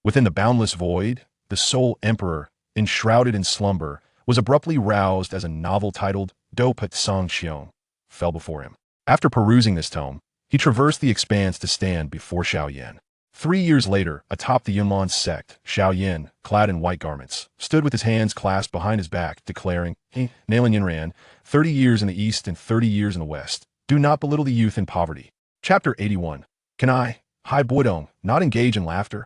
Within the boundless void, the sole emperor, enshrouded in slumber, was abruptly roused as a novel titled Do Pat Sang Xiong fell before him. After perusing this tome, he traversed the expanse to stand before Xiao Yan. 3 years later, atop the Yunlan Sect, Xiao Yan, clad in white garments, stood with his hands clasped behind his back, declaring, Nalan Yunran, 30 years in the east and 30 years in the west. Do not belittle the youth in poverty. Chapter 81. Can I, Hai Boidong, not engage in laughter?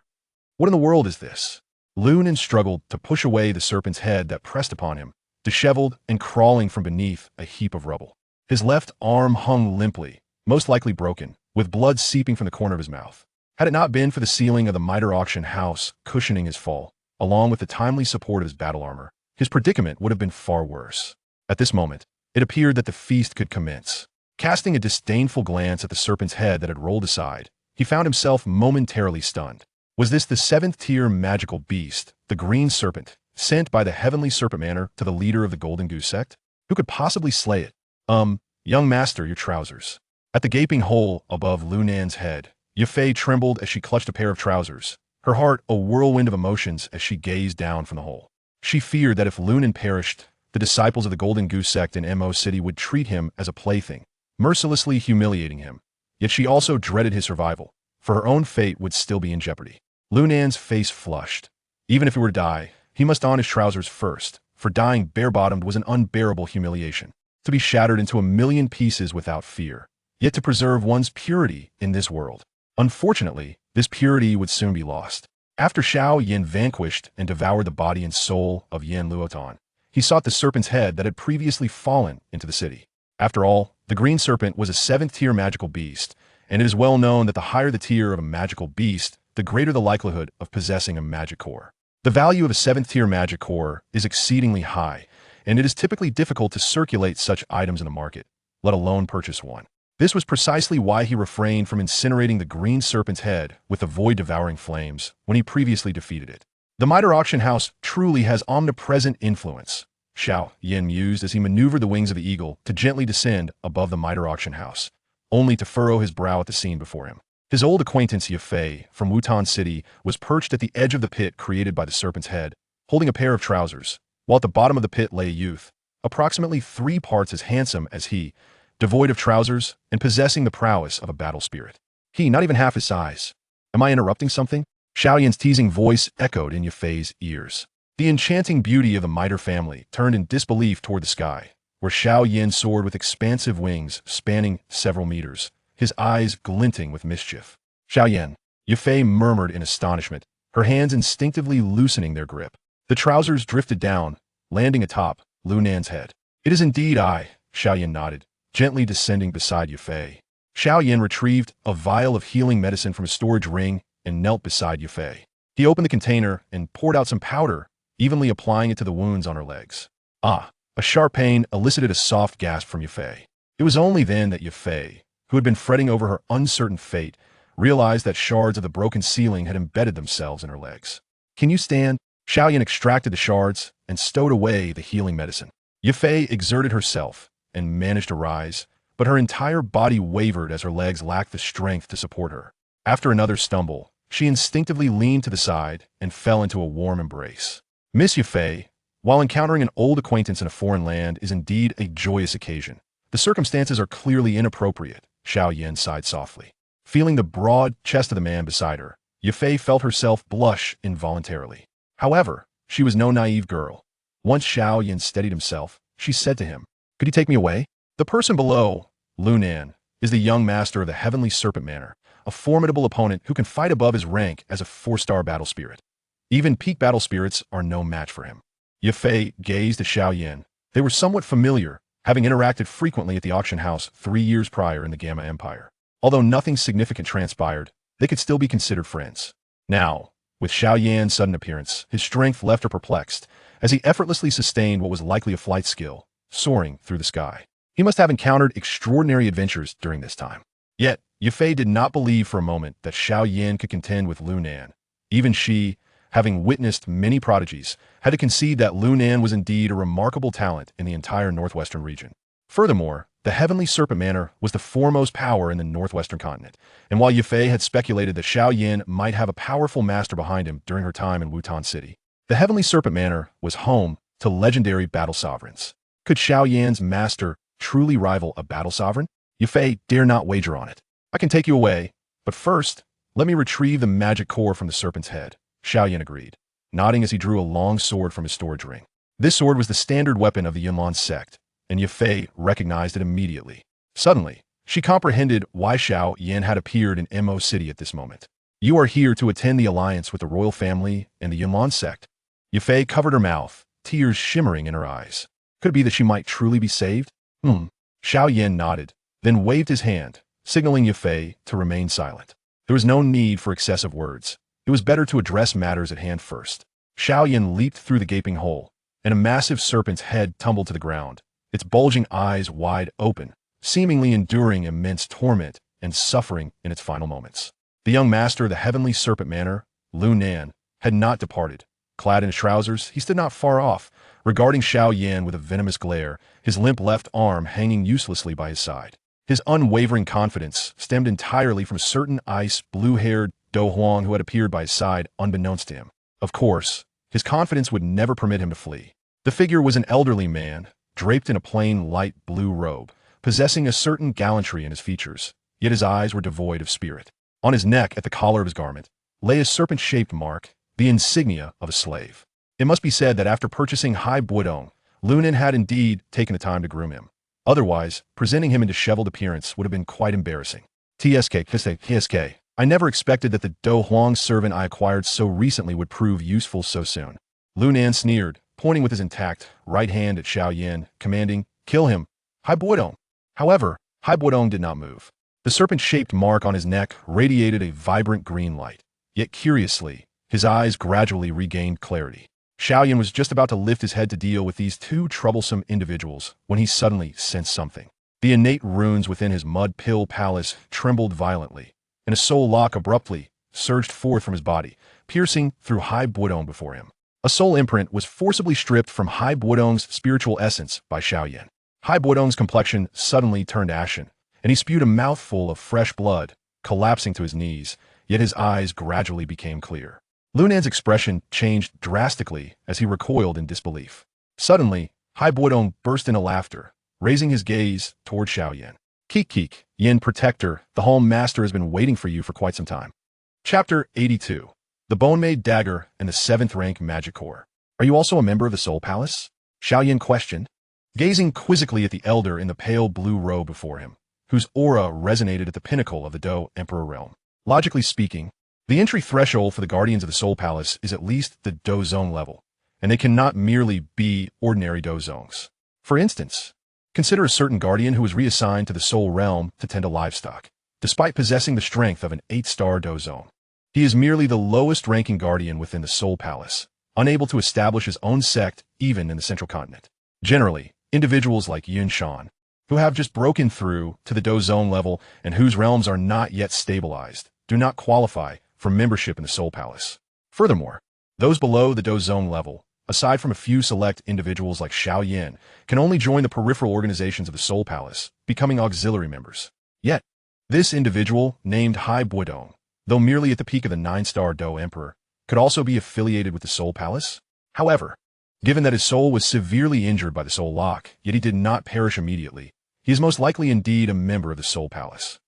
What in the world is this? Lunan struggled to push away the serpent's head that pressed upon him, disheveled and crawling from beneath a heap of rubble. His left arm hung limply, most likely broken, with blood seeping from the corner of his mouth. Had it not been for the ceiling of the miter auction house cushioning his fall, along with the timely support of his battle armor, his predicament would have been far worse. At this moment, it appeared that the feast could commence. Casting a disdainful glance at the serpent's head that had rolled aside, he found himself momentarily stunned. Was this the 7th-tier magical beast, the green serpent, sent by the heavenly serpent manor to the leader of the Golden Goose Sect? Who could possibly slay it? Young master, your trousers. At the gaping hole above Lunan's head, Yafei trembled as she clutched a pair of trousers, her heart a whirlwind of emotions as she gazed down from the hole. She feared that if Lunan perished, the disciples of the Golden Goose Sect in Mo City would treat him as a plaything, mercilessly humiliating him. Yet she also dreaded his survival, for her own fate would still be in jeopardy. Lunan's face flushed. Even if he were to die, he must don his trousers first, for dying bare-bottomed was an unbearable humiliation. To be shattered into a million pieces without fear, yet to preserve one's purity in this world. Unfortunately, this purity would soon be lost. After Xiao Yan vanquished and devoured the body and soul of Yan Luotan, he sought the serpent's head that had previously fallen into the city. After all, the green serpent was a 7th-tier magical beast, and it is well known that the higher the tier of a magical beast, the greater the likelihood of possessing a magic core. The value of a 7th-tier magic core is exceedingly high, and it is typically difficult to circulate such items in the market, let alone purchase one. This was precisely why he refrained from incinerating the green serpent's head with the void-devouring flames when he previously defeated it. The miter auction house truly has omnipresent influence, Xiao Yan mused as he maneuvered the wings of the eagle to gently descend above the miter auction house, only to furrow his brow at the scene before him. His old acquaintance Yafei from Wutan City was perched at the edge of the pit created by the serpent's head, holding a pair of trousers, while at the bottom of the pit lay a youth, approximately 3 parts as handsome as he, devoid of trousers and possessing the prowess of a battle spirit. He, not even half his size. Am I interrupting something? Xiao Yan's teasing voice echoed in Yafei's ears. The enchanting beauty of the miter family turned in disbelief toward the sky, where Xiao Yan soared with expansive wings spanning several meters, his eyes glinting with mischief. Xiao Yan, Yafei murmured in astonishment, her hands instinctively loosening their grip. The trousers drifted down, landing atop Lunan's head. It is indeed I, Xiao Yan nodded, gently descending beside Yafei. Xiao Yan retrieved a vial of healing medicine from a storage ring and knelt beside Yafei. He opened the container and poured out some powder, evenly applying it to the wounds on her legs. Ah! A sharp pain elicited a soft gasp from Yafei. It was only then that Yafei, who had been fretting over her uncertain fate, realized that shards of the broken ceiling had embedded themselves in her legs. Can you stand? Xiao Yan extracted the shards and stowed away the healing medicine. Yafei exerted herself and managed to rise, but her entire body wavered as her legs lacked the strength to support her. After another stumble, she instinctively leaned to the side and fell into a warm embrace. Miss Yafei, while encountering an old acquaintance in a foreign land is indeed a joyous occasion, the circumstances are clearly inappropriate, Xiao Yan sighed softly. Feeling the broad chest of the man beside her, Yafei felt herself blush involuntarily. However, she was no naive girl. Once Xiao Yan steadied himself, she said to him, "Could you take me away?" The person below, Lunan, is the young master of the Heavenly Serpent Manor, a formidable opponent who can fight above his rank as a 4-star battle spirit. Even peak battle spirits are no match for him. Yafei gazed at Xiao Yan. They were somewhat familiar, having interacted frequently at the auction house 3 years prior in the Gamma Empire. Although nothing significant transpired, they could still be considered friends. Now, with Xiao Yan's sudden appearance, his strength left her perplexed, as he effortlessly sustained what was likely a flight skill, soaring through the sky. He must have encountered extraordinary adventures during this time. Yet, Yafei did not believe for a moment that Xiao Yan could contend with Lunan. Even she, having witnessed many prodigies, had to concede that Lunan was indeed a remarkable talent in the entire northwestern region. Furthermore, The Heavenly Serpent Manor was the foremost power in the northwestern continent, and while Yafei had speculated that Xiao Yan might have a powerful master behind him during her time in Wutan City, the Heavenly Serpent Manor was home to legendary battle sovereigns. Could Xiao Yan's master truly rival a battle sovereign? Yafei dare not wager on it. I can take you away, but first, let me retrieve the magic core from the serpent's head. Xiao Yan agreed, nodding as he drew a long sword from his storage ring. This sword was the standard weapon of the Yunlan Sect, and Yafei recognized it immediately. Suddenly, she comprehended why Xiao Yan had appeared in Mo City at this moment. You are here to attend the alliance with the royal family and the Yunlan Sect. Yafei covered her mouth, tears shimmering in her eyes. Could it be that she might truly be saved? Xiao Yan nodded, then waved his hand, signaling Yafei to remain silent. There was no need for excessive words. It was better to address matters at hand first. Xiao Yan leaped through the gaping hole, and a massive serpent's head tumbled to the ground, its bulging eyes wide open, seemingly enduring immense torment and suffering in its final moments. The young master of the Heavenly Serpent Manor, Yunlan, had not departed. Clad in his trousers, he stood not far off, regarding Xiao Yan with a venomous glare, his limp left arm hanging uselessly by his side. His unwavering confidence stemmed entirely from a certain ice blue-haired Do Huang who had appeared by his side unbeknownst to him. Of course, his confidence would never permit him to flee. The figure was an elderly man, draped in a plain light blue robe, possessing a certain gallantry in his features, yet his eyes were devoid of spirit. On his neck, at the collar of his garment, lay a serpent-shaped mark, the insignia of a slave. It must be said that after purchasing Hai Buodong, Yunlan had indeed taken the time to groom him. Otherwise, presenting him in disheveled appearance would have been quite embarrassing. TSK. I never expected that the Do Huang servant I acquired so recently would prove useful so soon. Yunlan sneered, pointing with his intact right hand at Xiao Yan, commanding, "Kill him, Hai Buodong." However, Hai Buodong did not move. The serpent-shaped mark on his neck radiated a vibrant green light. Yet curiously, his eyes gradually regained clarity. Xiao Yan was just about to lift his head to deal with these two troublesome individuals when he suddenly sensed something. The innate runes within his mud pill palace trembled violently, and a soul lock abruptly surged forth from his body, piercing through Hai Buodong before him. A soul imprint was forcibly stripped from Hai Buodong's spiritual essence by Xiao Yan. Hai Buodong's complexion suddenly turned ashen, and he spewed a mouthful of fresh blood, collapsing to his knees, yet his eyes gradually became clear. Yunlan's expression changed drastically as he recoiled in disbelief. Suddenly, Hai Buodong burst into laughter, raising his gaze toward Xiao Yan. "Keek, Yin Protector, the Home Master has been waiting for you for quite some time." Chapter 82. The Bone-Made Dagger and the 7th Rank Magic Core. "Are you also a member of the Soul Palace?" Xiao Yan questioned, gazing quizzically at the elder in the pale blue robe before him, whose aura resonated at the pinnacle of the Do Emperor realm. Logically speaking, the entry threshold for the Guardians of the Soul Palace is at least the Do Zone level, and they cannot merely be ordinary Do Zones. For instance, consider a certain Guardian who was reassigned to the Soul Realm to tend to livestock, despite possessing the strength of an 8-star Do Zone. He is merely the lowest-ranking Guardian within the Soul Palace, unable to establish his own sect even in the Central Continent. Generally, individuals like Yun Shan, who have just broken through to the Do Zone level and whose realms are not yet stabilized, do not qualify for membership in the Soul Palace. Furthermore, those below the Do Zone level, aside from a few select individuals like Xiao Yan, can only join the peripheral organizations of the Soul Palace, becoming auxiliary members. Yet, this individual, named Hai Buodong, though merely at the peak of the 9-star Do Emperor, could also be affiliated with the Soul Palace. However, given that his soul was severely injured by the Soul Lock, yet he did not perish immediately, he is most likely indeed a member of the Soul Palace.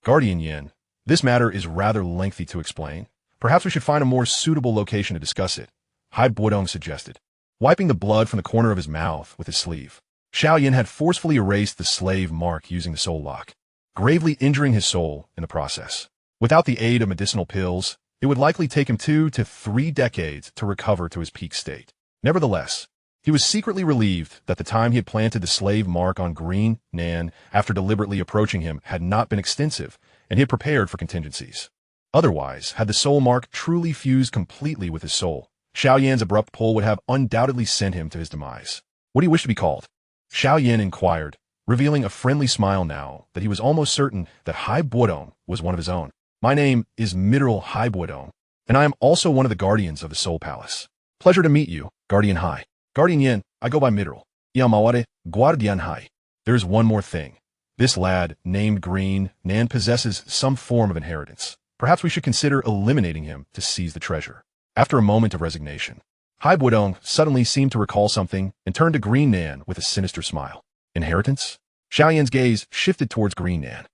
Guardian Yin, this matter is rather lengthy to explain. Perhaps we should find a more suitable location to discuss it, Hai Buodong suggested, wiping the blood from the corner of his mouth with his sleeve. Xiao Yan had forcefully erased the slave mark using the Soul Lock, gravely injuring his soul in the process. Without the aid of medicinal pills, it would likely take him 2 to 3 decades to recover to his peak state. Nevertheless, he was secretly relieved that the time he had planted the slave mark on Green Nan after deliberately approaching him had not been extensive, and he had prepared for contingencies. Otherwise, had the soul mark truly fused completely with his soul, Xiao Yan's abrupt pull would have undoubtedly sent him to his demise. "What do you wish to be called?" Xiao Yan inquired, revealing a friendly smile now that he was almost certain that Hai Buodong was one of his own. "My name is Mineral Hai Buodong, and I am also one of the Guardians of the Soul Palace. Pleasure to meet you, Guardian Hai." "Guardian Yin, I go by Mineral. Yamaware, Guardian Hai." There is one more thing. This lad, named Green Nan, possesses some form of inheritance. Perhaps we should consider eliminating him to seize the treasure. After a moment of resignation, Hai Buodong suddenly seemed to recall something and turned to Green Nan with a sinister smile. Inheritance? Xiao Yan's gaze shifted towards Green Nan.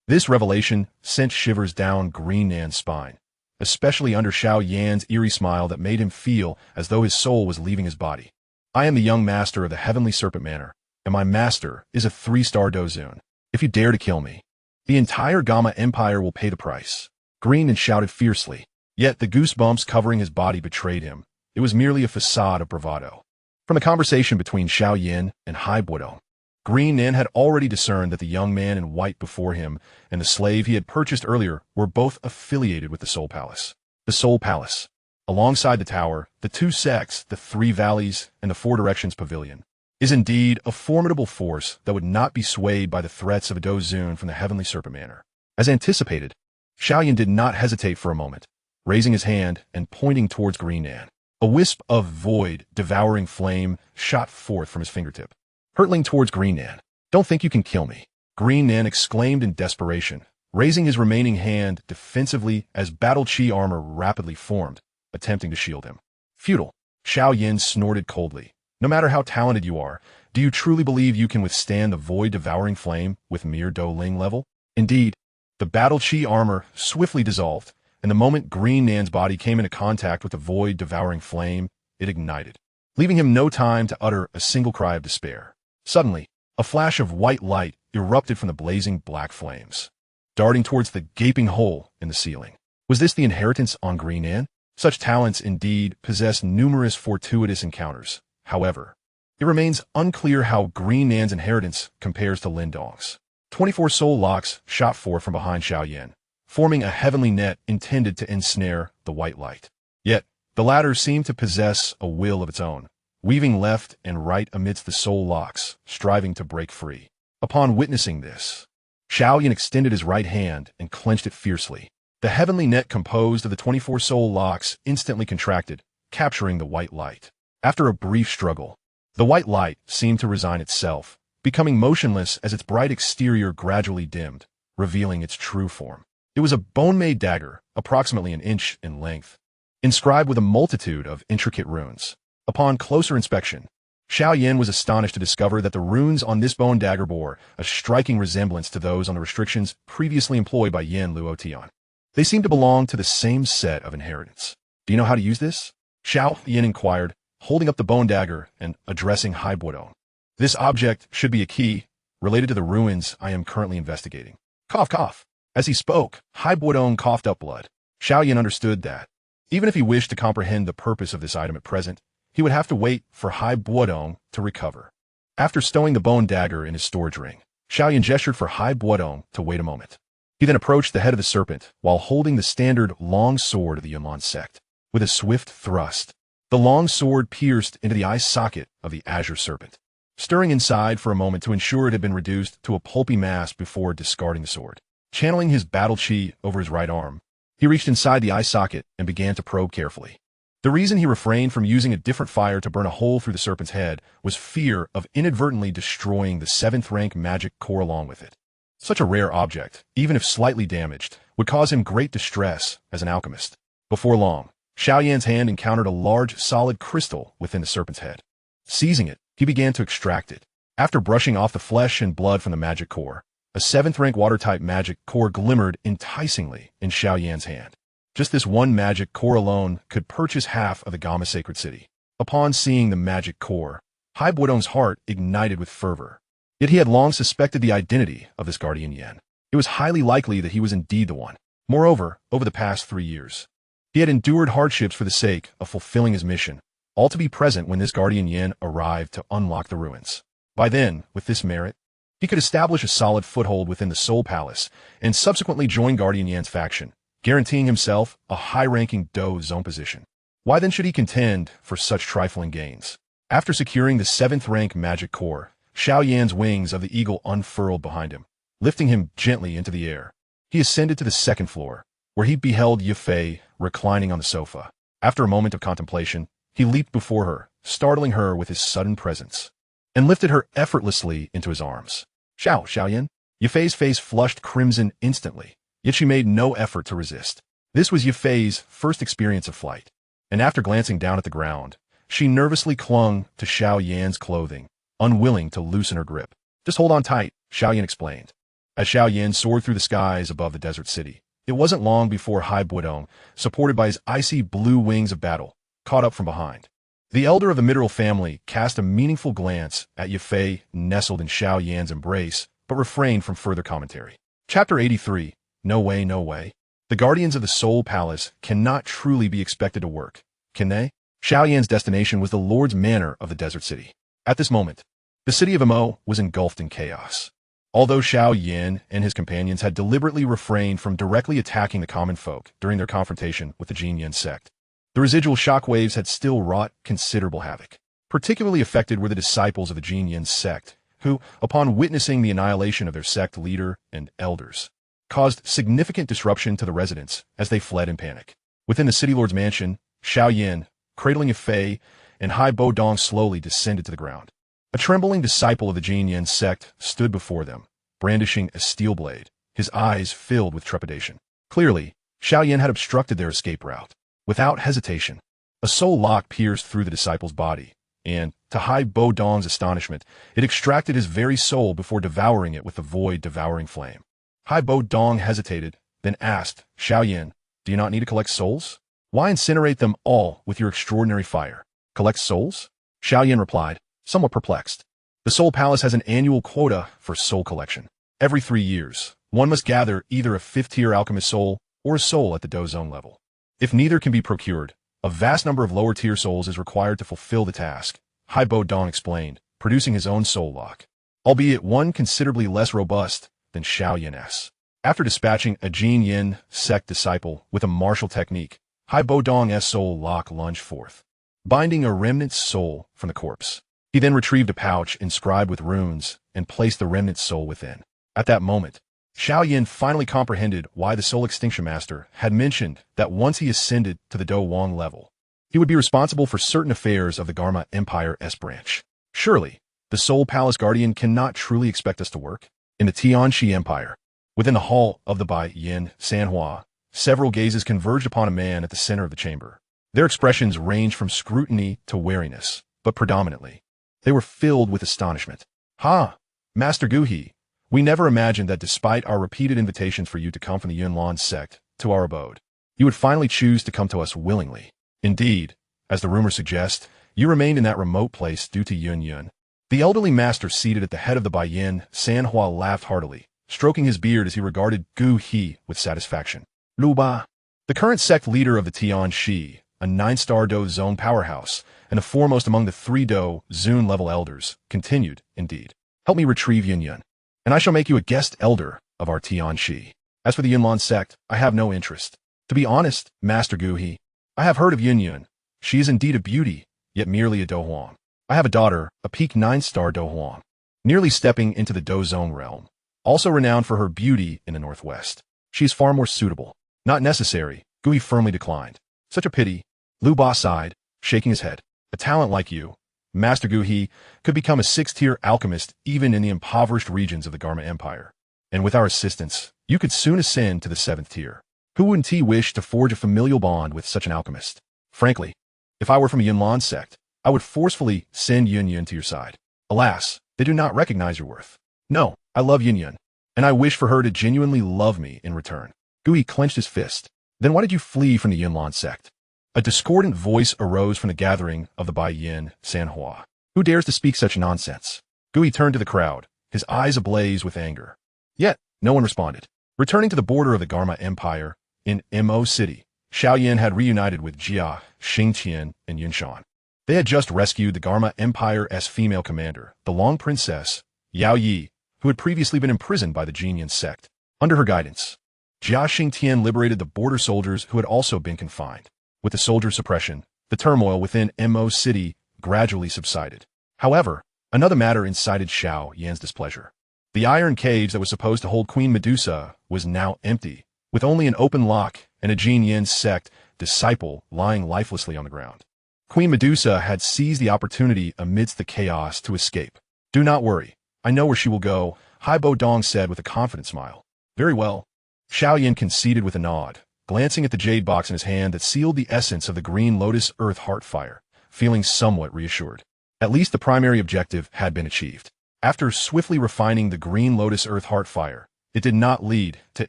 This revelation sent shivers down Green Nan's spine, especially under Xiao Yan's eerie smile that made him feel as though his soul was leaving his body. I am the young master of the Heavenly Serpent Manor, and my master is a 3-star Dozun. If you dare to kill me, the entire Gamma Empire will pay the price. Green Nan shouted fiercely, yet the goosebumps covering his body betrayed him. It was merely a facade of bravado. From the conversation between Xiao Yan and Hai Buodong, Green Nan had already discerned that the young man in white before him and the slave he had purchased earlier were both affiliated with the Soul Palace. The Soul Palace. Alongside the tower, the 2 sects, the 3 valleys, and the 4 directions pavilion, is indeed a formidable force that would not be swayed by the threats of a Dozun from the Heavenly Serpent Manor. As anticipated, Xiao Yan did not hesitate for a moment, raising his hand and pointing towards Green Nan. A wisp of void, devouring flame shot forth from his fingertip, hurtling towards Green Nan. Don't think you can kill me, Green Nan exclaimed in desperation, raising his remaining hand defensively as battle chi armor rapidly formed, attempting to shield him. Futile, Xiao Yan snorted coldly. No matter how talented you are, do you truly believe you can withstand the void-devouring flame with mere Do Ling level? Indeed, the battle chi armor swiftly dissolved, and the moment Green Nan's body came into contact with the void-devouring flame, it ignited, leaving him no time to utter a single cry of despair. Suddenly, a flash of white light erupted from the blazing black flames, darting towards the gaping hole in the ceiling. Was this the inheritance on Green Nan? Such talents indeed possess numerous fortuitous encounters. However, it remains unclear how Green Nan's inheritance compares to Lin Dong's. 24 soul locks shot forth from behind Xiao Yan, forming a heavenly net intended to ensnare the white light. Yet, the latter seemed to possess a will of its own, weaving left and right amidst the soul locks, striving to break free. Upon witnessing this, Xiao Yan extended his right hand and clenched it fiercely. The heavenly net composed of the 24 soul locks instantly contracted, capturing the white light. After a brief struggle, the white light seemed to resign itself, becoming motionless as its bright exterior gradually dimmed, revealing its true form. It was a bone-made dagger, approximately 1 inch in length, inscribed with a multitude of intricate runes. Upon closer inspection, Xiao Yan was astonished to discover that the runes on this bone dagger bore a striking resemblance to those on the restrictions previously employed by Yan Luotian. They seemed to belong to the same set of inheritance. Do you know how to use this? Xiao Yan inquired, holding up the bone dagger and addressing Hai Buodong. This object should be a key related to the ruins I am currently investigating. Cough, cough. As he spoke, Hai Buodong coughed up blood. Xiao Yan understood that, even if he wished to comprehend the purpose of this item at present, he would have to wait for Hai Buodong to recover. After stowing the bone dagger in his storage ring, Xiao Yan gestured for Hai Buodong to wait a moment. He then approached the head of the serpent while holding the standard long sword of the Yunlan Sect. With a swift thrust, the long sword pierced into the eye socket of the azure serpent, stirring inside for a moment to ensure it had been reduced to a pulpy mass before discarding the sword. Channeling his battle chi over his right arm, he reached inside the eye socket and began to probe carefully. The reason he refrained from using a different fire to burn a hole through the serpent's head was fear of inadvertently destroying the 7th rank magic core along with it. Such a rare object, even if slightly damaged, would cause him great distress as an alchemist. Before long, Xiao Yan's hand encountered a large, solid crystal within the serpent's head. Seizing it, he began to extract it. After brushing off the flesh and blood from the magic core, a 7th rank water-type magic core glimmered enticingly in Xiao Yan's hand. Just this one magic core alone could purchase half of the Gamma Sacred City. Upon seeing the magic core, Hai Buodong's heart ignited with fervor. Yet he had long suspected the identity of this guardian Yan. It was highly likely that he was indeed the one. Moreover, over the past 3 years, he had endured hardships for the sake of fulfilling his mission, all to be present when this guardian Yan arrived to unlock the ruins. By then, with this merit, he could establish a solid foothold within the Soul Palace and subsequently join Guardian Yan's faction, guaranteeing himself a high-ranking Do zone position. Why then should he contend for such trifling gains? After securing the 7th rank magic core, Xiao Yan's wings of the eagle unfurled behind him, lifting him gently into the air. He ascended to the 2nd floor, where he beheld Yifei reclining on the sofa. After a moment of contemplation, he leaped before her, startling her with his sudden presence. and lifted her effortlessly into his arms. Xiao Yan. Yifei's face flushed crimson instantly, yet she made no effort to resist. This was Yifei's first experience of flight, and after glancing down at the ground, she nervously clung to Xiao Yan's clothing, unwilling to loosen her grip. Just hold on tight, Xiao Yan explained. As Xiao Yan soared through the skies above the desert city, it wasn't long before Hai Buodong, supported by his icy blue wings of battle, caught up from behind. The elder of the mineral family cast a meaningful glance at Yifei nestled in Xiao Yan's embrace, but refrained from further commentary. Chapter 83. No way, no way. The guardians of the Soul Palace cannot truly be expected to work, can they? Xiao Yan's destination was the Lord's Manor of the desert city. At this moment, the city of Mo was engulfed in chaos. Although Xiao Yan and his companions had deliberately refrained from directly attacking the common folk during their confrontation with the Yunlan Sect, the residual shockwaves had still wrought considerable havoc. Particularly affected were the disciples of the Yunlan Sect, who, upon witnessing the annihilation of their sect leader and elders, caused significant disruption to the residents as they fled in panic. Within the city lord's mansion, Xiao Yan, cradling Yifei, and Hai Buodong slowly descended to the ground. A trembling disciple of the Yunlan Sect stood before them, brandishing a steel blade, his eyes filled with trepidation. Clearly, Xiao Yan had obstructed their escape route. Without hesitation, a soul lock pierced through the disciple's body, and, to Hai Buodong's astonishment, it extracted his very soul before devouring it with the void-devouring flame. Hai Buodong hesitated, then asked, Xiao Yan, do you not need to collect souls? Why incinerate them all with your extraordinary fire? Collect souls? Xiao Yan replied, somewhat perplexed. The Soul Palace has an annual quota for soul collection. Every 3 years, one must gather either a 5th-tier alchemist soul or a soul at the Do Zone level. If neither can be procured, a vast number of lower-tier souls is required to fulfill the task, Hai Buodong explained, producing his own soul lock, albeit one considerably less robust than Xiao Yan's. After dispatching a Yunlan Sect disciple with a martial technique, Hai Buodong's soul lock lunged forth, binding a remnant soul from the corpse. He then retrieved a pouch inscribed with runes and placed the remnant soul within. At that moment, Xiao Yan finally comprehended why the Soul Extinction Master had mentioned that once he ascended to the Do Wang level, he would be responsible for certain affairs of the Garma Empire's branch. Surely, the Soul Palace Guardian cannot truly expect us to work. In the Tianxi Empire, within the hall of the Bai Yin Sanhua, several gazes converged upon a man at the center of the chamber. Their expressions ranged from scrutiny to wariness, but predominantly, they were filled with astonishment. Ha! Master Guhi, we never imagined that despite our repeated invitations for you to come from the Yunlan Sect to our abode, you would finally choose to come to us willingly. Indeed, as the rumors suggest, you remained in that remote place due to Yun. The elderly master seated at the head of the Bai Yin Sanhua laughed heartily, stroking his beard as he regarded Gu He with satisfaction. Lu Ba, the current sect leader of the Tianxi, a 9-star Do Zone powerhouse, and the foremost among the 3 Do Zun level elders, continued, indeed. Help me retrieve Yun, and I shall make you a guest elder of our Tianxi. As for the Yunlan Sect, I have no interest. To be honest, Master Gu He, I have heard of Yun. She is indeed a beauty, yet merely a Do Huang. I have a daughter, a peak 9-star Do Huang, nearly stepping into the Do Zone realm, also renowned for her beauty in the northwest. She is far more suitable. Not necessary, Gu He firmly declined. Such a pity. Lu Ba sighed, shaking his head. A talent like you, Master Gu He, could become a 6th-tier alchemist even in the impoverished regions of the Garma Empire. And with our assistance, you could soon ascend to the 7th tier. Who wouldn't he wish to forge a familial bond with such an alchemist? Frankly, if I were from a Yunlan Sect, I would forcefully send Yun to your side. Alas, they do not recognize your worth. No, I love Yun, and I wish for her to genuinely love me in return. Gu He clenched his fist. Then why did you flee from the Yunlan Sect? A discordant voice arose from the gathering of the Bai Yin Sanhua. Who dares to speak such nonsense? Gu He turned to the crowd, his eyes ablaze with anger. Yet, no one responded. Returning to the border of the Garma Empire, in Mo City, Xiao Yan had reunited with Jia, Xingtian, and Yunshan. They had just rescued the Garma Empire's female commander, the Long Princess, Yao Yi, who had previously been imprisoned by the Yunlan Sect. Under her guidance, Jia Xingtian liberated the border soldiers who had also been confined. With the soldier suppression, the turmoil within Mo City gradually subsided. However, another matter incited Xiao Yan's displeasure. The iron cage that was supposed to hold Queen Medusa was now empty, with only an open lock and a Yunlan Sect disciple lying lifelessly on the ground. Queen Medusa had seized the opportunity amidst the chaos to escape, Do not worry. I know where she will go, Hai Bo Dong said with a confident smile. Very well. Xiao Yan conceded with a nod, glancing at the jade box in his hand that sealed the essence of the green lotus earth heart fire, feeling somewhat reassured. At least the primary objective had been achieved. After swiftly refining the green lotus earth heart fire, it did not lead to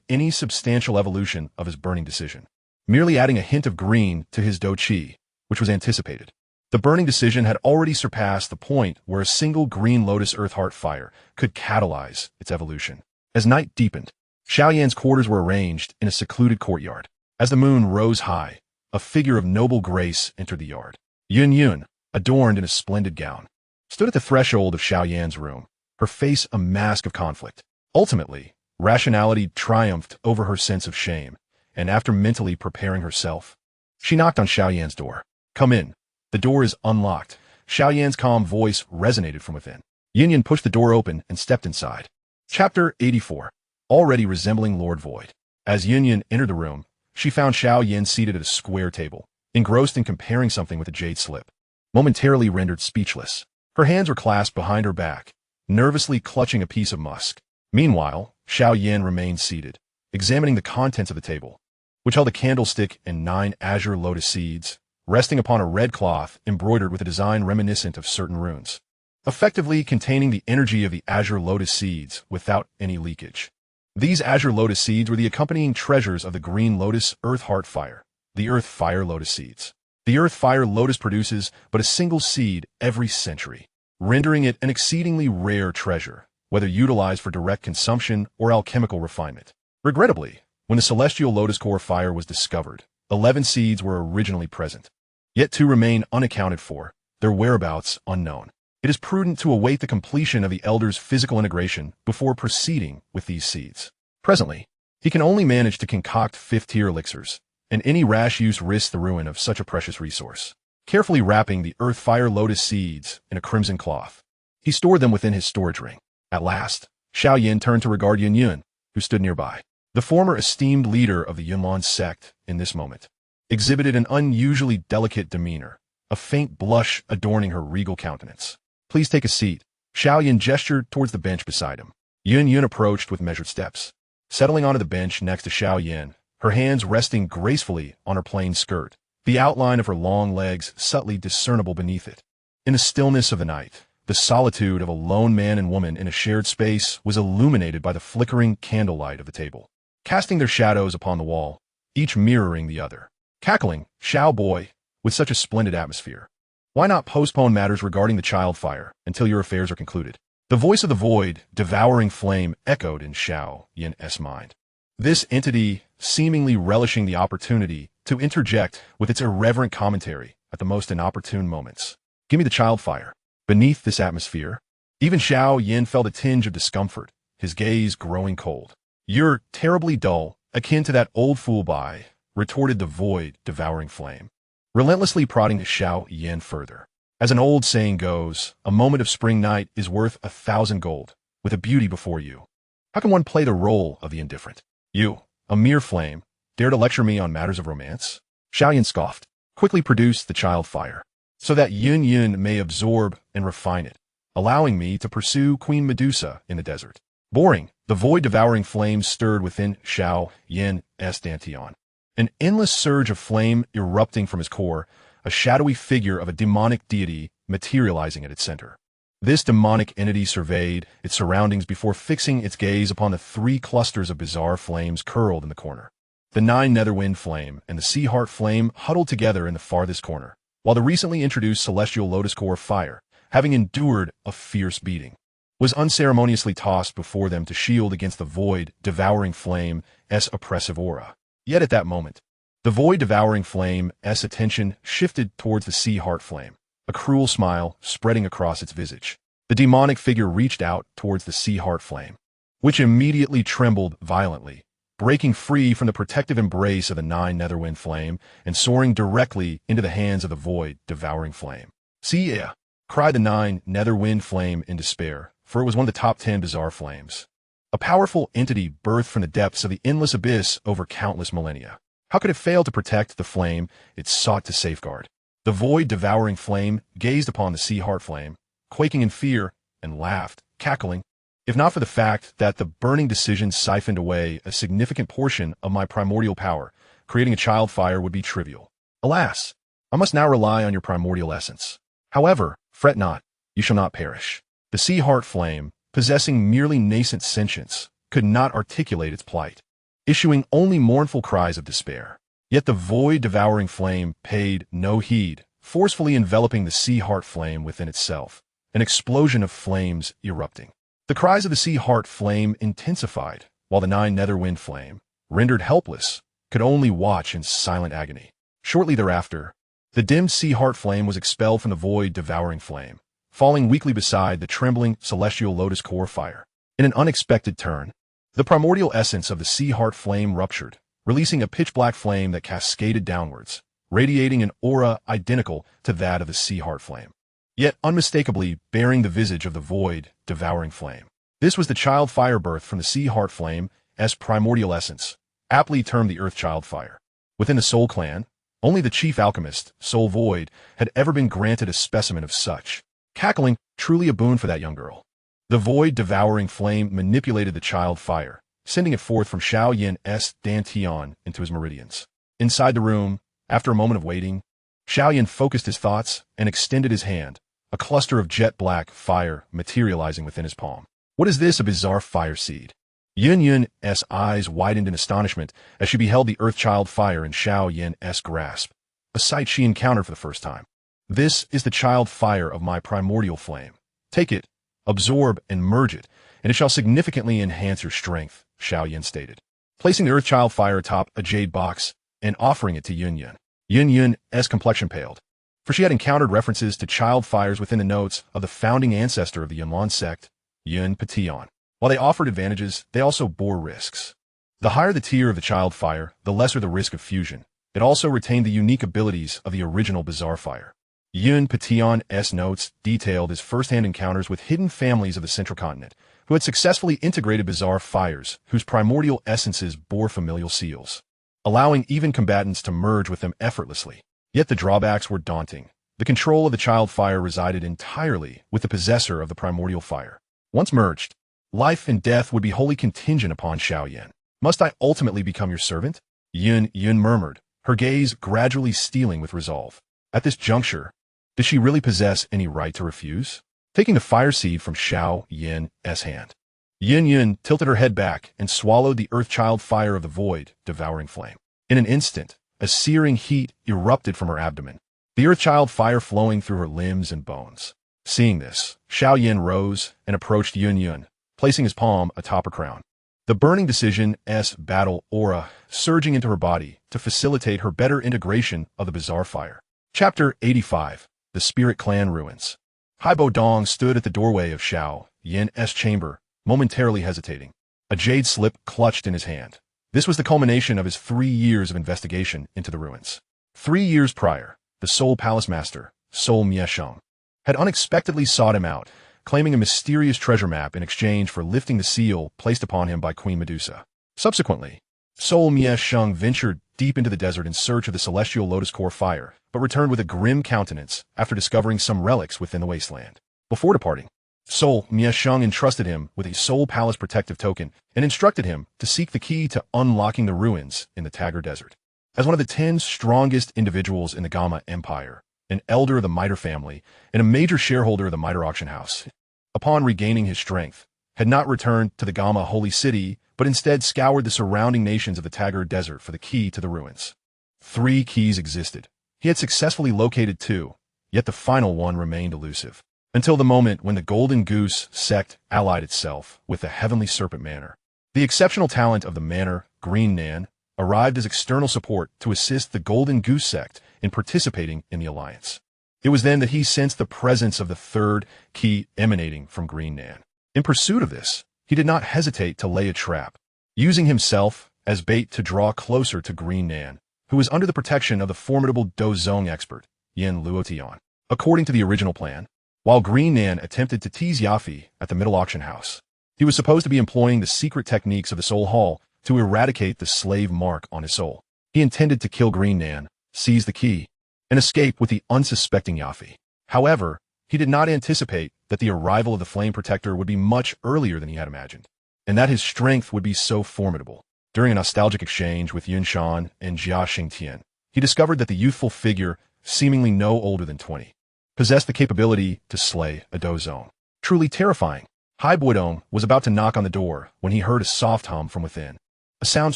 any substantial evolution of his burning decision, merely adding a hint of green to his do qi, which was anticipated. The burning decision had already surpassed the point where a single green lotus earth heart fire could catalyze its evolution. As night deepened, Xiao Yan's quarters were arranged in a secluded courtyard. As the moon rose high, a figure of noble grace entered the yard. Yun, adorned in a splendid gown, stood at the threshold of Xiao Yan's room, her face a mask of conflict. Ultimately, rationality triumphed over her sense of shame, and after mentally preparing herself, she knocked on Xiao Yan's door. Come in. The door is unlocked. Xiao Yan's calm voice resonated from within. Yun pushed the door open and stepped inside. Chapter 84. Already resembling Lord Void. As Yun entered the room, she found Xiao Yan seated at a square table, engrossed in comparing something with a jade slip. Momentarily rendered speechless, her hands were clasped behind her back, nervously clutching a piece of musk. Meanwhile, Xiao Yan remained seated, examining the contents of the table, which held a candlestick and 9 azure lotus seeds, resting upon a red cloth embroidered with a design reminiscent of certain runes, effectively containing the energy of the azure lotus seeds without any leakage. These azure lotus seeds were the accompanying treasures of the green lotus earth heart fire, the earth fire lotus seeds. The earth fire lotus produces but a single seed every century, rendering it an exceedingly rare treasure, whether utilized for direct consumption or alchemical refinement. Regrettably, when the celestial lotus core fire was discovered, 11 seeds were originally present, yet 2 remain unaccounted for, their whereabouts unknown. It is prudent to await the completion of the elder's physical integration before proceeding with these seeds. Presently, he can only manage to concoct 5th-tier elixirs, and any rash use risks the ruin of such a precious resource. Carefully wrapping the earth fire lotus seeds in a crimson cloth, he stored them within his storage ring. At last, Xiao Yan turned to regard Yun, who stood nearby. The former esteemed leader of the Yunlan Sect, in this moment, exhibited an unusually delicate demeanor, a faint blush adorning her regal countenance. Please take a seat. Xiao Yan gestured towards the bench beside him. Yun approached with measured steps, settling onto the bench next to Xiao Yan, her hands resting gracefully on her plain skirt, the outline of her long legs subtly discernible beneath it. In the stillness of the night, the solitude of a lone man and woman in a shared space was illuminated by the flickering candlelight of the table, casting their shadows upon the wall, each mirroring the other. Cackling, Xiao boy, with such a splendid atmosphere, why not postpone matters regarding the child fire until your affairs are concluded? The voice of the void, devouring flame, echoed in Xiao Yan's mind. This entity, seemingly relishing the opportunity to interject with its irreverent commentary at the most inopportune moments. Give me the child fire. Beneath this atmosphere, even Xiao Yan felt a tinge of discomfort, his gaze growing cold. You're terribly dull, akin to that old fool by, retorted the void, devouring flame, relentlessly prodding Xiao Yan further. As an old saying goes, a moment of spring night is worth 1,000 gold, with a beauty before you. How can one play the role of the indifferent? You, a mere flame, dare to lecture me on matters of romance? Xiao Yan scoffed, quickly produced the child fire, so that Yun may absorb and refine it, allowing me to pursue Queen Medusa in the desert. Boring, the void-devouring flames stirred within Xiao Yan's dantian. An endless surge of flame erupting from his core, a shadowy figure of a demonic deity materializing at its center. This demonic entity surveyed its surroundings before fixing its gaze upon the 3 clusters of bizarre flames curled in the corner. The 9 Netherwind flame and the Sea Heart flame huddled together in the farthest corner, while the recently introduced celestial lotus core fire, having endured a fierce beating, was unceremoniously tossed before them to shield against the void-devouring flame's oppressive aura. Yet at that moment, the void-devouring flame's attention shifted towards the Sea Heart flame, a cruel smile spreading across its visage. The demonic figure reached out towards the Sea Heart flame, which immediately trembled violently, breaking free from the protective embrace of the 9 Netherwind flame and soaring directly into the hands of the void-devouring flame. See ya! Cried the 9 Netherwind flame in despair, for it was one of the top 10 bizarre flames. A powerful entity birthed from the depths of the endless abyss over countless millennia. How could it fail to protect the flame it sought to safeguard? The void-devouring flame gazed upon the Sea Heart flame, quaking in fear, and laughed, cackling. If not for the fact that the burning decision siphoned away a significant portion of my primordial power, creating a child fire would be trivial. Alas, I must now rely on your primordial essence. However, fret not, you shall not perish. The sea heart flame, possessing merely nascent sentience, could not articulate its plight, issuing only mournful cries of despair. Yet the void-devouring flame paid no heed, forcefully enveloping the sea heart flame within itself, an explosion of flames erupting. The cries of the sea heart flame intensified, while the nine netherwind flame, rendered helpless, could only watch in silent agony. Shortly thereafter, the dim sea heart flame was expelled from the void-devouring flame, falling weakly beside the trembling celestial lotus core fire. In an unexpected turn, the primordial essence of the sea heart flame ruptured, releasing a pitch-black flame that cascaded downwards, radiating an aura identical to that of the sea heart flame, yet unmistakably bearing the visage of the void-devouring flame. This was the child fire birth from the sea heart flame as primordial essence, aptly termed the earth child fire. Within the Soul clan, only the chief alchemist, Soul Void, had ever been granted a specimen of such. Cackling, truly a boon for that young girl. The void-devouring flame manipulated the child fire, sending it forth from Xiao Yan's dantian into his meridians. Inside the room, after a moment of waiting, Xiao Yan focused his thoughts and extended his hand, a cluster of jet-black fire materializing within his palm. What is this, a bizarre fire seed? Yunlan's eyes widened in astonishment as she beheld the earth child fire in Xiao Yan's grasp, a sight she encountered for the first time. This is the child fire of my primordial flame. Take it, absorb and merge it, and it shall significantly enhance your strength, Xiao Yan stated, placing the earth child fire atop a jade box and offering it to Yunlan. Yunlan's complexion paled, for she had encountered references to child fires within the notes of the founding ancestor of the Yunlan Sect, Yun Petion. While they offered advantages, they also bore risks. The higher the tier of the child fire, the lesser the risk of fusion. It also retained the unique abilities of the original bizarre fire. Yun Petion's notes detailed his first-hand encounters with hidden families of the Central Continent, who had successfully integrated bizarre fires whose primordial essences bore familial seals, allowing even combatants to merge with them effortlessly. Yet the drawbacks were daunting. The control of the child fire resided entirely with the possessor of the primordial fire. Once merged, life and death would be wholly contingent upon Xiao Yan. Must I ultimately become your servant? Yun murmured, her gaze gradually steeling with resolve. At this juncture, did she really possess any right to refuse? Taking the fire seed from Xiao Yan's hand, Yun tilted her head back and swallowed the earth child fire of the void, devouring flame. In an instant, a searing heat erupted from her abdomen, the earth child fire flowing through her limbs and bones. Seeing this, Xiao Yan rose and approached Yun, placing his palm atop her crown. The burning decision's battle aura surging into her body to facilitate her better integration of the bizarre fire. Chapter 85. The Spirit Clan Ruins. Haibo Dong stood at the doorway of Xiao Yan's chamber, momentarily hesitating. A jade slip clutched in his hand. This was the culmination of his 3 years of investigation into the ruins. 3 years prior, the Soul Palace Master, Soul Miesheng, had unexpectedly sought him out, claiming a mysterious treasure map in exchange for lifting the seal placed upon him by Queen Medusa. Subsequently, Soul Miesheng ventured deep into the desert in search of the celestial lotus core fire, but returned with a grim countenance after discovering some relics within the wasteland. Before departing, Soul Miesheng entrusted him with a Soul Palace protective token and instructed him to seek the key to unlocking the ruins in the Tagar Desert. As one of the 10 strongest individuals in the Gamma Empire, an elder of the Miter family, and a major shareholder of the Miter auction house, upon regaining his strength, had not returned to the Gamma Holy City, but instead scoured the surrounding nations of the Tagar Desert for the key to the ruins. 3 keys existed. He had successfully located 2, yet the final one remained elusive, until the moment when the Golden Goose Sect allied itself with the Heavenly Serpent Manor. The exceptional talent of the Manor, Green Nan, arrived as external support to assist the Golden Goose Sect in participating in the alliance. It was then that he sensed the presence of the 3rd key emanating from Green Nan. In pursuit of this, he did not hesitate to lay a trap, using himself as bait to draw closer to Green Nan, who was under the protection of the formidable Dozong expert, Yin Luotian. According to the original plan, while Green Nan attempted to tease Yafi at the middle auction house, he was supposed to be employing the secret techniques of the Soul Hall to eradicate the slave mark on his soul. He intended to kill Green Nan, seize the key, and escape with the unsuspecting Yafi. However, he did not anticipate that the arrival of the Flame Protector would be much earlier than he had imagined, and that his strength would be so formidable. During a nostalgic exchange with Yunshan and Jia Xingtian, he discovered that the youthful figure, seemingly no older than 20, possessed the capability to slay a dozone. Truly terrifying. Hai Buodong was about to knock on the door when he heard a soft hum from within, a sound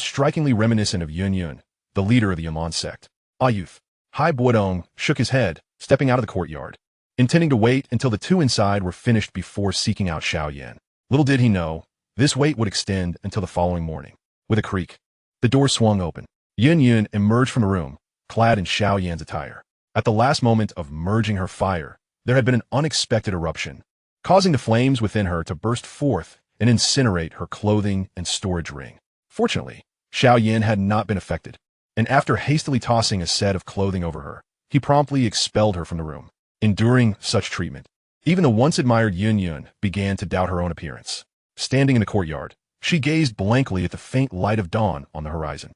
strikingly reminiscent of Yun, the leader of the Yunlan Sect. Ah, youth. Hai Buodong shook his head, stepping out of the courtyard, intending to wait until the two inside were finished before seeking out Xiao Yan. Little did he know, this wait would extend until the following morning. With a creak, the door swung open. Yun emerged from the room, clad in Xiao Yan's attire. At the last moment of merging her fire, there had been an unexpected eruption, causing the flames within her to burst forth and incinerate her clothing and storage ring. Fortunately, Xiao Yan had not been affected, and after hastily tossing a set of clothing over her, he promptly expelled her from the room. Enduring such treatment, even the once-admired Yun began to doubt her own appearance. Standing in the courtyard, she gazed blankly at the faint light of dawn on the horizon.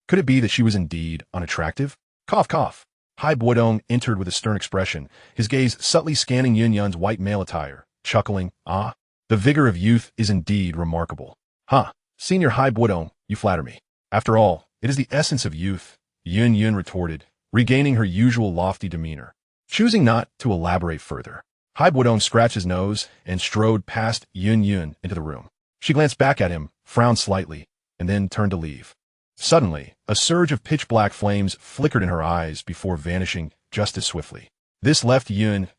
Could it be that she was indeed unattractive? Cough, cough. Hai Buodong entered with a stern expression, his gaze subtly scanning Yun's white male attire, chuckling, "Ah, the vigor of youth is indeed remarkable." "Huh, Senior Hai Buodong, you flatter me. After all, it is the essence of youth," Yun retorted, regaining her usual lofty demeanor. Choosing not to elaborate further, Hai Buodong scratched his nose and strode past Yun into the room. She glanced back at him, frowned slightly, and then turned to leave. Suddenly, a surge of pitch-black flames flickered in her eyes before vanishing just as swiftly. This left Yun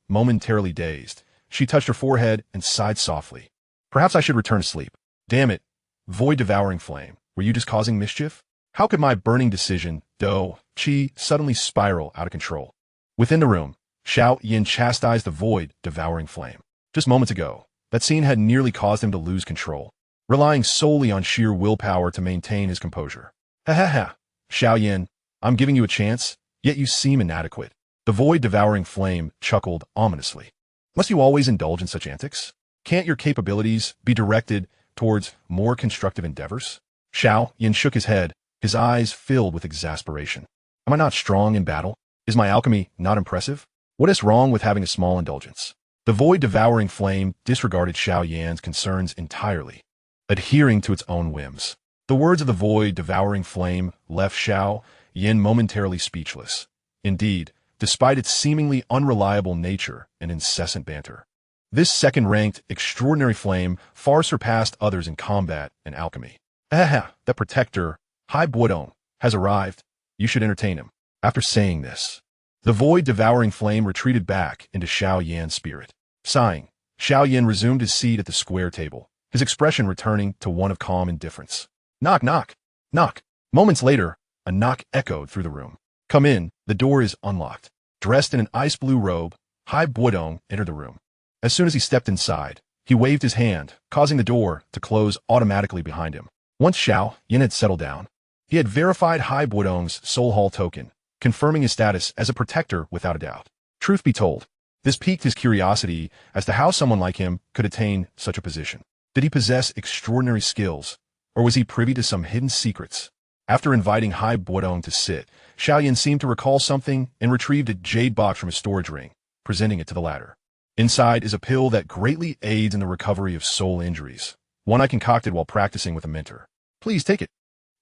momentarily dazed. She touched her forehead and sighed softly. "Perhaps I should return to sleep. Damn it, void-devouring flame, were you just causing mischief? How could my burning decision, chi, suddenly spiral out of control?" Within the room, Xiao Yan chastised the void-devouring flame. Just moments ago, that scene had nearly caused him to lose control, relying solely on sheer willpower to maintain his composure. "Ha ha ha, Xiao Yan, I'm giving you a chance, yet you seem inadequate." The void-devouring flame chuckled ominously. "Must you always indulge in such antics? Can't your capabilities be directed towards more constructive endeavors?" Xiao Yan shook his head, his eyes filled with exasperation. "Am I not strong in battle? Is my alchemy not impressive? What is wrong with having a small indulgence?" The void-devouring flame disregarded Xiao Yan's concerns entirely, adhering to its own whims. The words of the void-devouring flame left Xiao Yan momentarily speechless. Indeed, despite its seemingly unreliable nature and incessant banter, this second-ranked, extraordinary flame far surpassed others in combat and alchemy. "Ah, that protector, Hai Buodong, has arrived. You should entertain him." After saying this, the void-devouring flame retreated back into Xiao Yan's spirit. Sighing, Xiao Yan resumed his seat at the square table, his expression returning to one of calm indifference. "Knock, knock, knock." Moments later, a knock echoed through the room. "Come in, the door is unlocked." Dressed in an ice-blue robe, Hai Buodong entered the room. As soon as he stepped inside, he waved his hand, causing the door to close automatically behind him. Once Xiao Yan had settled down, he had verified Hai Buodong's Soul Hall token, confirming his status as a protector without a doubt. Truth be told, this piqued his curiosity as to how someone like him could attain such a position. Did he possess extraordinary skills, or was he privy to some hidden secrets? After inviting Hai Buodong to sit, Xiao Yan seemed to recall something and retrieved a jade box from his storage ring, presenting it to the latter. Inside is a pill that greatly aids in the recovery of soul injuries, one I concocted while practicing with a mentor. Please take it.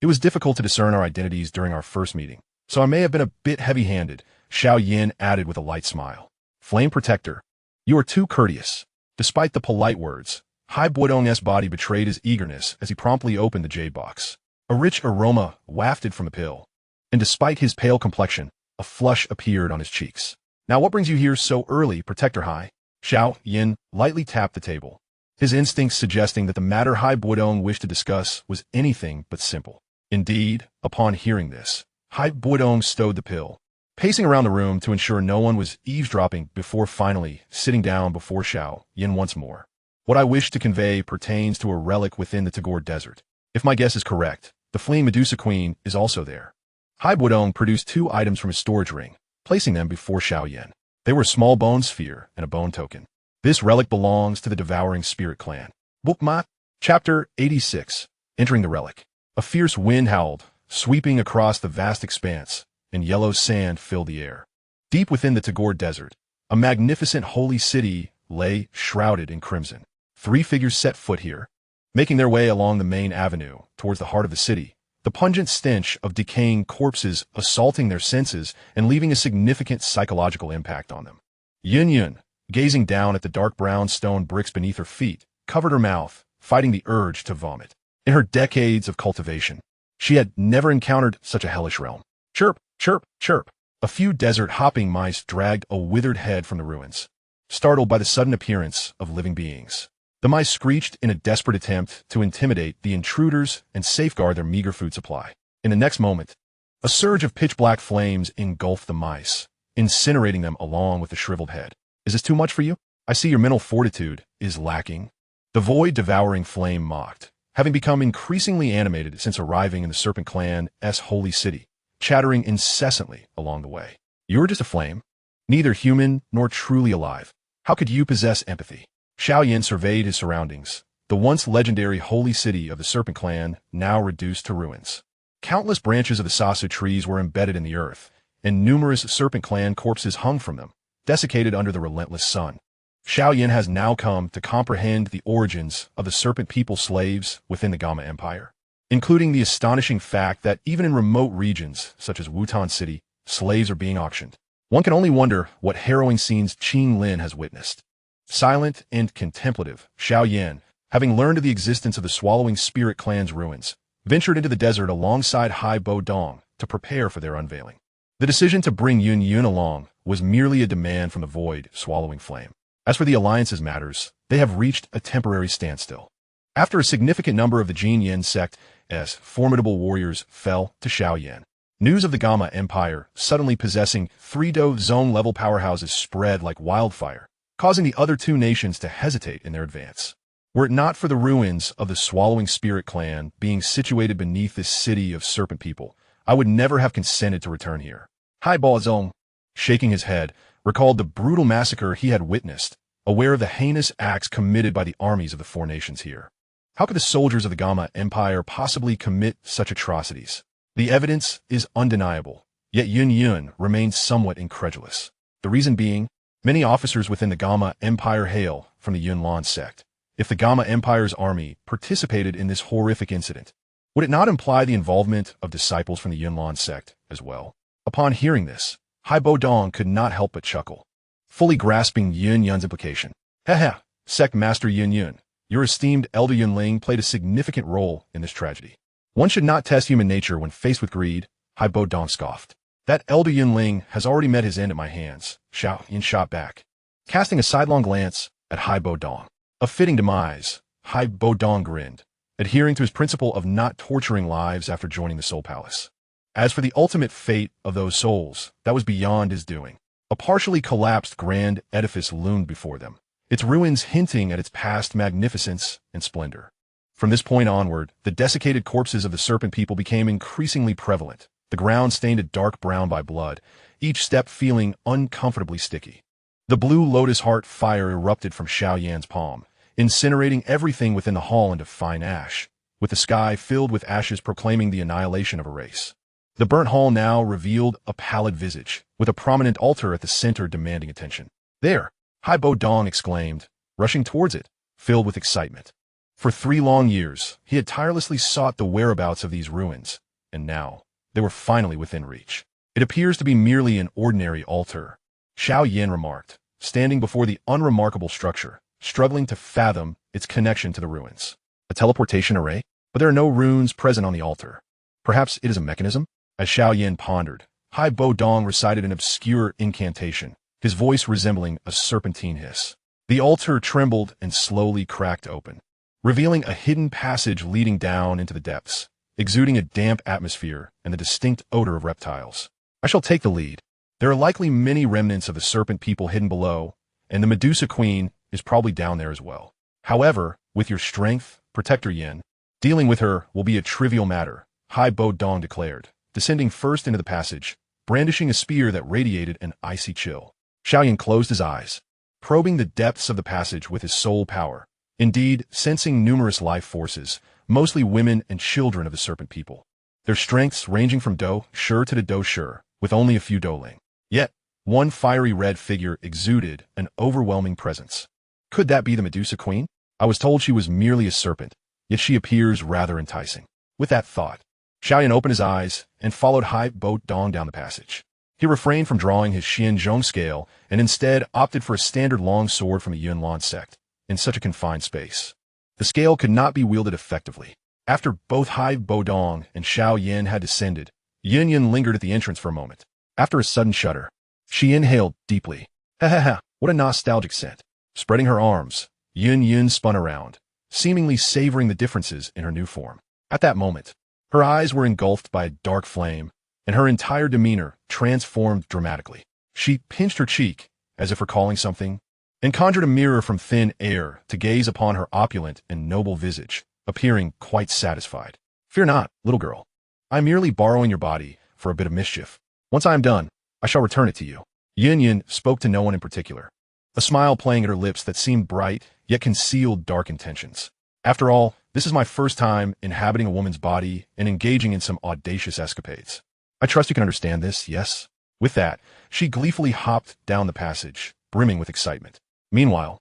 It was difficult to discern our identities during our first meeting, so I may have been a bit heavy-handed, Xiao Yan added with a light smile. Flame Protector, you are too courteous. Despite the polite words, Hai Buodong's body betrayed his eagerness as he promptly opened the jade box. A rich aroma wafted from the pill, and despite his pale complexion, a flush appeared on his cheeks. "Now what brings you here so early, Protector Hai?" Xiao Yan lightly tapped the table, his instincts suggesting that the matter Hai Buodong wished to discuss was anything but simple. Indeed, upon hearing this, Hai Buodong stowed the pill, pacing around the room to ensure no one was eavesdropping before finally sitting down before Xiao Yan once more. "What I wish to convey pertains to a relic within the Tagore Desert. If my guess is correct, the fleeing Medusa Queen is also there." Hai Buodong produced 2 items from his storage ring, placing them before Xiao Yan. They were a small bone sphere and a bone token. This relic belongs to the Devouring Spirit clan. Bookmark, Chapter 86, Entering the Relic. A fierce wind howled, sweeping across the vast expanse, and yellow sand filled the air. Deep within the Tagore Desert, a magnificent holy city lay shrouded in crimson. 3 figures set foot here, making their way along the main avenue towards the heart of the city, the pungent stench of decaying corpses assaulting their senses and leaving a significant psychological impact on them. Yun, gazing down at the dark brown stone bricks beneath her feet, covered her mouth, fighting the urge to vomit. In her decades of cultivation, she had never encountered such a hellish realm. Chirp, chirp, chirp. A few desert-hopping mice dragged a withered head from the ruins, startled by the sudden appearance of living beings. The mice screeched in a desperate attempt to intimidate the intruders and safeguard their meager food supply. In the next moment, a surge of pitch-black flames engulfed the mice, incinerating them along with the shriveled head. Is this too much for you? I see your mental fortitude is lacking. The void-devouring flame mocked, having become increasingly animated since arriving in the Serpent Clan's holy city, chattering incessantly along the way. You are just a flame, neither human nor truly alive. How could you possess empathy? Xiao Yan surveyed his surroundings, the once legendary holy city of the Serpent Clan now reduced to ruins. Countless branches of the Sasu trees were embedded in the earth, and numerous Serpent Clan corpses hung from them, desiccated under the relentless sun. Xiao Yan has now come to comprehend the origins of the Serpent People slaves within the Gamma Empire, including the astonishing fact that even in remote regions such as Wutan City, slaves are being auctioned. One can only wonder what harrowing scenes Qing Lin has witnessed. Silent and contemplative, Xiao Yan, having learned of the existence of the Swallowing Spirit Clan's ruins, ventured into the desert alongside Hai Bo Dong to prepare for their unveiling. The decision to bring Yun along was merely a demand from the void swallowing flame. As for the alliance's matters, they have reached a temporary standstill. After a significant number of the Yunlan Sect's formidable warriors fell to Xiao Yan, news of the Gamma Empire suddenly possessing 3 zone-level powerhouses spread like wildfire, causing the other 2 nations to hesitate in their advance. Were it not for the ruins of the Swallowing Spirit Clan being situated beneath this city of serpent people, I would never have consented to return here. Hai Bo Zong, shaking his head, recalled the brutal massacre he had witnessed, aware of the heinous acts committed by the armies of the 4 nations here. How could the soldiers of the Gamma Empire possibly commit such atrocities? The evidence is undeniable, yet Yun remains somewhat incredulous. The reason being, many officers within the Gamma Empire hail from the Yunlan Sect. If the Gamma Empire's army participated in this horrific incident, would it not imply the involvement of disciples from the Yunlan Sect as well? Upon hearing this, Hai Bo Dong could not help but chuckle, fully grasping Yun's implication. Heh, Sect Master Yun, your esteemed Elder Yunling played a significant role in this tragedy. One should not test human nature when faced with greed, Hai Bo Dong scoffed. That Elder Yunling has already met his end at my hands, Xiao Yan shot back, casting a sidelong glance at Hai Bo Dong. A fitting demise, Hai Bo Dong grinned, adhering to his principle of not torturing lives after joining the Soul Palace. As for the ultimate fate of those souls, that was beyond his doing. A partially collapsed grand edifice loomed before them, its ruins hinting at its past magnificence and splendor. From this point onward, the desiccated corpses of the serpent people became increasingly prevalent, the ground stained a dark brown by blood, each step feeling uncomfortably sticky. The blue lotus heart fire erupted from Xiao Yan's palm, incinerating everything within the hall into fine ash, with the sky filled with ashes proclaiming the annihilation of a race. The burnt hall now revealed a pallid visage, with a prominent altar at the center demanding attention. There, Hai Bo Dong exclaimed, rushing towards it, filled with excitement. For 3 long years, he had tirelessly sought the whereabouts of these ruins, and now, they were finally within reach. It appears to be merely an ordinary altar, Xiao Yan remarked, standing before the unremarkable structure, struggling to fathom its connection to the ruins. A teleportation array? But there are no runes present on the altar. Perhaps it is a mechanism? As Xiao Yan pondered, Hai Bo Dong recited an obscure incantation, his voice resembling a serpentine hiss. The altar trembled and slowly cracked open, revealing a hidden passage leading down into the depths, exuding a damp atmosphere and the distinct odor of reptiles. I shall take the lead. There are likely many remnants of the serpent people hidden below, and the Medusa Queen is probably down there as well. However, with your strength, Protector Yin, dealing with her will be a trivial matter, Hai Bo Dong declared, descending first into the passage, brandishing a spear that radiated an icy chill. Xiao Yan closed his eyes, probing the depths of the passage with his soul power, indeed sensing numerous life forces, mostly women and children of the serpent people. Their strengths ranging from Do Shi to the Do Shi, with only a few Doling. Yet, one fiery red figure exuded an overwhelming presence. Could that be the Medusa Queen? I was told she was merely a serpent, yet she appears rather enticing. With that thought, Xiao Yan opened his eyes and followed Hai Bo Dong down the passage. He refrained from drawing his Xian Zhong scale and instead opted for a standard long sword from the Yunlan Sect in such a confined space. The scale could not be wielded effectively. After both Hai Bo Dong and Xiao Yan had descended, Yun Yun lingered at the entrance for a moment. After a sudden shudder, she inhaled deeply. Ha ha ha, what a nostalgic scent. Spreading her arms, Yun Yun spun around, seemingly savoring the differences in her new form. At that moment, her eyes were engulfed by a dark flame, and her entire demeanor transformed dramatically. She pinched her cheek, as if recalling something, and conjured a mirror from thin air to gaze upon her opulent and noble visage, appearing quite satisfied. Fear not, little girl. I am merely borrowing your body for a bit of mischief. Once I am done, I shall return it to you. Yun Yun spoke to no one in particular, a smile playing at her lips that seemed bright, yet concealed dark intentions. After all, this is my first time inhabiting a woman's body and engaging in some audacious escapades. I trust you can understand this, yes? With that, she gleefully hopped down the passage, brimming with excitement. Meanwhile,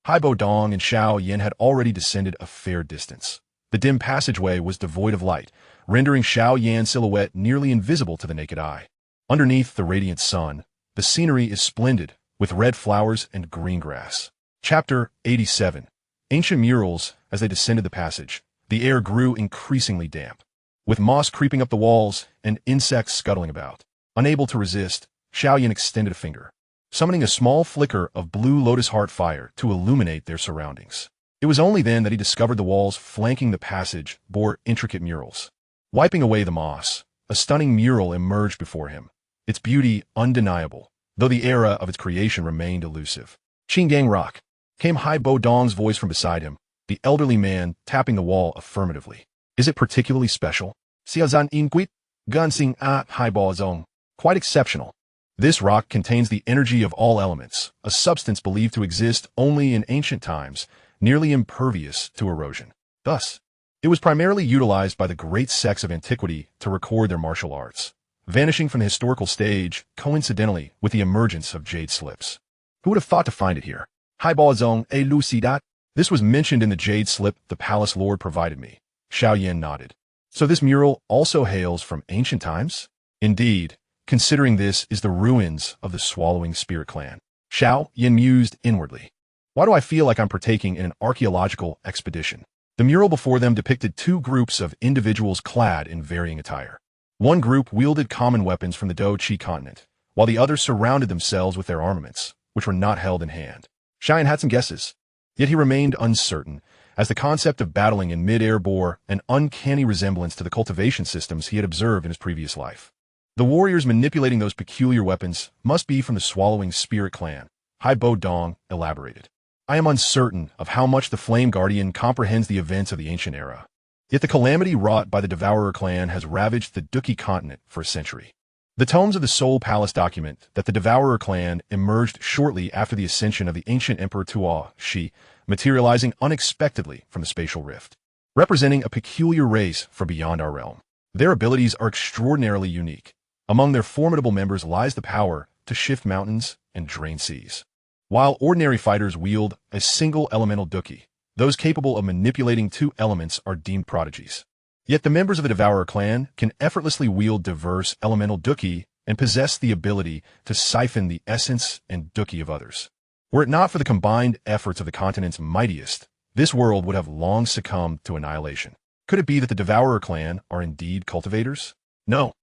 Hai Bo Dong and Xiao Yan had already descended a fair distance. The dim passageway was devoid of light, rendering Xiao Yan's silhouette nearly invisible to the naked eye. Underneath the radiant sun, the scenery is splendid, with red flowers and green grass. Chapter 87. Ancient murals. As they descended the passage, the air grew increasingly damp, with moss creeping up the walls and insects scuttling about. Unable to resist, Xiao Yan extended a finger, summoning a small flicker of blue lotus heart fire to illuminate their surroundings. It was only then that he discovered the walls flanking the passage bore intricate murals. Wiping away the moss, a stunning mural emerged before him, its beauty undeniable, though the era of its creation remained elusive. Qinggang Rock, came Hai Bo Dong's voice from beside him, the elderly man tapping the wall affirmatively. Is it particularly special? Xiaozan Inquit, Gunsing A Hai Bo Zong. Quite exceptional. This rock contains the energy of all elements, a substance believed to exist only in ancient times, nearly impervious to erosion. Thus, it was primarily utilized by the great sects of antiquity to record their martial arts, vanishing from the historical stage coincidentally with the emergence of jade slips. Who would have thought to find it here? Hai Bo Zong A Lucidat. This was mentioned in the jade slip the palace lord provided me. Xiao Yan nodded. So this mural also hails from ancient times? Indeed, considering this is the ruins of the Swallowing Spirit clan. Xiao Yan mused inwardly. Why do I feel like I'm partaking in an archaeological expedition? The mural before them depicted two groups of individuals clad in varying attire. One group wielded common weapons from the Do Chi continent, while the other surrounded themselves with their armaments, which were not held in hand. Xiao Yan had some guesses, yet he remained uncertain, as the concept of battling in mid-air bore an uncanny resemblance to the cultivation systems he had observed in his previous life. The warriors manipulating those peculiar weapons must be from the Swallowing Spirit clan, Hai Bo Dong elaborated. I am uncertain of how much the Flame Guardian comprehends the events of the ancient era. Yet the calamity wrought by the Devourer clan has ravaged the Duki continent for a century. The tomes of the Soul Palace document that the Devourer clan emerged shortly after the ascension of the ancient Emperor Tuo Shi, materializing unexpectedly from the spatial rift, representing a peculiar race from beyond our realm. Their abilities are extraordinarily unique. Among their formidable members lies the power to shift mountains and drain seas. While ordinary fighters wield a single elemental Duki, those capable of manipulating two elements are deemed prodigies. Yet the members of the Devourer clan can effortlessly wield diverse elemental Duki and possess the ability to siphon the essence and Duki of others. Were it not for the combined efforts of the continent's mightiest, this world would have long succumbed to annihilation. Could it be that the Devourer clan are indeed cultivators? No,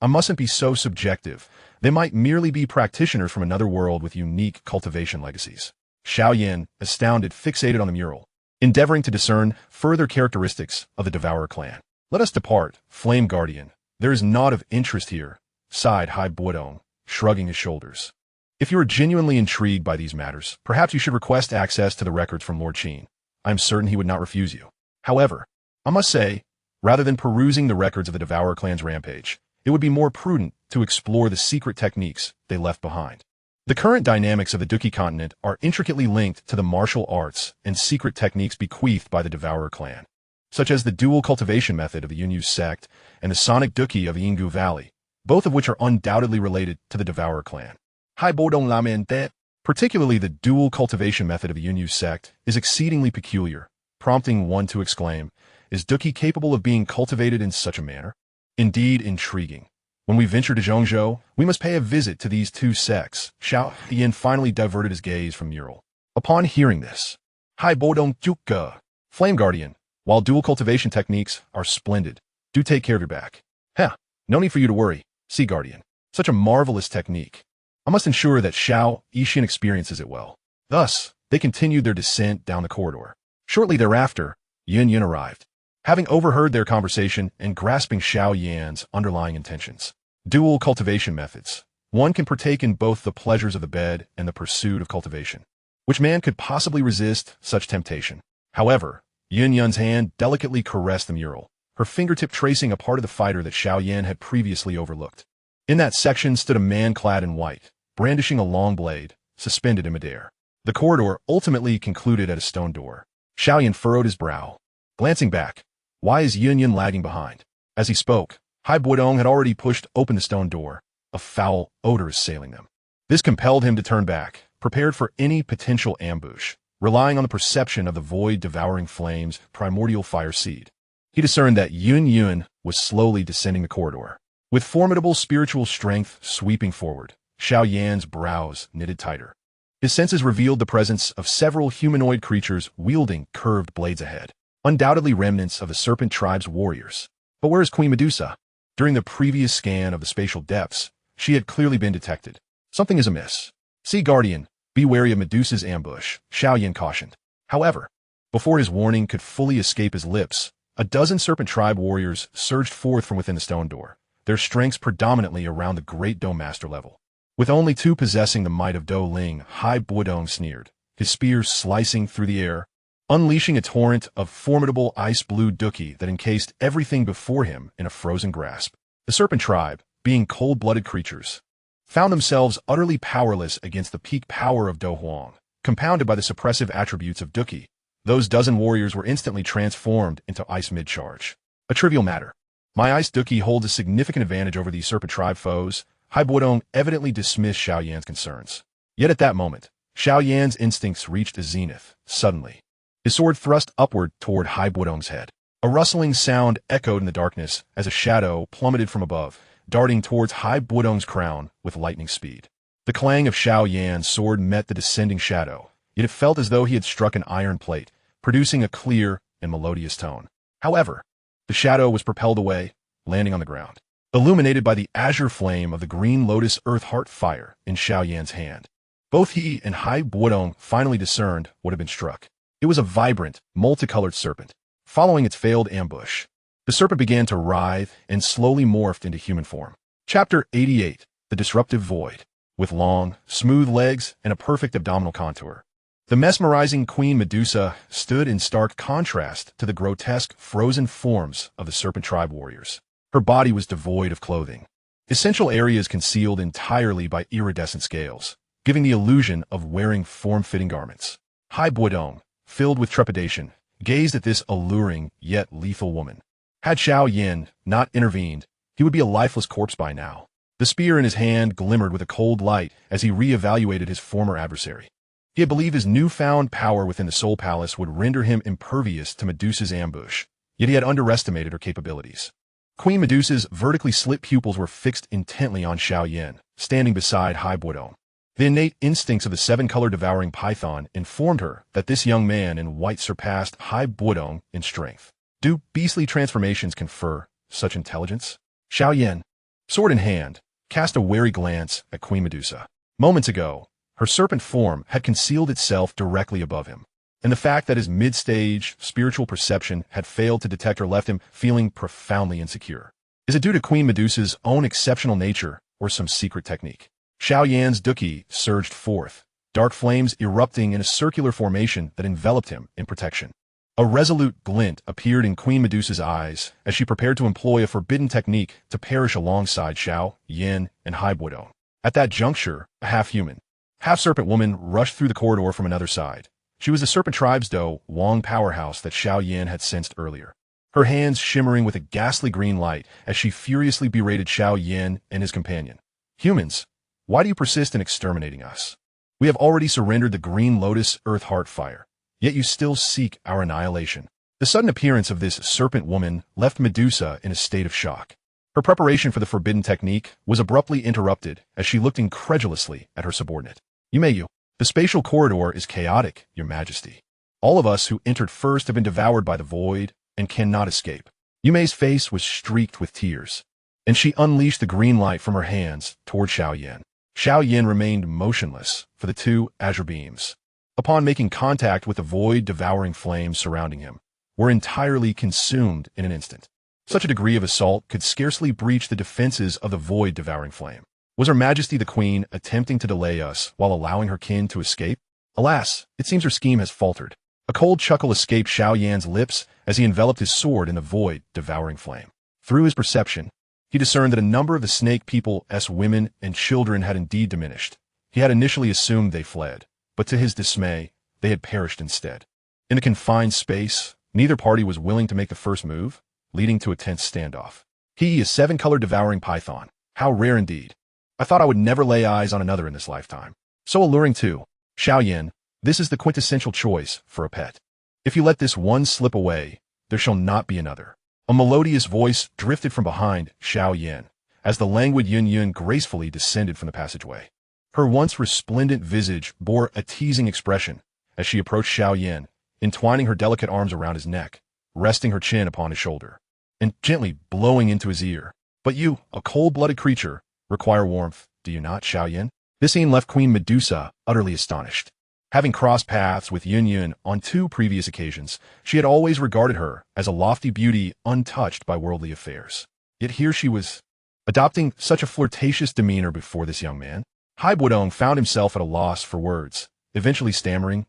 I mustn't be so subjective. They might merely be practitioners from another world with unique cultivation legacies. Xiao Yan, astounded, fixated on the mural, endeavoring to discern further characteristics of the Devourer clan. Let us depart, Flame Guardian. There is naught of interest here, sighed Hai Bo Dong, shrugging his shoulders. If you are genuinely intrigued by these matters, perhaps you should request access to the records from Lord Qin. I am certain he would not refuse you. However, I must say, rather than perusing the records of the Devourer clan's rampage, it would be more prudent to explore the secret techniques they left behind. The current dynamics of the Duki continent are intricately linked to the martial arts and secret techniques bequeathed by the Devourer clan, such as the dual cultivation method of the Yunlan Sect and the sonic Duki of the Yinggu Valley, both of which are undoubtedly related to the Devourer clan. Hai Bo Dong lamente, Particularly the dual cultivation method of the Yunlan Sect is exceedingly peculiar, prompting one to exclaim, is Duki capable of being cultivated in such a manner? Indeed intriguing. When we venture to Zhongzhou, we must pay a visit to these two sects. Xiao Yan finally diverted his gaze from mural. Upon hearing this, Hai Bodong Juka, Flame Guardian, while dual cultivation techniques are splendid, do take care of your back. Heh, no need for you to worry, Sea Guardian. Such a marvelous technique. I must ensure that Xiao Yan experiences it well. Thus, they continued their descent down the corridor. Shortly thereafter, Yun arrived. Having overheard their conversation and grasping Xiao Yan's underlying intentions. Dual cultivation methods. One can partake in both the pleasures of the bed and the pursuit of cultivation. Which man could possibly resist such temptation? However, Yun's hand delicately caressed the mural, her fingertip tracing a part of the fighter that Xiao Yan had previously overlooked. In that section stood a man clad in white, brandishing a long blade, suspended in midair. The corridor ultimately concluded at a stone door. Xiao Yan furrowed his brow. Glancing back, why is Yun lagging behind? As he spoke, Hai Buodong had already pushed open the stone door, a foul odor assailing them. This compelled him to turn back, prepared for any potential ambush, relying on the perception of the void-devouring flames' primordial fire seed. He discerned that Yun was slowly descending the corridor. With formidable spiritual strength sweeping forward, Xiao Yan's brows knitted tighter. His senses revealed the presence of several humanoid creatures wielding curved blades ahead, undoubtedly remnants of the Serpent Tribe's warriors. But where is Queen Medusa? During the previous scan of the spatial depths, she had clearly been detected. Something is amiss. Sea Guardian, be wary of Medusa's ambush, Xiao Yan cautioned. However, before his warning could fully escape his lips, a dozen Serpent Tribe warriors surged forth from within the stone door, their strengths predominantly around the Great Dome Master level. With only two possessing the might of Do Ling, Hai Buodong sneered, his spear slicing through the air, unleashing a torrent of formidable ice-blue Duki that encased everything before him in a frozen grasp. The Serpent Tribe, being cold-blooded creatures, found themselves utterly powerless against the peak power of Do Huang, compounded by the suppressive attributes of Duki. Those dozen warriors were instantly transformed into ice mid-charge. A trivial matter. My ice Duki holds a significant advantage over these Serpent Tribe foes. Hai Buodong evidently dismissed Xiao Yan's concerns. Yet at that moment, Xiao Yan's instincts reached a zenith, suddenly. His sword thrust upward toward Hai Buodong's head. A rustling sound echoed in the darkness as a shadow plummeted from above, darting towards Hai Buodong's crown with lightning speed. The clang of Xiao Yan's sword met the descending shadow, yet it felt as though he had struck an iron plate, producing a clear and melodious tone. However, the shadow was propelled away, landing on the ground, illuminated by the azure flame of the green lotus earth heart fire in Xiao Yan's hand. Both he and Hai Buodong finally discerned what had been struck. It was a vibrant, multicolored serpent. Following its failed ambush, the serpent began to writhe and slowly morphed into human form. Chapter 88, The Disruptive Void. With long, smooth legs and a perfect abdominal contour, the mesmerizing Queen Medusa stood in stark contrast to the grotesque, frozen forms of the Serpent Tribe warriors. Her body was devoid of clothing, essential areas concealed entirely by iridescent scales, giving the illusion of wearing form-fitting garments. Hai Buodong, filled with trepidation, gazed at this alluring yet lethal woman. Had Xiao Yan not intervened, he would be a lifeless corpse by now. The spear in his hand glimmered with a cold light as he re-evaluated his former adversary. He had believed his newfound power within the Soul Palace would render him impervious to Medusa's ambush, yet he had underestimated her capabilities. Queen Medusa's vertically slit pupils were fixed intently on Xiao Yan, standing beside Hai Buodong. The innate instincts of the seven-color devouring python informed her that this young man in white surpassed Hai Buodong in strength. Do beastly transformations confer such intelligence? Xiao Yan, sword in hand, cast a wary glance at Queen Medusa. Moments ago, her serpent form had concealed itself directly above him, and the fact that his mid-stage spiritual perception had failed to detect her left him feeling profoundly insecure. Is it due to Queen Medusa's own exceptional nature or some secret technique? Xiao Yan's Duki surged forth, dark flames erupting in a circular formation that enveloped him in protection. A resolute glint appeared in Queen Medusa's eyes as she prepared to employ a forbidden technique to perish alongside Xiao Yan and Hai Buodong. At that juncture, a half-human, half-serpent woman rushed through the corridor from another side. She was the Serpent Tribe's Do Wang powerhouse that Xiao Yan had sensed earlier, her hands shimmering with a ghastly green light as she furiously berated Xiao Yan and his companion. Humans, why do you persist in exterminating us? We have already surrendered the green lotus earth heart fire, yet you still seek our annihilation. The sudden appearance of this serpent woman left Medusa in a state of shock. Her preparation for the forbidden technique was abruptly interrupted as she looked incredulously at her subordinate. You. The spatial corridor is chaotic, Your Majesty. All of us who entered first have been devoured by the void and cannot escape. Yume's face was streaked with tears, and she unleashed the green light from her hands toward Xiao Yan. Xiao Yan remained motionless for the two azure beams, upon making contact with the void-devouring flames surrounding him, were entirely consumed in an instant. Such a degree of assault could scarcely breach the defenses of the void-devouring flame. Was Her Majesty the Queen attempting to delay us while allowing her kin to escape? Alas, it seems her scheme has faltered. A cold chuckle escaped Xiao Yan's lips as he enveloped his sword in the void-devouring flame. Through his perception, he discerned that a number of the snake people's women and children had indeed diminished. He had initially assumed they fled, but to his dismay, they had perished instead. In the confined space, neither party was willing to make the first move, leading to a tense standoff. He, a seven-colored devouring python. How rare indeed. I thought I would never lay eyes on another in this lifetime. So alluring too. Xiao Yan, this is the quintessential choice for a pet. If you let this one slip away, there shall not be another. A melodious voice drifted from behind Xiao Yan as the languid Yun gracefully descended from the passageway. Her once resplendent visage bore a teasing expression as she approached Xiao Yan, entwining her delicate arms around his neck, resting her chin upon his shoulder, and gently blowing into his ear. But you, a cold-blooded creature, require warmth, do you not, Xiao Yan? This scene left Queen Medusa utterly astonished. Having crossed paths with Yun on 2 previous occasions, she had always regarded her as a lofty beauty untouched by worldly affairs. Yet here she was, adopting such a flirtatious demeanor before this young man. Hai Buodong found himself at a loss for words, eventually stammering,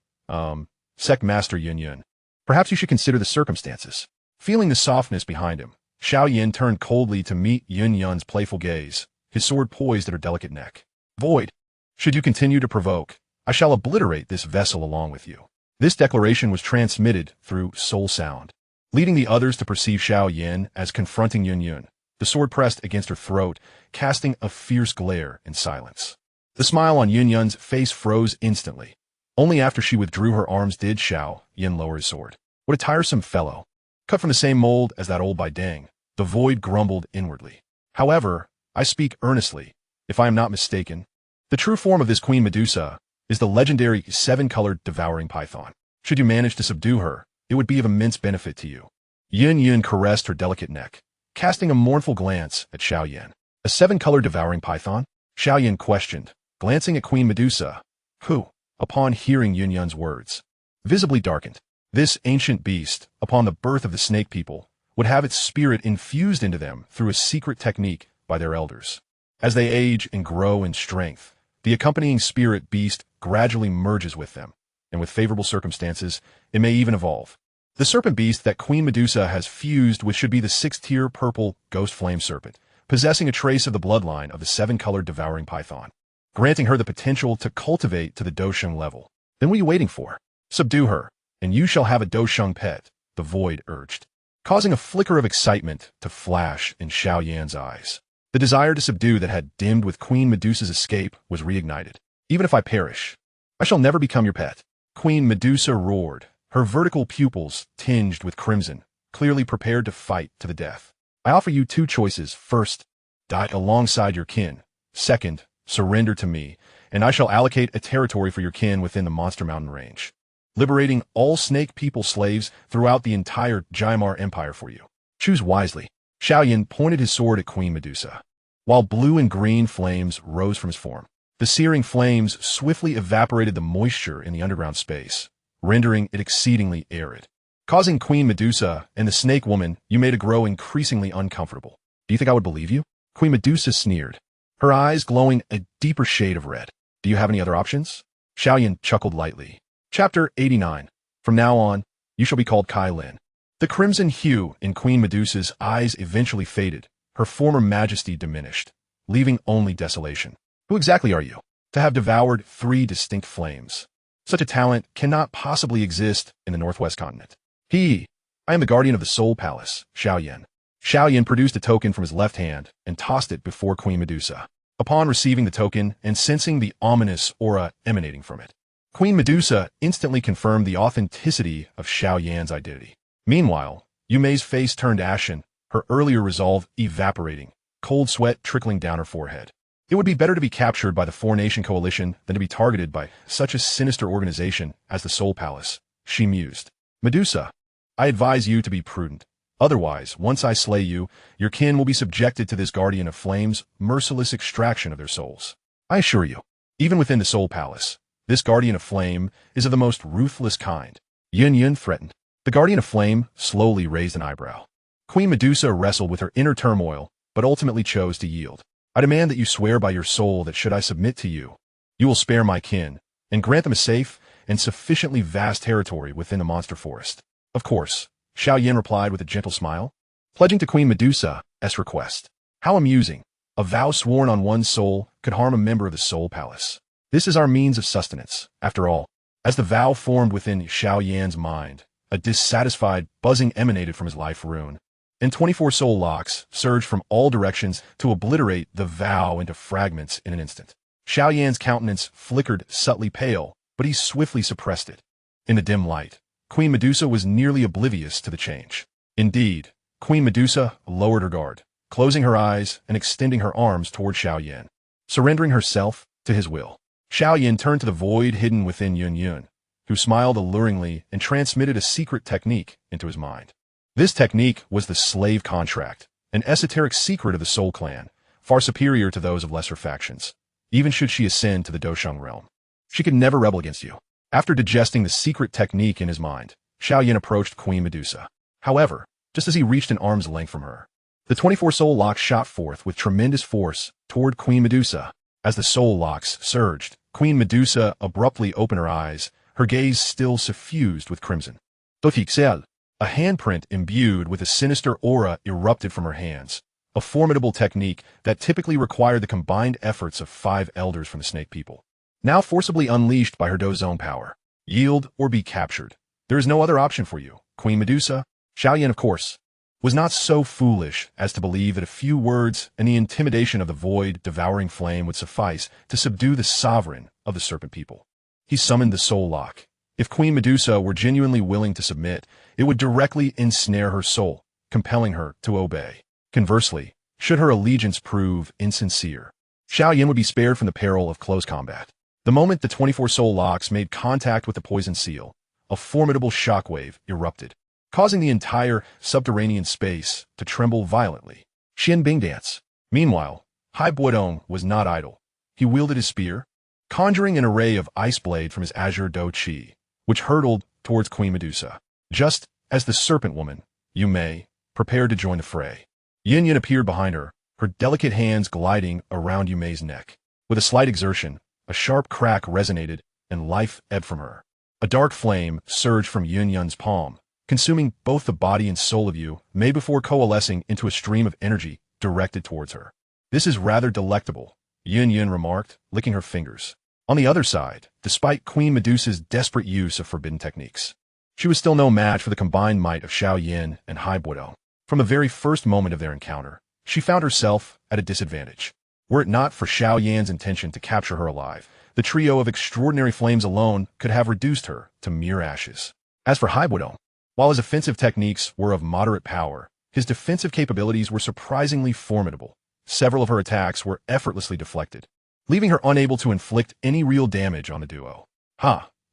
Sect Master Yun. Perhaps you should consider the circumstances. Feeling the softness behind him, Xiao Yan turned coldly to meet Yun's playful gaze, his sword poised at her delicate neck. Void, should you continue to provoke, I shall obliterate this vessel along with you. This declaration was transmitted through soul sound, leading the others to perceive Xiao Yan as confronting Yun, the sword pressed against her throat, casting a fierce glare in silence. The smile on Yun's face froze instantly. Only after she withdrew her arms did Xiao Yan lower his sword. What a tiresome fellow. Cut from the same mold as that old Baidang, the void grumbled inwardly. However, I speak earnestly, if I am not mistaken. The true form of this Queen Medusa is the legendary 7-colored devouring python. Should you manage to subdue her, it would be of immense benefit to you. Yun caressed her delicate neck, casting a mournful glance at Xiao Yan. A 7-colored devouring python? Xiao Yan questioned, glancing at Queen Medusa, who, upon hearing Yun's words, visibly darkened. This ancient beast, upon the birth of the snake people, would have its spirit infused into them through a secret technique by their elders. As they age and grow in strength, the accompanying spirit beast gradually merges with them, and with favorable circumstances, it may even evolve. The serpent beast that Queen Medusa has fused with should be the 6th-tier purple ghost flame serpent, possessing a trace of the bloodline of the 7-colored devouring python, granting her the potential to cultivate to the Dosheng level. Then what are you waiting for? Subdue her, and you shall have a Dosheng pet, the void urged, causing a flicker of excitement to flash in Xiao Yan's eyes. The desire to subdue that had dimmed with Queen Medusa's escape was reignited. Even if I perish, I shall never become your pet. Queen Medusa roared, her vertical pupils tinged with crimson, clearly prepared to fight to the death. I offer you 2 choices. First, die alongside your kin. Second, surrender to me, and I shall allocate a territory for your kin within the Monster Mountain range, liberating all snake people slaves throughout the entire Jaimar Empire for you. Choose wisely. Xiao Yan pointed his sword at Queen Medusa, while blue and green flames rose from his form. The searing flames swiftly evaporated the moisture in the underground space, rendering it exceedingly arid, causing Queen Medusa and the snake woman to grow increasingly uncomfortable. Do you think I would believe you? Queen Medusa sneered, her eyes glowing a deeper shade of red. Do you have any other options? Xiao Yan chuckled lightly. Chapter 89. From now on, you shall be called Kai Lin. The crimson hue in Queen Medusa's eyes eventually faded, her former majesty diminished, leaving only desolation. Who exactly are you? To have devoured 3 distinct flames. Such a talent cannot possibly exist in the Northwest continent. I am the guardian of the Soul Palace, Xiao Yan. Xiao Yan produced a token from his left hand and tossed it before Queen Medusa. upon receiving the token and sensing the ominous aura emanating from it. Queen Medusa instantly confirmed the authenticity of Xiao Yan's identity. Meanwhile, Yume's face turned ashen, her earlier resolve evaporating, cold sweat trickling down her forehead. It would be better to be captured by the four-nation coalition than to be targeted by such a sinister organization as the Soul Palace, she mused. Medusa, I advise you to be prudent. Otherwise, once I slay you, your kin will be subjected to this Guardian of Flame's merciless extraction of their souls. I assure you, even within the Soul Palace, this Guardian of Flame is of the most ruthless kind. Yunlan threatened. The Guardian of Flame slowly raised an eyebrow. Queen Medusa wrestled with her inner turmoil, but ultimately chose to yield. I demand that you swear by your soul that should I submit to you, you will spare my kin, and grant them a safe and sufficiently vast territory within the monster forest. Of course, Xiao Yan replied with a gentle smile, pledging to Queen Medusa's request. How amusing. A vow sworn on one's soul could harm a member of the Soul Palace. This is our means of sustenance, after all. As the vow formed within Xiao Yan's mind, a dissatisfied buzzing emanated from his life rune, and 24 soul locks surged from all directions to obliterate the vow into fragments in an instant. Xiao Yan's countenance flickered subtly pale, but he swiftly suppressed it. In the dim light, Queen Medusa was nearly oblivious to the change. Indeed, Queen Medusa lowered her guard, closing her eyes and extending her arms toward Xiao Yan, surrendering herself to his will. Xiao Yan turned to the void hidden within Yunlan, who smiled alluringly and transmitted a secret technique into his mind. This technique was the slave contract, an esoteric secret of the Soul Clan, far superior to those of lesser factions, even should she ascend to the Dosheng realm. She could never rebel against you. After digesting the secret technique in his mind, Xiao Yan approached Queen Medusa. However, just as he reached an arm's length from her, the 24 soul locks shot forth with tremendous force toward Queen Medusa. As the soul locks surged, Queen Medusa abruptly opened her eyes, her gaze still suffused with crimson. Dofixel, a handprint imbued with a sinister aura erupted from her hands, a formidable technique that typically required the combined efforts of 5 elders from the snake people. Now forcibly unleashed by her Do's own power. Yield or be captured. There is no other option for you, Queen Medusa. Xiao Yan, of course, was not so foolish as to believe that a few words and the intimidation of the void devouring flame would suffice to subdue the sovereign of the serpent people. He summoned the soul lock. If Queen Medusa were genuinely willing to submit, it would directly ensnare her soul, compelling her to obey. Conversely, should her allegiance prove insincere, Xiao Yan would be spared from the peril of close combat. The moment the 24 soul locks made contact with the poison seal, a formidable shockwave erupted, causing the entire subterranean space to tremble violently. Xin Bing dance. Meanwhile, Hai Buodong was not idle. He wielded his spear, conjuring an array of ice blade from his azure do chi, which hurtled towards Queen Medusa. Just as the serpent woman, Yume, prepared to join the fray, Yunlan appeared behind her, her delicate hands gliding around Yume's neck. With a slight exertion, a sharp crack resonated, and life ebbed from her. A dark flame surged from Yunyan's palm, consuming both the body and soul of Yume before coalescing into a stream of energy directed towards her. This is rather delectable, Yunlan remarked, licking her fingers. On the other side, despite Queen Medusa's desperate use of forbidden techniques, she was still no match for the combined might of Xiao Yan and Hai Buodong. From the very first moment of their encounter, she found herself at a disadvantage. Were it not for Xiao Yan's intention to capture her alive, the trio of extraordinary flames alone could have reduced her to mere ashes. As for Hai Buodong, while his offensive techniques were of moderate power, his defensive capabilities were surprisingly formidable. Several of her attacks were effortlessly deflected, leaving her unable to inflict any real damage on the duo.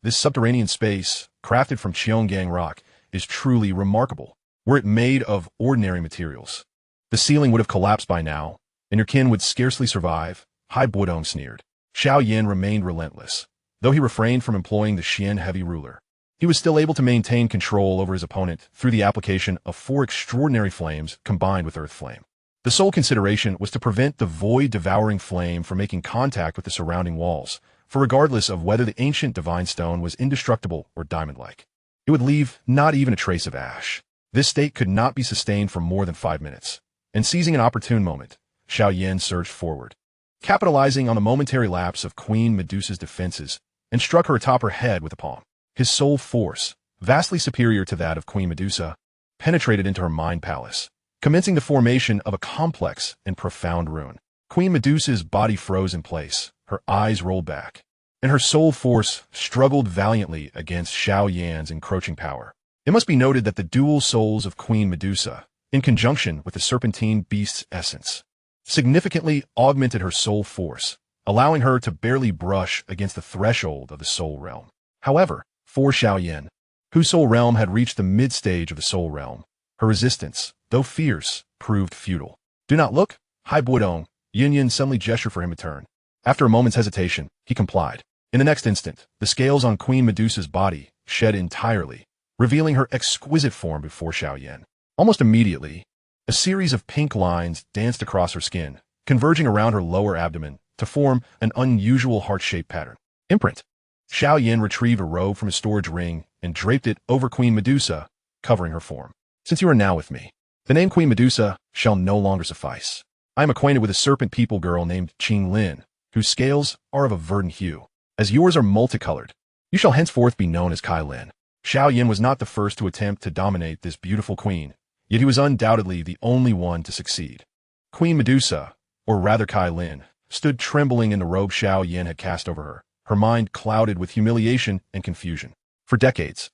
This subterranean space, crafted from Cheonggang rock, is truly remarkable. Were it made of ordinary materials, the ceiling would have collapsed by now, and your kin would scarcely survive, Hai Buodong sneered. Xiao Yan remained relentless. Though he refrained from employing the Xian heavy ruler, he was still able to maintain control over his opponent through the application of 4 extraordinary flames combined with earth flame. The sole consideration was to prevent the void-devouring flame from making contact with the surrounding walls, for regardless of whether the ancient divine stone was indestructible or diamond-like, it would leave not even a trace of ash. This state could not be sustained for more than 5 minutes, and seizing an opportune moment, Xiao Yan surged forward, capitalizing on the momentary lapse of Queen Medusa's defenses, and struck her atop her head with a palm. His soul force, vastly superior to that of Queen Medusa, penetrated into her mind palace, commencing the formation of a complex and profound rune. Queen Medusa's body froze in place, her eyes rolled back, and her soul force struggled valiantly against Xiao Yan's encroaching power. It must be noted that the dual souls of Queen Medusa, in conjunction with the serpentine beast's essence, significantly augmented her soul force, allowing her to barely brush against the threshold of the soul realm. However, for Xiao Yan, whose soul realm had reached the mid-stage of the soul realm, her resistance, though fierce, proved futile. "Do not look, Hai Buodong," Yunlan suddenly gestured for him to turn. After a moment's hesitation, he complied. In the next instant, the scales on Queen Medusa's body shed entirely, revealing her exquisite form before Xiao Yan. Almost immediately, a series of pink lines danced across her skin, converging around her lower abdomen to form an unusual heart-shaped pattern. Imprint. Xiao Yan retrieved a robe from his storage ring and draped it over Queen Medusa, covering her form. "Since you are now with me, the name Queen Medusa shall no longer suffice. I am acquainted with a serpent people girl named Lin, whose scales are of a verdant hue. As yours are multicolored, you shall henceforth be known as Lin." Xiao Yan was not the first to attempt to dominate this beautiful queen, yet he was undoubtedly the only one to succeed. Queen Medusa, or rather Lin, stood trembling in the robe Xiao Yan had cast over her mind clouded with humiliation and confusion. For decades,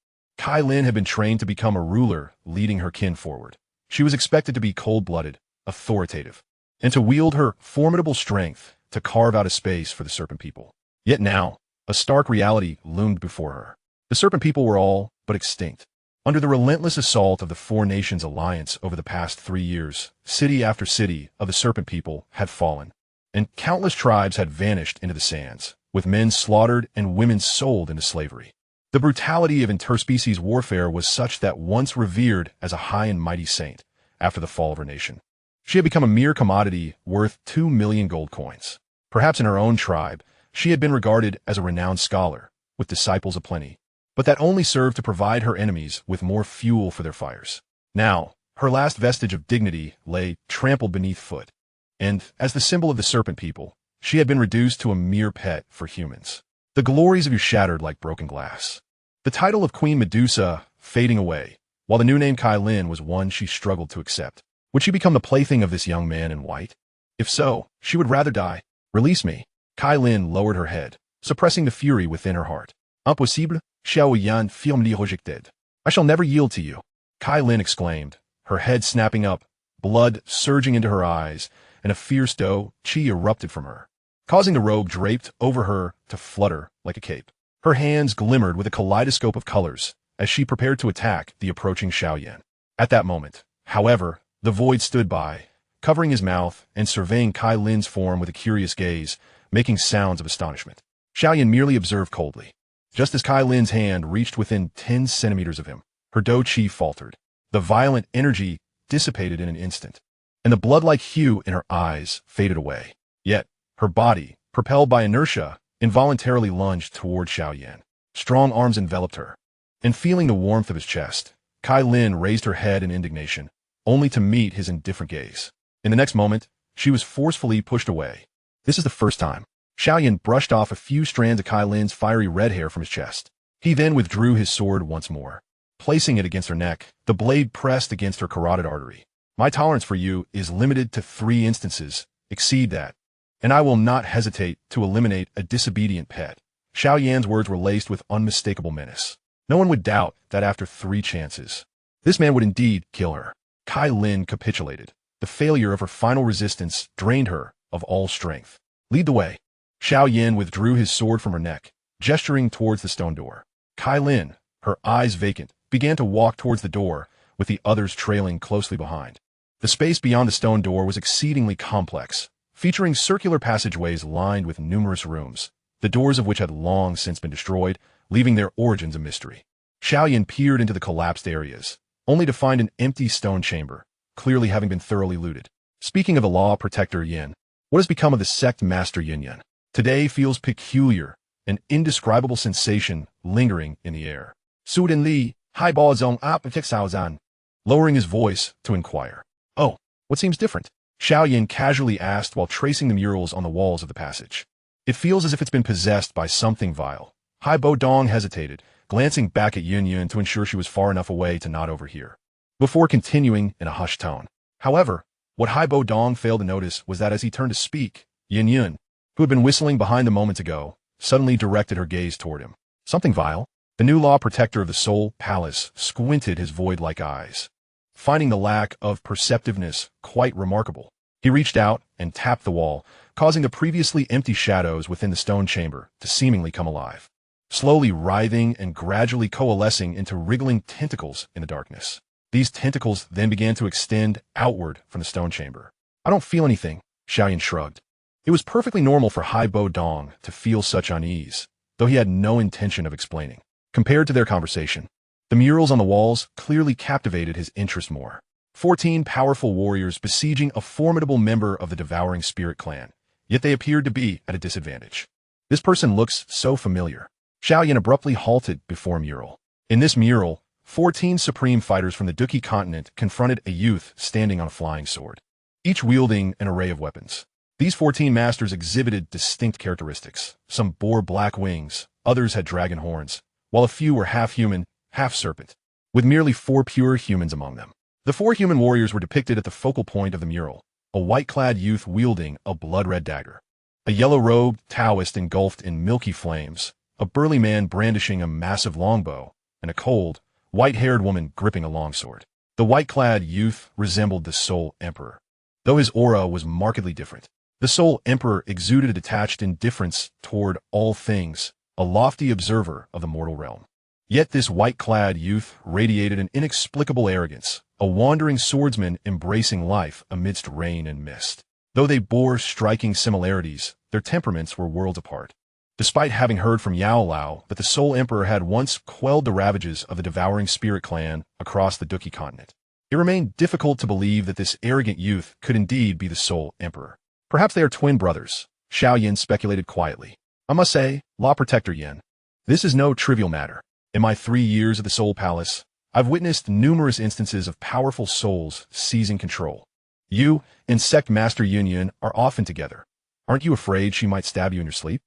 Lin had been trained to become a ruler, leading her kin forward. She was expected to be cold-blooded, authoritative, and to wield her formidable strength to carve out a space for the serpent people. Yet now, a stark reality loomed before her. The serpent people were all but extinct. Under the relentless assault of the Four Nations Alliance over the past 3 years, city after city of the serpent people had fallen, and countless tribes had vanished into the sands, with men slaughtered and women sold into slavery. The brutality of interspecies warfare was such that once revered as a high and mighty saint, after the fall of her nation, she had become a mere commodity worth 2 million gold coins. Perhaps in her own tribe, she had been regarded as a renowned scholar, with disciples aplenty, but that only served to provide her enemies with more fuel for their fires. Now, her last vestige of dignity lay trampled beneath foot, and, as the symbol of the serpent people, she had been reduced to a mere pet for humans. The glories of you shattered like broken glass. The title of Queen Medusa fading away, while the new name Lin was one she struggled to accept. Would she become the plaything of this young man in white? If so, she would rather die. "Release me." Lin lowered her head, suppressing the fury within her heart. "Impossible, Xiao Yan firmement rejected. I shall never yield to you," Lin exclaimed, her head snapping up, blood surging into her eyes, and a fierce dough chi erupted from her, causing the robe draped over her to flutter like a cape. Her hands glimmered with a kaleidoscope of colors as she prepared to attack the approaching Xiao Yan. At that moment, however, the void stood by, covering his mouth and surveying Lin's form with a curious gaze, making sounds of astonishment. Xiao Yan merely observed coldly. Just as Lin's hand reached within 10 centimeters of him, her dou chi faltered. The violent energy dissipated in an instant, and the blood-like hue in her eyes faded away. Yet, her body, propelled by inertia, involuntarily lunged toward Xiao Yan. Strong arms enveloped her, and feeling the warmth of his chest, Lin raised her head in indignation, only to meet his indifferent gaze. In the next moment, she was forcefully pushed away. This is the first time. Xiao Yan brushed off a few strands of Lin's fiery red hair from his chest. He then withdrew his sword once more. Placing it against her neck, the blade pressed against her carotid artery. "My tolerance for you is limited to 3 instances. Exceed that, and I will not hesitate to eliminate a disobedient pet." Xiao Yan's words were laced with unmistakable menace. No one would doubt that after 3 chances, this man would indeed kill her. Lin capitulated. The failure of her final resistance drained her of all strength. "Lead the way." Xiao Yan withdrew his sword from her neck, gesturing towards the stone door. Lin, her eyes vacant, began to walk towards the door, with the others trailing closely behind. The space beyond the stone door was exceedingly complex, featuring circular passageways lined with numerous rooms, the doors of which had long since been destroyed, leaving their origins a mystery. Xiao Yan peered into the collapsed areas, only to find an empty stone chamber, clearly having been thoroughly looted. Speaking of the law protector Yin, what has become of the sect master Yunyan? Today feels peculiar, an indescribable sensation lingering in the air. Suden Li, Hai Bao Zong Ap Zan, lowering his voice to inquire. "Oh, what seems different?" Xiao Yan casually asked while tracing the murals on the walls of the passage. "It feels as if it's been possessed by something vile." Hai Bo Dong hesitated, glancing back at Yun to ensure she was far enough away to not overhear, before continuing in a hushed tone. "However, What Haibo Dong failed to notice was that as he turned to speak, Yun, who had been whistling behind them moments ago, suddenly directed her gaze toward him. Something vile? The new law protector of the Soul Palace squinted his void-like eyes, finding the lack of perceptiveness quite remarkable. He reached out and tapped the wall, causing the previously empty shadows within the stone chamber to seemingly come alive, slowly writhing and gradually coalescing into wriggling tentacles in the darkness. These tentacles then began to extend outward from the stone chamber. I don't feel anything, Xiao Yan shrugged. It was perfectly normal for Haibo Dong to feel such unease, though he had no intention of explaining. Compared to their conversation, the murals on the walls clearly captivated his interest more. 14 powerful warriors besieging a formidable member of the Devouring Spirit clan, yet they appeared to be at a disadvantage. This person looks so familiar. Xiao Yan abruptly halted before a mural. In this mural, 14 supreme fighters from the Duki continent confronted a youth standing on a flying sword, each wielding an array of weapons. These 14 masters exhibited distinct characteristics. Some bore black wings, others had dragon horns, while a few were half human, half serpent, with merely 4 pure humans among them. The 4 human warriors were depicted at the focal point of the mural, a white-clad youth wielding a blood-red dagger, a yellow-robed Taoist engulfed in milky flames, a burly man brandishing a massive longbow, and a cold, white-haired woman gripping a longsword. The white-clad youth resembled the Soul Emperor, though his aura was markedly different. The Soul Emperor exuded a detached indifference toward all things, a lofty observer of the mortal realm. Yet this white-clad youth radiated an inexplicable arrogance, a wandering swordsman embracing life amidst rain and mist. Though they bore striking similarities, their temperaments were worlds apart. Despite having heard from Yao Lao that the Soul Emperor had once quelled the ravages of the Devouring Spirit clan across the Duki continent, it remained difficult to believe that this arrogant youth could indeed be the Soul Emperor. Perhaps they are twin brothers, Xiao Yan speculated quietly. I must say, Law Protector Yan, this is no trivial matter. In my 3 years at the Soul Palace, I've witnessed numerous instances of powerful souls seizing control. You and Sect Master Yunyan are often together. Aren't you afraid she might stab you in your sleep?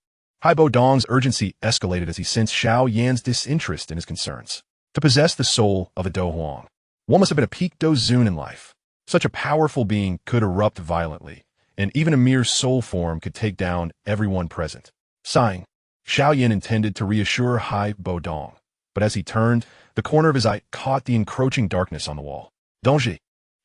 Haibo Dong's urgency escalated as he sensed Xiao Yan's disinterest in his concerns. To possess the soul of a Do Huang, one must have been a peak Do Zun in life. Such a powerful being could erupt violently, and even a mere soul form could take down everyone present. Sighing, Xiao Yan intended to reassure Haibo Dong, but as he turned, the corner of his eye caught the encroaching darkness on the wall. Dongji!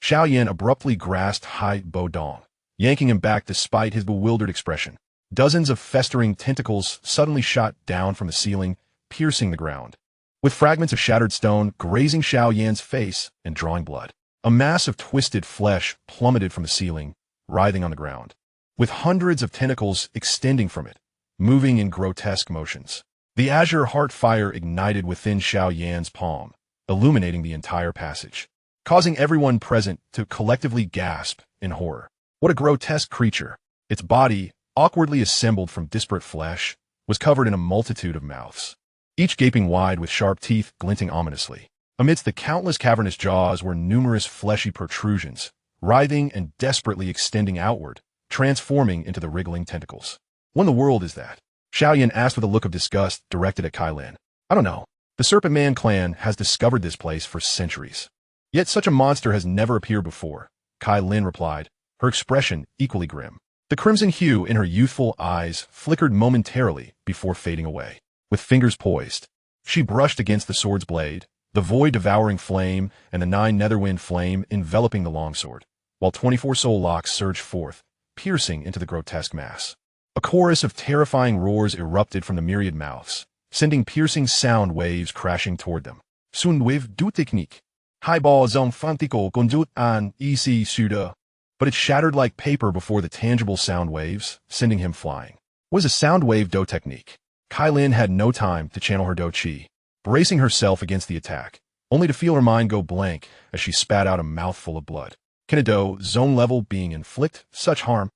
Xiao Yan abruptly grasped Haibo Dong, yanking him back despite his bewildered expression. Dozens of festering tentacles suddenly shot down from the ceiling, piercing the ground, with fragments of shattered stone grazing Xiao Yan's face and drawing blood. A mass of twisted flesh plummeted from the ceiling, writhing on the ground, with hundreds of tentacles extending from it, moving in grotesque motions. The azure heart fire ignited within Xiao Yan's palm, illuminating the entire passage, causing everyone present to collectively gasp in horror. What a grotesque creature! Its body, awkwardly assembled from disparate flesh, was covered in a multitude of mouths, each gaping wide with sharp teeth glinting ominously. Amidst the countless cavernous jaws were numerous fleshy protrusions, writhing and desperately extending outward, transforming into the wriggling tentacles. What in the world is that? Xiao Yan asked with a look of disgust directed at Kai Lin. I don't know. The Serpent Man clan has discovered this place for centuries. Yet such a monster has never appeared before, Kai Lin replied, her expression equally grim. The crimson hue in her youthful eyes flickered momentarily before fading away. With fingers poised, she brushed against the sword's blade, the void devouring flame and the 9 netherwind flame enveloping the longsword, while 24 soul locks surged forth, piercing into the grotesque mass. A chorus of terrifying roars erupted from the myriad mouths, sending piercing sound waves crashing toward them. Soundwave du technique. Highball zone fantico conduit an ici suda. But it shattered like paper before the tangible sound waves, sending him flying. What is a sound wave do technique? Kai Lin had no time to channel her do chi, bracing herself against the attack, only to feel her mind go blank as she spat out a mouthful of blood. Can a do zone level being inflict such harm?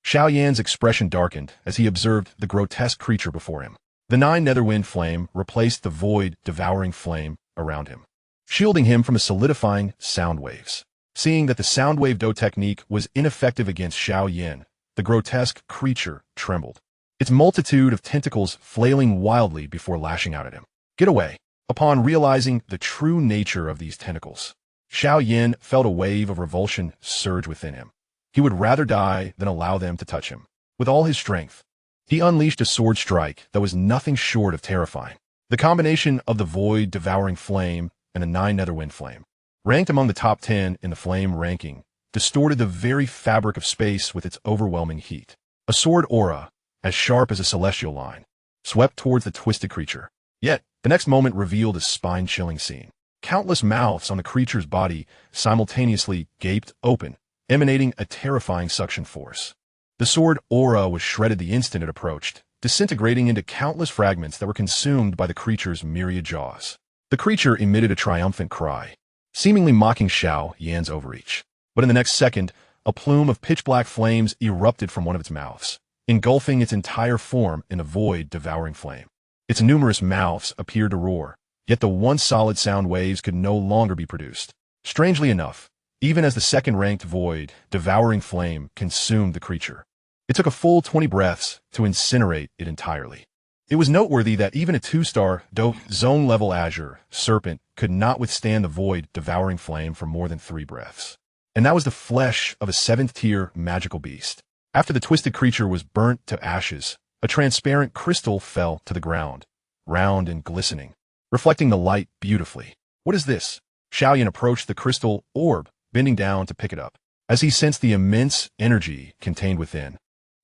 Xiao Yan's expression darkened as he observed the grotesque creature before him. The 9 netherwind flame replaced the void devouring flame around him, shielding him from the solidifying sound waves. Seeing that the sound wave do technique was ineffective against Xiao Yan, the grotesque creature trembled, its multitude of tentacles flailing wildly before lashing out at him. Get away! Upon realizing the true nature of these tentacles, Xiao Yan felt a wave of revulsion surge within him. He would rather die than allow them to touch him. With all his strength, he unleashed a sword strike that was nothing short of terrifying. The combination of the void-devouring flame and the 9 netherwind flame, ranked among the top 10 in the flame ranking, distorted the very fabric of space with its overwhelming heat. A sword aura, as sharp as a celestial line, swept towards the twisted creature. Yet, the next moment revealed a spine-chilling scene. Countless mouths on the creature's body simultaneously gaped open, emanating a terrifying suction force. The sword aura was shredded the instant it approached, disintegrating into countless fragments that were consumed by the creature's myriad jaws. The creature emitted a triumphant cry, seemingly mocking Xiao Yan's overreach. But in the next second, a plume of pitch-black flames erupted from one of its mouths, engulfing its entire form in a void-devouring flame. Its numerous mouths appeared to roar, yet the once solid sound waves could no longer be produced. Strangely enough, even as the second-ranked void-devouring flame consumed the creature, it took a full 20 breaths to incinerate it entirely. It was noteworthy that even a 2-star zone-level azure serpent could not withstand the void-devouring flame for more than 3 breaths. And that was the flesh of a 7th-tier magical beast. After the twisted creature was burnt to ashes, a transparent crystal fell to the ground, round and glistening, reflecting the light beautifully. What is this? Xiao Yan approached the crystal orb, bending down to pick it up. As he sensed the immense energy contained within,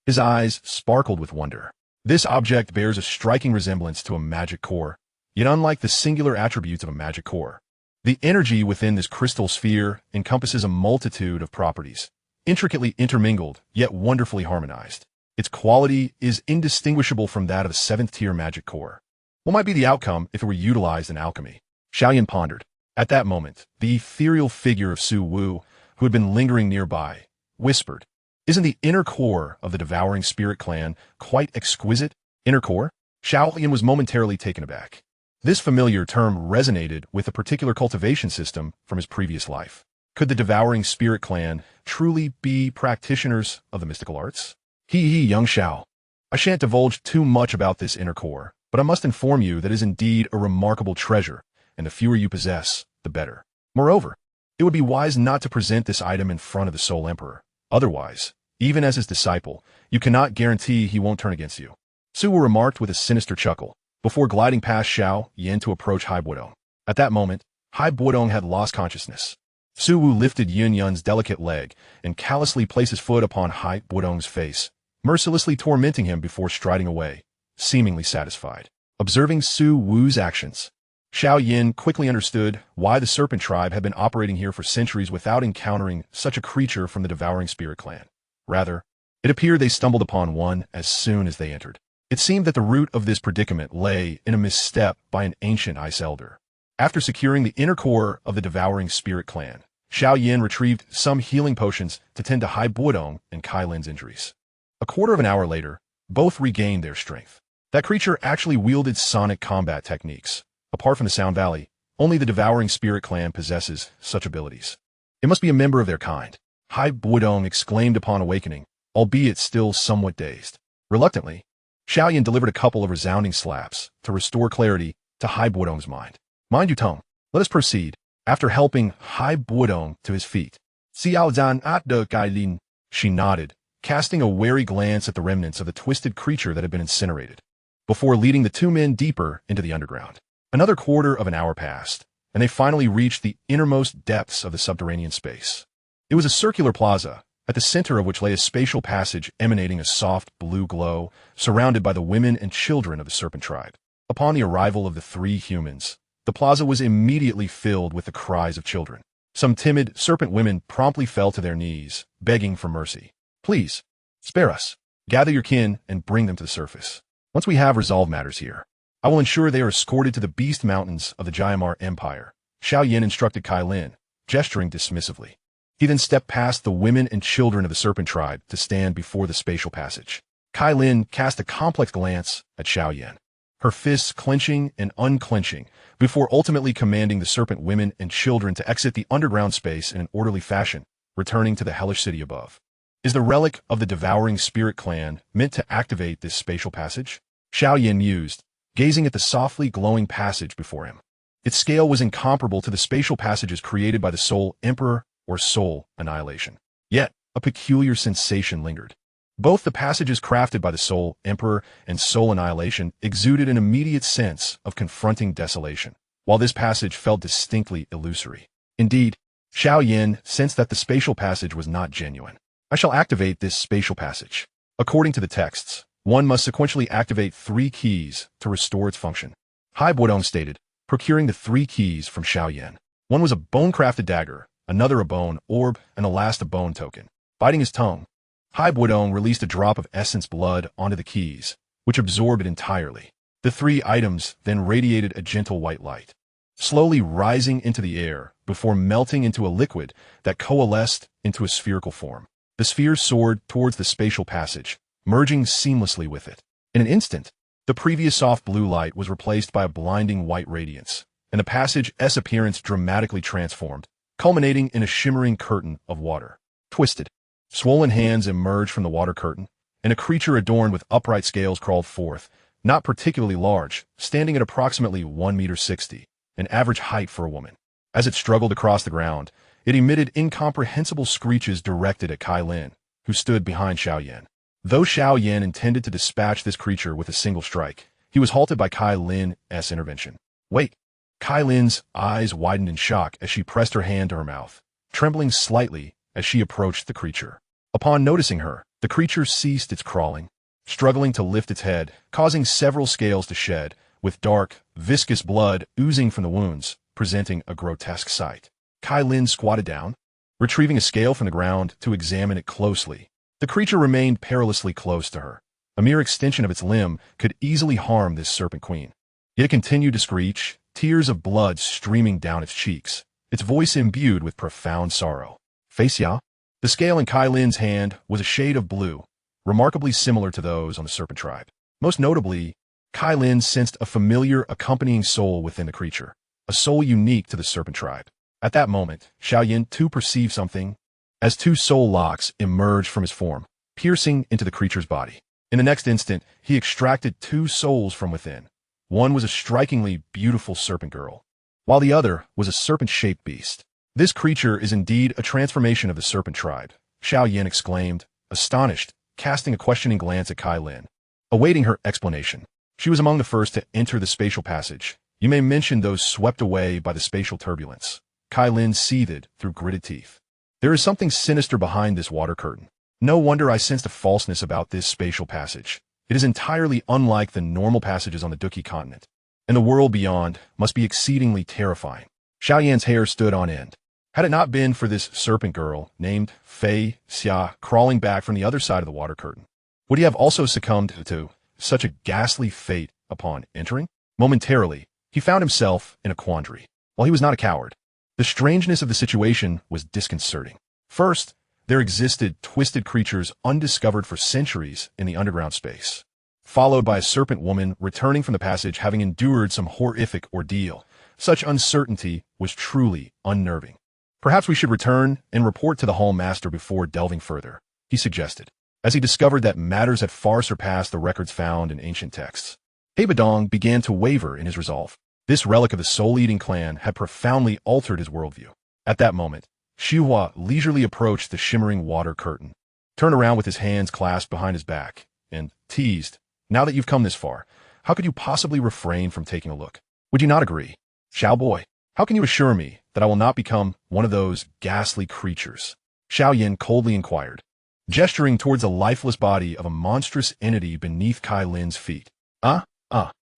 his eyes sparkled with wonder. This object bears a striking resemblance to a magic core, yet unlike the singular attributes of a magic core. The energy within this crystal sphere encompasses a multitude of properties, intricately intermingled, yet wonderfully harmonized. Its quality is indistinguishable from that of a 7th-tier magic core. What might be the outcome if it were utilized in alchemy? Xiao Yan pondered. At that moment, the ethereal figure of Su Wu, who had been lingering nearby, whispered, "Isn't the inner core of the devouring spirit clan quite exquisite?" Inner core? Xiao Yan was momentarily taken aback. This familiar term resonated with a particular cultivation system from his previous life. Could the devouring spirit clan truly be practitioners of the mystical arts? Young Xiao. I shan't divulge too much about this inner core, but I must inform you that it is indeed a remarkable treasure, and the fewer you possess, the better. Moreover, it would be wise not to present this item in front of the Soul Emperor. Otherwise, even as his disciple, you cannot guarantee he won't turn against you. Su Wu remarked with a sinister chuckle, before gliding past Xiao Yan to approach Hai Buodong. At that moment, Hai Buodong had lost consciousness. Su Wu lifted Yunlan's delicate leg and callously placed his foot upon Hai Buodong's face, mercilessly tormenting him before striding away, seemingly satisfied. Observing Su Wu's actions, Xiao Yan quickly understood why the serpent tribe had been operating here for centuries without encountering such a creature from the devouring spirit clan. Rather, it appeared they stumbled upon one as soon as they entered. It seemed that the root of this predicament lay in a misstep by an ancient ice elder. After securing the inner core of the devouring spirit clan, Xiao Yan retrieved some healing potions to tend to Hai Buodong and Kai Lin's injuries. A quarter of an hour later, both regained their strength. That creature actually wielded sonic combat techniques. Apart from the Sound Valley, only the devouring spirit clan possesses such abilities. It must be a member of their kind, Hai Buodong exclaimed upon awakening, albeit still somewhat dazed. Reluctantly, Xiao Yan delivered a couple of resounding slaps to restore clarity to Hai Buodong's mind. Mind you, Tong, let us proceed. After helping Hai Buodong to his feet, Xiao Yan at de Kai Lin, she nodded, casting a wary glance at the remnants of the twisted creature that had been incinerated, before leading the 2 men deeper into the underground. Another quarter of an hour passed, and they finally reached the innermost depths of the subterranean space. It was a circular plaza, at the center of which lay a spatial passage emanating a soft blue glow, surrounded by the women and children of the serpent tribe. Upon the arrival of the 3 humans, the plaza was immediately filled with the cries of children. Some timid serpent women promptly fell to their knees, begging for mercy. "Please, spare us. Gather your kin and bring them to the surface. Once we have resolved matters here, I will ensure they are escorted to the Beast Mountains of the Jiamar Empire," Xiao Yan instructed Kai Lin, gesturing dismissively. He then stepped past the women and children of the serpent tribe to stand before the spatial passage. Kai Lin cast a complex glance at Xiao Yan, her fists clenching and unclenching, before ultimately commanding the serpent women and children to exit the underground space in an orderly fashion, returning to the hellish city above. Is the relic of the devouring spirit clan meant to activate this spatial passage? Xiao Yan mused, gazing at the softly glowing passage before him. Its scale was incomparable to the spatial passages created by the Soul Emperor or Soul Annihilation. Yet, a peculiar sensation lingered. Both the passages crafted by the Soul Emperor and Soul Annihilation exuded an immediate sense of confronting desolation, while this passage felt distinctly illusory. Indeed, Xiao Yan sensed that the spatial passage was not genuine. I shall activate this spatial passage. According to the texts, one must sequentially activate 3 keys to restore its function. Hai Buodong stated, procuring the 3 keys from Xiao Yan. One was a bone-crafted dagger, another a bone orb, and the last a bone token. Biting his tongue, Hai Buodong released a drop of essence blood onto the keys, which absorbed it entirely. The 3 items then radiated a gentle white light, slowly rising into the air before melting into a liquid that coalesced into a spherical form. The sphere soared towards the spatial passage, merging seamlessly with it. In an instant, the previous soft blue light was replaced by a blinding white radiance, and the passage's appearance dramatically transformed, culminating in a shimmering curtain of water. Twisted, swollen hands emerged from the water curtain, and a creature adorned with upright scales crawled forth, not particularly large, standing at approximately 1.60 meters, an average height for a woman. As it struggled across the ground, it emitted incomprehensible screeches directed at Kai Lin, who stood behind Xiao Yan. Though Xiao Yan intended to dispatch this creature with a single strike, he was halted by Kai Lin's intervention. Wait! Kai Lin's eyes widened in shock as she pressed her hand to her mouth, trembling slightly as she approached the creature. Upon noticing her, the creature ceased its crawling, struggling to lift its head, causing several scales to shed, with dark, viscous blood oozing from the wounds, presenting a grotesque sight. Kai Lin squatted down, retrieving a scale from the ground to examine it closely. The creature remained perilously close to her. A mere extension of its limb could easily harm this serpent queen. Yet it continued to screech, tears of blood streaming down its cheeks, its voice imbued with profound sorrow. Facia? The scale in Kai Lin's hand was a shade of blue, remarkably similar to those on the serpent tribe. Most notably, Kai Lin sensed a familiar accompanying soul within the creature, a soul unique to the serpent tribe. At that moment, Xiao Yan too perceived something, as 2 soul locks emerged from his form, piercing into the creature's body. In the next instant, he extracted 2 souls from within. One was a strikingly beautiful serpent girl, while the other was a serpent-shaped beast. This creature is indeed a transformation of the serpent tribe, Xiao Yan exclaimed, astonished, casting a questioning glance at Kai Lin. Awaiting her explanation, she was among the first to enter the spatial passage. You may mention those swept away by the spatial turbulence. Kai Lin seethed through gritted teeth. There is something sinister behind this water curtain. No wonder I sensed a falseness about this spatial passage. It is entirely unlike the normal passages on the Duki continent, and the world beyond must be exceedingly terrifying. Xiao Yan's hair stood on end. Had it not been for this serpent girl, named Fei Xia, crawling back from the other side of the water curtain, would he have also succumbed to such a ghastly fate upon entering? Momentarily, he found himself in a quandary. While he was not a coward, the strangeness of the situation was disconcerting. First, there existed twisted creatures undiscovered for centuries in the underground space, followed by a serpent woman returning from the passage having endured some horrific ordeal. Such uncertainty was truly unnerving. Perhaps we should return and report to the Hall Master before delving further, he suggested, as he discovered that matters had far surpassed the records found in ancient texts. Hebadong began to waver in his resolve. This relic of the soul-eating clan had profoundly altered his worldview. At that moment, Xihua leisurely approached the shimmering water curtain, turned around with his hands clasped behind his back, and teased, "Now that you've come this far, how could you possibly refrain from taking a look? Would you not agree? Xiao boy, how can you assure me that I will not become one of those ghastly creatures?" Xiao Yan coldly inquired, gesturing towards the lifeless body of a monstrous entity beneath Kai Lin's feet.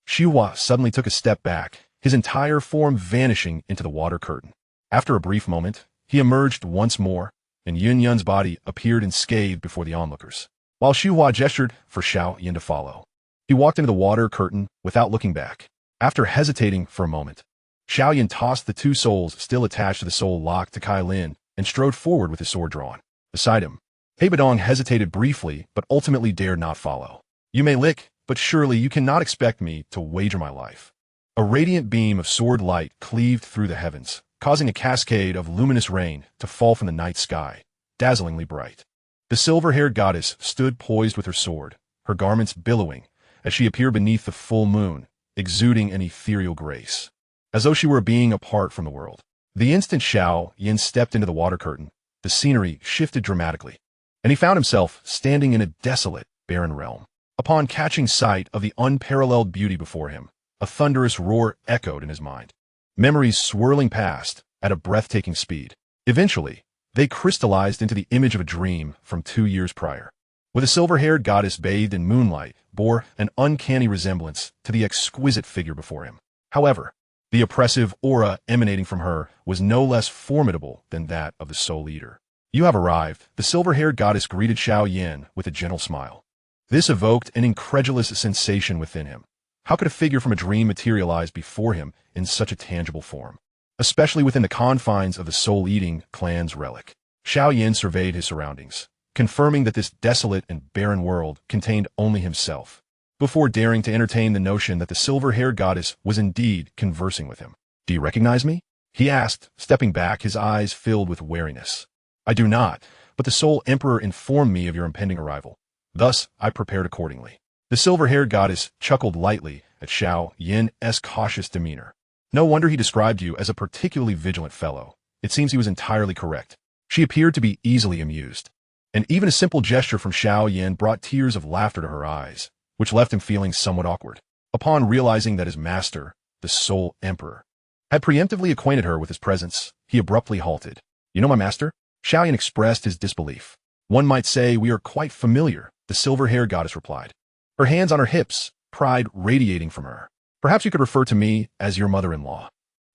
Xihua suddenly took a step back, his entire form vanishing into the water curtain. After a brief moment, he emerged once more, and Yunyan's body appeared unscathed before the onlookers. While Xihua gestured for Xiao Yan to follow, he walked into the water curtain without looking back. After hesitating for a moment, Xiao Yan tossed the 2 souls still attached to the soul lock to Kai Lin and strode forward with his sword drawn. Beside him, Hebadong hesitated briefly but ultimately dared not follow. "You may lick, but surely you cannot expect me to wager my life." A radiant beam of sword light cleaved through the heavens, causing a cascade of luminous rain to fall from the night sky, dazzlingly bright. The silver-haired goddess stood poised with her sword, her garments billowing, as she appeared beneath the full moon, exuding an ethereal grace. as though she were a being apart from the world. The instant Xiao Yan stepped into the water curtain, the scenery shifted dramatically, and he found himself standing in a desolate, barren realm. Upon catching sight of the unparalleled beauty before him, a thunderous roar echoed in his mind. Memories swirling past at a breathtaking speed. Eventually, they crystallized into the image of a dream from 2 years prior. With a silver-haired goddess bathed in moonlight, bore an uncanny resemblance to the exquisite figure before him. However, the oppressive aura emanating from her was no less formidable than that of the Soul Eater. "You have arrived," the silver-haired goddess greeted Xiao Yan with a gentle smile. This evoked an incredulous sensation within him. How could a figure from a dream materialize before him in such a tangible form, especially within the confines of the soul-eating clan's relic? Xiao Yan surveyed his surroundings, confirming that this desolate and barren world contained only himself, before daring to entertain the notion that the silver-haired goddess was indeed conversing with him. "Do you recognize me?" he asked, stepping back, his eyes filled with wariness. "I do not, but the Soul Emperor informed me of your impending arrival. Thus, I prepared accordingly." The silver-haired goddess chuckled lightly at Xiao Yan's cautious demeanor. "No wonder he described you as a particularly vigilant fellow. It seems he was entirely correct." She appeared to be easily amused, and even a simple gesture from Xiao Yan brought tears of laughter to her eyes, which left him feeling somewhat awkward. Upon realizing that his master, the Soul Emperor, had preemptively acquainted her with his presence, he abruptly halted. "You know my master?" Xiao Yan expressed his disbelief. "One might say we are quite familiar," the silver-haired goddess replied, her hands on her hips, pride radiating from her. "Perhaps you could refer to me as your mother-in-law."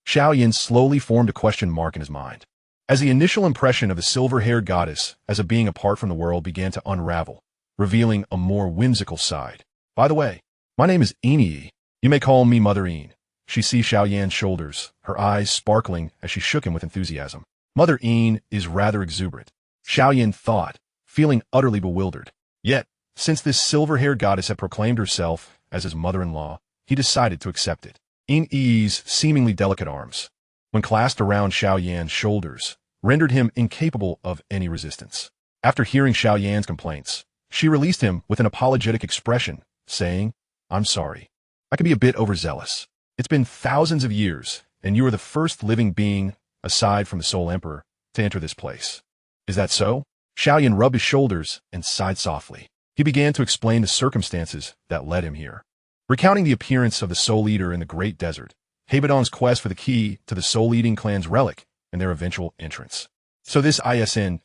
Xiao Yan slowly formed a question mark in his mind. As the initial impression of the silver-haired goddess as a being apart from the world began to unravel, revealing a more whimsical side. "By the way, my name is Yi. You may call me Mother Yin." She seized Xiao Yan's shoulders, her eyes sparkling as she shook him with enthusiasm. Mother Yin is rather exuberant, Xiao Yan thought, feeling utterly bewildered. Yet, since this silver-haired goddess had proclaimed herself as his mother-in-law, he decided to accept it. Yi's seemingly delicate arms, when clasped around Xiao Yan's shoulders, rendered him incapable of any resistance. After hearing Xiao Yan's complaints, she released him with an apologetic expression, saying, "I'm sorry. I can be a bit overzealous. It's been thousands of years, and you are the first living being, aside from the Soul Emperor, to enter this place." "Is that so?" Xiao Yan rubbed his shoulders and sighed softly. He began to explain the circumstances that led him here, recounting the appearance of the Soul Eater in the Great Desert, Hebadon's quest for the key to the soul-eating clan's relic, and their eventual entrance. "So this isn't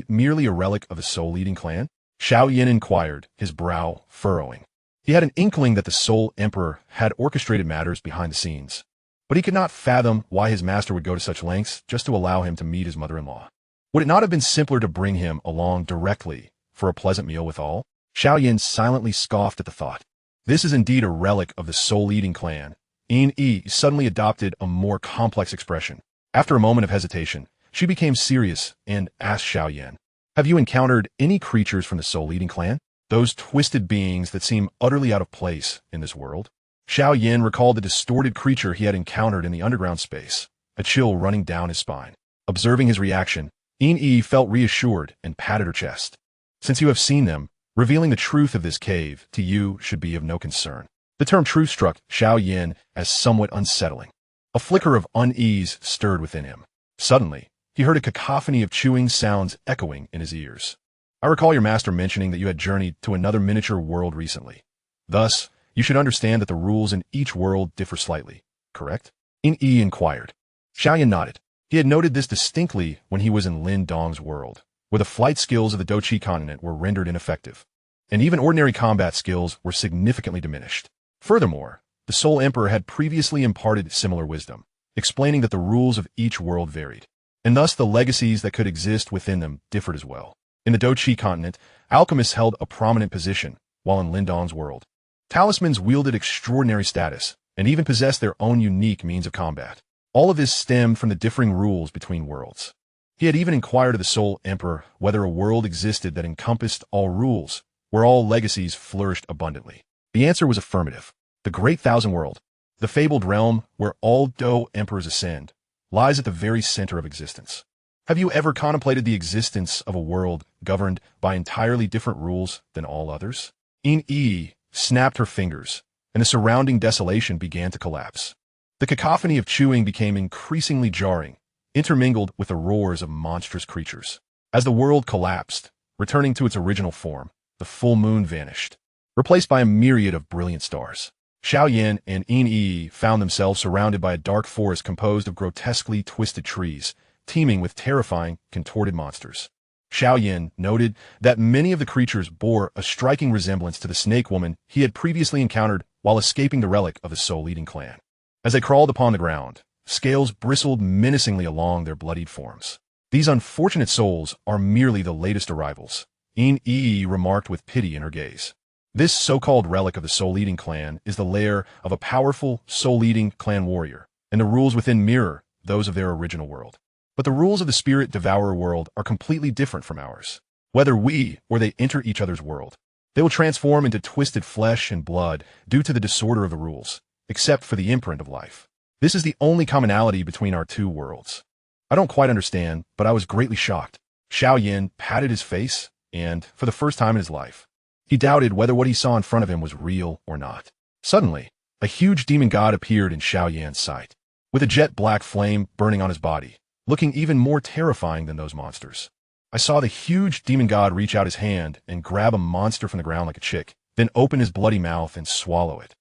merely a relic of the soul-eating clan?" Xiao Yan inquired, his brow furrowing. He had an inkling that the Soul Emperor had orchestrated matters behind the scenes, but he could not fathom why his master would go to such lengths just to allow him to meet his mother-in-law. Would it not have been simpler to bring him along directly for a pleasant meal with all? Xiao Yan silently scoffed at the thought. This is indeed a relic of the soul-eating clan. Yi suddenly adopted a more complex expression. After a moment of hesitation, she became serious and asked Xiao Yan, "Have you encountered any creatures from the soul-eating clan? Those twisted beings that seem utterly out of place in this world?" Xiao Yan recalled the distorted creature he had encountered in the underground space, a chill running down his spine. Observing his reaction, Yi felt reassured and patted her chest. "Since you have seen them, revealing the truth of this cave to you should be of no concern." The term truth struck Xiao Yan as somewhat unsettling. A flicker of unease stirred within him. Suddenly, he heard a cacophony of chewing sounds echoing in his ears. "I recall your master mentioning that you had journeyed to another miniature world recently. Thus, you should understand that the rules in each world differ slightly, correct?" Yi inquired. Xiao Yan nodded. He had noted this distinctly when he was in Lin Dong's world, where the flight skills of the Doqi continent were rendered ineffective, and even ordinary combat skills were significantly diminished. Furthermore, the Soul Emperor had previously imparted similar wisdom, explaining that the rules of each world varied, and thus the legacies that could exist within them differed as well. In the Doqi continent, alchemists held a prominent position, while in Lin Dong's world, talismans wielded extraordinary status, and even possessed their own unique means of combat. All of this stemmed from the differing rules between worlds. He had even inquired of the Soul Emperor whether a world existed that encompassed all rules, where all legacies flourished abundantly. The answer was affirmative. The Great Thousand World, the fabled realm where all Do emperors ascend, lies at the very center of existence. Have you ever contemplated the existence of a world governed by entirely different rules than all others? Yi snapped her fingers, and the surrounding desolation began to collapse. The cacophony of chewing became increasingly jarring, intermingled with the roars of monstrous creatures. As the world collapsed, returning to its original form, the full moon vanished, replaced by a myriad of brilliant stars. Xiao Yan and Yin Yi found themselves surrounded by a dark forest composed of grotesquely twisted trees, teeming with terrifying, contorted monsters. Xiao Yan noted that many of the creatures bore a striking resemblance to the snake woman he had previously encountered while escaping the relic of the soul-eating clan. As they crawled upon the ground, scales bristled menacingly along their bloodied forms. These unfortunate souls are merely the latest arrivals, Yin Yi remarked with pity in her gaze. This so-called relic of the soul-eating clan is the lair of a powerful, soul-eating clan warrior, and the rules within mirror those of their original world. But the rules of the spirit devourer world are completely different from ours. Whether we or they enter each other's world, they will transform into twisted flesh and blood due to the disorder of the rules, except for the imprint of life. This is the only commonality between our two worlds. I don't quite understand, but I was greatly shocked. Xiao Yan patted his face, and, for the first time in his life, he doubted whether what he saw in front of him was real or not. Suddenly, a huge demon god appeared in Xiao Yan's sight, with a jet-black flame burning on his body, looking even more terrifying than those monsters. I saw the huge demon god reach out his hand and grab a monster from the ground like a chick, then open his bloody mouth and swallow it,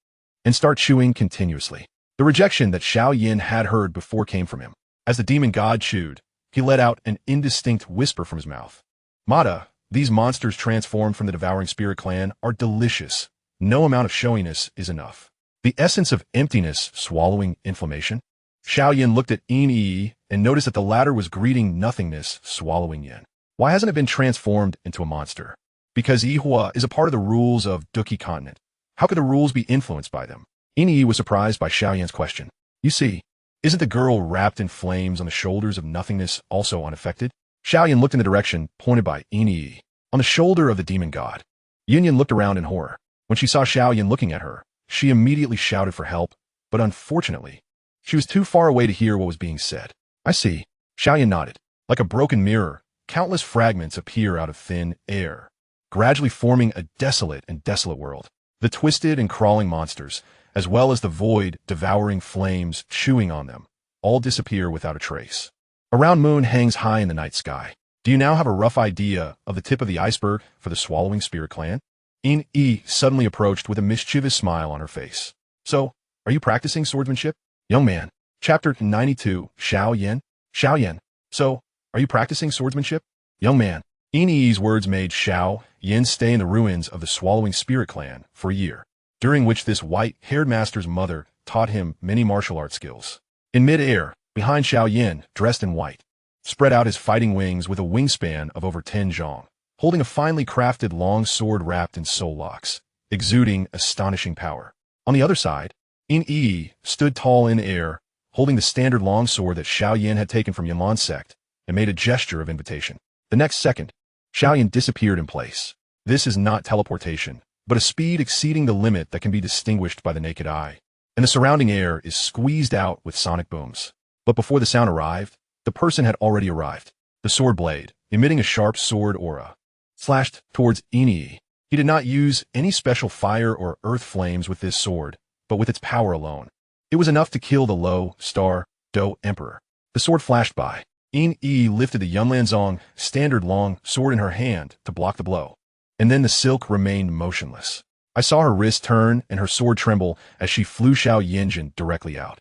and start chewing continuously. The rejection that Xiao Yan had heard before came from him. As the demon god chewed, he let out an indistinct whisper from his mouth. Mata, these monsters transformed from the devouring spirit clan are delicious. No amount of showiness is enough. The essence of emptiness swallowing inflammation. Xiao Yan looked at Yin Yi and noticed that the latter was greeting nothingness swallowing yin. Why hasn't it been transformed into a monster? Because Yihua is a part of the rules of Duki continent. How could the rules be influenced by them? Yin Yi was surprised by Xiao Yan's question. You see, isn't the girl wrapped in flames on the shoulders of nothingness also unaffected? Xiao Yan looked in the direction pointed by Yin Yi, on the shoulder of the demon god. Yin Yan looked around in horror. When she saw Xiao Yan looking at her, she immediately shouted for help, but unfortunately, she was too far away to hear what was being said. I see. Xiao Yan nodded. Like a broken mirror, countless fragments appear out of thin air, gradually forming a desolate world. The twisted and crawling monsters, as well as the void, devouring flames chewing on them, all disappear without a trace. A round moon hangs high in the night sky. Do you now have a rough idea of the tip of the iceberg for the swallowing spirit clan? Yin Yi suddenly approached with a mischievous smile on her face. So, are you practicing swordsmanship? Young man. Chapter 92, Xiao Yan. Xiao Yan. So, are you practicing swordsmanship? Young man. Yin Yi's words made Xiao Yan stay in the ruins of the swallowing spirit clan for a year, during which this white-haired master's mother taught him many martial arts skills. In mid-air, behind Xiao Yan, dressed in white, spread out his fighting wings with a wingspan of over 10 zhong, holding a finely crafted long sword wrapped in soul locks, exuding astonishing power. On the other side, Yin Yi stood tall in air, holding the standard long sword that Xiao Yan had taken from Yunlan Sect, and made a gesture of invitation. The next second, Xiao Yan disappeared in place. This is not teleportation, but a speed exceeding the limit that can be distinguished by the naked eye, and the surrounding air is squeezed out with sonic booms. But before the sound arrived, the person had already arrived. The sword blade, emitting a sharp sword aura, slashed towards Yin Yi. He did not use any special fire or earth flames with this sword, but with its power alone. It was enough to kill the low star Do Emperor. The sword flashed by. Yin Yi lifted the Yunlan standard long sword in her hand to block the blow, and then the silk remained motionless. I saw her wrist turn and her sword tremble as she flew Xiao Yan directly out.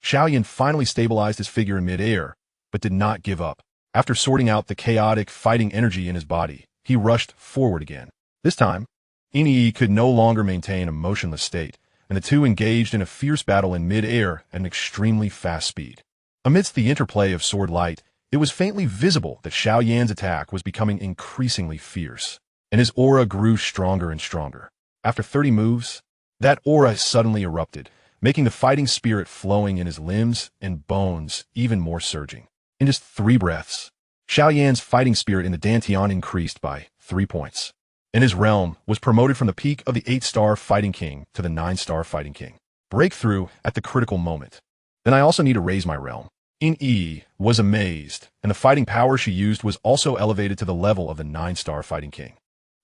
Xiao Yan finally stabilized his figure in mid-air, but did not give up. After sorting out the chaotic fighting energy in his body, he rushed forward again. This time, Yin Yi could no longer maintain a motionless state, and the two engaged in a fierce battle in mid-air at an extremely fast speed. Amidst the interplay of sword light, it was faintly visible that Xiao Yan's attack was becoming increasingly fierce, and his aura grew stronger and stronger. After 30 moves, that aura suddenly erupted, making the fighting spirit flowing in his limbs and bones even more surging. In just 3 breaths, Xiao Yan's fighting spirit in the Dantian increased by 3 points, and his realm was promoted from the peak of the 8-star fighting king to the 9-star fighting king. Breakthrough at the critical moment. Then I also need to raise my realm. Yin Yi was amazed, and the fighting power she used was also elevated to the level of the 9-star fighting king.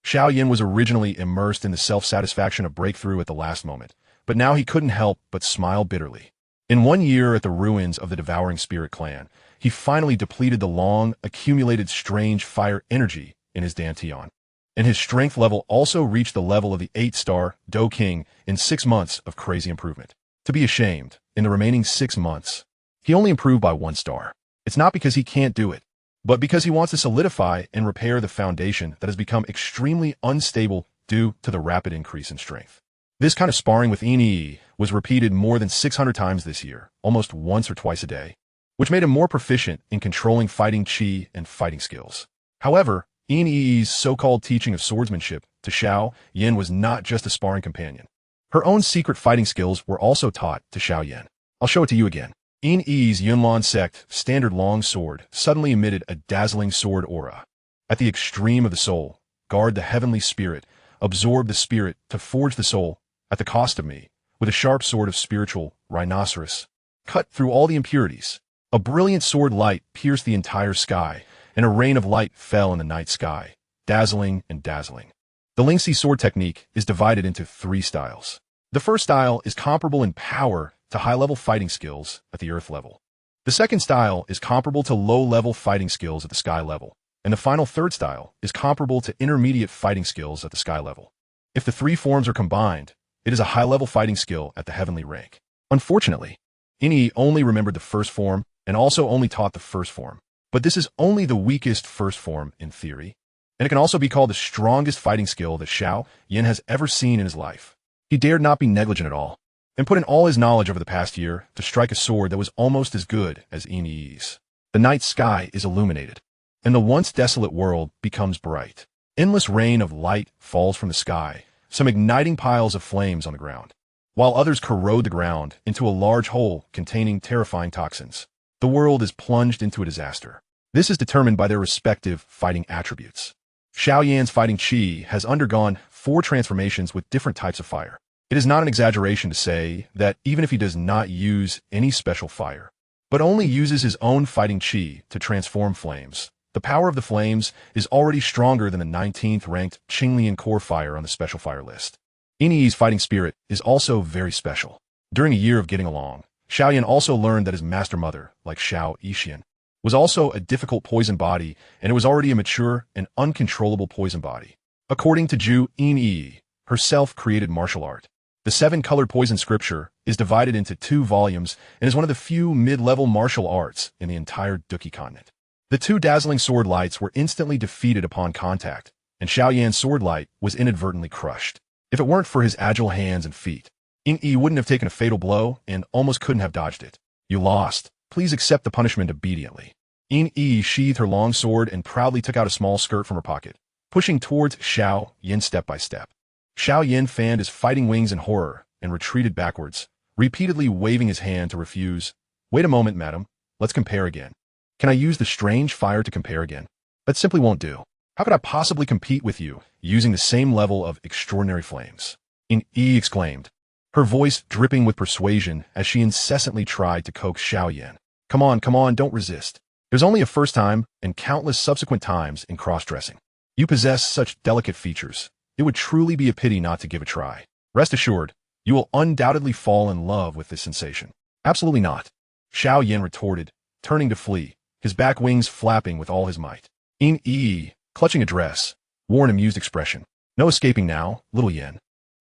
Xiao Yan was originally immersed in the self-satisfaction of breakthrough at the last moment, but now he couldn't help but smile bitterly. In 1 year at the ruins of the Devouring Spirit clan, he finally depleted the long-accumulated strange fire energy in his Dantian. And his strength level also reached the level of the 8-star Do King in 6 months of crazy improvement. To be ashamed, in the remaining 6 months, he only improved by 1 star. It's not because he can't do it, but because he wants to solidify and repair the foundation that has become extremely unstable due to the rapid increase in strength. This kind of sparring with Ine was repeated more than 600 times this year, almost once or twice a day, which made him more proficient in controlling fighting chi and fighting skills. However, Ine's so-called teaching of swordsmanship to Xiao Yan was not just a sparring companion. Her own secret fighting skills were also taught to Xiao Yan. I'll show it to you again. Ine's Yunlan Sect standard long sword suddenly emitted a dazzling sword aura. At the extreme of the soul, guard the heavenly spirit, absorb the spirit to forge the soul, at the cost of me, with a sharp sword of spiritual rhinoceros. Cut through all the impurities. A brilliant sword light pierced the entire sky, and a rain of light fell in the night sky, dazzling and dazzling. The Lingxi sword technique is divided into 3 styles. The first style is comparable in power to high-level fighting skills at the earth level. The second style is comparable to low-level fighting skills at the sky level. And the final third style is comparable to intermediate fighting skills at the sky level. If the 3 forms are combined, it is a high-level fighting skill at the heavenly rank. Unfortunately, Ine only remembered the first form and also only taught the first form. But this is only the weakest first form in theory, and it can also be called the strongest fighting skill that Xiao Yan has ever seen in his life. He dared not be negligent at all, and put in all his knowledge over the past year to strike a sword that was almost as good as Ine's. The night sky is illuminated, and the once desolate world becomes bright. Endless rain of light falls from the sky, some igniting piles of flames on the ground, while others corrode the ground into a large hole containing terrifying toxins. The world is plunged into a disaster. This is determined by their respective fighting attributes. Xiao Yan's fighting chi has undergone 4 transformations with different types of fire. It is not an exaggeration to say that even if he does not use any special fire, but only uses his own fighting chi to transform flames, the power of the flames is already stronger than the 19th ranked Qinglian core fire on the special fire list. Ine's fighting spirit is also very special. During a year of getting along, Xiao Yan also learned that his master mother, like Xiao Yixian, was also a difficult poison body, and it was already a mature and uncontrollable poison body. According to Zhu Ine, her self-created martial art, the 7-colored poison scripture is divided into 2 volumes and is one of the few mid-level martial arts in the entire Duki continent. The 2 dazzling sword lights were instantly defeated upon contact, and Xiao Yan's sword light was inadvertently crushed. If it weren't for his agile hands and feet, Ine wouldn't have taken a fatal blow and almost couldn't have dodged it. You lost. Please accept the punishment obediently. Ine sheathed her long sword and proudly took out a small skirt from her pocket, pushing towards Xiao Yan step by step. Xiao Yan fanned his fighting wings in horror and retreated backwards, repeatedly waving his hand to refuse. Wait a moment, madam. Let's compare again. Can I use the strange fire to compare again? That simply won't do. How could I possibly compete with you using the same level of extraordinary flames? Ine exclaimed, her voice dripping with persuasion as she incessantly tried to coax Xiao Yan. Come on, don't resist. There's only a first time and countless subsequent times in cross-dressing. You possess such delicate features. It would truly be a pity not to give a try. Rest assured, you will undoubtedly fall in love with this sensation. Absolutely not. Xiao Yan retorted, turning to flee, his back wings flapping with all his might. Ine, clutching a dress, wore an amused expression. No escaping now, little Yan.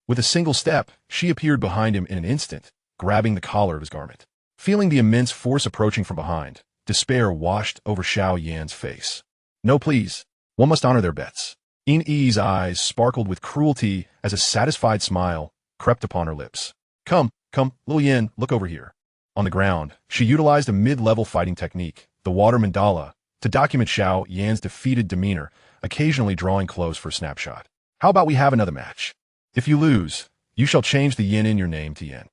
With a single step, she appeared behind him in an instant, grabbing the collar of his garment. Feeling the immense force approaching from behind, despair washed over Xiao Yan's face. No, please. One must honor their bets. Ine's eyes sparkled with cruelty as a satisfied smile crept upon her lips. Come, little Yan, look over here. On the ground, she utilized a mid-level fighting technique, the water mandala, to document Xiao Yan's defeated demeanor, occasionally drawing close for a snapshot. How about we have another match? If you lose, you shall change the yin in your name to Yan.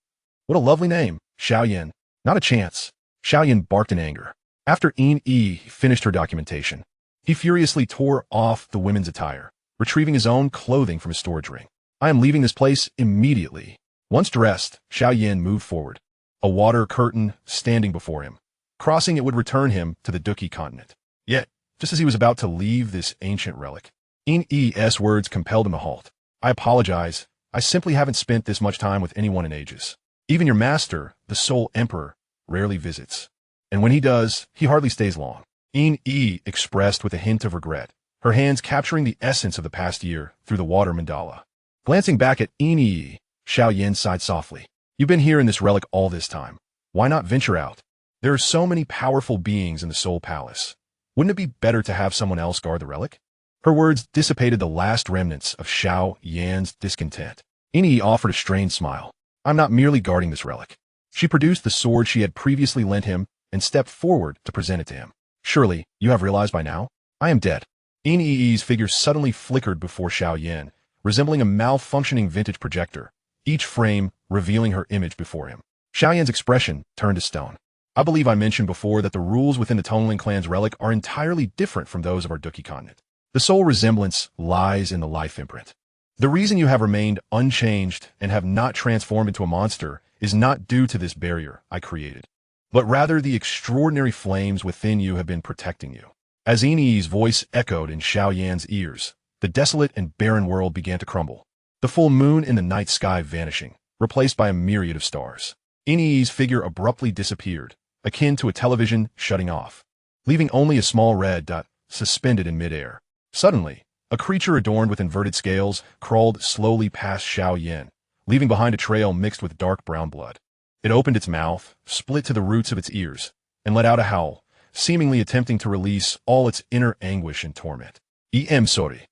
What a lovely name, Xiao Yan. Not a chance. Xiao Yan barked in anger. After Ine finished her documentation, he furiously tore off the women's attire, retrieving his own clothing from his storage ring. I am leaving this place immediately. Once dressed, Xiao Yan moved forward, a water curtain standing before him. Crossing it would return him to the Duki continent. Yet, just as he was about to leave this ancient relic, Ine's words compelled him to halt. I apologize. I simply haven't spent this much time with anyone in ages. Even your master, the Soul Emperor, rarely visits. And when he does, he hardly stays long. Yi expressed with a hint of regret, her hands capturing the essence of the past year through the water mandala. Glancing back at Yi, Xiao Yan sighed softly. You've been here in this relic all this time. Why not venture out? There are so many powerful beings in the Soul Palace. Wouldn't it be better to have someone else guard the relic? Her words dissipated the last remnants of Xiao Yan's discontent. Yi offered a strained smile. I'm not merely guarding this relic. She produced the sword she had previously lent him and stepped forward to present it to him. Surely, you have realized by now? I am dead. Yi's figure suddenly flickered before Xiao Yan, resembling a malfunctioning vintage projector, each frame revealing her image before him. Xiao Yan's expression turned to stone. I believe I mentioned before that the rules within the Tongling clan's relic are entirely different from those of our Duki continent. The sole resemblance lies in the life imprint. The reason you have remained unchanged and have not transformed into a monster is not due to this barrier I created, but rather the extraordinary flames within you have been protecting you. As Yi's voice echoed in Xiao Yan's ears, the desolate and barren world began to crumble, the full moon in the night sky vanishing, replaced by a myriad of stars. Yi's figure abruptly disappeared, akin to a television shutting off, leaving only a small red dot suspended in midair. Suddenly, a creature adorned with inverted scales crawled slowly past Xiao Yan, leaving behind a trail mixed with dark brown blood. It opened its mouth, split to the roots of its ears, and let out a howl, seemingly attempting to release all its inner anguish and torment. I'm sorry.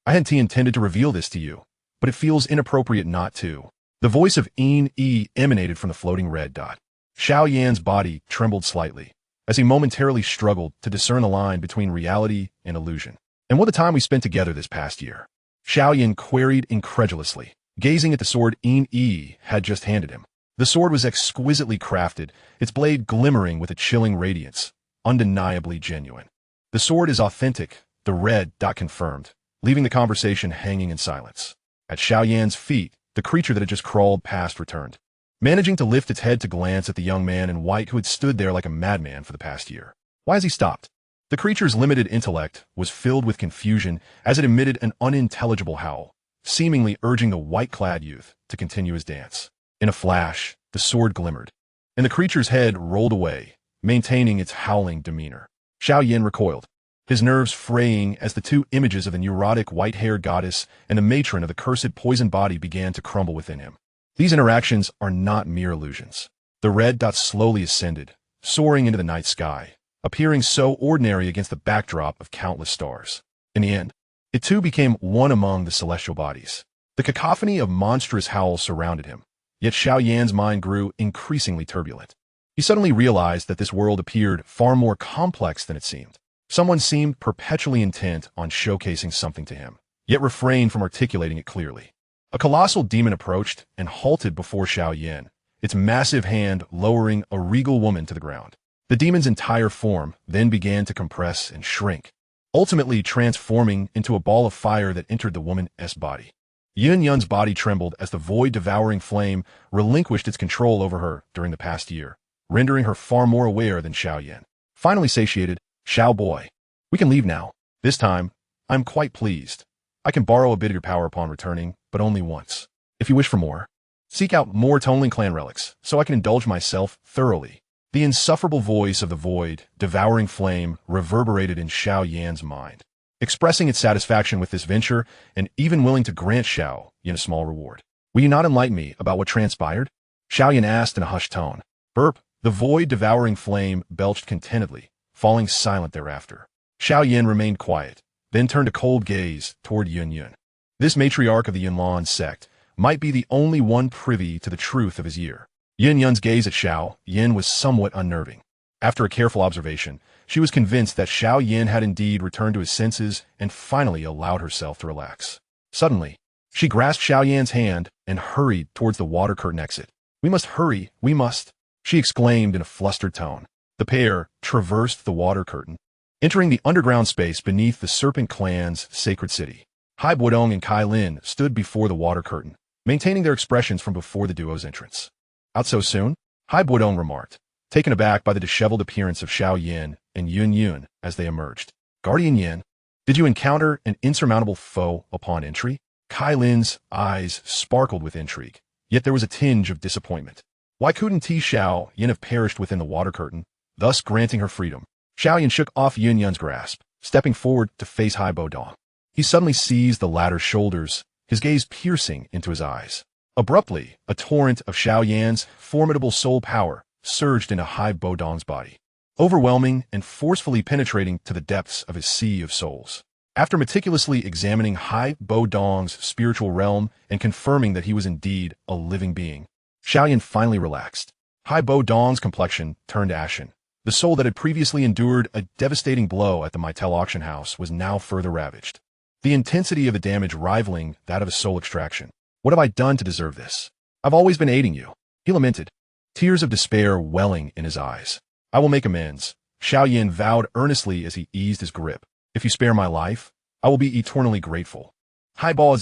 I hadn't intended to reveal this to you, but it feels inappropriate not to. The voice of Yi emanated from the floating red dot. Xiao Yan's body trembled slightly, as he momentarily struggled to discern the line between reality and illusion. And what the time we spent together this past year? Xiao Yan queried incredulously, gazing at the sword Yi had just handed him. The sword was exquisitely crafted, its blade glimmering with a chilling radiance, undeniably genuine. The sword is authentic, the red dot confirmed, leaving the conversation hanging in silence. At Xiao Yan's feet, the creature that had just crawled past returned, managing to lift its head to glance at the young man in white who had stood there like a madman for the past year. Why has he stopped? The creature's limited intellect was filled with confusion as it emitted an unintelligible howl, seemingly urging the white-clad youth to continue his dance. In a flash, the sword glimmered, and the creature's head rolled away, maintaining its howling demeanor. Xiao Yan recoiled, his nerves fraying as the two images of the neurotic white-haired goddess and the matron of the cursed poison body began to crumble within him. These interactions are not mere illusions. The red dot slowly ascended, soaring into the night sky, appearing so ordinary against the backdrop of countless stars. In the end, it too became one among the celestial bodies. The cacophony of monstrous howls surrounded him, yet Xiao Yan's mind grew increasingly turbulent. He suddenly realized that this world appeared far more complex than it seemed. Someone seemed perpetually intent on showcasing something to him, yet refrained from articulating it clearly. A colossal demon approached and halted before Xiao Yan, its massive hand lowering a regal woman to the ground. The demon's entire form then began to compress and shrink, ultimately transforming into a ball of fire that entered the woman's body. Yunlan's body trembled as the void-devouring flame relinquished its control over her during the past year, rendering her far more aware than Xiao Yan. Finally satiated, Xiao boy, we can leave now. This time, I'm quite pleased. I can borrow a bit of your power upon returning, but only once. If you wish for more, seek out more Tongling clan relics, so I can indulge myself thoroughly. The insufferable voice of the void, devouring flame reverberated in Xiao Yan's mind, expressing its satisfaction with this venture and even willing to grant Xiao Yan a small reward. Will you not enlighten me about what transpired? Xiao Yan asked in a hushed tone. Burp, the void devouring flame belched contentedly, falling silent thereafter. Xiao Yan remained quiet, then turned a cold gaze toward Yunlan. This matriarch of the Yunlan Sect might be the only one privy to the truth of his year. Yunlan's gaze at Xiao Yan was somewhat unnerving. After a careful observation, she was convinced that Xiao Yan had indeed returned to his senses and finally allowed herself to relax. Suddenly, she grasped Xiao Yan's hand and hurried towards the water curtain exit. We must hurry, we must, she exclaimed in a flustered tone. The pair traversed the water curtain, entering the underground space beneath the Serpent Clan's sacred city. Hai Buodong and Kai Lin stood before the water curtain, maintaining their expressions from before the duo's entrance. Out so soon? Hai Buodong remarked, taken aback by the disheveled appearance of Xiao Yan and Yun as they emerged. Guardian Yan, did you encounter an insurmountable foe upon entry? Kai Lin's eyes sparkled with intrigue, yet there was a tinge of disappointment. Why couldn't Xiao Yan have perished within the water curtain, thus granting her freedom? Xiao Yan shook off Yunlan's grasp, stepping forward to face Haibo Dong. He suddenly seized the latter's shoulders, his gaze piercing into his eyes. Abruptly, a torrent of Xiao Yan's formidable soul power surged into Haibo Dong's body, overwhelming and forcefully penetrating to the depths of his sea of souls. After meticulously examining Haibo Dong's spiritual realm and confirming that he was indeed a living being, Xiao Yan finally relaxed. Haibo Dong's complexion turned ashen. The soul that had previously endured a devastating blow at the Mytel auction house was now further ravaged, the intensity of the damage rivaling that of a soul extraction. What have I done to deserve this? I've always been aiding you, he lamented, tears of despair welling in his eyes. I will make amends, Xiao Yan vowed earnestly as he eased his grip. If you spare my life, I will be eternally grateful. After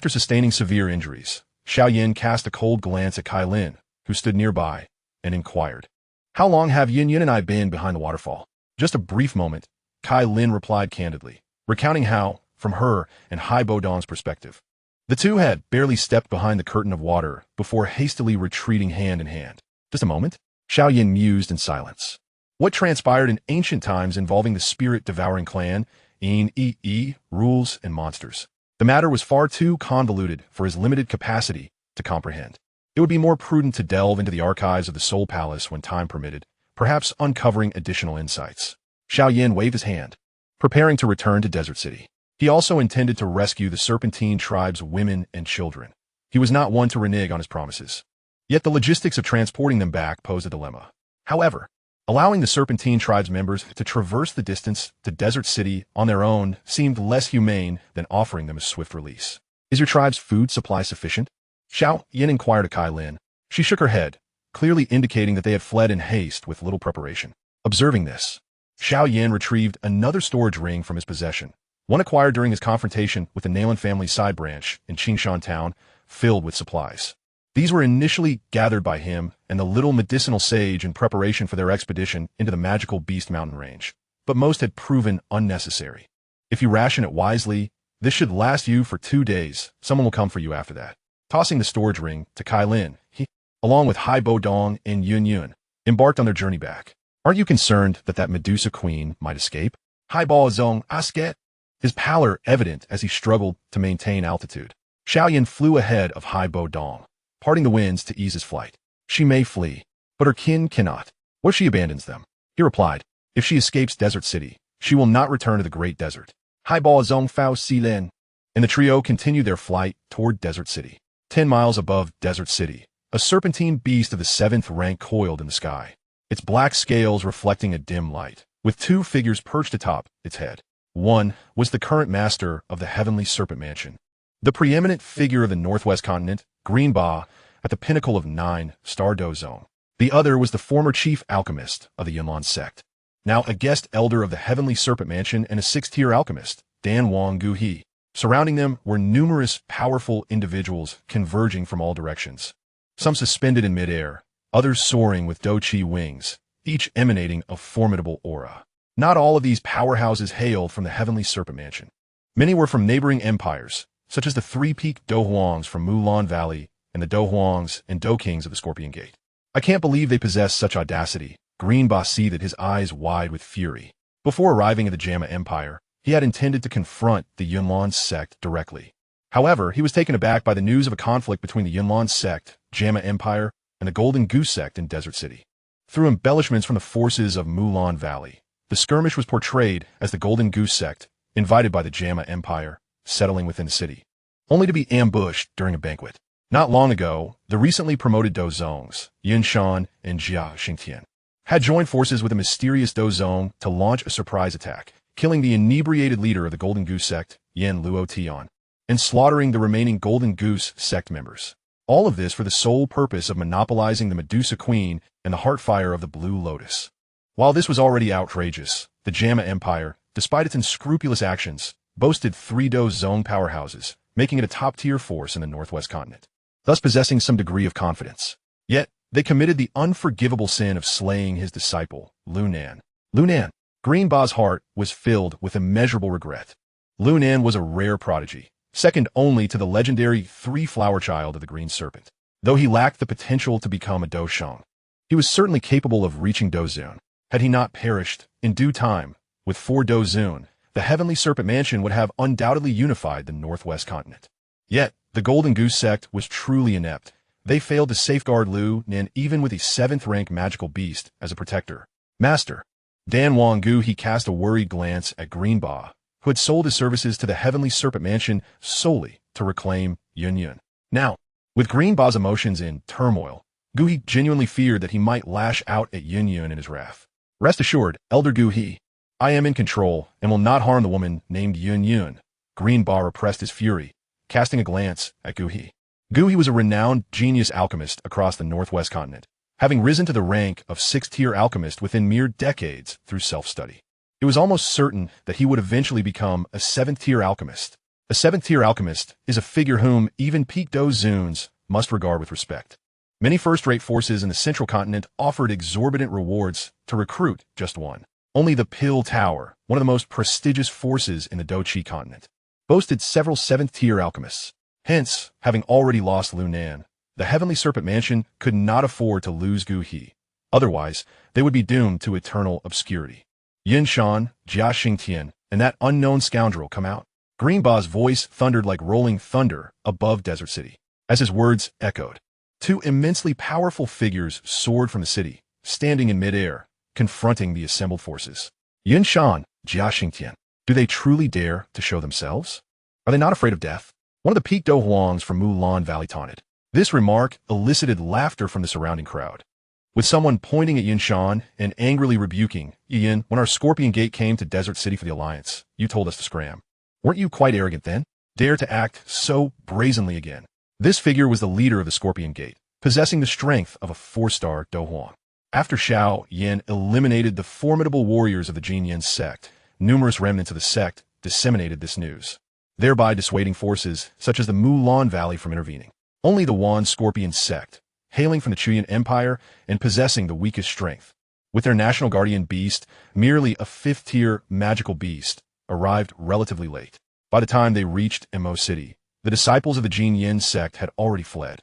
sustaining severe injuries, Xiao Yan cast a cold glance at Kai Lin, who stood nearby, and inquired, "How long have Yunlan and I been behind the waterfall?" Just a brief moment, Kai Lin replied candidly, recounting how, from her and Haibo Dong's perspective, the two had barely stepped behind the curtain of water before hastily retreating hand in hand. Just a moment, Xiao Yan mused in silence. What transpired in ancient times involving the spirit-devouring clan, rules, and monsters? The matter was far too convoluted for his limited capacity to comprehend. It would be more prudent to delve into the archives of the Soul Palace when time permitted, perhaps uncovering additional insights. Xiao Yan waved his hand, preparing to return to Desert City. He also intended to rescue the Serpentine tribe's women and children. He was not one to renege on his promises. Yet the logistics of transporting them back posed a dilemma. However, allowing the Serpentine tribe's members to traverse the distance to Desert City on their own seemed less humane than offering them a swift release. Is your tribe's food supply sufficient? Xiao Yan inquired of Kai Lin. She shook her head, clearly indicating that they had fled in haste with little preparation. Observing this, Xiao Yan retrieved another storage ring from his possession, one acquired during his confrontation with the Nalan family side branch in Qingshan town, filled with supplies. These were initially gathered by him and the little medicinal sage in preparation for their expedition into the magical Beast Mountain range, but most had proven unnecessary. If you ration it wisely, this should last you for 2 days. Someone will come for you after that. Tossing the storage ring to Kai Lin, he, along with Haibo Dong and Yun, embarked on their journey back. Aren't you concerned that Medusa Queen might escape? Haibo Zong asket, his pallor evident as he struggled to maintain altitude. Xiao Yan flew ahead of Haibo Dong, parting the winds to ease his flight. She may flee, but her kin cannot. What if she abandons them? He replied, if she escapes Desert City, she will not return to the Great Desert. Haibo Zong Fao Silin, and the trio continued their flight toward Desert City. 10 miles above Desert City, a serpentine beast of the 7th rank coiled in the sky, its black scales reflecting a dim light, with 2 figures perched atop its head. One was the current master of the Heavenly Serpent Mansion, the preeminent figure of the Northwest Continent, Green Ba, at the pinnacle of 9-star Do Zone. The other was the former chief alchemist of the Yunlan Sect, now a guest elder of the Heavenly Serpent Mansion and a 6th-tier alchemist, Dan Wang Gu He. Surrounding them were numerous powerful individuals converging from all directions, some suspended in midair, others soaring with Do Chi wings, each emanating a formidable aura. Not all of these powerhouses hailed from the Heavenly Serpent Mansion. Many were from neighboring empires, such as the 3-peak Do Huangs from Mulan Valley and the Do Huangs and Do Kings of the Scorpion Gate. I can't believe they possess such audacity, Green Ba seethed, his eyes wide with fury. Before arriving at the Jamma Empire, he had intended to confront the Yunlan Sect directly. However, he was taken aback by the news of a conflict between the Yunlan Sect, Jamma Empire, and the Golden Goose Sect in Desert City. Through embellishments from the forces of Mulan Valley, the skirmish was portrayed as the Golden Goose Sect, invited by the Jamma Empire, settling within the city, only to be ambushed during a banquet. Not long ago, the recently promoted Do Zongs, Yin Shan and Jia Xingtian, had joined forces with a mysterious Do Zong to launch a surprise attack, killing the inebriated leader of the Golden Goose Sect, Yan Luo Tian, and slaughtering the remaining Golden Goose Sect members. All of this for the sole purpose of monopolizing the Medusa Queen and the Heartfire of the Blue Lotus. While this was already outrageous, the Jamma Empire, despite its unscrupulous actions, boasted 3 Do Zong powerhouses, making it a top-tier force in the Northwest Continent, thus possessing some degree of confidence. Yet, they committed the unforgivable sin of slaying his disciple, Lunan. Green Ba's heart was filled with immeasurable regret. Lunan was a rare prodigy, second only to the legendary 3-flower child of the Green Serpent. Though he lacked the potential to become a Dosheng, he was certainly capable of reaching Dozun. Had he not perished in due time, with 4 Dozun, the Heavenly Serpent Mansion would have undoubtedly unified the Northwest continent. Yet, the Golden Goose Sect was truly inept. They failed to safeguard Lu Nin even with a 7th-rank magical beast as a protector. Master. Dan Wang Gu he cast a worried glance at Greenba, who had sold his services to the Heavenly Serpent Mansion solely to reclaim Yun. Now, with Greenba's emotions in turmoil, Gu he genuinely feared that he might lash out at Yun in his wrath. Rest assured, Elder Gu he, I am in control and will not harm the woman named Yun. Greenba repressed his fury, casting a glance at Gu he. Gu he was a renowned genius alchemist across the Northwest continent, having risen to the rank of 6th-tier alchemist within mere decades through self-study. It was almost certain that he would eventually become a 7th-tier alchemist. A 7th-tier alchemist is a figure whom even peak Dozuns must regard with respect. Many first-rate forces in the central continent offered exorbitant rewards to recruit just one. Only the Pill Tower, one of the most prestigious forces in the Dochi continent, boasted several 7th-tier alchemists. Hence, having already lost Lu Nan, the Heavenly Serpent Mansion could not afford to lose Gu he. Otherwise, they would be doomed to eternal obscurity. Yin Shan, Jia Xingtian, and that unknown scoundrel come out. Greenba's voice thundered like rolling thunder above Desert City. As his words echoed, 2 immensely powerful figures soared from the city, standing in midair, confronting the assembled forces. Yin Shan, Jia Xingtian, do they truly dare to show themselves? Are they not afraid of death? One of the peak Do Huangs from Mulan Valley taunted. This remark elicited laughter from the surrounding crowd, with someone pointing at Yin Shan and angrily rebuking, Yin, when our Scorpion Gate came to Desert City for the Alliance, you told us to scram. Weren't you quite arrogant then? Dare to act so brazenly again. This figure was the leader of the Scorpion Gate, possessing the strength of a 4-star Do Huang. After Xiao Yan eliminated the formidable warriors of the Yunlan Sect, numerous remnants of the sect disseminated this news, thereby dissuading forces such as the Mulan Valley from intervening. Only the Wan Scorpion Sect, hailing from the Chuyan Empire and possessing the weakest strength, with their national guardian beast, merely a 5th-tier magical beast, arrived relatively late. By the time they reached Mo City, the disciples of the Yunlan Sect had already fled,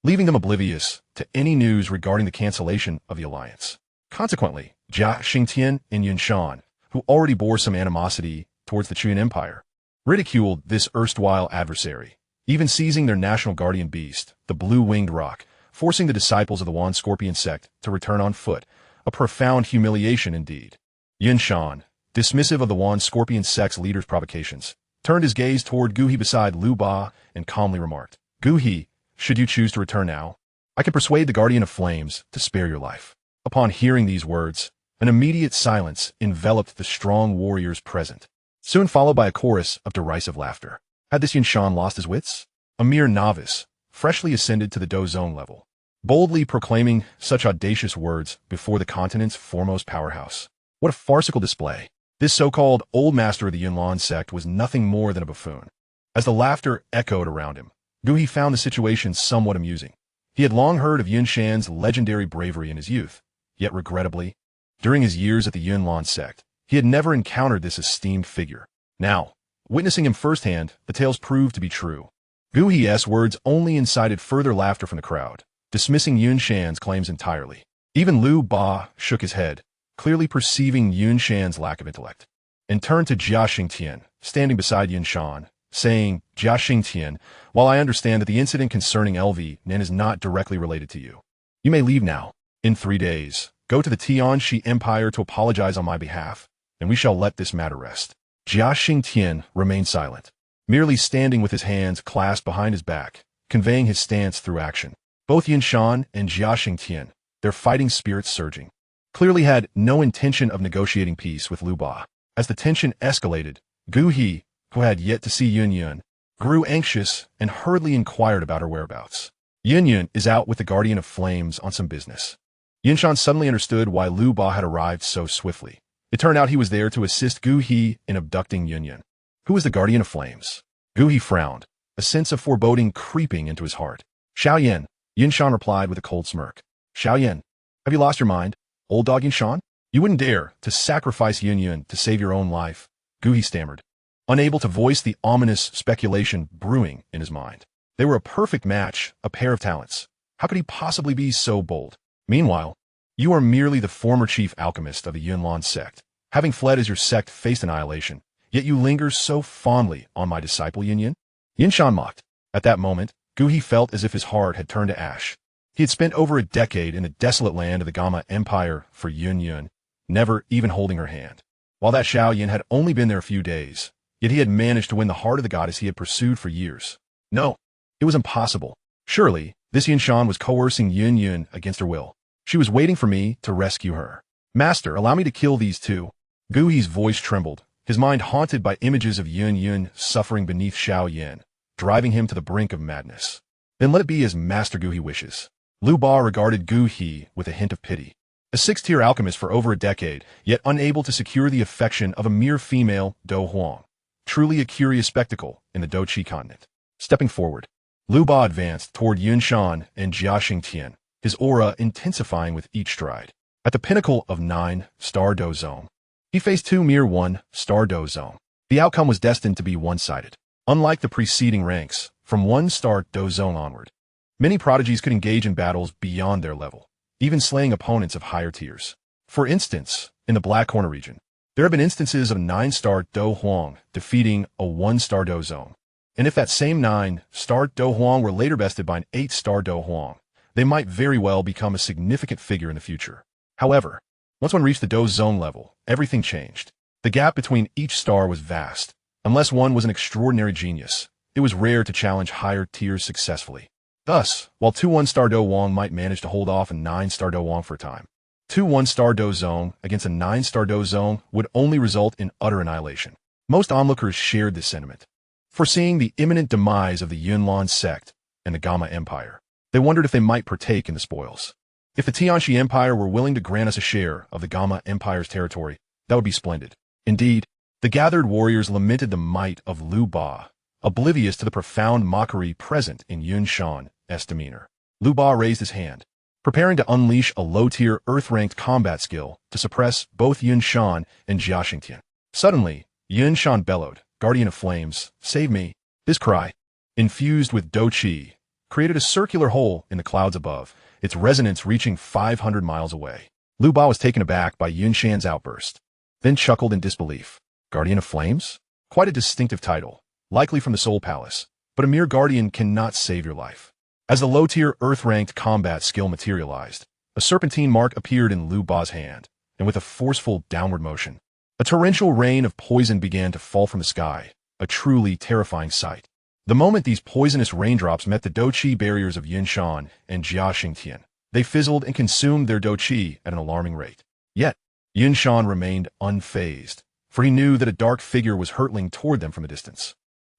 leaving them oblivious to any news regarding the cancellation of the alliance. Consequently, Jia Xingtian and Yin Shan, who already bore some animosity towards the Chuyan Empire, ridiculed this erstwhile adversary, even seizing their national guardian beast, the blue-winged roc, forcing the disciples of the Wan Scorpion Sect to return on foot, a profound humiliation indeed. Yin Shan, dismissive of the Wan Scorpion Sect's leader's provocations, turned his gaze toward Gu he beside Lu Ba and calmly remarked, Gu he, should you choose to return now, I can persuade the Guardian of Flames to spare your life. Upon hearing these words, an immediate silence enveloped the strong warriors present, soon followed by a chorus of derisive laughter. Had this Yin Shan lost his wits? A mere novice, freshly ascended to the Dozong level, boldly proclaiming such audacious words before the continent's foremost powerhouse. What a farcical display. This so-called old master of the Yunlan Sect was nothing more than a buffoon. As the laughter echoed around him, Gu he found the situation somewhat amusing. He had long heard of Yun Shan's legendary bravery in his youth, yet regrettably, during his years at the Yunlan Sect, he had never encountered this esteemed figure. Now, witnessing him firsthand, the tales proved to be true. Gu he's words only incited further laughter from the crowd, dismissing Yun Shan's claims entirely. Even Lu Ba shook his head, clearly perceiving Yun Shan's lack of intellect, and turned to Jia Xingtian, standing beside Yin Shan, saying, Jia Xingtian, while I understand that the incident concerning LV Nen is not directly related to you, you may leave now. In 3 days, go to the Tianxi Empire to apologize on my behalf, and we shall let this matter rest. Jia Xingtian remained silent, merely standing with his hands clasped behind his back, conveying his stance through action. Both Yin Shan and Jia Xingtian, their fighting spirits surging, clearly had no intention of negotiating peace with Lu Ba. As the tension escalated, Gu he, who had yet to see Yun, grew anxious and hurriedly inquired about her whereabouts. Yun is out with the Guardian of Flames on some business. Yin Shan suddenly understood why Lu Ba had arrived so swiftly. It turned out he was there to assist Gu he in abducting Yun. Who was the Guardian of Flames? Gu he frowned, a sense of foreboding creeping into his heart. Xiao Yan, Yin Shan replied with a cold smirk. Xiao Yan, have you lost your mind, old dog Yin Shan? You wouldn't dare to sacrifice Yun to save your own life, Gu he stammered, unable to voice the ominous speculation brewing in his mind. They were a perfect match, a pair of talents, How could he possibly be so bold? Meanwhile, you are merely the former chief alchemist of the Yunlan Sect. Having fled as your sect faced annihilation, yet you linger so fondly on my disciple Yunyan? Yinshan mocked. At that moment, Guhi felt as if his heart had turned to ash. He had spent over a decade in the desolate land of the Gamma Empire for Yun, never even holding her hand. While that Xiao Yan had only been there a few days, yet he had managed to win the heart of the goddess he had pursued for years. No, it was impossible. Surely, this Yinshan was coercing Yun against her will. She was waiting for me to rescue her. Master, allow me to kill these two. Guhi's voice trembled, his mind haunted by images of Yun suffering beneath Xiao Yan, driving him to the brink of madness. Then let it be as Master Guhi wishes. Lu Ba regarded Guhi with a hint of pity. A sixth-tier alchemist for over a decade, yet unable to secure the affection of a mere female Do Huang. Truly a curious spectacle in the Do Chi continent. Stepping forward, Lu Ba advanced toward Yunshan and Jiaxing Tian, his aura intensifying with each stride. At the pinnacle of 9-star Do Zone, he faced two mere 1-star Do Zone. The outcome was destined to be one-sided. Unlike the preceding ranks, from 1-star Do Zone onward, many prodigies could engage in battles beyond their level, even slaying opponents of higher tiers. For instance, in the Black Corner region, there have been instances of 9-star Do Huang defeating a 1-star Do Zone. And if that same 9-star Do Huang were later bested by an 8-star Do Huang, they might very well become a significant figure in the future. However, once one reached the Do Zone level, everything changed. The gap between each star was vast. Unless one was an extraordinary genius, it was rare to challenge higher tiers successfully. Thus, while two 1-star Do Huang might manage to hold off a 9-star Do Huang for a time, two 1-star Do Zone against a 9-star Do Zone would only result in utter annihilation. Most onlookers shared this sentiment. Foreseeing the imminent demise of the Yunlan Sect and the Gamma Empire, they wondered if they might partake in the spoils. If the Tianxi Empire were willing to grant us a share of the Gamma Empire's territory, that would be splendid. Indeed, the gathered warriors lamented the might of Lu Ba, oblivious to the profound mockery present in Yunshan's demeanor. Lu Ba raised his hand, preparing to unleash a low-tier Earth-ranked combat skill to suppress both Yunshan and Jiaxing Tian. Suddenly, Yunshan bellowed, "Guardian of Flames, save me." His cry, infused with Do Chi, created a circular hole in the clouds above, its resonance reaching 500 miles away. Lu Ba was taken aback by Yunshan's outburst, then chuckled in disbelief. Guardian of Flames? Quite a distinctive title, likely from the Soul Palace, but a mere guardian cannot save your life. As the low-tier Earth-ranked combat skill materialized, a serpentine mark appeared in Lu Ba's hand, and with a forceful downward motion, a torrential rain of poison began to fall from the sky, a truly terrifying sight. The moment these poisonous raindrops met the Do Chi barriers of Yunshan and Jiaxing Tian, they fizzled and consumed their Do Chi at an alarming rate. Yet, Yunshan remained unfazed, for he knew that a dark figure was hurtling toward them from a distance.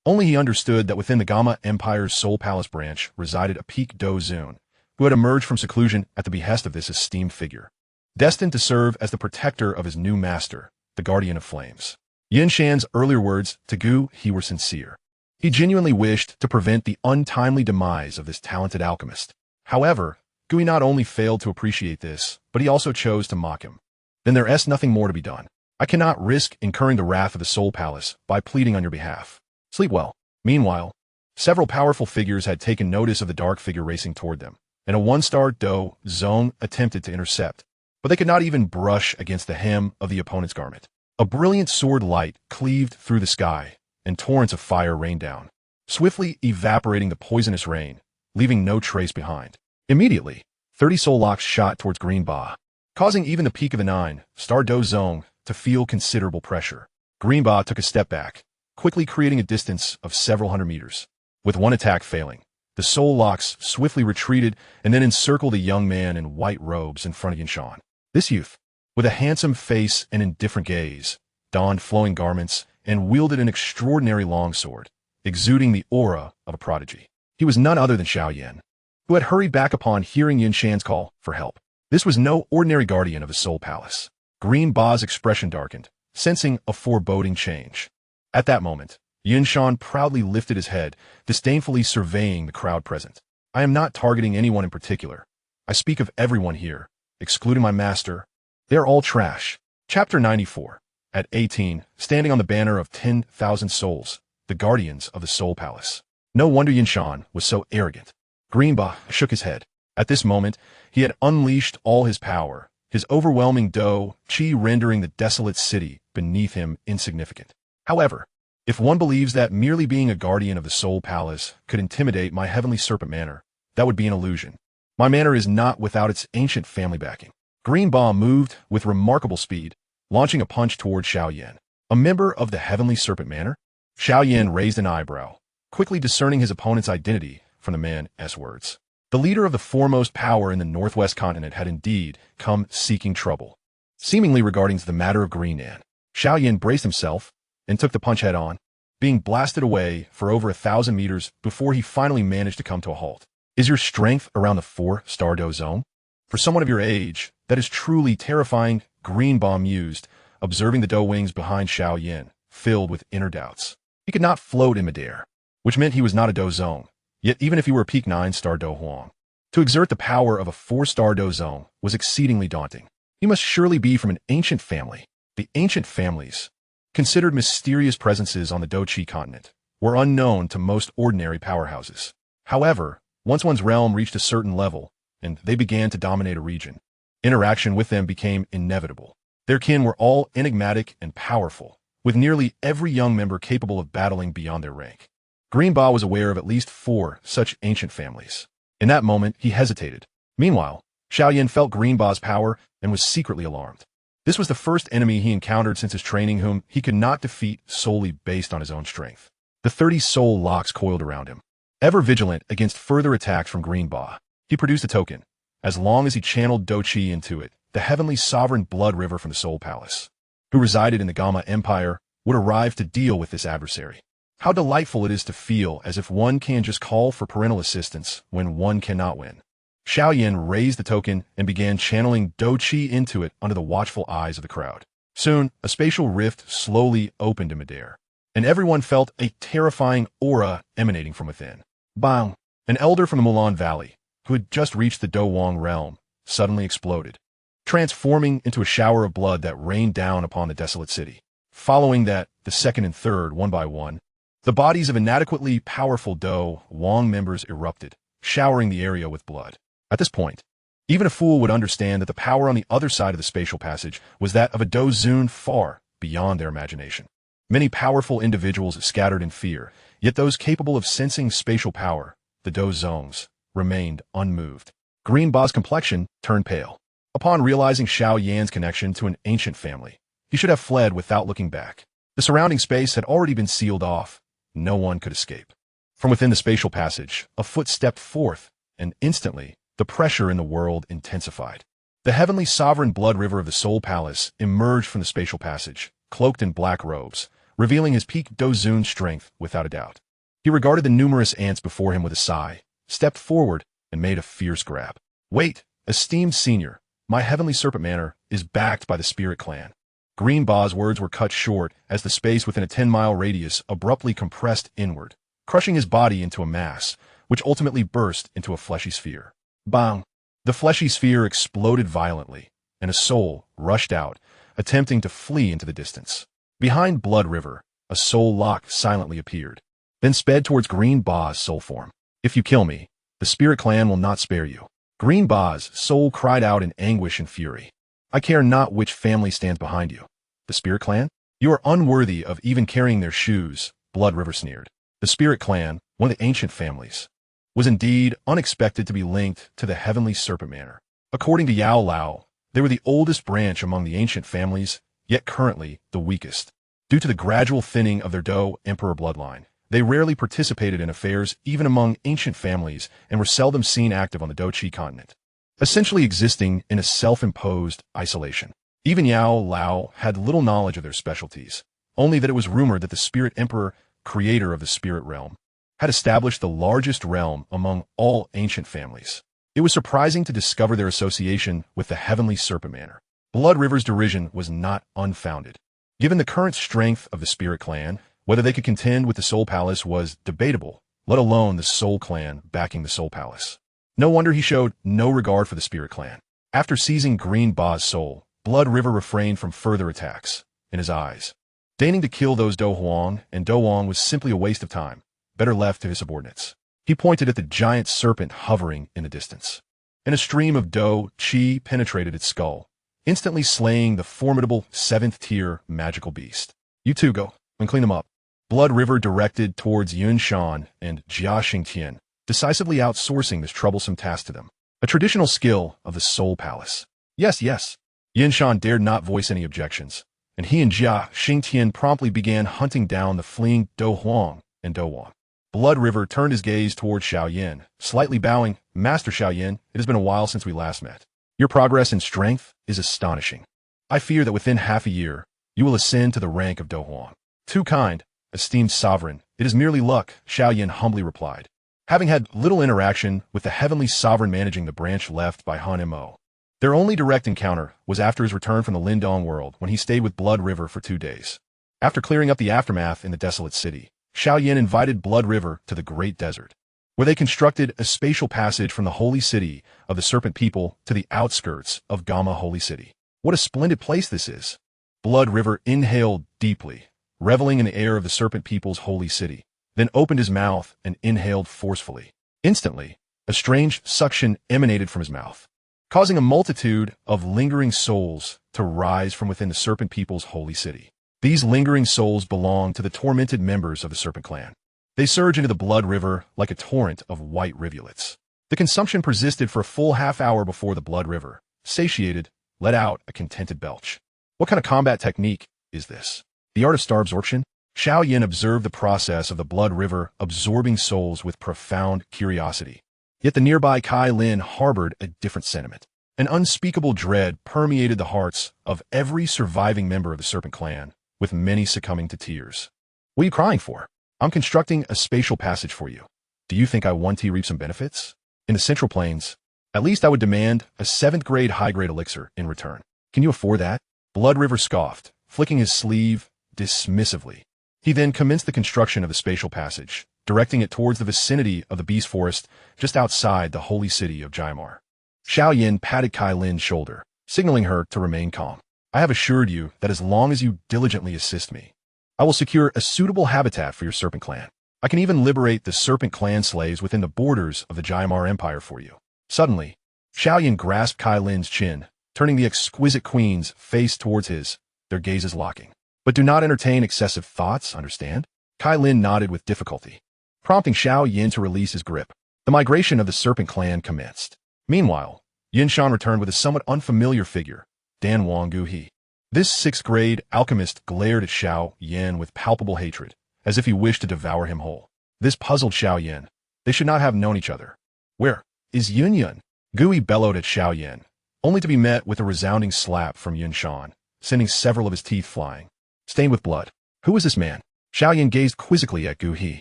Only he understood that within the Gamma Empire's Soul Palace branch resided a peak Do Zun, who had emerged from seclusion at the behest of this esteemed figure, destined to serve as the protector of his new master, the Guardian of Flames. Yunshan's earlier words to Guhi were sincere. He genuinely wished to prevent the untimely demise of this talented alchemist. However, Guhi not only failed to appreciate this, but he also chose to mock him. Then there is nothing more to be done. I cannot risk incurring the wrath of the Soul Palace by pleading on your behalf. Sleep well. Meanwhile, several powerful figures had taken notice of the dark figure racing toward them, and a 1-star Do Zone attempted to intercept, but they could not even brush against the hem of the opponent's garment. A brilliant sword light cleaved through the sky, and torrents of fire rained down, swiftly evaporating the poisonous rain, leaving no trace behind. Immediately, 30 soul locks shot towards Green Ba, causing even the peak of the 9-star Do Zone to feel considerable pressure. Green Ba took a step back, quickly creating a distance of several hundred meters. With one attack failing, the soul locks swiftly retreated and then encircled a young man in white robes in front of Yunshan. This youth, with a handsome face and indifferent gaze, donned flowing garments, and wielded an extraordinary longsword, exuding the aura of a prodigy. He was none other than Xiao Yan, who had hurried back upon hearing Yunshan's call for help. This was no ordinary guardian of the Soul Palace. Green Ba's expression darkened, sensing a foreboding change. At that moment, Yunshan proudly lifted his head, disdainfully surveying the crowd present. I am not targeting anyone in particular. I speak of everyone here, excluding my master. They're all trash. Chapter 94. At 18, standing on the banner of 10,000 souls, the guardians of the Soul Palace. No wonder Yunshan was so arrogant. Green Ba shook his head. At this moment, he had unleashed all his power, his overwhelming Do Qi rendering the desolate city beneath him insignificant. However, if one believes that merely being a guardian of the Soul Palace could intimidate my heavenly serpent manor, that would be an illusion. My manor is not without its ancient family backing. Green Ba moved with remarkable speed, launching a punch toward Xiao Yan. A member of the heavenly serpent manor? Xiao Yan raised an eyebrow, quickly discerning his opponent's identity from the man's words. The leader of the foremost power in the northwest continent had indeed come seeking trouble. Seemingly regarding the matter of Green Yan, Xiao Yan braced himself and took the punch head-on, being blasted away for over 1,000 meters before he finally managed to come to a halt. Is your strength around the 4-star Do zone? For someone of your age, that is truly terrifying, Green Ba mused, observing the Do wings behind Xiao Yan, filled with inner doubts. He could not float in midair, which meant he was not a Do zone. Yet even if he were a peak 9-star Do Huang, to exert the power of a 4-star Do zone was exceedingly daunting. He must surely be from an ancient family. The ancient families, considered mysterious presences on the Do Qi continent, were unknown to most ordinary powerhouses. However, once one's realm reached a certain level, and they began to dominate a region, interaction with them became inevitable. Their kin were all enigmatic and powerful, with nearly every young member capable of battling beyond their rank. Green Ba was aware of at least 4 such ancient families. In that moment, he hesitated. Meanwhile, Xiao Yan felt Green Ba's power and was secretly alarmed. This was the first enemy he encountered since his training whom he could not defeat solely based on his own strength. The 30 soul locks coiled around him. Ever vigilant against further attacks from Green Ba, he produced a token. As long as he channeled Do Qi into it, the heavenly sovereign blood river from the Soul Palace, who resided in the Gamma Empire, would arrive to deal with this adversary. How delightful it is to feel as if one can just call for parental assistance when one cannot win. Xiao Yan raised the token and began channeling Do Qi into it under the watchful eyes of the crowd. Soon, a spatial rift slowly opened in midair, and everyone felt a terrifying aura emanating from within. Bang! An elder from the Mulan Valley, who had just reached the Do Wang realm, suddenly exploded, transforming into a shower of blood that rained down upon the desolate city. Following that, the second and third, one by one, the bodies of inadequately powerful Do Wang members erupted, showering the area with blood. At this point, even a fool would understand that the power on the other side of the spatial passage was that of a Do Zun far beyond their imagination. Many powerful individuals scattered in fear, yet those capable of sensing spatial power, the Do Zones, remained unmoved. Green Ba's complexion turned pale. Upon realizing Xiao Yan's connection to an ancient family, he should have fled without looking back. The surrounding space had already been sealed off. No one could escape. From within the spatial passage, a foot stepped forth, and instantly, the pressure in the world intensified. The heavenly sovereign blood river of the Soul Palace emerged from the spatial passage, cloaked in black robes, revealing his peak Do Zun strength without a doubt. He regarded the numerous ants before him with a sigh, stepped forward, and made a fierce grab. Wait, esteemed senior, my heavenly serpent manor is backed by the Spirit Clan. Green Ba's words were cut short as the space within a 10-mile radius abruptly compressed inward, crushing his body into a mass, which ultimately burst into a fleshy sphere. Bang! The fleshy sphere exploded violently, and a soul rushed out, attempting to flee into the distance. Behind Blood River, a soul lock silently appeared, then sped towards Green Ba's soul form. If you kill me, the Spirit Clan will not spare you. Green Ba's soul cried out in anguish and fury. I care not which family stands behind you. The Spirit Clan? You are unworthy of even carrying their shoes, Blood River sneered. The Spirit Clan, one of the ancient families, was indeed unexpected to be linked to the heavenly serpent manor. According to Yao Lao, they were the oldest branch among the ancient families, yet currently the weakest. Due to the gradual thinning of their Do Emperor bloodline, they rarely participated in affairs even among ancient families and were seldom seen active on the Do Qi continent, essentially existing in a self-imposed isolation. Even Yao Lao had little knowledge of their specialties, only that it was rumored that the Spirit Emperor, creator of the spirit realm, had established the largest realm among all ancient families. It was surprising to discover their association with the heavenly serpent manor. Blood River's derision was not unfounded. Given the current strength of the Spirit Clan, whether they could contend with the Soul Palace was debatable, let alone the Soul Clan backing the Soul Palace. No wonder he showed no regard for the Spirit Clan. After seizing Green Ba's soul, Blood River refrained from further attacks. In his eyes, deigning to kill those Do Huang and Do Wang was simply a waste of time, better left to his subordinates. He pointed at the giant serpent hovering in the distance. and a stream of Do Qi penetrated its skull, instantly slaying the formidable 7th-tier magical beast. You two go and clean them up. Blood River directed towards Yunshan and Jia Xingtian, decisively outsourcing this troublesome task to them. A traditional skill of the Soul Palace. Yes, yes. Yunshan dared not voice any objections, and he and Jia Xingtian promptly began hunting down the fleeing Do Huang and Do Wang. Blood River turned his gaze toward Xiao Yan, slightly bowing. Master Xiao Yan, it has been a while since we last met. Your progress in strength is astonishing. I fear that within half a year, you will ascend to the rank of Do Huang. Too kind, esteemed sovereign, it is merely luck, Xiao Yan humbly replied. Having had little interaction with the heavenly sovereign managing the branch left by Han Mo, their only direct encounter was after his return from the Lindong world when he stayed with Blood River for 2 days. After clearing up the aftermath in the desolate city, Xiao Yan invited Blood River to the Great Desert, where they constructed a spatial passage from the holy city of the Serpent People to the outskirts of Gamma Holy City. What a splendid place this is! Blood River inhaled deeply, reveling in the air of the Serpent People's holy city, then opened his mouth and inhaled forcefully. Instantly, a strange suction emanated from his mouth, causing a multitude of lingering souls to rise from within the Serpent People's holy city. These lingering souls belong to the tormented members of the Serpent Clan. They surge into the Blood River like a torrent of white rivulets. The consumption persisted for a full half-hour before the Blood River, satiated, let out a contented belch. What kind of combat technique is this? The art of star absorption? Xiao Yan observed the process of the Blood River absorbing souls with profound curiosity. Yet the nearby Kai Lin harbored a different sentiment. An unspeakable dread permeated the hearts of every surviving member of the Serpent Clan, with many succumbing to tears. What are you crying for? I'm constructing a spatial passage for you. Do you think I want to reap some benefits? In the Central Plains, at least I would demand a 7th-grade high-grade elixir in return. Can you afford that? Blood River scoffed, flicking his sleeve dismissively. He then commenced the construction of the spatial passage, directing it towards the vicinity of the beast forest just outside the holy city of Jaimar. Xiao Yan patted Kai Lin's shoulder, signaling her to remain calm. I have assured you that as long as you diligently assist me, I will secure a suitable habitat for your Serpent Clan. I can even liberate the Serpent Clan slaves within the borders of the Jaimar Empire for you. Suddenly, Xiao Yan grasped Kai Lin's chin, turning the exquisite queen's face towards his, their gazes locking. But do not entertain excessive thoughts, understand? Kai Lin nodded with difficulty, prompting Xiao Yan to release his grip. The migration of the Serpent Clan commenced. Meanwhile, Yunshan returned with a somewhat unfamiliar figure, Dan Wang Guhi. This 6th-grade alchemist glared at Xiao Yan with palpable hatred, as if he wished to devour him whole. This puzzled Xiao Yan. They should not have known each other. Where is Yunyun? Guhi bellowed at Xiao Yan, only to be met with a resounding slap from Yunshan, sending several of his teeth flying. Stained with blood. Who is this man? Xiao Yan gazed quizzically at Guhi.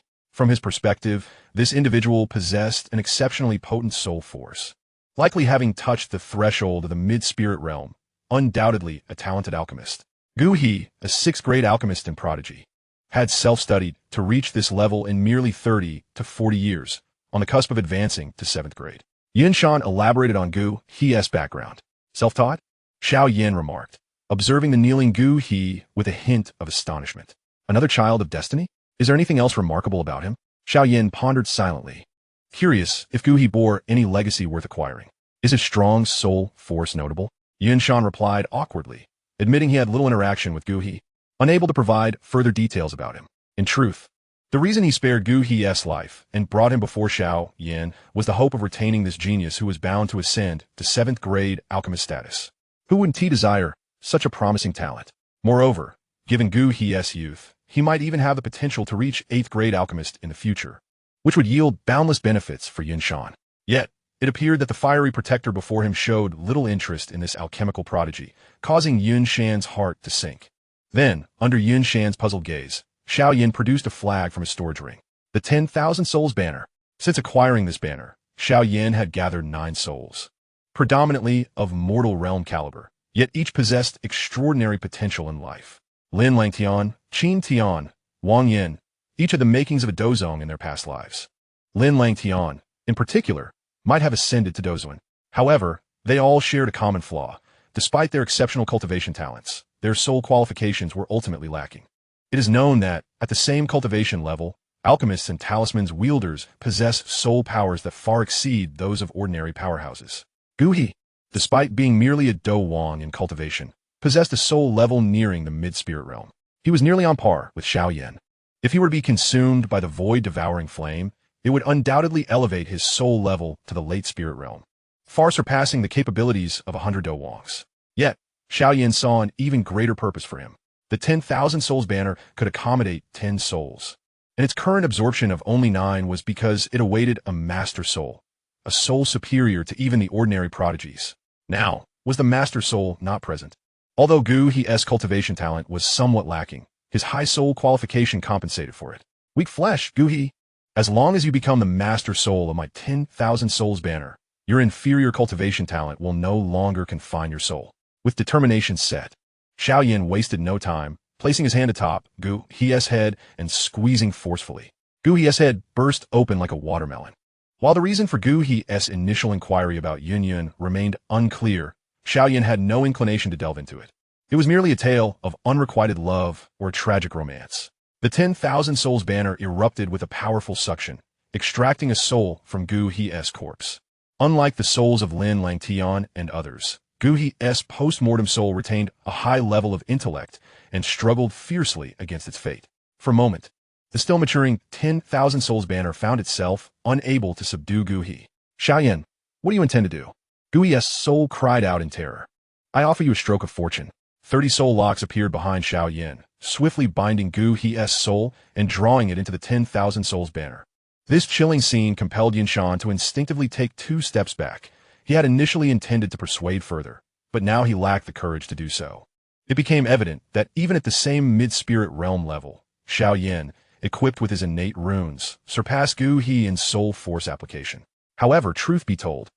From his perspective, this individual possessed an exceptionally potent soul force, likely having touched the threshold of the mid-spirit realm, undoubtedly a talented alchemist. Guhi, a 6th-grade alchemist and prodigy, had self-studied to reach this level in merely 30 to 40 years, on the cusp of advancing to 7th grade. Yunshan elaborated on Guhi's background. Self-taught? Xiao Yan remarked, observing the kneeling Guhi with a hint of astonishment. Another child of destiny? Is there anything else remarkable about him? Xiao Yan pondered silently, curious if Guhi bore any legacy worth acquiring. Is his strong soul force notable? Yunshan replied awkwardly, admitting he had little interaction with Guhi, unable to provide further details about him. In truth, the reason he spared Guhi's life and brought him before Xiao Yan was the hope of retaining this genius who was bound to ascend to 7th-grade alchemist status. Who wouldn't desire such a promising talent? Moreover, given Guhi's youth, he might even have the potential to reach 8th-grade alchemist in the future, which would yield boundless benefits for Yunshan. Yet, it appeared that the fiery protector before him showed little interest in this alchemical prodigy, causing Yunshan's heart to sink. Then, under Yunshan's puzzled gaze, Xiao Yan produced a flag from his storage ring, the 10,000 souls banner. Since acquiring this banner, Xiao Yan had gathered 9 souls, predominantly of mortal realm caliber, yet each possessed extraordinary potential in life. Lin Langtian, Qin Tian, Wang Yin, each had the makings of a Dozong in their past lives. Lin Langtian, in particular, might have ascended to Dozuan. However, they all shared a common flaw. Despite their exceptional cultivation talents, their soul qualifications were ultimately lacking. It is known that, at the same cultivation level, alchemists and talismans wielders possess soul powers that far exceed those of ordinary powerhouses. Gu He, despite being merely a Do Wang in cultivation, possessed a soul level nearing the mid-spirit realm. He was nearly on par with Xiao Yan. If he were to be consumed by the void-devouring flame, it would undoubtedly elevate his soul level to the late spirit realm, far surpassing the capabilities of 100 Do Wangs. Yet, Xiao Yan saw an even greater purpose for him. The 10,000 souls banner could accommodate 10 souls, and its current absorption of only 9 was because it awaited a master soul, a soul superior to even the ordinary prodigies. Now, was the master soul not present? Although Gu He's cultivation talent was somewhat lacking, his high soul qualification compensated for it. Weak flesh, Gu He. As long as you become the master soul of my 10,000 souls banner, your inferior cultivation talent will no longer confine your soul. With determination set, Xiao Yan wasted no time, placing his hand atop Gu He's head and squeezing forcefully. Gu He's head burst open like a watermelon. While the reason for Gu He's initial inquiry about Yunlan remained unclear, Xiao Yan had no inclination to delve into it. It was merely a tale of unrequited love or a tragic romance. The 10,000 souls banner erupted with a powerful suction, extracting a soul from Gu He's corpse. Unlike the souls of Lin Langtian and others, Gu He's post-mortem soul retained a high level of intellect and struggled fiercely against its fate. For a moment, the still maturing 10,000 souls banner found itself unable to subdue Gu He. Xiao Yan, what do you intend to do? Gu He's soul cried out in terror. I offer you a stroke of fortune. 30 soul locks appeared behind Xiao Yan, swiftly binding Gu He's soul and drawing it into the 10,000 souls banner. This chilling scene compelled Yinshan to instinctively take 2 steps back. He had initially intended to persuade further, but now he lacked the courage to do so. It became evident that even at the same mid-spirit realm level, Xiao Yan, equipped with his innate runes, surpassed Gu He in soul force application. However, truth be told,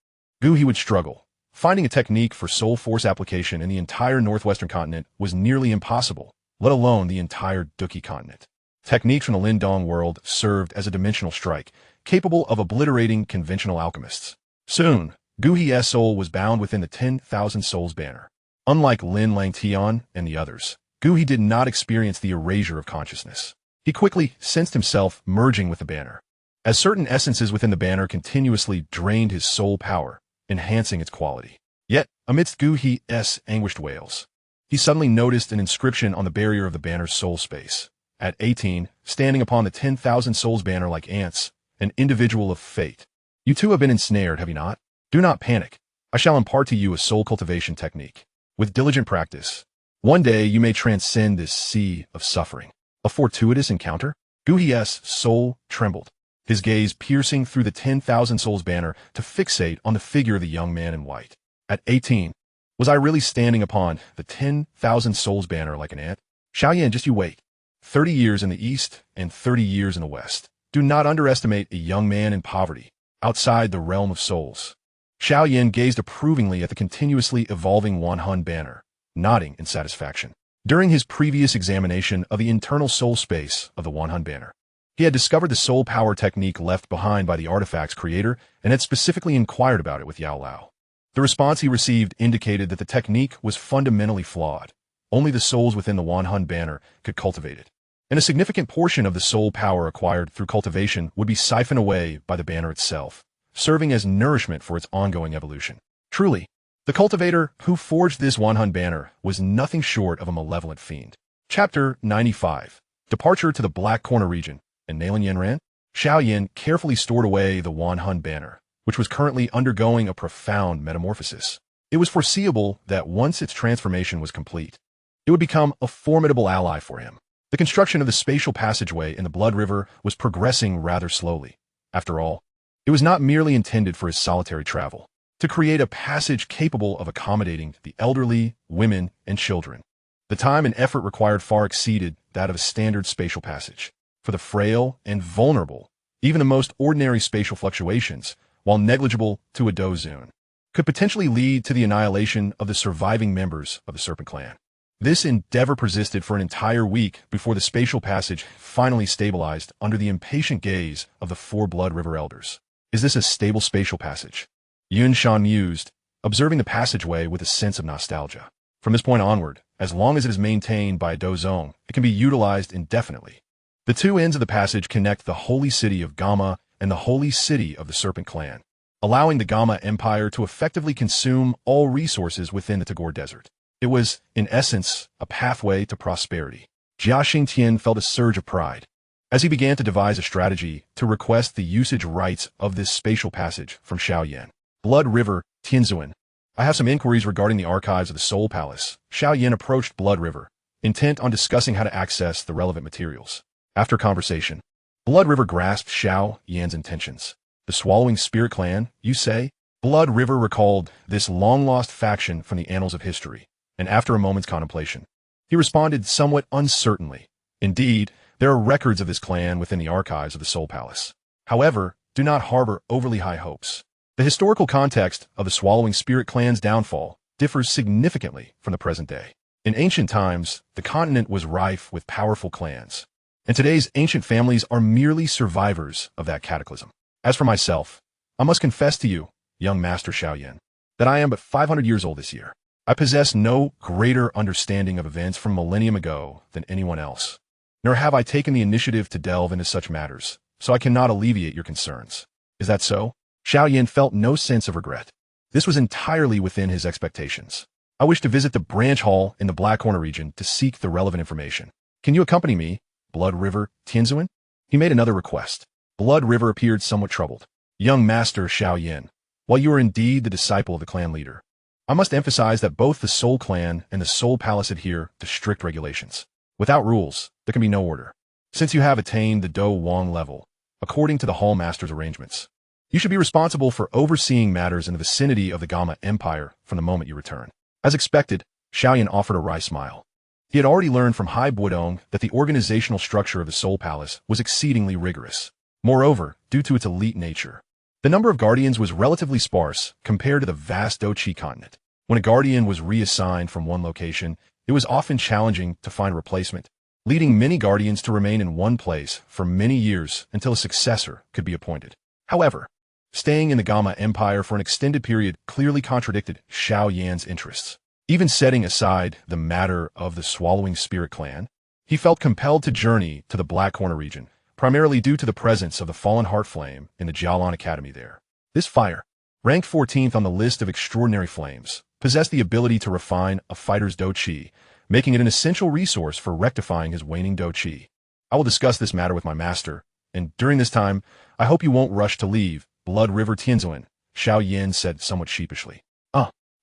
Gu He would struggle. Finding a technique for soul force application in the entire northwestern continent was nearly impossible, let alone the entire Duki continent. Techniques from the Lindong world served as a dimensional strike, capable of obliterating conventional alchemists. Soon, Gu He's soul was bound within the 10,000 souls banner. Unlike Lin Langtian and the others, Gu He did not experience the erasure of consciousness. He quickly sensed himself merging with the banner, as certain essences within the banner continuously drained his soul power, enhancing its quality. Yet, amidst Gu He's anguished wails, he suddenly noticed an inscription on the barrier of the banner's soul space. At 18, standing upon the 10,000 souls banner like ants, an individual of fate. You too have been ensnared, have you not? Do not panic. I shall impart to you a soul cultivation technique. With diligent practice, one day you may transcend this sea of suffering. A fortuitous encounter? Gu He's soul trembled, his gaze piercing through the 10,000 souls banner to fixate on the figure of the young man in white. At 18, was I really standing upon the 10,000 souls banner like an ant? Xiao Yan, just you wait. 30 years in the east and 30 years in the west. Do not underestimate a young man in poverty, outside the realm of souls. Xiao Yan gazed approvingly at the continuously evolving Wanhun banner, nodding in satisfaction. During his previous examination of the internal soul space of the Wanhun banner, he had discovered the soul power technique left behind by the artifact's creator and had specifically inquired about it with Yao Lao. The response he received indicated that the technique was fundamentally flawed. Only the souls within the Wanhun banner could cultivate it, and a significant portion of the soul power acquired through cultivation would be siphoned away by the banner itself, serving as nourishment for its ongoing evolution. Truly, the cultivator who forged this Wanhun banner was nothing short of a malevolent fiend. Chapter 95. Departure to the Black Corner region. And Nailan Yanran? Xiao Yan carefully stored away the Wanhun banner, which was currently undergoing a profound metamorphosis. It was foreseeable that once its transformation was complete, it would become a formidable ally for him. The construction of the spatial passageway in the Blood River was progressing rather slowly. After all, it was not merely intended for his solitary travel. To create a passage capable of accommodating the elderly, women, and children, the time and effort required far exceeded that of a standard spatial passage. For the frail and vulnerable, even the most ordinary spatial fluctuations, while negligible to a Dozun, could potentially lead to the annihilation of the surviving members of the Serpent Clan. This endeavor persisted for an entire week before the spatial passage finally stabilized under the impatient gaze of the 4 Blood River elders. Is this a stable spatial passage? Yunshan mused, observing the passageway with a sense of nostalgia. From this point onward, as long as it is maintained by a Dozong, it can be utilized indefinitely. The 2 ends of the passage connect the holy city of Gamma and the holy city of the Serpent Clan. allowing the Gama Empire to effectively consume all resources within the Tagore Desert. It was, in essence, a pathway to prosperity. Jia Xingtian felt a surge of pride as he began to devise a strategy to request the usage rights of this spatial passage from Xiao Yan. Blood River, Tianzuan. I have some inquiries regarding the archives of the Soul Palace. Xiao Yan approached Blood River, intent on discussing how to access the relevant materials. After conversation, Blood River grasped Xiao Yan's intentions. The Swallowing Spirit Clan, you say? Blood River recalled this long-lost faction from the annals of history, and after a moment's contemplation, he responded somewhat uncertainly. Indeed, there are records of this clan within the archives of the Soul Palace. However, do not harbor overly high hopes. The historical context of the Swallowing Spirit Clan's downfall differs significantly from the present day. In ancient times, the continent was rife with powerful clans, and today's ancient families are merely survivors of that cataclysm. As for myself, I must confess to you, young Master Xiao Yan, that I am but 500 years old this year. I possess no greater understanding of events from millennium ago than anyone else, nor have I taken the initiative to delve into such matters, so I cannot alleviate your concerns. Is that so? Xiao Yan felt no sense of regret. This was entirely within his expectations. I wish to visit the branch hall in the Black Corner region to seek the relevant information. Can you accompany me, Blood River, Tianzuan? He made another request. Blood River appeared somewhat troubled. Young Master Xiao Yan, while you are indeed the disciple of the clan leader, I must emphasize that both the Soul Clan and the Soul Palace adhere to strict regulations. Without rules, there can be no order. Since you have attained the Do Wang level, according to the Hall Master's arrangements, you should be responsible for overseeing matters in the vicinity of the Gama Empire from the moment you return. As expected, Xiao Yan offered a wry smile. He had already learned from Hai Buodong that the organizational structure of the Soul Palace was exceedingly rigorous. Moreover, due to its elite nature, the number of guardians was relatively sparse compared to the vast Doqi continent. When a guardian was reassigned from one location, it was often challenging to find a replacement, leading many guardians to remain in one place for many years until a successor could be appointed. However, staying in the Gama Empire for an extended period clearly contradicted Xiao Yan's interests. Even setting aside the matter of the Swallowing Spirit Clan, he felt compelled to journey to the Black Corner region, primarily due to the presence of the fallen heart flame in the Jialan Academy there. This fire, ranked 14th on the list of extraordinary flames, possessed the ability to refine a fighter's Do Qi, making it an essential resource for rectifying his waning Do Qi. I will discuss this matter with my master, and during this time, I hope you won't rush to leave Blood River Tianzuan, Xiao Yan said somewhat sheepishly.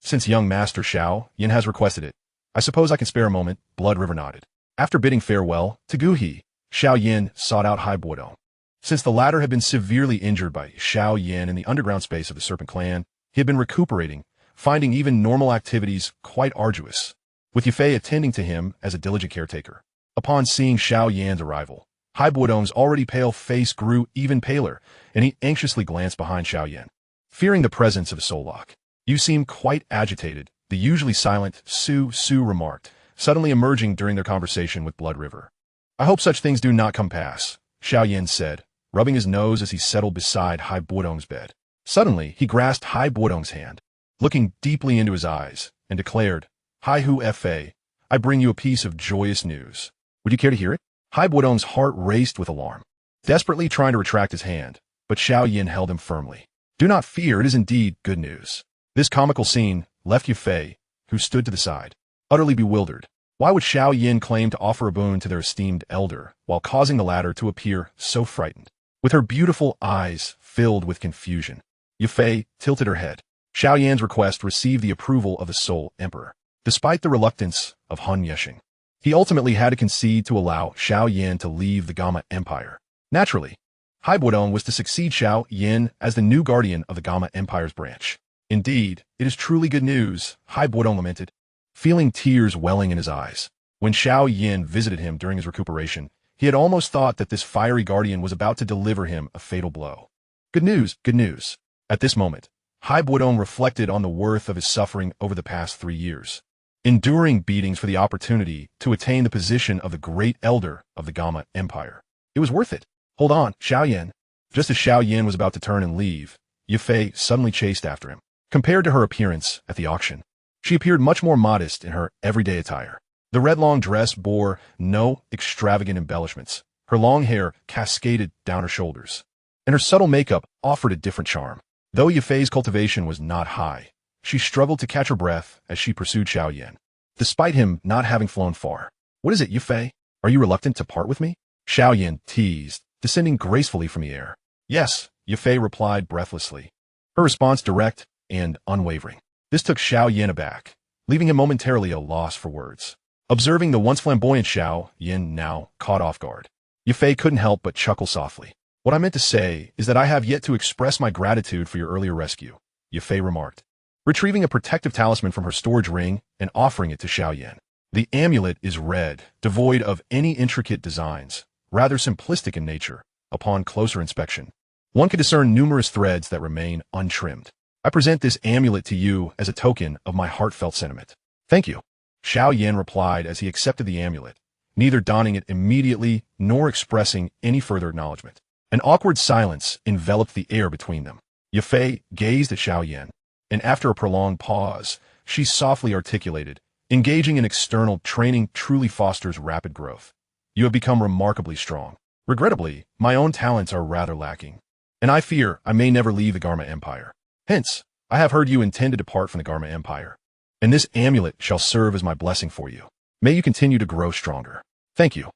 Since young Master Xiao Yan has requested it, I suppose I can spare a moment, Blood River nodded. After bidding farewell to Guhi, Xiao Yan sought out Hai Buodong. Since the latter had been severely injured by Xiao Yan in the underground space of the Serpent Clan, he had been recuperating, finding even normal activities quite arduous, with Yufei attending to him as a diligent caretaker. Upon seeing Xiao Yan's arrival, Hai Buodong's already pale face grew even paler, and he anxiously glanced behind Xiao Yan. Fearing the presence of a soul lock, you seem quite agitated, the usually silent Su remarked, suddenly emerging during their conversation with Blood River. I hope such things do not come pass, Xiao Yan said, rubbing his nose as he settled beside Hai Buodong's bed. Suddenly, he grasped Hai Buodong's hand, looking deeply into his eyes, and declared, Hai Hu Fa, I bring you a piece of joyous news. Would you care to hear it? Hai Buodong's heart raced with alarm, desperately trying to retract his hand, but Xiao Yan held him firmly. Do not fear, it is indeed good news. This comical scene left Yufei, who stood to the side, utterly bewildered. Why would Xiao Yan claim to offer a boon to their esteemed elder, while causing the latter to appear so frightened? With her beautiful eyes filled with confusion, Yufei tilted her head. Xiao Yan's request received the approval of the Soul Emperor. Despite the reluctance of Han Yexing, he ultimately had to concede to allow Xiao Yan to leave the Gama Empire. Naturally, Hai Buodong was to succeed Xiao Yan as the new guardian of the Gama Empire's branch. Indeed, it is truly good news, Hai Buodong lamented, feeling tears welling in his eyes. When Xiao Yan visited him during his recuperation, he had almost thought that this fiery guardian was about to deliver him a fatal blow. Good news, good news. At this moment, Hai Buodong reflected on the worth of his suffering over the past 3 years, enduring beatings for the opportunity to attain the position of the great elder of the Gama Empire. It was worth it. Hold on, Xiao Yan. Just as Xiao Yan was about to turn and leave, Yufei suddenly chased after him. Compared to her appearance at the auction, she appeared much more modest in her everyday attire. The red long dress bore no extravagant embellishments. Her long hair cascaded down her shoulders, and her subtle makeup offered a different charm. Though Yafei's cultivation was not high, she struggled to catch her breath as she pursued Xiao Yan, despite him not having flown far. "What is it, Yafei? Are you reluctant to part with me?" Xiao Yan teased, descending gracefully from the air. "Yes," Yafei replied breathlessly, her response direct and unwavering. This took Xiao Yan aback, leaving him momentarily at a loss for words. Observing the once flamboyant Xiao Yan now caught off guard, Yafei couldn't help but chuckle softly. "What I meant to say is that I have yet to express my gratitude for your earlier rescue," Yafei remarked, retrieving a protective talisman from her storage ring and offering it to Xiao Yan. The amulet is red, devoid of any intricate designs, rather simplistic in nature. Upon closer inspection, one can discern numerous threads that remain untrimmed. "I present this amulet to you as a token of my heartfelt sentiment." "Thank you," Xiao Yan replied as he accepted the amulet, neither donning it immediately nor expressing any further acknowledgement. An awkward silence enveloped the air between them. Yafei gazed at Xiao Yan, and after a prolonged pause, she softly articulated, "Engaging in external training truly fosters rapid growth. You have become remarkably strong. Regrettably, my own talents are rather lacking, and I fear I may never leave the Garma Empire. Hence, I have heard you intend to depart from the Garma Empire, and this amulet shall serve as my blessing for you. May you continue to grow stronger. Thank you.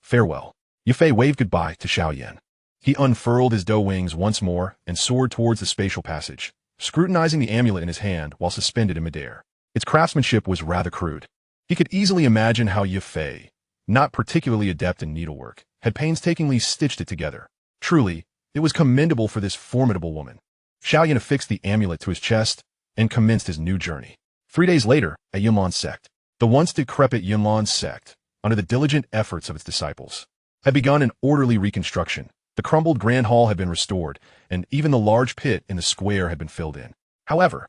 Farewell." Yafei waved goodbye to Xiao Yan. He unfurled his doe wings once more and soared towards the spatial passage, scrutinizing the amulet in his hand while suspended in midair. Its craftsmanship was rather crude. He could easily imagine how Yafei, not particularly adept in needlework, had painstakingly stitched it together. Truly, it was commendable for this formidable woman. Xiao Yan affixed the amulet to his chest and commenced his new journey. 3 days later, at Yunlan Sect, the once decrepit Yunlan Sect, under the diligent efforts of its disciples, had begun an orderly reconstruction. The crumbled grand hall had been restored, and even the large pit in the square had been filled in. However,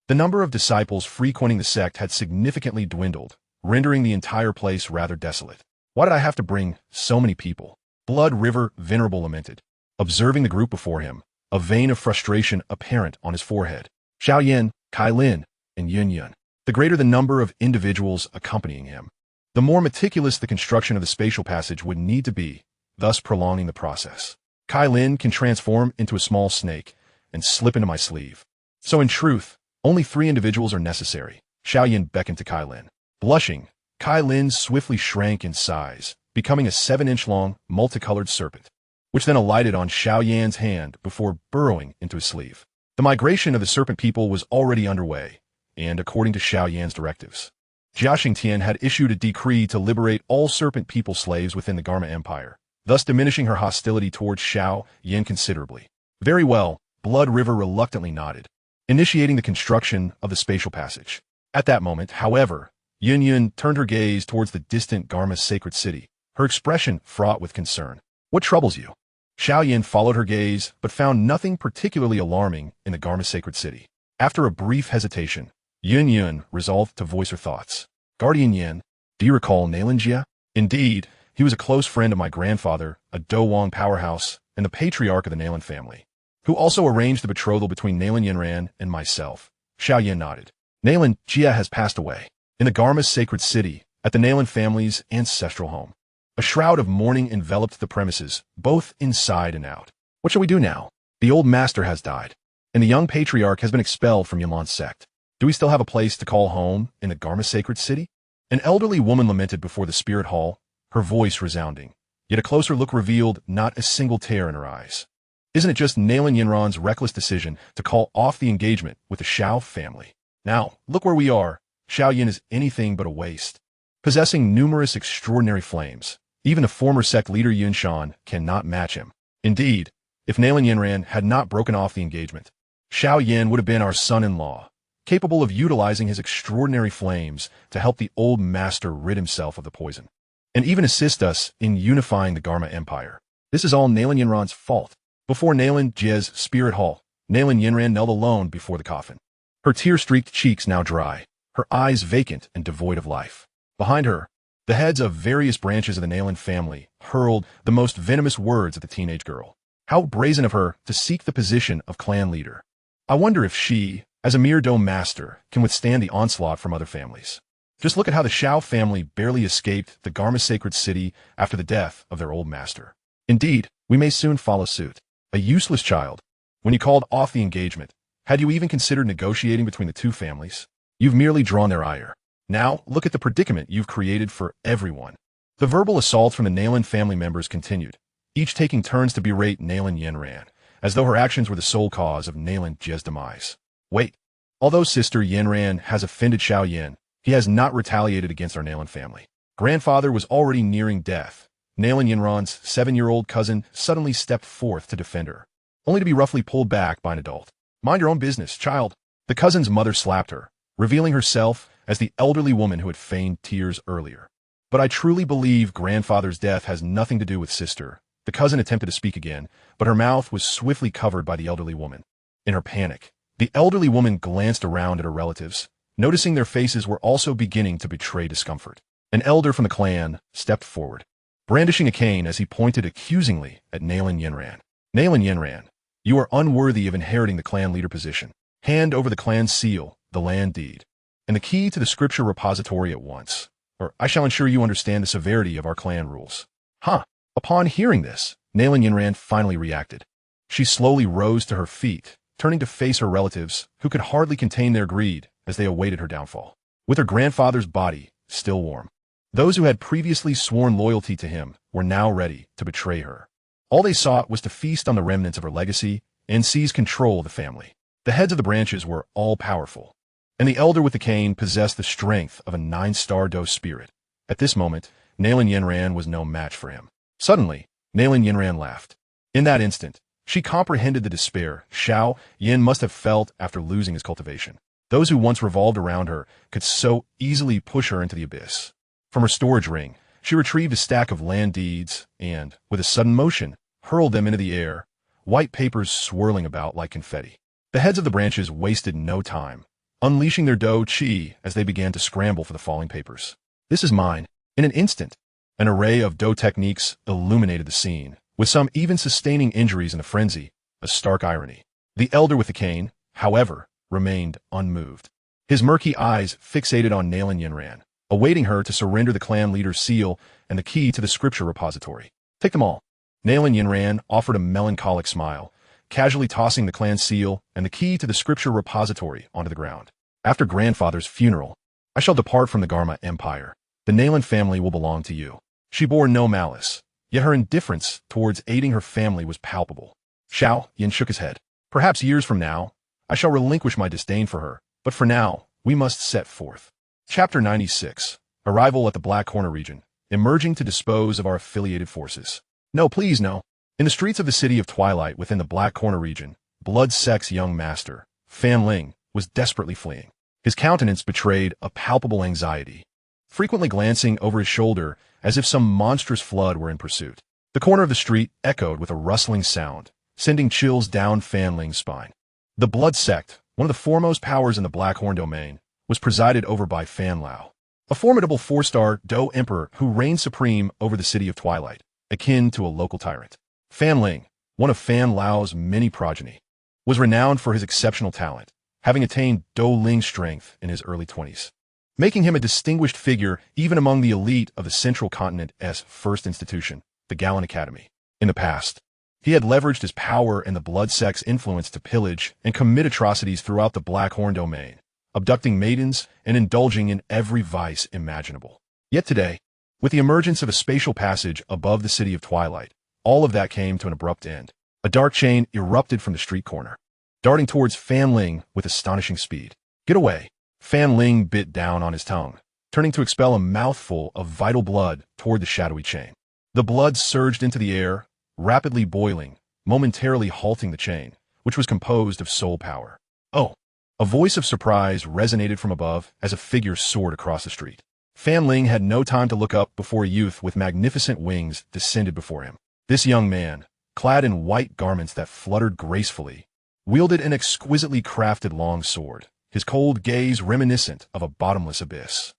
the number of disciples frequenting the sect had significantly dwindled, rendering the entire place rather desolate. "Why did I have to bring so many people?" Blood River Venerable lamented, observing the group before him, a vein of frustration apparent on his forehead. Xiao Yan, Kai Lin, and Yun. The greater the number of individuals accompanying him, the more meticulous the construction of the spatial passage would need to be, thus prolonging the process. "Kai Lin can transform into a small snake and slip into my sleeve. So in truth, only 3 individuals are necessary." Xiao Yan beckoned to Kai Lin. Blushing, Kai Lin swiftly shrank in size, becoming a 7-inch-long, multicolored serpent, which then alighted on Xiao Yan's hand before burrowing into his sleeve. The migration of the serpent people was already underway, and according to Xiao Yan's directives, Jia Xingtian had issued a decree to liberate all serpent people slaves within the Garma Empire, thus diminishing her hostility towards Xiao Yan considerably. "Very well," Blood River reluctantly nodded, initiating the construction of the spatial passage. At that moment, however, Yun turned her gaze towards the distant Garma sacred city, her expression fraught with concern. "What troubles you?" Xiao Yan followed her gaze, but found nothing particularly alarming in the Garma sacred city. After a brief hesitation, Yun resolved to voice her thoughts. "Guardian Yan, do you recall Nalan Jia?" "Indeed. He was a close friend of my grandfather, a Do Wong powerhouse, and the patriarch of the Nalan family, who also arranged the betrothal between Nalan Yinran and myself." Xiao Yan nodded. "Nalan Jia has passed away in the Garma's sacred city, at the Nalan family's ancestral home. A shroud of mourning enveloped the premises, both inside and out. What shall we do now? The old master has died, and the young patriarch has been expelled from Yunlan Sect. Do we still have a place to call home in the Garma sacred city?" An elderly woman lamented before the spirit hall, her voice resounding, yet a closer look revealed not a single tear in her eyes. "Isn't it just Nalan Yinran's reckless decision to call off the engagement with the Xiao family? Now, look where we are. Xiao Yan is anything but a waste, possessing numerous extraordinary flames. Even the former sect leader Yun Shan cannot match him. Indeed, if Nalan Yinran had not broken off the engagement, Xiao Yan would have been our son-in-law, capable of utilizing his extraordinary flames to help the old master rid himself of the poison, and even assist us in unifying the Garma Empire. This is all Nalan Yinran's fault." Before Nalan Jie's spirit hall, Nalan Yinran knelt alone before the coffin, her tear-streaked cheeks now dry, her eyes vacant and devoid of life. Behind her, the heads of various branches of the Nalan family hurled the most venomous words at the teenage girl. How brazen of her to seek the position of clan leader. I wonder if she, as a mere Do master, can withstand the onslaught from other families. Just look at how the Xiao family barely escaped the Garma sacred city after the death of their old master. Indeed, we may soon follow suit. A useless child, When you called off the engagement, had you even considered negotiating between the two families? You've merely drawn their ire. Now, look at the predicament you've created for everyone. The verbal assault from the Nalan family members continued, each taking turns to berate Nalan Yunlan, as though her actions were the sole cause of Nalan Jie's demise. Wait. Although Sister Yunlan has offended Xiao Yan, he has not retaliated against our Nalan family. Grandfather was already nearing death. Nalan Yunran's 7-year-old cousin suddenly stepped forth to defend her, only to be roughly pulled back by an adult. Mind your own business, child. The cousin's mother slapped her, revealing herself as the elderly woman who had feigned tears earlier. But I truly believe grandfather's death has nothing to do with sister. The cousin attempted to speak again, but her mouth was swiftly covered by the elderly woman. In her panic, the elderly woman glanced around at her relatives, noticing their faces were also beginning to betray discomfort. An elder from the clan stepped forward, brandishing a cane as he pointed accusingly at Nalan Yunran. Nalan Yunran, you are unworthy of inheriting the clan leader position. Hand over the clan seal, the land deed, and the key to the scripture repository at once, or I shall ensure you understand the severity of our clan rules. Huh. Upon hearing this, Nalan Yunran finally reacted. She slowly rose to her feet, turning to face her relatives, who could hardly contain their greed as they awaited her downfall. With her grandfather's body still warm, those who had previously sworn loyalty to him were now ready to betray her. All they sought was to feast on the remnants of her legacy and seize control of the family. The heads of the branches were all-powerful, and the elder with the cane possessed the strength of a 9-star dose spirit. At this moment, Nalan Yunran was no match for him. Suddenly, Nalan Yunran laughed. In that instant, she comprehended the despair Xiao Yan must have felt after losing his cultivation. Those who once revolved around her could so easily push her into the abyss. From her storage ring, she retrieved a stack of land deeds and, with a sudden motion, hurled them into the air, white papers swirling about like confetti. The heads of the branches wasted no time, unleashing their Do Chi as they began to scramble for the falling papers. This is mine. In an instant, an array of Do techniques illuminated the scene, with some even sustaining injuries in the frenzy, a stark irony. The elder with the cane, however, remained unmoved. His murky eyes fixated on Nalan Yunran, awaiting her to surrender the clan leader's seal and the key to the scripture repository. Take them all. Nalan Yunran offered a melancholic smile, casually tossing the clan seal and the key to the scripture repository onto the ground. After grandfather's funeral, I shall depart from the Garma Empire. The Nalan family will belong to you. She bore no malice, yet her indifference towards aiding her family was palpable. Xiao Yan shook his head. Perhaps years from now, I shall relinquish my disdain for her, but for now, we must set forth. Chapter 96. Arrival at the Black Corner region. Emerging to dispose of our affiliated forces. No, please, no. In the streets of the city of Twilight within the Black Corner region, Blood Sect's young master, Fan Ling, was desperately fleeing. His countenance betrayed a palpable anxiety, frequently glancing over his shoulder as if some monstrous flood were in pursuit. The corner of the street echoed with a rustling sound, sending chills down Fan Ling's spine. The Blood Sect, one of the foremost powers in the Blackhorn domain, was presided over by Fan Lao, a formidable 4-star Do Emperor who reigned supreme over the city of Twilight, akin to a local tyrant. Fan Ling, one of Fan Lao's many progeny, was renowned for his exceptional talent, having attained Do Ling strength in his early 20s, making him a distinguished figure even among the elite of the Central Continent's first institution, the Galan Academy. In the past, he had leveraged his power and the Blood Sect's influence to pillage and commit atrocities throughout the Blackhorn domain, abducting maidens and indulging in every vice imaginable. Yet today, with the emergence of a spatial passage above the city of Twilight, all of that came to an abrupt end. A dark chain erupted from the street corner, darting towards Fan Ling with astonishing speed. Get away! Fan Ling bit down on his tongue, turning to expel a mouthful of vital blood toward the shadowy chain. The blood surged into the air, rapidly boiling, momentarily halting the chain, which was composed of soul power. Oh! A voice of surprise resonated from above as a figure soared across the street. Fan Ling had no time to look up before a youth with magnificent wings descended before him. This young man, clad in white garments that fluttered gracefully, wielded an exquisitely crafted long sword, his cold gaze reminiscent of a bottomless abyss.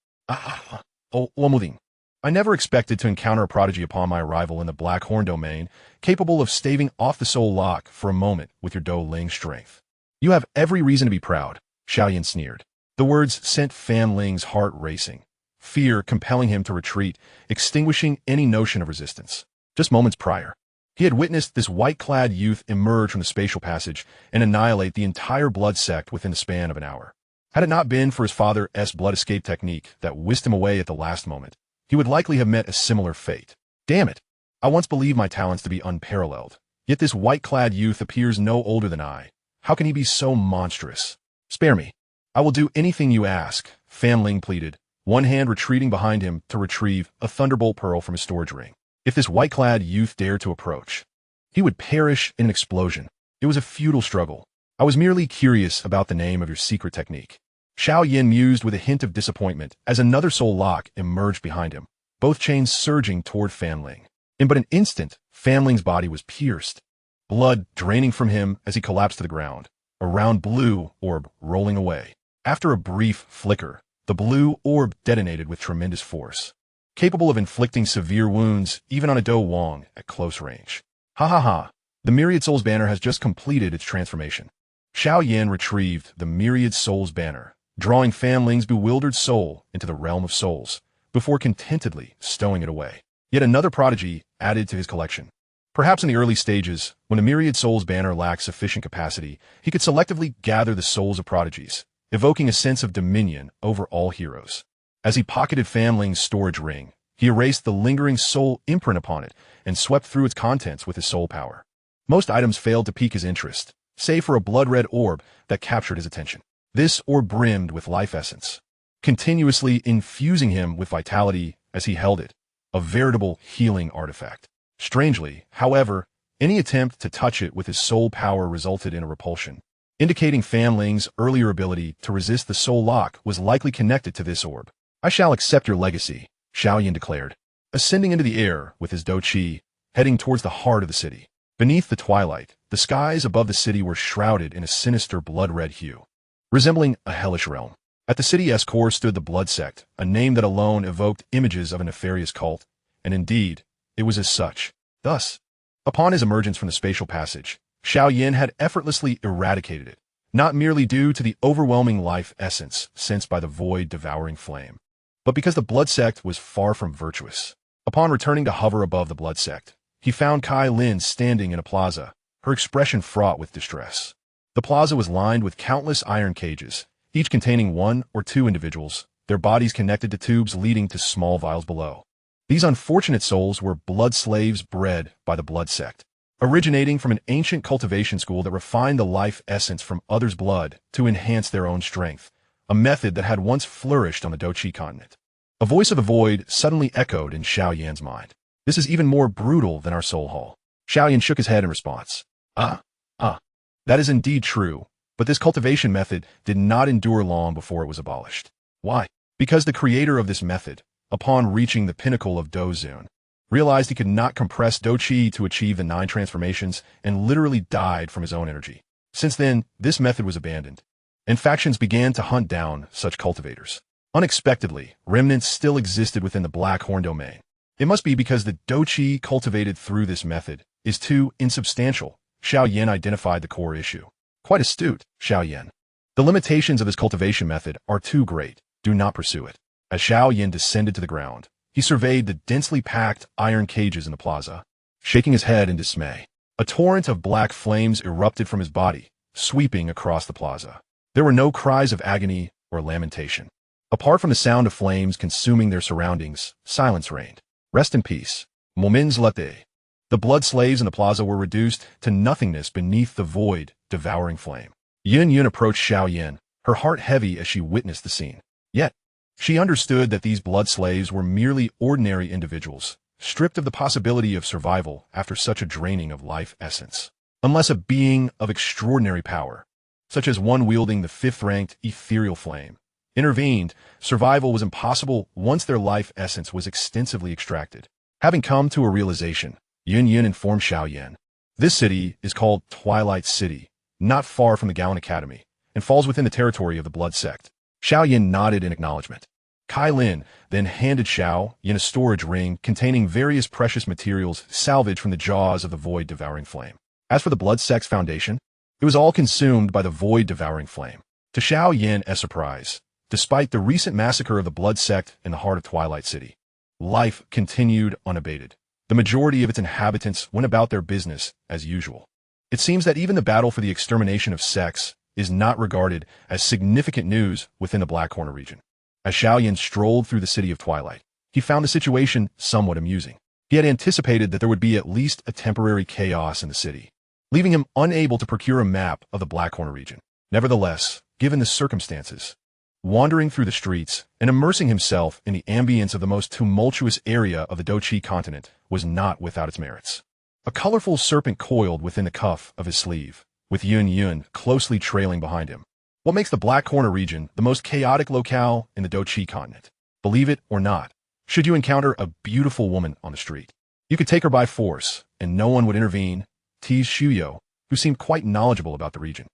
Omuding. I never expected to encounter a prodigy upon my arrival in the Black Horn domain, capable of staving off the soul lock for a moment with your Do Ling strength. You have every reason to be proud, Xiao Yan sneered. The words sent Fan Ling's heart racing, fear compelling him to retreat, extinguishing any notion of resistance. Just moments prior, He had witnessed this white-clad youth emerge from the spatial passage and annihilate the entire blood sect within the span of an hour. Had it not been for his father's blood escape technique that whisked him away at the last moment, he would likely have met a similar fate. Damn it! I once believed my talents to be unparalleled. Yet this white-clad youth appears no older than I. How can he be so monstrous? Spare me. I will do anything you ask, Fan Ling pleaded, one hand retreating behind him to retrieve a thunderbolt pearl from his storage ring. If this white-clad youth dared to approach, he would perish in an explosion. It was a futile struggle. I was merely curious about the name of your secret technique. Xiao Yan mused with a hint of disappointment as another soul lock emerged behind him, both chains surging toward Fan Ling. In but an instant, Fan Ling's body was pierced, blood draining from him as he collapsed to the ground, a round blue orb rolling away. After a brief flicker, the blue orb detonated with tremendous force, capable of inflicting severe wounds even on a Do Wong at close range. Ha ha ha, the Myriad Souls banner has just completed its transformation. Xiao Yan retrieved the Myriad Souls banner, drawing Fan Ling's bewildered soul into the realm of souls, before contentedly stowing it away. Yet another prodigy added to his collection. Perhaps in the early stages, when the Myriad Souls banner lacked sufficient capacity, he could selectively gather the souls of prodigies, evoking a sense of dominion over all heroes. As he pocketed Fan Ling's storage ring, he erased the lingering soul imprint upon it and swept through its contents with his soul power. Most items failed to pique his interest, save for a blood-red orb that captured his attention. This orb brimmed with life essence, continuously infusing him with vitality as he held it, a veritable healing artifact. Strangely, however, any attempt to touch it with his soul power resulted in a repulsion, indicating Fan Ling's earlier ability to resist the soul lock was likely connected to this orb. I shall accept your legacy, Xiao Yan declared, ascending into the air with his Do Chi, heading towards the heart of the city. Beneath the twilight, the skies above the city were shrouded in a sinister blood-red hue, resembling a hellish realm. At the city's core stood the Blood Sect, a name that alone evoked images of a nefarious cult, and indeed, it was as such. Thus, upon his emergence from the spatial passage, Xiao Yan had effortlessly eradicated it, not merely due to the overwhelming life essence sensed by the void-devouring flame, but because the Blood Sect was far from virtuous. Upon returning to hover above the Blood Sect, he found Kai Lin standing in a plaza, her expression fraught with distress. The plaza was lined with countless iron cages, each containing one or two individuals, their bodies connected to tubes leading to small vials below. These unfortunate souls were blood slaves bred by the Blood Sect, originating from an ancient cultivation school that refined the life essence from others' blood to enhance their own strength, a method that had once flourished on the Do Chi continent. A voice of the void suddenly echoed in Xiao Yan's mind. This is even more brutal than our soul hall. Xiao Yan shook his head in response. That is indeed true, but this cultivation method did not endure long before it was abolished. Why? Because the creator of this method, upon reaching the pinnacle of Do Zun, realized he could not compress Do Chi to achieve the 9 transformations and literally died from his own energy. Since then, this method was abandoned, and factions began to hunt down such cultivators. Unexpectedly, remnants still existed within the Black Horn domain. It must be because the Do Chi cultivated through this method is too insubstantial. Xiao Yan identified the core issue. Quite astute, Xiao Yan. The limitations of this cultivation method are too great. Do not pursue it. As Xiao Yan descended to the ground, he surveyed the densely packed iron cages in the plaza, shaking his head in dismay. A torrent of black flames erupted from his body, sweeping across the plaza. There were no cries of agony or lamentation. Apart from the sound of flames consuming their surroundings, silence reigned. Rest in peace. Moments latte. The blood slaves in the plaza were reduced to nothingness beneath the void, devouring flame. Yun approached Xiao Yan, her heart heavy as she witnessed the scene. Yet, she understood that these blood slaves were merely ordinary individuals, stripped of the possibility of survival after such a draining of life essence. Unless a being of extraordinary power, such as one wielding the 5th-ranked ethereal flame, intervened, survival was impossible once their life essence was extensively extracted. Having come to a realization, Yun informed Xiao Yan. This city is called Twilight City, not far from the Gallon Academy, and falls within the territory of the Blood Sect. Xiao Yan nodded in acknowledgement. Kai Lin then handed Xiao Yan a storage ring containing various precious materials salvaged from the jaws of the void-devouring flame. As for the Blood Sect's foundation, it was all consumed by the void-devouring flame. To Xiao Yan's surprise, despite the recent massacre of the Blood Sect in the heart of Twilight City, life continued unabated. The majority of its inhabitants went about their business as usual. It seems that even the battle for the extermination of sects is not regarded as significant news within the Black Corner region. As Xiao Yan strolled through the City of Twilight, he found the situation somewhat amusing. He had anticipated that there would be at least a temporary chaos in the city, leaving him unable to procure a map of the Black Corner region. Nevertheless, given the circumstances, wandering through the streets and immersing himself in the ambience of the most tumultuous area of the Doqi continent was not without its merits. A colorful serpent coiled within the cuff of his sleeve, with Yun closely trailing behind him. What makes the Black Corner region the most chaotic locale in the Doqi continent? Believe it or not, should you encounter a beautiful woman on the street, you could take her by force, and no one would intervene, teased Xiao, who seemed quite knowledgeable about the region.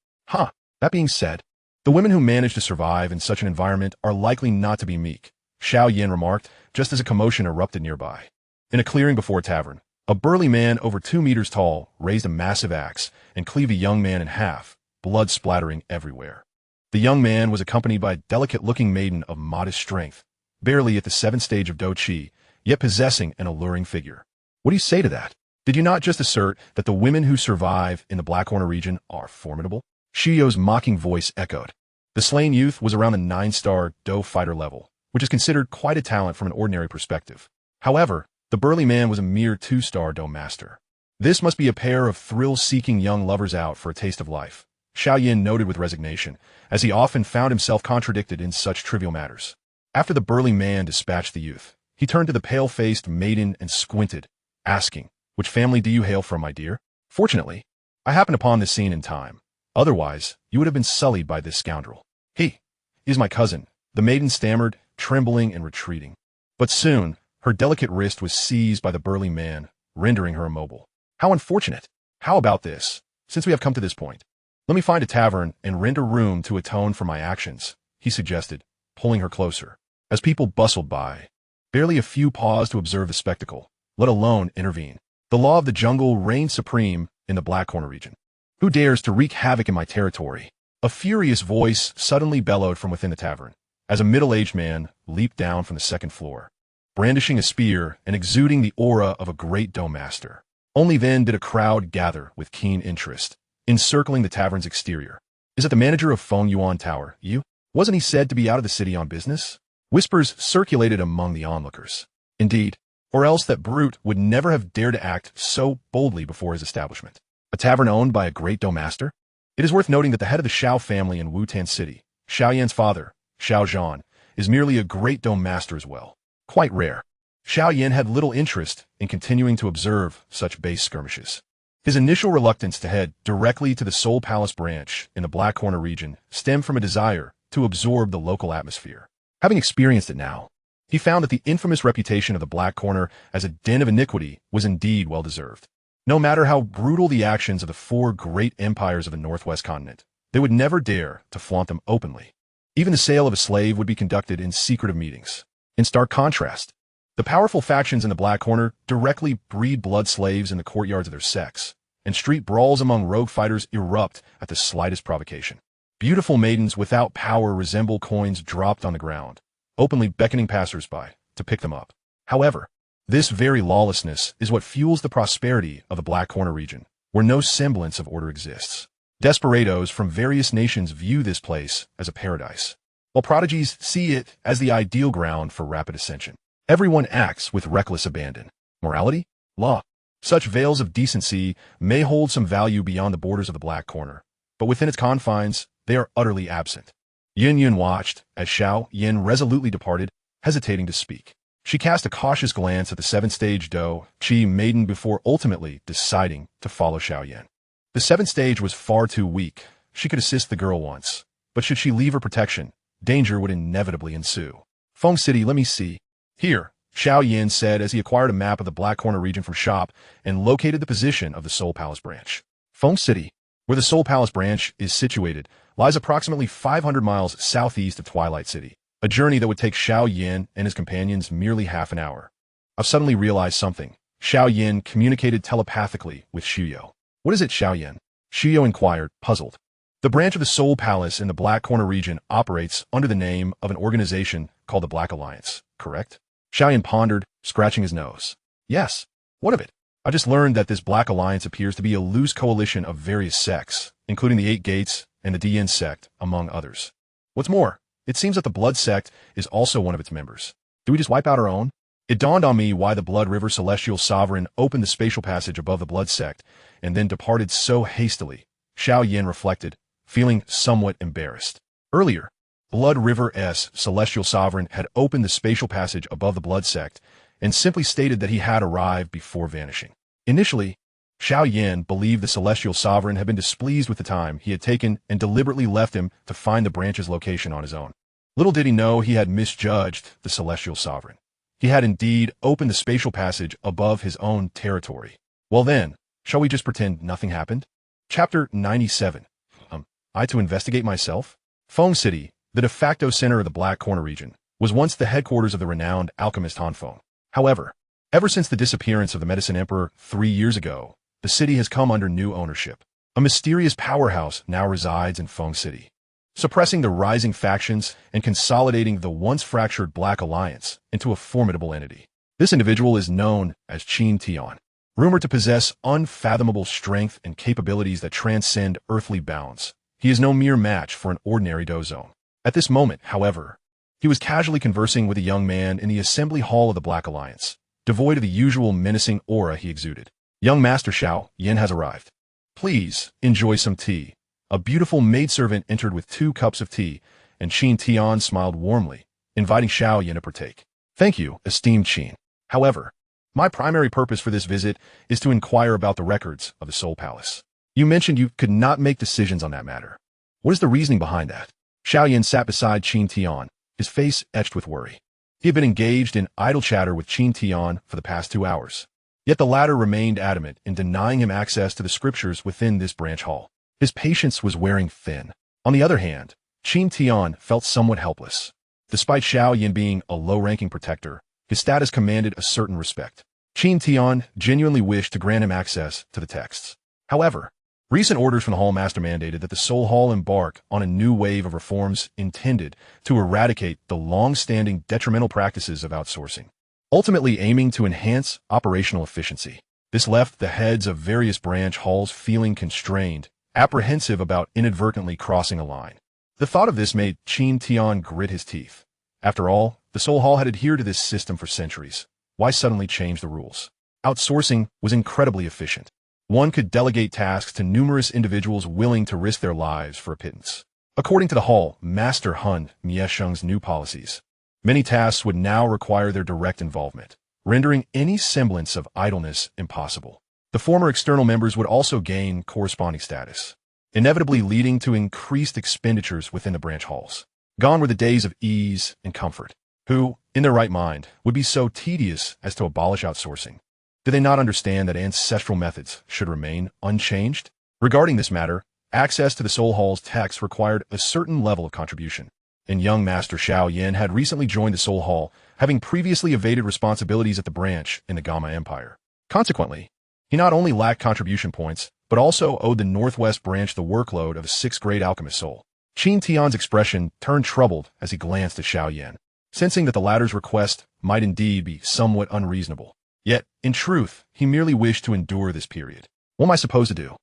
That being said, the women who manage to survive in such an environment are likely not to be meek, Xiao Yan remarked, just as a commotion erupted nearby. In a clearing before a tavern, a burly man over 2 meters tall raised a massive axe and cleaved a young man in half, blood splattering everywhere. The young man was accompanied by a delicate-looking maiden of modest strength, barely at the 7th stage of Doqi, yet possessing an alluring figure. What do you say to that? Did you not just assert that the women who survive in the Black Corner region are formidable? Xiao's mocking voice echoed. The slain youth was around the 9-star Do fighter level, which is considered quite a talent from an ordinary perspective. However, the burly man was a mere 2-star Do master. This must be a pair of thrill-seeking young lovers out for a taste of life, Xiao Yan noted with resignation, as he often found himself contradicted in such trivial matters. After the burly man dispatched the youth, he turned to the pale-faced maiden and squinted, asking, "Which family do you hail from, my dear?" Fortunately, I happened upon this scene in time. Otherwise, you would have been sullied by this scoundrel. He is my cousin, the maiden stammered, trembling and retreating. But soon, her delicate wrist was seized by the burly man, rendering her immobile. How unfortunate! How about this? Since we have come to this point, let me find a tavern and render room to atone for my actions, he suggested, pulling her closer. As people bustled by, barely a few paused to observe the spectacle, let alone intervene. The law of the jungle reigned supreme in the Black Corner region. Who dares to wreak havoc in my territory? A furious voice suddenly bellowed from within the tavern, as a middle-aged man leaped down from the 2nd floor, brandishing a spear and exuding the aura of a great Do master. Only then did a crowd gather with keen interest, encircling the tavern's exterior. Is it the manager of Feng Yuan Tower, Yu? Wasn't he said to be out of the city on business? Whispers circulated among the onlookers. Indeed, or else that brute would never have dared to act so boldly before his establishment. A tavern owned by a great Do master? It is worth noting that the head of the Xiao family in Wutan City, Xiao Yan's father, Xiao Yan, is merely a great Do master as well. Quite rare. Xiao Yan had little interest in continuing to observe such base skirmishes. His initial reluctance to head directly to the Soul Palace branch in the Black Corner region stemmed from a desire to absorb the local atmosphere. Having experienced it now, he found that the infamous reputation of the Black Corner as a den of iniquity was indeed well-deserved. No matter how brutal the actions of the 4 great empires of the Northwest continent, they would never dare to flaunt them openly. Even the sale of a slave would be conducted in secretive meetings. In stark contrast, the powerful factions in the Black Corner directly breed blood slaves in the courtyards of their sects, and street brawls among rogue fighters erupt at the slightest provocation. Beautiful maidens without power resemble coins dropped on the ground, openly beckoning passers-by to pick them up. However, this very lawlessness is what fuels the prosperity of the Black Corner region, where no semblance of order exists. Desperados from various nations view this place as a paradise, while prodigies see it as the ideal ground for rapid ascension. Everyone acts with reckless abandon. Morality? Law. Such veils of decency may hold some value beyond the borders of the Black Corner, but within its confines, they are utterly absent. Yun watched as Xiao Yan resolutely departed, hesitating to speak. She cast a cautious glance at the 7th stage Doqi maiden before ultimately deciding to follow Xiao Yan. The 7th stage was far too weak. She could assist the girl once, but should she leave her protection, danger would inevitably ensue. Feng City, let me see. Here, Xiao Yan said as he acquired a map of the Black Corner region from shop and located the position of the Soul Palace branch. Feng City, where the Soul Palace branch is situated, lies approximately 500 miles southeast of Twilight City, a journey that would take Xiao Yan and his companions merely half an hour. I've suddenly realized something. Xiao Yan communicated telepathically with Xiao. What is it, Xiao Yan? Xiao inquired, puzzled. The branch of the Soul Palace in the Black Corner region operates under the name of an organization called the Black Alliance, correct? Xiao Yan pondered, scratching his nose. Yes. What of it? I just learned that this Black Alliance appears to be a loose coalition of various sects, including the Eight Gates and the Yunlan Sect, among others. What's more, it seems that the Blood Sect is also one of its members. Do we just wipe out our own? It dawned on me why the Blood River Celestial Sovereign opened the spatial passage above the Blood Sect and then departed so hastily. Xiao Yan reflected, feeling somewhat embarrassed. Earlier, Blood River's Celestial Sovereign had opened the spatial passage above the Blood Sect and simply stated that he had arrived before vanishing. Initially, Xiao Yan believed the Celestial Sovereign had been displeased with the time he had taken and deliberately left him to find the branch's location on his own. Little did he know he had misjudged the Celestial Sovereign. He had indeed opened the spatial passage above his own territory. Well then, shall we just pretend nothing happened? Chapter 97. I to investigate myself? Feng City, the de facto center of the Black Corner region, was once the headquarters of the renowned alchemist Han Feng. However, ever since the disappearance of the Medicine Emperor 3 years ago, the city has come under new ownership. A mysterious powerhouse now resides in Feng City, suppressing the rising factions and consolidating the once fractured Black Alliance into a formidable entity. This individual is known as Qin Tian, rumored to possess unfathomable strength and capabilities that transcend earthly bounds. He is no mere match for an ordinary dozo. At this moment, however, he was casually conversing with a young man in the assembly hall of the Black Alliance, devoid of the usual menacing aura he exuded. Young Master Xiao Yan has arrived. Please enjoy some tea. A beautiful maidservant entered with 2 cups of tea, and Qin Tian smiled warmly, inviting Xiao Yan to partake. Thank you, esteemed Qin. However, my primary purpose for this visit is to inquire about the records of the Soul Palace. You mentioned you could not make decisions on that matter. What is the reasoning behind that? Xiao Yan sat beside Qin Tian, his face etched with worry. He had been engaged in idle chatter with Qin Tian for the past 2 hours. Yet the latter remained adamant in denying him access to the scriptures within this branch hall. His patience was wearing thin. On the other hand, Qin Tian felt somewhat helpless. Despite Xiao Yan being a low-ranking protector, his status commanded a certain respect. Qin Tian genuinely wished to grant him access to the texts. However, recent orders from the Hall Master mandated that the Soul Hall embark on a new wave of reforms intended to eradicate the long-standing detrimental practices of outsourcing, ultimately aiming to enhance operational efficiency. This left the heads of various branch halls feeling constrained, apprehensive about inadvertently crossing a line. The thought of this made Qin Tian grit his teeth. After all, the Soul Hall had adhered to this system for centuries. Why suddenly change the rules? Outsourcing was incredibly efficient. One could delegate tasks to numerous individuals willing to risk their lives for a pittance. According to the Hall Master Hun Miesheng's new policies, many tasks would now require their direct involvement, rendering any semblance of idleness impossible. The former external members would also gain corresponding status, inevitably leading to increased expenditures within the branch halls. Gone were the days of ease and comfort. Who, in their right mind, would be so tedious as to abolish outsourcing? Do they not understand that ancestral methods should remain unchanged? Regarding this matter, access to the Soul Hall's texts required a certain level of contribution, and young Master Xiao Yan had recently joined the Soul Hall, having previously evaded responsibilities at the branch in the Gamma Empire. Consequently, he not only lacked contribution points, but also owed the Northwest branch the workload of a 6th-grade alchemist soul. Qin Tian's expression turned troubled as he glanced at Xiao Yan, sensing that the latter's request might indeed be somewhat unreasonable. Yet, in truth, he merely wished to endure this period. What am I supposed to do?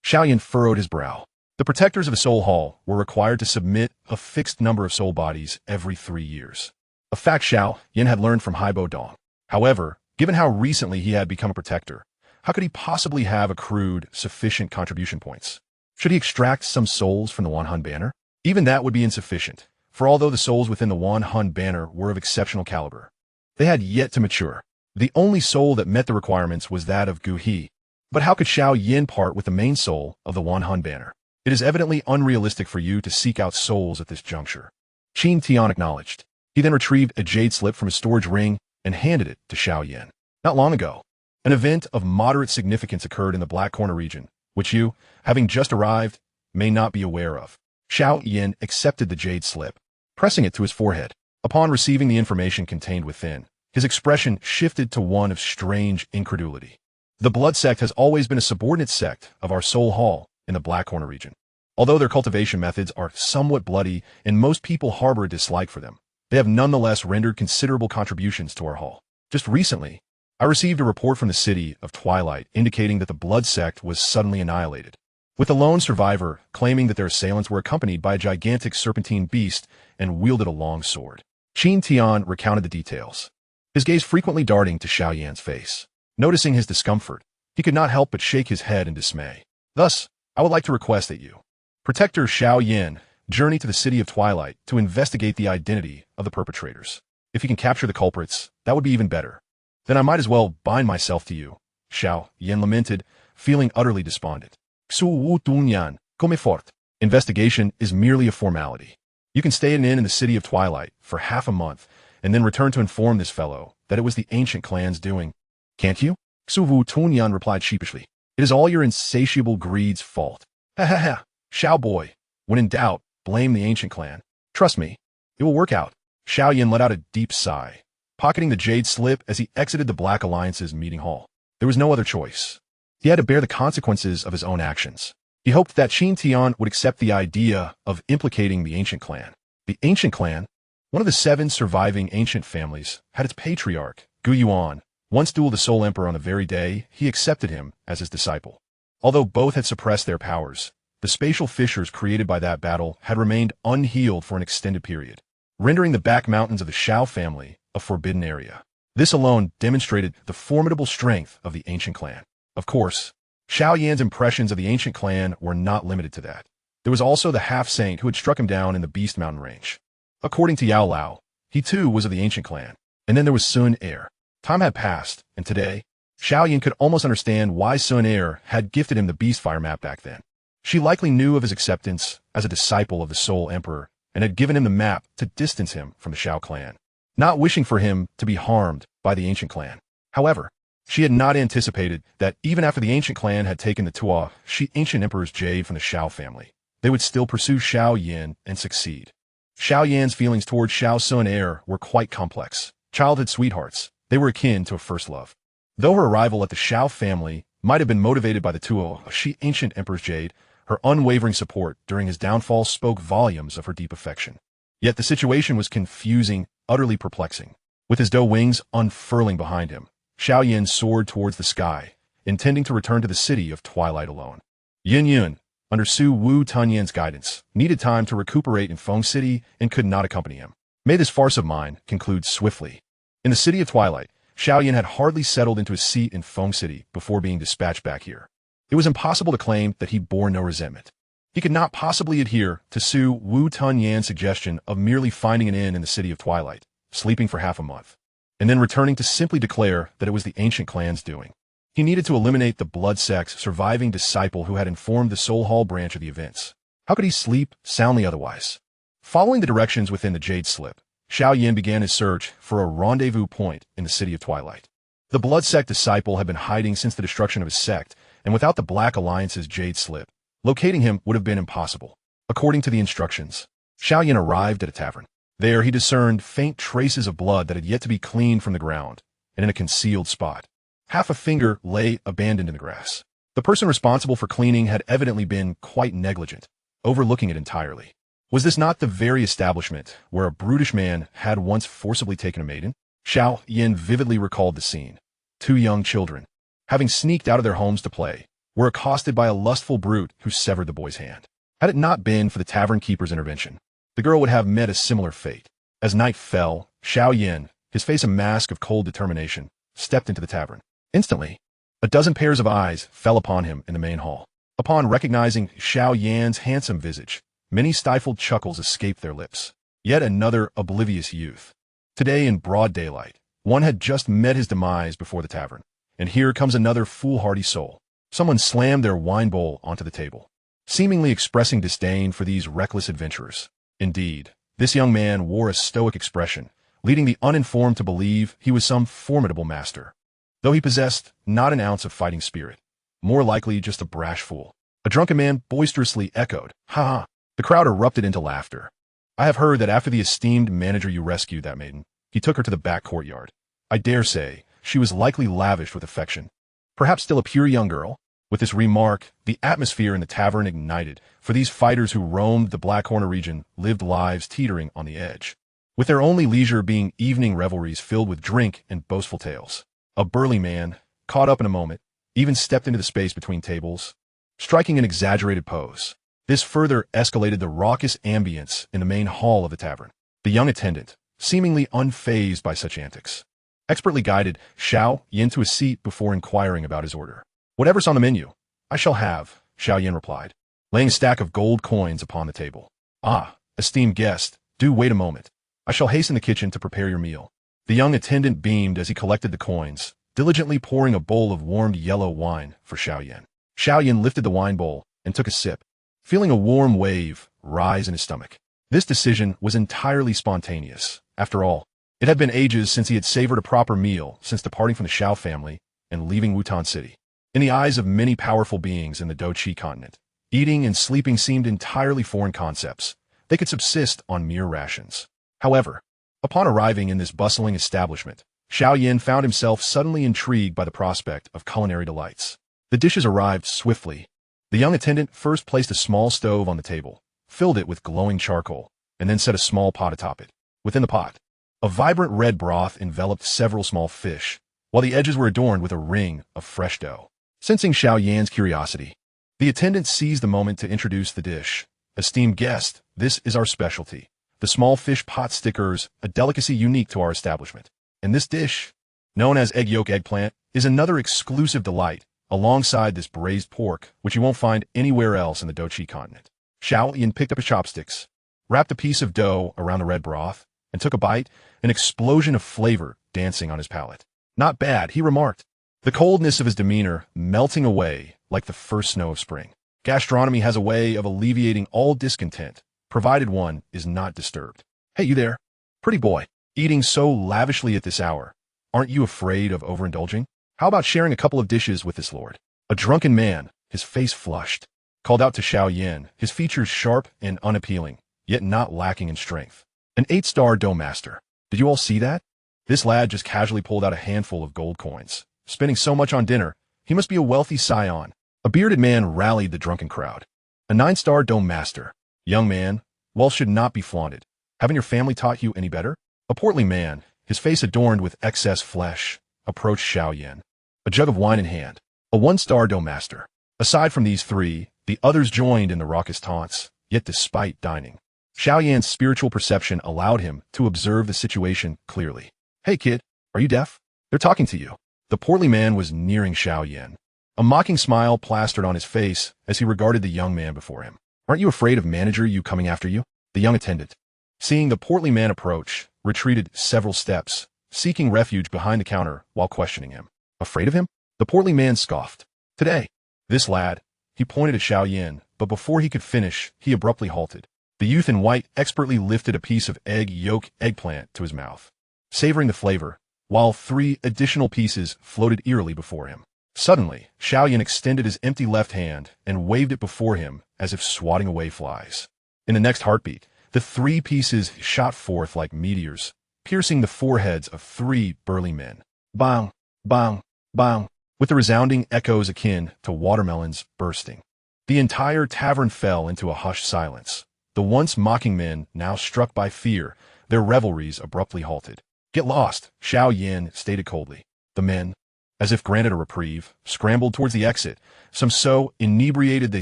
Xiao Yan furrowed his brow. The protectors of the Soul Hall were required to submit a fixed number of soul bodies every 3 years. A fact Xiao Yan had learned from Haibo Dong. However, given how recently he had become a protector, how could he possibly have accrued sufficient contribution points? Should he extract some souls from the Wanhun banner? Even that would be insufficient, for although the souls within the Wanhun banner were of exceptional caliber, they had yet to mature. The only soul that met the requirements was that of Gu He. But how could Xiao Yan part with the main soul of the Wanhun banner? It is evidently unrealistic for you to seek out souls at this juncture. Qin Tian acknowledged. He then retrieved a jade slip from his storage ring and handed it to Xiao Yan. Not long ago, an event of moderate significance occurred in the Black Corner region, which you, having just arrived, may not be aware of. Xiao Yan accepted the jade slip, pressing it to his forehead. Upon receiving the information contained within, his expression shifted to one of strange incredulity. The Blood Sect has always been a subordinate sect of our Soul Hall in the Black Corner region. Although their cultivation methods are somewhat bloody and most people harbor a dislike for them, they have nonetheless rendered considerable contributions to our hall. Just recently, I received a report from the city of Twilight indicating that the Blood Sect was suddenly annihilated, with the lone survivor claiming that their assailants were accompanied by a gigantic serpentine beast and wielded a long sword. Qin Tian recounted the details, his gaze frequently darting to Xiao Yan's face. Noticing his discomfort, he could not help but shake his head in dismay. Thus, I would like to request that you, Protector Xiao Yan, journey to the city of Twilight to investigate the identity of the perpetrators. If you can capture the culprits, that would be even better. Then I might as well bind myself to you, Xiao Yan lamented, feeling utterly despondent. Xu Wu Dunyan, come fort. Investigation is merely a formality. You can stay at an inn in the city of Twilight for half a month, and then return to inform this fellow that it was the ancient clan's doing. Can't you? Xu Wu Dunyan replied sheepishly. It is all your insatiable greed's fault. Ha ha ha, Xiao boy. When in doubt, blame the ancient clan. Trust me, it will work out. Xiao Yan let out a deep sigh, pocketing the jade slip as he exited the Black Alliance's meeting hall. There was no other choice. He had to bear the consequences of his own actions. He hoped that Qin Tian would accept the idea of implicating the ancient clan. The ancient clan, one of the 7 surviving ancient families, had its patriarch, Gu Yuan, once dueled the Soul Emperor on the very day he accepted him as his disciple. Although both had suppressed their powers, the spatial fissures created by that battle had remained unhealed for an extended period, rendering the back mountains of the Xiao family a forbidden area. This alone demonstrated the formidable strength of the ancient clan. Of course, Xiao Yan's impressions of the ancient clan were not limited to that. There was also the half-saint who had struck him down in the Beast Mountain range. According to Yao Lao, he too was of the ancient clan. And then there was Sun Er. Time had passed, and today, Xiao Yan could almost understand why Sun Er had gifted him the Beast Fire map back then. She likely knew of his acceptance as a disciple of the Soul Emperor and had given him the map to distance him from the Xiao clan, not wishing for him to be harmed by the ancient clan. However, she had not anticipated that even after the ancient clan had taken the Tua, ancient emperor's jade from the Xiao family, they would still pursue Xiao Yan and succeed. Xiao Yan's feelings towards Xiao Sun Er were quite complex. Childhood sweethearts, they were akin to a first love. Though her arrival at the Xiao family might have been motivated by the Tua, ancient emperor's jade, her unwavering support during his downfall spoke volumes of her deep affection. Yet the situation was confusing, utterly perplexing. With his doe wings unfurling behind him, Xiao Yan soared towards the sky, intending to return to the city of Twilight alone. Yin Yun, under Su Wu Tunyan's guidance, needed time to recuperate in Feng City and could not accompany him. May this farce of mine conclude swiftly. In the city of Twilight, Xiao Yan had hardly settled into his seat in Feng City before being dispatched back here. It was impossible to claim that he bore no resentment. He could not possibly adhere to Su Wu Tunyan's suggestion of merely finding an inn in the city of Twilight, sleeping for half a month, and then returning to simply declare that it was the ancient clan's doing. He needed to eliminate the Blood Sect's surviving disciple who had informed the Soul Hall branch of the events. How could he sleep soundly otherwise? Following the directions within the Jade Slip, Xiao Yan began his search for a rendezvous point in the city of Twilight. The Blood Sect disciple had been hiding since the destruction of his sect, and without the Black Alliance's Jade Slip, locating him would have been impossible. According to the instructions, Xiao Yan arrived at a tavern. There he discerned faint traces of blood that had yet to be cleaned from the ground, and in a concealed spot. Half a finger lay abandoned in the grass. The person responsible for cleaning had evidently been quite negligent, overlooking it entirely. Was this not the very establishment where a brutish man had once forcibly taken a maiden? Xiao Yan vividly recalled the scene. 2 young children, having sneaked out of their homes to play, were accosted by a lustful brute who severed the boy's hand. Had it not been for the tavern keeper's intervention, the girl would have met a similar fate. As night fell, Xiao Yan, his face a mask of cold determination, stepped into the tavern. Instantly, a dozen pairs of eyes fell upon him in the main hall. Upon recognizing Xiao Yan's handsome visage, many stifled chuckles escaped their lips. Yet another oblivious youth. Today in broad daylight, one had just met his demise before the tavern, and here comes another foolhardy soul. Someone slammed their wine bowl onto the table, seemingly expressing disdain for these reckless adventurers. Indeed, this young man wore a stoic expression, leading the uninformed to believe he was some formidable master, though he possessed not an ounce of fighting spirit, more likely just a brash fool. A drunken man boisterously echoed, "Ha ha!" The crowd erupted into laughter. I have heard that after the esteemed manager you rescued that maiden, he took her to the back courtyard. I dare say she was likely lavished with affection. Perhaps still a pure young girl? With this remark, the atmosphere in the tavern ignited, for these fighters who roamed the Black Corner region lived lives teetering on the edge, with their only leisure being evening revelries filled with drink and boastful tales. A burly man, caught up in a moment, even stepped into the space between tables, striking an exaggerated pose. This further escalated the raucous ambience in the main hall of the tavern. The young attendant, seemingly unfazed by such antics, expertly guided Xiao Yan to a seat before inquiring about his order. "Whatever's on the menu, I shall have," Xiao Yan replied, laying a stack of gold coins upon the table. "Ah, esteemed guest, do wait a moment. I shall hasten the kitchen to prepare your meal." The young attendant beamed as he collected the coins, diligently pouring a bowl of warmed yellow wine for Xiao Yan. Xiao Yan lifted the wine bowl and took a sip, feeling a warm wave rise in his stomach. This decision was entirely spontaneous. After all, it had been ages since he had savored a proper meal since departing from the Xiao family and leaving Wutan City. In the eyes of many powerful beings in the Doqi continent, eating and sleeping seemed entirely foreign concepts. They could subsist on mere rations. However, upon arriving in this bustling establishment, Xiao Yan found himself suddenly intrigued by the prospect of culinary delights. The dishes arrived swiftly. The young attendant first placed a small stove on the table, filled it with glowing charcoal, and then set a small pot atop it. Within the pot, a vibrant red broth enveloped several small fish, while the edges were adorned with a ring of fresh dough. Sensing Xiao Yan's curiosity, the attendant seized the moment to introduce the dish. "Esteemed guest, this is our specialty, the small fish pot stickers, a delicacy unique to our establishment. And this dish, known as egg yolk eggplant, is another exclusive delight, alongside this braised pork, which you won't find anywhere else in the Doqi continent." Xiao Yan picked up his chopsticks, wrapped a piece of dough around the red broth, and took a bite, an explosion of flavor dancing on his palate. "Not bad," he remarked, the coldness of his demeanor melting away like the first snow of spring. Gastronomy has a way of alleviating all discontent, provided one is not disturbed. "Hey, you there, pretty boy, eating so lavishly at this hour. Aren't you afraid of overindulging? How about sharing a couple of dishes with this lord?" A drunken man, his face flushed, called out to Xiao Yan, his features sharp and unappealing, yet not lacking in strength. "An 8-star dough master. Did you all see that? This lad just casually pulled out a handful of gold coins. Spending so much on dinner, he must be a wealthy scion." A bearded man rallied the drunken crowd. "A 9-star dome master. Young man, wealth should not be flaunted. Haven't your family taught you any better?" A portly man, his face adorned with excess flesh, approached Xiao Yan, a jug of wine in hand. "A 1-star dome master." Aside from these three, the others joined in the raucous taunts, yet despite dining, Xiao Yan's spiritual perception allowed him to observe the situation clearly. "Hey kid, are you deaf? They're talking to you." The portly man was nearing Xiao Yan. A mocking smile plastered on his face as he regarded the young man before him. "Aren't you afraid of manager you coming after you?" The young attendant, seeing the portly man approach, retreated several steps, seeking refuge behind the counter while questioning him. "Afraid of him?" The portly man scoffed. "Today, this lad," he pointed at Xiao Yan, but before he could finish, he abruptly halted. The youth in white expertly lifted a piece of egg yolk eggplant to his mouth, savoring the flavor, while 3 additional pieces floated eerily before him. Suddenly, Xiao Yan extended his empty left hand and waved it before him as if swatting away flies. In the next heartbeat, the 3 pieces shot forth like meteors, piercing the foreheads of 3 burly men. Bang, bang, bang, with the resounding echoes akin to watermelons bursting. The entire tavern fell into a hushed silence. The once mocking men, now struck by fear, their revelries abruptly halted. "Get lost," Xiao Yan stated coldly. The men, as if granted a reprieve, scrambled towards the exit, some so inebriated they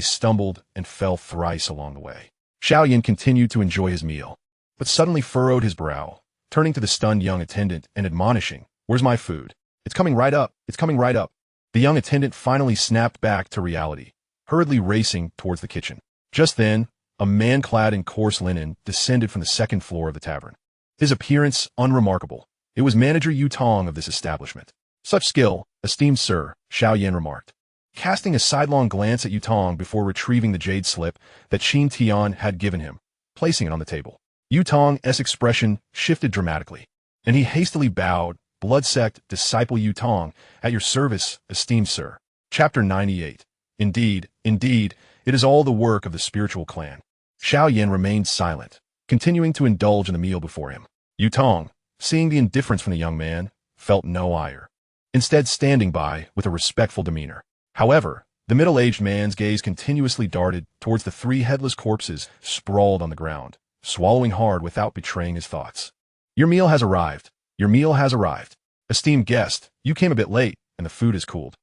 stumbled and fell thrice along the way. Xiao Yan continued to enjoy his meal, but suddenly furrowed his brow, turning to the stunned young attendant and admonishing, "Where's my food? It's coming right up, it's coming right up." The young attendant finally snapped back to reality, hurriedly racing towards the kitchen. Just then, a man clad in coarse linen descended from the 2nd floor of the tavern. His appearance unremarkable. It was manager Yu Tong of this establishment. "Such skill, esteemed sir," Xiao Yan remarked, casting a sidelong glance at Yu Tong before retrieving the jade slip that Qin Tian had given him, placing it on the table. Yu Tong's expression shifted dramatically, and he hastily bowed. "Blood Sect disciple Yu Tong, at your service, esteemed sir." Chapter 98. Indeed, it is all the work of the spiritual clan. Xiao Yan remained silent, continuing to indulge in the meal before him. Yu Tong, seeing the indifference from the young man, felt no ire, instead standing by with a respectful demeanor. However, the middle-aged man's gaze continuously darted towards the 3 headless corpses sprawled on the ground, swallowing hard without betraying his thoughts. "Your meal has arrived. Your meal has arrived." Esteemed guest, you came a bit late, and the food is cooled.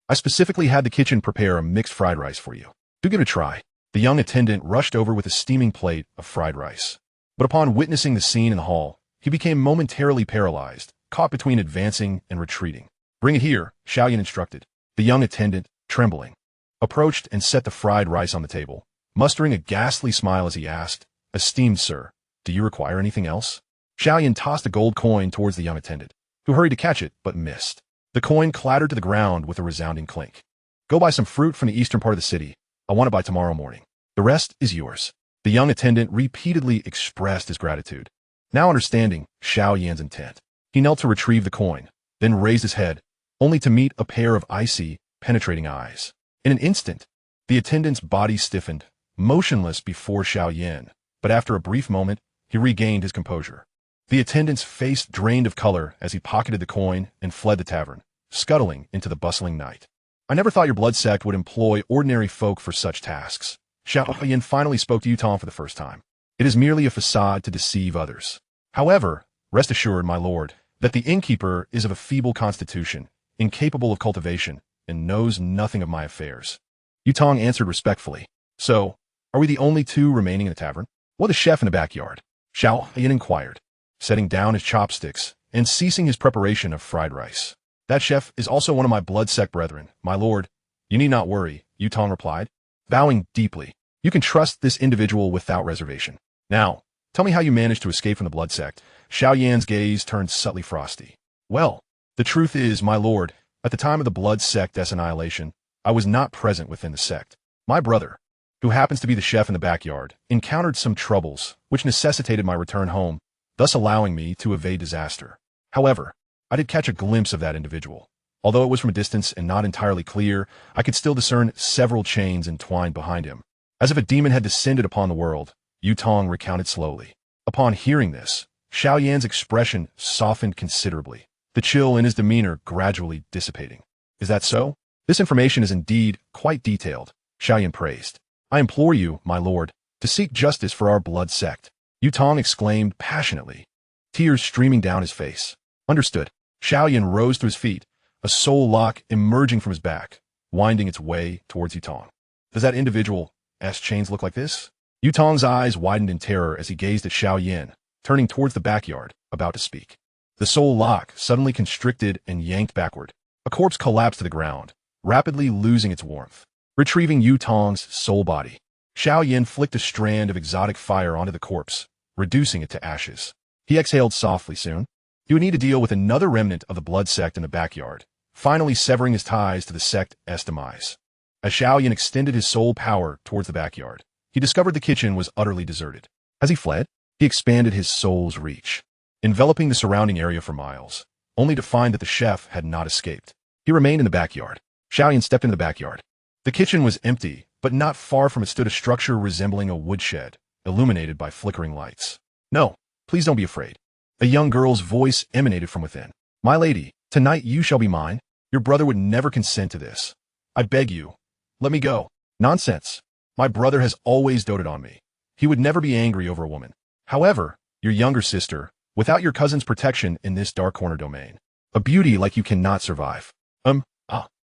I specifically had the kitchen prepare a mixed fried rice for you. Do give it a try. The young attendant rushed over with a steaming plate of fried rice. But upon witnessing the scene in the hall, he became momentarily paralyzed, caught between advancing and retreating. Bring it here, Xiao Yan instructed. The young attendant, trembling, approached and set the fried rice on the table, mustering a ghastly smile as he asked, Esteemed sir, do you require anything else? Xiao Yan tossed a gold coin towards the young attendant, who hurried to catch it but missed. The coin clattered to the ground with a resounding clink. Go buy some fruit from the eastern part of the city. I want it by tomorrow morning. The rest is yours. The young attendant repeatedly expressed his gratitude. Now understanding Xiao Yan's intent, he knelt to retrieve the coin, then raised his head, only to meet a pair of icy, penetrating eyes. In an instant, the attendant's body stiffened, motionless before Xiao Yan, but after a brief moment, he regained his composure. The attendant's face drained of color as he pocketed the coin and fled the tavern, scuttling into the bustling night. I never thought your blood sect would employ ordinary folk for such tasks. Xiao Yan finally spoke to Yutong for the first time. It is merely a facade to deceive others. However, rest assured, my lord, that the innkeeper is of a feeble constitution, incapable of cultivation, and knows nothing of my affairs. Yutong answered respectfully. So, are we the only two remaining in the tavern? What the chef in the backyard? Xiao Yan inquired, setting down his chopsticks and ceasing his preparation of fried rice. That chef is also one of my blood sect brethren, my lord. You need not worry, Yutong replied, bowing deeply. You can trust this individual without reservation. Now, tell me how you managed to escape from the blood sect. Xiao Yan's gaze turned subtly frosty. Well, the truth is, my lord, at the time of the blood sect's annihilation, I was not present within the sect. My brother, who happens to be the chef in the backyard, encountered some troubles, which necessitated my return home, thus allowing me to evade disaster. However, I did catch a glimpse of that individual. Although it was from a distance and not entirely clear, I could still discern several chains entwined behind him. As if a demon had descended upon the world, Yutong recounted slowly. Upon hearing this, Xiao Yan's expression softened considerably, the chill in his demeanor gradually dissipating. Is that so? This information is indeed quite detailed, Xiao Yan praised. I implore you, my lord, to seek justice for our blood sect. Yutong exclaimed passionately, tears streaming down his face. Understood. Xiao Yan rose to his feet, a soul lock emerging from his back, winding its way towards Yutong. Does that individual's chains look like this? Yutong's eyes widened in terror as he gazed at Xiao Yan, turning towards the backyard, about to speak. The soul lock suddenly constricted and yanked backward. A corpse collapsed to the ground, rapidly losing its warmth, retrieving Yutong's soul body. Xiao Yan flicked a strand of exotic fire onto the corpse, reducing it to ashes. He exhaled softly soon. He would need to deal with another remnant of the blood sect in the backyard, finally severing his ties to the sect's demise. As Xiao Yan extended his soul power towards the backyard, he discovered the kitchen was utterly deserted. As he fled, he expanded his soul's reach, enveloping the surrounding area for miles, only to find that the chef had not escaped. He remained in the backyard. Xiao Yan stepped into the backyard. The kitchen was empty, but not far from it stood a structure resembling a woodshed, illuminated by flickering lights. No, please don't be afraid. A young girl's voice emanated from within. My lady, tonight you shall be mine. Your brother would never consent to this. I beg you, let me go. Nonsense. My brother has always doted on me. He would never be angry over a woman. However, your younger sister, without your cousin's protection in this dark corner domain, a beauty like you cannot survive.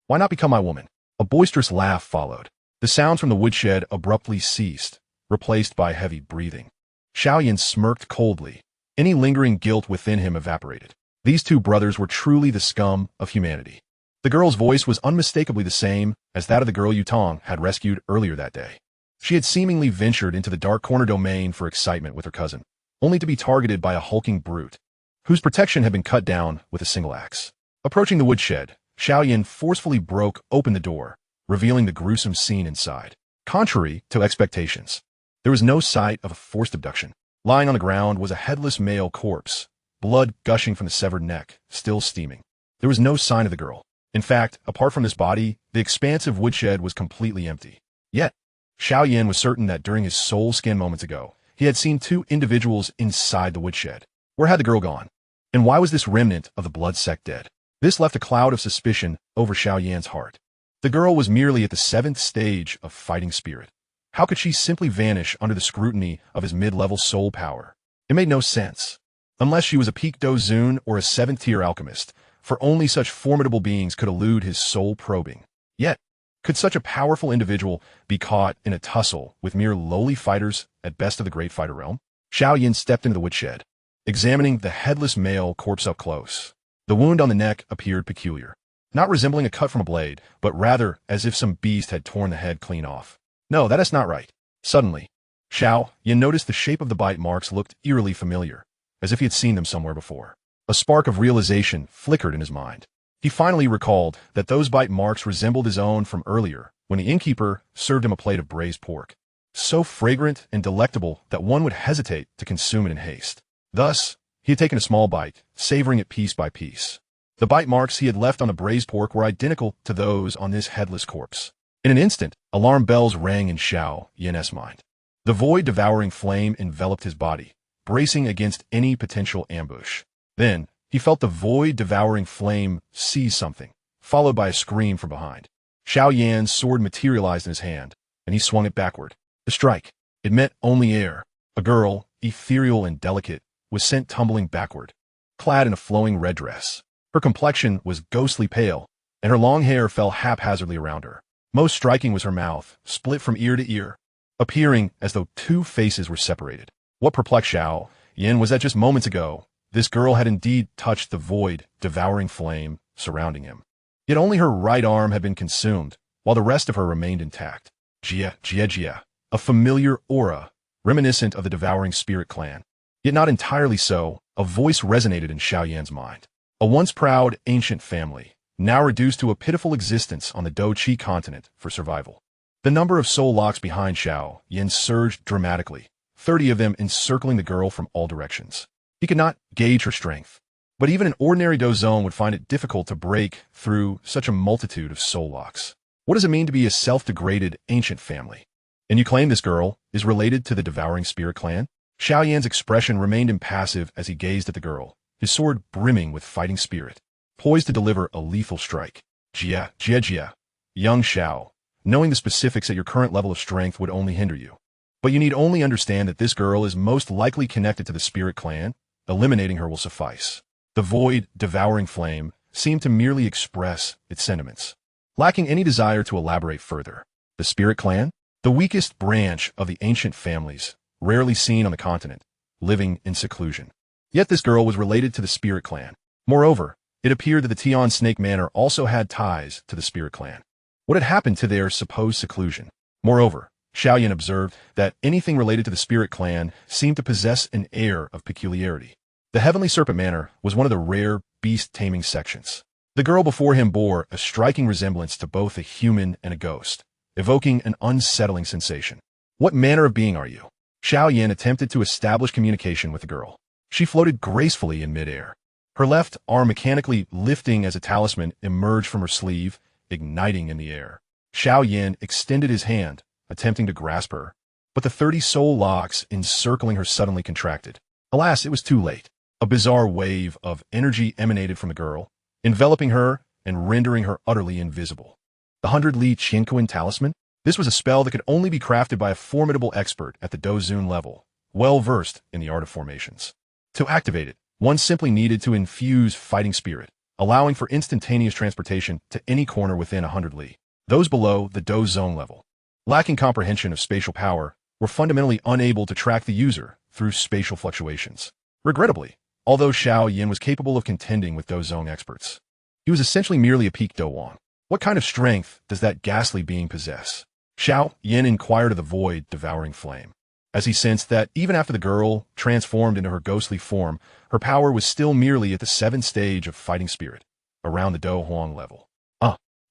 Why not become my woman? A boisterous laugh followed. The sounds from the woodshed abruptly ceased, replaced by heavy breathing. Xiao Yan smirked coldly. Any lingering guilt within him evaporated. These two brothers were truly the scum of humanity. The girl's voice was unmistakably the same as that of the girl Yutong had rescued earlier that day. She had seemingly ventured into the dark corner domain for excitement with her cousin, only to be targeted by a hulking brute, whose protection had been cut down with a single axe. Approaching the woodshed, Xiao Yan forcefully broke open the door, revealing the gruesome scene inside. Contrary to expectations, there was no sight of a forced abduction. Lying on the ground was a headless male corpse, blood gushing from the severed neck, still steaming. There was no sign of the girl. In fact, apart from this body, the expansive woodshed was completely empty. Yet, Xiao Yan was certain that during his soul scan moments ago, he had seen two individuals inside the woodshed. Where had the girl gone? And why was this remnant of the blood sect dead? This left a cloud of suspicion over Xiao Yan's heart. The girl was merely at the 7th stage of fighting spirit. How could she simply vanish under the scrutiny of his mid-level soul power? It made no sense. Unless she was a Peak Dozun or a 7th-tier alchemist, for only such formidable beings could elude his soul probing. Yet, could such a powerful individual be caught in a tussle with mere lowly fighters at best of the great fighter realm? Xiao Yan stepped into the woodshed, examining the headless male corpse up close. The wound on the neck appeared peculiar, not resembling a cut from a blade, but rather as if some beast had torn the head clean off. No, that is not right. Suddenly, Xiao Yan noticed the shape of the bite marks looked eerily familiar, as if he had seen them somewhere before. A spark of realization flickered in his mind. He finally recalled that those bite marks resembled his own from earlier, when the innkeeper served him a plate of braised pork, so fragrant and delectable that one would hesitate to consume it in haste. Thus, he had taken a small bite, savoring it piece by piece. The bite marks he had left on the braised pork were identical to those on this headless corpse. In an instant, alarm bells rang in Xiao Yan's mind. The void-devouring flame enveloped his body, bracing against any potential ambush. Then, he felt the void-devouring flame seize something, followed by a scream from behind. Xiao Yan's sword materialized in his hand, and he swung it backward. To strike. It met only air. A girl, ethereal and delicate, was sent tumbling backward, clad in a flowing red dress. Her complexion was ghostly pale, and her long hair fell haphazardly around her. Most striking was her mouth, split from ear to ear, appearing as though two faces were separated. What perplexed Xiao Yan was that just moments ago, this girl had indeed touched the void, devouring flame surrounding him. Yet only her right arm had been consumed, while the rest of her remained intact. Jia, a familiar aura, reminiscent of the devouring spirit clan. Yet not entirely so, a voice resonated in Xiao Yan's mind. A once proud, ancient family, now reduced to a pitiful existence on the Do-Chi continent for survival. The number of soul locks behind Xiao Yan surged dramatically, 30 of them encircling the girl from all directions. He could not gauge her strength, but even an ordinary Do-Zone would find it difficult to break through such a multitude of soul locks. What does it mean to be a self-degraded ancient family? And you claim this girl is related to the devouring spirit clan? Xiao Yan's expression remained impassive as he gazed at the girl, his sword brimming with fighting spirit, poised to deliver a lethal strike. Jia. Young Xiao, knowing the specifics at your current level of strength would only hinder you. But you need only understand that this girl is most likely connected to the spirit clan. Eliminating her will suffice. The void, devouring flame seemed to merely express its sentiments, lacking any desire to elaborate further. The spirit clan? The weakest branch of the ancient families, rarely seen on the continent, living in seclusion. Yet this girl was related to the spirit clan. Moreover, it appeared that the Tian Snake Manor also had ties to the spirit clan. What had happened to their supposed seclusion? Moreover, Xiao Yan observed that anything related to the spirit clan seemed to possess an air of peculiarity. The Heavenly Serpent Manor was one of the rare beast-taming sections. The girl before him bore a striking resemblance to both a human and a ghost, evoking an unsettling sensation. What manner of being are you? Xiao Yan attempted to establish communication with the girl. She floated gracefully in midair, her left arm mechanically lifting as a talisman emerged from her sleeve, igniting in the air. Xiao Yan extended his hand, attempting to grasp her, but the 30 soul locks encircling her suddenly contracted. Alas, it was too late. A bizarre wave of energy emanated from the girl, enveloping her and rendering her utterly invisible. The 100-Li Qianquan talisman? This was a spell that could only be crafted by a formidable expert at the Do-Zun level, well-versed in the art of formations. To activate it, one simply needed to infuse fighting spirit, allowing for instantaneous transportation to any corner within 100 Li. Those below the Do-Zone level, lacking comprehension of spatial power, were fundamentally unable to track the user through spatial fluctuations. Regrettably, although Xiao Yan was capable of contending with Do-Zone experts, he was essentially merely a peak Do-Wang. What kind of strength does that ghastly being possess? Xiao Yan inquired of the void, devouring flame, as he sensed that even after the girl transformed into her ghostly form, her power was still merely at the 7th stage of fighting spirit, around the Do-Huang level.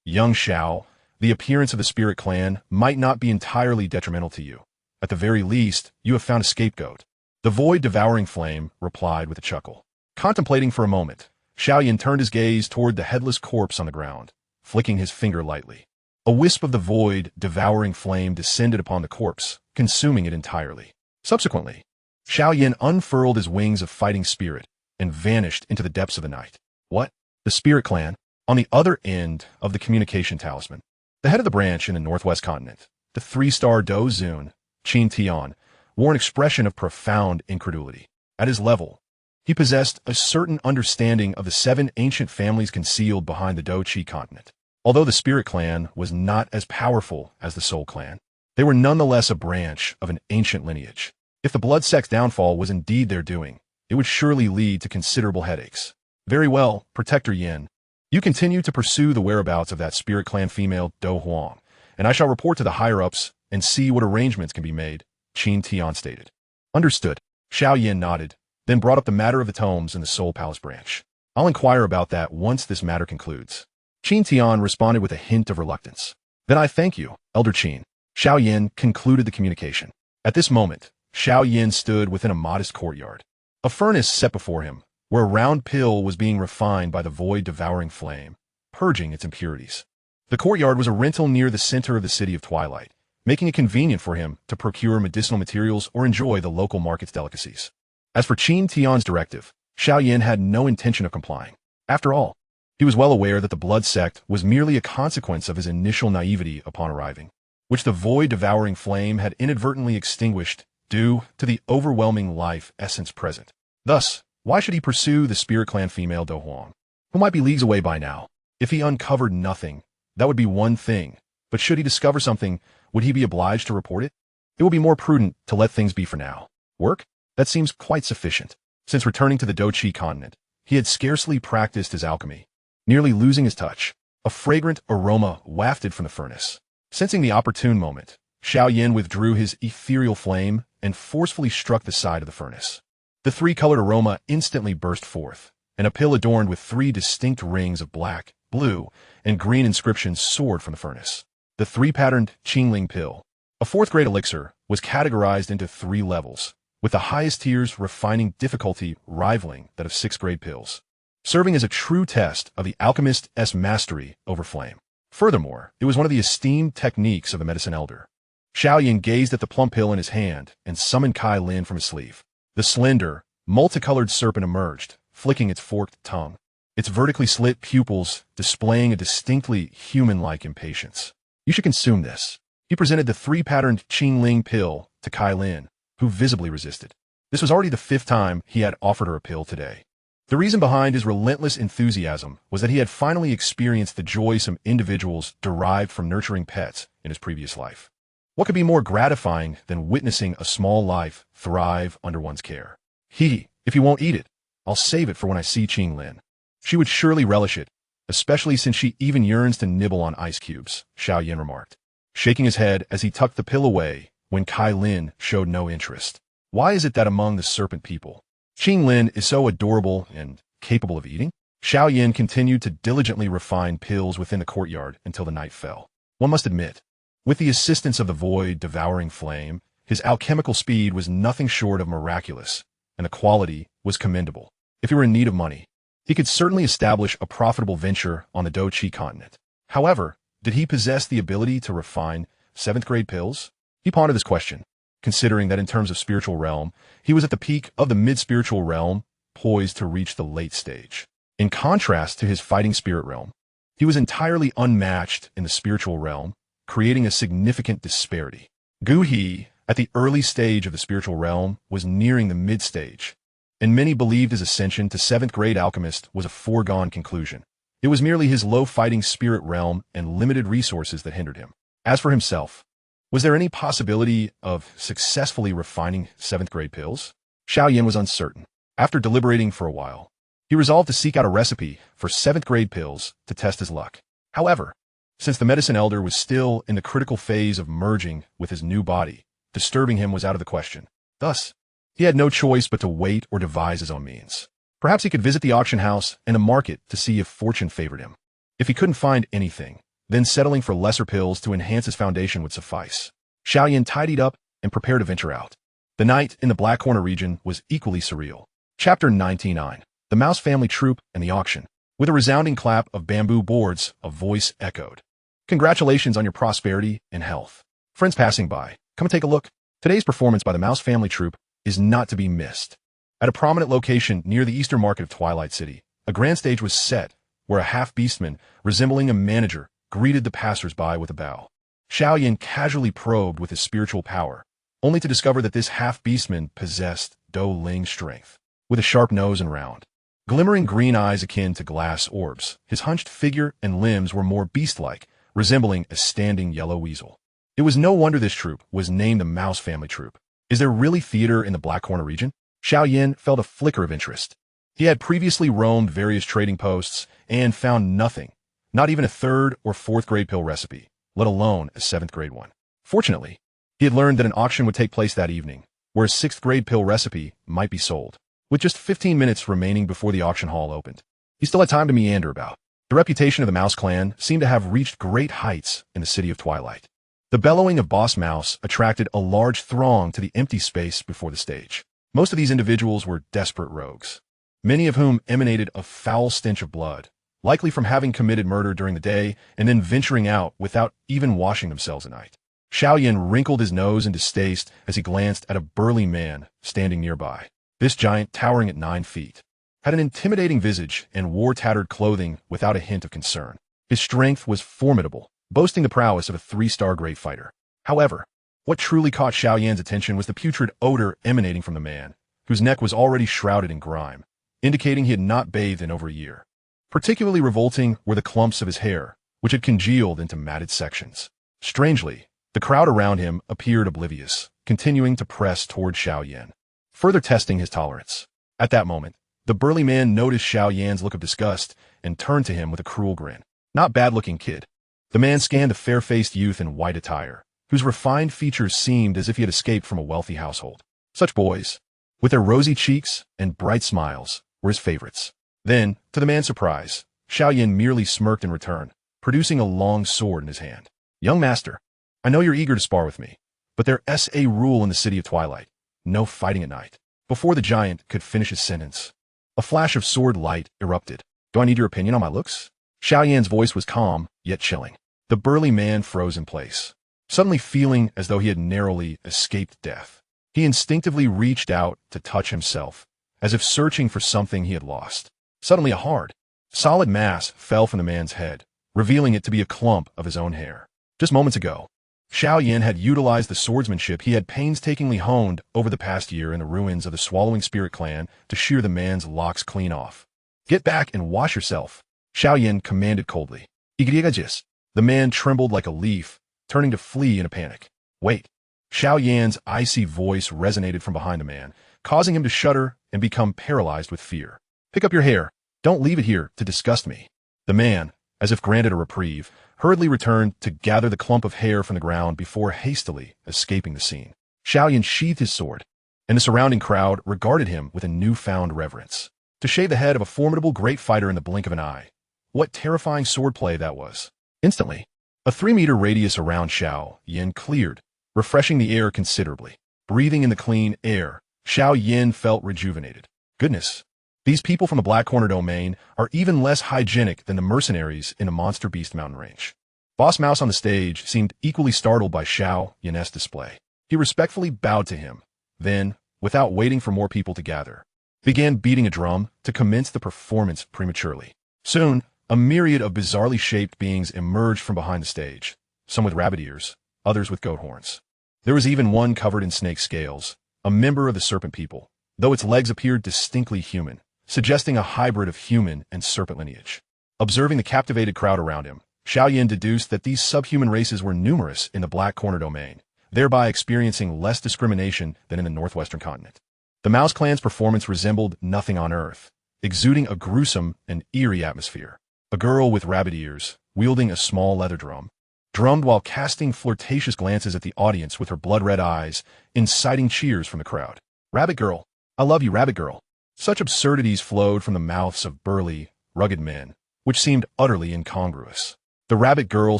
Young Xiao, the appearance of the spirit clan might not be entirely detrimental to you. At the very least, you have found a scapegoat. The void devouring flame replied with a chuckle. Contemplating for a moment, Xiao Yan turned his gaze toward the headless corpse on the ground, flicking his finger lightly. A wisp of the void devouring flame descended upon the corpse, consuming it entirely. Subsequently, Xiao Yan unfurled his wings of fighting spirit and vanished into the depths of the night. What? The spirit clan? On the other end of the communication talisman, the head of the branch in the northwest continent, the 3-star Do-Zun, Qin Tian, wore an expression of profound incredulity. At his level, He possessed a certain understanding of the 7 ancient families concealed behind the Do-Chi continent. Although the Spirit Clan was not as powerful as the Soul Clan, they were nonetheless a branch of an ancient lineage. If the Blood Sect's downfall was indeed their doing, it would surely lead to considerable headaches. Very well, Protector Yin. You continue to pursue the whereabouts of that Spirit Clan female Do Huang, and I shall report to the higher-ups and see what arrangements can be made, Qin Tian stated. Understood. Xiao Yan nodded, then brought up the matter of the tomes in the Soul Palace branch. I'll inquire about that once this matter concludes. Qin Tian responded with a hint of reluctance. Then I thank you, Elder Qin. Xiao Yan concluded the communication. At this moment, Xiao Yan stood within a modest courtyard. A furnace set before him, where a round pill was being refined by the void-devouring flame, purging its impurities. The courtyard was a rental near the center of the City of Twilight, making it convenient for him to procure medicinal materials or enjoy the local market's delicacies. As for Qin Tian's directive, Xiao Yan had no intention of complying. After all, he was well aware that the Blood Sect was merely a consequence of his initial naivety upon arriving, which the void-devouring flame had inadvertently extinguished due to the overwhelming life essence present. Thus, why should he pursue the Spirit Clan female Do Huang, who might be leagues away by now? If he uncovered nothing, that would be one thing, but should he discover something, would he be obliged to report it? It would be more prudent to let things be for now. Work? That seems quite sufficient. Since returning to the Do-Chi continent, he had scarcely practiced his alchemy, nearly losing his touch. A fragrant aroma wafted from the furnace. Sensing the opportune moment, Xiao Yan withdrew his ethereal flame and forcefully struck the side of the furnace. The 3-colored aroma instantly burst forth, and a pill adorned with 3 distinct rings of black, blue, and green inscriptions soared from the furnace. The 3-patterned Qingling pill, a 4th-grade elixir, was categorized into 3 levels, with the highest tiers refining difficulty rivaling that of 6th-grade pills, serving as a true test of the alchemist's mastery over flame. Furthermore, it was one of the esteemed techniques of the medicine elder. Xiao Yan gazed at the plum pill in his hand and summoned Kai Lin from his sleeve. The slender, multicolored serpent emerged, flicking its forked tongue, its vertically slit pupils displaying a distinctly human-like impatience. You should consume this. He presented the 3-patterned Qingling pill to Kai Lin, who visibly resisted. This was already the 5th time he had offered her a pill today. The reason behind his relentless enthusiasm was that he had finally experienced the joy some individuals derived from nurturing pets in his previous life. What could be more gratifying than witnessing a small life thrive under one's care? If you won't eat it, I'll save it for when I see Qing Lin. She would surely relish it, especially since she even yearns to nibble on ice cubes, Xiao Yan remarked, shaking his head as he tucked the pill away when Kai Lin showed no interest. Why is it that among the serpent people, Qing Lin is so adorable and capable of eating? Xiao Yan continued to diligently refine pills within the courtyard until the night fell. One must admit, with the assistance of the void-devouring flame, his alchemical speed was nothing short of miraculous, and the quality was commendable. If he were in need of money, he could certainly establish a profitable venture on the Do-Chi continent. However, did he possess the ability to refine 7th-grade pills? He pondered this question, considering that in terms of spiritual realm, he was at the peak of the mid-spiritual realm, poised to reach the late stage. In contrast to his fighting spirit realm, he was entirely unmatched in the spiritual realm, creating a significant disparity. Gu He, at the early stage of the spiritual realm, was nearing the mid-stage, and many believed his ascension to 7th-grade alchemist was a foregone conclusion. It was merely his low fighting spirit realm and limited resources that hindered him. As for himself, was there any possibility of successfully refining 7th-grade pills? Xiao Yan was uncertain. After deliberating for a while, he resolved to seek out a recipe for 7th-grade pills to test his luck. However, since the medicine elder was still in the critical phase of merging with his new body, disturbing him was out of the question. Thus, he had no choice but to wait or devise his own means. Perhaps he could visit the auction house and the market to see if fortune favored him. If he couldn't find anything, then settling for lesser pills to enhance his foundation would suffice. Xiao Yan tidied up and prepared to venture out. The night in the Black Corner region was equally surreal. Chapter 99. The Mouse Family Troop and the Auction. With a resounding clap of bamboo boards, a voice echoed. Congratulations on your prosperity and health. Friends passing by, come and take a look. Today's performance by the Mouse Family Troop is not to be missed. At a prominent location near the eastern market of Twilight City, a grand stage was set where a half-beastman, resembling a manager, greeted the passers-by with a bow. Xiao Yan casually probed with his spiritual power, only to discover that this half-beastman possessed Do Ling strength. with a sharp nose and round, glimmering green eyes akin to glass orbs. His hunched figure and limbs were more beast-like, resembling a standing yellow weasel. It was no wonder this troop was named the Mouse Family Troop. Is there really theater in the Black Corner region? Xiao Yan felt a flicker of interest. He had previously roamed various trading posts and found nothing, not even a 3rd or 4th grade pill recipe, let alone a 7th grade one. Fortunately, he had learned that an auction would take place that evening, where a 6th grade pill recipe might be sold. With just 15 minutes remaining before the auction hall opened, he still had time to meander about. The reputation of the Mouse clan seemed to have reached great heights in the City of Twilight. The bellowing of Boss Mouse attracted a large throng to the empty space before the stage. Most of these individuals were desperate rogues, many of whom emanated a foul stench of blood, likely from having committed murder during the day and then venturing out without even washing themselves at night. Xiao Yan wrinkled his nose in distaste as he glanced at a burly man standing nearby. This giant, towering at 9 feet, had an intimidating visage and wore tattered clothing without a hint of concern. His strength was formidable, boasting the prowess of a 3-star great fighter. However, what truly caught Xiao Yan's attention was the putrid odor emanating from the man, whose neck was already shrouded in grime, indicating he had not bathed in over a year. Particularly revolting were the clumps of his hair, which had congealed into matted sections. Strangely, the crowd around him appeared oblivious, continuing to press toward Xiao Yan, further testing his tolerance. At that moment, the burly man noticed Xiao Yan's look of disgust and turned to him with a cruel grin. "Not bad-looking, kid." The man scanned the fair-faced youth in white attire, whose refined features seemed as if he had escaped from a wealthy household. Such boys, with their rosy cheeks and bright smiles, were his favorites. Then, to the man's surprise, Xiao Yan merely smirked in return, producing a long sword in his hand. "Young master, I know you're eager to spar with me, but there's a rule in the City of Twilight. No fighting at night." Before the giant could finish his sentence, a flash of sword light erupted. "Do I need your opinion on my looks?" Xiao Yan's voice was calm, yet chilling. The burly man froze in place, suddenly feeling as though he had narrowly escaped death. He instinctively reached out to touch himself, as if searching for something he had lost. Suddenly a hard, solid mass fell from the man's head, revealing it to be a clump of his own hair. Just moments ago, Xiao Yan had utilized the swordsmanship he had painstakingly honed over the past year in the ruins of the Swallowing Spirit clan to shear the man's locks clean off. "Get back and wash yourself," Xiao Yan commanded coldly. "Igriagis." The man trembled like a leaf, turning to flee in a panic. "Wait." Xiao Yan's icy voice resonated from behind the man, causing him to shudder and become paralyzed with fear. "Pick up your hair. Don't leave it here to disgust me." The man, as if granted a reprieve, hurriedly returned to gather the clump of hair from the ground before hastily escaping the scene. Xiao Yan sheathed his sword, and the surrounding crowd regarded him with a newfound reverence. To shave the head of a formidable great fighter in the blink of an eye. What terrifying swordplay that was. Instantly, a 3-meter radius around Xiao Yan cleared, refreshing the air considerably. Breathing in the clean air, Xiao Yan felt rejuvenated. Goodness, these people from the Black Corner domain are even less hygienic than the mercenaries in the Monster Beast mountain range. Boss Mouse on the stage seemed equally startled by Xiao Yan's display. He respectfully bowed to him, then, without waiting for more people to gather, began beating a drum to commence the performance prematurely. Soon, a myriad of bizarrely shaped beings emerged from behind the stage, some with rabbit ears, others with goat horns. There was even one covered in snake scales, a member of the serpent people, though its legs appeared distinctly human, suggesting a hybrid of human and serpent lineage. Observing the captivated crowd around him, Xiao Yan deduced that these subhuman races were numerous in the Black Corner domain, thereby experiencing less discrimination than in the northwestern continent. The Mouse clan's performance resembled nothing on Earth, exuding a gruesome and eerie atmosphere. A girl with rabbit ears, wielding a small leather drum, drummed while casting flirtatious glances at the audience with her blood-red eyes, inciting cheers from the crowd. "Rabbit girl, I love you, rabbit girl." Such absurdities flowed from the mouths of burly, rugged men, which seemed utterly incongruous. The rabbit girl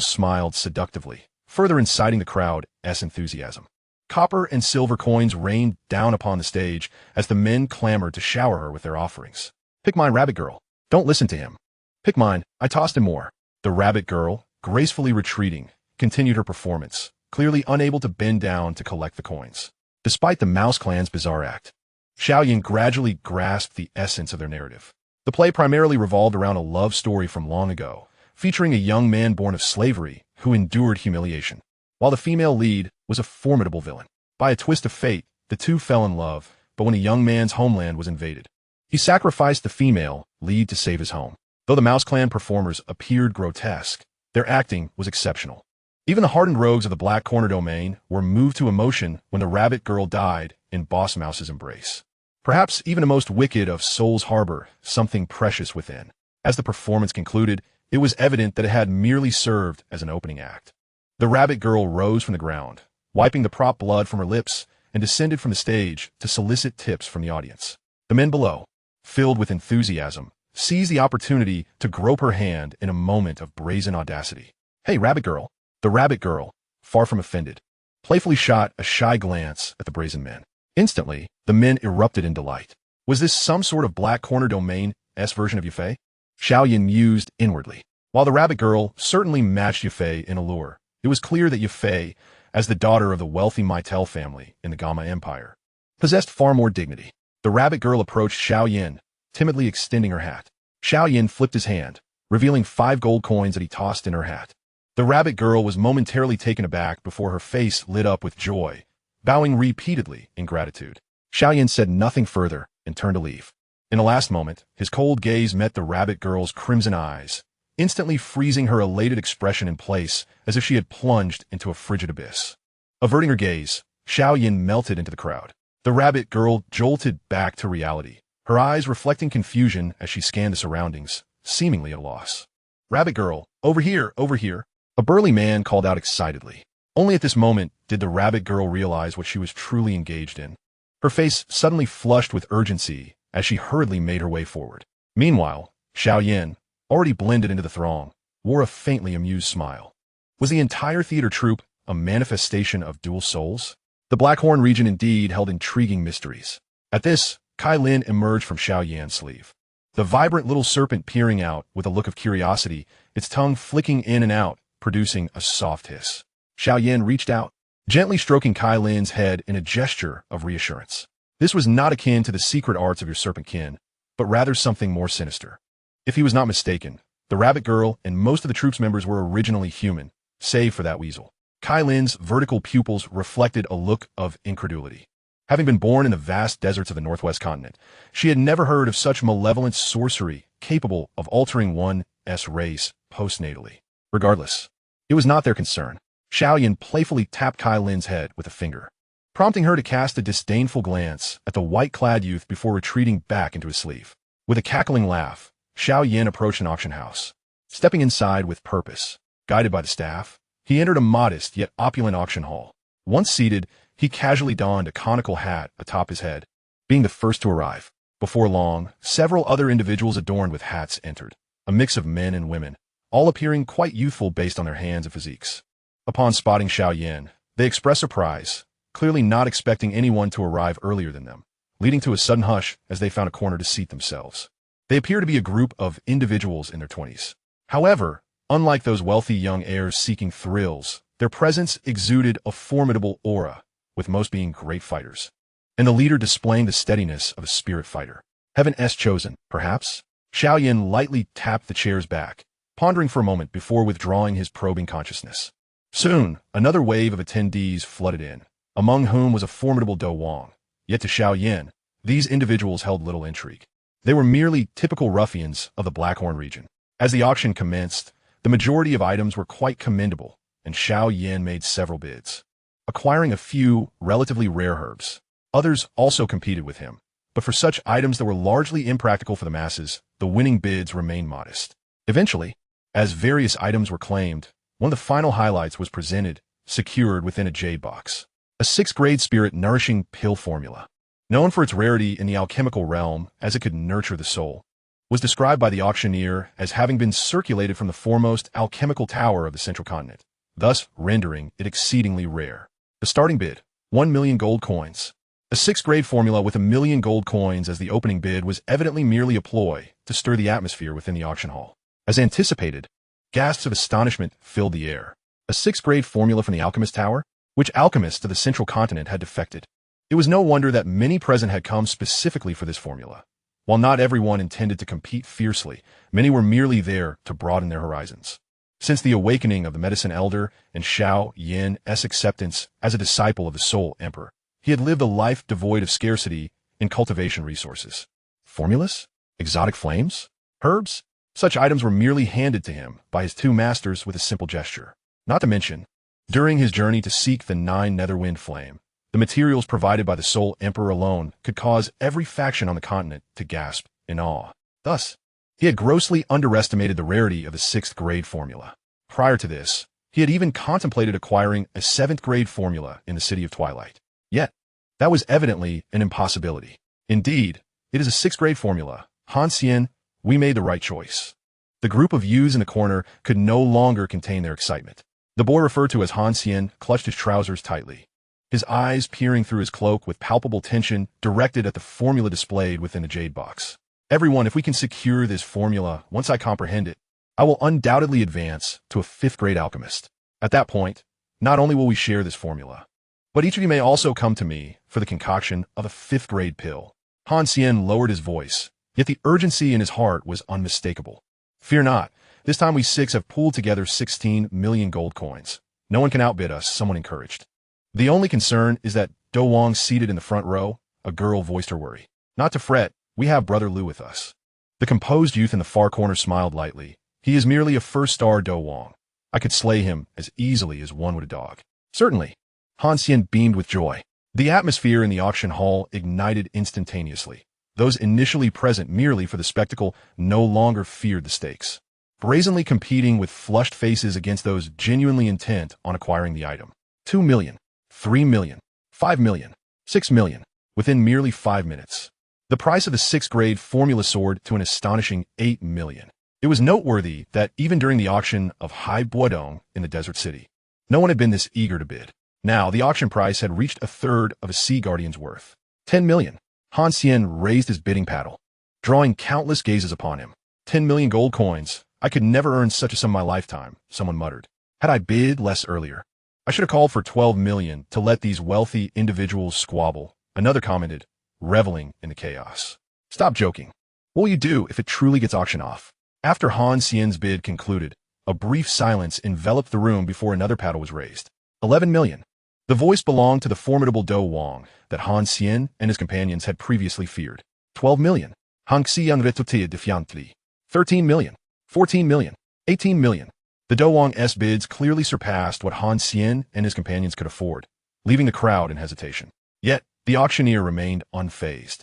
smiled seductively, further inciting the crowd's enthusiasm. Copper and silver coins rained down upon the stage as the men clamored to shower her with their offerings. "Pick mine, rabbit girl. Don't listen to him." "Pick mine, I tossed him more." The rabbit girl, gracefully retreating, continued her performance, clearly unable to bend down to collect the coins. Despite the Mouse clan's bizarre act, Xiao Yan gradually grasped the essence of their narrative. The play primarily revolved around a love story from long ago, featuring a young man born of slavery who endured humiliation, while the female lead was a formidable villain. By a twist of fate, the two fell in love, but when a young man's homeland was invaded, He sacrificed the female lead to save his home. Though the Mouse Clan performers appeared grotesque, their acting was exceptional. Even the hardened rogues of the Black Corner domain were moved to emotion when the rabbit girl died in Boss Mouse's embrace. Perhaps even the most wicked of souls harbor something precious within. As the performance concluded, it was evident that it had merely served as an opening act. The rabbit girl rose from the ground, wiping the prop blood from her lips, and descended from the stage to solicit tips from the audience. The men below, filled with enthusiasm, seized the opportunity to grope her hand in a moment of brazen audacity. "Hey, rabbit girl." The rabbit girl, far from offended, playfully shot a shy glance at the brazen men. Instantly, the men erupted in delight. Was this some sort of Black Corner domain-esque version of Yufei? Xiao Yan mused inwardly. While the rabbit girl certainly matched Yufei in allure, it was clear that Yufei, as the daughter of the wealthy Maitel family in the Gamma Empire, possessed far more dignity. The rabbit girl approached Xiao Yan, timidly extending her hat. Xiao Yan flipped his hand, revealing 5 gold coins that he tossed in her hat. The rabbit girl was momentarily taken aback before her face lit up with joy, bowing repeatedly in gratitude. Xiao Yan said nothing further and turned to leave. In the last moment, his cold gaze met the rabbit girl's crimson eyes, instantly freezing her elated expression in place as if she had plunged into a frigid abyss. Averting her gaze, Xiao Yan melted into the crowd. The rabbit girl jolted back to reality, her eyes reflecting confusion as she scanned the surroundings, seemingly at a loss. "Rabbit girl, over here, over here." A burly man called out excitedly. Only at this moment did the rabbit girl realize what she was truly engaged in. Her face suddenly flushed with urgency as she hurriedly made her way forward. Meanwhile, Xiao Yan, already blended into the throng, wore a faintly amused smile. Was the entire theater troupe a manifestation of dual souls? The Blackhorn region indeed held intriguing mysteries. At this, Kai Lin emerged from Xiao Yan's sleeve. The vibrant little serpent peering out with a look of curiosity, its tongue flicking in and out, producing a soft hiss. Xiao Yan reached out, gently stroking Kai Lin's head in a gesture of reassurance. This was not akin to the secret arts of your serpent kin, but rather something more sinister. If he was not mistaken, the rabbit girl and most of the troop's members were originally human, save for that weasel. Kai Lin's vertical pupils reflected a look of incredulity. Having been born in the vast deserts of the Northwest continent, she had never heard of such malevolent sorcery capable of altering one's race postnatally. Regardless, it was not their concern. Xiao Yan playfully tapped Kai Lin's head with a finger, prompting her to cast a disdainful glance at the white-clad youth before retreating back into his sleeve. With a cackling laugh, Xiao Yan approached an auction house. Stepping inside with purpose, guided by the staff, he entered a modest yet opulent auction hall. Once seated, he casually donned a conical hat atop his head, being the first to arrive. Before long, several other individuals adorned with hats entered, a mix of men and women, all appearing quite youthful based on their hands and physiques. Upon spotting Xiao Yan, they expressed surprise, clearly not expecting anyone to arrive earlier than them, leading to a sudden hush as they found a corner to seat themselves. They appear to be a group of individuals in their 20s. However, unlike those wealthy young heirs seeking thrills, their presence exuded a formidable aura, with most being great fighters, and the leader displaying the steadiness of a spirit fighter. Heaven-s chosen, perhaps? Xiao Yan lightly tapped the chair's back, pondering for a moment before withdrawing his probing consciousness. Soon, another wave of attendees flooded in, among whom was a formidable Do Wang. Yet to Xiao Yan, these individuals held little intrigue. They were merely typical ruffians of the Blackhorn region. As the auction commenced, the majority of items were quite commendable, and Xiao Yan made several bids, acquiring a few relatively rare herbs. Others also competed with him, but for such items that were largely impractical for the masses, the winning bids remained modest. Eventually, as various items were claimed, one of the final highlights was presented, secured within a jade box. A 6th-grade spirit-nourishing pill formula, known for its rarity in the alchemical realm as it could nurture the soul, was described by the auctioneer as having been circulated from the foremost alchemical tower of the central continent, thus rendering it exceedingly rare. The starting bid, 1 million gold coins. A 6th-grade formula with 1 million gold coins as the opening bid was evidently merely a ploy to stir the atmosphere within the auction hall. As anticipated, gasps of astonishment filled the air. A 6th-grade formula from the alchemist tower? Which alchemists to the central continent had defected? It was no wonder that many present had come specifically for this formula. While not everyone intended to compete fiercely, many were merely there to broaden their horizons. Since the awakening of the medicine elder and Xiao Yan's acceptance as a disciple of the Soul Emperor, he had lived a life devoid of scarcity in cultivation resources. Formulas? Exotic flames? Herbs? Such items were merely handed to him by his two masters with a simple gesture. Not to mention, during his journey to seek the 9 Netherwind flame, the materials provided by the Soul Emperor alone could cause every faction on the continent to gasp in awe. Thus, he had grossly underestimated the rarity of the 6th grade formula. Prior to this, he had even contemplated acquiring a 7th grade formula in the City of Twilight. Yet, that was evidently an impossibility. Indeed, it is a 6th grade formula. Han Xian, we made the right choice. The group of youths in the corner could no longer contain their excitement. The boy referred to as Han Xian clutched his trousers tightly, his eyes peering through his cloak with palpable tension directed at the formula displayed within the jade box. Everyone, if we can secure this formula, once I comprehend it, I will undoubtedly advance to a 5th grade alchemist. At that point, not only will we share this formula, but each of you may also come to me for the concoction of a 5th grade pill. Han Xian lowered his voice, yet the urgency in his heart was unmistakable. Fear not, this time we 6 have pooled together 16 million gold coins. No one can outbid us, someone encouraged. The only concern is that Do Wong seated in the front row, a girl voiced her worry. Not to fret, we have Brother Liu with us. The composed youth in the far corner smiled lightly. He is merely a first-star Do Wong. I could slay him as easily as one would a dog. Certainly. Han Xian beamed with joy. The atmosphere in the auction hall ignited instantaneously. Those initially present merely for the spectacle no longer feared the stakes, brazenly competing with flushed faces against those genuinely intent on acquiring the item. 2 million, 3 million, 5 million, 6 million, within merely 5 minutes. The price of the 6th grade formula soared to an astonishing 8 million. It was noteworthy that even during the auction of Hai Buodong in the desert city, no one had been this eager to bid. Now, the auction price had reached a third of a Sea Guardian's worth. 10 million. Han Xian raised his bidding paddle, drawing countless gazes upon him. 10 million gold coins. I could never earn such a sum in my lifetime, someone muttered. Had I bid less earlier, I should have called for 12 million to let these wealthy individuals squabble. Another commented, reveling in the chaos. Stop joking. What will you do if it truly gets auctioned off? After Han Xian's bid concluded, a brief silence enveloped the room before another paddle was raised. 11 million. The voice belonged to the formidable Do Wong that Han Xian and his companions had previously feared. 12 million. Han Xian retutia defiantly. 13 million. 14 million. 18 million. The Do Wong's bids clearly surpassed what Han Xian and his companions could afford, leaving the crowd in hesitation. Yet, the auctioneer remained unfazed.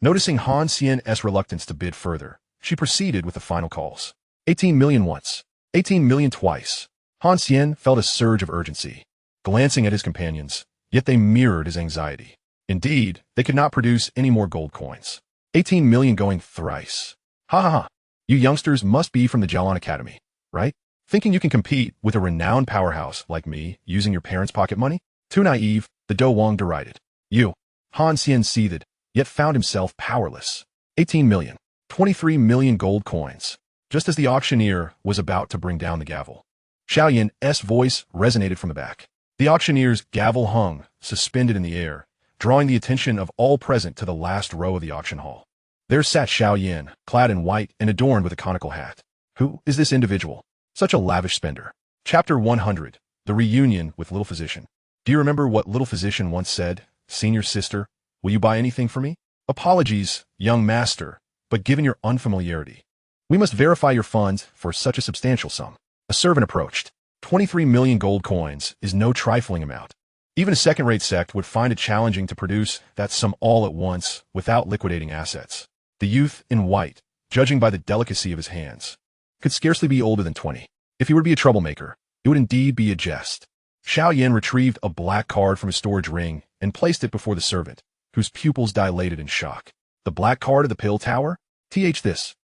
Noticing Han Xian's reluctance to bid further, she proceeded with the final calls. 18 million once. 18 million twice. Han Xian felt a surge of urgency, glancing at his companions, yet they mirrored his anxiety. Indeed, they could not produce any more gold coins. 18 million going thrice. Ha ha ha. You youngsters must be from the Xiao Yan Academy, right? Thinking you can compete with a renowned powerhouse like me using your parents' pocket money? Too naive, the Do Wong derided. You. Han Xian seethed, yet found himself powerless. 18 million. 23 million gold coins. Just as the auctioneer was about to bring down the gavel, Xiao Yan's voice resonated from the back. The auctioneer's gavel hung, suspended in the air, drawing the attention of all present to the last row of the auction hall. There sat Xiao Yan, clad in white and adorned with a conical hat. Who is this individual? Such a lavish spender. Chapter 100. The Reunion with Little Physician. Do you remember what Little Physician once said? Senior sister, will you buy anything for me? Apologies, young master, but given your unfamiliarity, we must verify your funds for such a substantial sum. A servant approached. 23 million gold coins is no trifling amount. Even a second-rate sect would find it challenging to produce that sum all at once without liquidating assets. The youth in white, judging by the delicacy of his hands, could scarcely be older than 20. If he were to be a troublemaker, it would indeed be a jest. Xiao Yan retrieved a black card from his storage ring and placed it before the servant, whose pupils dilated in shock. The black card of the pill tower? This.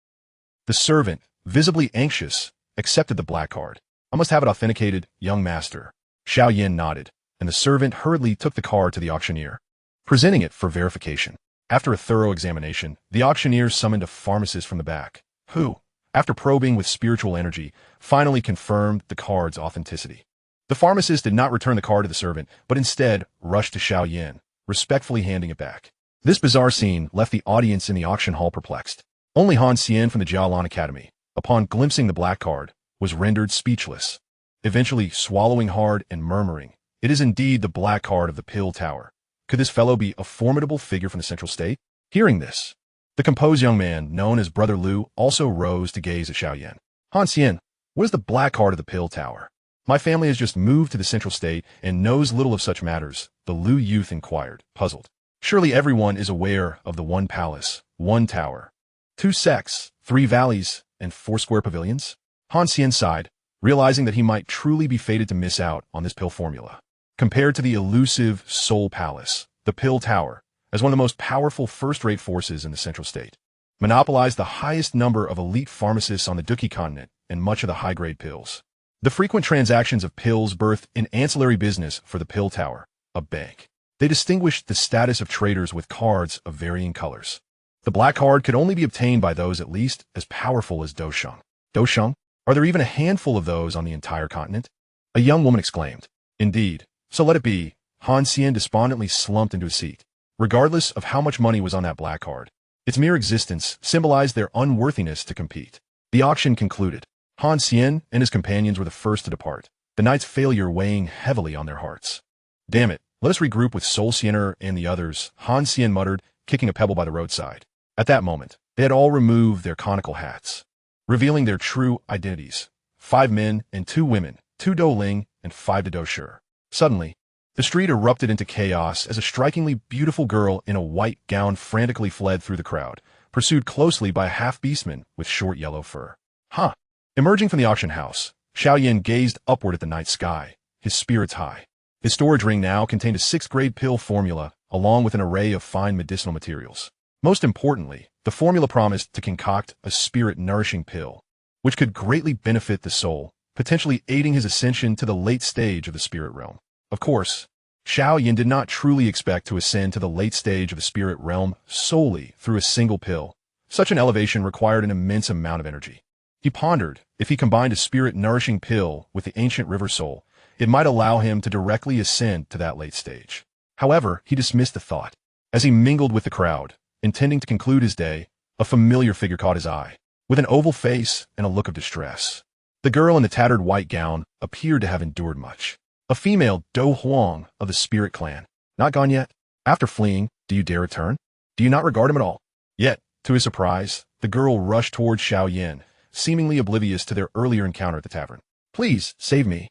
The servant, visibly anxious, accepted the black card. I must have it authenticated, young master. Xiao Yan nodded, and the servant hurriedly took the card to the auctioneer, presenting it for verification. After a thorough examination, the auctioneer summoned a pharmacist from the back, who, after probing with spiritual energy, finally confirmed the card's authenticity. The pharmacist did not return the card to the servant, but instead rushed to Xiao Yan, respectfully handing it back. This bizarre scene left the audience in the auction hall perplexed. Only Han Xian from the Xiao Yan Academy, upon glimpsing the black card, was rendered speechless, eventually swallowing hard and murmuring, "It is indeed the black card of the pill tower. Could this fellow be a formidable figure from the central state?" Hearing this, The composed young man, known as Brother Liu, also rose to gaze at Xiao Yan. Han Xian, what is the black card of the pill tower? My family has just moved to the central state and knows little of such matters, the Liu youth inquired, puzzled. Surely everyone is aware of the one palace, one tower, 2 sects, 3 valleys, and 4 square pavilions? Han Xian sighed, realizing that he might truly be fated to miss out on this pill formula. Compared to the elusive Soul Palace, the pill tower, as one of the most powerful first-rate forces in the central state, monopolized the highest number of elite pharmacists on the Duki continent and much of the high-grade pills. The frequent transactions of pills birthed an ancillary business for the pill tower, a bank. They distinguished the status of traders with cards of varying colors. The black card could only be obtained by those at least as powerful as Dosheng. Dosheng? Are there even a handful of those on the entire continent? A young woman exclaimed. Indeed. So let it be. Han Xian despondently slumped into a seat. Regardless of how much money was on that black card, its mere existence symbolized their unworthiness to compete. The auction concluded. Han Xian and his companions were the first to depart, the night's failure weighing heavily on their hearts. Damn it, let us regroup with Soul Xianer and the others, Han Xian muttered, kicking a pebble by the roadside. At that moment, they had all removed their conical hats, revealing their true identities. 5 men and 2 women, 2 Douling and 5 to Doshi. Suddenly, the street erupted into chaos as a strikingly beautiful girl in a white gown frantically fled through the crowd, pursued closely by a half-beastman with short yellow fur. Huh! Emerging from the auction house, Xiao Yan gazed upward at the night sky, his spirits high. His storage ring now contained a 6th-grade pill formula, along with an array of fine medicinal materials. Most importantly, the formula promised to concoct a spirit-nourishing pill, which could greatly benefit the soul, potentially aiding his ascension to the late stage of the spirit realm. Of course, Xiao Yan did not truly expect to ascend to the late stage of the spirit realm solely through a single pill. Such an elevation required an immense amount of energy. He pondered, if he combined a spirit-nourishing pill with the ancient river soul, it might allow him to directly ascend to that late stage. However, he dismissed the thought. As he mingled with the crowd, intending to conclude his day, a familiar figure caught his eye, with an oval face and a look of distress. The girl in the tattered white gown appeared to have endured much. A female Do Huang of the Spirit Clan. Not gone yet? After fleeing, do you dare return? Do you not regard him at all? Yet, to his surprise, the girl rushed towards Xiao Yan, seemingly oblivious to their earlier encounter at the tavern. Please, save me,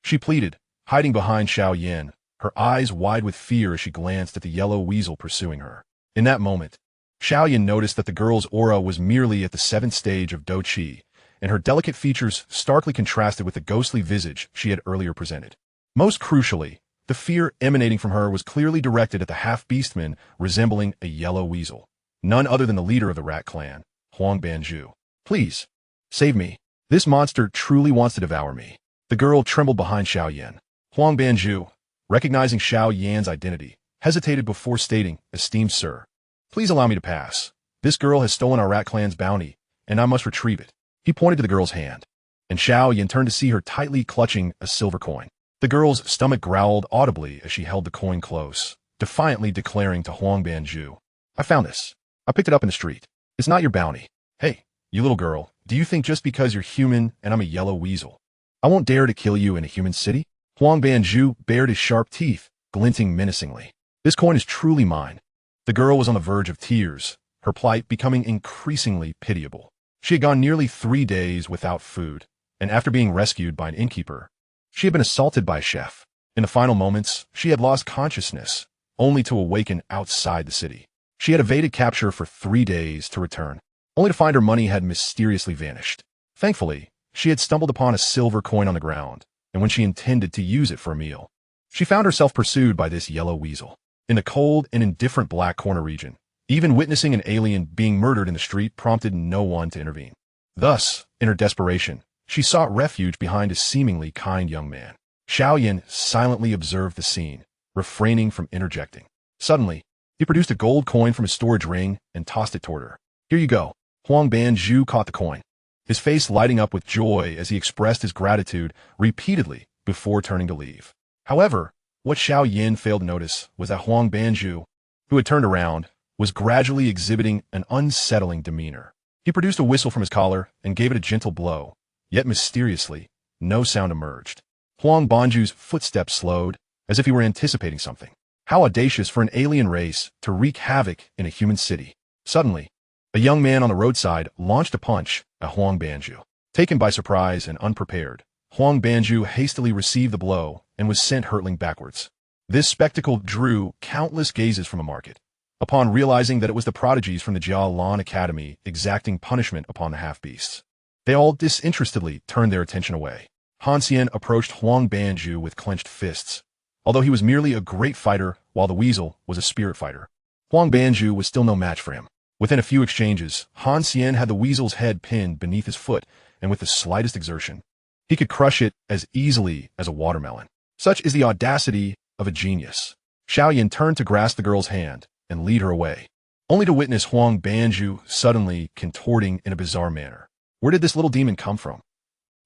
she pleaded, hiding behind Xiao Yan, her eyes wide with fear as she glanced at the yellow weasel pursuing her. In that moment, Xiao Yan noticed that the girl's aura was merely at the 7th stage of Do Qi, and her delicate features starkly contrasted with the ghostly visage she had earlier presented. Most crucially, the fear emanating from her was clearly directed at the half-beastman resembling a yellow weasel, none other than the leader of the rat clan, Huang Banju. Please, save me. This monster truly wants to devour me. The girl trembled behind Xiao Yan. Huang Banju, recognizing Xiao Yan's identity, hesitated before stating, Esteemed sir, please allow me to pass. This girl has stolen our rat clan's bounty, and I must retrieve it. He pointed to the girl's hand, and Xiao Yan turned to see her tightly clutching a silver coin. The girl's stomach growled audibly as she held the coin close, defiantly declaring to Huang Banju, I found this. I picked it up in the street. It's not your bounty. Hey, you little girl, do you think just because you're human and I'm a yellow weasel, I won't dare to kill you in a human city? Huang Banju bared his sharp teeth, glinting menacingly. This coin is truly mine. The girl was on the verge of tears, her plight becoming increasingly pitiable. She had gone nearly 3 days without food, and after being rescued by an innkeeper, she had been assaulted by a chef. In the final moments, she had lost consciousness, only to awaken outside the city. She had evaded capture for 3 days to return, only to find her money had mysteriously vanished. Thankfully, she had stumbled upon a silver coin on the ground, and when she intended to use it for a meal, she found herself pursued by this yellow weasel. In the cold and indifferent Black Corner region, even witnessing an alien being murdered in the street prompted no one to intervene. Thus, in her desperation, she sought refuge behind a seemingly kind young man. Xiao Yan silently observed the scene, refraining from interjecting. Suddenly, he produced a gold coin from his storage ring and tossed it toward her. Here you go. Huang Banju caught the coin, his face lighting up with joy as he expressed his gratitude repeatedly before turning to leave. However, what Xiao Yan failed to notice was that Huang Banju, who had turned around, was gradually exhibiting an unsettling demeanor. He produced a whistle from his collar and gave it a gentle blow. Yet mysteriously, no sound emerged. Huang Banju's footsteps slowed, as if he were anticipating something. How audacious for an alien race to wreak havoc in a human city. Suddenly, A young man on the roadside launched a punch at Huang Banju. Taken by surprise and unprepared, Huang Banju hastily received the blow and was sent hurtling backwards. This spectacle drew countless gazes from the market. Upon realizing that it was the prodigies from the Yunlan Academy exacting punishment upon the half-beasts, they all disinterestedly turned their attention away. Han Xian approached Huang Banju with clenched fists. Although he was merely a great fighter, while the weasel was a spirit fighter, Huang Banju was still no match for him. Within a few exchanges, Han Xian had the weasel's head pinned beneath his foot, and with the slightest exertion, he could crush it as easily as a watermelon. Such is the audacity of a genius. Xiao Yan turned to grasp the girl's hand and lead her away, only to witness Huang Banju suddenly contorting in a bizarre manner. Where did this little demon come from?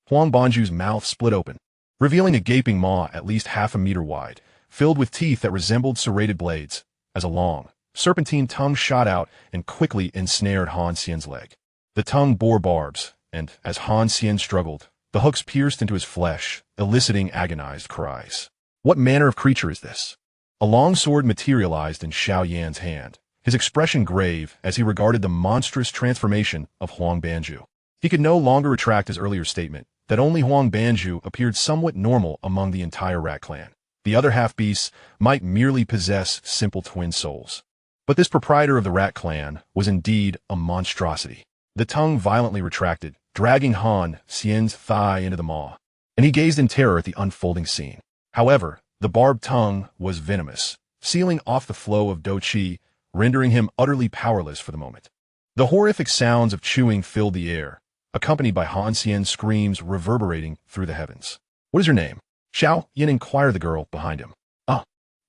Huang Banju's mouth split open, revealing a gaping maw at least half a meter wide, filled with teeth that resembled serrated blades, as a long, serpentine tongue shot out and quickly ensnared Han Xian's leg. The tongue bore barbs, and as Han Xian struggled, the hooks pierced into his flesh, eliciting agonized cries. What manner of creature is this? A long sword materialized in Xiao Yan's hand, his expression grave as he regarded the monstrous transformation of Huang Banju. He could no longer retract his earlier statement that only Huang Banju appeared somewhat normal among the entire rat clan. The other half-beasts might merely possess simple twin souls. But this proprietor of the rat clan was indeed a monstrosity. The tongue violently retracted, dragging Han Xian's thigh into the maw, and he gazed in terror at the unfolding scene. However, the barbed tongue was venomous, sealing off the flow of dou qi, rendering him utterly powerless for the moment. The horrific sounds of chewing filled the air, accompanied by Han Xian's screams reverberating through the heavens. "What is your name?" Xiao Yan inquired the girl behind him.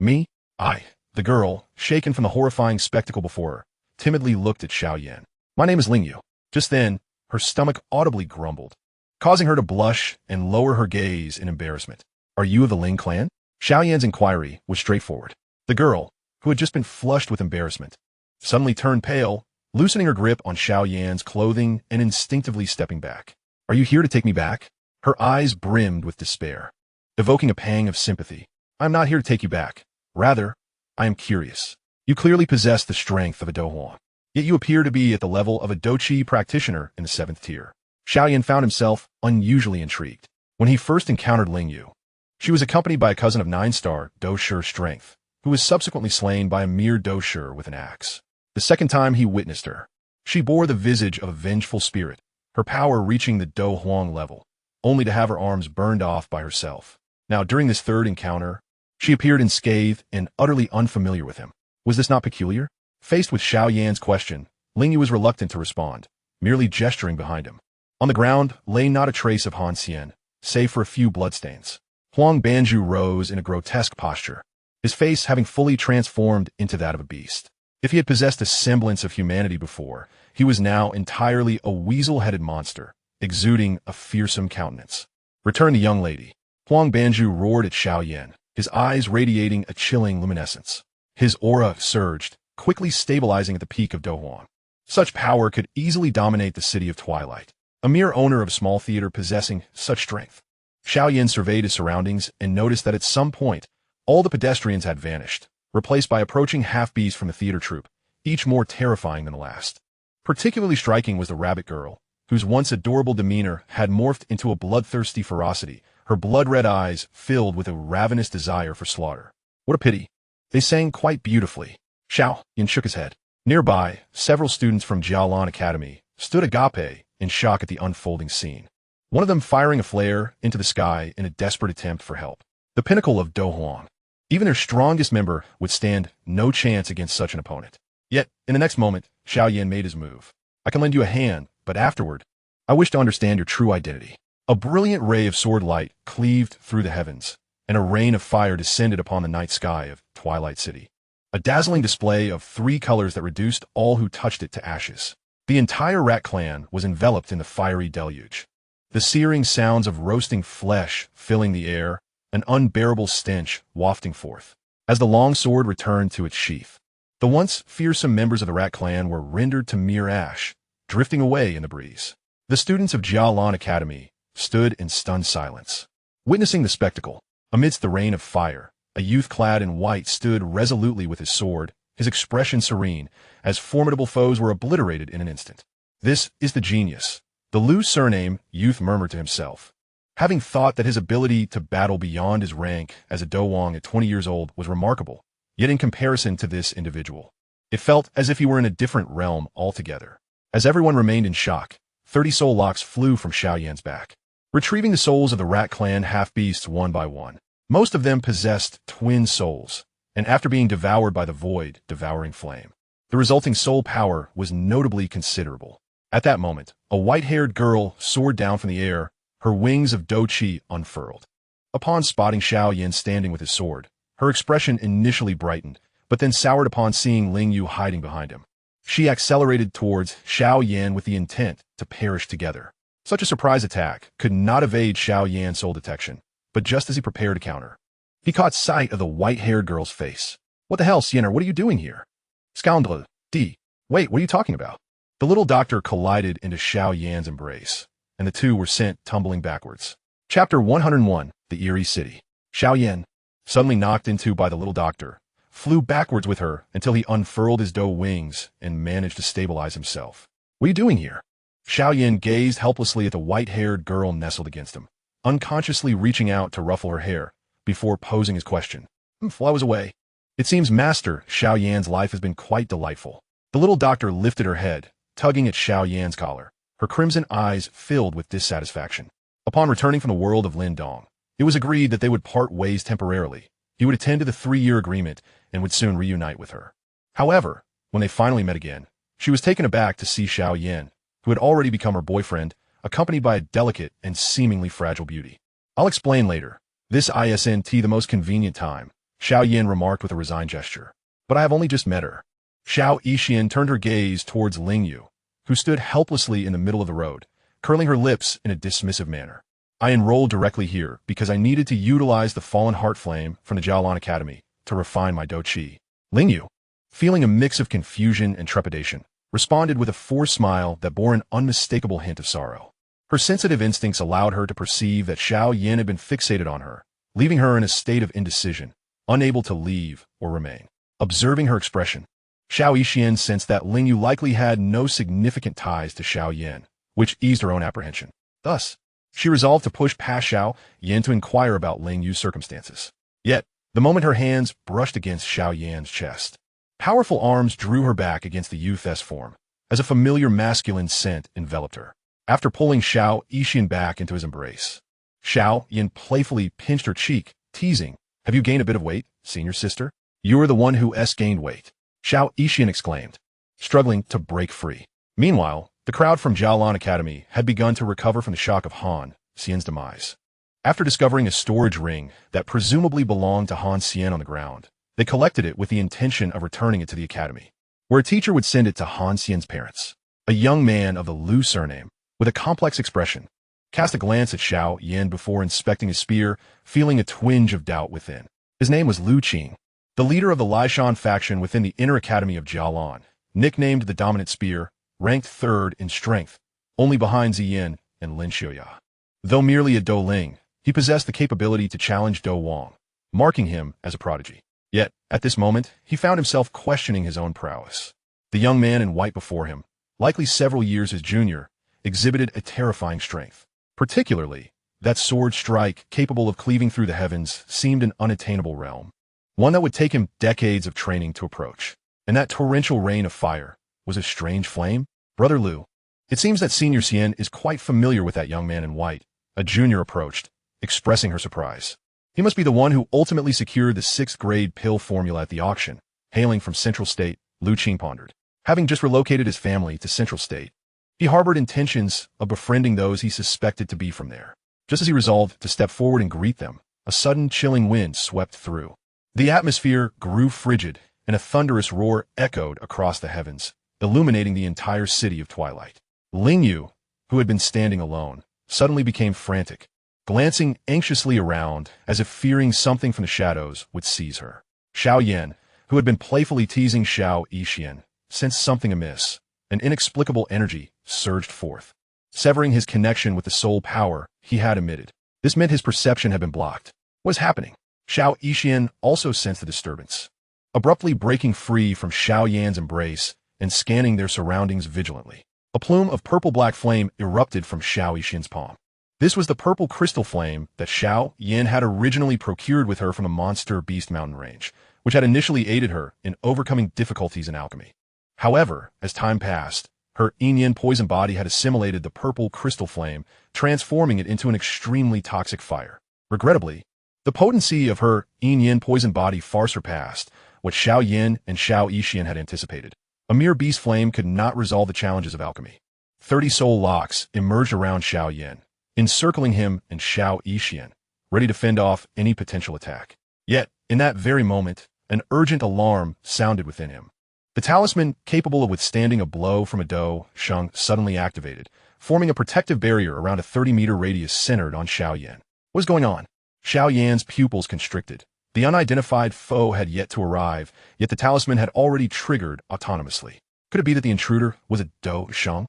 Me? I." The girl, shaken from the horrifying spectacle before her, timidly looked at Xiao Yan. "My name is Lingyu." Just then, her stomach audibly grumbled, causing her to blush and lower her gaze in embarrassment. "Are you of the Ling clan?" Xiao Yan's inquiry was straightforward. The girl, who had just been flushed with embarrassment, suddenly turned pale, loosening her grip on Xiao Yan's clothing and instinctively stepping back. "Are you here to take me back?" Her eyes brimmed with despair, evoking a pang of sympathy. "I am not here to take you back. Rather, I am curious. You clearly possess the strength of a Douhuan, yet you appear to be at the level of a Douqi practitioner in the 7th tier." Xiao Yan found himself unusually intrigued. When he first encountered Lingyu, she was accompanied by a cousin of 9-star Doushi strength, who was subsequently slain by a mere Doushi with an axe. The second time he witnessed her, she bore the visage of a vengeful spirit, her power reaching the Douhuang level, only to have her arms burned off by herself. Now, during this third encounter, she appeared unscathed and utterly unfamiliar with him. Was this not peculiar? Faced with Xiao Yan's question, Lingyu was reluctant to respond, merely gesturing behind him. On the ground lay not a trace of Han Xian, save for a few bloodstains. Huang Banju rose in a grotesque posture, his face having fully transformed into that of a beast. If he had possessed a semblance of humanity before, he was now entirely a weasel-headed monster, exuding a fearsome countenance. "Return the young lady." Huang Banju roared at Xiao Yan, his eyes radiating a chilling luminescence. His aura surged, quickly stabilizing at the peak of Douhuan. Such power could easily dominate the city of Twilight. A mere owner of a small theater possessing such strength. Xiao Yan surveyed his surroundings and noticed that at some point, all the pedestrians had vanished, replaced by approaching half-beasts from the theater troupe, each more terrifying than the last. Particularly striking was the rabbit girl, whose once adorable demeanor had morphed into a bloodthirsty ferocity, her blood-red eyes filled with a ravenous desire for slaughter. "What a pity. They sang quite beautifully." Xiao Yan shook his head. Nearby, several students from Yunlan Academy stood agape in shock at the unfolding scene, one of them firing a flare into the sky in a desperate attempt for help. The pinnacle of Douhuan. Even their strongest member would stand no chance against such an opponent. Yet, in the next moment, Xiao Yan made his move. "I can lend you a hand, but afterward, I wish to understand your true identity." A brilliant ray of sword light cleaved through the heavens, and a rain of fire descended upon the night sky of Twilight City. A dazzling display of 3 colors that reduced all who touched it to ashes. The entire rat clan was enveloped in the fiery deluge. The searing sounds of roasting flesh filling the air, an unbearable stench wafting forth. As the long sword returned to its sheath, the once fearsome members of the rat clan were rendered to mere ash, drifting away in the breeze. The students of Yunlan Academy stood in stunned silence, witnessing the spectacle. Amidst the rain of fire, a youth clad in white stood resolutely with his sword, his expression serene, as formidable foes were obliterated in an instant. This is the genius, the Lu surname, youth murmured to himself. Having thought that his ability to battle beyond his rank as a Dowang at 20 years old was remarkable, yet in comparison to this individual, it felt as if he were in a different realm altogether. As everyone remained in shock, 30 soul locks flew from Xiao Yan's back, retrieving the souls of the Rat Clan half-beasts one by one. Most of them possessed twin souls, and after being devoured by the void, devouring flame, the resulting soul power was notably considerable. At that moment, a white-haired girl soared down from the air, her wings of Dou Qi unfurled. Upon spotting Xiao Yan standing with his sword, her expression initially brightened, but then soured upon seeing Ling Yu hiding behind him. She accelerated towards Xiao Yan with the intent to perish together. Such a surprise attack could not evade Xiao Yan's soul detection, but just as he prepared to counter, he caught sight of the white-haired girl's face. "What the hell, Siener, what are you doing here?" "Scoundrel, wait, what are you talking about?" The little doctor collided into Xiao Yan's embrace, and the two were sent tumbling backwards. Chapter 101, The Eerie City. Xiao Yan, suddenly knocked into by the little doctor, flew backwards with her until he unfurled his doe wings and managed to stabilize himself. "What are you doing here?" Xiao Yan gazed helplessly at the white-haired girl nestled against him, unconsciously reaching out to ruffle her hair before posing his question. "I was away." "It seems, Master, Xiao Yan's life has been quite delightful." The little doctor lifted her head, tugging at Xiao Yan's collar, her crimson eyes filled with dissatisfaction. Upon returning from the world of Lindong, it was agreed that they would part ways temporarily. He would attend to the 3-year agreement and would soon reunite with her. However, when they finally met again, she was taken aback to see Xiao Yan, who had already become her boyfriend, accompanied by a delicate and seemingly fragile beauty. "I'll explain later. This isn't the most convenient time," Xiao Yan remarked with a resigned gesture. "But I have only just met her." Xiao Yixian turned her gaze towards Ling Yu, who stood helplessly in the middle of the road, curling her lips in a dismissive manner. "I enrolled directly here because I needed to utilize the fallen heart flame from the Yunlan Academy to refine my Dou Qi." Ling Yu, feeling a mix of confusion and trepidation, responded with a forced smile that bore an unmistakable hint of sorrow. Her sensitive instincts allowed her to perceive that Xiao Yan had been fixated on her, leaving her in a state of indecision, unable to leave or remain. Observing her expression, Xiao Yixian sensed that Ling Yu likely had no significant ties to Xiao Yan, which eased her own apprehension. Thus, she resolved to push past Xiao Yan to inquire about Ling Yu's circumstances. Yet, the moment her hands brushed against Xiao Yan's chest, powerful arms drew her back against the youth's form, as a familiar masculine scent enveloped her. After pulling Xiao Yixian back into his embrace, Xiao Yan playfully pinched her cheek, teasing, "Have you gained a bit of weight, senior sister?" "You are the one who gained weight," Xiao Yixian exclaimed, struggling to break free. Meanwhile, the crowd from Yunlan Academy had begun to recover from the shock of Han Xian's demise. After discovering a storage ring that presumably belonged to Han Xian on the ground, they collected it with the intention of returning it to the academy, where a teacher would send it to Han Xian's parents. A young man of the Lu surname, with a complex expression, cast a glance at Xiao Yan before inspecting his spear, feeling a twinge of doubt within. His name was Lu Qing, the leader of the Lishan faction within the inner academy of Jialan, nicknamed the Dominant Spear, ranked 3rd in strength, only behind Ziyin and Lin Xiuya. Though merely a Douling, he possessed the capability to challenge Dou Wang, marking him as a prodigy. Yet, at this moment, he found himself questioning his own prowess. The young man in white before him, likely several years his junior, exhibited a terrifying strength. Particularly, that sword strike capable of cleaving through the heavens seemed an unattainable realm, one that would take him decades of training to approach. And that torrential rain of fire was a strange flame? Brother Lu, it seems that Senior Xian is quite familiar with that young man in white. A junior approached, expressing her surprise. He must be the one who ultimately secured the 6th grade pill formula at the auction. Hailing from Central State, Lu Qing pondered. Having just relocated his family to Central State, he harbored intentions of befriending those he suspected to be from there. Just as he resolved to step forward and greet them, a sudden chilling wind swept through. The atmosphere grew frigid, and a thunderous roar echoed across the heavens, illuminating the entire city of twilight. Ling Yu, who had been standing alone, suddenly became frantic, glancing anxiously around as if fearing something from the shadows would seize her. Xiao Yan, who had been playfully teasing Xiao Yixian, sensed something amiss. An inexplicable energy surged forth, severing his connection with the soul power he had emitted. This meant his perception had been blocked. What was happening? Xiao Yixian also sensed the disturbance. abruptly breaking free from Xiao Yan's embrace and scanning their surroundings vigilantly. A plume of purple-black flame erupted from Xiao Yixin's palm. This was the purple crystal flame that Xiao Yan had originally procured with her from the Monster Beast mountain range, which had initially aided her in overcoming difficulties in alchemy. However, as time passed, her Yin poison body had assimilated the purple crystal flame, transforming it into an extremely toxic fire. Regrettably, the potency of her Yin poison body far surpassed what Xiao Yan and Xiao Yixian had anticipated. A mere beast flame could not resolve the challenges of alchemy. 30 soul locks emerged around Xiao Yan, encircling him and Xiao Yixian, ready to fend off any potential attack. Yet, in that very moment, an urgent alarm sounded within him. The talisman, capable of withstanding a blow from a Do Sheng, suddenly activated, forming a protective barrier around a 30-meter radius centered on Xiao Yan. What was going on? Xiao Yan's pupils constricted. The unidentified foe had yet to arrive, yet the talisman had already triggered autonomously. Could it be that the intruder was a Do Sheng?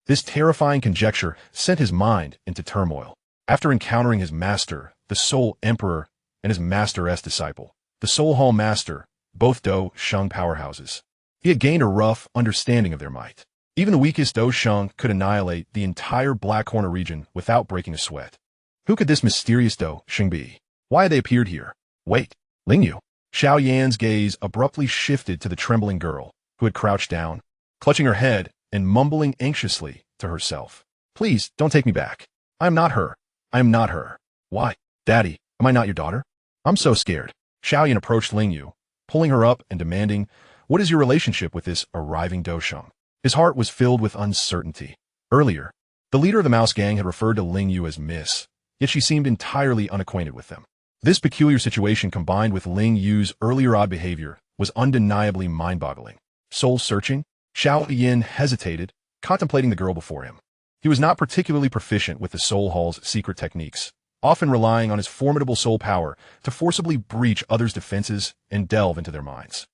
This terrifying conjecture sent his mind into turmoil. After encountering his master, the Soul Emperor, and his master's disciple, the Soul Hall Master, both Do Sheng powerhouses, he had gained a rough understanding of their might. Even the weakest Do Sheng could annihilate the entire Black Corner region without breaking a sweat. Who could this mysterious Do Sheng be? Why had they appeared here? Wait, Lingyu. Xiao Yan's gaze abruptly shifted to the trembling girl, who had crouched down, clutching her head and mumbling anxiously to herself. Please, don't take me back. I am not her. I am not her. Why? Daddy, am I not your daughter? I'm so scared. Xiao Yan approached Lingyu, pulling her up and demanding, what is your relationship with this arriving Do Sheng? His heart was filled with uncertainty. Earlier, the leader of the Mouse Gang had referred to Lingyu as Miss, yet she seemed entirely unacquainted with them. This peculiar situation combined with Ling Yu's earlier odd behavior was undeniably mind-boggling. Soul-searching, Xiao Yan hesitated, contemplating the girl before him. He was not particularly proficient with the Soul Hall's secret techniques, often relying on his formidable soul power to forcibly breach others' defenses and delve into their minds.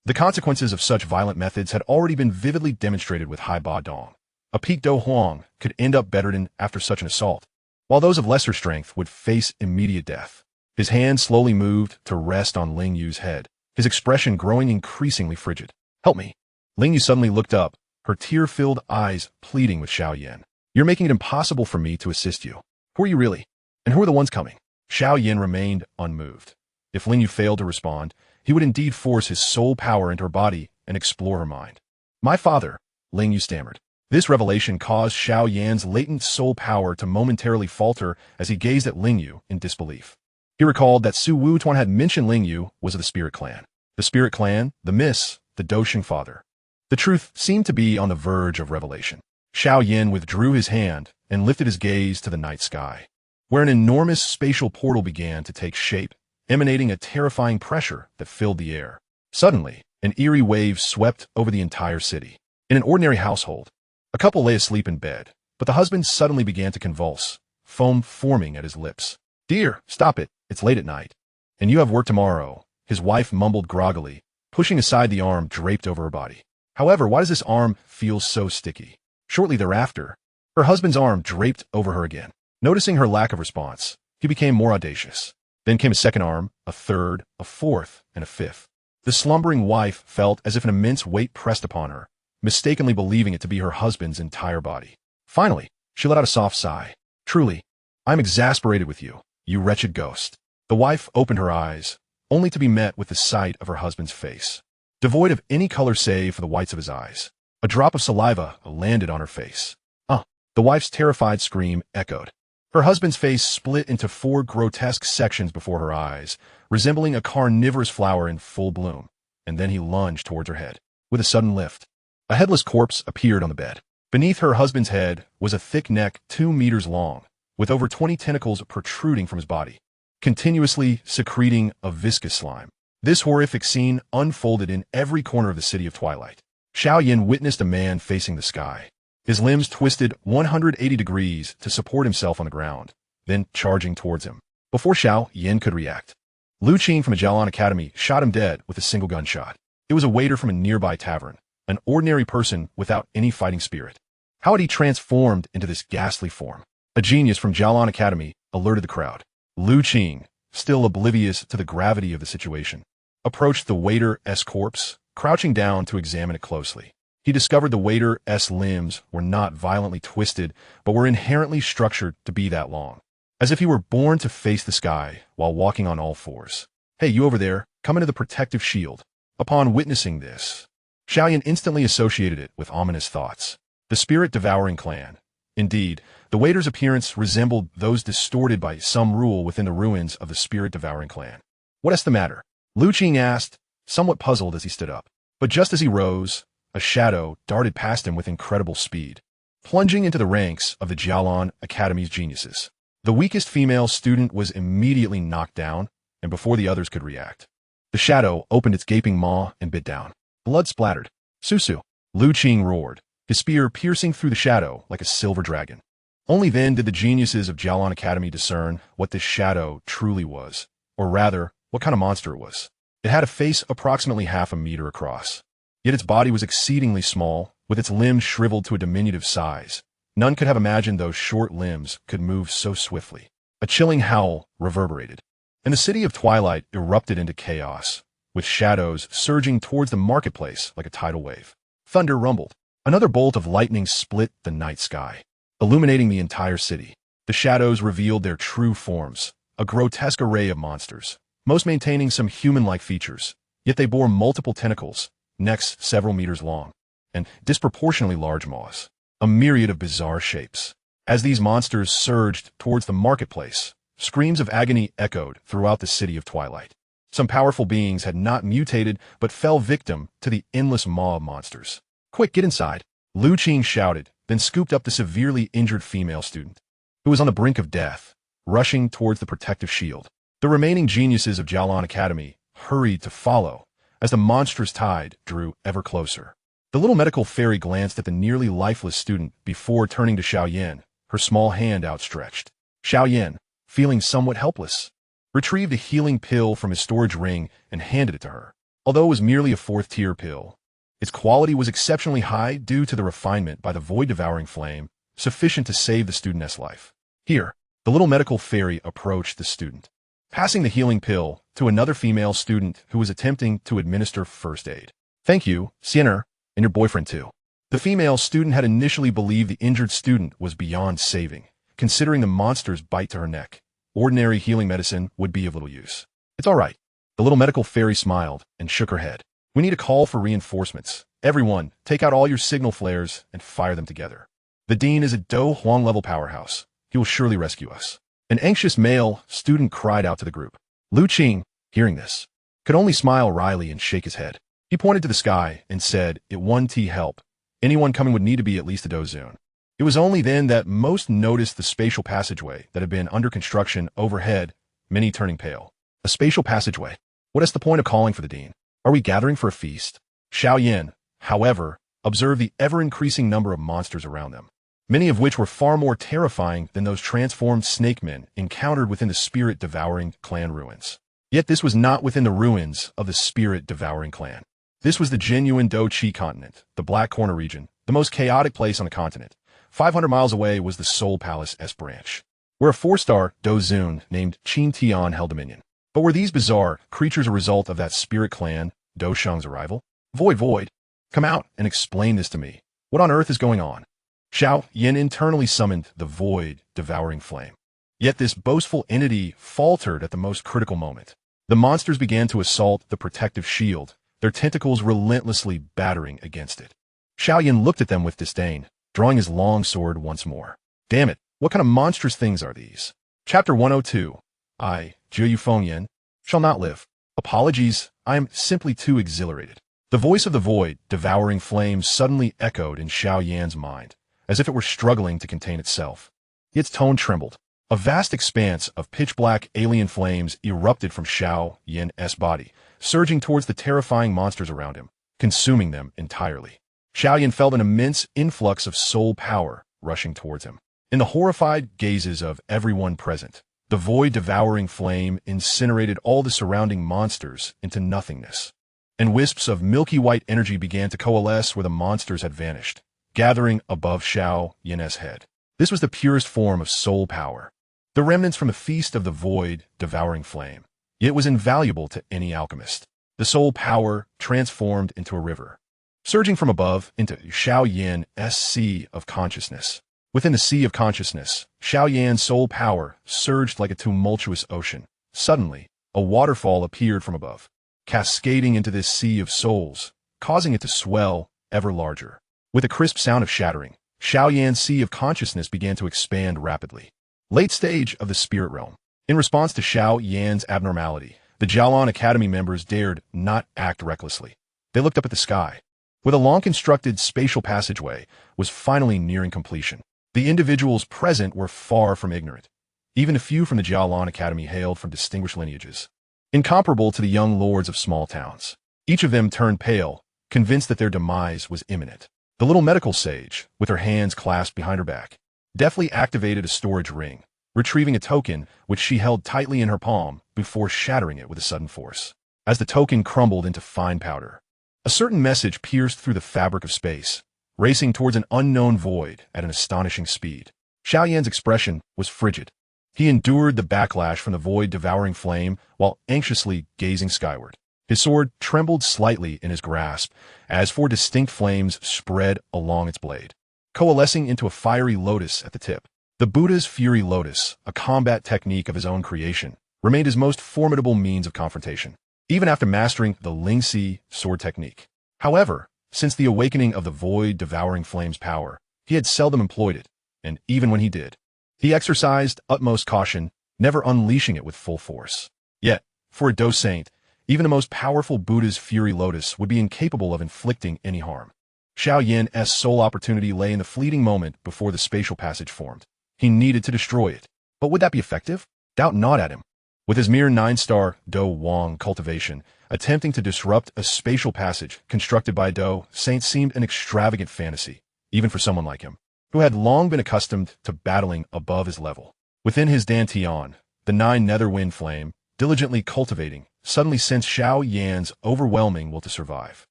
The consequences of such violent methods had already been vividly demonstrated with Hai Ba Dong. A peak Do Huang could end up bedridden after such an assault, while those of lesser strength would face immediate death. His hand slowly moved to rest on Ling Yu's head, his expression growing increasingly frigid. Help me. Ling Yu suddenly looked up, her tear-filled eyes pleading with Xiao Yan. You're making it impossible for me to assist you. Who are you really? And who are the ones coming? Xiao Yan remained unmoved. If Ling Yu failed to respond, he would indeed force his soul power into her body and explore her mind. My father, Ling Yu stammered. This revelation caused Xiao Yan's latent soul power to momentarily falter as he gazed at Ling Yu in disbelief. He recalled that Su Wutuan had mentioned Ling Yu was of the Spirit Clan. The Spirit Clan, the Miss, the Do Sheng father. The truth seemed to be on the verge of revelation. Xiao Yan withdrew his hand and lifted his gaze to the night sky, where an enormous spatial portal began to take shape, emanating a terrifying pressure that filled the air. Suddenly, an eerie wave swept over the entire city. In an ordinary household, a couple lay asleep in bed, but the husband suddenly began to convulse, foam forming at his lips. Dear, stop it. It's late at night. And you have work tomorrow, his wife mumbled groggily, pushing aside the arm draped over her body. However, why does this arm feel so sticky? Shortly thereafter, her husband's arm draped over her again. Noticing her lack of response, he became more audacious. Then came a second arm, a third, a fourth, and a fifth. The slumbering wife felt as if an immense weight pressed upon her, mistakenly believing it to be her husband's entire body. Finally, she let out a soft sigh. Truly, I'm exasperated with you, you wretched ghost. The wife opened her eyes, only to be met with the sight of her husband's face, devoid of any color save for the whites of his eyes. A drop of saliva landed on her face. The wife's terrified scream echoed. Her husband's face split into 4 grotesque sections before her eyes, resembling a carnivorous flower in full bloom, and then he lunged towards her head. With a sudden lift, a headless corpse appeared on the bed. Beneath her husband's head was a thick neck 2 meters long, with over 20 tentacles protruding from his body, continuously secreting a viscous slime. This horrific scene unfolded in every corner of the city of Twilight. Xiao Yan witnessed a man facing the sky, his limbs twisted 180 degrees to support himself on the ground, then charging towards him. Before Xiao Yan could react, Lu Qing from a Jialan Academy shot him dead with a single gunshot. It was a waiter from a nearby tavern, an ordinary person without any fighting spirit. How had he transformed into this ghastly form? A genius from Jialan Academy alerted the crowd. Lu Qing, still oblivious to the gravity of the situation, approached the waiter's corpse, crouching down to examine it closely. He discovered the waiter's limbs were not violently twisted, but were inherently structured to be that long, as if he were born to face the sky while walking on all fours. "Hey, you over there, come into the protective shield." Upon witnessing this, Xiao Yan instantly associated it with ominous thoughts. The spirit-devouring clan. Indeed, the waiter's appearance resembled those distorted by some rule within the ruins of the spirit-devouring clan. "What is the matter?" Lu Qing asked, somewhat puzzled as he stood up. But just as he rose, a shadow darted past him with incredible speed, plunging into the ranks of the Yunlan Academy's geniuses. The weakest female student was immediately knocked down, and before the others could react, the shadow opened its gaping maw and bit down. Blood splattered. "Susu!" Lu Qing roared, his spear piercing through the shadow like a silver dragon. Only then did the geniuses of Yunlan Academy discern what this shadow truly was, or rather, what kind of monster it was. It had a face approximately half a meter across, yet its body was exceedingly small, with its limbs shriveled to a diminutive size. None could have imagined those short limbs could move so swiftly. A chilling howl reverberated, and the city of Twilight erupted into chaos, with shadows surging towards the marketplace like a tidal wave. Thunder rumbled. Another bolt of lightning split the night sky, illuminating the entire city. The shadows revealed their true forms, a grotesque array of monsters, most maintaining some human-like features, yet they bore multiple tentacles, necks several meters long, and disproportionately large maws, a myriad of bizarre shapes. As these monsters surged towards the marketplace, screams of agony echoed throughout the city of Twilight. Some powerful beings had not mutated but fell victim to the endless maw of monsters. "Quick, get inside!" Lu Qing shouted, then scooped up the severely injured female student, who was on the brink of death, rushing towards the protective shield. The remaining geniuses of Yunlan Academy hurried to follow as the monstrous tide drew ever closer. The little medical fairy glanced at the nearly lifeless student before turning to Xiao Yan, her small hand outstretched. Xiao Yan, feeling somewhat helpless, retrieved a healing pill from his storage ring and handed it to her. Although it was merely a fourth-tier pill, its quality was exceptionally high due to the refinement by the void-devouring flame, sufficient to save the student's life. "Here." The little medical fairy approached the student, passing the healing pill to another female student who was attempting to administer first aid. "Thank you, Sienner, and your boyfriend too." The female student had initially believed the injured student was beyond saving, considering the monster's bite to her neck. Ordinary healing medicine would be of little use. "It's all right." The little medical fairy smiled and shook her head. "We need a call for reinforcements. Everyone, take out all your signal flares and fire them together. The dean is a Do Huang-level powerhouse. He will surely rescue us." An anxious male student cried out to the group. Lu Qing, hearing this, could only smile wryly and shake his head. He pointed to the sky and said, "It won't help. Anyone coming would need to be at least a dozune." It was only then that most noticed the spatial passageway that had been under construction overhead, many turning pale. A spatial passageway. What is the point of calling for the dean? Are we gathering for a feast? Xiao Yan, however, observed the ever-increasing number of monsters around them, many of which were far more terrifying than those transformed snake men encountered within the spirit-devouring clan ruins. Yet this was not within the ruins of the spirit-devouring clan. This was the genuine Do Chi continent, the Black Corner region, the most chaotic place on the continent. 500 miles away was the Soul Palace S branch, where a 4-star Do Zun named Qin Tian held dominion. But were these bizarre creatures a result of that spirit clan, Do Shang's arrival? Void, come out and explain this to me. What on earth is going on? Xiao Yan internally summoned the void-devouring flame. Yet this boastful entity faltered at the most critical moment. The monsters began to assault the protective shield, their tentacles relentlessly battering against it. Xiao Yan looked at them with disdain, drawing his long sword once more. "Damn it, what kind of monstrous things are these?" Chapter 102. I, Jiu Fengyan, shall not live. Apologies, I am simply too exhilarated. The voice of the void-devouring flame suddenly echoed in Xiao Yan's mind, as if it were struggling to contain itself. Its tone trembled. A vast expanse of pitch-black alien flames erupted from Xiao Yan's body, surging towards the terrifying monsters around him, consuming them entirely. Xiao Yan felt an immense influx of soul power rushing towards him. In the horrified gazes of everyone present, the void-devouring flame incinerated all the surrounding monsters into nothingness, and wisps of milky white energy began to coalesce where the monsters had vanished, gathering above Xiao Yan's head. This was the purest form of soul power, the remnants from the feast of the void-devouring flame. It was invaluable to any alchemist. the soul power transformed into a river, surging from above into Xiao Yan's sea of consciousness. Within the sea of consciousness, Xiao Yan's soul power surged like a tumultuous ocean. Suddenly, a waterfall appeared from above, cascading into this sea of souls, causing it to swell ever larger. With a crisp sound of shattering, Xiao Yan's sea of consciousness began to expand rapidly. Late stage of the spirit realm. In response to Xiao Yan's abnormality, the Yunlan Academy members dared not act recklessly. They looked up at the sky, where the long-constructed spatial passageway was finally nearing completion. The individuals present were far from ignorant. Even a few from the Yunlan Academy hailed from distinguished lineages, incomparable to the young lords of small towns. Each of them turned pale, convinced that their demise was imminent. The little medical sage, with her hands clasped behind her back, deftly activated a storage ring, retrieving a token which she held tightly in her palm before shattering it with a sudden force. As the token crumbled into fine powder, a certain message pierced through the fabric of space, racing towards an unknown void at an astonishing speed. Xiao Yan's expression was frigid. He endured the backlash from the void-devouring flame while anxiously gazing skyward. His sword trembled slightly in his grasp as four distinct flames spread along its blade, coalescing into a fiery lotus at the tip. The Buddha's Fury Lotus, a combat technique of his own creation, remained his most formidable means of confrontation, even after mastering the Lingxi sword technique. However, since the awakening of the void-devouring flame's power, he had seldom employed it, and even when he did, he exercised utmost caution, never unleashing it with full force. Yet, for a Do Saint, even the most powerful Buddha's Fury Lotus would be incapable of inflicting any harm. Xiao Yan's sole opportunity lay in the fleeting moment before the spatial passage formed. He needed to destroy it. But would that be effective? Doubt not at him. With his mere 9-star Do Wang cultivation, attempting to disrupt a spatial passage constructed by Do Saint seemed an extravagant fantasy, even for someone like him, who had long been accustomed to battling above his level. Within his Dantian, the 9 nether wind flame, diligently cultivating, suddenly sensed Xiao Yan's overwhelming will to survive.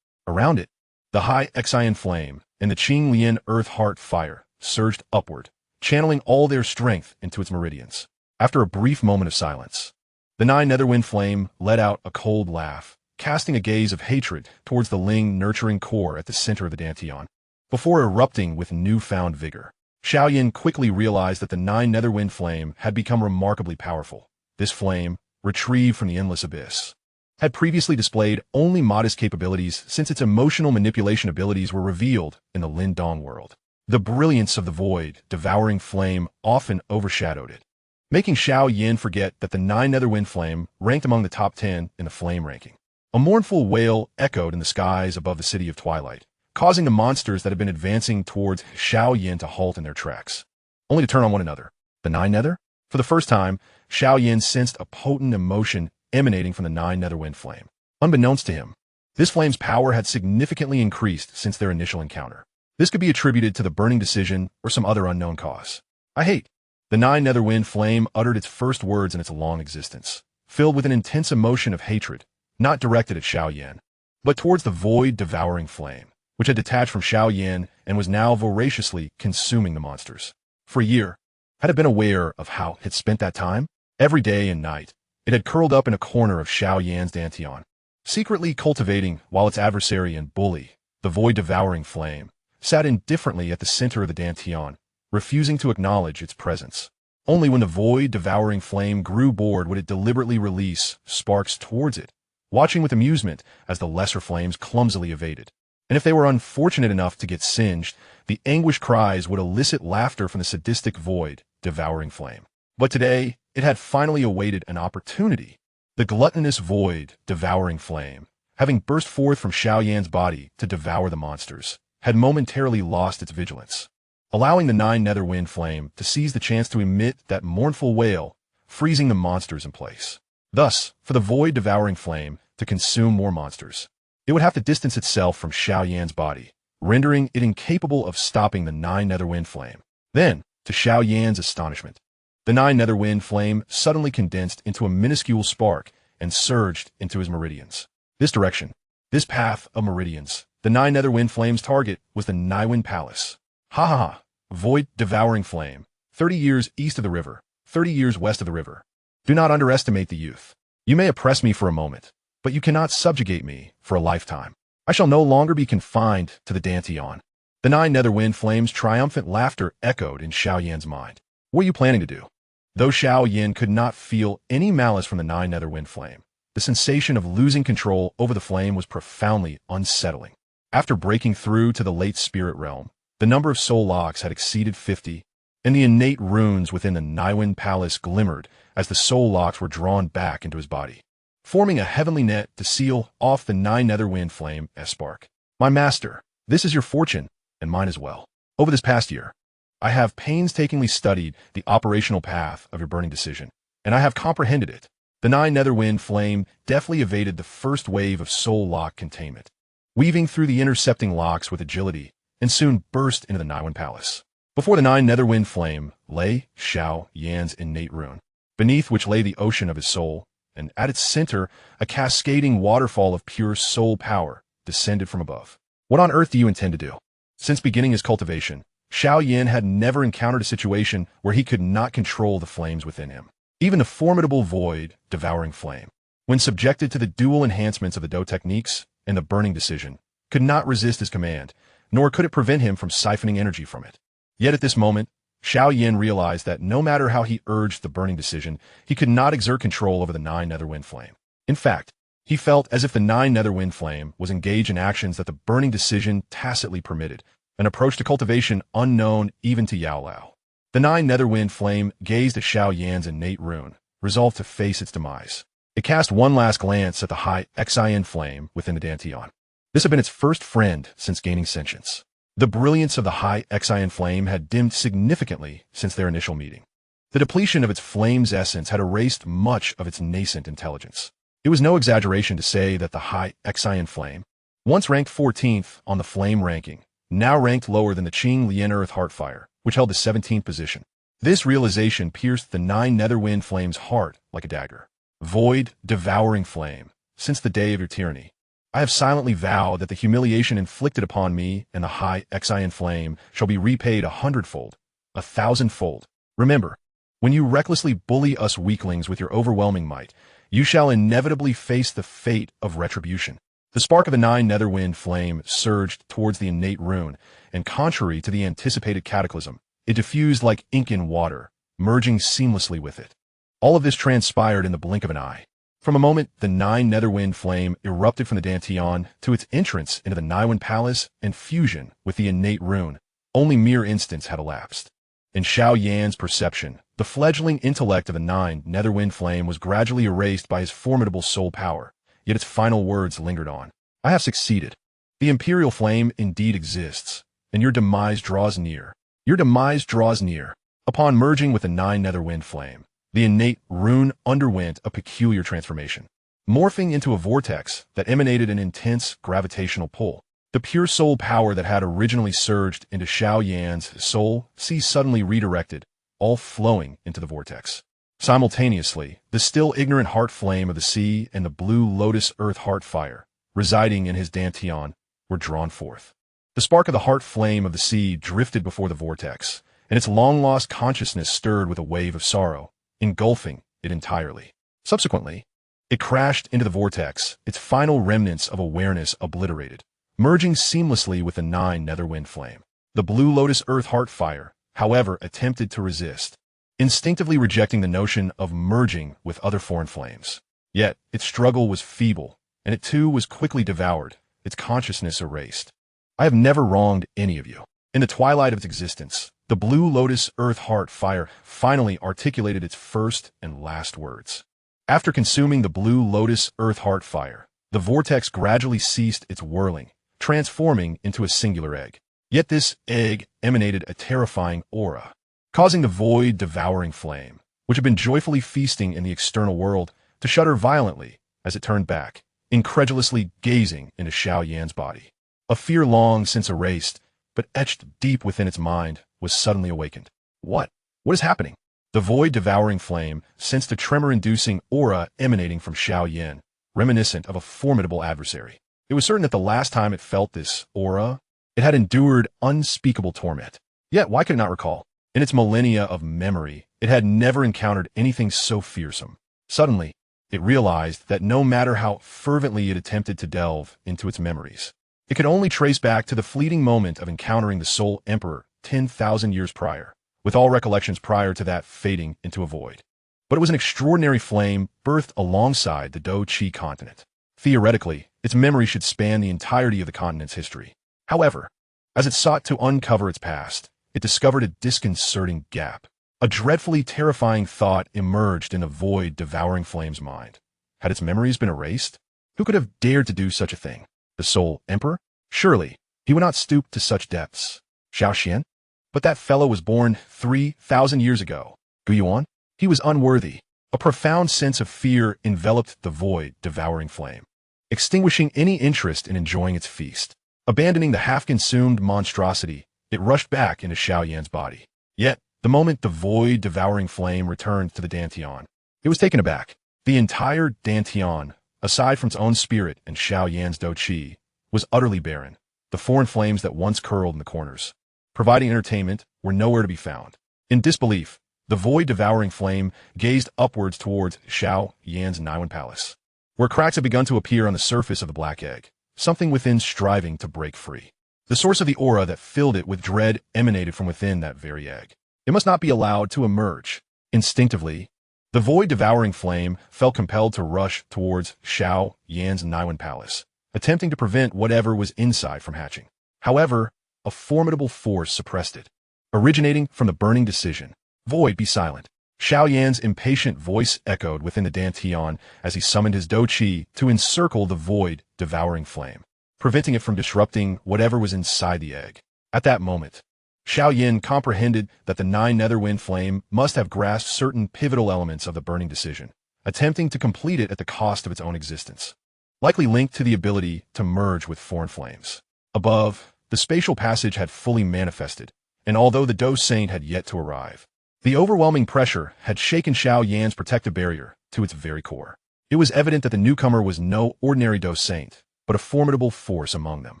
Around it, the high Xian flame and the Qing Lian earth heart fire surged upward, channeling all their strength into its meridians. After a brief moment of silence, the 9 netherwind flame let out a cold laugh, casting a gaze of hatred towards the Ling nurturing core at the center of the Dantian. Before erupting with newfound vigor, Xiao Yan quickly realized that the 9 netherwind flame had become remarkably powerful. This flame, retrieved from the endless abyss, had previously displayed only modest capabilities since its emotional manipulation abilities were revealed in the Lindong world. The brilliance of the void-devouring flame often overshadowed it, making Xiao Yan forget that the 9 netherwind flame ranked among the top 10 in the flame ranking. A mournful wail echoed in the skies above the city of Twilight, causing the monsters that had been advancing towards Xiao Yan to halt in their tracks, only to turn on one another. The 9 nether? For the first time, Xiao Yan sensed a potent emotion emanating from the 9 netherwind flame. Unbeknownst to him, this flame's power had significantly increased since their initial encounter. This could be attributed to the burning decision or some other unknown cause. I hate. The 9 netherwind flame uttered its first words in its long existence, filled with an intense emotion of hatred, not directed at Xiao Yan, but towards the void-devouring flame, which had detached from Xiao Yan and was now voraciously consuming the monsters. For a year, had it been aware of how it spent that time? Every day and night, it had curled up in a corner of Xiao Yan's Dantian, secretly cultivating while its adversary and bully, the void-devouring flame, sat indifferently at the center of the Dantian, refusing to acknowledge its presence. Only when the void-devouring flame grew bored would it deliberately release sparks towards it, watching with amusement as the lesser flames clumsily evaded. And if they were unfortunate enough to get singed, the anguished cries would elicit laughter from the sadistic void-devouring flame. But today, it had finally awaited an opportunity. The gluttonous void-devouring flame, having burst forth from Xiao Yan's body to devour the monsters, had momentarily lost its vigilance, allowing the 9 netherwind flame to seize the chance to emit that mournful wail, freezing the monsters in place. Thus, for the void-devouring flame to consume more monsters, it would have to distance itself from Xiao Yan's body, rendering it incapable of stopping the 9 netherwind flame. Then, to Xiao Yan's astonishment, the 9 netherwind flame suddenly condensed into a minuscule spark and surged into his meridians. This direction, this path of meridians, the 9 netherwind flame's target was the Naiwen Palace. Ha ha ha, void-devouring flame, 30 years east of the river, 30 years west of the river. Do not underestimate the youth. You may oppress me for a moment, but you cannot subjugate me for a lifetime. I shall no longer be confined to the Dantian. The 9 nether wind flames' triumphant laughter echoed in Xiao Yan's mind. What are you planning to do? Though Xiao Yan could not feel any malice from the 9 nether wind flame, the sensation of losing control over the flame was profoundly unsettling. After breaking through to the late spirit realm, the number of soul locks had exceeded 50, and the innate runes within the Niwen Palace glimmered as the soul locks were drawn back into his body, forming a heavenly net to seal off the 9 nether wind flame spark. My master, this is your fortune, and mine as well. Over this past year, I have painstakingly studied the operational path of your burning decision, and I have comprehended it. The 9 nether wind flame deftly evaded the first wave of soul lock containment, weaving through the intercepting locks with agility, and soon burst into the Niwen Palace. Before the 9 nether wind flame lay Xiao Yan's innate rune, beneath which lay the ocean of his soul, and at its center, a cascading waterfall of pure soul power descended from above. What on earth do you intend to do? Since beginning his cultivation, Xiao Yan had never encountered a situation where he could not control the flames within him. Even the formidable void, devouring flame, when subjected to the dual enhancements of the Do techniques and the burning decision, could not resist his command, nor could it prevent him from siphoning energy from it. Yet at this moment, Xiao Yan realized that no matter how he urged the burning decision, he could not exert control over the 9 nether wind flame. In fact, he felt as if the 9 nether wind flame was engaged in actions that the burning decision tacitly permitted, an approach to cultivation unknown even to Yao Lao. The 9 nether wind flame gazed at Xiao Yan's innate rune, resolved to face its demise. It cast one last glance at the high Xian flame within the Dantian. This had been its first friend since gaining sentience. The brilliance of the high Xian flame had dimmed significantly since their initial meeting. The depletion of its flame's essence had erased much of its nascent intelligence. It was no exaggeration to say that the high Xian flame, once ranked 14th on the flame ranking, now ranked lower than the Qing Lian Earth Heartfire, which held the 17th position. This realization pierced the 9 nether wind flame's heart like a dagger. Void, devouring flame, since the day of your tyranny, I have silently vowed that the humiliation inflicted upon me and the high Xian flame shall be repaid 100-fold, 1,000-fold. Remember, when you recklessly bully us weaklings with your overwhelming might, you shall inevitably face the fate of retribution. The spark of the 9 nether wind flame surged towards the innate rune, and contrary to the anticipated cataclysm, it diffused like ink in water, merging seamlessly with it. All of this transpired in the blink of an eye. From a moment, the 9 nether wind flame erupted from the Dantian to its entrance into the Niwen Palace and fusion with the innate rune. Only mere instants had elapsed. In Xiao Yan's perception, the fledgling intellect of the 9 nether wind flame was gradually erased by his formidable soul power, yet its final words lingered on. I have succeeded. The imperial flame indeed exists, and your demise draws near. Your demise draws near. Upon merging with the 9 nether wind flame, the innate rune underwent a peculiar transformation, morphing into a vortex that emanated an intense gravitational pull. The pure soul power that had originally surged into Xiao Yan's soul seemed suddenly redirected, all flowing into the vortex. Simultaneously, the still ignorant heart flame of the sea and the blue lotus earth heart fire, residing in his Dantian, were drawn forth. The spark of the heart flame of the sea drifted before the vortex, and its long-lost consciousness stirred with a wave of sorrow, engulfing it entirely. Subsequently, it crashed into the vortex, its final remnants of awareness obliterated, merging seamlessly with the 9 nether wind flame. The blue lotus earth heart fire, however, attempted to resist, instinctively rejecting the notion of merging with other foreign flames. Yet, its struggle was feeble, and it too was quickly devoured, its consciousness erased. I have never wronged any of you. In the twilight of its existence, the blue lotus earth heart fire finally articulated its first and last words. After consuming the blue lotus earth heart fire, the vortex gradually ceased its whirling, transforming into a singular egg. Yet this egg emanated a terrifying aura, causing the void devouring flame, which had been joyfully feasting in the external world, to shudder violently as it turned back, incredulously gazing into Xiao Yan's body. A fear long since erased, but etched deep within its mind, was suddenly awakened. What is happening? The void-devouring flame sensed a tremor-inducing aura emanating from Xiao Yan, reminiscent of a formidable adversary. It was certain that the last time it felt this aura, it had endured unspeakable torment. Yet why could it not recall? In its millennia of memory, it had never encountered anything so fearsome. Suddenly, it realized that no matter how fervently it attempted to delve into its memories, it could only trace back to the fleeting moment of encountering the Soul Emperor 10,000 years prior, with all recollections prior to that fading into a void. But it was an extraordinary flame birthed alongside the Do Chi continent. Theoretically, its memory should span the entirety of the continent's history. However, as it sought to uncover its past, it discovered a disconcerting gap. A dreadfully terrifying thought emerged in the void devouring flame's mind. Had its memories been erased? Who could have dared to do such a thing? The Soul Emperor? Surely, he would not stoop to such depths. Xiao Yan? But that fellow was born 3,000 years ago. Gu Yuan? He was unworthy. A profound sense of fear enveloped the void devouring flame, extinguishing any interest in enjoying its feast. Abandoning the half-consumed monstrosity, it rushed back into Xiao Yan's body. Yet, the moment the void-devouring flame returned to the Dantian, it was taken aback. The entire Dantian, aside from its own spirit and Xiao Yan's Do Chi, was utterly barren. The foreign flames that once curled in the corners, providing entertainment, were nowhere to be found. In disbelief, the void-devouring flame gazed upwards towards Xiao Yan's Niwen Palace, where cracks had begun to appear on the surface of the black egg, something within striving to break free. The source of the aura that filled it with dread emanated from within that very egg. It must not be allowed to emerge. Instinctively, the void-devouring flame felt compelled to rush towards Xiao Yan's Niwen Palace, attempting to prevent whatever was inside from hatching. However, a formidable force suppressed it. Originating from the burning decision, "Void, be silent." Xiao Yan's impatient voice echoed within the Dantian as he summoned his Do Chi to encircle the void-devouring flame, preventing it from disrupting whatever was inside the egg. At that moment, Xiao Yan comprehended that the Nine Netherwind flame must have grasped certain pivotal elements of the burning decision, attempting to complete it at the cost of its own existence, likely linked to the ability to merge with foreign flames. Above, the spatial passage had fully manifested, and although the Do Saint had yet to arrive, the overwhelming pressure had shaken Xiao Yan's protective barrier to its very core. It was evident that the newcomer was no ordinary Do Saint, but a formidable force among them.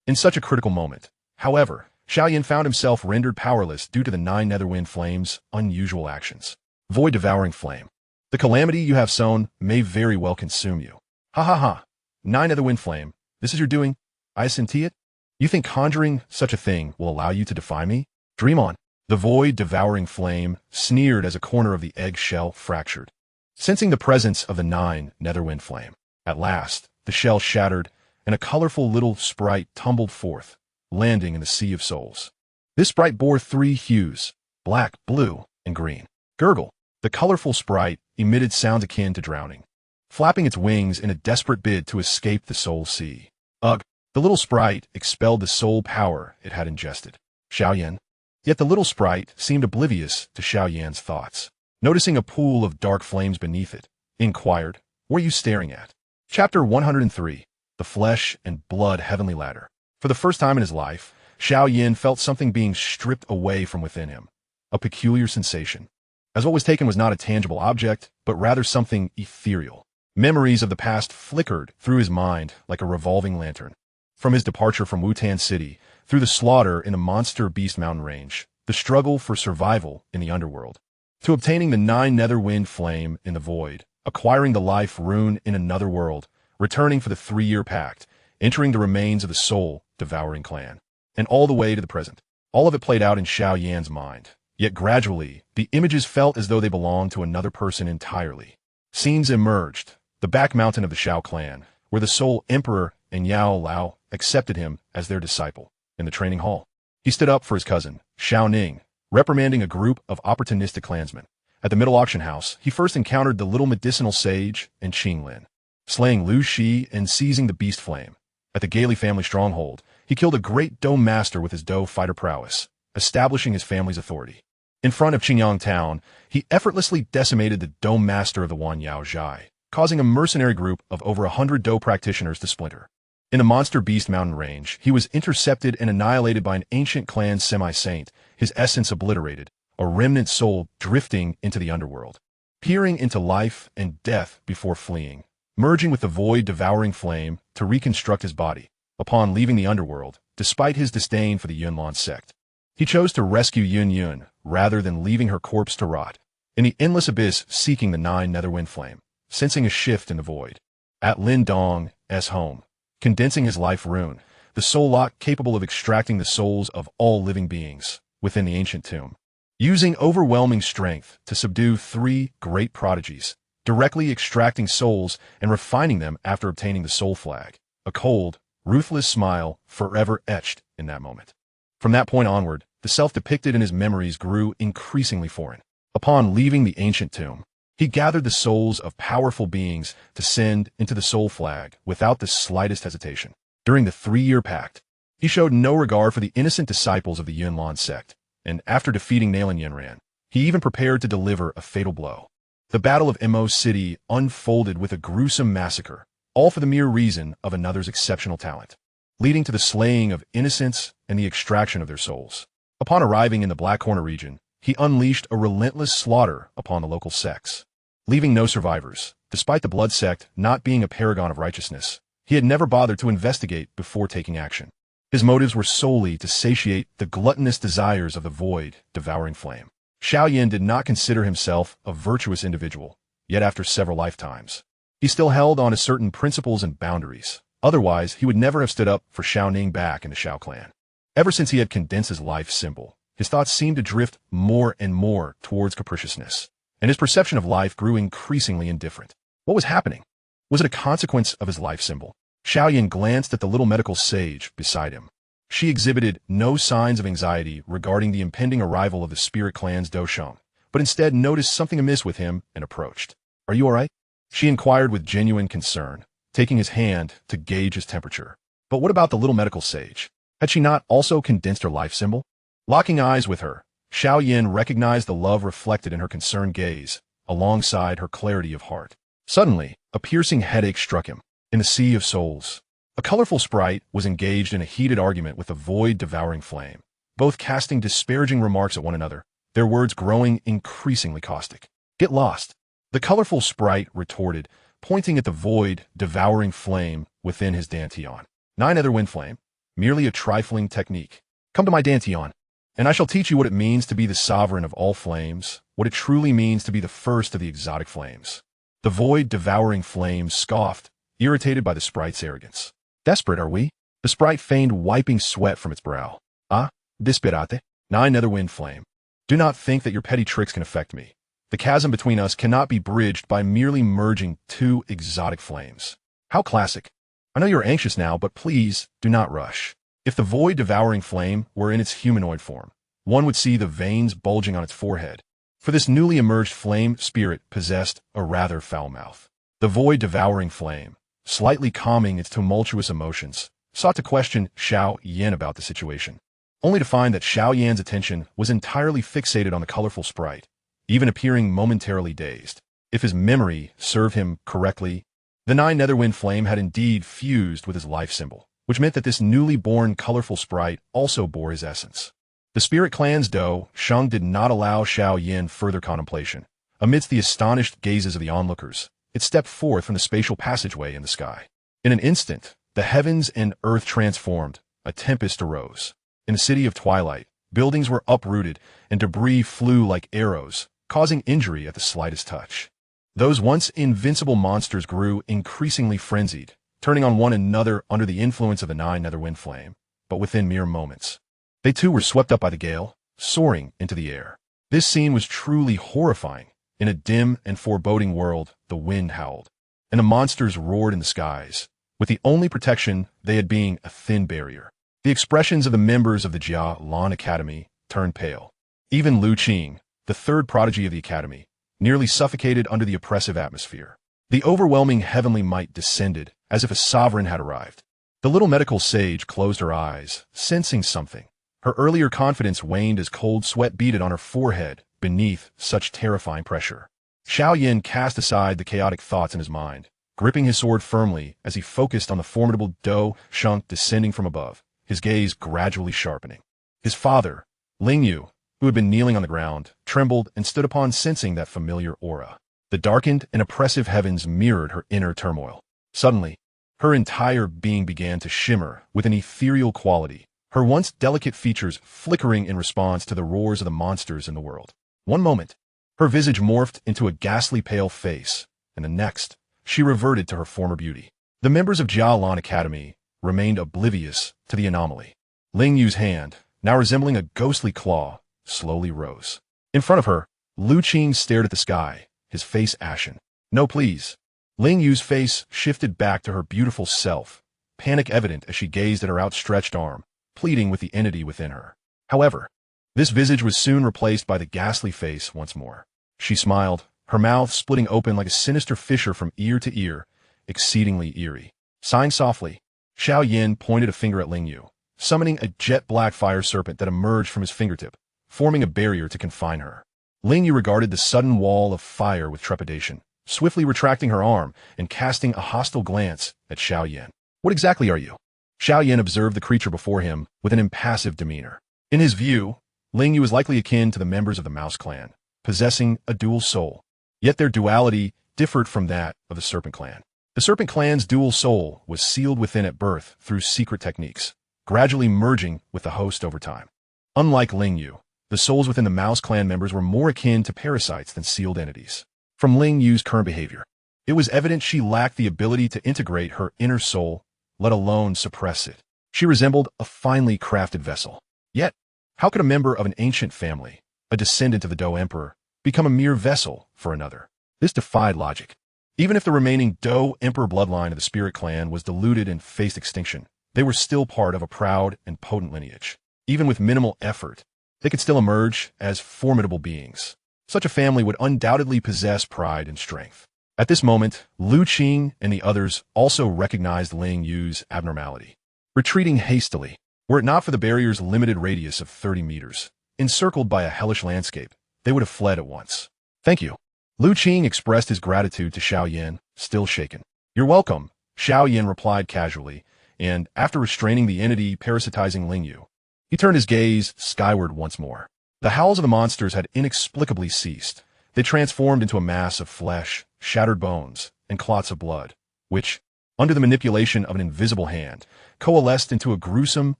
In such a critical moment, however, Xiao Yan found himself rendered powerless due to the Nine Netherwind flame's unusual actions. Void-devouring flame. The calamity you have sown may very well consume you. Ha ha ha. Nine Netherwind flame, this is your doing? I assent it? You think conjuring such a thing will allow you to defy me? Dream on. The void-devouring flame sneered as a corner of the egg shell fractured, sensing the presence of the Nine Netherwind flame. At last, the shell shattered, and a colorful little sprite tumbled forth, landing in the Sea of Souls. This sprite bore three hues: black, blue, and green. Gurgle. The colorful sprite emitted sounds akin to drowning, flapping its wings in a desperate bid to escape the soul sea. Ugh. The little sprite expelled the soul power it had ingested. Xiao Yan. Yet the little sprite seemed oblivious to Xiao Yan's thoughts. Noticing a pool of dark flames beneath it, inquired, "What are you staring at?" Chapter 103. The Flesh and Blood Heavenly Ladder. For the first time in his life, Xiao Yan felt something being stripped away from within him. A peculiar sensation, as what was taken was not a tangible object, but rather something ethereal. Memories of the past flickered through his mind like a revolving lantern. From his departure from Wutan City, through the slaughter in the Monster Beast Mountain Range, the struggle for survival in the underworld, to obtaining the Nine Netherwind flame in the void, acquiring the life rune in another world, returning for the 3-year pact, entering the remains of the soul-devouring clan, and all the way to the present. All of it played out in Xiao Yan's mind, yet gradually, the images felt as though they belonged to another person entirely. Scenes emerged: the back mountain of the Xiao clan, where the Soul Emperor and Yao Lao accepted him as their disciple. In the training hall, he stood up for his cousin, Xiao Ning, reprimanding a group of opportunistic clansmen. At the middle auction house, he first encountered the little medicinal sage and Qing Lin, slaying Lu Shi and seizing the beast flame. At the Gailey family stronghold, he killed a great Do master with his Do fighter prowess, establishing his family's authority. In front of Qingyang town, he effortlessly decimated the Do master of the Wan Yao Zhai, causing a mercenary group of over 100 Do practitioners to splinter. In the Monster Beast Mountain Range, he was intercepted and annihilated by an ancient clan semi-saint, his essence obliterated, a remnant soul drifting into the underworld, peering into life and death before fleeing, merging with the void-devouring flame to reconstruct his body. Upon leaving the underworld, despite his disdain for the Yunlan Sect, he chose to rescue Yun rather than leaving her corpse to rot in the endless abyss seeking the Nine Netherwind flame. sensing a shift in the void. At Lin Dong's home, condensing his life rune, the soul lock capable of extracting the souls of all living beings within the ancient tomb. Using overwhelming strength to subdue 3 great prodigies, directly extracting souls and refining them after obtaining the soul flag. A cold, ruthless smile forever etched in that moment. From that point onward, the self depicted in his memories grew increasingly foreign. Upon leaving the ancient tomb, he gathered the souls of powerful beings to send into the soul flag without the slightest hesitation. During the 3-year pact, he showed no regard for the innocent disciples of the Yunlan Sect, and after defeating Nalan Yanran, he even prepared to deliver a fatal blow. The Battle of Mo City unfolded with a gruesome massacre, all for the mere reason of another's exceptional talent, leading to the slaying of innocents and the extraction of their souls. Upon arriving in the Black Corner region, he unleashed a relentless slaughter upon the local sects, leaving no survivors. Despite the Blood Sect not being a paragon of righteousness, he had never bothered to investigate before taking action. His motives were solely to satiate the gluttonous desires of the void, devouring flame. Xiao Yan did not consider himself a virtuous individual, yet after several lifetimes, he still held on to certain principles and boundaries. Otherwise, he would never have stood up for Xiao Ning back in the Xiao clan. Ever since he had condensed his life symbol, his thoughts seemed to drift more and more towards capriciousness, and his perception of life grew increasingly indifferent. What was happening? Was it a consequence of his life symbol? Xiao Yan glanced at the little medical sage beside him. She exhibited no signs of anxiety regarding the impending arrival of the spirit clan's Dosheng, but instead noticed something amiss with him and approached. "Are you all right?" she inquired with genuine concern, taking his hand to gauge his temperature. But what about the little medical sage? Had she not also condensed her life symbol? Locking eyes with her, Xiao Yan recognized the love reflected in her concerned gaze, alongside her clarity of heart. Suddenly, a piercing headache struck him. In the sea of souls, a colorful sprite was engaged in a heated argument with a void-devouring flame, both casting disparaging remarks at one another, their words growing increasingly caustic. "Get lost," the colorful sprite retorted, pointing at the void-devouring flame within his dantian. "Nine other wind flame, merely a trifling technique. Come to my dantian, and I shall teach you what it means to be the sovereign of all flames, what it truly means to be the first of the exotic flames." The void-devouring flame scoffed, irritated by the sprite's arrogance. "Desperate, are we?" The sprite feigned wiping sweat from its brow. "Ah, disperate, nine nether wind flame. Do not think that your petty tricks can affect me. The chasm between us cannot be bridged by merely merging 2 exotic flames." How classic. I know you're anxious now, but please do not rush. If the void-devouring flame were in its humanoid form, one would see the veins bulging on its forehead. For this newly emerged flame spirit possessed a rather foul mouth. The void-devouring flame, slightly calming its tumultuous emotions, sought to question Xiao Yan about the situation, only to find that Xiao Yan's attention was entirely fixated on the colorful sprite, even appearing momentarily dazed. If his memory served him correctly, the 9 Netherwind flame had indeed fused with his life symbol, which meant that this newly born colorful sprite also bore his essence. The spirit clan's Dosheng did not allow Xiao Yan further contemplation. Amidst the astonished gazes of the onlookers, it stepped forth from the spatial passageway in the sky. In an instant, the heavens and earth transformed. A tempest arose. In the city of twilight, buildings were uprooted and debris flew like arrows, causing injury at the slightest touch. Those once invincible monsters grew increasingly frenzied, turning on one another under the influence of the 9 Netherwind flame. But within mere moments, they too were swept up by the gale, soaring into the air. This scene was truly horrifying. In a dim and foreboding world, the wind howled, and the monsters roared in the skies, with the only protection they had being a thin barrier. The expressions of the members of the Jia Lan Academy turned pale. Even Lu Qing, the 3rd prodigy of the academy, nearly suffocated under the oppressive atmosphere. The overwhelming heavenly might descended, as if a sovereign had arrived. The little medical sage closed her eyes, sensing something. Her earlier confidence waned as cold sweat beaded on her forehead beneath such terrifying pressure. Xiao Yan cast aside the chaotic thoughts in his mind, gripping his sword firmly as he focused on the formidable Dosheng descending from above, his gaze gradually sharpening. His father, Ling Yu, who had been kneeling on the ground, trembled and stood upon sensing that familiar aura. The darkened and oppressive heavens mirrored her inner turmoil. Suddenly, her entire being began to shimmer with an ethereal quality, her once delicate features flickering in response to the roars of the monsters in the world. One moment, her visage morphed into a ghastly pale face, and the next, she reverted to her former beauty. The members of Yunlan Academy remained oblivious to the anomaly. Ling Yu's hand, now resembling a ghostly claw, slowly rose. In front of her, Lu Qing stared at the sky, his face ashen. "No, please." Ling Yu's face shifted back to her beautiful self, panic evident as she gazed at her outstretched arm, pleading with the entity within her. However, this visage was soon replaced by the ghastly face once more. She smiled, her mouth splitting open like a sinister fissure from ear to ear, exceedingly eerie. Sighing softly, Xiao Yan pointed a finger at Ling Yu, summoning a jet-black fire serpent that emerged from his fingertip, forming a barrier to confine her. Ling Yu regarded the sudden wall of fire with trepidation, swiftly retracting her arm and casting a hostile glance at Xiao Yan. "What exactly are you?" Xiao Yan observed the creature before him with an impassive demeanor. In his view, Ling Yu was likely akin to the members of the Mouse clan, possessing a dual soul. Yet their duality differed from that of the Serpent clan. The Serpent clan's dual soul was sealed within at birth through secret techniques, gradually merging with the host over time. Unlike Ling Yu, the souls within the Mouse clan members were more akin to parasites than sealed entities. From Ling Yu's current behavior, it was evident she lacked the ability to integrate her inner soul, let alone suppress it. She resembled a finely crafted vessel. Yet, how could a member of an ancient family, a descendant of the Dou Emperor, become a mere vessel for another? This defied logic. Even if the remaining Dou Emperor bloodline of the Spirit clan was diluted and faced extinction, they were still part of a proud and potent lineage. Even with minimal effort, they could still emerge as formidable beings. Such a family would undoubtedly possess pride and strength. At this moment, Lu Qing and the others also recognized Ling Yu's abnormality. Retreating hastily, were it not for the barrier's limited radius of 30 meters, encircled by a hellish landscape, they would have fled at once. "Thank you." Lu Qing expressed his gratitude to Xiao Yan, still shaken. "You're welcome," Xiao Yan replied casually, and after restraining the entity parasitizing Ling Yu, he turned his gaze skyward once more. The howls of the monsters had inexplicably ceased. They transformed into a mass of flesh, shattered bones, and clots of blood, which, under the manipulation of an invisible hand, coalesced into a gruesome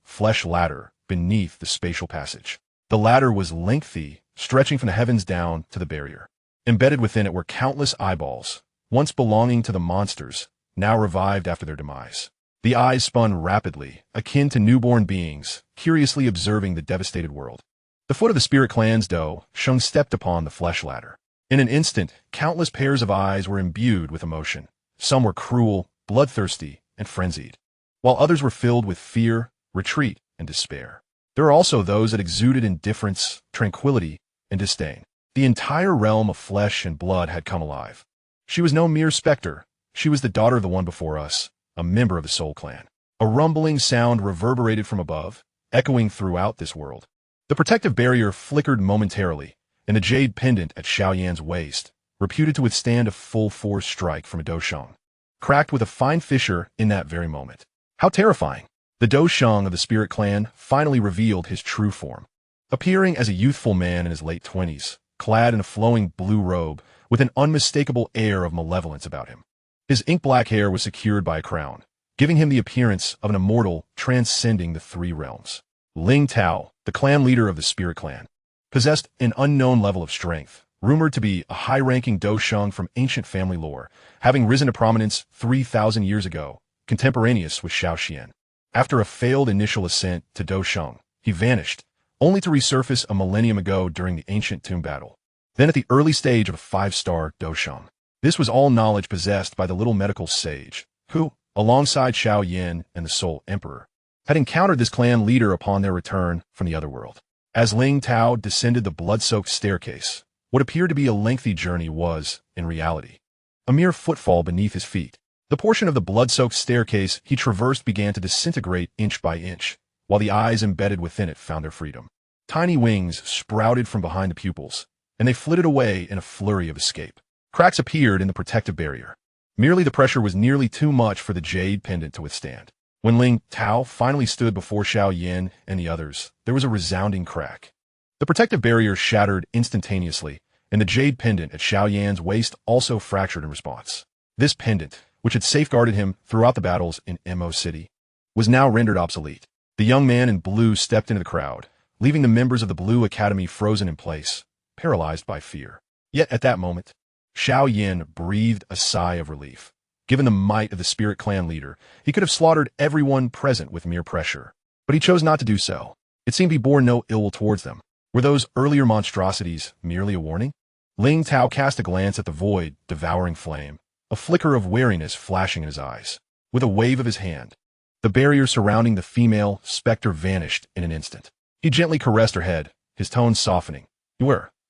flesh ladder beneath the spatial passage. The ladder was lengthy, stretching from the heavens down to the barrier. Embedded within it were countless eyeballs, once belonging to the monsters, now revived after their demise. The eyes spun rapidly, akin to newborn beings, curiously observing the devastated world. The foot of the Spirit clan's Dou Sheng stepped upon the flesh ladder. In an instant, countless pairs of eyes were imbued with emotion. Some were cruel, bloodthirsty, and frenzied, while others were filled with fear, retreat, and despair. There were also those that exuded indifference, tranquility, and disdain. The entire realm of flesh and blood had come alive. She was no mere specter. She was the daughter of the one before us, a member of the Soul Clan. A rumbling sound reverberated from above, echoing throughout this world. The protective barrier flickered momentarily, and the jade pendant at Xiao Yan's waist, reputed to withstand a full-force strike from a Dou Sheng, cracked with a fine fissure in that very moment. How terrifying! The Dou Sheng of the Spirit clan finally revealed his true form. Appearing as a youthful man in his late 20s, clad in a flowing blue robe, with an unmistakable air of malevolence about him. His ink-black hair was secured by a crown, giving him the appearance of an immortal transcending the three realms. Ling Tao, the clan leader of the Spirit clan, possessed an unknown level of strength, rumored to be a high-ranking Dou Sheng from ancient family lore, having risen to prominence 3,000 years ago, contemporaneous with Xiao Xian. After a failed initial ascent to Dou Sheng, he vanished, only to resurface a millennium ago during the ancient tomb battle. Then at the early stage of a 5-star Dou Sheng. This was all knowledge possessed by the little medical sage, who, alongside Xiao Yan and the Soul Emperor, had encountered this clan leader upon their return from the other world. As Ling Tao descended the blood-soaked staircase, what appeared to be a lengthy journey was, in reality, a mere footfall beneath his feet. The portion of the blood-soaked staircase he traversed began to disintegrate inch by inch, while the eyes embedded within it found their freedom. Tiny wings sprouted from behind the pupils, and they flitted away in a flurry of escape. Cracks appeared in the protective barrier. Merely the pressure was nearly too much for the jade pendant to withstand. When Ling Tao finally stood before Xiao Yan and the others, there was a resounding crack. The protective barrier shattered instantaneously, and the jade pendant at Xiao Yan's waist also fractured in response. This pendant, which had safeguarded him throughout the battles in Mo City, was now rendered obsolete. The young man in blue stepped into the crowd, leaving the members of the Blue Academy frozen in place, paralyzed by fear. Yet at that moment, Xiao Yan breathed a sigh of relief. Given the might of the spirit clan leader, he could have slaughtered everyone present with mere pressure. But he chose not to do so. It seemed he bore no ill will towards them. Were those earlier monstrosities merely a warning? Ling Tao cast a glance at the void, devouring flame, a flicker of wariness flashing in his eyes. With a wave of his hand, the barrier surrounding the female specter vanished in an instant. He gently caressed her head, his tone softening.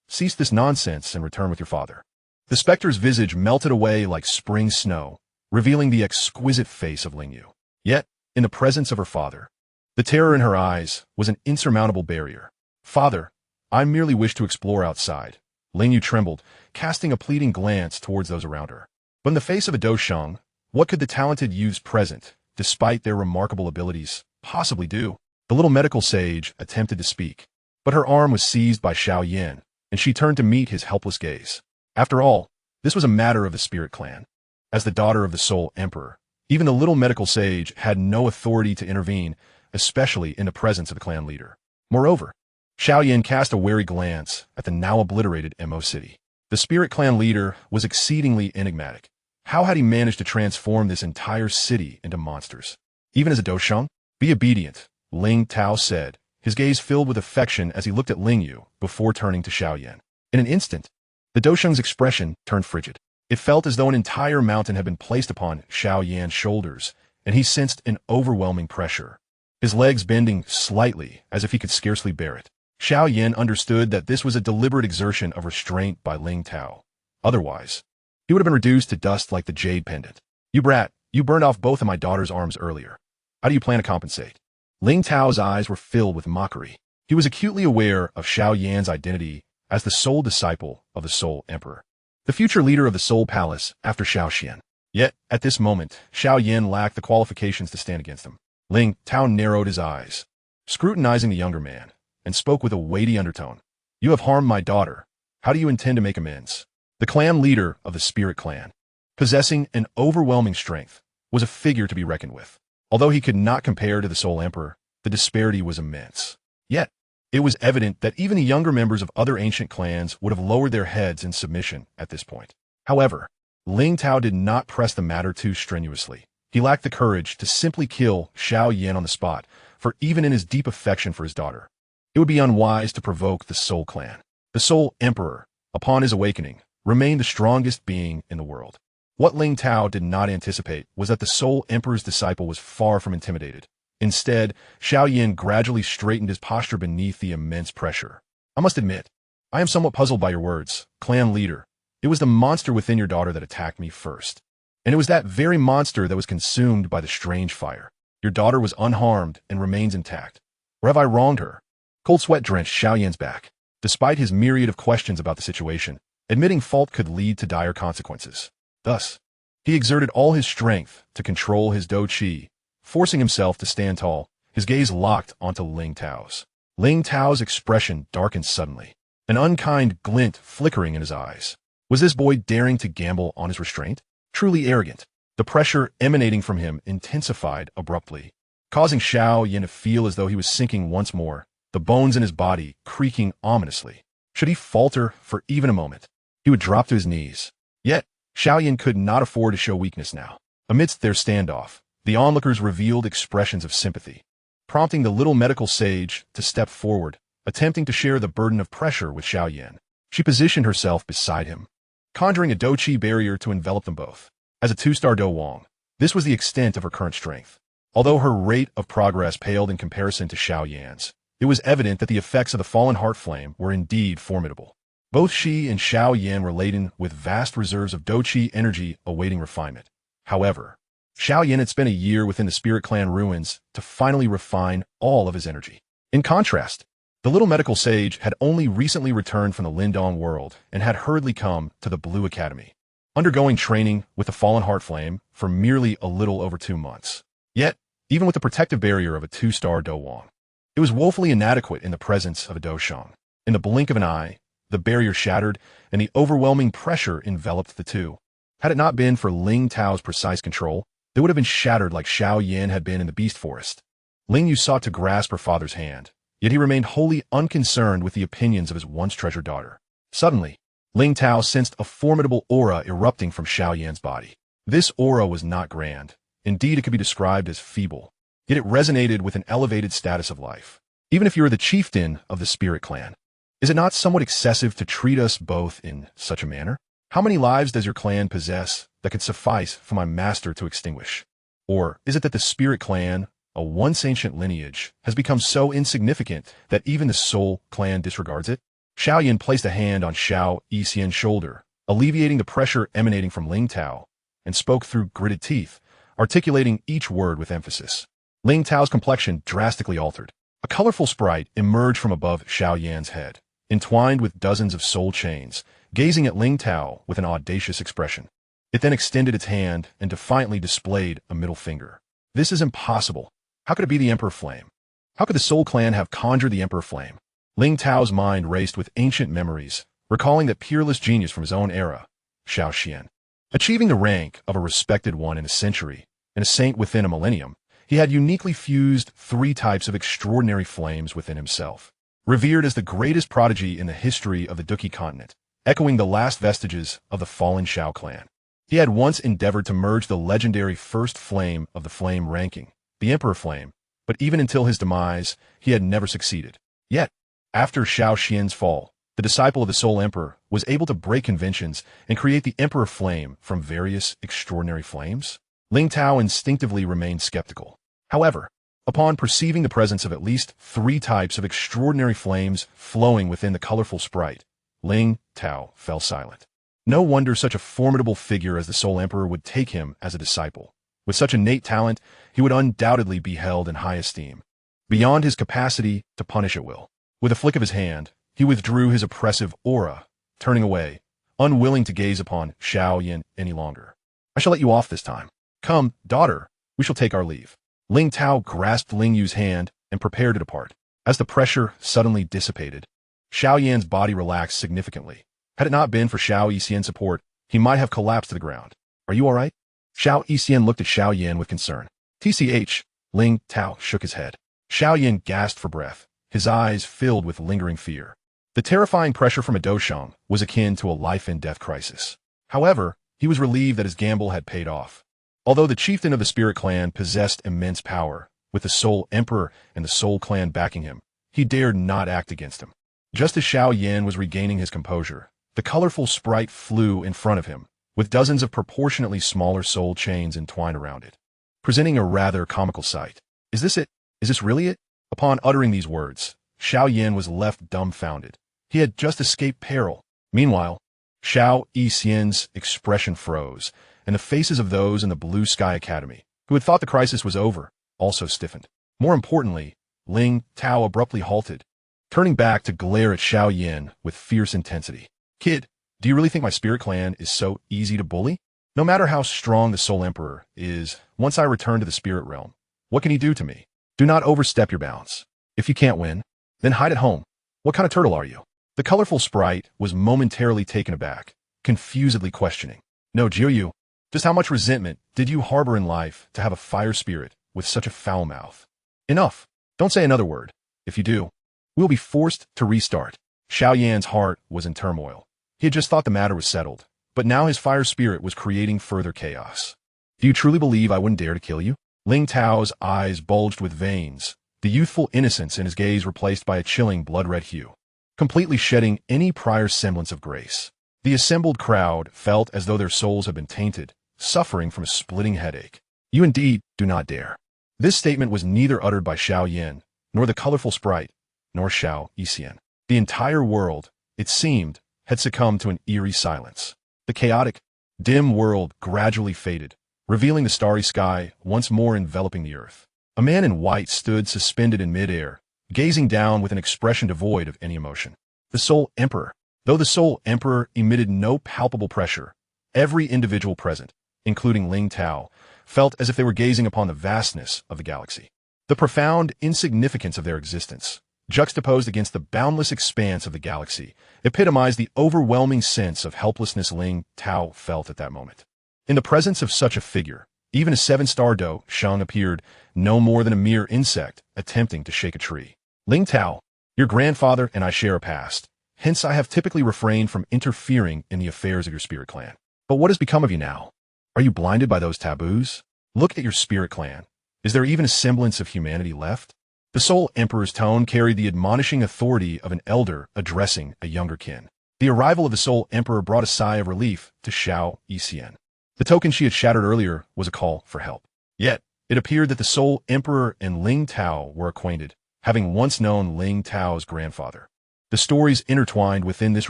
Cease this nonsense and return with your father. The specter's visage melted away like spring snow, revealing the exquisite face of Ling Yu. Yet, in the presence of her father, the terror in her eyes was an insurmountable barrier. Father, I merely wish to explore outside. Ling Yu trembled, casting a pleading glance towards those around her. But in the face of a Dosheng, what could the talented youths present, despite their remarkable abilities, possibly do? The little medical sage attempted to speak, but her arm was seized by Xiao Yan, and she turned to meet his helpless gaze. After all, this was a matter of the spirit clan. As the daughter of the Soul Emperor, even the little medical sage had no authority to intervene, especially in the presence of the clan leader. Moreover, Xiao Yan cast a wary glance at the now obliterated Mo City. The spirit clan leader was exceedingly enigmatic. How had he managed to transform this entire city into monsters? Even as a Dosheng? Be obedient, Ling Tao said, his gaze filled with affection as he looked at Ling Yu before turning to Xiao Yan. In an instant, the Dosheng's expression turned frigid. It felt as though an entire mountain had been placed upon Xiao Yan's shoulders, and he sensed an overwhelming pressure, his legs bending slightly as if he could scarcely bear it. Xiao Yan understood that this was a deliberate exertion of restraint by Ling Tao. Otherwise, he would have been reduced to dust like the jade pendant. You brat, you burned off both of my daughter's arms earlier. How do you plan to compensate? Ling Tao's eyes were filled with mockery. He was acutely aware of Xiao Yan's identity as the sole disciple of the Soul Emperor, the future leader of the Soul Palace after Xiao Xian. Yet, at this moment, Xiao Yan lacked the qualifications to stand against him. Ling Tao narrowed his eyes, scrutinizing the younger man, and spoke with a weighty undertone. You have harmed my daughter. How do you intend to make amends? The clan leader of the Spirit Clan, possessing an overwhelming strength, was a figure to be reckoned with. Although he could not compare to the Soul Emperor, the disparity was immense. Yet, it was evident that even the younger members of other ancient clans would have lowered their heads in submission at this point. However, Ling Tao did not press the matter too strenuously. He lacked the courage to simply kill Xiao Yan on the spot, for even in his deep affection for his daughter, it would be unwise to provoke the Soul Clan. The Soul Emperor, upon his awakening, remained the strongest being in the world. What Ling Tao did not anticipate was that the Soul Emperor's disciple was far from intimidated. Instead, Xiao Yan gradually straightened his posture beneath the immense pressure. I must admit, I am somewhat puzzled by your words, clan leader. It was the monster within your daughter that attacked me first. And it was that very monster that was consumed by the strange fire. Your daughter was unharmed and remains intact. Or have I wronged her? Cold sweat drenched Xiao Yan's back. Despite his myriad of questions about the situation, admitting fault could lead to dire consequences. Thus, he exerted all his strength to control his Do Qi, forcing himself to stand tall, his gaze locked onto Ling Tao's. Ling Tao's expression darkened suddenly, an unkind glint flickering in his eyes. Was this boy daring to gamble on his restraint? Truly arrogant. The pressure emanating from him intensified abruptly, causing Xiao Yan to feel as though he was sinking once more, the bones in his body creaking ominously. Should he falter for even a moment, he would drop to his knees. Yet, Xiao Yan could not afford to show weakness now. Amidst their standoff, the onlookers revealed expressions of sympathy, prompting the little medical sage to step forward, attempting to share the burden of pressure with Xiao Yan. She positioned herself beside him, conjuring a Do Qi barrier to envelop them both. As a two-star Do Wang, this was the extent of her current strength. Although her rate of progress paled in comparison to Xiao Yan's, it was evident that the effects of the fallen heart flame were indeed formidable. Both she and Xiao Yan were laden with vast reserves of Do Qi energy awaiting refinement. However, Xiao Yan had spent a year within the Spirit Clan ruins to finally refine all of his energy. In contrast, the little medical sage had only recently returned from the Lindong world and had hurriedly come to the Blue Academy, undergoing training with the fallen heart flame for merely a little over 2 months. Yet, even with the protective barrier of a two-star Do Wang, it was woefully inadequate in the presence of a Do Shang. In the blink of an eye, the barrier shattered, and the overwhelming pressure enveloped the two. Had it not been for Ling Tao's precise control, they would have been shattered like Xiao Yan had been in the beast forest. Ling Yu sought to grasp her father's hand, yet he remained wholly unconcerned with the opinions of his once treasured daughter. Suddenly, Ling Tao sensed a formidable aura erupting from Xiao Yan's body. This aura was not grand. Indeed, it could be described as feeble. Yet it resonated with an elevated status of life. Even if you are the chieftain of the spirit clan, is it not somewhat excessive to treat us both in such a manner? How many lives does your clan possess that could suffice for my master to extinguish? Or is it that the spirit clan, a once ancient lineage, has become so insignificant that even the soul clan disregards it? Xiao Yan placed a hand on Xiao Yixian's shoulder, alleviating the pressure emanating from Ling Tao, and spoke through gritted teeth, articulating each word with emphasis. Ling Tao's complexion drastically altered. A colorful sprite emerged from above Xiao Yan's head, entwined with dozens of soul chains, gazing at Ling Tao with an audacious expression. It then extended its hand and defiantly displayed a middle finger. This is impossible. How could it be the Emperor Flame? How could the Soul Clan have conjured the Emperor Flame? Ling Tao's mind raced with ancient memories, recalling that peerless genius from his own era, Xiao Xian. Achieving the rank of a respected one in a century, and a saint within a millennium, he had uniquely fused 3 types of extraordinary flames within himself. Revered as the greatest prodigy in the history of the Duki continent, echoing the last vestiges of the fallen Xiao clan. He had once endeavored to merge the legendary first flame of the flame ranking, the Emperor Flame, but even until his demise, he had never succeeded. Yet, after Xiao Xian's fall, the disciple of the Soul Emperor was able to break conventions and create the Emperor Flame from various extraordinary flames? Ling Tao instinctively remained skeptical. However, upon perceiving the presence of at least 3 types of extraordinary flames flowing within the colorful sprite, Ling Tao fell silent. No wonder such a formidable figure as the Soul Emperor would take him as a disciple. With such innate talent, he would undoubtedly be held in high esteem, beyond his capacity to punish at will. With a flick of his hand, he withdrew his oppressive aura, turning away, unwilling to gaze upon Xiao Yan any longer. I shall let you off this time. Come, daughter, we shall take our leave. Ling Tao grasped Ling Yu's hand and prepared to depart. As the pressure suddenly dissipated, Xiao Yan's body relaxed significantly. Had it not been for Xiao Yixian's support, he might have collapsed to the ground. Are you all right? Xiao Yixian looked at Xiao Yan with concern. TCH, Ling Tao shook his head. Xiao Yan gasped for breath, his eyes filled with lingering fear. The terrifying pressure from a doshang was akin to a life-and-death crisis. However, he was relieved that his gamble had paid off. Although the chieftain of the Spirit Clan possessed immense power, with the Soul Emperor and the Soul Clan backing him, he dared not act against him. Just as Xiao Yan was regaining his composure, the colorful sprite flew in front of him, with dozens of proportionately smaller soul chains entwined around it, presenting a rather comical sight. Is this it? Is this really it? Upon uttering these words, Xiao Yan was left dumbfounded. He had just escaped peril. Meanwhile, Xiao Yixian's expression froze, and the faces of those in the Blue Sky Academy, who had thought the crisis was over, also stiffened. More importantly, Ling Tao abruptly halted, turning back to glare at Xiao Yan with fierce intensity. Kid, do you really think my spirit clan is so easy to bully? No matter how strong the Soul Emperor is, once I return to the spirit realm, what can he do to me? Do not overstep your bounds. If you can't win, then hide at home. What kind of turtle are you? The colorful sprite was momentarily taken aback, confusedly questioning. No, Jiuyu, just how much resentment did you harbor in life to have a fire spirit with such a foul mouth? Enough. Don't say another word. If you do, we'll be forced to restart. Xiao Yan's heart was in turmoil. He had just thought the matter was settled, but now his fire spirit was creating further chaos. Do you truly believe I wouldn't dare to kill you? Ling Tao's eyes bulged with veins, the youthful innocence in his gaze replaced by a chilling blood-red hue, completely shedding any prior semblance of grace. The assembled crowd felt as though their souls had been tainted, suffering from a splitting headache. You indeed do not dare. This statement was neither uttered by Xiao Yan, nor the colorful sprite, nor Xiao Yixian. The entire world, it seemed, had succumbed to an eerie silence. The chaotic, dim world gradually faded, revealing the starry sky once more enveloping the earth. A man in white stood suspended in midair, gazing down with an expression devoid of any emotion. The Soul Emperor. Though the Soul Emperor emitted no palpable pressure, every individual present, including Ling Tao, felt as if they were gazing upon the vastness of the galaxy. The profound insignificance of their existence, juxtaposed against the boundless expanse of the galaxy, epitomized the overwhelming sense of helplessness Ling Tao felt at that moment. In the presence of such a figure, even a 7-star Do Shang appeared no more than a mere insect attempting to shake a tree. Ling Tao, your grandfather and I share a past, Hence, I have typically refrained from interfering in the affairs of your spirit clan. But what has become of you now? Are you blinded by those taboos? Look at your spirit clan. Is there even a semblance of humanity left? The Soul Emperor's tone carried the admonishing authority of an elder addressing a younger kin. The arrival of the Soul Emperor brought a sigh of relief to Xiao Yan. The token she had shattered earlier was a call for help. Yet, it appeared that the Soul Emperor and Ling Tao were acquainted, having once known Ling Tao's grandfather. The stories intertwined within this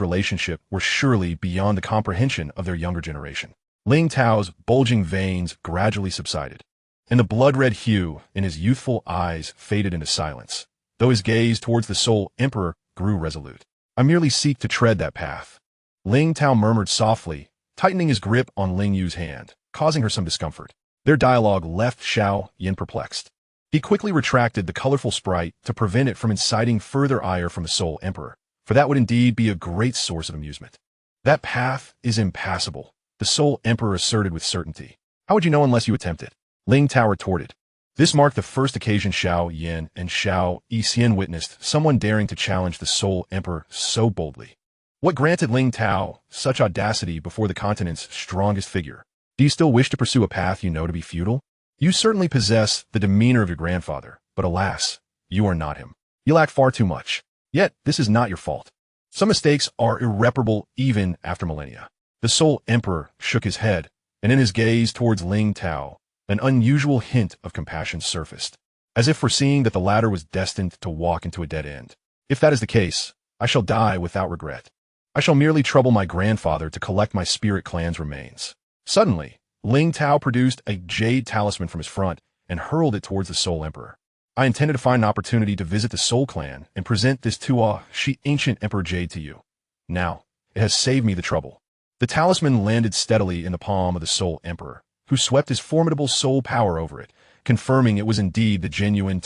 relationship were surely beyond the comprehension of their younger generation. Ling Tao's bulging veins gradually subsided, and the blood-red hue in his youthful eyes faded into silence, though his gaze towards the Soul Emperor grew resolute. I merely seek to tread that path. Ling Tao murmured softly, tightening his grip on Ling Yu's hand, causing her some discomfort. Their dialogue left Xiao Yan perplexed. He quickly retracted the colorful sprite to prevent it from inciting further ire from the Soul Emperor, for that would indeed be a great source of amusement. That path is impassable, the Soul Emperor asserted with certainty. How would you know unless you attempt it? Ling Tao retorted. This marked the first occasion Xiao Yan and Xiao Yan witnessed someone daring to challenge the Soul Emperor so boldly. What granted Ling Tao such audacity before the continent's strongest figure? Do you still wish to pursue a path you know to be futile? You certainly possess the demeanor of your grandfather, but alas, you are not him. You lack far too much. Yet, this is not your fault. Some mistakes are irreparable even after millennia. The Soul Emperor shook his head, and in his gaze towards Ling Tao, an unusual hint of compassion surfaced, as if foreseeing that the latter was destined to walk into a dead end. If that is the case, I shall die without regret. I shall merely trouble my grandfather to collect my spirit clan's remains. Suddenly, Ling Tao produced a jade talisman from his front and hurled it towards the Soul Emperor. I intended to find an opportunity to visit the Soul Clan and present this she ancient Emperor Jade to you. Now, it has saved me the trouble. The talisman landed steadily in the palm of the Soul Emperor, who swept his formidable soul power over it, confirming it was indeed the genuine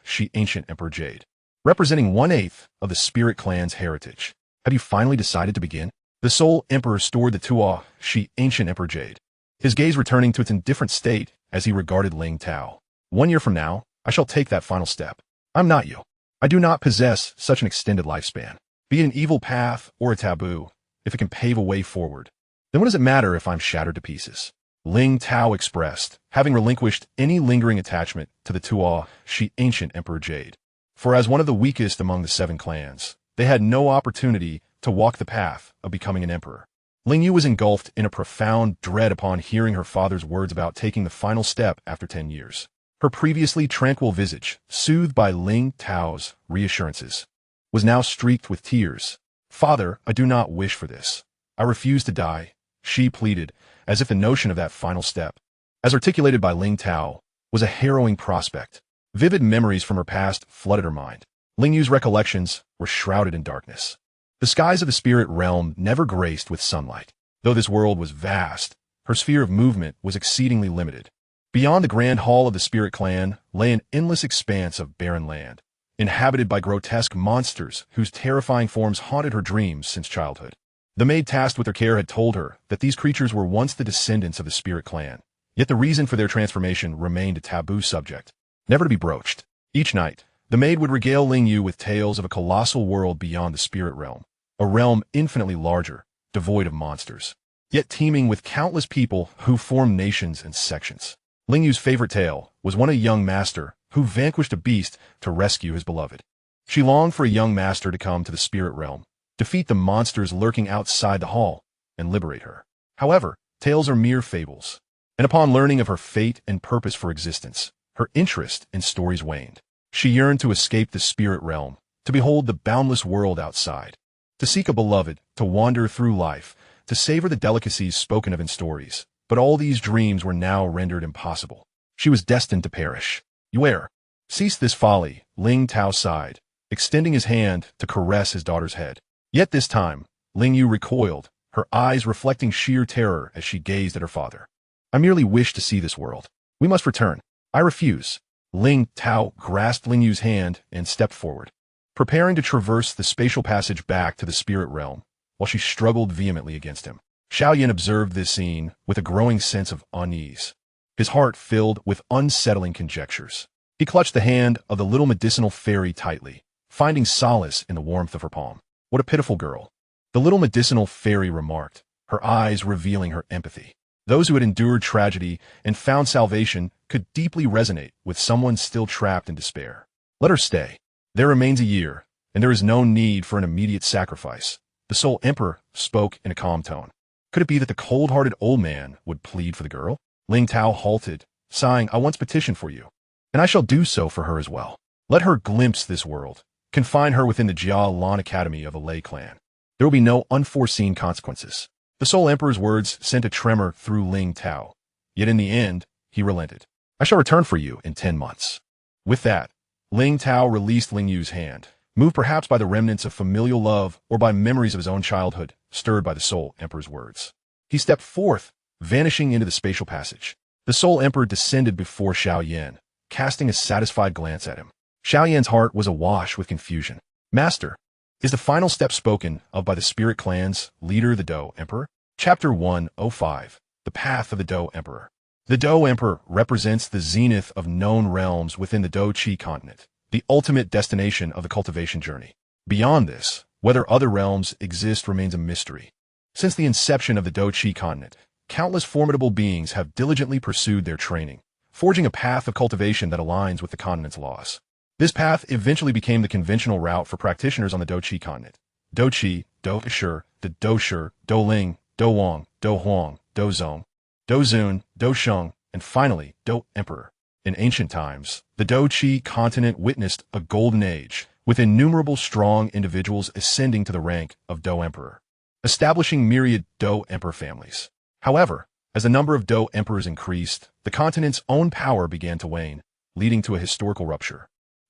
she ancient Emperor Jade, representing 1/8 of the Spirit Clan's heritage. Have you finally decided to begin? The Soul Emperor stored the she ancient Emperor Jade, his gaze returning to its indifferent state as he regarded Ling Tao. 1 year from now, I shall take that final step. I'm not you. I do not possess such an extended lifespan. Be it an evil path or a taboo, if it can pave a way forward, then what does it matter if I'm shattered to pieces? Ling Tao expressed, having relinquished any lingering attachment to the she ancient Emperor Jade. For as one of the weakest among the 7 clans, they had no opportunity to walk the path of becoming an emperor. Ling Yu was engulfed in a profound dread upon hearing her father's words about taking the final step after 10 years. Her previously tranquil visage, soothed by Ling Tao's reassurances, was now streaked with tears. Father, I do not wish for this. I refuse to die, she pleaded, as if the notion of that final step, as articulated by Ling Tao, was a harrowing prospect. Vivid memories from her past flooded her mind. Ling Yu's recollections were shrouded in darkness. The skies of the spirit realm never graced with sunlight. Though this world was vast, her sphere of movement was exceedingly limited. Beyond the grand hall of the spirit clan lay an endless expanse of barren land, inhabited by grotesque monsters whose terrifying forms haunted her dreams since childhood. The maid tasked with their care had told her that these creatures were once the descendants of the spirit clan, yet the reason for their transformation remained a taboo subject, never to be broached. Each night, the maid would regale Ling Yu with tales of a colossal world beyond the spirit realm, a realm infinitely larger, devoid of monsters, yet teeming with countless people who formed nations and sections. Ling Yu's favorite tale was one of a young master who vanquished a beast to rescue his beloved. She longed for a young master to come to the spirit realm, defeat the monsters lurking outside the hall, and liberate her. However, tales are mere fables, and upon learning of her fate and purpose for existence, her interest in stories waned. She yearned to escape the spirit realm, to behold the boundless world outside, to seek a beloved, to wander through life, to savor the delicacies spoken of in stories. But all these dreams were now rendered impossible. She was destined to perish. Yuer, cease this folly, Ling Tao sighed, extending his hand to caress his daughter's head. Yet this time, Ling Yu recoiled, her eyes reflecting sheer terror as she gazed at her father. I merely wish to see this world. We must return. I refuse. Ling Tao grasped Ling Yu's hand and stepped forward, preparing to traverse the spatial passage back to the spirit realm, while she struggled vehemently against him. Xiao Yan observed this scene with a growing sense of unease, his heart filled with unsettling conjectures. He clutched the hand of the little medicinal fairy tightly, finding solace in the warmth of her palm. What a pitiful girl. The little medicinal fairy remarked, her eyes revealing her empathy. Those who had endured tragedy and found salvation could deeply resonate with someone still trapped in despair. Let her stay. There remains a year, and there is no need for an immediate sacrifice. The Soul Emperor spoke in a calm tone. Could it be that the cold-hearted old man would plead for the girl? Ling Tao halted, sighing, I once petitioned for you, and I shall do so for her as well. Let her glimpse this world. Confine her within the Jia Lan Academy of the Lei clan. There will be no unforeseen consequences. The Soul Emperor's words sent a tremor through Ling Tao. Yet in the end, he relented. I shall return for you in 10 months. With that, Ling Tao released Ling Yu's hand, moved perhaps by the remnants of familial love or by memories of his own childhood, stirred by the Soul Emperor's words. He stepped forth, vanishing into the spatial passage. The Soul Emperor descended before Xiao Yan, casting a satisfied glance at him. Xiao Yan's heart was awash with confusion. Master, is the final step spoken of by the Spirit Clan's leader, the Do Emperor? Chapter 105, The Path of the Do Emperor. The Do Emperor represents the zenith of known realms within the Do Chi continent, the ultimate destination of the cultivation journey. Beyond this, whether other realms exist remains a mystery. Since the inception of the Do Chi continent, countless formidable beings have diligently pursued their training, forging a path of cultivation that aligns with the continent's laws. This path eventually became the conventional route for practitioners on the Do Chi continent. Do Chi, Do Shi, the Do Shi, Do Ling, Do Wang, Do Huang, Do Zong, Do Zun, Do Sheng, and finally, Do Emperor. In ancient times, the Do Chi continent witnessed a golden age, with innumerable strong individuals ascending to the rank of Do Emperor, establishing myriad Do Emperor families. However, as the number of Do Emperors increased, the continent's own power began to wane, leading to a historical rupture.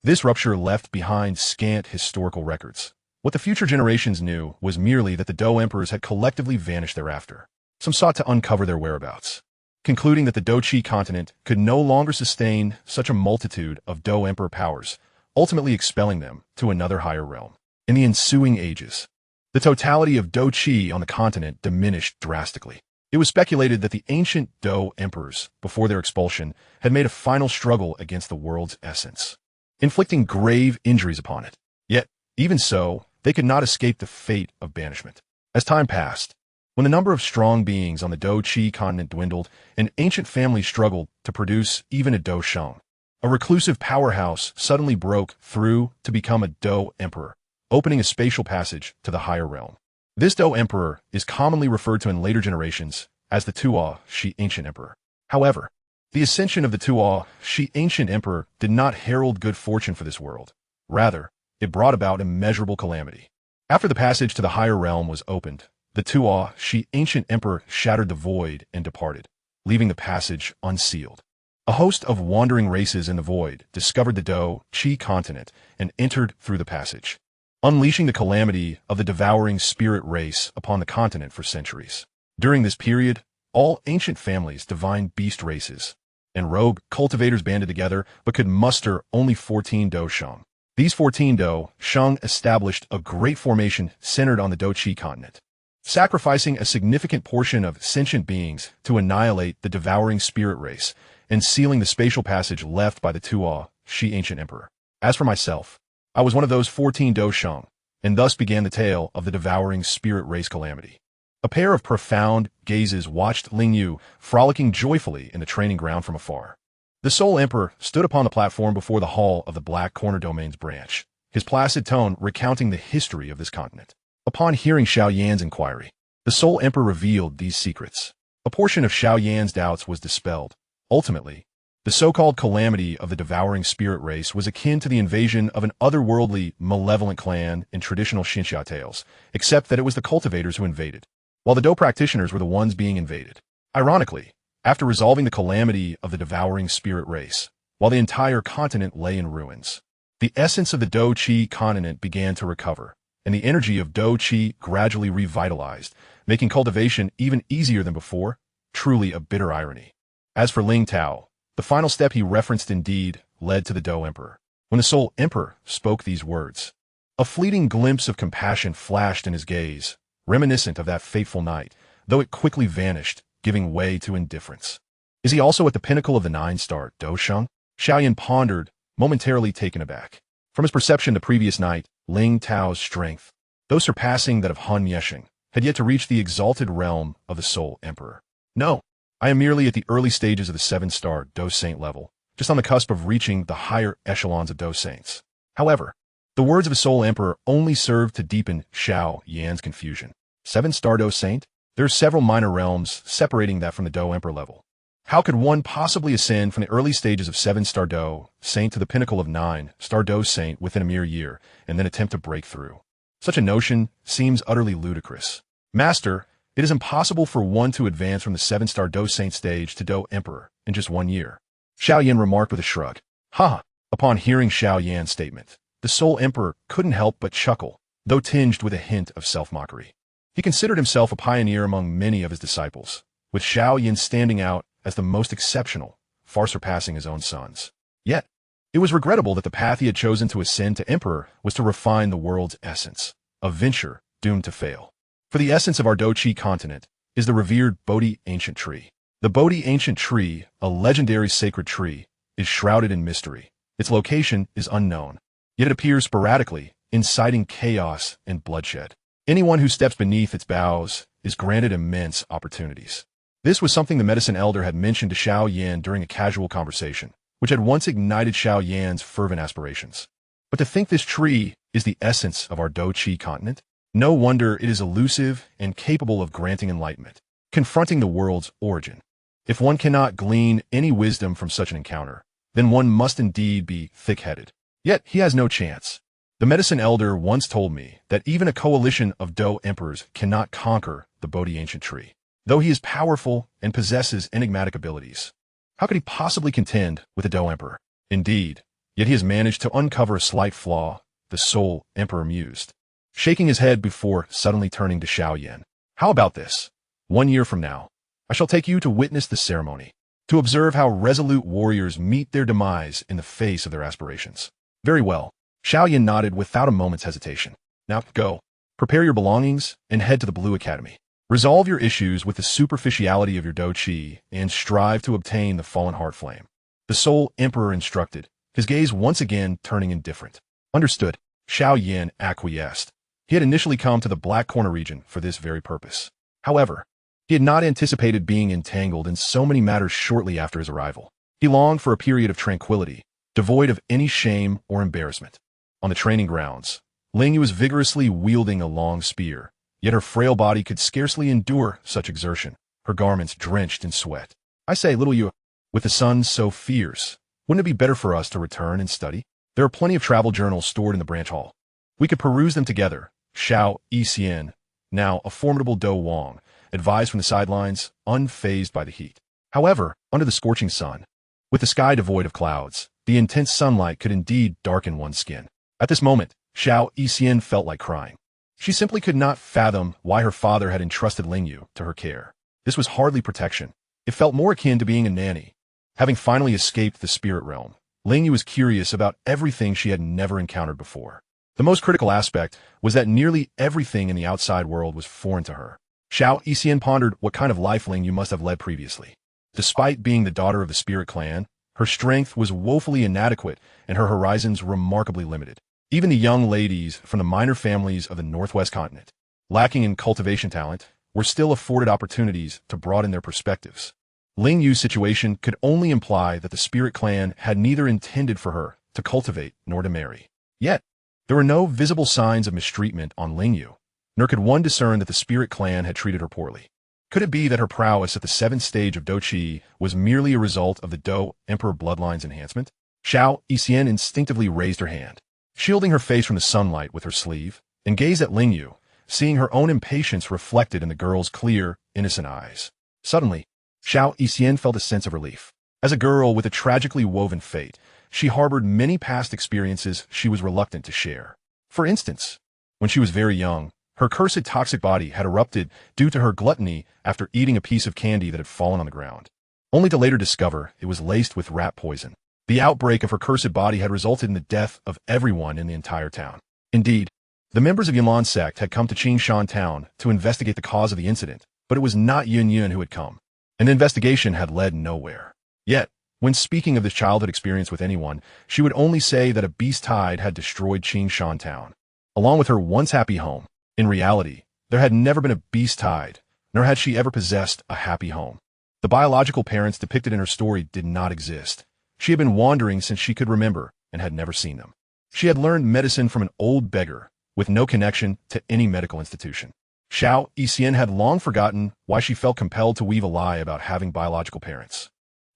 This rupture left behind scant historical records. What the future generations knew was merely that the Do Emperors had collectively vanished thereafter. Some sought to uncover their whereabouts, concluding that the Do Chi continent could no longer sustain such a multitude of Do Emperor powers, ultimately expelling them to another higher realm. In the ensuing ages, the totality of Do Chi on the continent diminished drastically. It was speculated that the ancient Do Emperors, before their expulsion, had made a final struggle against the world's essence, inflicting grave injuries upon it. Yet, even so, they could not escape the fate of banishment. As time passed, when the number of strong beings on the Do Chi continent dwindled, and ancient families struggled to produce even a Do Sheng, a reclusive powerhouse suddenly broke through to become a Do Emperor, opening a spatial passage to the higher realm. This Do Emperor is commonly referred to in later generations as the Tuo Shi Ancient Emperor. However, the ascension of the Tuo Shi Ancient Emperor did not herald good fortune for this world. Rather, it brought about immeasurable calamity. After the passage to the higher realm was opened, the Tuo Shi Ancient Emperor shattered the void and departed, leaving the passage unsealed. A host of wandering races in the void discovered the Do Chi continent and entered through the passage, unleashing the calamity of the devouring spirit race upon the continent for centuries. During this period, all ancient families, divine beast races, and rogue cultivators banded together but could muster only 14 Do Sheng. These 14 Do Sheng established a great formation centered on the Do Chi continent, sacrificing a significant portion of sentient beings to annihilate the devouring spirit race and sealing the spatial passage left by the Tuo Shi Ancient Emperor. As for myself, I was one of those 14 Do Sheng, and thus began the tale of the devouring spirit race calamity. A pair of profound gazes watched Ling Yu frolicking joyfully in the training ground from afar. The Soul Emperor stood upon the platform before the hall of the Black Corner Domain's branch, his placid tone recounting the history of this continent. Upon hearing Xiao Yan's inquiry, the Soul Emperor revealed these secrets. A portion of Xiao Yan's doubts was dispelled. Ultimately, the so-called calamity of the devouring spirit race was akin to the invasion of an otherworldly, malevolent clan in traditional Xinxia tales, except that it was the cultivators who invaded, while the Do practitioners were the ones being invaded. Ironically, after resolving the calamity of the devouring spirit race, while the entire continent lay in ruins, the essence of the Do Chi continent began to recover, and the energy of Do Chi gradually revitalized, making cultivation even easier than before. Truly a bitter irony. As for Ling Tao, the final step he referenced indeed led to the Do Emperor. When the Soul Emperor spoke these words, a fleeting glimpse of compassion flashed in his gaze, reminiscent of that fateful night, though it quickly vanished, giving way to indifference. Is he also at the pinnacle of the 9-star Do Sheng? Xiao Yan pondered, momentarily taken aback. From his perception the previous night, Ling Tao's strength, though surpassing that of Han Yesheng, had yet to reach the exalted realm of the Soul Emperor. No, I am merely at the early stages of the 7-star Do Saint level, just on the cusp of reaching the higher echelons of Do Saints. However, the words of a Soul Emperor only served to deepen Xiao Yan's confusion. 7-star Do Saint? There are several minor realms separating that from the Do Emperor level. How could one possibly ascend from the early stages of 7-star Do Saint to the pinnacle of 9-star Do Saint within a mere year, and then attempt to break through? Such a notion seems utterly ludicrous. Master, it is impossible for one to advance from the 7-star Do Saint stage to Do Emperor in just 1 year. Xiao Yan remarked with a shrug. Ha! Upon hearing Xiao Yan's statement, the Soul Emperor couldn't help but chuckle, though tinged with a hint of self-mockery. He considered himself a pioneer among many of his disciples, with Xiao Yan standing out as the most exceptional, far surpassing his own sons. Yet, it was regrettable that the path he had chosen to ascend to Emperor was to refine the world's essence, a venture doomed to fail. For the essence of our Do-Chi continent is the revered Bodhi ancient tree. The Bodhi ancient tree, a legendary sacred tree, is shrouded in mystery. Its location is unknown, yet it appears sporadically, inciting chaos and bloodshed. Anyone who steps beneath its boughs is granted immense opportunities. This was something the medicine elder had mentioned to Xiao Yan during a casual conversation, which had once ignited Xiao Yan's fervent aspirations. But to think this tree is the essence of our Do-Chi continent? No wonder it is elusive and capable of granting enlightenment, confronting the world's origin. If one cannot glean any wisdom from such an encounter, then one must indeed be thick-headed. Yet he has no chance. The medicine elder once told me that even a coalition of Do emperors cannot conquer the Bodhi ancient tree. Though he is powerful and possesses enigmatic abilities, how could he possibly contend with the Do Emperor? Indeed, yet he has managed to uncover a slight flaw, the Soul Emperor mused, shaking his head before suddenly turning to Xiao Yan. How about this? 1 year from now, I shall take you to witness the ceremony, to observe how resolute warriors meet their demise in the face of their aspirations. Very well. Xiao Yan nodded without a moment's hesitation. Now, go. Prepare your belongings and head to the Blue Academy. Resolve your issues with the superficiality of your Do-Chi and strive to obtain the fallen heart flame. The Soul Emperor instructed, his gaze once again turning indifferent. Understood. Xiao Yan acquiesced. He had initially come to the Black Corner region for this very purpose. However, he had not anticipated being entangled in so many matters shortly after his arrival. He longed for a period of tranquility, devoid of any shame or embarrassment. On the training grounds, Lingyu was vigorously wielding a long spear, yet her frail body could scarcely endure such exertion, her garments drenched in sweat. I say, little Yu, with the sun so fierce, wouldn't it be better for us to return and study? There are plenty of travel journals stored in the branch hall. We could peruse them together. Xiao Yan, now a formidable Do Wang, advised from the sidelines, unfazed by the heat. However, under the scorching sun, with the sky devoid of clouds, the intense sunlight could indeed darken one's skin. At this moment, Xiao Yan felt like crying. She simply could not fathom why her father had entrusted Lingyu to her care. This was hardly protection. It felt more akin to being a nanny. Having finally escaped the spirit realm, Lingyu was curious about everything she had never encountered before. The most critical aspect was that nearly everything in the outside world was foreign to her. Xiao Yan pondered what kind of life Lingyu must have led previously. Despite being the daughter of the spirit clan, her strength was woefully inadequate and her horizons remarkably limited. Even the young ladies from the minor families of the Northwest continent, lacking in cultivation talent, were still afforded opportunities to broaden their perspectives. Lingyu's situation could only imply that the spirit clan had neither intended for her to cultivate nor to marry. Yet, there were no visible signs of mistreatment on Lingyu, nor could one discern that the spirit clan had treated her poorly. Could it be that her prowess at the 7th stage of Do-Chi was merely a result of the Do Emperor bloodline's enhancement? Xiao Yan instinctively raised her hand, shielding her face from the sunlight with her sleeve, and gazed at Lingyu, seeing her own impatience reflected in the girl's clear, innocent eyes. Suddenly, Xiao Yan felt a sense of relief. As a girl with a tragically woven fate, she harbored many past experiences she was reluctant to share. For instance, when she was very young, her cursed toxic body had erupted due to her gluttony after eating a piece of candy that had fallen on the ground, only to later discover it was laced with rat poison. The outbreak of her cursed body had resulted in the death of everyone in the entire town. Indeed, the members of Yunlan Sect had come to Qingshan town to investigate the cause of the incident, but it was not Yun who had come. An investigation had led nowhere. Yet, when speaking of this childhood experience with anyone, she would only say that a beast tide had destroyed Qingshan town, along with her once happy home. In reality, there had never been a beast tide, nor had she ever possessed a happy home. The biological parents depicted in her story did not exist. She had been wandering since she could remember and had never seen them. She had learned medicine from an old beggar with no connection to any medical institution. Xiao Yan had long forgotten why she felt compelled to weave a lie about having biological parents.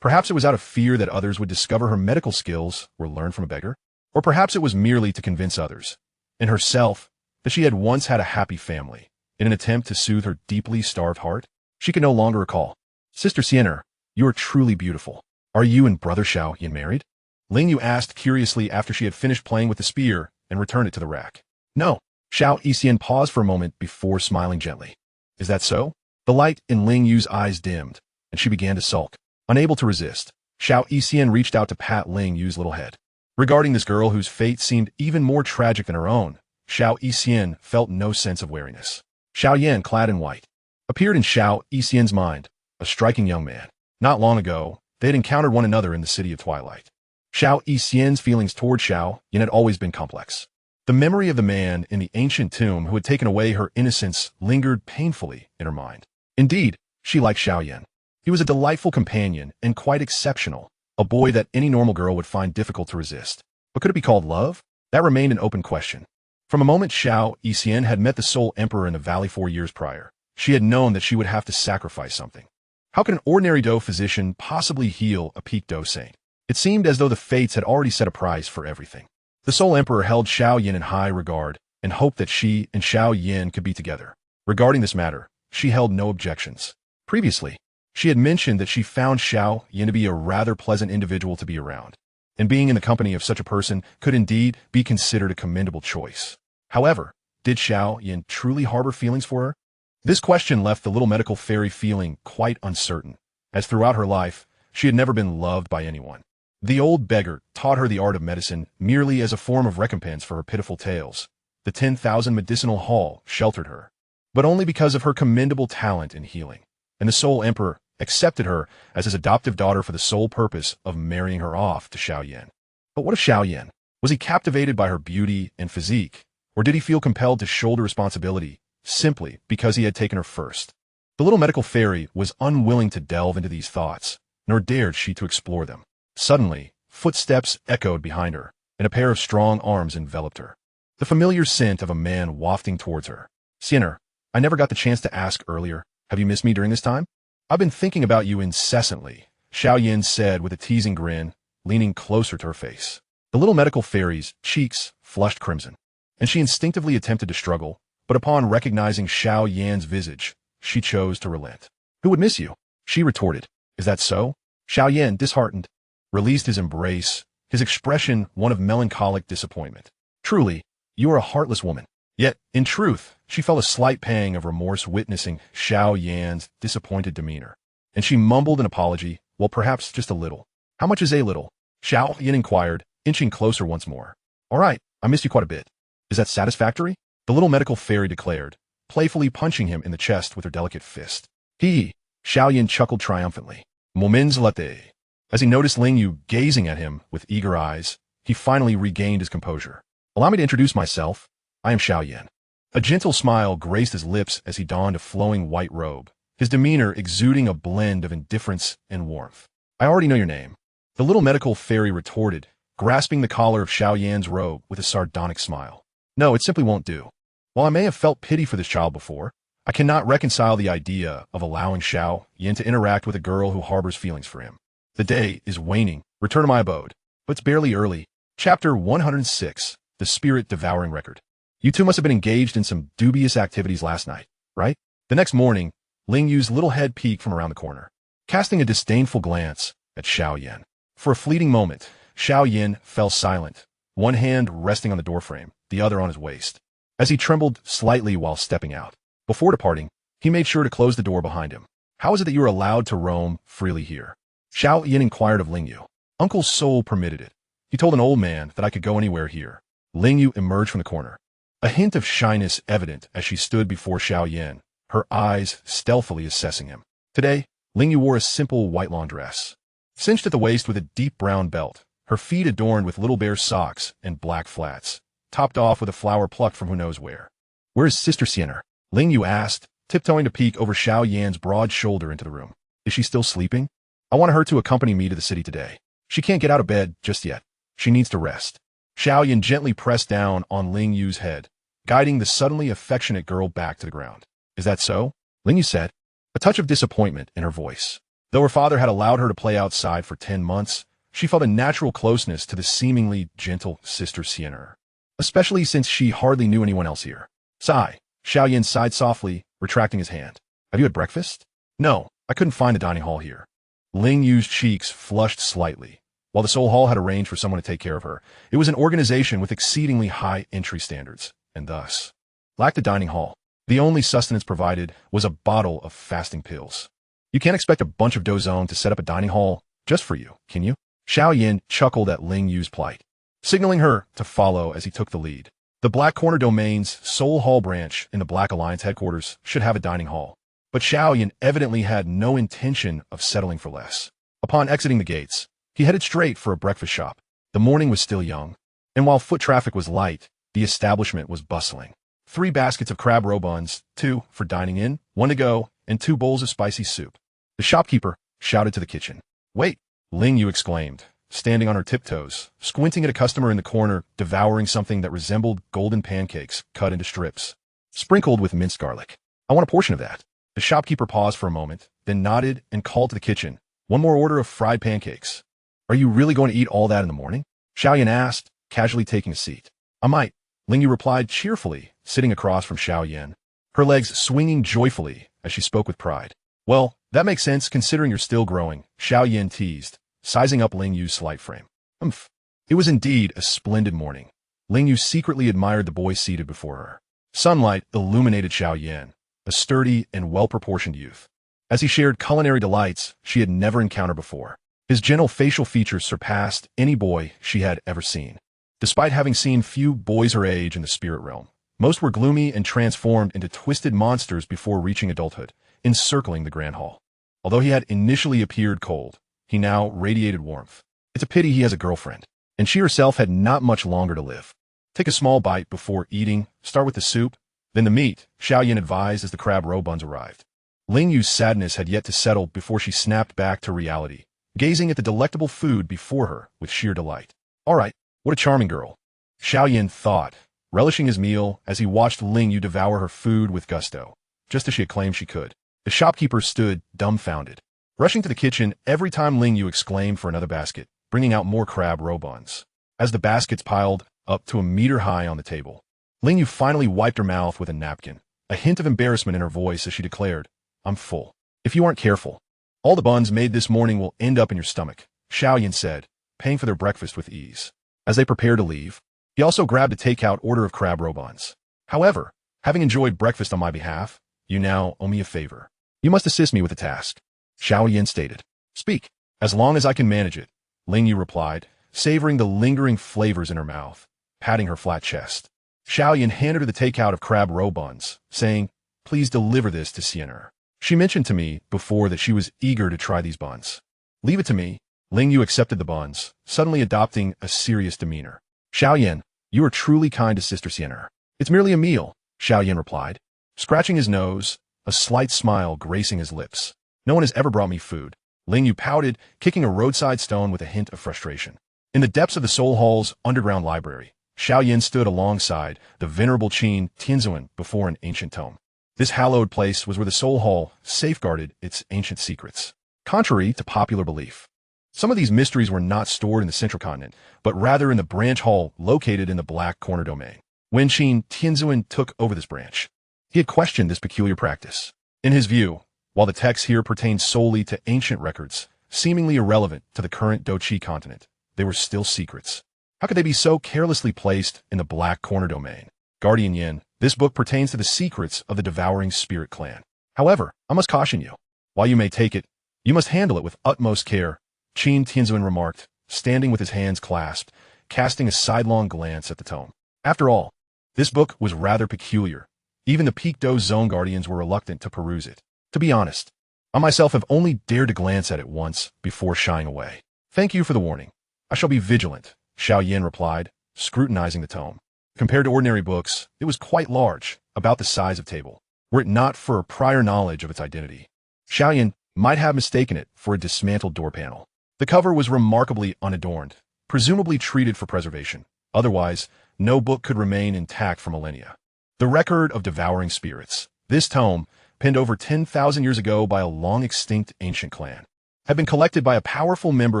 Perhaps it was out of fear that others would discover her medical skills were learned from a beggar, or perhaps it was merely to convince others, and herself, that she had once had a happy family. In an attempt to soothe her deeply starved heart, she could no longer recall. Sister Xiener, you are truly beautiful. Are you and Brother Xiao Yan married? Ling Yu asked curiously after she had finished playing with the spear and returned it to the rack. No. Xiao Yan paused for a moment before smiling gently. Is that so? The light in Ling Yu's eyes dimmed, and she began to sulk. Unable to resist, Xiao Yan reached out to pat Ling Yu's little head. Regarding this girl whose fate seemed even more tragic than her own, Xiao Yan felt no sense of wariness. Xiao Yan, clad in white, appeared in Xiao Yan's mind, a striking young man. Not long ago, they had encountered one another in the City of Twilight. Xiao Yan's feelings toward Xiao Yan had always been complex. The memory of the man in the ancient tomb who had taken away her innocence lingered painfully in her mind. Indeed, she liked Xiao Yan. He was a delightful companion and quite exceptional, a boy that any normal girl would find difficult to resist. But could it be called love? That remained an open question. From a moment Xiao Yan had met the Soul Emperor in the valley 4 years prior, she had known that she would have to sacrifice something. How could an ordinary Do physician possibly heal a peak Do saint? It seemed as though the fates had already set a price for everything. The Soul Emperor held Xiao Yan in high regard and hoped that she and Xiao Yan could be together. Regarding this matter, she held no objections. Previously, she had mentioned that she found Xiao Yan to be a rather pleasant individual to be around, and being in the company of such a person could indeed be considered a commendable choice. However, did Xiao Yan truly harbor feelings for her? This question left the little medical fairy feeling quite uncertain, as throughout her life, she had never been loved by anyone. The old beggar taught her the art of medicine merely as a form of recompense for her pitiful tales. The 10,000 medicinal hall sheltered her, but only because of her commendable talent in healing, and the Soul Emperor accepted her as his adoptive daughter for the sole purpose of marrying her off to Xiao Yan. But what of Xiao Yan? Was he captivated by her beauty and physique, or did he feel compelled to shoulder responsibility simply because he had taken her first? The little medical fairy was unwilling to delve into these thoughts, nor dared she to explore them. Suddenly, footsteps echoed behind her, and a pair of strong arms enveloped her. The familiar scent of a man wafting towards her. Xiener, I never got the chance to ask earlier, have you missed me during this time? I've been thinking about you incessantly, Xiao Yan said with a teasing grin, leaning closer to her face. The little medical fairy's cheeks flushed crimson, and she instinctively attempted to struggle, but upon recognizing Xiao Yan's visage, she chose to relent. Who would miss you? She retorted. Is that so? Xiao Yan, disheartened, released his embrace, his expression one of melancholic disappointment. Truly, you are a heartless woman. Yet, in truth, she felt a slight pang of remorse witnessing Xiao Yan's disappointed demeanor, and she mumbled an apology, well, perhaps just a little. How much is a little? Xiao Yan inquired, inching closer once more. All right, I missed you quite a bit. Is that satisfactory? The little medical fairy declared, playfully punching him in the chest with her delicate fist. Xiao Yan chuckled triumphantly. Moments latte. As he noticed Ling Yu gazing at him with eager eyes, he finally regained his composure. Allow me to introduce myself. I am Xiao Yan. A gentle smile graced his lips as he donned a flowing white robe, his demeanor exuding a blend of indifference and warmth. I already know your name. The little medical fairy retorted, grasping the collar of Xiao Yan's robe with a sardonic smile. No, it simply won't do. While I may have felt pity for this child before, I cannot reconcile the idea of allowing Xiao Yan to interact with a girl who harbors feelings for him. The day is waning. Return to my abode. But it's barely early. Chapter 106, The Spirit Devouring Record. You two must have been engaged in some dubious activities last night, right? The next morning, Ling Yu's little head peeked from around the corner, casting a disdainful glance at Xiao Yan. For a fleeting moment, Xiao Yan fell silent, one hand resting on the doorframe, the other on his waist, as he trembled slightly while stepping out. Before departing, he made sure to close the door behind him. How is it that you are allowed to roam freely here? Xiao Yan inquired of Ling Yu. Uncle's soul permitted it. He told an old man that I could go anywhere here. Ling Yu emerged from the corner, a hint of shyness evident as she stood before Xiao Yan, her eyes stealthily assessing him. Today, Ling Yu wore a simple white lawn dress, cinched at the waist with a deep brown belt, her feet adorned with little bear socks and black flats, topped off with a flower plucked from who knows where. Where is Sister Sienna? Ling Yu asked, tiptoeing to peek over Xiao Yan's broad shoulder into the room. Is she still sleeping? I want her to accompany me to the city today. She can't get out of bed just yet. She needs to rest. Xiao Yan gently pressed down on Ling Yu's head, guiding the suddenly affectionate girl back to the ground. Is that so? Ling Yu said, a touch of disappointment in her voice. Though her father had allowed her to play outside for 10 months, she felt a natural closeness to the seemingly gentle Sister Sienna, especially since she hardly knew anyone else here. Sigh. Xiao Yan sighed softly, retracting his hand. Have you had breakfast? No, I couldn't find a dining hall here. Ling Yu's cheeks flushed slightly. While the Soul Hall had arranged for someone to take care of her, it was an organization with exceedingly high entry standards, and thus lacked a dining hall. The only sustenance provided was a bottle of fasting pills. You can't expect a bunch of Dozone to set up a dining hall just for you, can you? Xiao Yan chuckled at Ling Yu's plight, signaling her to follow as he took the lead. The Black Corner Domain's Soul Hall branch in the Black Alliance headquarters should have a dining hall, but Xiao Yan evidently had no intention of settling for less. Upon exiting the gates, he headed straight for a breakfast shop. The morning was still young, and while foot traffic was light, the establishment was bustling. 3 baskets of crab roe buns, 2 for dining in, 1 to go, and 2 bowls of spicy soup. The shopkeeper shouted to the kitchen. Wait, Ling Yu exclaimed, standing on her tiptoes, squinting at a customer in the corner, devouring something that resembled golden pancakes cut into strips, sprinkled with minced garlic. I want a portion of that. The shopkeeper paused for a moment, then nodded and called to the kitchen. 1 more order of fried pancakes. Are you really going to eat all that in the morning? Xiao Yan asked, casually taking a seat. I might, Ling Yu replied cheerfully, sitting across from Xiao Yan, her legs swinging joyfully as she spoke with pride. Well, that makes sense considering you're still growing, Xiao Yan teased, sizing up Ling Yu's slight frame. It was indeed a splendid morning. Ling Yu secretly admired the boy seated before her. Sunlight illuminated Xiao Yan, a sturdy and well-proportioned youth, as he shared culinary delights she had never encountered before. His gentle facial features surpassed any boy she had ever seen. Despite having seen few boys her age in the spirit realm, most were gloomy and transformed into twisted monsters before reaching adulthood, encircling the Grand Hall. Although he had initially appeared cold, he now radiated warmth. It's a pity he has a girlfriend, and she herself had not much longer to live. Take a small bite before eating, start with the soup, then the meat, Xiao Yan advised as the crab roe buns arrived. Ling Yu's sadness had yet to settle before she snapped back to reality, gazing at the delectable food before her with sheer delight. All right, what a charming girl, Xiao Yan thought, relishing his meal as he watched Ling Yu devour her food with gusto, just as she had claimed she could. The shopkeeper stood dumbfounded, rushing to the kitchen every time Ling Yu exclaimed for another basket, bringing out more crab roe buns. As the baskets piled up to a meter high on the table, Ling Yu finally wiped her mouth with a napkin, a hint of embarrassment in her voice as she declared, I'm full. If you aren't careful, all the buns made this morning will end up in your stomach, Xiao Yan said, paying for their breakfast with ease. As they prepared to leave, he also grabbed a takeout order of crab roe buns. However, having enjoyed breakfast on my behalf, you now owe me a favor. You must assist me with a task, Xiao Yan stated. Speak. As long as I can manage it, Ling Yu replied, savoring the lingering flavors in her mouth, patting her flat chest. Xiao Yan handed her the takeout of crab roe buns, saying, please deliver this to Sienna. She mentioned to me before that she was eager to try these buns. Leave it to me. Ling Yu accepted the buns, suddenly adopting a serious demeanor. Xiao Yan, you are truly kind to Sister Sienna. It's merely a meal, Xiao Yan replied, scratching his nose, a slight smile gracing his lips. No one has ever brought me food. Ling Yu pouted, kicking a roadside stone with a hint of frustration. In the depths of the Soul Hall's underground library, Xiao Yan stood alongside the venerable Qin Tianzuan before an ancient tome. This hallowed place was where the Soul Hall safeguarded its ancient secrets. Contrary to popular belief, some of these mysteries were not stored in the Central Continent, but rather in the branch hall located in the Black Corner Domain. When Qin Tianzuan took over this branch, he had questioned this peculiar practice. In his view, while the texts here pertained solely to ancient records, seemingly irrelevant to the current Doqi continent, they were still secrets. How could they be so carelessly placed in the Black Corner Domain? Guardian Yin, this book pertains to the secrets of the Devouring Spirit clan. However, I must caution you. While you may take it, you must handle it with utmost care, Qin Tianzuan remarked, standing with his hands clasped, casting a sidelong glance at the tome. After all, this book was rather peculiar. Even the Peak Do Zone Guardians were reluctant to peruse it. To be honest, I myself have only dared to glance at it once before shying away. Thank you for the warning. I shall be vigilant, Xiao Yan replied, scrutinizing the tome. Compared to ordinary books, it was quite large, about the size of a table, were it not for a prior knowledge of its identity. Xiao Yan might have mistaken it for a dismantled door panel. The cover was remarkably unadorned, presumably treated for preservation. Otherwise, no book could remain intact for millennia. The Record of Devouring Spirits. This tome, penned over 10,000 years ago by a long-extinct ancient clan, had been collected by a powerful member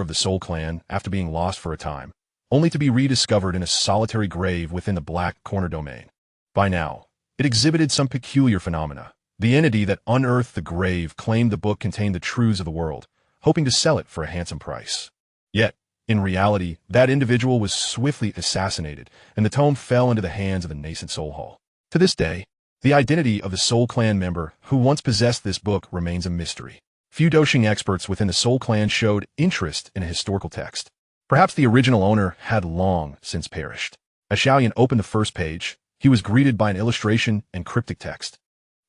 of the Soul Clan after being lost for a time, only to be rediscovered in a solitary grave within the Black Corner domain. By now, it exhibited some peculiar phenomena. The entity that unearthed the grave claimed the book contained the truths of the world, hoping to sell it for a handsome price. Yet, in reality, that individual was swiftly assassinated, and the tome fell into the hands of the nascent Soul Hall. To this day, the identity of the Soul Clan member who once possessed this book remains a mystery. Few Doshing experts within the Soul Clan showed interest in a historical text. Perhaps the original owner had long since perished. As Xiao Yan opened the first page, he was greeted by an illustration and cryptic text.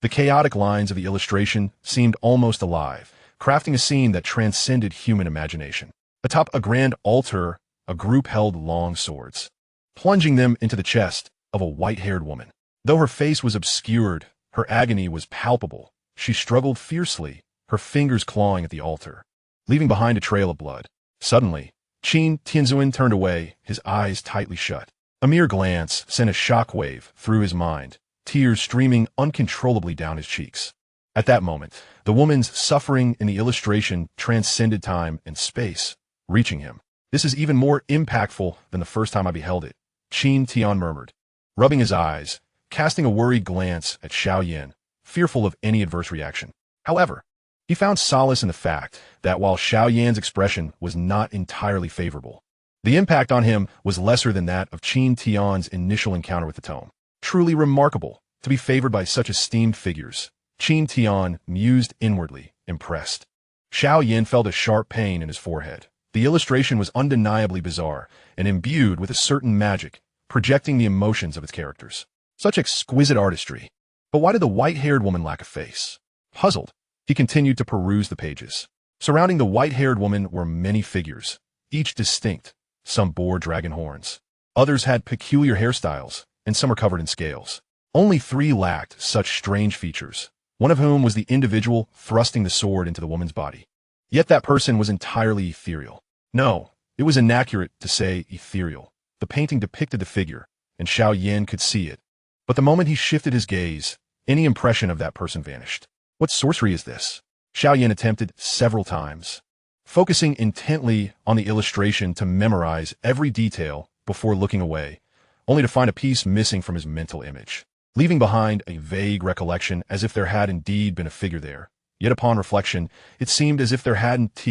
The chaotic lines of the illustration seemed almost alive, crafting a scene that transcended human imagination. Atop a grand altar, a group held long swords, plunging them into the chest of a white-haired woman. Though her face was obscured, her agony was palpable. She struggled fiercely, her fingers clawing at the altar, leaving behind a trail of blood. Suddenly, Qin Tianzuan turned away, his eyes tightly shut. A mere glance sent a shockwave through his mind, tears streaming uncontrollably down his cheeks. At that moment, the woman's suffering in the illustration transcended time and space, reaching him. "This is even more impactful than the first time I beheld it," Qin Tian murmured, rubbing his eyes, casting a worried glance at Xiao Yan, fearful of any adverse reaction. However, he found solace in the fact that while Xiao Yan's expression was not entirely favorable, the impact on him was lesser than that of Qin Tian's initial encounter with the tome. Truly remarkable to be favored by such esteemed figures, Qin Tian mused inwardly, impressed. Xiao Yan felt a sharp pain in his forehead. The illustration was undeniably bizarre and imbued with a certain magic, projecting the emotions of its characters. Such exquisite artistry. But why did the white-haired woman lack a face? Puzzled, he continued to peruse the pages. Surrounding the white-haired woman were many figures, each distinct. Some bore dragon horns. Others had peculiar hairstyles, and some were covered in scales. Only 3 lacked such strange features, one of whom was the individual thrusting the sword into the woman's body. Yet that person was entirely ethereal. No, it was inaccurate to say ethereal. The painting depicted the figure, and Xiao Yan could see it. But the moment he shifted his gaze, any impression of that person vanished. What sorcery is this? Xiao Yan attempted several times, focusing intently on the illustration to memorize every detail before looking away, only to find a piece missing from his mental image, leaving behind a vague recollection as if there had indeed been a figure there. Yet upon reflection, it seemed as if there hadn't.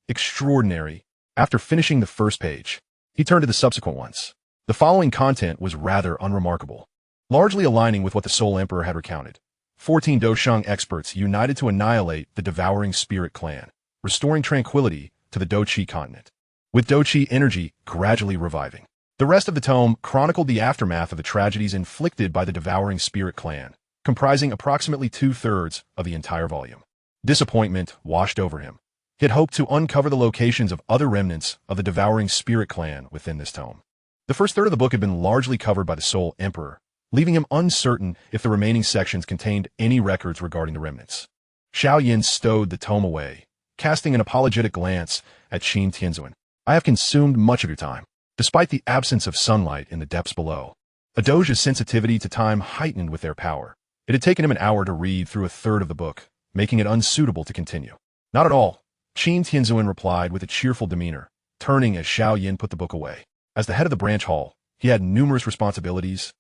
Extraordinary. After finishing the first page, he turned to the subsequent ones. The following content was rather unremarkable, largely aligning with what the Soul Emperor had recounted. 14 Doshang experts united to annihilate the Devouring Spirit clan, restoring tranquility to the Doqi continent, with Doqi energy gradually reviving. The rest of the tome chronicled the aftermath of the tragedies inflicted by the Devouring Spirit clan, comprising approximately 2/3 of the entire volume. Disappointment washed over him. He had hoped to uncover the locations of other remnants of the Devouring Spirit clan within this tome. The first third of the book had been largely covered by the Soul Emperor, leaving him uncertain if the remaining sections contained any records regarding the remnants. Xiao Yan stowed the tome away, casting an apologetic glance at Qin Tianzuan. "I have consumed much of your time, despite the absence of sunlight in the depths below." A Doge's sensitivity to time heightened with their power. It had taken him an hour to read through a third of the book, making it unsuitable to continue. "Not at all," Qin Tianzuan replied with a cheerful demeanor, turning as Xiao Yan put the book away. As the head of the branch hall, he had numerous responsibilities,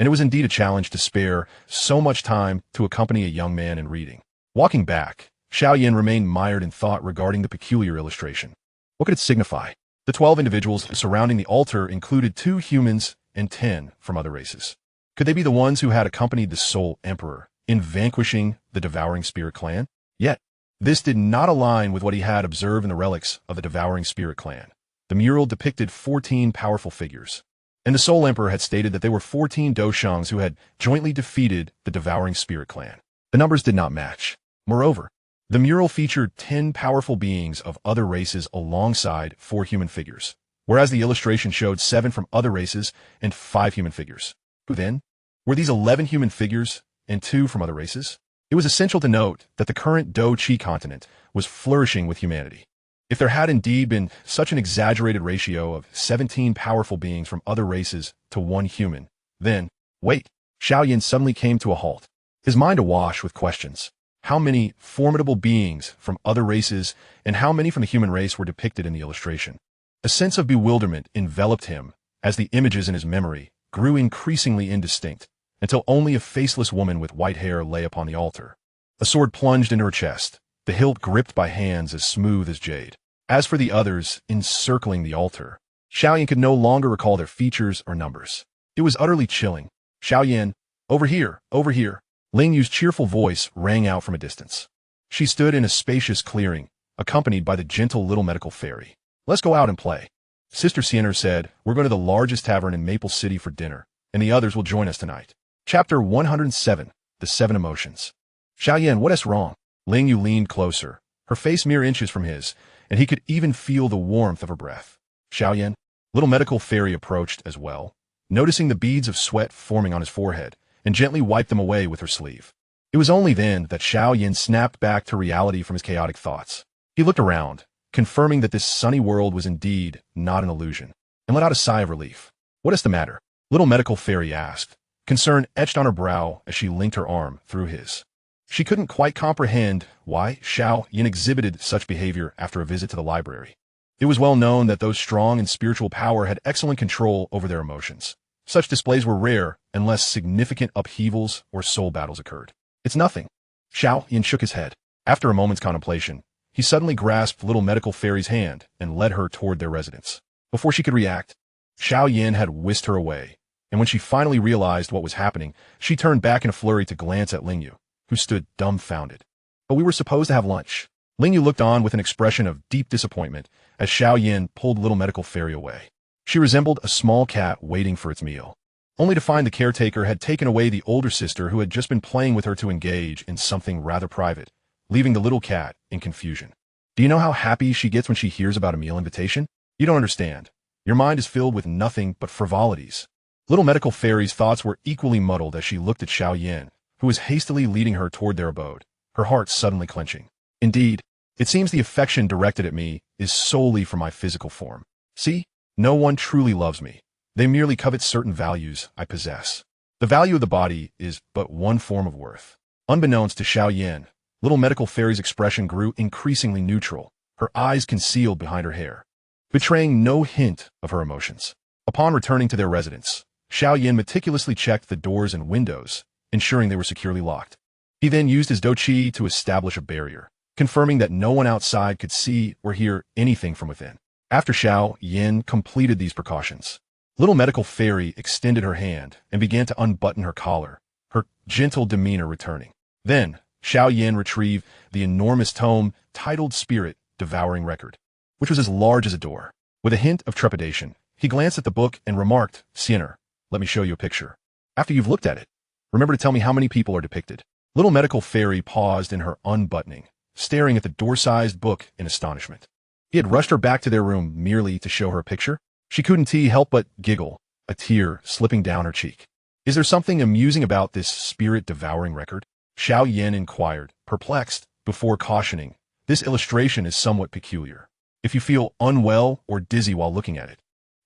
and it was indeed a challenge to spare so much time to accompany a young man in reading. Walking back, Xiao Yan remained mired in thought regarding the peculiar illustration. What could it signify? The 12 individuals surrounding the altar included 2 humans and 10 from other races. Could they be the ones who had accompanied the Soul Emperor in vanquishing the Devouring Spirit clan? Yet, this did not align with what he had observed in the relics of the Devouring Spirit clan. The mural depicted 14 powerful figures, and the Soul Emperor had stated that they were 14 Doshangs who had jointly defeated the Devouring Spirit clan. The numbers did not match. Moreover, the mural featured 10 powerful beings of other races alongside 4 human figures. whereas the illustration showed 7 from other races and 5 human figures. Who then? Were these 11 human figures and 2 from other races? It was essential to note that the current Do-Chi continent was flourishing with humanity. If there had indeed been such an exaggerated ratio of 17 powerful beings from other races to 1 human, then, wait, Xiao Yan suddenly came to a halt, his mind awash with questions. How many formidable beings from other races and how many from the human race were depicted in the illustration? A sense of bewilderment enveloped him as the images in his memory grew increasingly indistinct, until only a faceless woman with white hair lay upon the altar. A sword plunged into her chest, the hilt gripped by hands as smooth as jade. As for the others encircling the altar, Xiao Yan could no longer recall their features or numbers. It was utterly chilling. Xiao Yan, over here, over here. Ling Yu's cheerful voice rang out from a distance. She stood in a spacious clearing, accompanied by the gentle little medical fairy. Let's go out and play. Sister Sienner said, we're going to the largest tavern in Maple City for dinner, and the others will join us tonight. Chapter 107, The 7 Emotions. Xiao Yan, what is wrong? Ling Yu leaned closer, her face mere inches from his, and he could even feel the warmth of her breath. Xiao Yan, little medical fairy approached as well, noticing the beads of sweat forming on his forehead, and gently wiped them away with her sleeve. It was only then that Xiao Yan snapped back to reality from his chaotic thoughts. He looked around, confirming that this sunny world was indeed not an illusion, and let out a sigh of relief. What is the matter? Little medical fairy asked, concern etched on her brow as she linked her arm through his. She couldn't quite comprehend why Xiao Yan exhibited such behavior after a visit to the library. It was well known that those strong in spiritual power had excellent control over their emotions. Such displays were rare unless significant upheavals or soul battles occurred. It's nothing. Xiao Yan shook his head. After a moment's contemplation, he suddenly grasped little medical fairy's hand and led her toward their residence. Before she could react, Xiao Yan had whisked her away, and when she finally realized what was happening, she turned back in a flurry to glance at Ling Yu, who stood dumbfounded. But we were supposed to have lunch. Ling Yu looked on with an expression of deep disappointment as Xiao Yan pulled little medical fairy away. She resembled a small cat waiting for its meal, only to find the caretaker had taken away the older sister who had just been playing with her to engage in something rather private, leaving the little cat in confusion. Do you know how happy she gets when she hears about a meal invitation? You don't understand. Your mind is filled with nothing but frivolities. Little medical fairy's thoughts were equally muddled as she looked at Xiao Yan, who was hastily leading her toward their abode, her heart suddenly clenching. Indeed, it seems the affection directed at me is solely for my physical form. See? No one truly loves me. They merely covet certain values I possess. The value of the body is but one form of worth. Unbeknownst to Xiao Yan, little medical fairy's expression grew increasingly neutral, her eyes concealed behind her hair, betraying no hint of her emotions. Upon returning to their residence, Xiao Yan meticulously checked the doors and windows, ensuring they were securely locked. He then used his Do-Chi to establish a barrier, confirming that no one outside could see or hear anything from within. After Xiao Yan completed these precautions, little medical fairy extended her hand and began to unbutton her collar, her gentle demeanor returning. Then, Xiao Yan retrieved the enormous tome titled Spirit Devouring Record, which was as large as a door. With a hint of trepidation, he glanced at the book and remarked, Sienner, let me show you a picture. After you've looked at it, remember to tell me how many people are depicted. Little medical fairy paused in her unbuttoning, staring at the door-sized book in astonishment. He had rushed her back to their room merely to show her a picture. She couldn't help but giggle, a tear slipping down her cheek. Is there something amusing about this spirit-devouring record? Xiao Yan inquired, perplexed, before cautioning. This illustration is somewhat peculiar. If you feel unwell or dizzy while looking at it,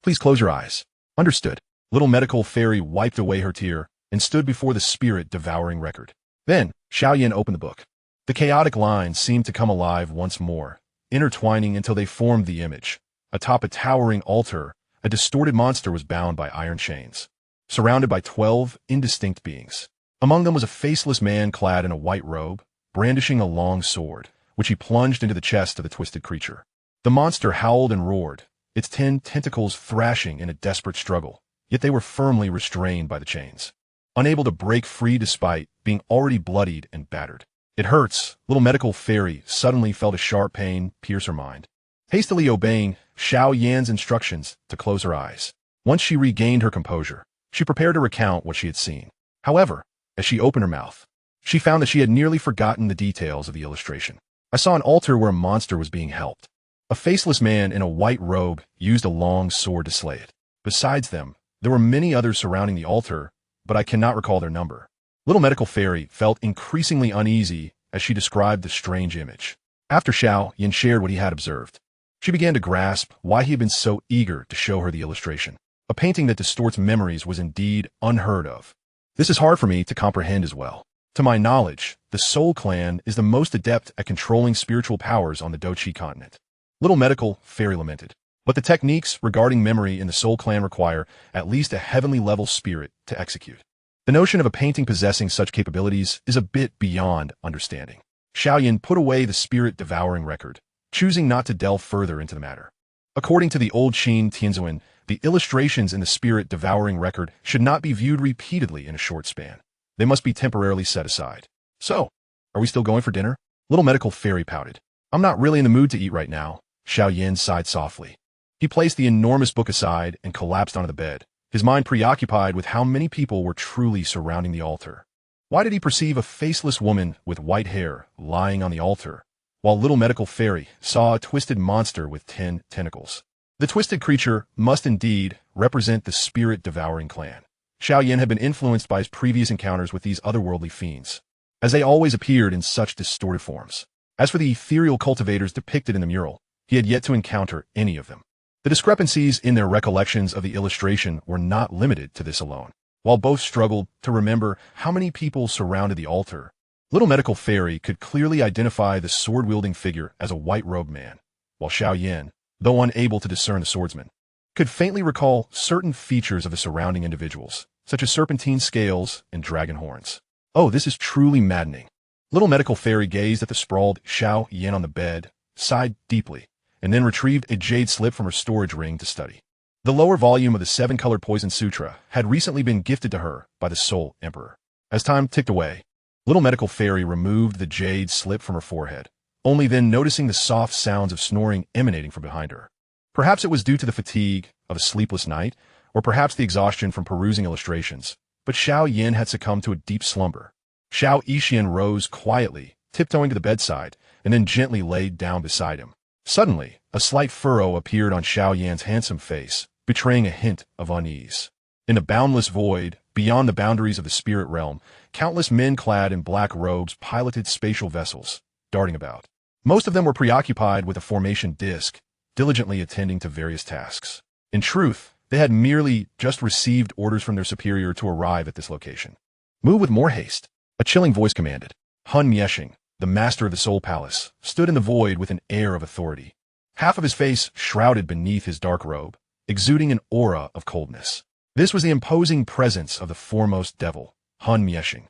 please close your eyes. Understood. Little medical fairy wiped away her tear and stood before the spirit-devouring record. Then, Xiao Yan opened the book. The chaotic lines seemed to come alive once more, intertwining until they formed the image. Atop a towering altar, a distorted monster was bound by iron chains, surrounded by 12 indistinct beings. Among them was a faceless man clad in a white robe, brandishing a long sword, which he plunged into the chest of the twisted creature. The monster howled and roared, its 10 tentacles thrashing in a desperate struggle, yet they were firmly restrained by the chains, unable to break free despite being already bloodied and battered. It hurts, little medical fairy suddenly felt a sharp pain pierce her mind. Hastily obeying Xiao Yan's instructions to close her eyes. Once she regained her composure, she prepared to recount what she had seen. However, as she opened her mouth, she found that she had nearly forgotten the details of the illustration. I saw an altar where a monster was being helped. A faceless man in a white robe used a long sword to slay it. Besides them, there were many others surrounding the altar, but I cannot recall their number. Little Medical Fairy felt increasingly uneasy as she described the strange image. After Xiao Yan shared what he had observed, she began to grasp why he had been so eager to show her the illustration. A painting that distorts memories was indeed unheard of. This is hard for me to comprehend as well. To my knowledge, the Soul Clan is the most adept at controlling spiritual powers on the Dochi continent. Little Medical Fairy lamented. But the techniques regarding memory in the Soul Clan require at least a heavenly level spirit to execute. The notion of a painting possessing such capabilities is a bit beyond understanding. Xiao Yan put away the spirit-devouring record, choosing not to delve further into the matter. According to the old Qin Tianzuan, the illustrations in the spirit-devouring record should not be viewed repeatedly in a short span. They must be temporarily set aside. So, are we still going for dinner? Little Medical Fairy pouted. I'm not really in the mood to eat right now. Xiao Yan sighed softly. He placed the enormous book aside and collapsed onto the bed, his mind preoccupied with how many people were truly surrounding the altar. Why did he perceive a faceless woman with white hair lying on the altar, while Little Medical Fairy saw a twisted monster with 10 tentacles? The twisted creature must indeed represent the spirit-devouring clan. Xiao Yan had been influenced by his previous encounters with these otherworldly fiends, as they always appeared in such distorted forms. As for the ethereal cultivators depicted in the mural, he had yet to encounter any of them. The discrepancies in their recollections of the illustration were not limited to this alone. While both struggled to remember how many people surrounded the altar, Little Medical Fairy could clearly identify the sword-wielding figure as a white-robed man, while Xiao Yan, though unable to discern the swordsman, could faintly recall certain features of the surrounding individuals, such as serpentine scales and dragon horns. Oh, this is truly maddening. Little Medical Fairy gazed at the sprawled Xiao Yan on the bed, sighed deeply, and then retrieved a jade slip from her storage ring to study. The lower volume of the Seven-Colored Poison Sutra had recently been gifted to her by the Soul Emperor. As time ticked away, Little Medical Fairy removed the jade slip from her forehead, only then noticing the soft sounds of snoring emanating from behind her. Perhaps it was due to the fatigue of a sleepless night, or perhaps the exhaustion from perusing illustrations, but Xiao Yan had succumbed to a deep slumber. Xiao Yixian rose quietly, tiptoeing to the bedside, and then gently laid down beside him. Suddenly, a slight furrow appeared on Xiao Yan's handsome face, betraying a hint of unease. In the boundless void, beyond the boundaries of the spirit realm, countless men clad in black robes piloted spatial vessels, darting about. Most of them were preoccupied with a formation disk, diligently attending to various tasks. In truth, they had merely just received orders from their superior to arrive at this location. Move with more haste, a chilling voice commanded. Hun Mieshing, the master of the Soul Palace, stood in the void with an air of authority. Half of his face shrouded beneath his dark robe, exuding an aura of coldness. This was the imposing presence of the foremost devil, Hun Mieshing,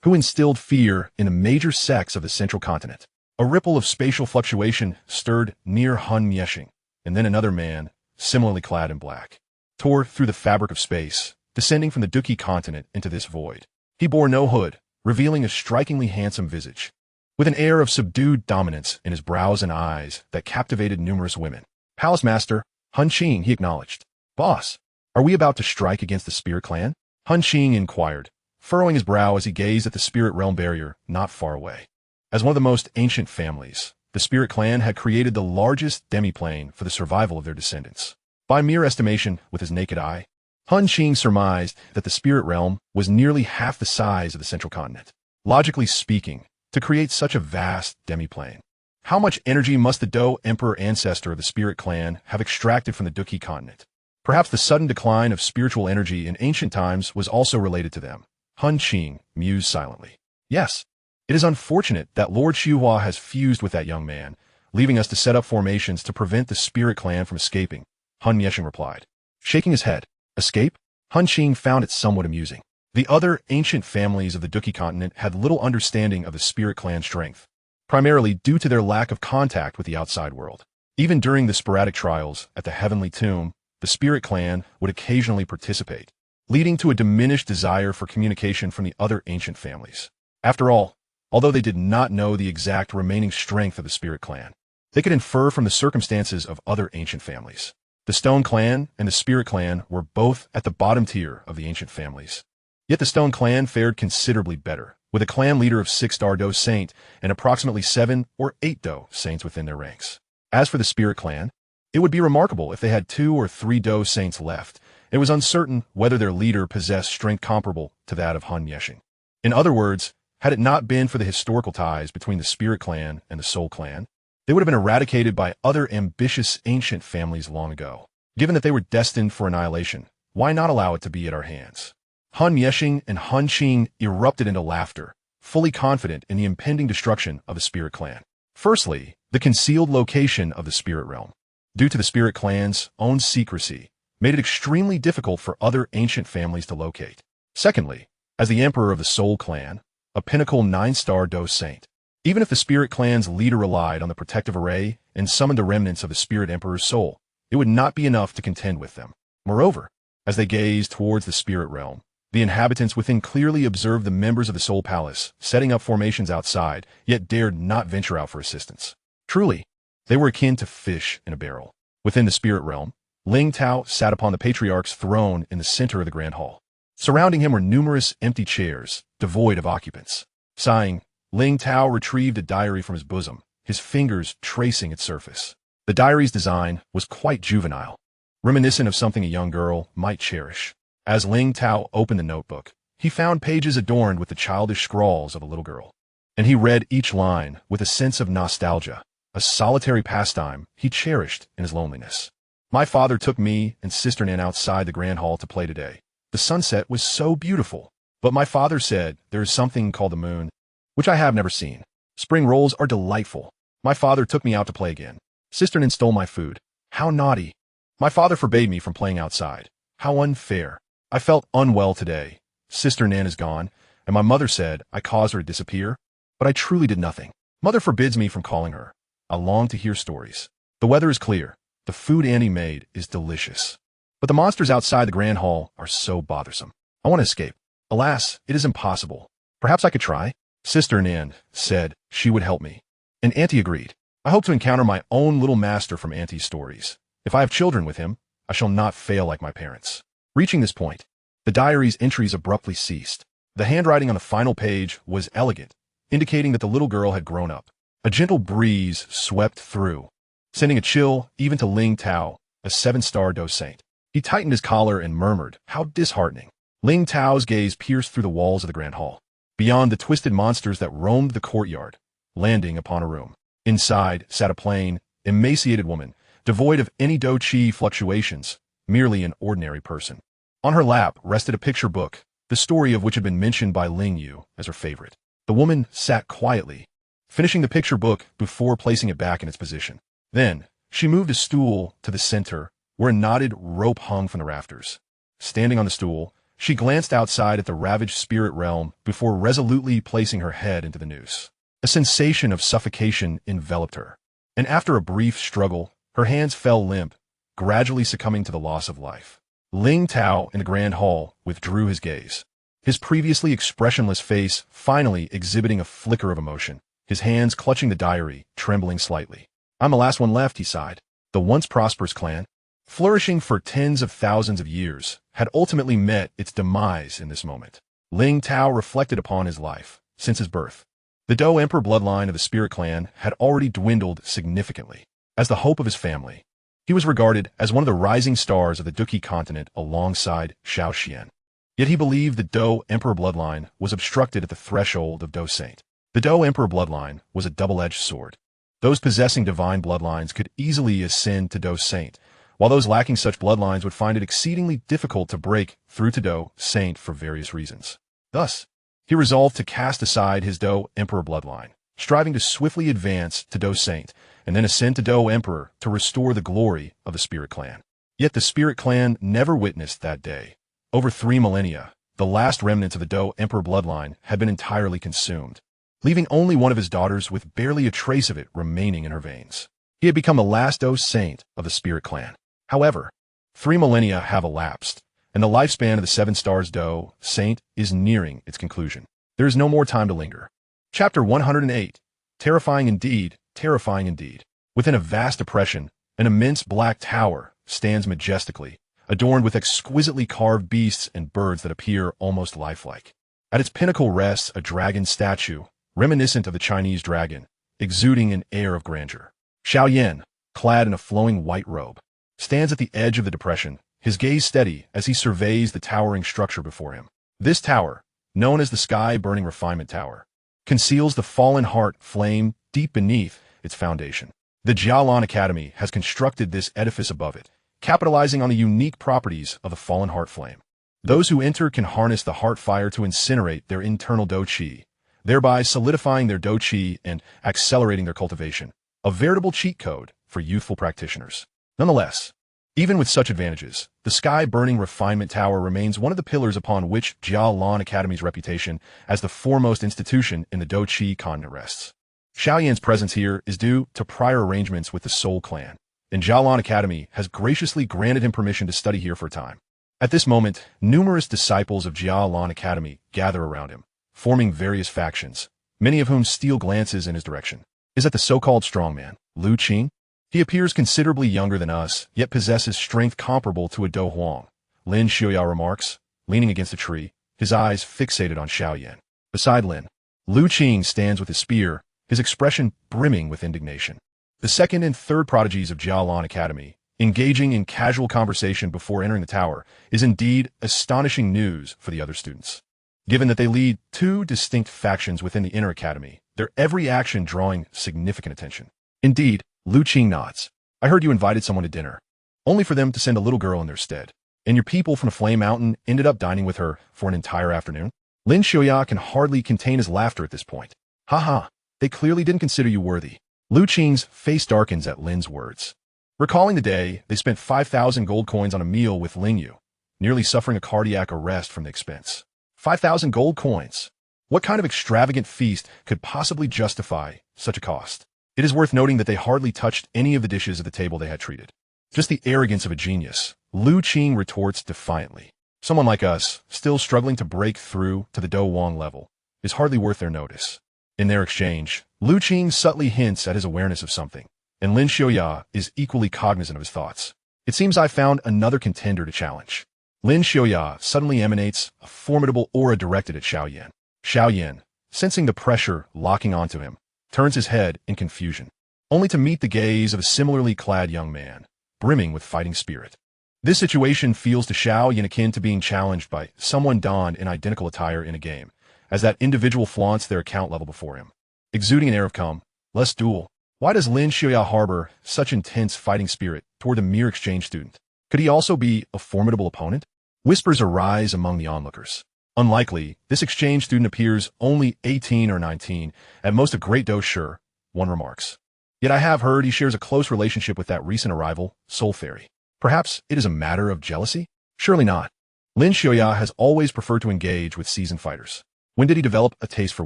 who instilled fear in the major sects of the central continent. A ripple of spatial fluctuation stirred near Hun Mieshing, and then another man, similarly clad in black, tore through the fabric of space, descending from the Duki continent into this void. He bore no hood, revealing a strikingly handsome visage, with an air of subdued dominance in his brows and eyes that captivated numerous women. Palace Master, Hun Qing, he acknowledged. Boss, are we about to strike against the Spirit Clan? Hun Qing inquired, furrowing his brow as he gazed at the Spirit Realm barrier not far away. As one of the most ancient families, the Spirit Clan had created the largest demiplane for the survival of their descendants. By mere estimation with his naked eye, Hun Qing surmised that the Spirit Realm was nearly half the size of the central continent. Logically speaking, to create such a vast demiplane, how much energy must the Do Emperor ancestor of the Spirit Clan have extracted from the Duki continent? Perhaps the sudden decline of spiritual energy in ancient times was also related to them. Hun Qing mused silently. Yes, it is unfortunate that Lord Xuhua has fused with that young man, leaving us to set up formations to prevent the Spirit Clan from escaping, Hun Mieshing replied. Shaking his head. Escape? Hun Qing found it somewhat amusing. The other ancient families of the Duki continent had little understanding of the Spirit Clan's strength, primarily due to their lack of contact with the outside world. Even during the sporadic trials at the Heavenly Tomb, the Spirit Clan would occasionally participate, leading to a diminished desire for communication from the other ancient families. After all, although they did not know the exact remaining strength of the Spirit Clan, they could infer from the circumstances of other ancient families. The Stone Clan and the Spirit Clan were both at the bottom tier of the ancient families. Yet the Stone Clan fared considerably better, with a clan leader of 6-star Do Saint and approximately 7 or 8 Do Saints within their ranks. As for the Spirit Clan, it would be remarkable if they had 2 or 3 Do saints left. It was uncertain whether their leader possessed strength comparable to that of Han Yeshing. In other words, had it not been for the historical ties between the Spirit Clan and the Soul Clan, they would have been eradicated by other ambitious ancient families long ago. Given that they were destined for annihilation, why not allow it to be at our hands? Han Yeshing and Han Qing erupted into laughter, fully confident in the impending destruction of the Spirit Clan. Firstly, the concealed location of the Spirit Realm, due to the Spirit Clan's own secrecy, made it extremely difficult for other ancient families to locate. Secondly, as the Emperor of the Soul Clan, a pinnacle 9-star Do Saint, even if the Spirit Clan's leader relied on the protective array and summoned the remnants of the Spirit Emperor's soul, it would not be enough to contend with them. Moreover, as they gazed towards the Spirit Realm, the inhabitants within clearly observed the members of the Soul Palace setting up formations outside, yet dared not venture out for assistance. Truly, they were akin to fish in a barrel. Within the Spirit Realm, Ling Tao sat upon the Patriarch's throne in the center of the Grand Hall. Surrounding him were numerous empty chairs, devoid of occupants. Sighing, Ling Tao retrieved a diary from his bosom, his fingers tracing its surface. The diary's design was quite juvenile, reminiscent of something a young girl might cherish. As Ling Tao opened the notebook, he found pages adorned with the childish scrawls of a little girl. And he read each line with a sense of nostalgia, a solitary pastime he cherished in his loneliness. My father took me and Sister Nan outside the Grand Hall to play today. The sunset was so beautiful, but my father said there is something called the moon, which I have never seen. Spring rolls are delightful. My father took me out to play again. Sister Nan stole my food. How naughty. My father forbade me from playing outside. How unfair. I felt unwell today. Sister Nan is gone, and my mother said I caused her to disappear, but I truly did nothing. Mother forbids me from calling her. I long to hear stories. The weather is clear. The food Annie made is delicious. But the monsters outside the Grand Hall are so bothersome. I want to escape. Alas, it is impossible. Perhaps I could try. Sister Nan said she would help me, and Auntie agreed. I hope to encounter my own little master from Auntie's stories. If I have children with him, I shall not fail like my parents. Reaching this point, the diary's entries abruptly ceased. The handwriting on the final page was elegant, indicating that the little girl had grown up. A gentle breeze swept through, sending a chill even to Ling Tao, a 7-star Do Saint. He tightened his collar and murmured, "How disheartening." Ling Tao's gaze pierced through the walls of the Grand Hall, beyond the twisted monsters that roamed the courtyard, landing upon a room. Inside sat a plain, emaciated woman, devoid of any Do Chi fluctuations, merely an ordinary person. On her lap rested a picture book, the story of which had been mentioned by Ling Yu as her favorite. The woman sat quietly, finishing the picture book before placing it back in its position. Then, she moved a stool to the center, where a knotted rope hung from the rafters. Standing on the stool, she glanced outside at the ravaged spirit realm before resolutely placing her head into the noose. A sensation of suffocation enveloped her, and after a brief struggle, her hands fell limp, gradually succumbing to the loss of life. Ling Tao in the Grand Hall withdrew his gaze, his previously expressionless face finally exhibiting a flicker of emotion, his hands clutching the diary, trembling slightly. "I'm the last one left," he sighed. The once prosperous clan, flourishing for tens of thousands of years, had ultimately met its demise in this moment. Ling Tao reflected upon his life since his birth. The Do Emperor bloodline of the Spirit Clan had already dwindled significantly. As the hope of his family, he was regarded as one of the rising stars of the Duki continent alongside Xiao Yan. Yet he believed the Do Emperor bloodline was obstructed at the threshold of Do Saint. The Do Emperor bloodline was a double-edged sword. Those possessing divine bloodlines could easily ascend to Do Saint, while those lacking such bloodlines would find it exceedingly difficult to break through to Do Saint for various reasons. Thus, he resolved to cast aside his Do Emperor bloodline, striving to swiftly advance to Do Saint, and then ascend to Do Emperor to restore the glory of the Spirit Clan. Yet the Spirit Clan never witnessed that day. Over 3 millennia, the last remnants of the Do Emperor bloodline had been entirely consumed, leaving only one of his daughters with barely a trace of it remaining in her veins. He had become the last Do Saint of the Spirit Clan. However, 3 millennia have elapsed, and the lifespan of the 7 stars Do Saint is nearing its conclusion. There is no more time to linger. Chapter 108. Terrifying indeed, terrifying indeed. Within a vast depression, an immense black tower stands majestically, adorned with exquisitely carved beasts and birds that appear almost lifelike. At its pinnacle rests a dragon statue, reminiscent of the Chinese dragon, exuding an air of grandeur. Xiao Yan, clad in a flowing white robe, stands at the edge of the depression, his gaze steady as he surveys the towering structure before him. This tower, known as the Sky-Burning Refinement Tower, conceals the fallen heart flame deep beneath its foundation. The Yunlan Academy has constructed this edifice above it, capitalizing on the unique properties of the fallen heart flame. Those who enter can harness the heart fire to incinerate their internal do qi, thereby solidifying their do qi and accelerating their cultivation, a veritable cheat code for youthful practitioners. Nonetheless, even with such advantages, the Sky-Burning Refinement Tower remains one of the pillars upon which Yunlan Academy's reputation as the foremost institution in the do qi continent rests. Xiao Yan's presence here is due to prior arrangements with the Soul Clan, and Yunlan Academy has graciously granted him permission to study here for a time. At this moment, numerous disciples of Yunlan Academy gather around him, forming various factions, many of whom steal glances in his direction. Is that the so-called strongman, Lu Qing? He appears considerably younger than us, yet possesses strength comparable to a Do Huang, Lin Xiaoya remarks, leaning against a tree, his eyes fixated on Xiao Yan. Beside Lin, Lu Qing stands with his spear, his expression brimming with indignation. The second and third prodigies of Yunlan Academy, engaging in casual conversation before entering the tower, is indeed astonishing news for the other students. Given that they lead two distinct factions within the inner academy, their every action drawing significant attention. Indeed, Lu Qing nods. I heard you invited someone to dinner, only for them to send a little girl in their stead. And your people from the Flame Mountain ended up dining with her for an entire afternoon? Lin Xiaoya can hardly contain his laughter at this point. Haha, they clearly didn't consider you worthy. Lu Qing's face darkens at Lin's words. Recalling the day, they spent 5,000 gold coins on a meal with Ling Yu, nearly suffering a cardiac arrest from the expense. 5,000 gold coins. What kind of extravagant feast could possibly justify such a cost? It is worth noting that they hardly touched any of the dishes at the table they had treated. Just the arrogance of a genius, Lu Qing retorts defiantly. Someone like us, still struggling to break through to the Do Wang level, is hardly worth their notice. In their exchange, Lu Qing subtly hints at his awareness of something, and Lin Xiaoya is equally cognizant of his thoughts. It seems I found another contender to challenge. Lin Xiaoya suddenly emanates a formidable aura directed at Xiao Yan. Xiao Yan, sensing the pressure locking onto him, turns his head in confusion, only to meet the gaze of a similarly clad young man, brimming with fighting spirit. This situation feels to Xiao Yan akin to being challenged by someone donned in identical attire in a game, as that individual flaunts their account level before him. Exuding an air of calm, let's duel. Why does Lin Xiaoya harbor such intense fighting spirit toward a mere exchange student? Could he also be a formidable opponent? Whispers arise among the onlookers. Unlikely, this exchange student appears only 18 or 19, at most a great do sure, one remarks. Yet I have heard he shares a close relationship with that recent arrival, Soul Fairy. Perhaps it is a matter of jealousy? Surely not. Lin Xiaoya has always preferred to engage with seasoned fighters. When did he develop a taste for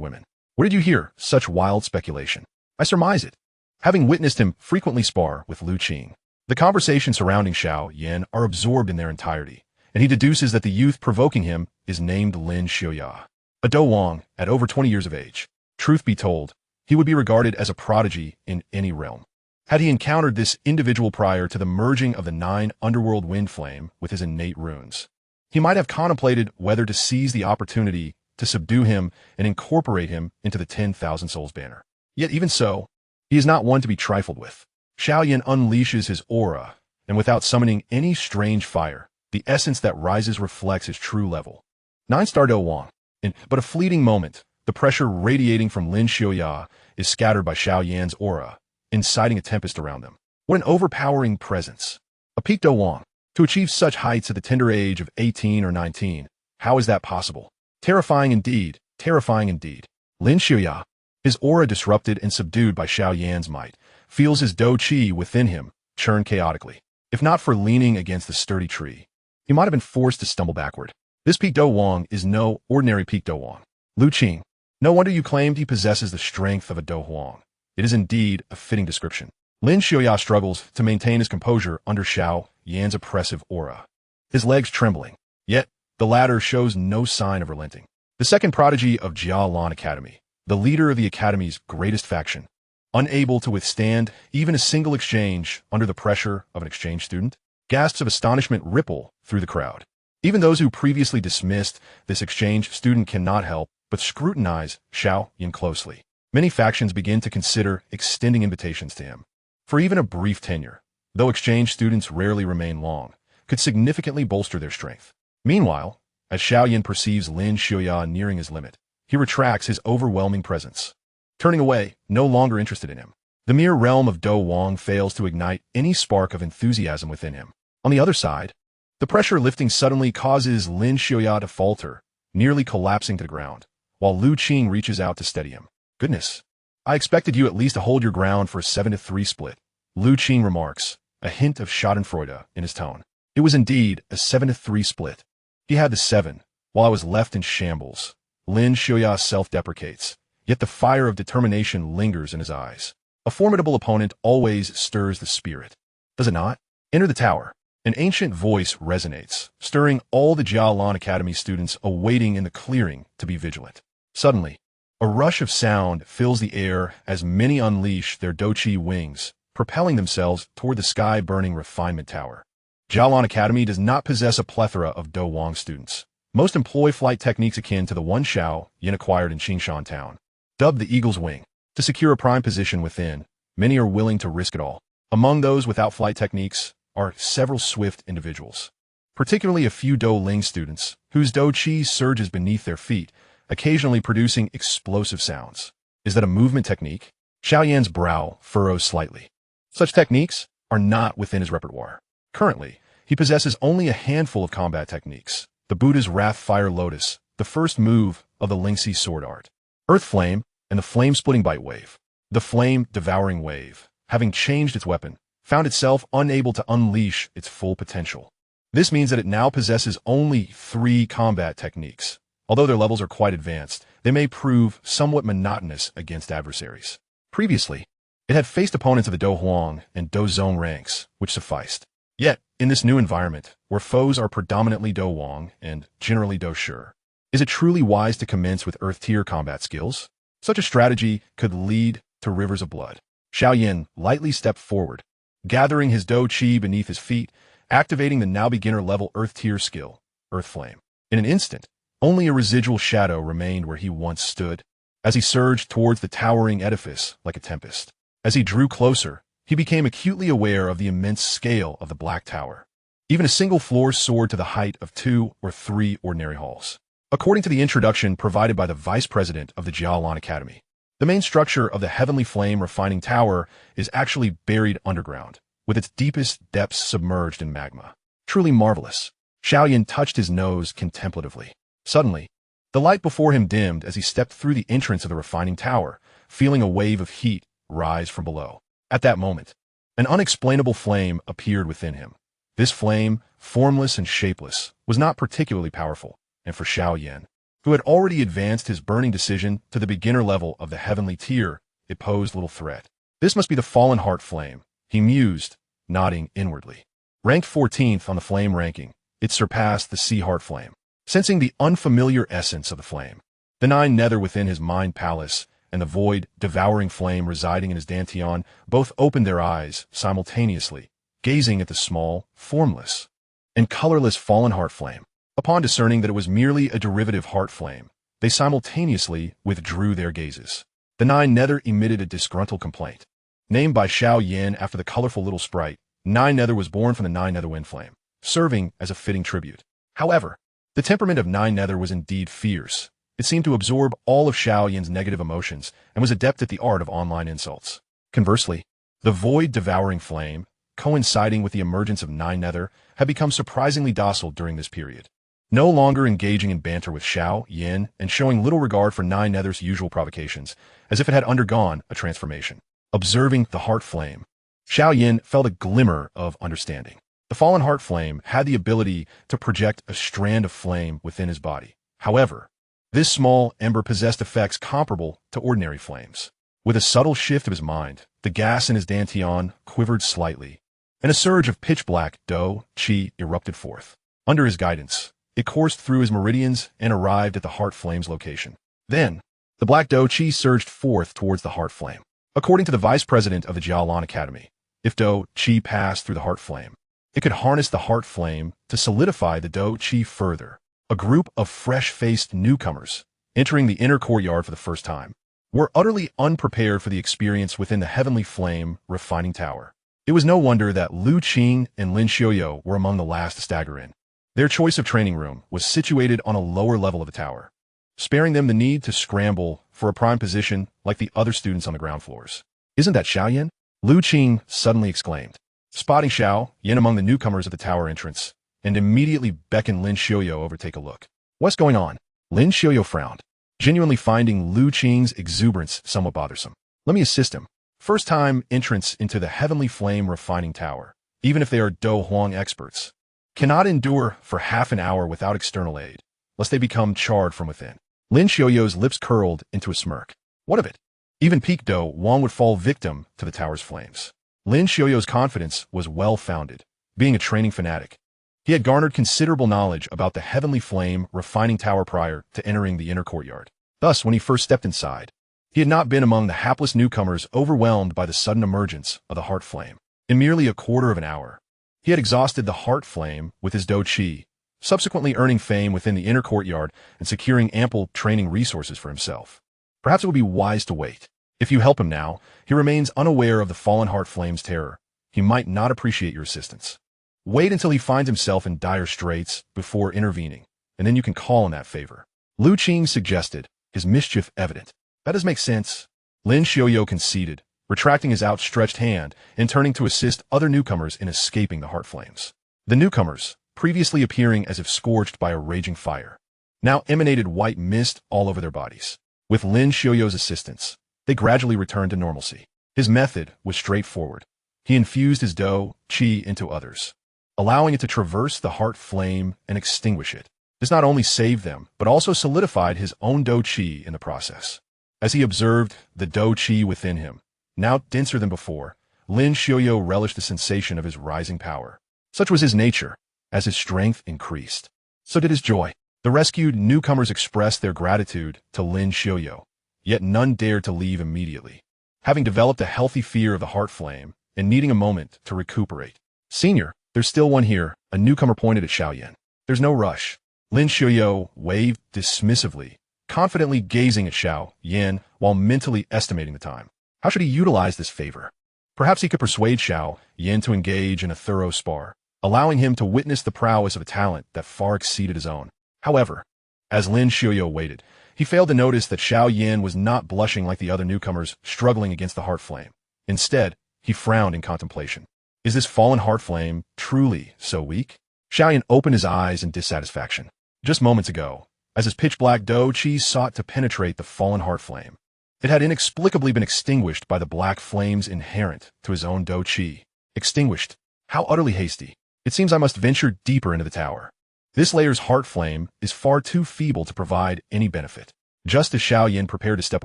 women? Where did you hear such wild speculation? I surmise it, having witnessed him frequently spar with Lu Qing. The conversations surrounding Xiao Yan are absorbed in their entirety, and he deduces that the youth provoking him is named Lin Xiaoya, a Do Wang at over 20 years of age. Truth be told, he would be regarded as a prodigy in any realm. Had he encountered this individual prior to the merging of the 9 underworld wind flame with his innate runes, he might have contemplated whether to seize the opportunity to subdue him and incorporate him into the 10,000 souls banner. Yet even so, he is not one to be trifled with. Xiao Yan unleashes his aura, and without summoning any strange fire, the essence that rises reflects his true level. 9-star Do Wang. In but a fleeting moment, the pressure radiating from Lin Xiaoya is scattered by Xiao Yan's aura, inciting a tempest around them. What an overpowering presence. A peak Do Wang. To achieve such heights at the tender age of 18 or 19, how is that possible? Terrifying indeed, terrifying indeed. Lin Xiaoya, his aura disrupted and subdued by Xiao Yan's might, feels his Do Qi within him churn chaotically. If not for leaning against the sturdy tree, he might have been forced to stumble backward. This peak Do Wang is no ordinary peak Do Wang. Lu Qing. No wonder you claimed he possesses the strength of a Do Huang. It is indeed a fitting description. Lin Xiaoya struggles to maintain his composure under Xiao Yan's oppressive aura, his legs trembling. Yet, the latter shows no sign of relenting. The second prodigy of Yunlan Academy, the leader of the academy's greatest faction, unable to withstand even a single exchange under the pressure of an exchange student, gasps of astonishment ripple through the crowd. Even those who previously dismissed this exchange student cannot help but scrutinize Xiao Yan closely. Many factions begin to consider extending invitations to him. for even a brief tenure, though exchange students rarely remain long, could significantly bolster their strength. Meanwhile, as Xiao Yan perceives Lin Xiaoyan nearing his limit, he retracts his overwhelming presence, turning away, no longer interested in him. The mere realm of Do Wang fails to ignite any spark of enthusiasm within him. On the other side, the pressure lifting suddenly causes Lin Xiaoya to falter, nearly collapsing to the ground, while Lu Qing reaches out to steady him. Goodness, I expected you at least to hold your ground for a 7-3 split, Lu Qing remarks, a hint of schadenfreude in his tone. It was indeed a 7-3 split. He had the 7, while I was left in shambles. Lin Xiaoya self-deprecates, yet the fire of determination lingers in his eyes. A formidable opponent always stirs the spirit, does it not? Enter the tower. An ancient voice resonates, stirring all the Yunlan Academy students awaiting in the clearing to be vigilant. Suddenly, a rush of sound fills the air as many unleash their Doqi wings, propelling themselves toward the sky-burning refinement tower. Yunlan Academy does not possess a plethora of Do Wang students. Most employ flight techniques akin to the one Xiao Yan acquired in Qingshan Town. Dubbed the Eagle's Wing, to secure a prime position within, many are willing to risk it all. Among those without flight techniques are several swift individuals, particularly a few Do Ling students, whose Do Qi surges beneath their feet, occasionally producing explosive sounds. Is that a movement technique? Xiao Yan's brow furrows slightly. Such techniques are not within his repertoire. Currently, he possesses only a handful of combat techniques. The Buddha's Wrath Fire Lotus, the first move of the Lingxi sword art, Earth Flame, and the Flame-Splitting Bite Wave. The Flame-Devouring Wave, having changed its weapon, found itself unable to unleash its full potential. This means that it now possesses only 3 combat techniques. Although their levels are quite advanced, they may prove somewhat monotonous against adversaries. Previously, it had faced opponents of the Do Huang and Do Zong ranks, which sufficed. Yet, in this new environment, where foes are predominantly Do Wang and generally Do Shi, is it truly wise to commence with Earth-tier combat skills? Such a strategy could lead to rivers of blood. Xiao Yan lightly stepped forward, gathering his Do Qi beneath his feet, activating the now beginner-level Earth-tier skill, Earth Flame. In an instant, only a residual shadow remained where he once stood, as he surged towards the towering edifice like a tempest. As he drew closer, he became acutely aware of the immense scale of the Black Tower. Even a single floor soared to the height of 2 or 3 ordinary halls. According to the introduction provided by the vice president of the Yunlan Academy, the main structure of the Heavenly Flame Refining Tower is actually buried underground, with its deepest depths submerged in magma. Truly marvelous. Xiao Yan touched his nose contemplatively. Suddenly, the light before him dimmed as he stepped through the entrance of the refining tower, feeling a wave of heat rise from below. At that moment, an unexplainable flame appeared within him. This flame, formless and shapeless, was not particularly powerful, and for Xiao Yan, who had already advanced his burning decision to the beginner level of the heavenly tier, it posed little threat. This must be the fallen heart flame, he mused, nodding inwardly. Ranked 14th on the flame ranking, it surpassed the sea heart flame. Sensing the unfamiliar essence of the flame, the 9 nether within his mind palace and the void, devouring flame residing in his dantian both opened their eyes simultaneously, gazing at the small, formless, and colorless fallen heart flame. Upon discerning that it was merely a derivative heart flame, they simultaneously withdrew their gazes. The 9 nether emitted a disgruntled complaint. Named by Xiao Yan after the colorful little sprite, 9 nether was born from the 9 nether wind flame, serving as a fitting tribute. However, the temperament of 9 nether was indeed fierce. It seemed to absorb all of Xiao Yan's negative emotions and was adept at the art of online insults. Conversely, the void-devouring flame, coinciding with the emergence of 9 nether, had become surprisingly docile during this period. No longer engaging in banter with Xiao Yan and showing little regard for 9 nether's usual provocations, as if it had undergone a transformation. Observing the heart flame, Xiao Yan felt a glimmer of understanding. The fallen heart flame had the ability to project a strand of flame within his body. However, this small ember possessed effects comparable to ordinary flames. With a subtle shift of his mind, the gas in his dantian quivered slightly, and a surge of pitch-black Do Qi erupted forth. Under his guidance, it coursed through his meridians and arrived at the heart flame's location. Then, the black Do Qi surged forth towards the heart flame. According to the vice president of the Yunlan Academy, if Do Qi passed through the heart flame, it could harness the heart flame to solidify the Do Qi further. A group of fresh-faced newcomers, entering the inner courtyard for the first time. were utterly unprepared for the experience within the Heavenly Flame Refining Tower. It was no wonder that Lu Qing and Lin Xiaoyo were among the last to stagger in. Their choice of training room was situated on a lower level of the tower, sparing them the need to scramble for a prime position like the other students on the ground floors. "Isn't that Xiao Yan?" Lu Qing suddenly exclaimed, spotting Xiao Yan among the newcomers at the tower entrance, and immediately beckoned Lin Xiaoyo over to take a look. "What's going on?" Lin Xiaoyo frowned, genuinely finding Lu Qing's exuberance somewhat bothersome. "Let me assist him." First-time entrants into the Heavenly Flame Refining Tower, even if they are Do Huang experts, cannot endure for half an hour without external aid, lest they become charred from within. Lin Xiaoyo's lips curled into a smirk. What of it? Even peak Do Huang would fall victim to the tower's flames. Lin Xiaoyo's confidence was well-founded. Being a training fanatic, he had garnered considerable knowledge about the Heavenly Flame Refining Tower prior to entering the inner courtyard. Thus, when he first stepped inside, he had not been among the hapless newcomers overwhelmed by the sudden emergence of the heart flame. In merely a quarter of an hour, he had exhausted the heart flame with his Do Qi, subsequently earning fame within the inner courtyard and securing ample training resources for himself. Perhaps it would be wise to wait. If you help him now, he remains unaware of the fallen heart flame's terror. He might not appreciate your assistance. Wait until he finds himself in dire straits before intervening, and then you can call on that favor. Lu Qing suggested, his mischief evident. That does make sense. Lin Xiaoyo conceded, retracting his outstretched hand and turning to assist other newcomers in escaping the heart flames. The newcomers, previously appearing as if scorched by a raging fire, now emanated white mist all over their bodies. With Lin Xiaoyo's assistance, they gradually returned to normalcy. His method was straightforward. He infused his Do Qi into others, allowing it to traverse the heart flame and extinguish it. This not only saved them, but also solidified his own Do Qi in the process. As he observed the Do Qi within him, now denser than before, Lin Xiaoyo relished the sensation of his rising power. Such was his nature. As his strength increased, so did his joy. The rescued newcomers expressed their gratitude to Lin Xiaoyo, yet none dared to leave immediately, having developed a healthy fear of the heart flame and needing a moment to recuperate. "Senior, there's still one here," a newcomer pointed at Xiao Yan. "There's no rush." Lin Xiaoyo waved dismissively, confidently gazing at Xiao Yan while mentally estimating the time. How should he utilize this favor? Perhaps he could persuade Xiao Yan to engage in a thorough spar, allowing him to witness the prowess of a talent that far exceeded his own. However, as Lin Xiaoyo waited, he failed to notice that Xiao Yan was not blushing like the other newcomers struggling against the heart flame. Instead, he frowned in contemplation. Is this fallen heart flame truly so weak? Xiao Yan opened his eyes in dissatisfaction. Just moments ago, as his pitch-black Do Qi sought to penetrate the fallen heart flame, it had inexplicably been extinguished by the black flames inherent to his own Do Qi. Extinguished? How utterly hasty. It seems I must venture deeper into the tower. This layer's heart flame is far too feeble to provide any benefit. Just as Xiao Yan prepared to step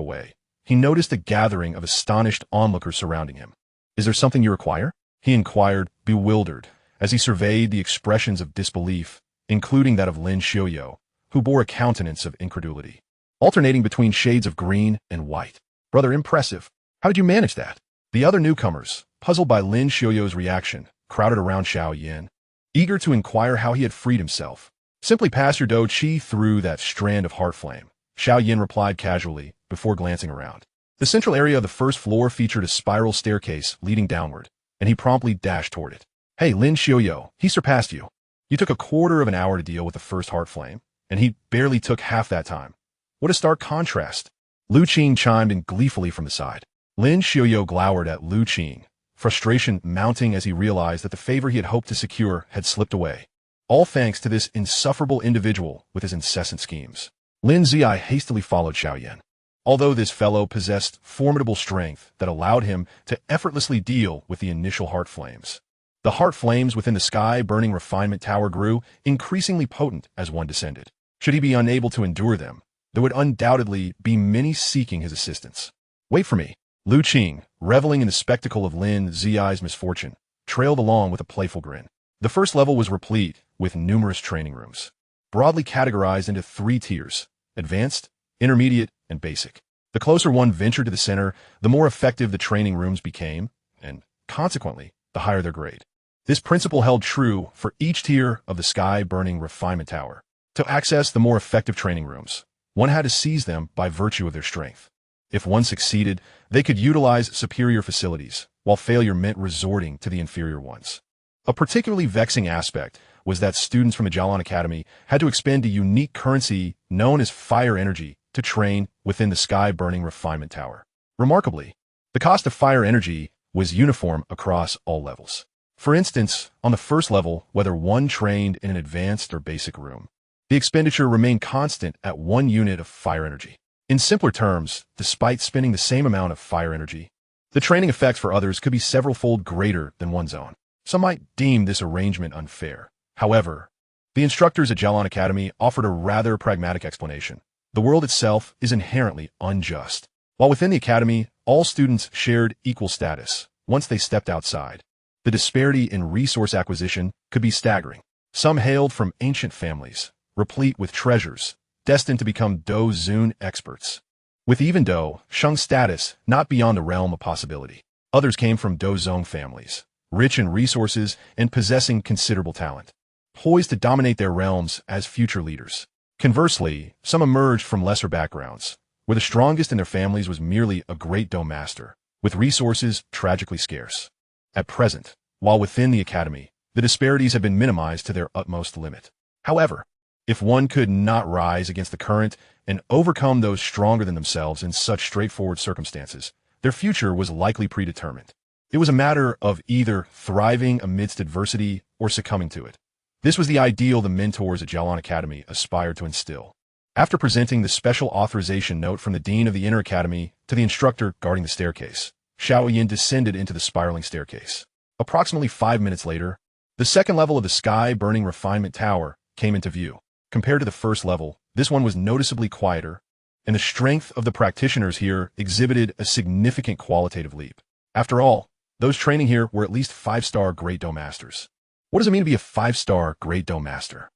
away, he noticed a gathering of astonished onlookers surrounding him. "Is there something you require?" he inquired, bewildered, as he surveyed the expressions of disbelief, including that of Lin Xiaoyo, who bore a countenance of incredulity, alternating between shades of green and white. "Brother, impressive. How did you manage that?" The other newcomers, puzzled by Lin Xiaoyo's reaction, crowded around Xiao Yan, eager to inquire how he had freed himself. "Simply pass your Do Qi through that strand of heart flame," Xiao Yan replied casually, before glancing around. The central area of the first floor featured a spiral staircase leading downward, and he promptly dashed toward it. "Hey, Lin Xiaoyo, he surpassed you. You took a quarter of an hour to deal with the first heart flame, and he barely took half that time. What a stark contrast." Lu Qing chimed in gleefully from the side. Lin Xiaoyo glowered at Lu Qing, frustration mounting as he realized that the favor he had hoped to secure had slipped away, all thanks to this insufferable individual with his incessant schemes. Lin Ziyi hastily followed Xiao Yan. Although this fellow possessed formidable strength that allowed him to effortlessly deal with the initial heart flames, the heart flames within the sky-burning refinement tower grew increasingly potent as one descended. Should he be unable to endure them, there would undoubtedly be many seeking his assistance. "Wait for me." Lu Qing, reveling in the spectacle of Lin Ziyi's misfortune, trailed along with a playful grin. The first level was replete with numerous training rooms, broadly categorized into 3 tiers: advanced, intermediate, and basic. The closer one ventured to the center, the more effective the training rooms became, and, consequently, the higher their grade. This principle held true for each tier of the sky-burning refinement tower. To access the more effective training rooms, one had to seize them by virtue of their strength. If one succeeded, they could utilize superior facilities, while failure meant resorting to the inferior ones. A particularly vexing aspect was that students from the Xiao Academy had to expend a unique currency known as fire energy to train within the sky-burning refinement tower. Remarkably, the cost of fire energy was uniform across all levels. For instance, on the first level, whether one trained in an advanced or basic room, the expenditure remained constant at 1 unit of fire energy. In simpler terms, despite spending the same amount of fire energy, the training effects for others could be several-fold greater than one's own. Some might deem this arrangement unfair. However, the instructors at Xiao Academy offered a rather pragmatic explanation. The world itself is inherently unjust. While within the academy, all students shared equal status. Once they stepped outside, the disparity in resource acquisition could be staggering. Some hailed from ancient families, replete with treasures, destined to become Do Zun experts. With even Do Sheng status not beyond the realm of possibility. Others came from Do Zong families, rich in resources and possessing considerable talent, poised to dominate their realms as future leaders. Conversely, some emerged from lesser backgrounds, where the strongest in their families was merely a great Do master, with resources tragically scarce. At present, while within the academy, the disparities have been minimized to their utmost limit. However, if one could not rise against the current and overcome those stronger than themselves in such straightforward circumstances, their future was likely predetermined. It was a matter of either thriving amidst adversity or succumbing to it. This was the ideal the mentors at Xiao Academy aspired to instill. After presenting the special authorization note from the dean of the inner academy to the instructor guarding the staircase, Xiao Yan descended into the spiraling staircase. Approximately 5 minutes later, the second level of the sky-burning refinement tower came into view. Compared to the first level, this one was noticeably quieter, and the strength of the practitioners here exhibited a significant qualitative leap. After all, those training here were at least 5-star Great Do Masters. What does it mean to be a 5-star Great Do Master?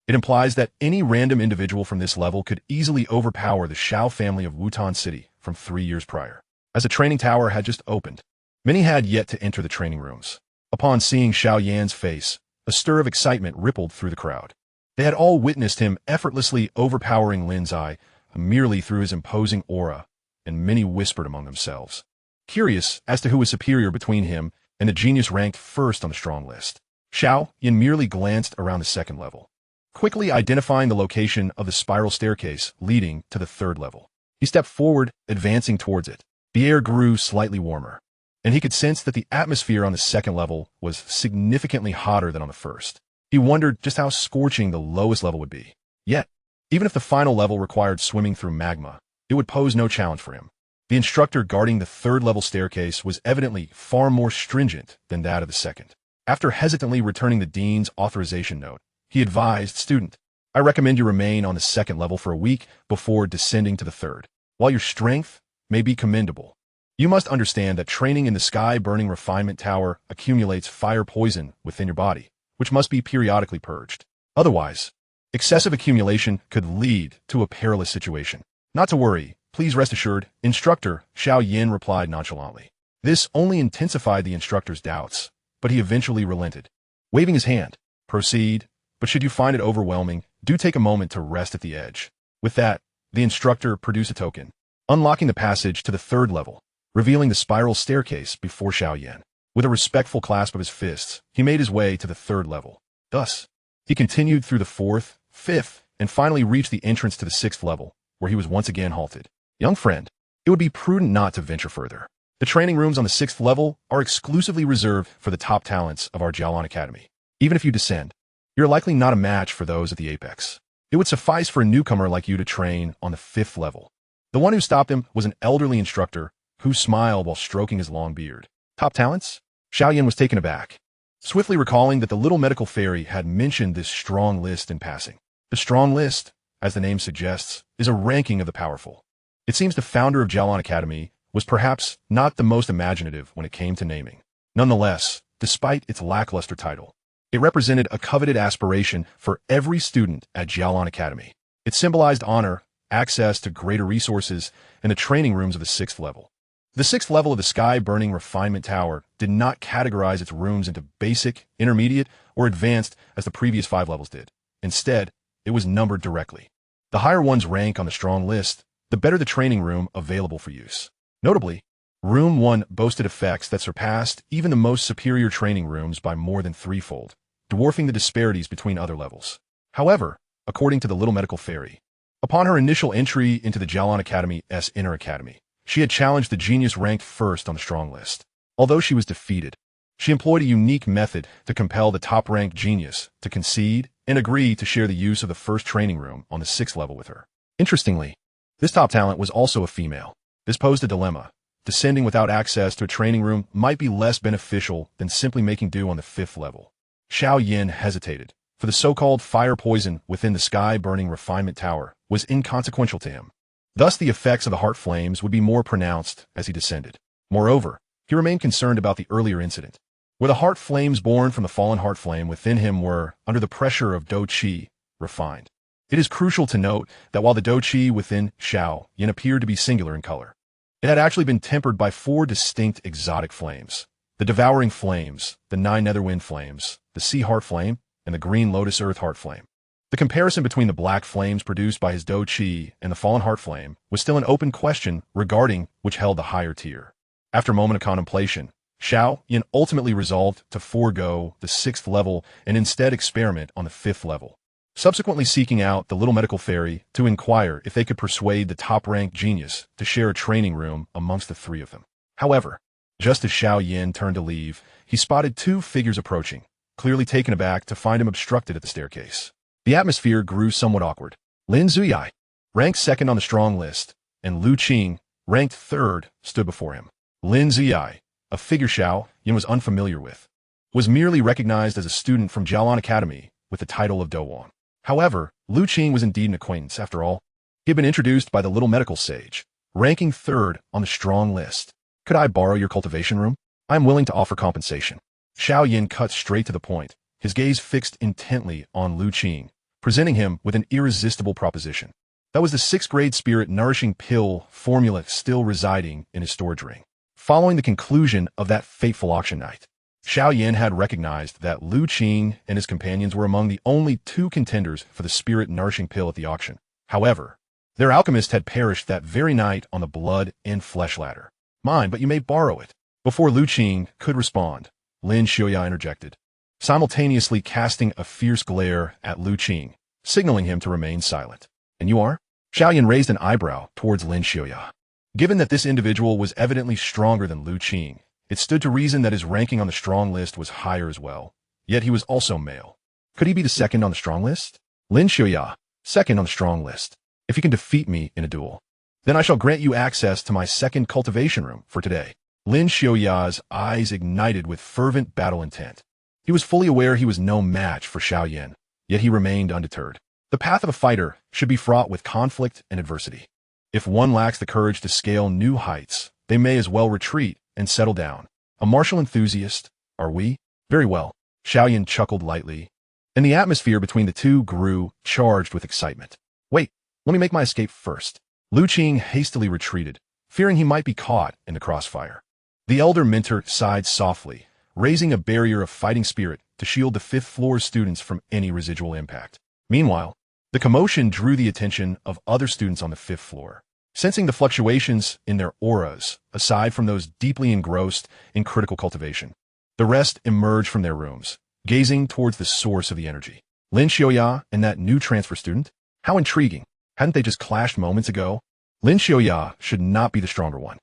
It implies that any random individual from this level could easily overpower the Xiao family of Wutan City from 3 years prior. As the training tower had just opened, many had yet to enter the training rooms. Upon seeing Xiao Yan's face, a stir of excitement rippled through the crowd. They had all witnessed him effortlessly overpowering Lin's eye merely through his imposing aura, and many whispered among themselves, curious as to who was superior between him and the genius ranked first on the strong list. Xiao Yan merely glanced around the second level, quickly identifying the location of the spiral staircase leading to the third level. He stepped forward, advancing towards it. The air grew slightly warmer, and he could sense that the atmosphere on the second level was significantly hotter than on the first. He wondered just how scorching the lowest level would be. Yet, even if the final level required swimming through magma, it would pose no challenge for him. The instructor guarding the third-level staircase was evidently far more stringent than that of the second. After hesitantly returning the dean's authorization note, he advised, "Student, I recommend you remain on the second level for a week before descending to the third. While your strength may be commendable, you must understand that training in the sky-burning refinement tower accumulates fire poison within your body, which must be periodically purged. Otherwise, excessive accumulation could lead to a perilous situation." "Not to worry, please rest assured," Instructor Xiao Yan replied nonchalantly. This only intensified the instructor's doubts, but he eventually relented. Waving his hand, "Proceed, but should you find it overwhelming, do take a moment to rest at the edge." With that, the instructor produced a token, unlocking the passage to the third level, revealing the spiral staircase before Xiao Yan. With a respectful clasp of his fists, he made his way to the third level. Thus, he continued through the fourth, fifth, and finally reached the entrance to the sixth level, where he was once again halted. "Young friend, it would be prudent not to venture further. The training rooms on the sixth level are exclusively reserved for the top talents of our Xiao Academy. Even if you descend, you're likely not a match for those at the apex. It would suffice for a newcomer like you to train on the fifth level." The one who stopped him was an elderly instructor who smiled while stroking his long beard. "Top talents?" Xiao Yan was taken aback, swiftly recalling that the little medical fairy had mentioned this strong list in passing. The strong list, as the name suggests, is a ranking of the powerful. It seems the founder of Xiao Academy was perhaps not the most imaginative when it came to naming. Nonetheless, despite its lackluster title, it represented a coveted aspiration for every student at Xiao Academy. It symbolized honor, access to greater resources, and the training rooms of the sixth level. The sixth level of the sky-burning refinement tower did not categorize its rooms into basic, intermediate, or advanced as the previous 5 levels did. Instead, it was numbered directly. The higher one's rank on the strong list the better the training room available for use. Notably, Room 1 boasted effects that surpassed even the most superior training rooms by more than threefold, dwarfing the disparities between other levels. However, according to the Little Medical Fairy, upon her initial entry into the Xiao Yan Academy's Inner Academy, she had challenged the genius ranked first on the strong list. Although she was defeated, she employed a unique method to compel the top-ranked genius to concede and agree to share the use of the first training room on the 6th level with her. Interestingly, this top talent was also a female. This posed a dilemma. Descending without access to a training room might be less beneficial than simply making do on the 5th level. Xiao Yan hesitated, for the so-called fire poison within the sky-burning refinement tower was inconsequential to him. Thus, the effects of the heart flames would be more pronounced as he descended. Moreover, he remained concerned about the earlier incident, where the heart flames born from the fallen heart flame within him were, under the pressure of Do Qi, refined. It is crucial to note that while the Do Qi within Xiao Yan appeared to be singular in color, it had actually been tempered by 4 distinct exotic flames: the devouring flames, the 9 netherwind flames, the sea heart flame, and the green lotus earth heart flame. The comparison between the black flames produced by his Do Qi and the fallen heart flame was still an open question regarding which held the higher tier. After a moment of contemplation, Xiao Yan ultimately resolved to forego the 6th level and instead experiment on the 5th level, subsequently seeking out the Little Medical Fairy to inquire if they could persuade the top-ranked genius to share a training room amongst the 3 of them. However, just as Xiao Yan turned to leave, he spotted 2 figures approaching, clearly taken aback to find him obstructed at the staircase. The atmosphere grew somewhat awkward. Lin Zuyai, ranked 2nd on the strong list, and Lu Qing, ranked 3rd, stood before him. Lin Zuyai, a figure Xiao Yan was unfamiliar with, was merely recognized as a student from Xiao Yan Academy with the title of Douwan. However, Lu Qing was indeed an acquaintance after all. He had been introduced by the little medical sage, ranking 3rd on the strong list. Could I borrow your cultivation room? I am willing to offer compensation. Xiao Yan cut straight to the point, his gaze fixed intently on Lu Qing, presenting him with an irresistible proposition. That was the 6th grade spirit nourishing pill formula still residing in his storage ring. Following the conclusion of that fateful auction night, Xiao Yan had recognized that Lu Qing and his companions were among the only 2 contenders for the spirit nourishing pill at the auction. However, their alchemist had perished that very night on the blood and flesh ladder. Mine, but you may borrow it. Before Lu Qing could respond, Lin Xiaoya interjected, simultaneously casting a fierce glare at Lu Qing, signaling him to remain silent. And you are? Xiao Yan raised an eyebrow towards Lin Xiaoya. Given that this individual was evidently stronger than Lu Qing, it stood to reason that his ranking on the strong list was higher as well. Yet he was also male. Could he be the 2nd on the strong list? Lin Xiaoya, 2nd on the strong list. If you can defeat me in a duel, then I shall grant you access to my 2nd cultivation room for today. Lin Xiaoya's eyes ignited with fervent battle intent. He was fully aware he was no match for Xiao Yan, yet he remained undeterred. The path of a fighter should be fraught with conflict and adversity. If one lacks the courage to scale new heights, they may as well retreat and settle down. A martial enthusiast, are we? Very well. Xiao Yan chuckled lightly, and the atmosphere between the 2 grew charged with excitement. Wait, let me make my escape first. Lu Qing hastily retreated, fearing he might be caught in the crossfire. The elder mentor sighed softly, raising a barrier of fighting spirit to shield the 5th floor students from any residual impact. Meanwhile, the commotion drew the attention of other students on the 5th floor. Sensing the fluctuations in their auras, aside from those deeply engrossed in critical cultivation, the rest emerged from their rooms, gazing towards the source of the energy. Lin Xiaoya and that new transfer student? How intriguing. Hadn't they just clashed moments ago? Lin Xiaoya should not be the stronger one.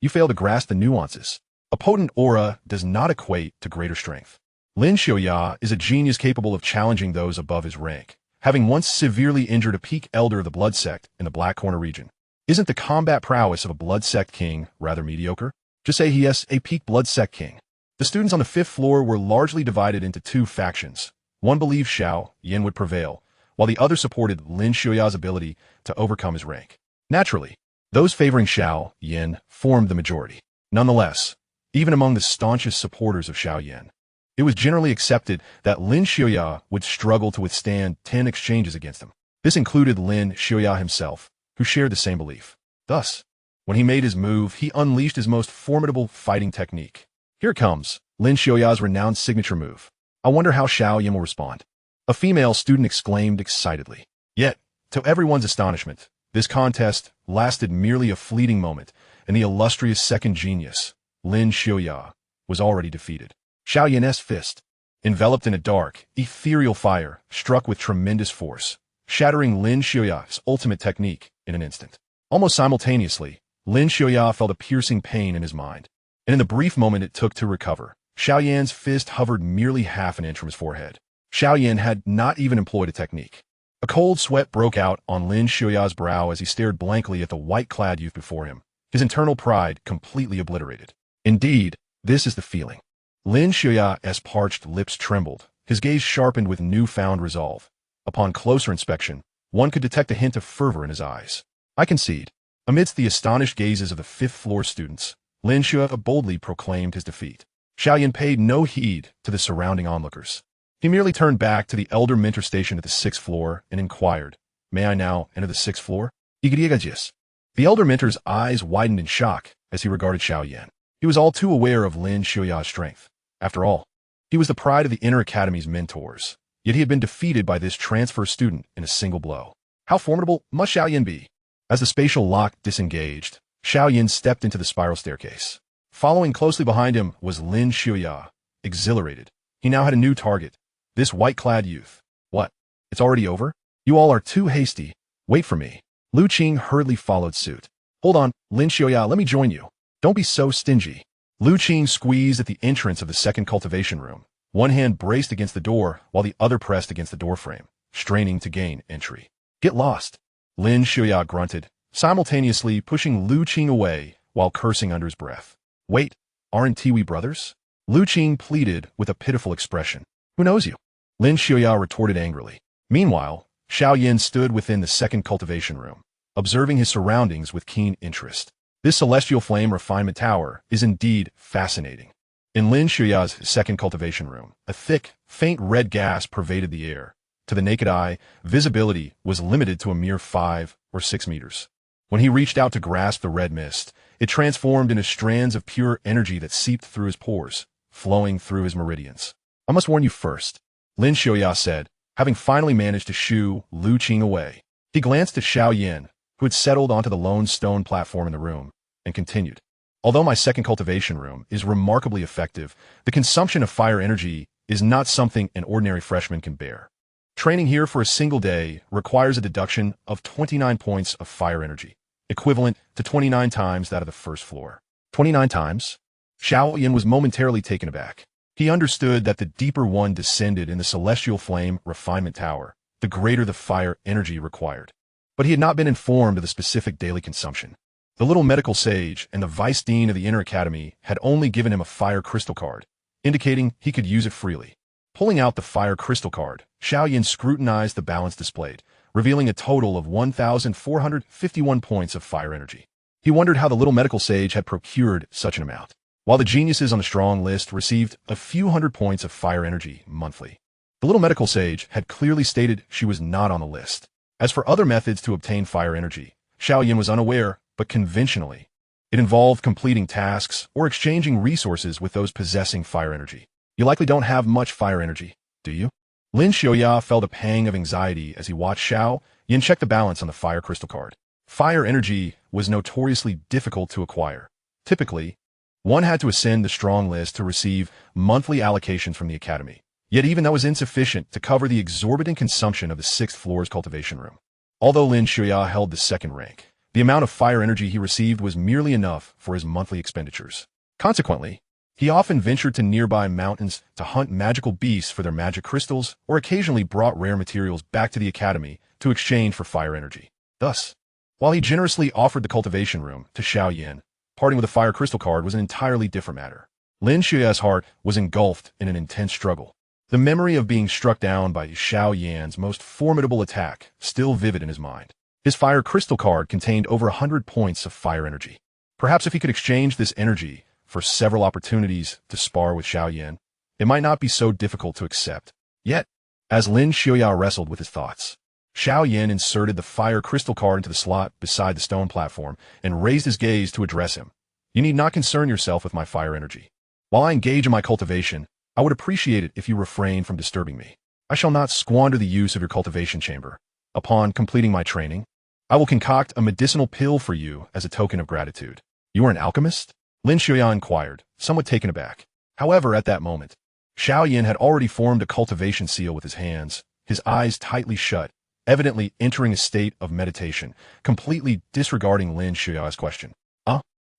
You fail to grasp the nuances. A potent aura does not equate to greater strength. Lin Xiaoya is a genius capable of challenging those above his rank, having once severely injured a peak elder of the Blood Sect in the Black Corner region. Isn't the combat prowess of a Blood Sect king rather mediocre? Just say he is a peak Blood Sect king. The students on the 5th floor were largely divided into 2 factions. One believed Xiao Yan would prevail, while the other supported Lin Xiaoya's ability to overcome his rank. Naturally, those favoring Xiao Yan formed the majority. Nonetheless, even among the staunchest supporters of Xiao Yan, it was generally accepted that Lin Xiaoya would struggle to withstand 10 exchanges against him. This included Lin Xiaoya himself, who shared the same belief. Thus, when he made his move, he unleashed his most formidable fighting technique. Here it comes, Lin Xiaoya's renowned signature move. I wonder how Xiao Yan will respond. A female student exclaimed excitedly. Yet, to everyone's astonishment, This contest lasted merely a fleeting moment, and the illustrious second genius, Lin Xiaoya, was already defeated. Xiao Yan's fist, enveloped in a dark, ethereal fire, struck with tremendous force, shattering Lin Xiaoya's ultimate technique in an instant. Almost simultaneously, Lin Xiaoya felt a piercing pain in his mind, and in the brief moment it took to recover, Xiao Yan's fist hovered merely half an inch from his forehead. Xiao Yan had not even employed a technique. A cold sweat broke out on Lin Xiaoya's brow as he stared blankly at the white-clad youth before him, his internal pride completely obliterated. Indeed, this is the feeling. Lin Xiaoya's parched lips trembled, his gaze sharpened with newfound resolve. Upon closer inspection, one could detect a hint of fervor in his eyes. I concede. Amidst the astonished gazes of the fifth-floor students, Lin Xiaoya boldly proclaimed his defeat. Xiao Yan paid no heed to the surrounding onlookers. He merely turned back to the elder mentor station at the 6th floor and inquired, "May I now enter the 6th floor?" The elder mentor's eyes widened in shock as he regarded Xiao Yan. He was all too aware of Lin Xiaoya's strength. After all, he was the pride of the Inner Academy's mentors, yet he had been defeated by this transfer student in a single blow. How formidable must Xiao Yan be? As the spatial lock disengaged, Xiao Yan stepped into the spiral staircase. Following closely behind him was Lin Xiaoya. Exhilarated, he now had a new target. This white-clad youth. What? It's already over? You all are too hasty. Wait for me. Lu Qing hurriedly followed suit. Hold on, Lin Xiaoya, let me join you. Don't be so stingy. Lu Qing squeezed at the entrance of the second cultivation room. One hand braced against the door while the other pressed against the doorframe, straining to gain entry. Get lost. Lin Xiaoya grunted, simultaneously pushing Lu Qing away while cursing under his breath. Wait, aren't we brothers? Lu Qing pleaded with a pitiful expression. Who knows you? Lin Xiaoya retorted angrily. Meanwhile, Xiao Yan stood within the second cultivation room, observing his surroundings with keen interest. This celestial flame refinement tower is indeed fascinating. In Lin Xiaoya's second cultivation room, a thick, faint red gas pervaded the air. To the naked eye, visibility was limited to a mere 5 or 6 meters. When he reached out to grasp the red mist, it transformed into strands of pure energy that seeped through his pores, flowing through his meridians. I must warn you first, Lin Xiaoya said, having finally managed to shoo Lu Qing away. He glanced at Xiao Yan, who had settled onto the lone stone platform in the room, and continued. Although my second cultivation room is remarkably effective, the consumption of fire energy is not something an ordinary freshman can bear. Training here for a single day requires a deduction of 29 points of fire energy, equivalent to 29 times that of the first floor. 29 times? Xiao Yan was momentarily taken aback. He understood that the deeper one descended in the celestial flame refinement tower, the greater the fire energy required. But he had not been informed of the specific daily consumption. The little medical sage and the vice dean of the Inner Academy had only given him a fire crystal card, indicating he could use it freely. Pulling out the fire crystal card, Xiao Yan scrutinized the balance displayed, revealing a total of 1,451 points of fire energy. He wondered how the little medical sage had procured such an amount, while the geniuses on the strong list received a few hundred points of fire energy monthly. The little medical sage had clearly stated she was not on the list. As for other methods to obtain fire energy, Xiao Yan was unaware, but conventionally, it involved completing tasks or exchanging resources with those possessing fire energy. You likely don't have much fire energy, do you? Lin Xiaoya felt a pang of anxiety as he watched Xiao Yan check the balance on the fire crystal card. Fire energy was notoriously difficult to acquire. Typically, one had to ascend the strong list to receive monthly allocations from the academy. Yet even that was insufficient to cover the exorbitant consumption of the 6th floor's cultivation room. Although Lin Xiaoya held the second rank, the amount of fire energy he received was merely enough for his monthly expenditures. Consequently, he often ventured to nearby mountains to hunt magical beasts for their magic crystals, or occasionally brought rare materials back to the academy to exchange for fire energy. Thus, while he generously offered the cultivation room to Xiao Yan, parting with a fire crystal card was an entirely different matter. Lin Xiaoya's heart was engulfed in an intense struggle. The memory of being struck down by Xiao Yan's most formidable attack still vivid in his mind. His fire crystal card contained over 100 points of fire energy. Perhaps if he could exchange this energy for several opportunities to spar with Xiao Yan, it might not be so difficult to accept. Yet, as Lin Xiaoya wrestled with his thoughts, Xiao Yan inserted the fire crystal card into the slot beside the stone platform and raised his gaze to address him. You need not concern yourself with my fire energy. While I engage in my cultivation, I would appreciate it if you refrain from disturbing me. I shall not squander the use of your cultivation chamber. Upon completing my training, I will concoct a medicinal pill for you as a token of gratitude. You are an alchemist? Lin Xiao inquired, somewhat taken aback. However, at that moment, Xiao Yan had already formed a cultivation seal with his hands, his eyes tightly shut, evidently entering a state of meditation, completely disregarding Lin Xiao's question.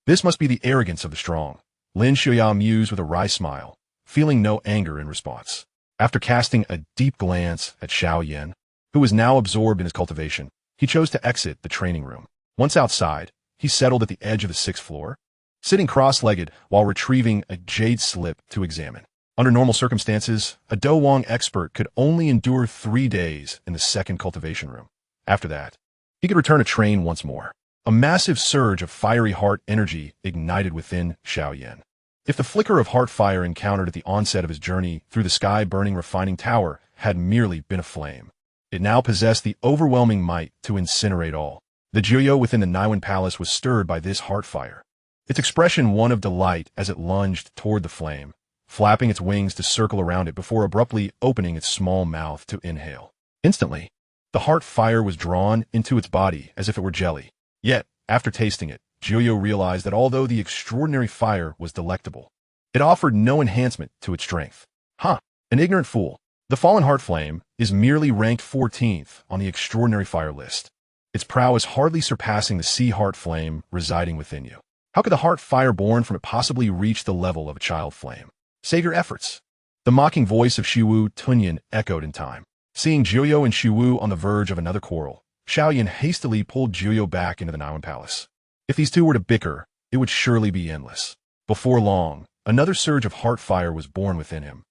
This must be the arrogance of the strong. Lin Xiao mused with a wry smile, feeling no anger in response. After casting a deep glance at Xiao Yan, who was now absorbed in his cultivation, he chose to exit the training room. Once outside, he settled at the edge of the 6th floor, sitting cross-legged while retrieving a jade slip to examine. Under normal circumstances, a Do Wong expert could only endure 3 days in the 2nd cultivation room. After that, he could return to train once more. A massive surge of fiery heart energy ignited within Xiao Yan. If the flicker of heart fire encountered at the onset of his journey through the sky-burning refining tower had merely been a flame, it now possessed the overwhelming might to incinerate all. The Jiuyo within the Niwen Palace was stirred by this heart fire, its expression one of delight as it lunged toward the flame, flapping its wings to circle around it before abruptly opening its small mouth to inhale. Instantly, the heart fire was drawn into its body as if it were jelly. Yet, after tasting it, Jiuyo realized that although the extraordinary fire was delectable, it offered no enhancement to its strength. An ignorant fool. The fallen heart flame is merely ranked 14th on the extraordinary fire list, its prowess hardly surpassing the sea heart flame residing within you. How could the heart fire born from it possibly reach the level of a child flame? Save your efforts. The mocking voice of Shiwu Tunyan echoed in time. Seeing Jiuyo and Shiwu on the verge of another quarrel, Xiao Yan hastily pulled Jiuyo back into the Niwen Palace. If these two were to bicker, it would surely be endless. Before long, another surge of heart fire was born within him.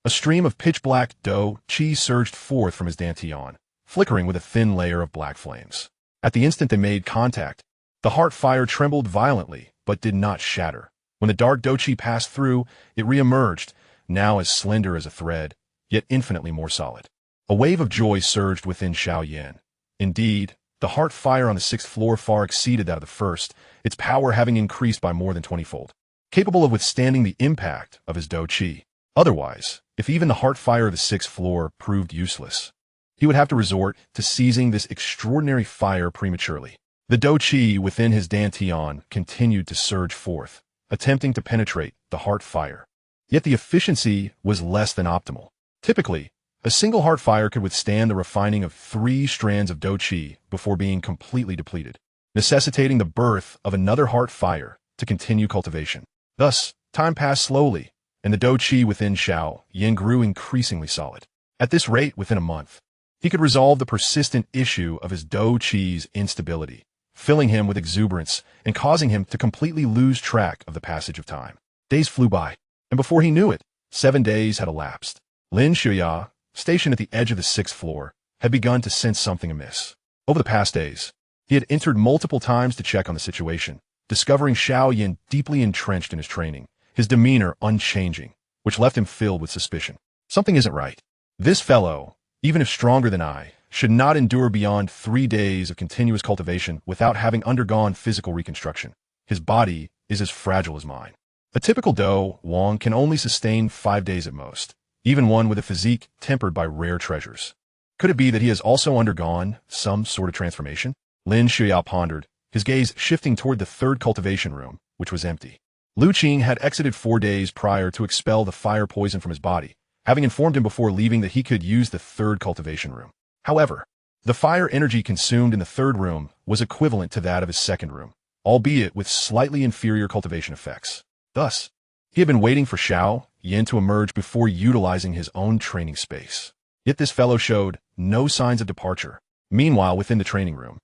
A stream of pitch-black dough qi surged forth from his dantian, flickering with a thin layer of black flames. At the instant they made contact, the heart fire trembled violently, but did not shatter. When the dark dough qi passed through, it re-emerged, now as slender as a thread, yet infinitely more solid. A wave of joy surged within Xiao Yan. Indeed, the heart fire on the 6th floor far exceeded that of the 1st, its power having increased by more than 20-fold, capable of withstanding the impact of his dough qi. Otherwise, if even the heart fire of the 6th floor proved useless, he would have to resort to seizing this extraordinary fire prematurely. The dough qi within his dantian continued to surge forth, attempting to penetrate the heart fire. Yet the efficiency was less than optimal. Typically, a single heart fire could withstand the refining of 3 strands of dough qi before being completely depleted, necessitating the birth of another heart fire to continue cultivation. Thus, time passed slowly, and the dough qi within Xiao Yan grew increasingly solid. At this rate, within a month, he could resolve the persistent issue of his dough qi's instability, filling him with exuberance and causing him to completely lose track of the passage of time. Days flew by, and before he knew it, 7 days had elapsed. Lin Xiao, stationed at the edge of the 6th floor, had begun to sense something amiss. Over the past days, he had entered multiple times to check on the situation, discovering Xiao Yan deeply entrenched in his training, his demeanor unchanging, which left him filled with suspicion. Something isn't right. This fellow, even if stronger than I, should not endure beyond 3 days of continuous cultivation without having undergone physical reconstruction. His body is as fragile as mine. A typical Do Wong can only sustain 5 days at most, even one with a physique tempered by rare treasures. Could it be that he has also undergone some sort of transformation? Lin Xiao pondered, his gaze shifting toward the 3rd cultivation room, which was empty. Lu Qing had exited 4 days prior to expel the fire poison from his body, having informed him before leaving that he could use the 3rd cultivation room. However, the fire energy consumed in the 3rd room was equivalent to that of his 2nd room, albeit with slightly inferior cultivation effects. Thus, he had been waiting for Xiao Yan to emerge before utilizing his own training space. Yet this fellow showed no signs of departure. Meanwhile, within the training room,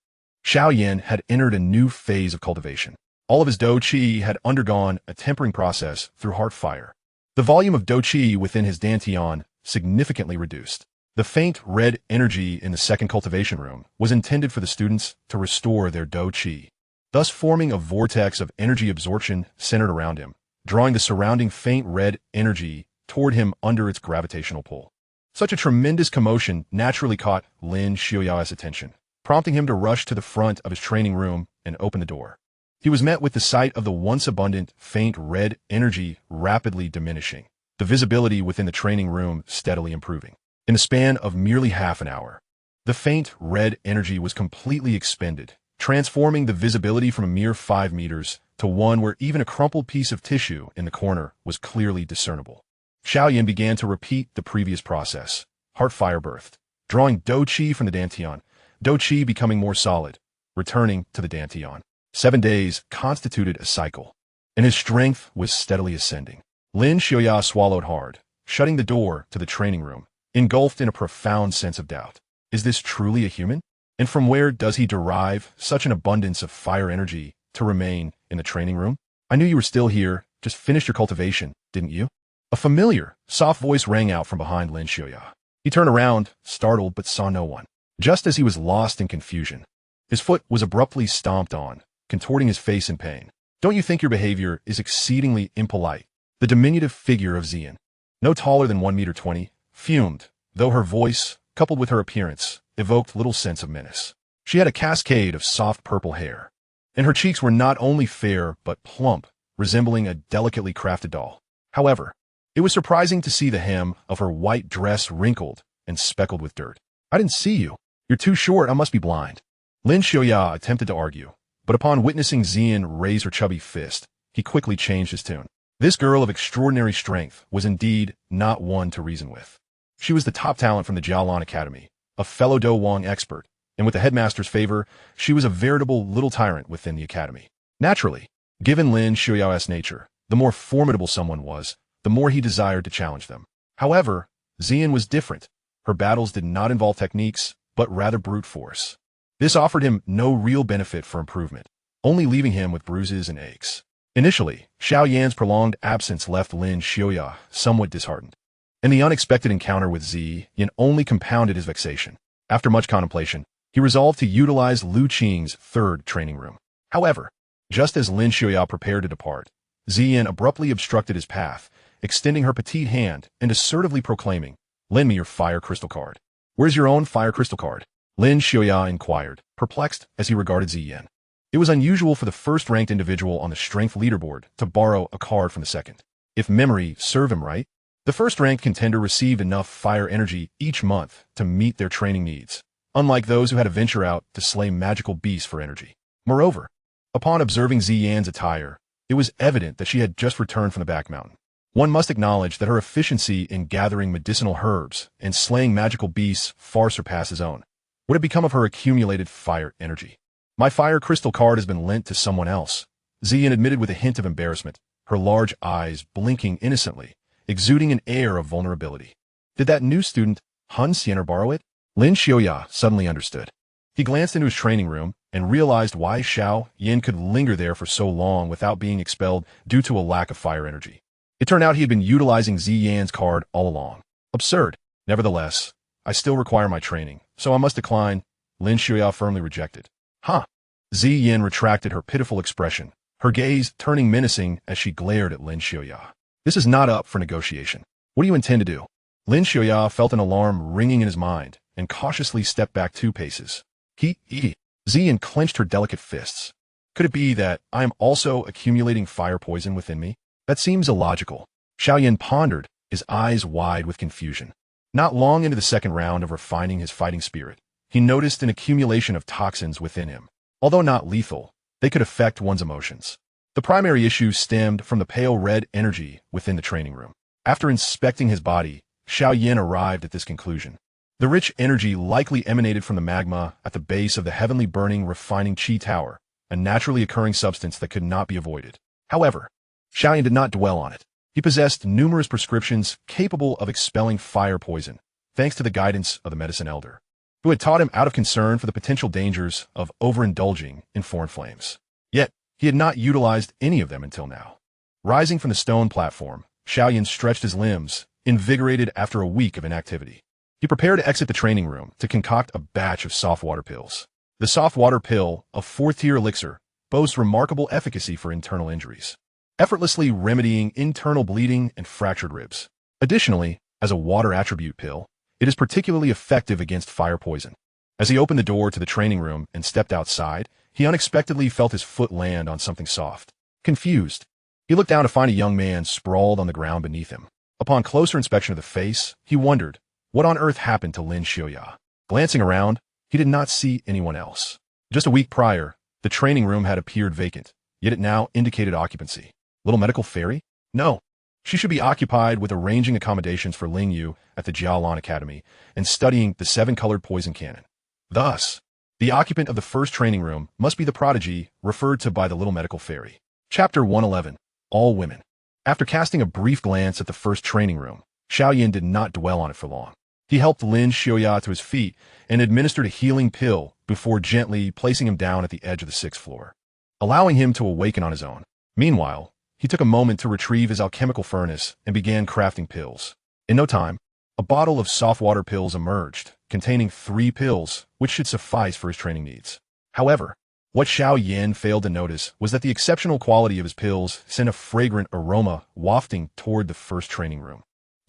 Xiao Yan had entered a new phase of cultivation. All of his dough qi had undergone a tempering process through heart fire. The volume of dough qi within his dantian significantly reduced. The faint red energy in the 2nd cultivation room was intended for the students to restore their dough qi, thus forming a vortex of energy absorption centered around him, drawing the surrounding faint red energy toward him under its gravitational pull. Such a tremendous commotion naturally caught Lin Xiao's attention, prompting him to rush to the front of his training room and open the door. He was met with the sight of the once abundant, faint red energy rapidly diminishing, the visibility within the training room steadily improving. In the span of merely half an hour, The faint, red energy was completely expended, transforming the visibility from a mere 5 meters to one where even a crumpled piece of tissue in the corner was clearly discernible. Xiao Yan began to repeat the previous process. Heart fire birthed, drawing Do Qi from the Dantian, Do Qi becoming more solid, returning to the Dantian. 7 days constituted a cycle, and his strength was steadily ascending. Lin Xiaoya swallowed hard, shutting the door to the training room, engulfed in a profound sense of doubt. Is this truly a human? And from where does he derive such an abundance of fire energy to remain in the training room? I knew you were still here, just finished your cultivation, didn't you? A familiar, soft voice rang out from behind Lin Xiaoya. He turned around, startled, but saw no one. Just as he was lost in confusion, his foot was abruptly stomped on, contorting his face in pain. Don't you think your behavior is exceedingly impolite? The diminutive figure of Xian, no taller than 1 meter 20, fumed, though her voice, coupled with her appearance, evoked little sense of menace. She had a cascade of soft purple hair, and her cheeks were not only fair but plump, resembling a delicately crafted doll. However, it was surprising to see the hem of her white dress wrinkled and speckled with dirt. I didn't see you. You're too short, I must be blind. Lin Xiaoya attempted to argue, but upon witnessing Xian raise her chubby fist, he quickly changed his tune. This girl of extraordinary strength was indeed not one to reason with. She was the top talent from the Jiaolan Academy, a fellow Do Wang expert, and with the headmaster's favor, she was a veritable little tyrant within the academy. Naturally, given Lin Xiaoya's nature, the more formidable someone was, the more he desired to challenge them. However, Xian was different. Her battles did not involve techniques, but rather brute force. This offered him no real benefit for improvement, only leaving him with bruises and aches. Initially, Xiao Yan's prolonged absence left Lin Xiaoya somewhat disheartened, and the unexpected encounter with Xian only compounded his vexation. After much contemplation, he resolved to utilize Lu Qing's third training room. However, just as Lin Xiaoya prepared to depart, Xian abruptly obstructed his path, extending her petite hand and assertively proclaiming, "Lend me your fire crystal card." "Where's your own fire crystal card?" Lin Xiaoya inquired, perplexed as he regarded Xian. It was unusual for the first-ranked individual on the strength leaderboard to borrow a card from the second. If memory served him right, the first-ranked contender received enough fire energy each month to meet their training needs, unlike those who had to venture out to slay magical beasts for energy. Moreover, upon observing Xian's attire, it was evident that she had just returned from the back mountain. One must acknowledge that her efficiency in gathering medicinal herbs and slaying magical beasts far surpassed his own. What had become of her accumulated fire energy? "My fire crystal card has been lent to someone else," Xian admitted with a hint of embarrassment, her large eyes blinking innocently, exuding an air of vulnerability. Did that new student, Han Xianer, borrow it? Lin Xiaoya suddenly understood. He glanced into his training room and realized why Xiao Yan could linger there for so long without being expelled due to a lack of fire energy. It turned out he had been utilizing Xian's card all along. Absurd. Nevertheless, I still require my training, so I must decline, Lin Xiaoya firmly rejected. Huh. Xian retracted her pitiful expression, her gaze turning menacing as she glared at Lin Xiaoya. This is not up for negotiation. What do you intend to do? Lin Xiaoya felt an alarm ringing in his mind and cautiously stepped back 2 paces. Xian clenched her delicate fists. Could it be that I am also accumulating fire poison within me? That seems illogical. Xiao Yan pondered, his eyes wide with confusion. Not long into the second round of refining his fighting spirit, he noticed an accumulation of toxins within him. Although not lethal, they could affect one's emotions. The primary issue stemmed from the pale red energy within the training room. After inspecting his body, Xiao Yan arrived at this conclusion. The rich energy likely emanated from the magma at the base of the heavenly burning refining Qi Tower, a naturally occurring substance that could not be avoided. However, Xiao Yan did not dwell on it. He possessed numerous prescriptions capable of expelling fire poison, thanks to the guidance of the medicine elder, who had taught him out of concern for the potential dangers of overindulging in foreign flames. Yet, he had not utilized any of them until now. Rising from the stone platform, Xiao Yan stretched his limbs, invigorated after a week of inactivity. He prepared to exit the training room to concoct a batch of soft water pills. The soft water pill, a 4th-tier elixir, boasts remarkable efficacy for internal injuries, effortlessly remedying internal bleeding and fractured ribs. Additionally, as a water attribute pill, it is particularly effective against fire poison. As he opened the door to the training room and stepped outside, he unexpectedly felt his foot land on something soft. Confused, he looked down to find a young man sprawled on the ground beneath him. Upon closer inspection of the face, he wondered, what on earth happened to Lin Xiaoya? Glancing around, he did not see anyone else. Just a week prior, the training room had appeared vacant, yet it now indicated occupancy. Little medical fairy? No. She should be occupied with arranging accommodations for Ling Yu at the Jiaolan Academy and studying the seven-colored poison cannon. Thus, the occupant of the first training room must be the prodigy referred to by the little medical fairy. Chapter 111. All Women. After casting a brief glance at the first training room, Xiao Yan did not dwell on it for long. He helped Lin Xiaoya to his feet and administered a healing pill before gently placing him down at the edge of the 6th floor, allowing him to awaken on his own. Meanwhile, he took a moment to retrieve his alchemical furnace and began crafting pills. In no time, a bottle of soft water pills emerged, containing 3 pills, which should suffice for his training needs. However, what Xiao Yan failed to notice was that the exceptional quality of his pills sent a fragrant aroma wafting toward the first training room.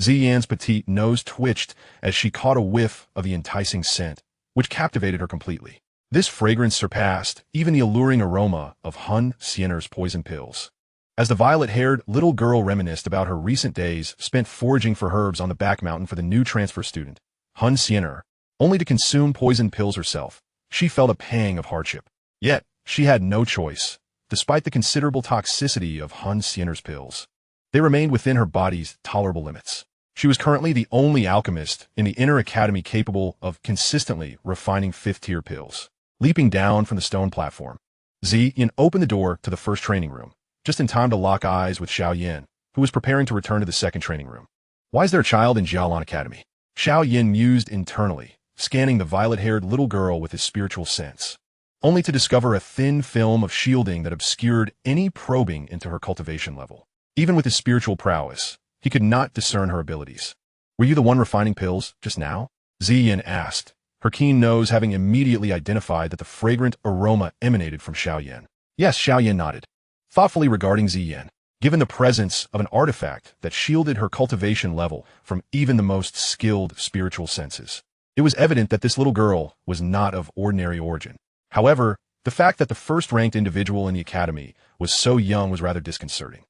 Ziyan's petite nose twitched as she caught a whiff of the enticing scent, which captivated her completely. This fragrance surpassed even the alluring aroma of Hun Xianer's poison pills. As the violet-haired little girl reminisced about her recent days spent foraging for herbs on the back mountain for the new transfer student, Hun Xianer, only to consume poison pills herself, she felt a pang of hardship. Yet, she had no choice. Despite the considerable toxicity of Hun Xianer's pills, they remained within her body's tolerable limits. She was currently the only alchemist in the inner academy capable of consistently refining 5th-tier pills. Leaping down from the stone platform, Ziyan opened the door to the first training room, just in time to lock eyes with Xiao Yan, who was preparing to return to the second training room. Why is there a child in Jiaolan Academy? Xiao Yan mused internally, scanning the violet-haired little girl with his spiritual sense, only to discover a thin film of shielding that obscured any probing into her cultivation level. Even with his spiritual prowess, he could not discern her abilities. Were you the one refining pills just now? Ziyan asked, her keen nose having immediately identified that the fragrant aroma emanated from Xiao Yan. Yes, Xiao Yan nodded, thoughtfully regarding Ziyan. Given the presence of an artifact that shielded her cultivation level from even the most skilled spiritual senses, it was evident that this little girl was not of ordinary origin. However, the fact that the first-ranked individual in the academy was so young was rather disconcerting.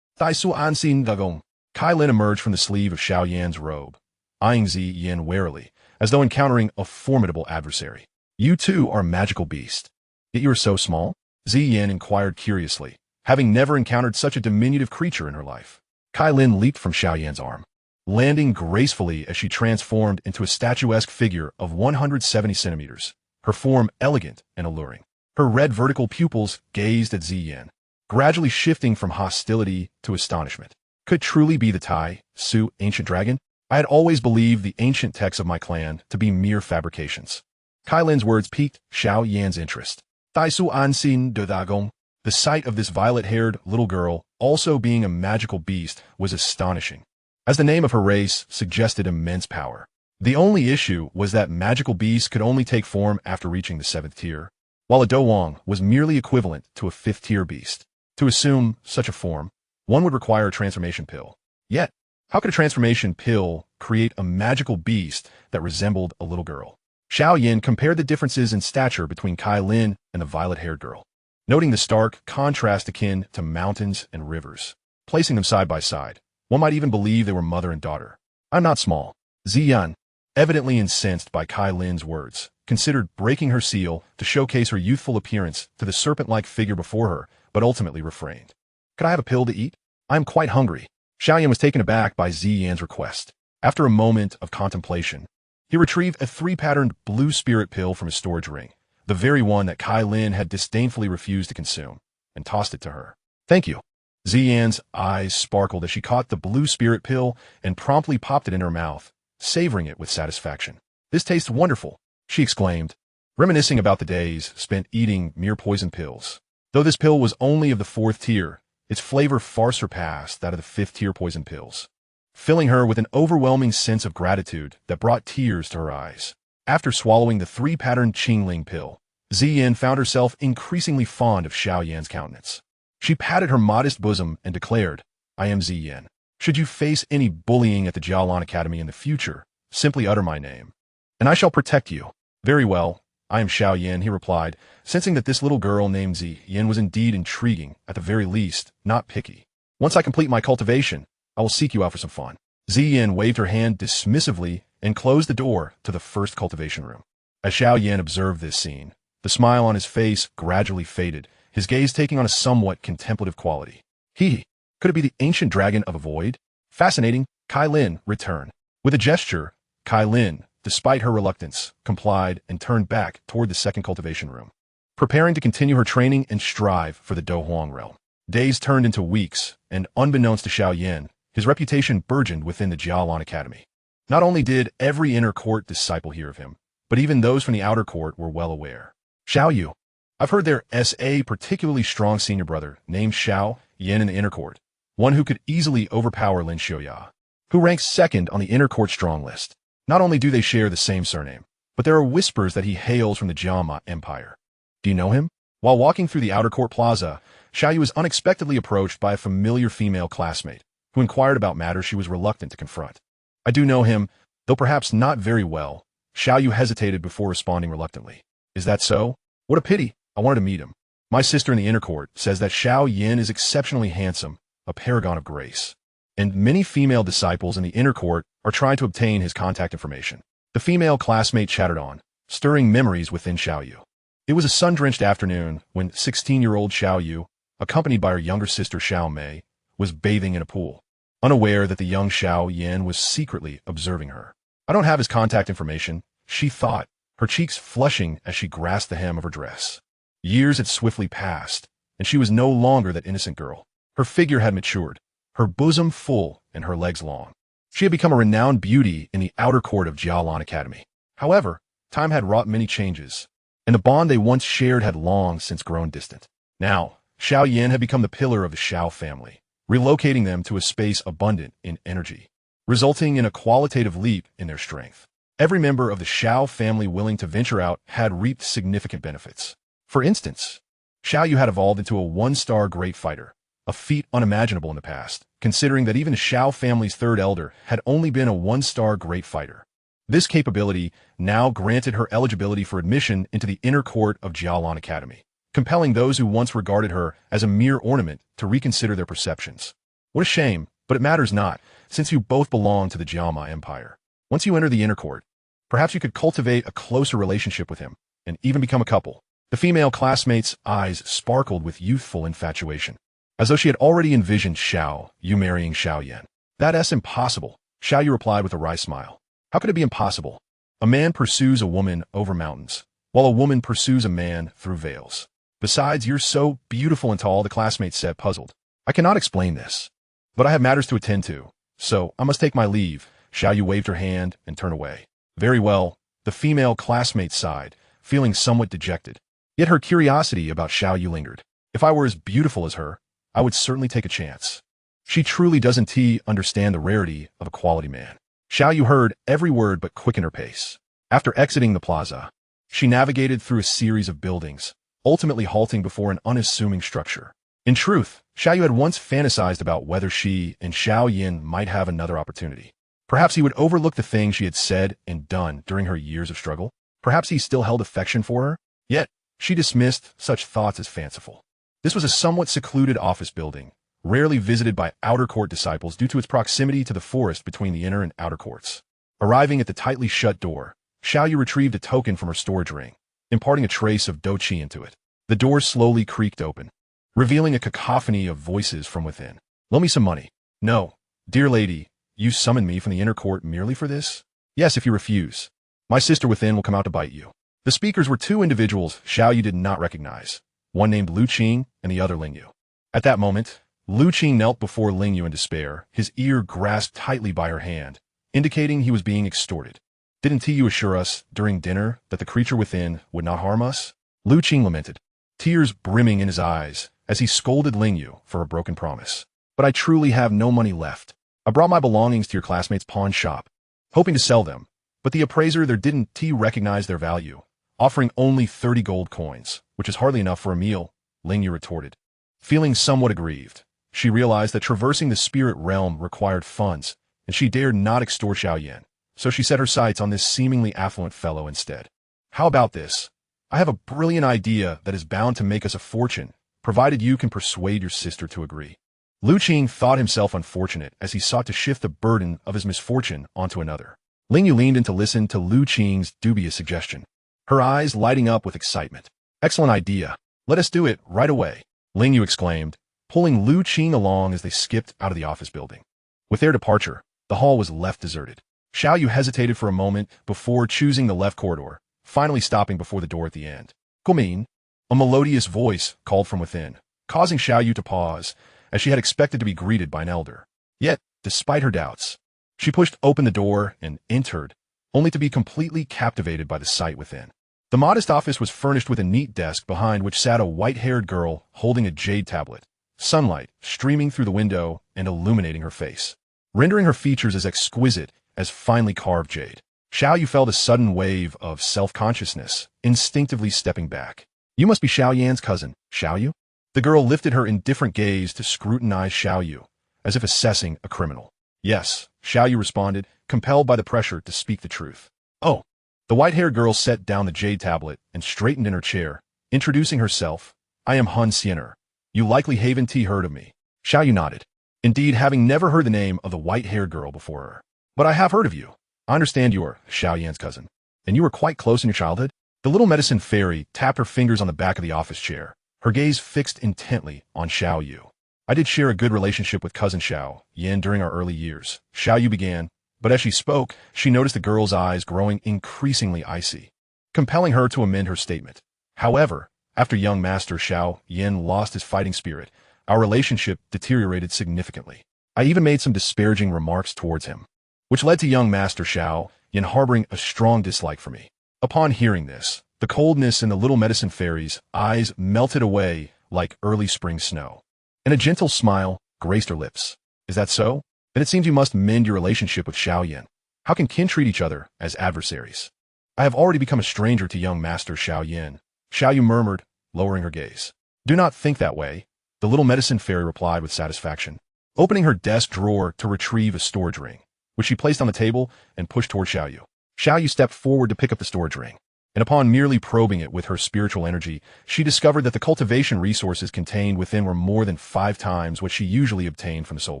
Daisu Anxin Dagong. Kai Lin emerged from the sleeve of Xiao Yan's robe, eyeing Ziyan warily, as though encountering a formidable adversary. You too are a magical beast. Yet you are so small? Ziyan inquired curiously, having never encountered such a diminutive creature in her life. Kai Lin leaped from Xiao Yan's arm, landing gracefully as she transformed into a statuesque figure of 170 centimeters, her form elegant and alluring. Her red vertical pupils gazed at Ziyan, gradually shifting from hostility to astonishment. Could truly be the Tai Su ancient dragon? I had always believed the ancient texts of my clan to be mere fabrications. Kai Lin's words piqued Xiao Yan's interest. Tai Su Anxin de Dagong. The sight of this violet-haired little girl also being a magical beast was astonishing, as the name of her race suggested immense power. The only issue was that magical beasts could only take form after reaching the 7th tier, while a Dowang was merely equivalent to a 5th-tier beast. To assume such a form, one would require a transformation pill. Yet, how could a transformation pill create a magical beast that resembled a little girl? Xiao Yan compared the differences in stature between Kai Lin and the violet-haired girl, noting the stark contrast akin to mountains and rivers. Placing them side by side, one might even believe they were mother and daughter. I'm not small. Ziyan, evidently incensed by Kai Lin's words, considered breaking her seal to showcase her youthful appearance to the serpent-like figure before her, but ultimately refrained. Could I have a pill to eat? I am quite hungry. Xiao Yan was taken aback by Ziyan's request. After a moment of contemplation, he retrieved a 3-patterned blue spirit pill from his storage ring, the very one that Kai Lin had disdainfully refused to consume, and tossed it to her. Thank you. Ziyan's eyes sparkled as she caught the blue spirit pill and promptly popped it in her mouth, savoring it with satisfaction. This tastes wonderful, she exclaimed, reminiscing about the days spent eating mere poison pills. Though this pill was only of the 4th tier, its flavor far surpassed that of the 5th-tier poison pills, filling her with an overwhelming sense of gratitude that brought tears to her eyes. After swallowing the 3-patterned Qingling pill, Ziyan found herself increasingly fond of Xiao Yan's countenance. She patted her modest bosom and declared, I am Ziyan. Should you face any bullying at the Jiaolan Academy in the future, simply utter my name, and I shall protect you. Very well. I am Xiao Yan, he replied, sensing that this little girl named Ziyan was indeed intriguing, at the very least, not picky. Once I complete my cultivation, I will seek you out for some fun. Ziyan waved her hand dismissively and closed the door to the first cultivation room. As Xiao Yan observed this scene, the smile on his face gradually faded, his gaze taking on a somewhat contemplative quality. Could it be the ancient dragon of a void? Fascinating, Kai Lin returned. With a gesture, Kai Lin, despite her reluctance, complied and turned back toward the second cultivation room, preparing to continue her training and strive for the Do Huang realm. Days turned into weeks, and unbeknownst to Xiao Yan, his reputation burgeoned within the Jialan Academy. Not only did every inner court disciple hear of him, but even those from the outer court were well aware. Xiao Yu. I've heard there's a particularly strong senior brother named Xiao Yan in the inner court, one who could easily overpower Lin Xiuya, who ranks second on the inner court strong list. Not only do they share the same surname, but there are whispers that he hails from the Jiama Empire. Do you know him? While walking through the outer court plaza, Xiao Yu was unexpectedly approached by a familiar female classmate, who inquired about matters she was reluctant to confront. I do know him, though perhaps not very well. Xiao Yu hesitated before responding reluctantly. Is that so? What a pity. I wanted to meet him. My sister in the inner court says that Xiao Yan is exceptionally handsome, a paragon of grace. And many female disciples in the inner court are trying to obtain his contact information. The female classmate chattered on, stirring memories within Xiao Yu. It was a sun-drenched afternoon when 16-year-old Xiao Yu, accompanied by her younger sister Xiao Mei, was bathing in a pool, unaware that the young Xiao Yan was secretly observing her. I don't have his contact information, she thought, her cheeks flushing as she grasped the hem of her dress. Years had swiftly passed, and she was no longer that innocent girl. Her figure had matured, her bosom full and her legs long. She had become a renowned beauty in the outer court of Jialan Academy. However, time had wrought many changes, and the bond they once shared had long since grown distant. Now, Xiao Yan had become the pillar of the Xiao family, relocating them to a space abundant in energy, resulting in a qualitative leap in their strength. Every member of the Xiao family willing to venture out had reaped significant benefits. For instance, Xiao Yu had evolved into a one-star great fighter, a feat unimaginable in the past, considering that even the Xiao family's third elder had only been a one-star great fighter. This capability now granted her eligibility for admission into the inner court of Jialan Academy, compelling those who once regarded her as a mere ornament to reconsider their perceptions. What a shame, but it matters not, since you both belong to the Jiama Empire. Once you enter the inner court, perhaps you could cultivate a closer relationship with him, and even become a couple. The female classmate's eyes sparkled with youthful infatuation, as though she had already envisioned Xiao Yu marrying Xiao Yan. That's impossible, Xiao Yu replied with a wry smile. How could it be impossible? A man pursues a woman over mountains, while a woman pursues a man through veils. Besides, you're so beautiful and tall, the classmate said, puzzled. I cannot explain this, but I have matters to attend to, so I must take my leave. Xiao Yu waved her hand and turned away. Very well, the female classmate sighed, feeling somewhat dejected. Yet her curiosity about Xiao Yu lingered. If I were as beautiful as her, I would certainly take a chance. She truly doesn't understand the rarity of a quality man. Xiao Yu heard every word but quickened her pace. After exiting the plaza, she navigated through a series of buildings, ultimately halting before an unassuming structure. In truth, Xiao Yu had once fantasized about whether she and Xiao Yan might have another opportunity. Perhaps he would overlook the things she had said and done during her years of struggle. Perhaps he still held affection for her. Yet, she dismissed such thoughts as fanciful. This was a somewhat secluded office building, rarely visited by outer court disciples due to its proximity to the forest between the inner and outer courts. Arriving at the tightly shut door, Xiao Yu retrieved a token from her storage ring, imparting a trace of Do Qi into it. The door slowly creaked open, revealing a cacophony of voices from within. Loan me some money. No, dear lady, you summoned me from the inner court merely for this? Yes, if you refuse, my sister within will come out to bite you. The speakers were two individuals Xiao Yu did not recognize, one named Lu Qing and the other Ling Yu. At that moment, Lu Qing knelt before Ling Yu in despair, his ear grasped tightly by her hand, indicating he was being extorted. Didn't you assure us during dinner that the creature within would not harm us? Lu Qing lamented, tears brimming in his eyes as he scolded Ling Yu for a broken promise. But I truly have no money left. I brought my belongings to your classmate's pawn shop, hoping to sell them, but the appraiser there didn't recognize their value, offering only 30 gold coins, which is hardly enough for a meal, Ling Yu retorted. Feeling somewhat aggrieved, she realized that traversing the spirit realm required funds, and she dared not extort Xiao Yan, so she set her sights on this seemingly affluent fellow instead. How about this? I have a brilliant idea that is bound to make us a fortune, provided you can persuade your sister to agree. Lu Qing thought himself unfortunate as he sought to shift the burden of his misfortune onto another. Ling Yu leaned in to listen to Lu Qing's dubious suggestion. her eyes lighting up with excitement. Excellent idea. Let us do it right away, Ling Yu exclaimed, pulling Lu Qing along as they skipped out of the office building. With their departure, the hall was left deserted. Xiao Yu hesitated for a moment before choosing the left corridor, finally stopping before the door at the end. Gumin, a melodious voice called from within, causing Xiao Yu to pause, as she had expected to be greeted by an elder. Yet, despite her doubts, she pushed open the door and entered, only to be completely captivated by the sight within. The modest office was furnished with a neat desk behind which sat a white-haired girl holding a jade tablet, sunlight streaming through the window and illuminating her face, rendering her features as exquisite as finely carved jade. Xiao Yu felt a sudden wave of self-consciousness, instinctively stepping back. You must be Xiao Yan's cousin, Xiao Yu? The girl lifted her indifferent gaze to scrutinize Xiao Yu, as if assessing a criminal. Yes, Xiao Yu responded, compelled by the pressure to speak the truth. Oh. The white-haired girl set down the jade tablet and straightened in her chair, introducing herself. I am Han Xiener. You likely haven't heard of me. Xiao Yu nodded, indeed having never heard the name of the white-haired girl before her. But I have heard of you. I understand you are Xiao Yan's cousin. And you were quite close in your childhood? The little medicine fairy tapped her fingers on the back of the office chair, her gaze fixed intently on Xiao Yu. I did share a good relationship with cousin Xiao Yan during our early years, Xiao Yu began, but as she spoke, she noticed the girl's eyes growing increasingly icy, compelling her to amend her statement. However, after young Master Xiao Yan lost his fighting spirit, our relationship deteriorated significantly. I even made some disparaging remarks towards him, which led to young Master Xiao Yan harboring a strong dislike for me. Upon hearing this, the coldness in the little medicine fairy's eyes melted away like early spring snow, and a gentle smile graced her lips. Is that so? Then it seems you must mend your relationship with Xiao Yan. How can kin treat each other as adversaries? I have already become a stranger to young Master Xiao Yan, Xiao Yu murmured, lowering her gaze. Do not think that way, the little medicine fairy replied with satisfaction, opening her desk drawer to retrieve a storage ring, which she placed on the table and pushed toward Xiao Yu. Xiao Yu stepped forward to pick up the storage ring, and upon merely probing it with her spiritual energy, she discovered that the cultivation resources contained within were more than 5 times what she usually obtained from the Soul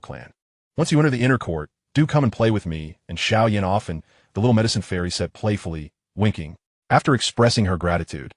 Clan. Once you enter the inner court, do come and play with me, and Xiao Yan often, the little medicine fairy said playfully, winking. After expressing her gratitude,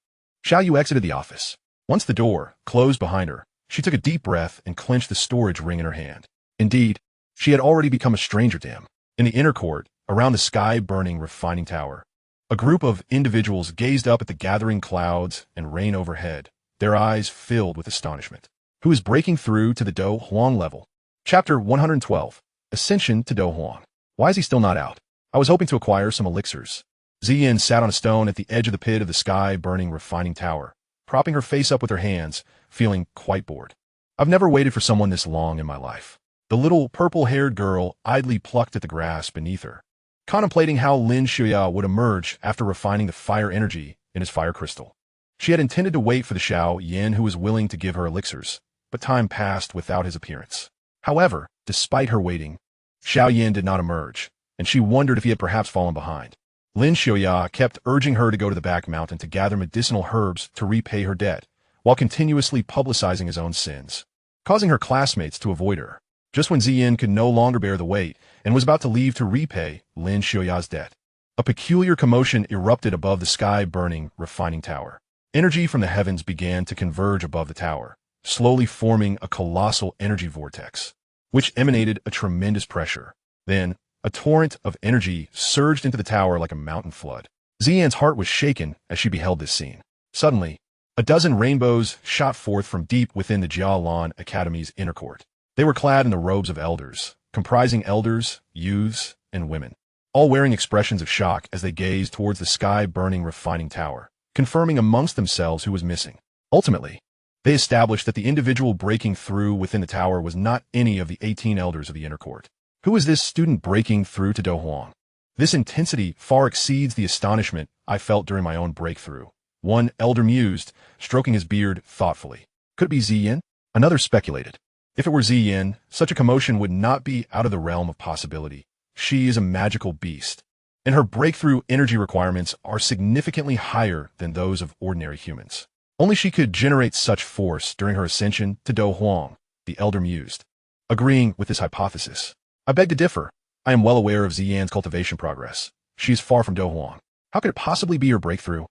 Xiao Yu exited the office. Once the door closed behind her, she took a deep breath and clenched the storage ring in her hand. Indeed, she had already become a stranger to him. In the inner court, around the sky-burning refining tower, a group of individuals gazed up at the gathering clouds and rain overhead, their eyes filled with astonishment. Who is breaking through to the Do Huang level? Chapter 112. Ascension to Do Huang. Why is he still not out? I was hoping to acquire some elixirs. Ziyin sat on a stone at the edge of the pit of the sky-burning refining tower, propping her face up with her hands, feeling quite bored. I've never waited for someone this long in my life. The little purple-haired girl idly plucked at the grass beneath her, contemplating how Lin Xiaoya would emerge after refining the fire energy in his fire crystal. She had intended to wait for the Xiao Yan who was willing to give her elixirs, but time passed without his appearance. However, despite her waiting, Xiao Yan did not emerge, and she wondered if he had perhaps fallen behind. Lin Xiaoya kept urging her to go to the back mountain to gather medicinal herbs to repay her debt, while continuously publicizing his own sins, causing her classmates to avoid her. Just when Ziyin could no longer bear the weight and was about to leave to repay Lin Xiaoya's debt, a peculiar commotion erupted above the sky-burning refining tower. Energy from the heavens began to converge above the tower, slowly forming a colossal energy vortex, which emanated a tremendous pressure. Then, a torrent of energy surged into the tower like a mountain flood. Ziyan's heart was shaken as she beheld this scene. Suddenly, a dozen rainbows shot forth from deep within the Jialan Academy's inner court. They were clad in the robes of elders, comprising elders, youths, and women, all wearing expressions of shock as they gazed towards the sky-burning refining tower, confirming amongst themselves who was missing. Ultimately, they established that the individual breaking through within the tower was not any of the 18 elders of the inner court. Who is this student breaking through to Do Huang? This intensity far exceeds the astonishment I felt during my own breakthrough. One elder mused, stroking his beard thoughtfully. Could it be Ziyin? Another speculated. If it were Ziyin, such a commotion would not be out of the realm of possibility. She is a magical beast, and her breakthrough energy requirements are significantly higher than those of ordinary humans. Only she could generate such force during her ascension to Do Huang, the elder mused, agreeing with this hypothesis. I beg to differ. I am well aware of Ziyin's cultivation progress. She is far from Do Huang. How could it possibly be her breakthrough?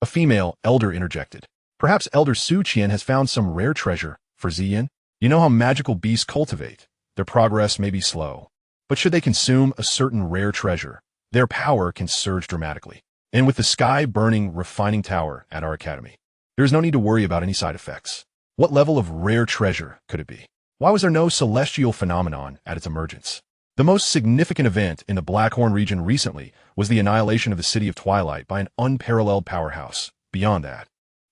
A female elder interjected. Perhaps Elder Su Qian has found some rare treasure for Ziyin. You know how magical beasts cultivate. Their progress may be slow. But should they consume a certain rare treasure, their power can surge dramatically. And with the sky-burning refining tower at our academy, there is no need to worry about any side effects. What level of rare treasure could it be? Why was there no celestial phenomenon at its emergence? The most significant event in the Blackhorn region recently was the annihilation of the City of Twilight by an unparalleled powerhouse. Beyond that,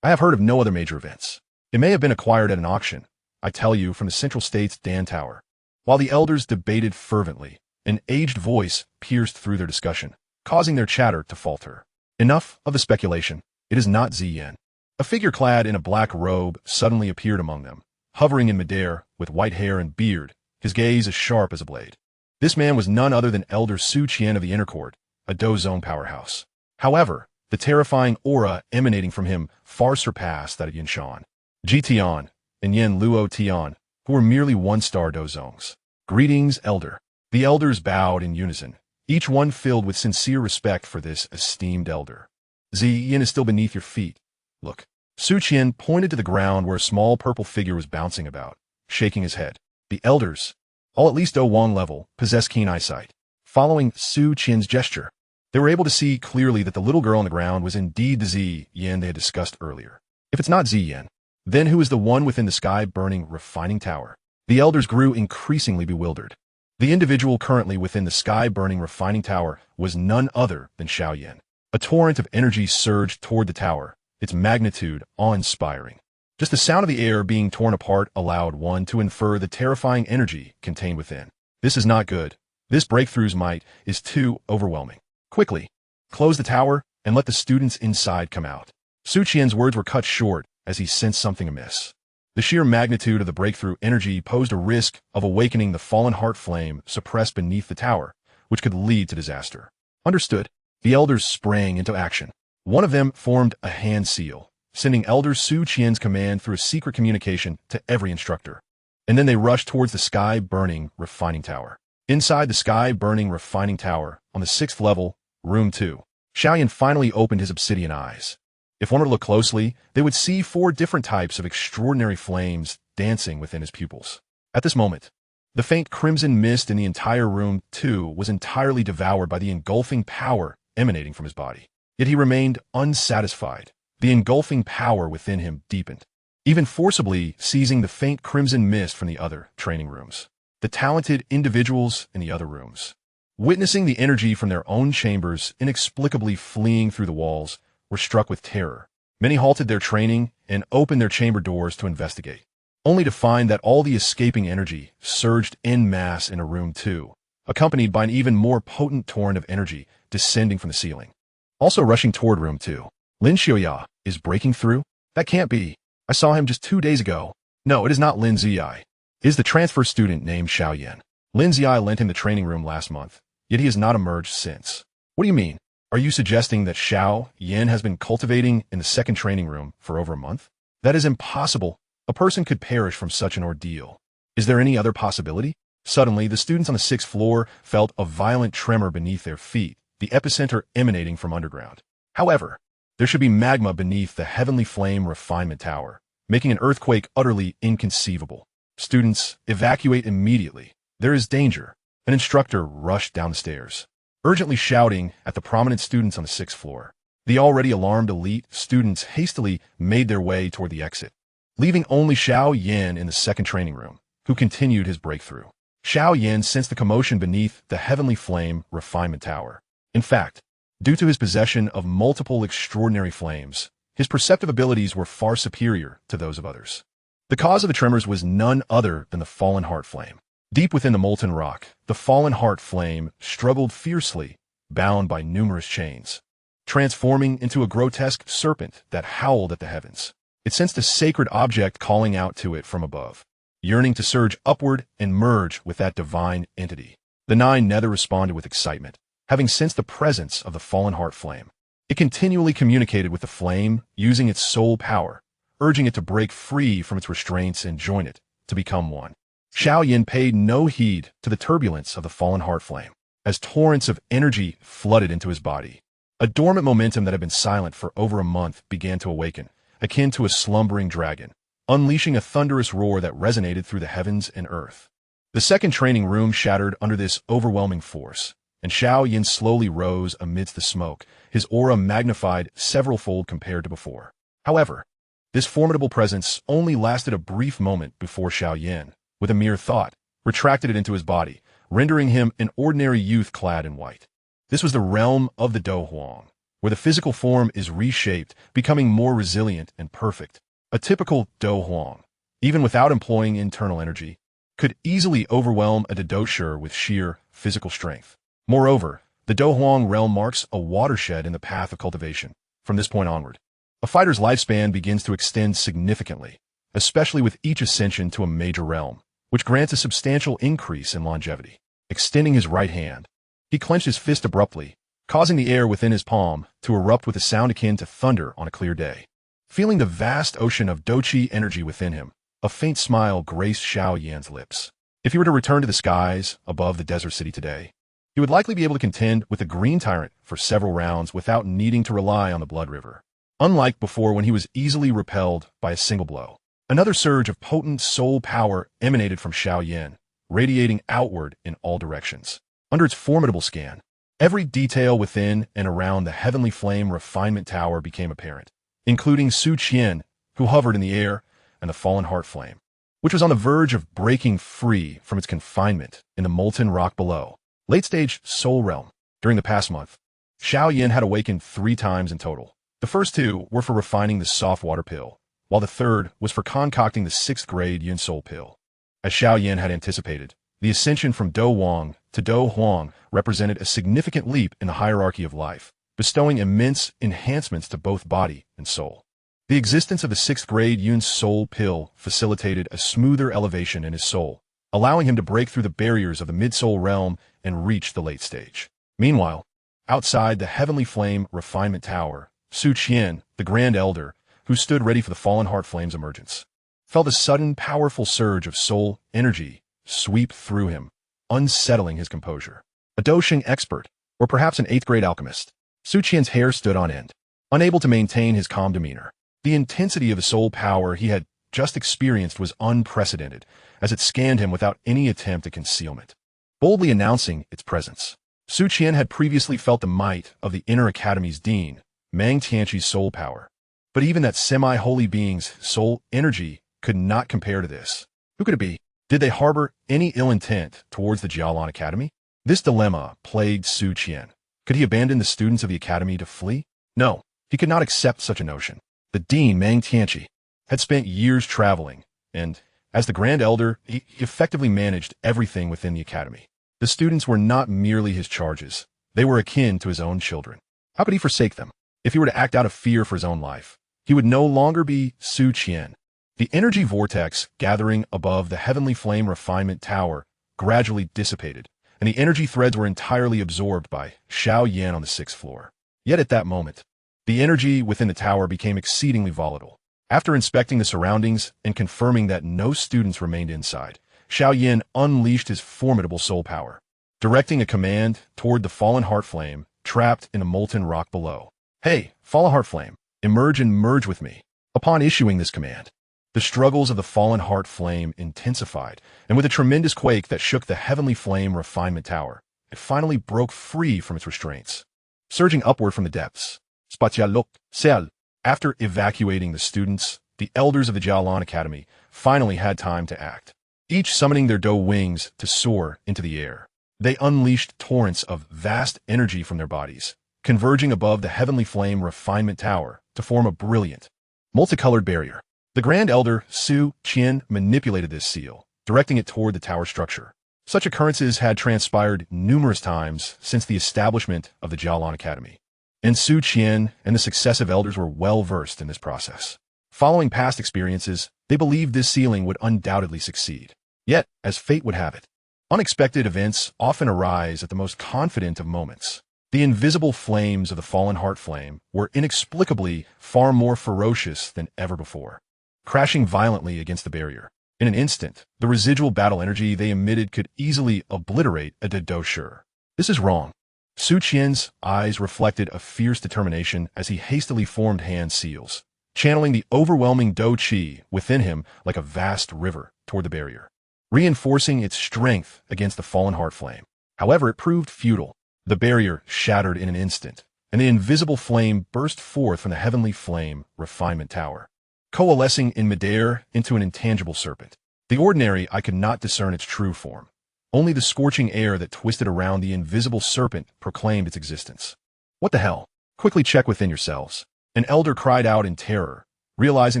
I have heard of no other major events. It may have been acquired at an auction, I tell you, from the Central State's Dan Tower. While the elders debated fervently, an aged voice pierced through their discussion, causing their chatter to falter. Enough of the speculation. It is not Ziyin. A figure clad in a black robe suddenly appeared among them, hovering in midair with white hair and beard, his gaze as sharp as a blade. This man was none other than Elder Su Qian of the Inner Court, a Dozone powerhouse. However, the terrifying aura emanating from him far surpassed that of Yin Shan, Ji Tian, and Yin Luo Tian, who were merely one-star Dozongs. Greetings, Elder. The elders bowed in unison, each one filled with sincere respect for this esteemed elder. Ziyin is still beneath your feet. Look. Su Qian pointed to the ground where a small purple figure was bouncing about, shaking his head. The elders, all at least Wang level, possess keen eyesight. Following Su Qian's gesture, they were able to see clearly that the little girl on the ground was indeed the Ziyin they had discussed earlier. If it's not Ziyin, then who is the one within the sky-burning refining tower? The elders grew increasingly bewildered. The individual currently within the sky-burning refining tower was none other than Xiao Yan. A torrent of energy surged toward the tower, its magnitude awe-inspiring. Just the sound of the air being torn apart allowed one to infer the terrifying energy contained within. This is not good. This breakthrough's might is too overwhelming. Quickly, close the tower and let the students inside come out. Su Qian's words were cut short as he sensed something amiss. The sheer magnitude of the breakthrough energy posed a risk of awakening the fallen heart flame suppressed beneath the tower, which could lead to disaster. Understood. The elders sprang into action. One of them formed a hand seal, sending Elder Su Qian's command through a secret communication to every instructor. And then they rushed towards the sky-burning refining tower. Inside the sky-burning refining tower, on the 6th level, Room 2, Xiao Yan finally opened his obsidian eyes. If one were to look closely, they would see 4 different types of extraordinary flames dancing within his pupils. At this moment, the faint crimson mist in the entire Room 2 was entirely devoured by the engulfing power emanating from his body. Yet he remained unsatisfied. The engulfing power within him deepened, even forcibly seizing the faint crimson mist from the other training rooms. The talented individuals in the other rooms, witnessing the energy from their own chambers inexplicably fleeing through the walls, were struck with terror. Many halted their training and opened their chamber doors to investigate, only to find that all the escaping energy surged en masse in a Room 2, accompanied by an even more potent torrent of energy descending from the ceiling. Also rushing toward Room 2, Lin Xiaoya is breaking through? That can't be. I saw him just 2 days ago. No, it is not Lin Ziyi. It is the transfer student named Xiao Yan. Lin Ziyi lent him the training room last month, yet he has not emerged since. What do you mean? Are you suggesting that Xiao Yan has been cultivating in the 2nd training room for over a month? That is impossible. A person could perish from such an ordeal. Is there any other possibility? Suddenly, the students on the 6th floor felt a violent tremor beneath their feet, the epicenter emanating from underground. However, there should be magma beneath the heavenly flame refinement tower, making an earthquake utterly inconceivable. Students, evacuate immediately. There is danger. An instructor rushed down the stairs, urgently shouting at the prominent students on the 6th floor. The already alarmed elite students hastily made their way toward the exit, leaving only Xiao Yan in the 2nd training room, who continued his breakthrough. Xiao Yan sensed the commotion beneath the heavenly flame refinement tower. In fact, due to his possession of multiple extraordinary flames, his perceptive abilities were far superior to those of others. The cause of the tremors was none other than the fallen heart flame. Deep within the molten rock, the fallen heart flame struggled fiercely, bound by numerous chains, transforming into a grotesque serpent that howled at the heavens. It sensed a sacred object calling out to it from above, yearning to surge upward and merge with that divine entity. The 9 Nether responded with excitement, having sensed the presence of the fallen heart flame. It continually communicated with the flame, using its soul power, urging it to break free from its restraints and join it, to become one. Xiao Yan paid no heed to the turbulence of the fallen heart flame, as torrents of energy flooded into his body. A dormant momentum that had been silent for over a month began to awaken, akin to a slumbering dragon, unleashing a thunderous roar that resonated through the heavens and earth. The second training room shattered under this overwhelming force, and Xiao Yan slowly rose amidst the smoke, his aura magnified several-fold compared to before. However, this formidable presence only lasted a brief moment before Xiao Yan, with a mere thought, retracted it into his body, rendering him an ordinary youth clad in white. This was the realm of the Do Huang, where the physical form is reshaped, becoming more resilient and perfect. A typical Do Huang, even without employing internal energy, could easily overwhelm a Dosher with sheer physical strength. Moreover, the Do Huang realm marks a watershed in the path of cultivation. From this point onward, a fighter's lifespan begins to extend significantly, especially with each ascension to a major realm, which grants a substantial increase in longevity. Extending his right hand, he clenched his fist abruptly, causing the air within his palm to erupt with a sound akin to thunder on a clear day. Feeling the vast ocean of Do-Chi energy within him, a faint smile graced Xiao Yan's lips. If he were to return to the skies above the desert city today, he would likely be able to contend with the Green Tyrant for several rounds without needing to rely on the Blood River. Unlike before when he was easily repelled by a single blow. Another surge of potent soul power emanated from Xiao Yan, radiating outward in all directions. Under its formidable scan, every detail within and around the Heavenly Flame Refinement Tower became apparent, including Su Qian, who hovered in the air, and the Fallen Heart Flame, which was on the verge of breaking free from its confinement in the molten rock below. Late-stage Soul Realm. During the past month, Xiao Yan had awakened 3 times in total. The first 2 were for refining the soft water pill, while the third was for concocting the 6th grade Yun Soul pill. As Xiao Yan had anticipated, the ascension from Do Wang to Do Huang represented a significant leap in the hierarchy of life, bestowing immense enhancements to both body and soul. The existence of the 6th grade Yun Soul pill facilitated a smoother elevation in his soul, allowing him to break through the barriers of the mid-soul realm and reach the late stage. Meanwhile, outside the Heavenly Flame Refinement Tower, Su Qian, the Grand Elder, who stood ready for the Fallen Heart Flame's emergence, felt a sudden, powerful surge of soul energy sweep through him, unsettling his composure. A Dosheng expert, or perhaps an 8th grade alchemist, Su Qian's hair stood on end, unable to maintain his calm demeanor. The intensity of the soul power he had just experienced was unprecedented, as it scanned him without any attempt at concealment. Boldly announcing its presence, Su Qian had previously felt the might of the Inner Academy's dean, Mang Tianqi's soul power. But even that semi-holy being's soul energy could not compare to this. Who could it be? Did they harbor any ill intent towards the Yunlan Academy? This dilemma plagued Su Qian. Could he abandon the students of the academy to flee? No, he could not accept such a notion. The dean, Mang Tianqi, had spent years traveling, and, as the Grand Elder, he effectively managed everything within the academy. The students were not merely his charges. They were akin to his own children. How could he forsake them? If he were to act out of fear for his own life, he would no longer be Su Qian. The energy vortex gathering above the Heavenly Flame Refinement Tower gradually dissipated, and the energy threads were entirely absorbed by Xiao Yan on the 6th floor. Yet at that moment, the energy within the tower became exceedingly volatile. After inspecting the surroundings and confirming that no students remained inside, Xiao Yan unleashed his formidable soul power, directing a command toward the Fallen Heart Flame trapped in the molten rock below. "Hey, Fallen Heart Flame, emerge and merge with me." Upon issuing this command, the struggles of the Fallen Heart Flame intensified, and with a tremendous quake that shook the Heavenly Flame Refinement Tower, it finally broke free from its restraints. Surging upward from the depths, Spatialok, Sel. After evacuating the students, the elders of the Yunlan Academy finally had time to act, each summoning their Do wings to soar into the air. They unleashed torrents of vast energy from their bodies, converging above the Heavenly Flame Refinement Tower to form a brilliant, multicolored barrier. The Grand Elder, Su Qian, manipulated this seal, directing it toward the tower structure. Such occurrences had transpired numerous times since the establishment of the Yunlan Academy, and Su Qian and the successive elders were well versed in this process. Following past experiences, they believed this sealing would undoubtedly succeed. Yet, as fate would have it, unexpected events often arise at the most confident of moments. The invisible flames of the Fallen Heart Flame were inexplicably far more ferocious than ever before, crashing violently against the barrier. In an instant, the residual battle energy they emitted could easily obliterate a Dosher. "This is wrong." Su Qian's eyes reflected a fierce determination as he hastily formed hand seals, channeling the overwhelming Do Qi within him like a vast river toward the barrier, reinforcing its strength against the fallen heart flame. However, it proved futile. The barrier shattered in an instant, and the invisible flame burst forth from the heavenly flame refinement tower, coalescing in midair into an intangible serpent. The ordinary eye could not discern its true form. Only the scorching air that twisted around the invisible serpent proclaimed its existence. What the hell? Quickly check within yourselves. An elder cried out in terror, realizing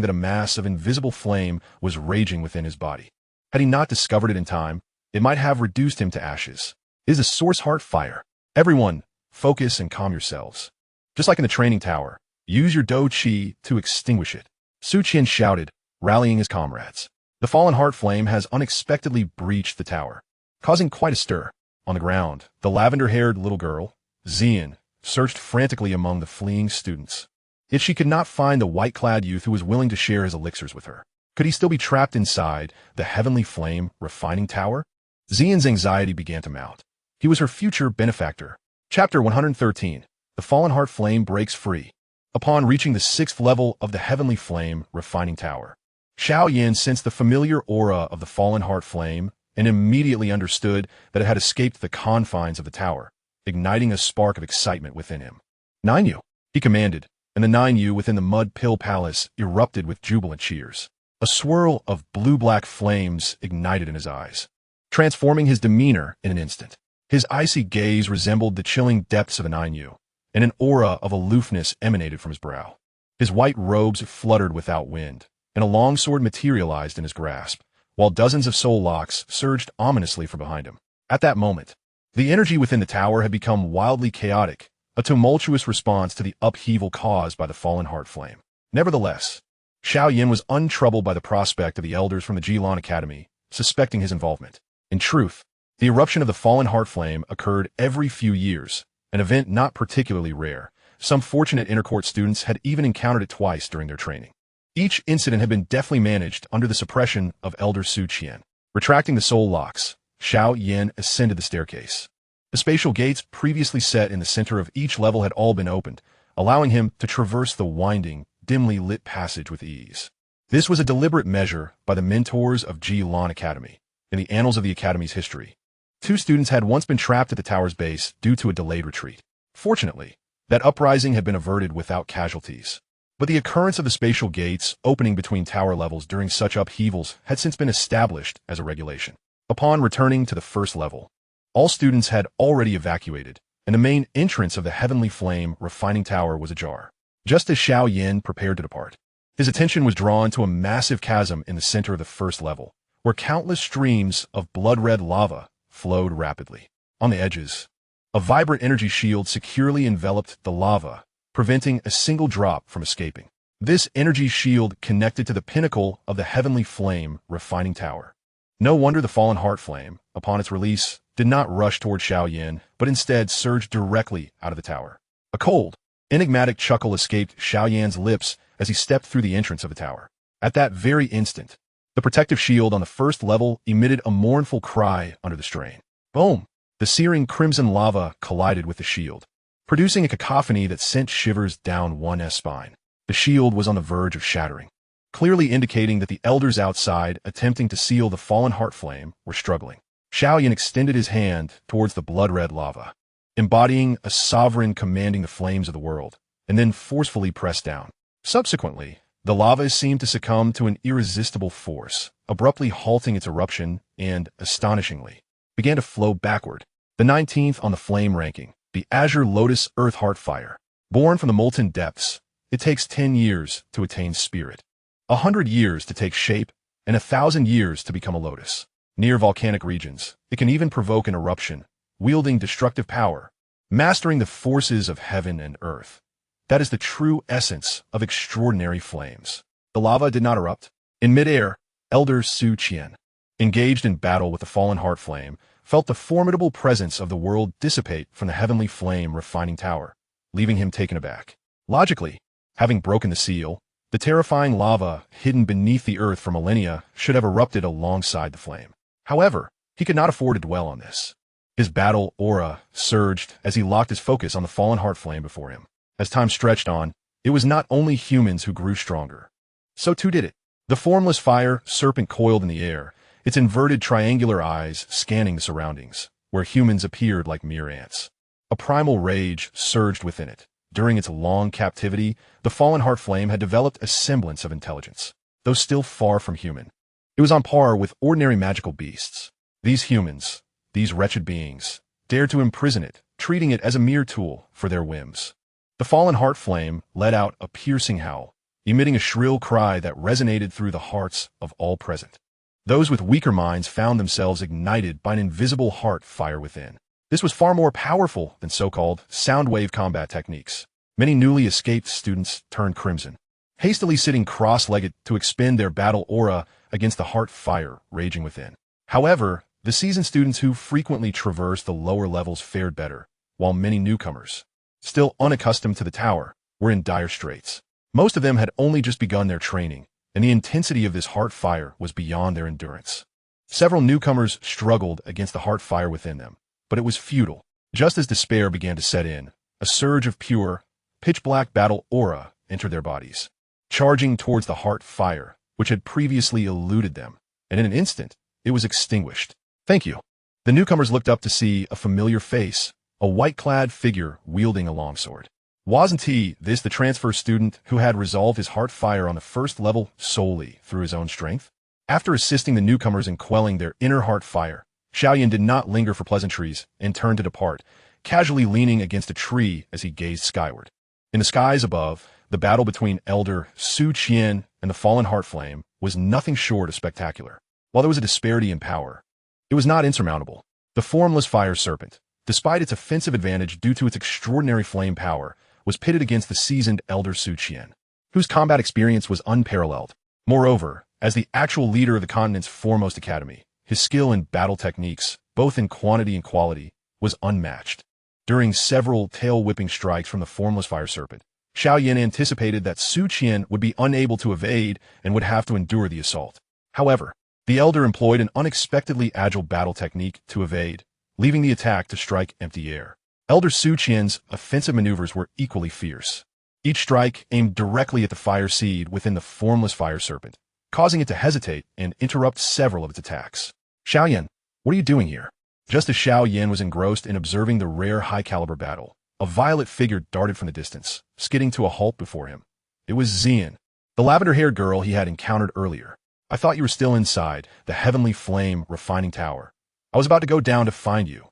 that a mass of invisible flame was raging within his body. Had he not discovered it in time, it might have reduced him to ashes. It is a source heart fire. Everyone, focus and calm yourselves. Just like in the training tower, use your Do Qi to extinguish it. Su Qian shouted, rallying his comrades. The fallen heart flame has unexpectedly breached the tower, causing quite a stir. On the ground, the lavender-haired little girl, Xian, searched frantically among the fleeing students. Yet she could not find the white-clad youth who was willing to share his elixirs with her. Could he still be trapped inside the heavenly flame refining tower? Xian's anxiety began to mount. He was her future benefactor. Chapter 113. The fallen heart flame breaks free. Upon reaching the 6th level of the heavenly flame refining tower, Xiao Yan sensed the familiar aura of the fallen heart flame and immediately understood that it had escaped the confines of the tower, igniting a spark of excitement within him. 9U, he commanded, and the 9U within the mud pill palace erupted with jubilant cheers. A swirl of blue-black flames ignited in his eyes, transforming his demeanor in an instant. His icy gaze resembled the chilling depths of a 9U, and an aura of aloofness emanated from his brow. His white robes fluttered without wind, and a longsword materialized in his grasp, while dozens of soul locks surged ominously from behind him. At that moment, the energy within the tower had become wildly chaotic, a tumultuous response to the upheaval caused by the fallen heart flame. Nevertheless, Xiao Yan was untroubled by the prospect of the elders from the Yunlan Academy suspecting his involvement. In truth, the eruption of the fallen heart flame occurred every few years, an event not particularly rare. Some fortunate intercourt students had even encountered it twice during their training. Each incident had been deftly managed under the suppression of Elder Su Qian. Retracting the soul locks, Xiao Yan ascended the staircase. The spatial gates previously set in the center of each level had all been opened, allowing him to traverse the winding, dimly lit passage with ease. This was a deliberate measure by the mentors of Yunlan Academy. In the annals of the Academy's history, 2 students had once been trapped at the tower's base due to a delayed retreat. Fortunately, that uprising had been averted without casualties. But the occurrence of the spatial gates opening between tower levels during such upheavals had since been established as a regulation. Upon returning to the 1st level, all students had already evacuated, and the main entrance of the heavenly flame refining tower was ajar. Just as Xiao Yan prepared to depart, his attention was drawn to a massive chasm in the center of the 1st level, where countless streams of blood-red lava flowed rapidly. On the edges, a vibrant energy shield securely enveloped the lava, preventing a single drop from escaping. This energy shield connected to the pinnacle of the heavenly flame refining tower. No wonder the fallen heart flame, upon its release, did not rush toward Xiao Yan, but instead surged directly out of the tower. A cold, enigmatic chuckle escaped Xiao Yan's lips as he stepped through the entrance of the tower. At that very instant, the protective shield on the 1st level emitted a mournful cry under the strain. Boom! The searing crimson lava collided with the shield, producing a cacophony that sent shivers down one's spine. The shield was on the verge of shattering, clearly indicating that the elders outside attempting to seal the fallen heart flame were struggling. Xiao Yan extended his hand towards the blood-red lava, embodying a sovereign commanding the flames of the world, and then forcefully pressed down. Subsequently, the lava seemed to succumb to an irresistible force, abruptly halting its eruption and, astonishingly, began to flow backward. The 19th on the flame ranking, the Azure Lotus Earth Heart Fire. Born from the molten depths, it takes 10 years to attain spirit, 100 years to take shape, and 1,000 years to become a lotus. Near volcanic regions, it can even provoke an eruption, wielding destructive power, mastering the forces of heaven and earth. That is the true essence of extraordinary flames. The lava did not erupt. In midair, Elder Su Qian, engaged in battle with the fallen heart flame, felt the formidable presence of the world dissipate from the heavenly flame refining tower, leaving him taken aback. Logically, having broken the seal, the terrifying lava hidden beneath the earth for millennia should have erupted alongside the flame. However, he could not afford to dwell on this. His battle aura surged as he locked his focus on the fallen heart flame before him. As time stretched on, it was not only humans who grew stronger. So too did it. The formless fire serpent coiled in the air, its inverted triangular eyes scanning the surroundings, where humans appeared like mere ants. A primal rage surged within it. During its long captivity, the fallen heart flame had developed a semblance of intelligence, though still far from human. It was on par with ordinary magical beasts. These humans, these wretched beings, dared to imprison it, treating it as a mere tool for their whims. The fallen heart flame let out a piercing howl, emitting a shrill cry that resonated through the hearts of all present. Those with weaker minds found themselves ignited by an invisible heart fire within. This was far more powerful than so-called sound wave combat techniques. Many newly escaped students turned crimson, hastily sitting cross-legged to expend their battle aura against the heart fire raging within. However, the seasoned students who frequently traversed the lower levels fared better, while many newcomers, still unaccustomed to the tower, were in dire straits. Most of them had only just begun their training, and the intensity of this heart fire was beyond their endurance. Several newcomers struggled against the heart fire within them, but it was futile. Just as despair began to set in, a surge of pure, pitch-black battle aura entered their bodies, charging towards the heart fire, which had previously eluded them, and in an instant, it was extinguished. "Thank you." The newcomers looked up to see a familiar face, a white-clad figure wielding a longsword. Wasn't this the transfer student who had resolved his heart fire on the first level solely through his own strength? After assisting the newcomers in quelling their inner heart fire, Xiao Yan did not linger for pleasantries and turned to depart, casually leaning against a tree as he gazed skyward. In the skies above, the battle between Elder Su Qian and the fallen heart flame was nothing short of spectacular. While there was a disparity in power, it was not insurmountable. The formless fire serpent, despite its offensive advantage due to its extraordinary flame power, was pitted against the seasoned Elder Su Qian, whose combat experience was unparalleled. Moreover, as the actual leader of the continent's foremost academy, his skill in battle techniques, both in quantity and quality, was unmatched. During several tail-whipping strikes from the formless fire serpent, Xiao Yan anticipated that Su Qian would be unable to evade and would have to endure the assault. However, the elder employed an unexpectedly agile battle technique to evade, leaving the attack to strike empty air. Elder Su Qian's offensive maneuvers were equally fierce. Each strike aimed directly at the fire seed within the formless fire serpent, causing it to hesitate and interrupt several of its attacks. "Xiao Yan, what are you doing here?" Just as Xiao Yan was engrossed in observing the rare high-caliber battle, a violet figure darted from the distance, skidding to a halt before him. It was Xian, the lavender-haired girl he had encountered earlier. "I thought you were still inside the heavenly flame refining tower. I was about to go down to find you."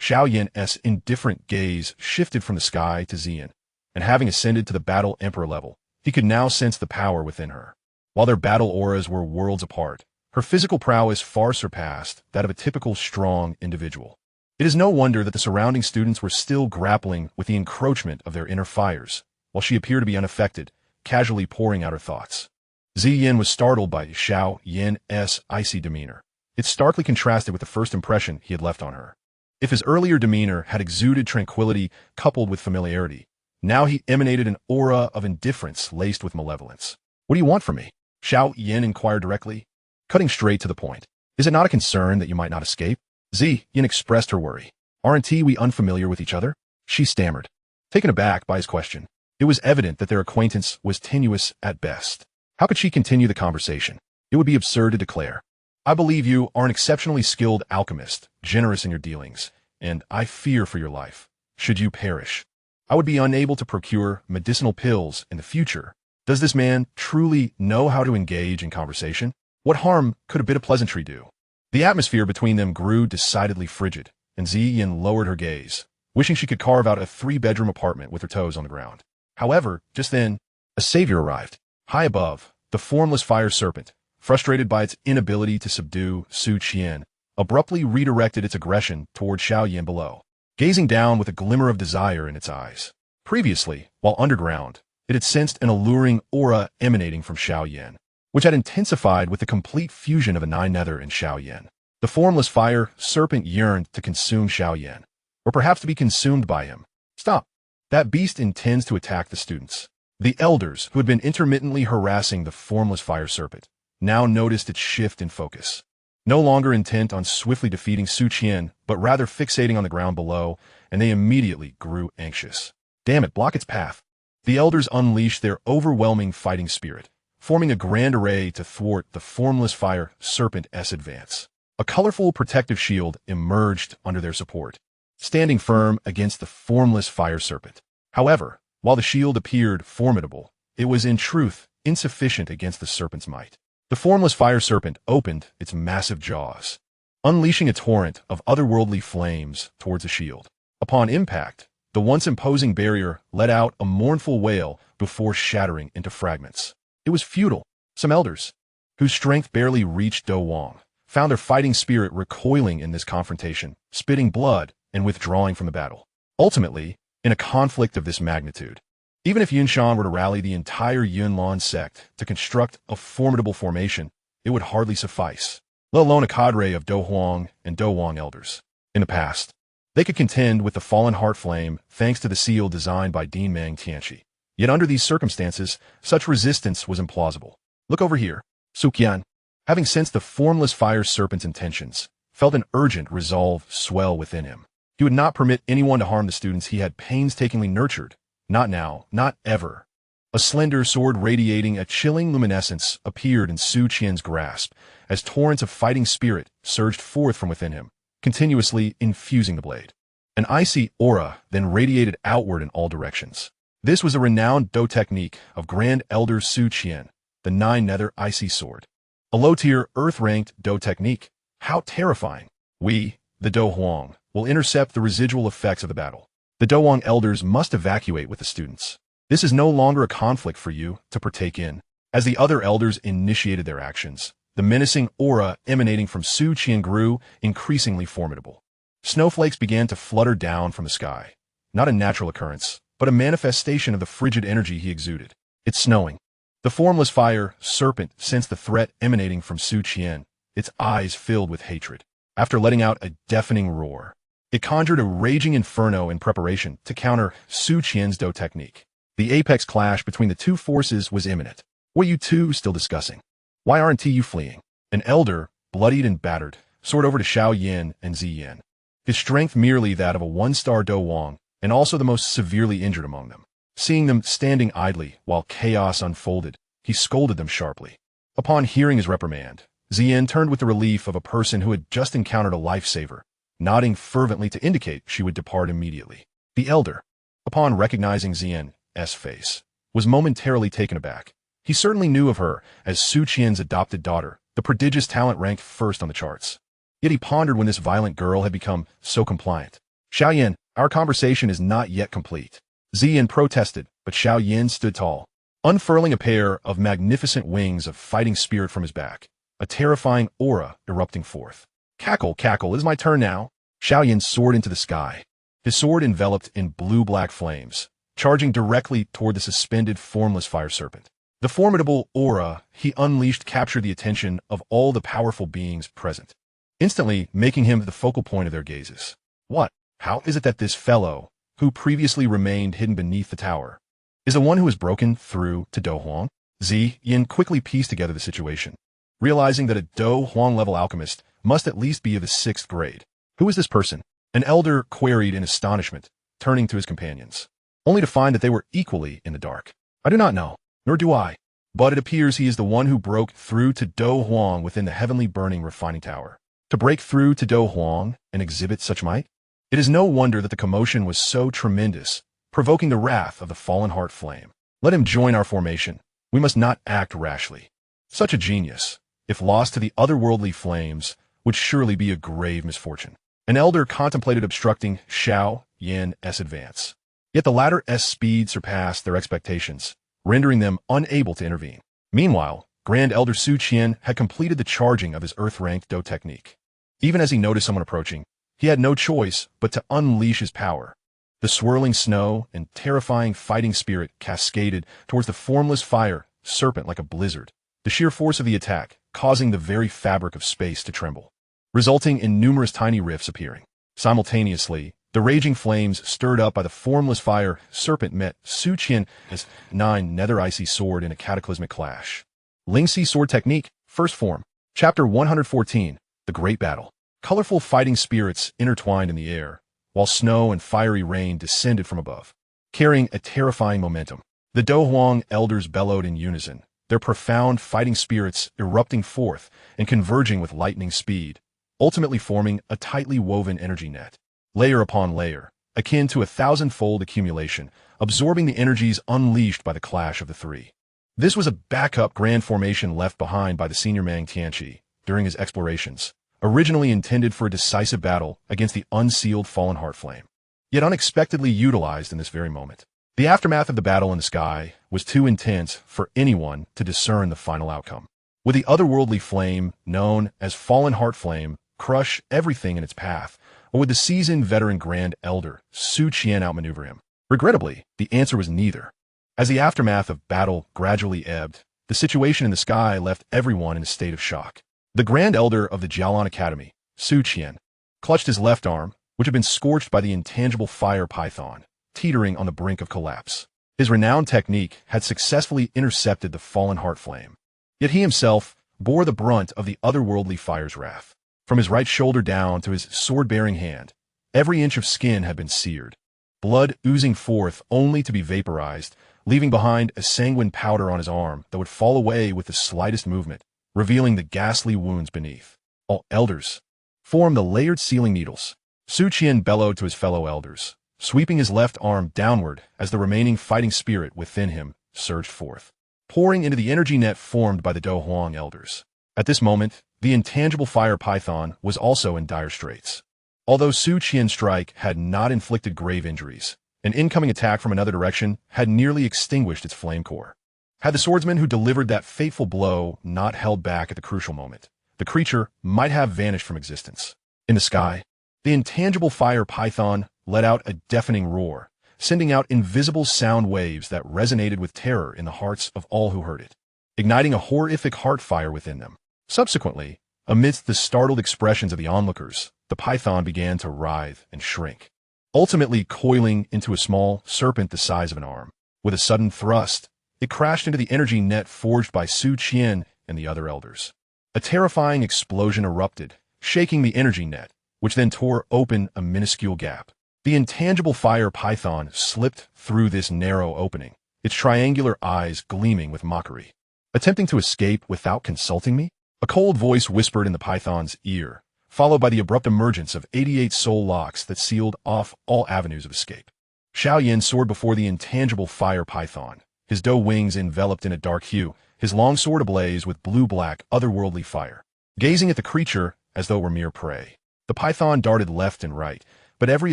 Xiao Yan's indifferent gaze shifted from the sky to Xian, and having ascended to the battle emperor level, he could now sense the power within her. While their battle auras were worlds apart, her physical prowess far surpassed that of a typical strong individual. It is no wonder that the surrounding students were still grappling with the encroachment of their inner fires, while she appeared to be unaffected, casually pouring out her thoughts. Xian was startled by Xiao Yan's icy demeanor. It starkly contrasted with the first impression he had left on her. If his earlier demeanor had exuded tranquility coupled with familiarity, now he emanated an aura of indifference laced with malevolence. "What do you want from me?" Xiao Yan inquired directly, cutting straight to the point. "Is it not a concern that you might not escape?" Xian expressed her worry. "Aren't we unfamiliar with each other?" she stammered. Taken aback by his question, it was evident that their acquaintance was tenuous at best. How could she continue the conversation? It would be absurd to declare, "I believe you are an exceptionally skilled alchemist, generous in your dealings, and I fear for your life. Should you perish, I would be unable to procure medicinal pills in the future. Does this man truly know how to engage in conversation? What harm could a bit of pleasantry do?" The atmosphere between them grew decidedly frigid, and Xian lowered her gaze, wishing she could carve out a 3-bedroom apartment with her toes on the ground. However, just then, a savior arrived. High above, the formless fire serpent, frustrated by its inability to subdue Su Qian, abruptly redirected its aggression toward Xiao Yan below, gazing down with a glimmer of desire in its eyes. Previously, while underground, it had sensed an alluring aura emanating from Xiao Yan, which had intensified with the complete fusion of a nine nether in Xiao Yan. The formless fire serpent yearned to consume Xiao Yan, or perhaps to be consumed by him. "Stop! That beast intends to attack the students." The elders, who had been intermittently harassing the formless fire serpent, now noticed its shift in focus. no longer intent on swiftly defeating Su Qian, but rather fixating on the ground below, and they immediately grew anxious. Damn it, block its path. The elders unleashed their overwhelming fighting spirit, forming a grand array to thwart the formless fire serpent's advance. A colorful protective shield emerged under their support, standing firm against the formless fire serpent. However, while the shield appeared formidable, it was in truth insufficient against the serpent's might. The formless fire serpent opened its massive jaws, unleashing a torrent of otherworldly flames towards the shield. Upon impact, the once imposing barrier let out a mournful wail before shattering into fragments. It was futile. Some elders, whose strength barely reached Do Wang, found their fighting spirit recoiling in this confrontation, spitting blood and withdrawing from the battle. Ultimately, in a conflict of this magnitude, even if Yunshan were to rally the entire Yunlan Sect to construct a formidable formation, it would hardly suffice, let alone a cadre of Do Huang and Do Wang elders. In the past, they could contend with the fallen heart flame thanks to the seal designed by Dean Mang Tianxi. Yet under these circumstances, such resistance was implausible. Look over here. Su Qian, having sensed the formless fire serpent's intentions, felt an urgent resolve swell within him. He would not permit anyone to harm the students he had painstakingly nurtured. Not now, not ever. A slender sword radiating a chilling luminescence appeared in Su Qian's grasp as torrents of fighting spirit surged forth from within him, continuously infusing the blade. An icy aura then radiated outward in all directions. This was a renowned Do technique of Grand Elder Su Qian, the Nine-Nether Icy Sword. A low-tier, earth-ranked Do technique. How terrifying. We, the Do Huang, will intercept the residual effects of the battle. The Do Wang elders must evacuate with the students. This is no longer a conflict for you to partake in. As the other elders initiated their actions, the menacing aura emanating from Su Qian grew increasingly formidable. Snowflakes began to flutter down from the sky. Not a natural occurrence, but a manifestation of the frigid energy he exuded. It's snowing. The formless fire serpent sensed the threat emanating from Su Qian, its eyes filled with hatred. After letting out a deafening roar, it conjured a raging inferno in preparation to counter Su Qian's Do technique. The apex clash between the two forces was imminent. What are you two still discussing? Why aren't you fleeing? An elder, bloodied and battered, soared over to Xiao Yan and Ziyan, his strength merely that of a one-star Do Wang, and also the most severely injured among them. Seeing them standing idly while chaos unfolded, he scolded them sharply. Upon hearing his reprimand, Ziyan turned with the relief of a person who had just encountered a lifesaver, nodding fervently to indicate she would depart immediately. The elder, upon recognizing Ziyan's face, was momentarily taken aback. He certainly knew of her as Su Qian's adopted daughter, the prodigious talent ranked first on the charts. Yet he pondered when this violent girl had become so compliant. Xiao Yan, our conversation is not yet complete. Ziyan protested, but Xiao Yan stood tall, unfurling a pair of magnificent wings of fighting spirit from his back, a terrifying aura erupting forth. Cackle, cackle, it is my turn now. Xiao Yan soared into the sky, his sword enveloped in blue-black flames, charging directly toward the suspended formless fire serpent. The formidable aura he unleashed captured the attention of all the powerful beings present, instantly making him the focal point of their gazes. What? How is it that this fellow, who previously remained hidden beneath the tower, is the one who has broken through to Do Huang? Ziyan quickly pieced together the situation, realizing that a Do Huang-level alchemist must at least be of the 6th grade. Who is this person? An elder queried in astonishment, turning to his companions, only to find that they were equally in the dark. I do not know, nor do I, but it appears he is the one who broke through to Do Huang within the heavenly burning refining tower. To break through to Do Huang and exhibit such might? It is no wonder that the commotion was so tremendous, provoking the wrath of the fallen heart flame. Let him join our formation. We must not act rashly. Such a genius, if lost to the otherworldly flames, would surely be a grave misfortune. An elder contemplated obstructing Xiao Yan's advance. Yet the latter's speed surpassed their expectations, rendering them unable to intervene. Meanwhile, Grand Elder Su Qian had completed the charging of his earth-ranked Do technique. Even as he noticed someone approaching, he had no choice but to unleash his power. The swirling snow and terrifying fighting spirit cascaded towards the formless fire serpent like a blizzard, the sheer force of the attack causing the very fabric of space to tremble, resulting in numerous tiny rifts appearing. Simultaneously, the raging flames stirred up by the formless fire serpent met Su Qian's Nine-Nether Icy Sword in a cataclysmic clash. Lingxi Sword Technique, First Form. Chapter 114, The Great Battle. Colorful fighting spirits intertwined in the air, while snow and fiery rain descended from above, carrying a terrifying momentum. The Do Huang elders bellowed in unison, their profound fighting spirits erupting forth and converging with lightning speed, ultimately forming a tightly woven energy net, layer upon layer, akin to a thousand-fold accumulation, absorbing the energies unleashed by the clash of the three. This was a backup grand formation left behind by the senior Mang Tianqi during his explorations, originally intended for a decisive battle against the unsealed fallen heart flame, yet unexpectedly utilized in this very moment. The aftermath of the battle in the sky was too intense for anyone to discern the final outcome. Would the otherworldly flame, known as Fallen Heart Flame, crush everything in its path, or would the seasoned veteran Grand Elder, Su Qian, outmaneuver him? Regrettably, the answer was neither. As the aftermath of battle gradually ebbed, the situation in the sky left everyone in a state of shock. The Grand Elder of the Jiaolan Academy, Su Qian, clutched his left arm, which had been scorched by the intangible fire python, teetering on the brink of collapse. His renowned technique had successfully intercepted the fallen heart flame. Yet he himself bore the brunt of the otherworldly fire's wrath. From his right shoulder down to his sword-bearing hand, every inch of skin had been seared, blood oozing forth only to be vaporized, leaving behind a sanguine powder on his arm that would fall away with the slightest movement, revealing the ghastly wounds beneath. All elders, form the layered sealing needles. Su Qian bellowed to his fellow elders, sweeping his left arm downward as the remaining fighting spirit within him surged forth, pouring into the energy net formed by the Do Huang elders. At this moment, the intangible fire python was also in dire straits. Although Su Qian's strike had not inflicted grave injuries, an incoming attack from another direction had nearly extinguished its flame core. Had the swordsman who delivered that fateful blow not held back at the crucial moment, the creature might have vanished from existence. In the sky, the intangible fire python let out a deafening roar, sending out invisible sound waves that resonated with terror in the hearts of all who heard it, igniting a horrific heart fire within them. Subsequently, amidst the startled expressions of the onlookers, the python began to writhe and shrink, ultimately coiling into a small serpent the size of an arm. With a sudden thrust, it crashed into the energy net forged by Su Qian and the other elders. A terrifying explosion erupted, shaking the energy net, which then tore open a minuscule gap. The intangible fire python slipped through this narrow opening, its triangular eyes gleaming with mockery. Attempting to escape without consulting me? A cold voice whispered in the python's ear, followed by the abrupt emergence of 88 soul locks that sealed off all avenues of escape. Xiao Yan soared before the intangible fire python, his doe wings enveloped in a dark hue, his long sword ablaze with blue-black, otherworldly fire. Gazing at the creature as though it were mere prey, the python darted left and right, but every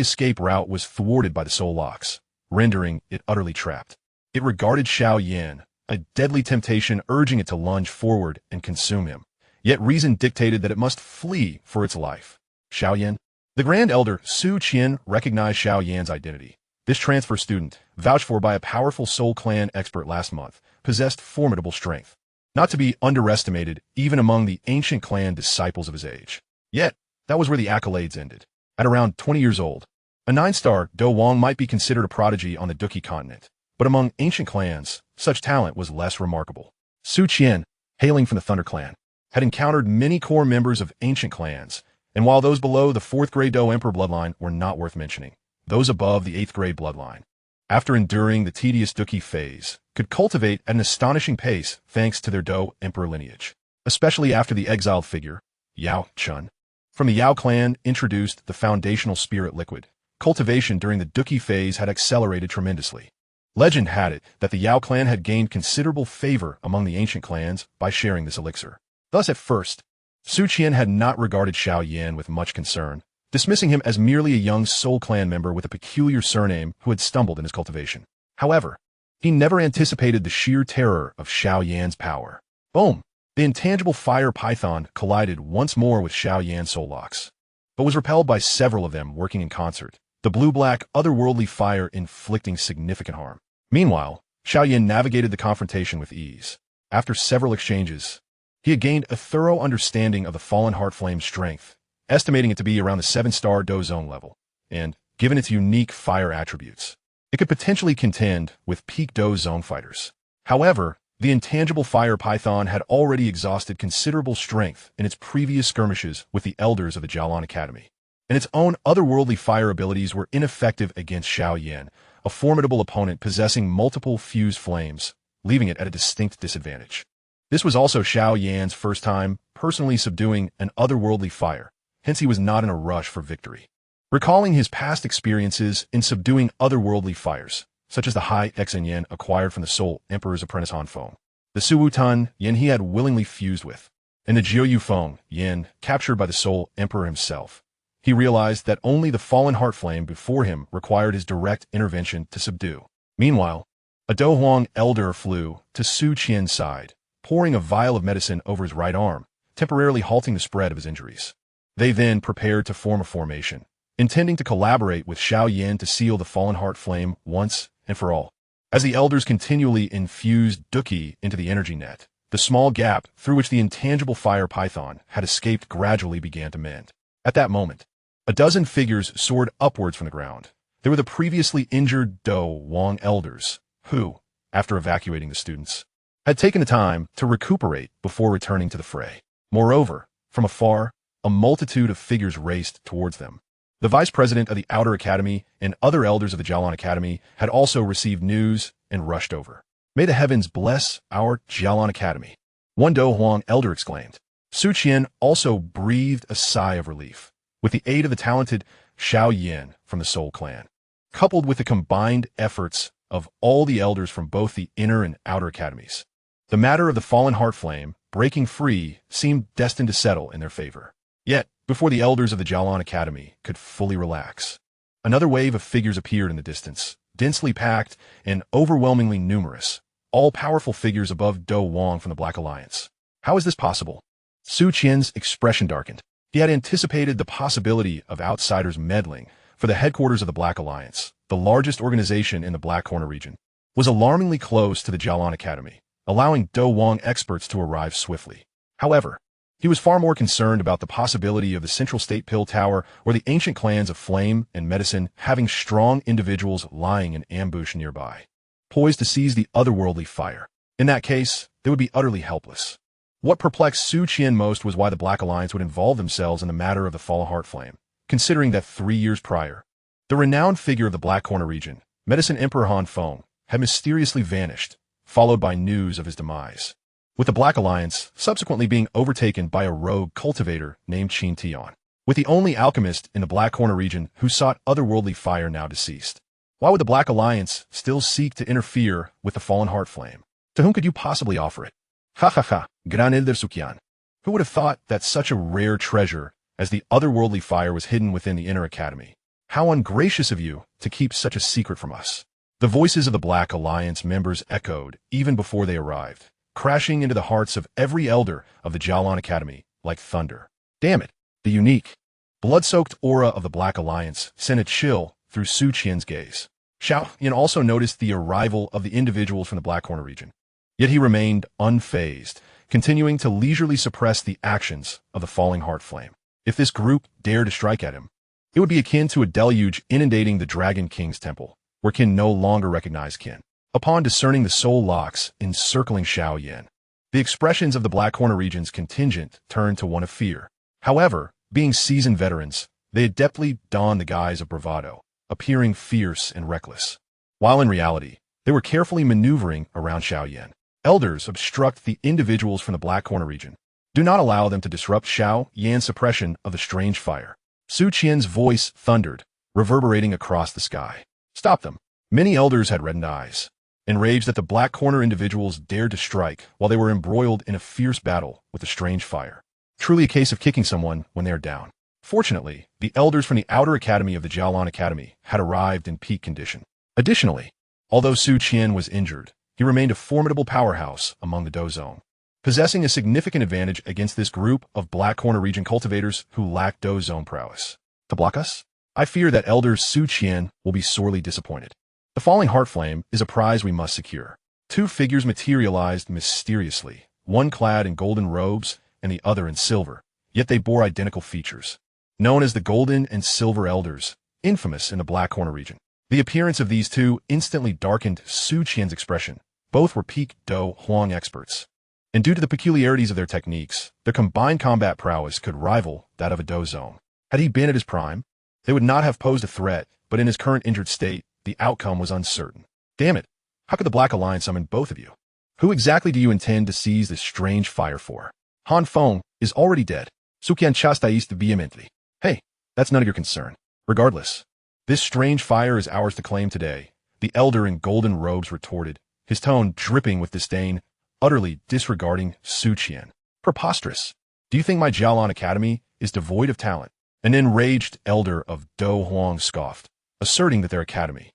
escape route was thwarted by the soul locks, rendering it utterly trapped. It regarded Xiao Yan, a deadly temptation urging it to lunge forward and consume him. Yet reason dictated that it must flee for its life. Xiao Yan? The Grand Elder Su Qian recognized Xiao Yan's identity. This transfer student, vouched for by a powerful Soul Clan expert last month, possessed formidable strength, not to be underestimated even among the ancient clan disciples of his age. Yet, that was where the accolades ended. At around 20 years old, a 9-star Do Wang might be considered a prodigy on the Duki continent, but among ancient clans, such talent was less remarkable. Su Qian, hailing from the Thunder Clan, had encountered many core members of ancient clans, and while those below the 4th grade Do Emperor bloodline were not worth mentioning, those above the 8th grade bloodline, after enduring the tedious Duki phase, could cultivate at an astonishing pace thanks to their Do Emperor lineage, especially after the exiled figure, Yao Chun, from the Yao clan introduced the foundational spirit liquid. Cultivation during the Duki phase had accelerated tremendously. Legend had it that the Yao clan had gained considerable favor among the ancient clans by sharing this elixir. Thus, at first, Su Qian had not regarded Xiao Yan with much concern, dismissing him as merely a young Soul Clan member with a peculiar surname who had stumbled in his cultivation. However, he never anticipated the sheer terror of Xiao Yan's power. Boom! The intangible fire python collided once more with Xiao Yan's soul locks, but was repelled by several of them working in concert, the blue-black, otherworldly fire inflicting significant harm. Meanwhile, Xiao Yan navigated the confrontation with ease. After several exchanges, he had gained a thorough understanding of the Fallen Heart Flame's strength, estimating it to be around the 7-star Do Zone level, and, given its unique fire attributes, it could potentially contend with peak Do Zone fighters. However, The intangible fire python had already exhausted considerable strength in its previous skirmishes with the elders of the Xiaolan Academy, and its own otherworldly fire abilities were ineffective against Xiao Yan, a formidable opponent possessing multiple fused flames, leaving it at a distinct disadvantage. This was also Xiao Yan's first time personally subduing an otherworldly fire, hence he was not in a rush for victory. Recalling his past experiences in subduing otherworldly fires, such as the high Xen Yan acquired from the Soul Emperor's apprentice Han Feng, the Suwutan Yan he had willingly fused with, and the Jiu Feng Yan captured by the Soul Emperor himself, he realized that only the fallen heart flame before him required his direct intervention to subdue. Meanwhile, a Do Huang elder flew to Su Qian's side, pouring a vial of medicine over his right arm, temporarily halting the spread of his injuries. They then prepared to form a formation, intending to collaborate with Xiao Yan to seal the fallen heart flame once and for all. As the elders continually infused Duqi into the energy net, the small gap through which the intangible fire python had escaped gradually began to mend. At that moment, a dozen figures soared upwards from the ground. They were the previously injured Do Wang elders, who, after evacuating the students, had taken the time to recuperate before returning to the fray. Moreover, from afar, a multitude of figures raced towards them. The vice president of the Outer Academy and other elders of the Xiaolan Academy had also received news and rushed over. May the heavens bless our Xiaolan Academy, one Do Huang elder exclaimed. Su Qian also breathed a sigh of relief. With the aid of the talented Xiao Yan from the Soul Clan, coupled with the combined efforts of all the elders from both the Inner and Outer Academies, the matter of the fallen heart flame breaking free seemed destined to settle in their favor. Yet, before the elders of the Xiaolan Academy could fully relax, another wave of figures appeared in the distance, densely packed and overwhelmingly numerous, all-powerful figures above Do Wang from the Black Alliance. How is this possible? Su Qian's expression darkened. He had anticipated the possibility of outsiders meddling, for the headquarters of the Black Alliance, the largest organization in the Black Corner region, was alarmingly close to the Xiaolan Academy, allowing Do Wang experts to arrive swiftly. However, he was far more concerned about the possibility of the Central State Pill Tower or the ancient clans of Flame and Medicine having strong individuals lying in ambush nearby, poised to seize the otherworldly fire. In that case, they would be utterly helpless. What perplexed Su Qian most was why the Black Alliance would involve themselves in the matter of the fallen heart flame, considering that 3 years prior, the renowned figure of the Black Corner region, Medicine Emperor Han Feng, had mysteriously vanished, followed by news of his demise, with the Black Alliance subsequently being overtaken by a rogue cultivator named Qin Tian, with the only alchemist in the Black Corner region who sought otherworldly fire now deceased. Why would the Black Alliance still seek to interfere with the fallen heart flame? To whom could you possibly offer it? Ha ha ha, Gran Elder Sukian. Who would have thought that such a rare treasure as the otherworldly fire was hidden within the Inner Academy? How ungracious of you to keep such a secret from us. The voices of the Black Alliance members echoed even before they arrived, crashing into the hearts of every elder of the Xiaolan Academy like thunder. Damn it, the unique, blood-soaked aura of the Black Alliance sent a chill through Su Qian's gaze. Xiao Yan also noticed the arrival of the individuals from the Black Corner region. Yet he remained unfazed, continuing to leisurely suppress the actions of the falling heart flame. If this group dared to strike at him, it would be akin to a deluge inundating the Dragon King's temple, where Qin no longer recognized Qin. Upon discerning the soul locks encircling Xiao Yan, the expressions of the Black Corner region's contingent turned to one of fear. However, being seasoned veterans, they adeptly donned the guise of bravado, appearing fierce and reckless, while in reality, they were carefully maneuvering around Xiao Yan. Elders obstruct the individuals from the Black Corner region. Do not allow them to disrupt Xiao Yan's suppression of the strange fire. Su Qian's voice thundered, reverberating across the sky. Stop them. Many elders had reddened eyes, enraged that the Black Corner individuals dared to strike while they were embroiled in a fierce battle with the strange fire. Truly a case of kicking someone when they are down. Fortunately, the elders from the Outer Academy of the Xiaolan Academy had arrived in peak condition. Additionally, although Su Qian was injured, he remained a formidable powerhouse among the Dozone, possessing a significant advantage against this group of Black Corner region cultivators who lacked Dozone prowess. To block us? I fear that Elder Su Qian will be sorely disappointed. The falling heart flame is a prize we must secure. Two figures materialized mysteriously, one clad in golden robes and the other in silver, yet they bore identical features. Known as the Golden and Silver Elders, infamous in the Black Corner region. The appearance of these two instantly darkened Su Qian's expression, Both were peak Do Huang experts. And due to the peculiarities of their techniques, their combined combat prowess could rival that of a Do Zong. Had he been at his prime, they would not have posed a threat, but in his current injured state, the outcome was uncertain. Damn it! How could the Black Alliance summon both of you? Who exactly do you intend to seize this strange fire for? Han Feng is already dead. Suqian chastised vehemently. Hey, that's none of your concern. Regardless, this strange fire is ours to claim today, the elder in golden robes retorted, his tone dripping with disdain, utterly disregarding Su Qian. Preposterous. Do you think my Jialan Academy is devoid of talent? An enraged elder of Do Huang scoffed, asserting that their academy,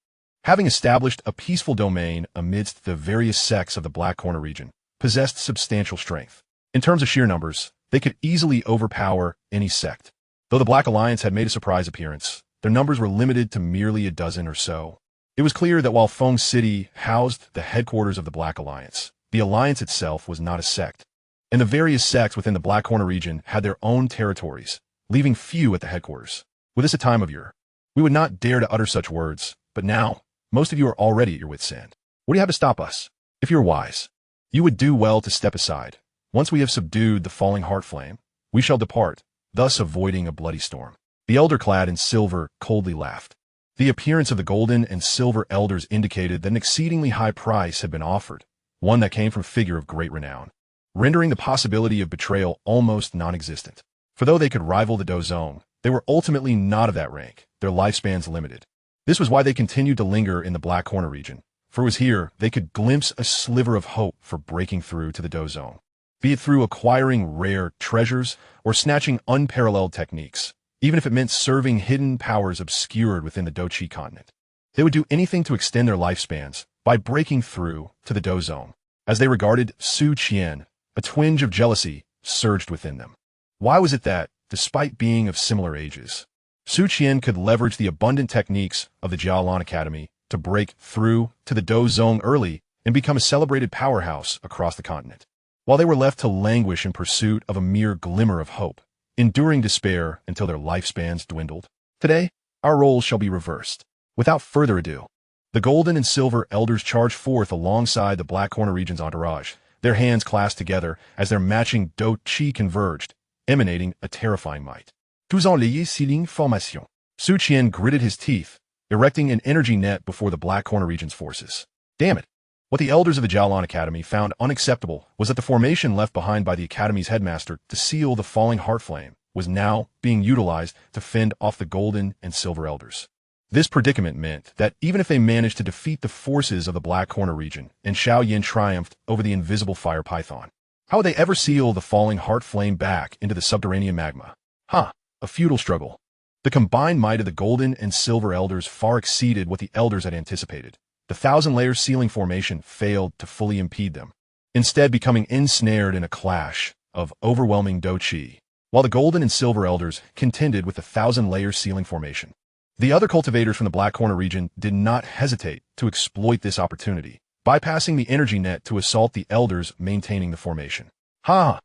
having established a peaceful domain amidst the various sects of the Black Corner region, possessed substantial strength. In terms of sheer numbers, they could easily overpower any sect. Though the Black Alliance had made a surprise appearance, their numbers were limited to merely a dozen or so. It was clear that while Feng City housed the headquarters of the Black Alliance, the alliance itself was not a sect, and the various sects within the Black Corner region had their own territories, leaving few at the headquarters. With this a time of year, we would not dare to utter such words, but now, most of you are already at your wits' end. What do you have to stop us? If you're wise, you would do well to step aside. Once we have subdued the falling heart flame, we shall depart, thus avoiding a bloody storm. The elder clad in silver coldly laughed. The appearance of the golden and silver elders indicated that an exceedingly high price had been offered, one that came from a figure of great renown, rendering the possibility of betrayal almost non-existent. For though they could rival the Dozong, they were ultimately not of that rank, their lifespans limited. This was why they continued to linger in the Black Corner region, for it was here they could glimpse a sliver of hope for breaking through to the Dozong, be it through acquiring rare treasures or snatching unparalleled techniques, even if it meant serving hidden powers obscured within the Doqi continent. They would do anything to extend their lifespans by breaking through to the Dozong. As they regarded Su Qian, a twinge of jealousy surged within them. Why was it that, despite being of similar ages, Su Qian could leverage the abundant techniques of the Jialan Academy to break through to the Dozong early and become a celebrated powerhouse across the continent, while they were left to languish in pursuit of a mere glimmer of hope, enduring despair until their lifespans dwindled? Today, our roles shall be reversed. Without further ado, the golden and silver elders charged forth alongside the Black Corner region's entourage, their hands clasped together as their matching Do Qi converged, emanating a terrifying might. Tous enlayés ceiling formation. Su Qian gritted his teeth, erecting an energy net before the Black Corner region's forces. Damn it! What the elders of the Jialan Academy found unacceptable was that the formation left behind by the Academy's headmaster to seal the falling heart flame was now being utilized to fend off the golden and silver elders. This predicament meant that even if they managed to defeat the forces of the Black Corner region and Xiao Yan triumphed over the invisible fire python, how would they ever seal the falling heart flame back into the subterranean magma? A futile struggle. The combined might of the golden and silver elders far exceeded what the elders had anticipated. The thousand-layer sealing formation failed to fully impede them, instead becoming ensnared in a clash of overwhelming Do Qi, while the golden and silver elders contended with the thousand-layer sealing formation. The other cultivators from the Black Corner region did not hesitate to exploit this opportunity, bypassing the energy net to assault the elders maintaining the formation. I've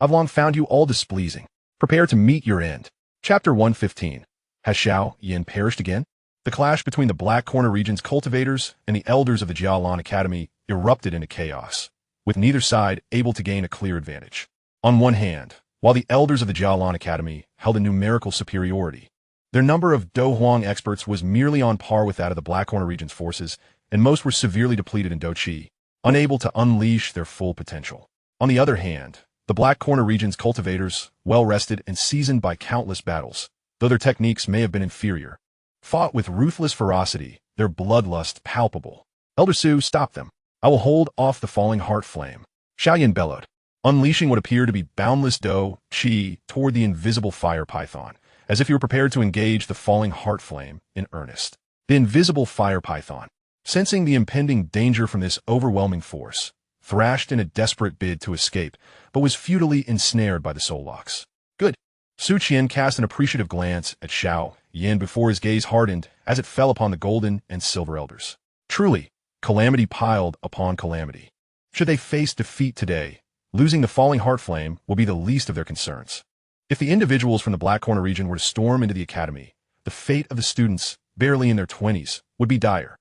long found you all displeasing. Prepare to meet your end. Chapter 115. Has Xiao Yan perished again? The clash between the Black Corner region's cultivators and the elders of the Jialan Academy erupted into chaos, with neither side able to gain a clear advantage. On one hand, while the elders of the Jialan Academy held a numerical superiority, their number of Do Huang experts was merely on par with that of the Black Corner region's forces, and most were severely depleted in Do Qi, unable to unleash their full potential. On the other hand, the Black Corner region's cultivators, well-rested and seasoned by countless battles, though their techniques may have been inferior, fought with ruthless ferocity, their bloodlust palpable. Elder Su, stop them. I will hold off the falling heart flame. Xiao Yan bellowed, unleashing what appeared to be boundless Do Qi toward the invisible fire python, as if he were prepared to engage the falling heart flame in earnest. The invisible fire python, sensing the impending danger from this overwhelming force, thrashed in a desperate bid to escape, but was futilely ensnared by the soul locks. Good. Su Qian cast an appreciative glance at Xiao Yan before his gaze hardened as it fell upon the golden and silver elders. Truly, calamity piled upon calamity. Should they face defeat today, losing the falling heart flame will be the least of their concerns. If the individuals from the Black Corner region were to storm into the academy, the fate of the students, barely in their 20s, would be dire.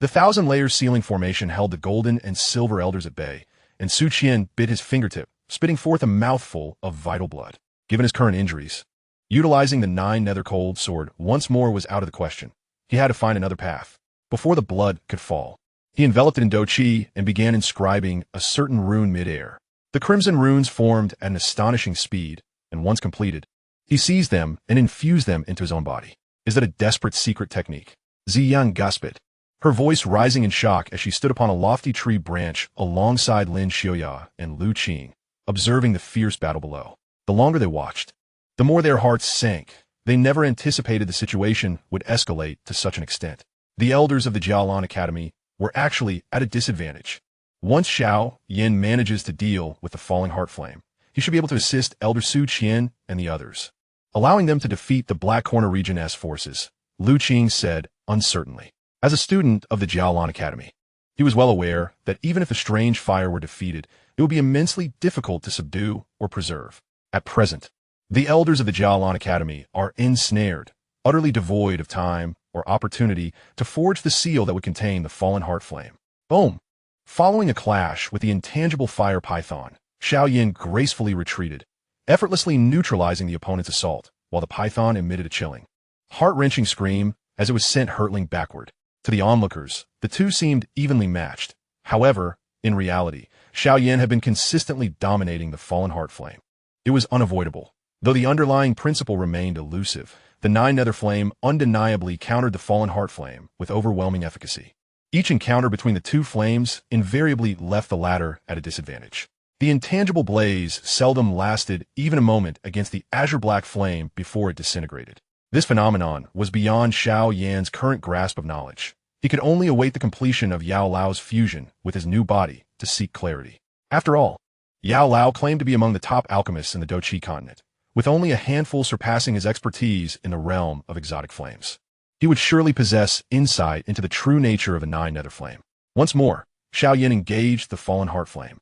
The thousand-layer ceiling formation held the golden and silver elders at bay, and Su Qian bit his fingertip, spitting forth a mouthful of vital blood. Given his current injuries, utilizing the 9 nether cold sword once more was out of the question. He had to find another path. Before the blood could fall, he enveloped it in Do Qi and began inscribing a certain rune mid-air. The crimson runes formed at an astonishing speed, and once completed, he seized them and infused them into his own body. Is that a desperate secret technique? Ziyan gasped, her voice rising in shock as she stood upon a lofty tree branch alongside Lin Xiaoya and Lu Qing, observing the fierce battle below. The longer they watched, the more their hearts sank. They never anticipated the situation would escalate to such an extent. The elders of the Jialan Academy were actually at a disadvantage. Once Xiao Yan manages to deal with the falling heart flame, he should be able to assist Elder Su Qian and the others, allowing them to defeat the Black Corner Region S forces, Lu Qing said uncertainly. As a student of the Jialan Academy, he was well aware that even if the strange fire were defeated, it would be immensely difficult to subdue or preserve. At present, the elders of the Xiaolan Academy are ensnared, utterly devoid of time or opportunity to forge the seal that would contain the fallen heart flame. Boom! Following a clash with the intangible fire python, Xiao Yan gracefully retreated, effortlessly neutralizing the opponent's assault, while the python emitted a chilling, heart-wrenching scream as it was sent hurtling backward. To the onlookers, the two seemed evenly matched. However, in reality, Xiao Yan had been consistently dominating the fallen heart flame. It was unavoidable. Though the underlying principle remained elusive, the 9-nether flame undeniably countered the fallen heart flame with overwhelming efficacy. Each encounter between the two flames invariably left the latter at a disadvantage. The intangible blaze seldom lasted even a moment against the azure-black flame before it disintegrated. This phenomenon was beyond Xiao Yan's current grasp of knowledge. He could only await the completion of Yao Lao's fusion with his new body to seek clarity. After all, Yao Lao claimed to be among the top alchemists in the Doqi continent, with only a handful surpassing his expertise in the realm of exotic flames. He would surely possess insight into the true nature of a 9-nether flame. Once more, Xiao Yan engaged the fallen heart flame,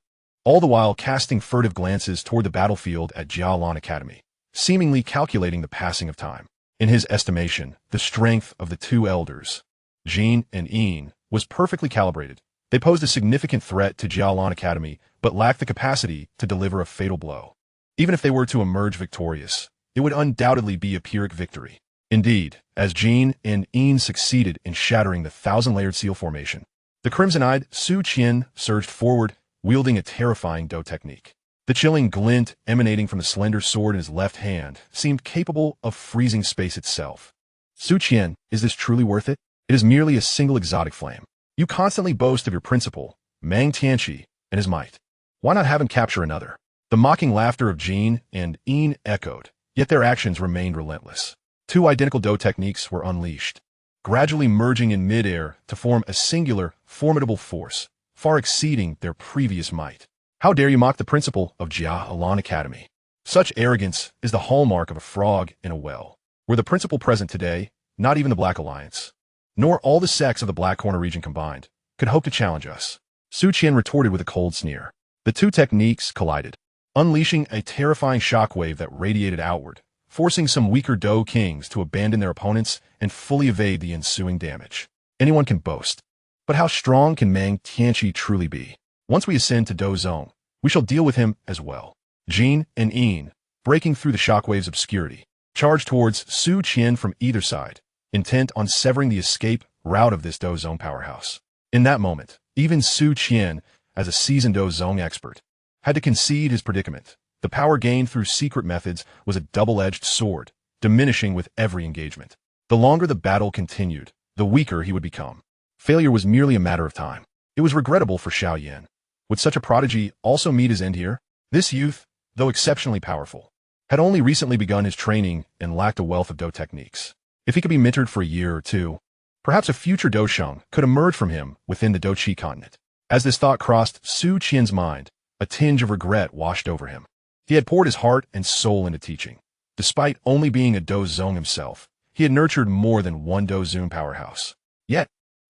all the while casting furtive glances toward the battlefield at Jialan Academy, seemingly calculating the passing of time. In his estimation, the strength of the two elders, Jin and Yin, was perfectly calibrated. They posed a significant threat to Jialan Academy, but lacked the capacity to deliver a fatal blow. Even if they were to emerge victorious, it would undoubtedly be a Pyrrhic victory. Indeed, as Jin and Yin succeeded in shattering the 1,000-layered seal formation, the crimson-eyed Su Qian surged forward, wielding a terrifying Do technique. The chilling glint emanating from the slender sword in his left hand seemed capable of freezing space itself. Su Qian, is this truly worth it? It is merely a single exotic flame. You constantly boast of your principal, Mang Tianqi, and his might. Why not have him capture another? The mocking laughter of Jin and Yin echoed, yet their actions remained relentless. Two identical Do techniques were unleashed, gradually merging in mid-air to form a singular, formidable force, far exceeding their previous might. How dare you mock the principal of Jialan Academy? Such arrogance is the hallmark of a frog in a well. Were the principal present today, not even the Black Alliance, nor all the sects of the Black Corner region combined, could hope to challenge us. Su Qian retorted with a cold sneer. The two techniques collided, unleashing a terrifying shockwave that radiated outward, forcing some weaker Do kings to abandon their opponents and fully evade the ensuing damage. Anyone can boast, but how strong can Mang Tianqi truly be? Once we ascend to Do Zone, we shall deal with him as well. Jin and Yin, breaking through the shockwave's obscurity, charged towards Su Qian from either side, intent on severing the escape route of this Do Zone powerhouse. In that moment, even Su Qian, as a seasoned Do Zone expert, had to concede his predicament. The power gained through secret methods was a double-edged sword, diminishing with every engagement. The longer the battle continued, the weaker he would become. Failure was merely a matter of time. It was regrettable for Xiao Yan. Would such a prodigy also meet his end here? This youth, though exceptionally powerful, had only recently begun his training and lacked a wealth of Do techniques. If he could be mentored for a year or two, perhaps a future Do Sheng could emerge from him within the Doqi continent. As this thought crossed Su Qian's mind, a tinge of regret washed over him. He had poured his heart and soul into teaching. Despite only being a Do Zong himself, he had nurtured more than one Do Zun powerhouse. Yet,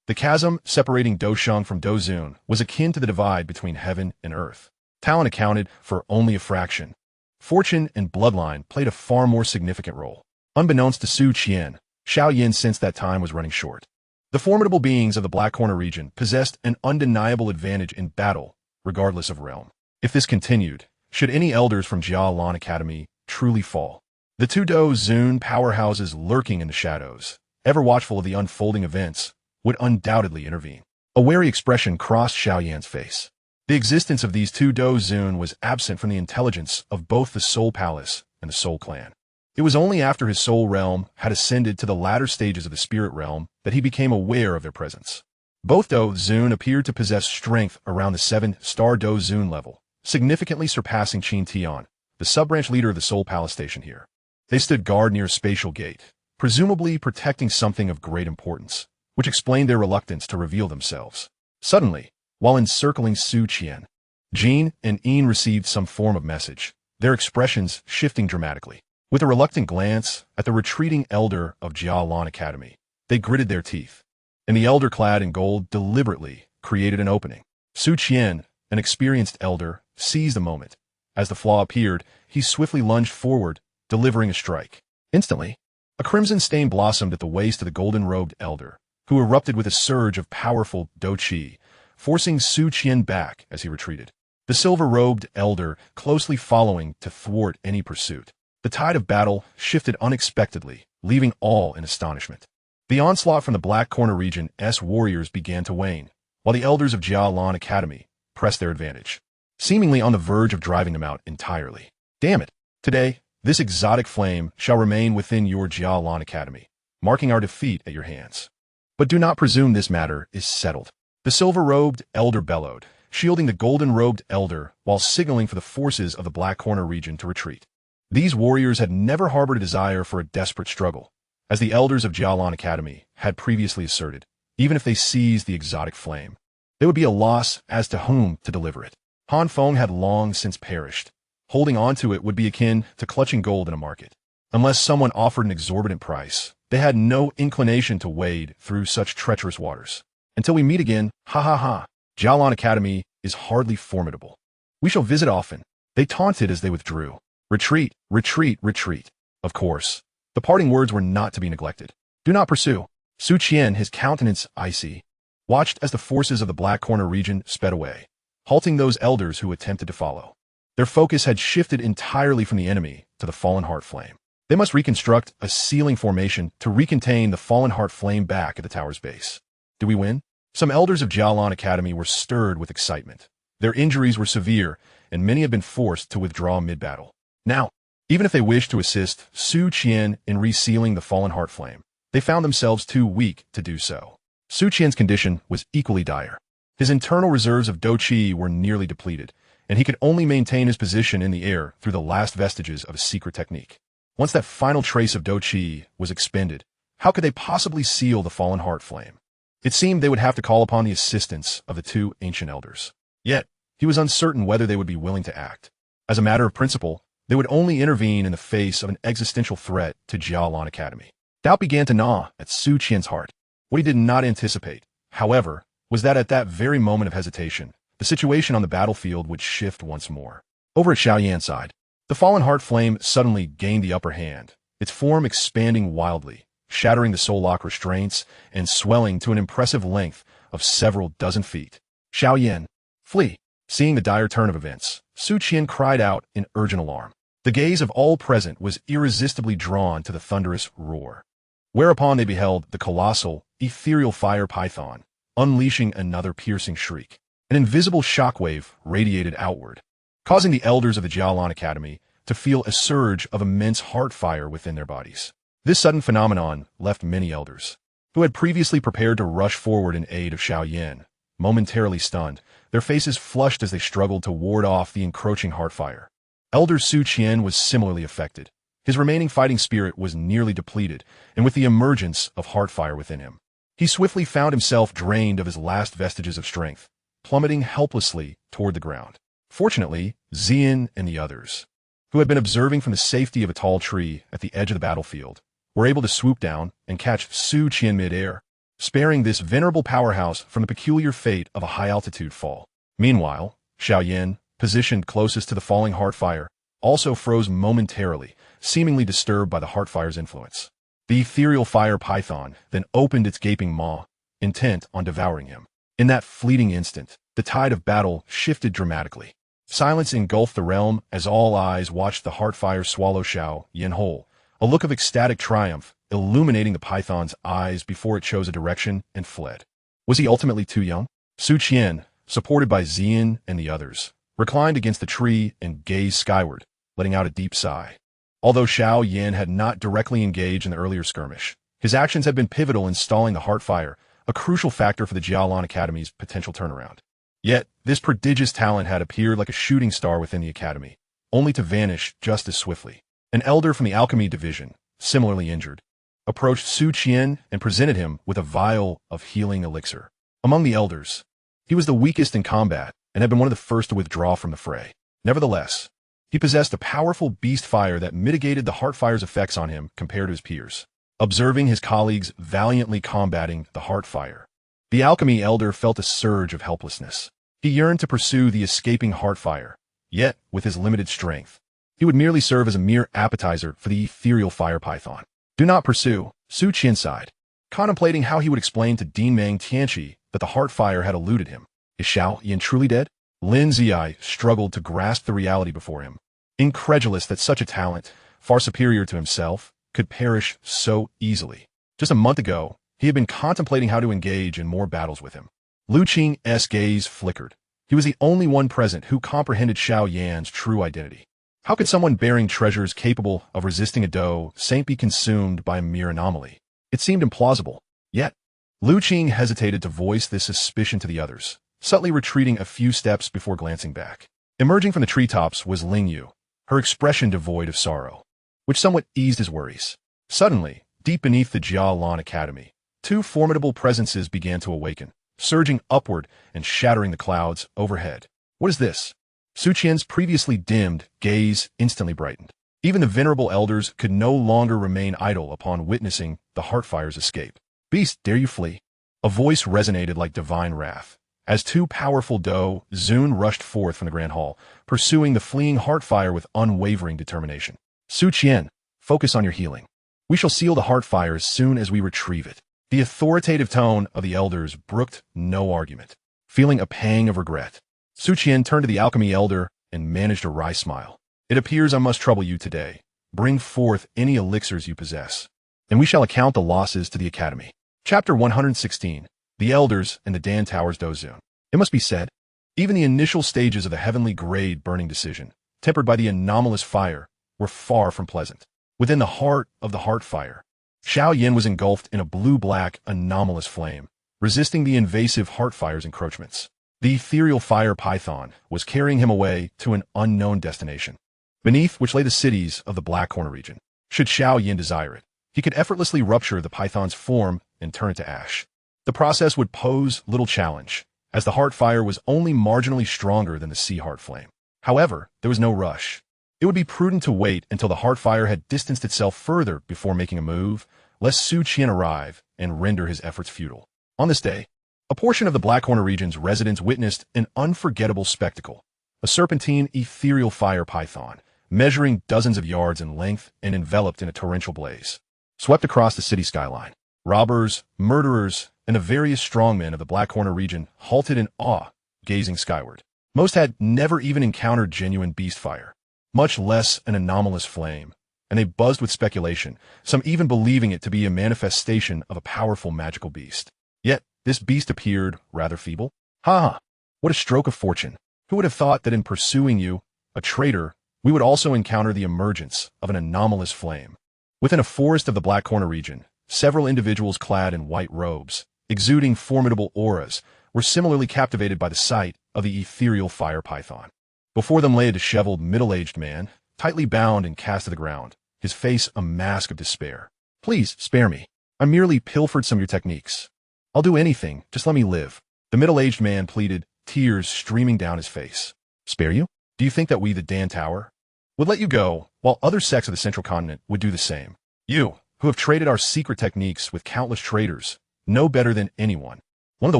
the chasm separating Do Sheng from Do Zun was akin to the divide between heaven and earth. Talent accounted for only a fraction. Fortune and bloodline played a far more significant role. Unbeknownst to Su Qian, Xiao Yan sensed that time was running short. The formidable beings of the Black Corner region possessed an undeniable advantage in battle, regardless of realm. If this continued, should any elders from Xiao Academy truly fall, the two Do Zun powerhouses lurking in the shadows, ever watchful of the unfolding events, would undoubtedly intervene. A wary expression crossed Xiao Yan's face. The existence of these two Do Zun was absent from the intelligence of both the Soul Palace and the Soul Clan. It was only after his soul realm had ascended to the latter stages of the spirit realm that he became aware of their presence. Both Do Zun appeared to possess strength around the 7-star Do Zun level, significantly surpassing Qin Tian, the sub-branch leader of the Soul Palace station here. They stood guard near a spatial gate, presumably protecting something of great importance, which explained their reluctance to reveal themselves. Suddenly, while encircling Su Qian, Jin and Yin received some form of message, their expressions shifting dramatically. With a reluctant glance at the retreating elder of Xiao Academy, they gritted their teeth, and the elder clad in gold deliberately created an opening. Su Qian, an experienced elder, seized the moment. As the flaw appeared, he swiftly lunged forward, delivering a strike. Instantly, a crimson stain blossomed at the waist of the golden-robed elder, who erupted with a surge of powerful Do Qi, forcing Su Qian back as he retreated. The silver-robed elder closely following to thwart any pursuit. The tide of battle shifted unexpectedly, leaving all in astonishment. The onslaught from the Black Corner region's warriors began to wane, while the elders of Xiao Academy pressed their advantage, seemingly on the verge of driving them out entirely. Damn it! Today, this exotic flame shall remain within your Xiao Academy, marking our defeat at your hands. But do not presume this matter is settled. The silver-robed elder bellowed, shielding the golden-robed elder while signaling for the forces of the Black Corner region to retreat. These warriors had never harbored a desire for a desperate struggle, as the elders of Xiao Academy had previously asserted. Even if they seized the exotic flame, there would be a loss as to whom to deliver it. Han Feng had long since perished. Holding on to it would be akin to clutching gold in a market. Unless someone offered an exorbitant price, they had no inclination to wade through such treacherous waters. Until we meet again, ha ha ha, Xiao Academy is hardly formidable. We shall visit often. They taunted as they withdrew. Retreat, retreat, retreat. Of course, the parting words were not to be neglected. Do not pursue. Su Qian, his countenance icy, watched as the forces of the Black Corner region sped away, halting those elders who attempted to follow. Their focus had shifted entirely from the enemy to the fallen heart flame. They must reconstruct a sealing formation to recontain the fallen heart flame back at the tower's base. Do we win? Some elders of Xiao Academy were stirred with excitement. Their injuries were severe, and many had been forced to withdraw mid-battle. Now, even if they wished to assist Su Qian in resealing the fallen heart flame, they found themselves too weak to do so. Su Qian's condition was equally dire. His internal reserves of Do Qi were nearly depleted, and he could only maintain his position in the air through the last vestiges of a secret technique. Once that final trace of Do Qi was expended, how could they possibly seal the fallen heart flame? It seemed they would have to call upon the assistance of the two ancient elders. Yet, he was uncertain whether they would be willing to act. As a matter of principle, they would only intervene in the face of an existential threat to Xiao Academy. Doubt began to gnaw at Su Qian's heart. What he did not anticipate, however, was that at that very moment of hesitation, the situation on the battlefield would shift once more. Over at Xiao Yan's side, the fallen heart flame suddenly gained the upper hand, its form expanding wildly, shattering the soul lock restraints and swelling to an impressive length of several dozen feet. Xiao Yan, flee! Seeing the dire turn of events, Su Qian cried out in urgent alarm. The gaze of all present was irresistibly drawn to the thunderous roar. Whereupon they beheld the colossal, ethereal fire python, unleashing another piercing shriek. An invisible shockwave radiated outward, causing the elders of the Xiao Academy to feel a surge of immense heart fire within their bodies. This sudden phenomenon left many elders, who had previously prepared to rush forward in aid of Xiao Yan, momentarily stunned, their faces flushed as they struggled to ward off the encroaching heart fire. Elder Su Qian was similarly affected. His remaining fighting spirit was nearly depleted, and with the emergence of heart fire within him, he swiftly found himself drained of his last vestiges of strength, plummeting helplessly toward the ground. Fortunately, Xian and the others, who had been observing from the safety of a tall tree at the edge of the battlefield, were able to swoop down and catch Su Qian mid-air, sparing this venerable powerhouse from the peculiar fate of a high-altitude fall. Meanwhile, Xiao Yan, positioned closest to the falling heart fire, also froze momentarily, seemingly disturbed by the heart fire's influence. The ethereal fire python then opened its gaping maw, intent on devouring him. In that fleeting instant, the tide of battle shifted dramatically. Silence engulfed the realm as all eyes watched the Heartfire swallow Xiao Yan whole, a look of ecstatic triumph illuminating the python's eyes before it chose a direction and fled. Was he ultimately too young? Su Qian, supported by Xian and the others, reclined against the tree and gazed skyward, letting out a deep sigh. Although Xiao Yan had not directly engaged in the earlier skirmish, his actions had been pivotal in stalling the Heartfire, a crucial factor for the Yunlan Academy's potential turnaround. Yet, this prodigious talent had appeared like a shooting star within the academy, only to vanish just as swiftly. An elder from the alchemy division, similarly injured, approached Su Qian and presented him with a vial of healing elixir. Among the elders, he was the weakest in combat and had been one of the first to withdraw from the fray. Nevertheless, he possessed a powerful beast fire that mitigated the Heartfire's effects on him compared to his peers. Observing his colleagues valiantly combating the Heartfire, the alchemy elder felt a surge of helplessness. He yearned to pursue the escaping Heartfire, yet, with his limited strength, he would merely serve as a mere appetizer for the ethereal fire python. Do not pursue, Su Qian sighed, contemplating how he would explain to Dean Meng Tianqi that the Heartfire had eluded him. Is Xiao Yan truly dead? Lin Ziyi struggled to grasp the reality before him, incredulous that such a talent, far superior to himself, could perish so easily. Just a month ago, he had been contemplating how to engage in more battles with him. Lu Qing's gaze flickered. He was the only one present who comprehended Xiao Yan's true identity. How could someone bearing treasures capable of resisting a Dou Saint be consumed by a mere anomaly? It seemed implausible. Yet, Lu Qing hesitated to voice this suspicion to the others, subtly retreating a few steps before glancing back. Emerging from the treetops was Ling Yu, her expression devoid of sorrow, which somewhat eased his worries. Suddenly, deep beneath the Yunlan Academy, two formidable presences began to awaken, surging upward and shattering the clouds overhead. What is this? Su Qian's previously dimmed gaze instantly brightened. Even the venerable elders could no longer remain idle upon witnessing the Heartfire's escape. Beast, dare you flee? A voice resonated like divine wrath, as two powerful Dou Zun rushed forth from the Grand Hall, pursuing the fleeing Heartfire with unwavering determination. Su Qian, focus on your healing. We shall seal the Heartfire as soon as we retrieve it. The authoritative tone of the elders brooked no argument. Feeling a pang of regret, Su Qian turned to the alchemy elder and managed a wry smile. It appears I must trouble you today. Bring forth any elixirs you possess, and we shall account the losses to the academy. Chapter 116. The Elders and the Dan Tower's Dozun. It must be said, even the initial stages of the heavenly grade burning decision, tempered by the anomalous fire, were far from pleasant. Within the heart of the Heartfire, Xiao Yan was engulfed in a blue-black anomalous flame, resisting the invasive Heartfire's encroachments. The ethereal fire python was carrying him away to an unknown destination, beneath which lay the cities of the Black Corner region. Should Xiao Yan desire it, he could effortlessly rupture the python's form and turn it to ash. The process would pose little challenge, as the Heartfire was only marginally stronger than the Sea Heart Flame. However, there was no rush. It would be prudent to wait until the Heartfire had distanced itself further before making a move, lest Su Qian arrive and render his efforts futile. On this day, a portion of the Black Corner region's residents witnessed an unforgettable spectacle. A serpentine ethereal fire python, measuring dozens of yards in length and enveloped in a torrential blaze, swept across the city skyline. Robbers, murderers, and the various strongmen of the Black Corner region halted in awe, gazing skyward. Most had never even encountered genuine beast fire, much less an anomalous flame, and they buzzed with speculation, some even believing it to be a manifestation of a powerful magical beast. Yet, this beast appeared rather feeble. Ha! What a stroke of fortune! Who would have thought that in pursuing you, a traitor, we would also encounter the emergence of an anomalous flame? Within a forest of the Black Corner region, several individuals clad in white robes, exuding formidable auras, were similarly captivated by the sight of the ethereal fire python. Before them lay a disheveled, middle-aged man, tightly bound and cast to the ground, his face a mask of despair. Please, spare me. I merely pilfered some of your techniques. I'll do anything, just let me live. The middle-aged man pleaded, tears streaming down his face. Spare you? Do you think that we, the Dan Tower, would let you go, while other sects of the Central Continent would do the same? You, who have traded our secret techniques with countless traders, know better than anyone. One of the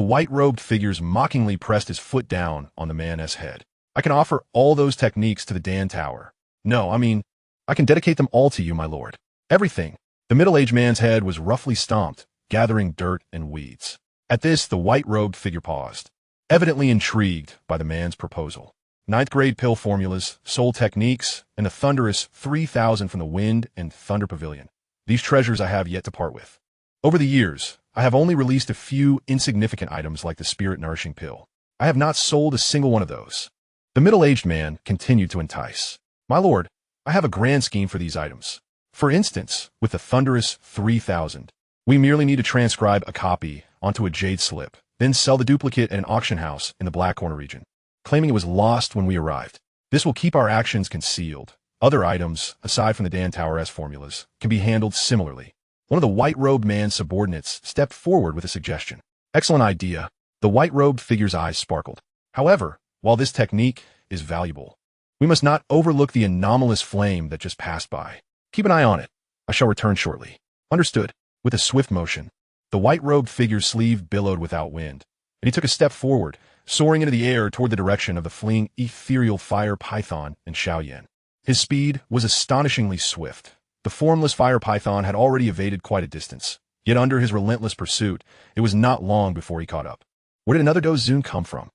white-robed figures mockingly pressed his foot down on the man's head. I can offer all those techniques to the Dan Tower. No, I can dedicate them all to you, my lord. Everything. The middle-aged man's head was roughly stomped, gathering dirt and weeds. At this, the white-robed figure paused, evidently intrigued by the man's proposal. Ninth-grade pill formulas, soul techniques, and the thunderous 3,000 from the Wind and Thunder Pavilion. These treasures I have yet to part with. Over the years, I have only released a few insignificant items like the spirit-nourishing pill. I have not sold a single one of those. The middle-aged man continued to entice. My lord, I have a grand scheme for these items. For instance, with the thunderous 3,000, we merely need to transcribe a copy onto a jade slip, then sell the duplicate at an auction house in the Black Corner region, claiming it was lost when we arrived. This will keep our actions concealed. Other items, aside from the Dan Tower S formulas, can be handled similarly. One of the white-robed man's subordinates stepped forward with a suggestion. Excellent idea. The white-robed figure's eyes sparkled. However, while this technique is valuable, we must not overlook the anomalous flame that just passed by. Keep an eye on it. I shall return shortly. Understood. With a swift motion, the white-robed figure's sleeve billowed without wind, and he took a step forward, soaring into the air toward the direction of the fleeing ethereal fire python and Xiao Yan. His speed was astonishingly swift. The formless fire python had already evaded quite a distance, yet under his relentless pursuit, it was not long before he caught up. Where did another Dozun come from?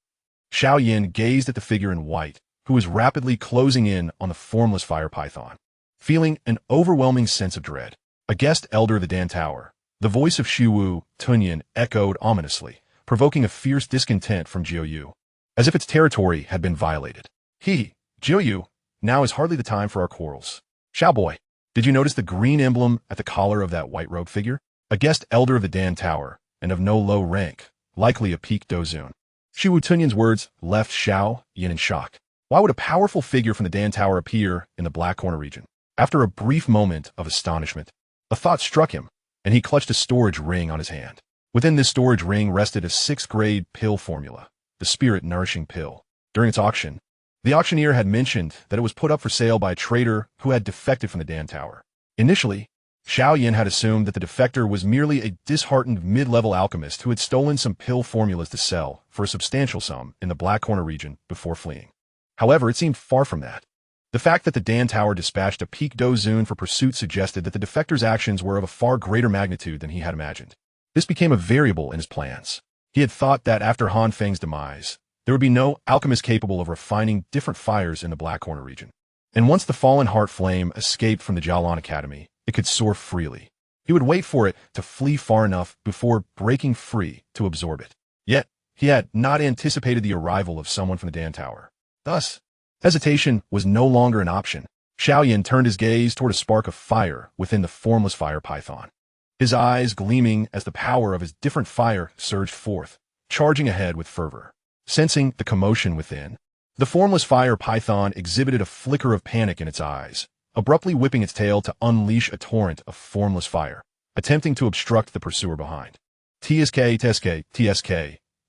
Xiao Yan gazed at the figure in white, who was rapidly closing in on the formless fire python. Feeling an overwhelming sense of dread, a guest elder of the Dan Tower, the voice of Shiwu Tunyan echoed ominously, provoking a fierce discontent from Jiu, as if its territory had been violated. Jiu, now is hardly the time for our quarrels. Xiao boy, did you notice the green emblem at the collar of that white-robed figure? A guest elder of the Dan Tower, and of no low rank, likely a peak Dozun. Shiwu Tunyan's words left Xiao Yan in shock. Why would a powerful figure from the Dan Tower appear in the Black Corner region? After a brief moment of astonishment, a thought struck him, and he clutched a storage ring on his hand. Within this storage ring rested a 6th-grade pill formula, the spirit-nourishing pill. During its auction, the auctioneer had mentioned that it was put up for sale by a trader who had defected from the Dan Tower. Initially, Xiao Yan had assumed that the defector was merely a disheartened mid-level alchemist who had stolen some pill formulas to sell for a substantial sum in the Black Corner region before fleeing. However, it seemed far from that. The fact that the Dan Tower dispatched a peak Dozun for pursuit suggested that the defector's actions were of a far greater magnitude than he had imagined. This became a variable in his plans. He had thought that after Han Feng's demise, there would be no alchemist capable of refining different fires in the Black Corner region. And once the fallen heart flame escaped from the Jialan Academy, it could soar freely. He would wait for it to flee far enough before breaking free to absorb it. Yet, he had not anticipated the arrival of someone from the Dan Tower. Thus, hesitation was no longer an option. Xiao Yan turned his gaze toward a spark of fire within the formless fire python, his eyes gleaming as the power of his different fire surged forth, charging ahead with fervor. Sensing the commotion within, the formless fire python exhibited a flicker of panic in its eyes, abruptly whipping its tail to unleash a torrent of formless fire, attempting to obstruct the pursuer behind. TSK.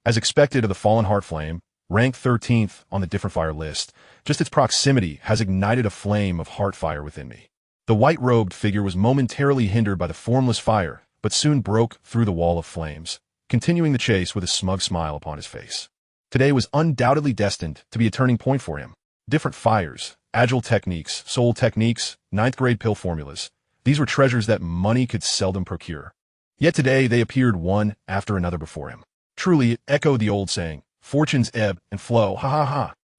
As expected of the fallen heart flame, ranked 13th on the different fire list, just its proximity has ignited a flame of heart fire within me. The white-robed figure was momentarily hindered by the formless fire, but soon broke through the wall of flames, continuing the chase with a smug smile upon his face. Today was undoubtedly destined to be a turning point for him. Different fires, agile techniques, soul techniques, 9th-grade pill formulas. These were treasures that money could seldom procure. Yet today they appeared one after another before him. Truly, it echoed the old saying, fortunes ebb and flow,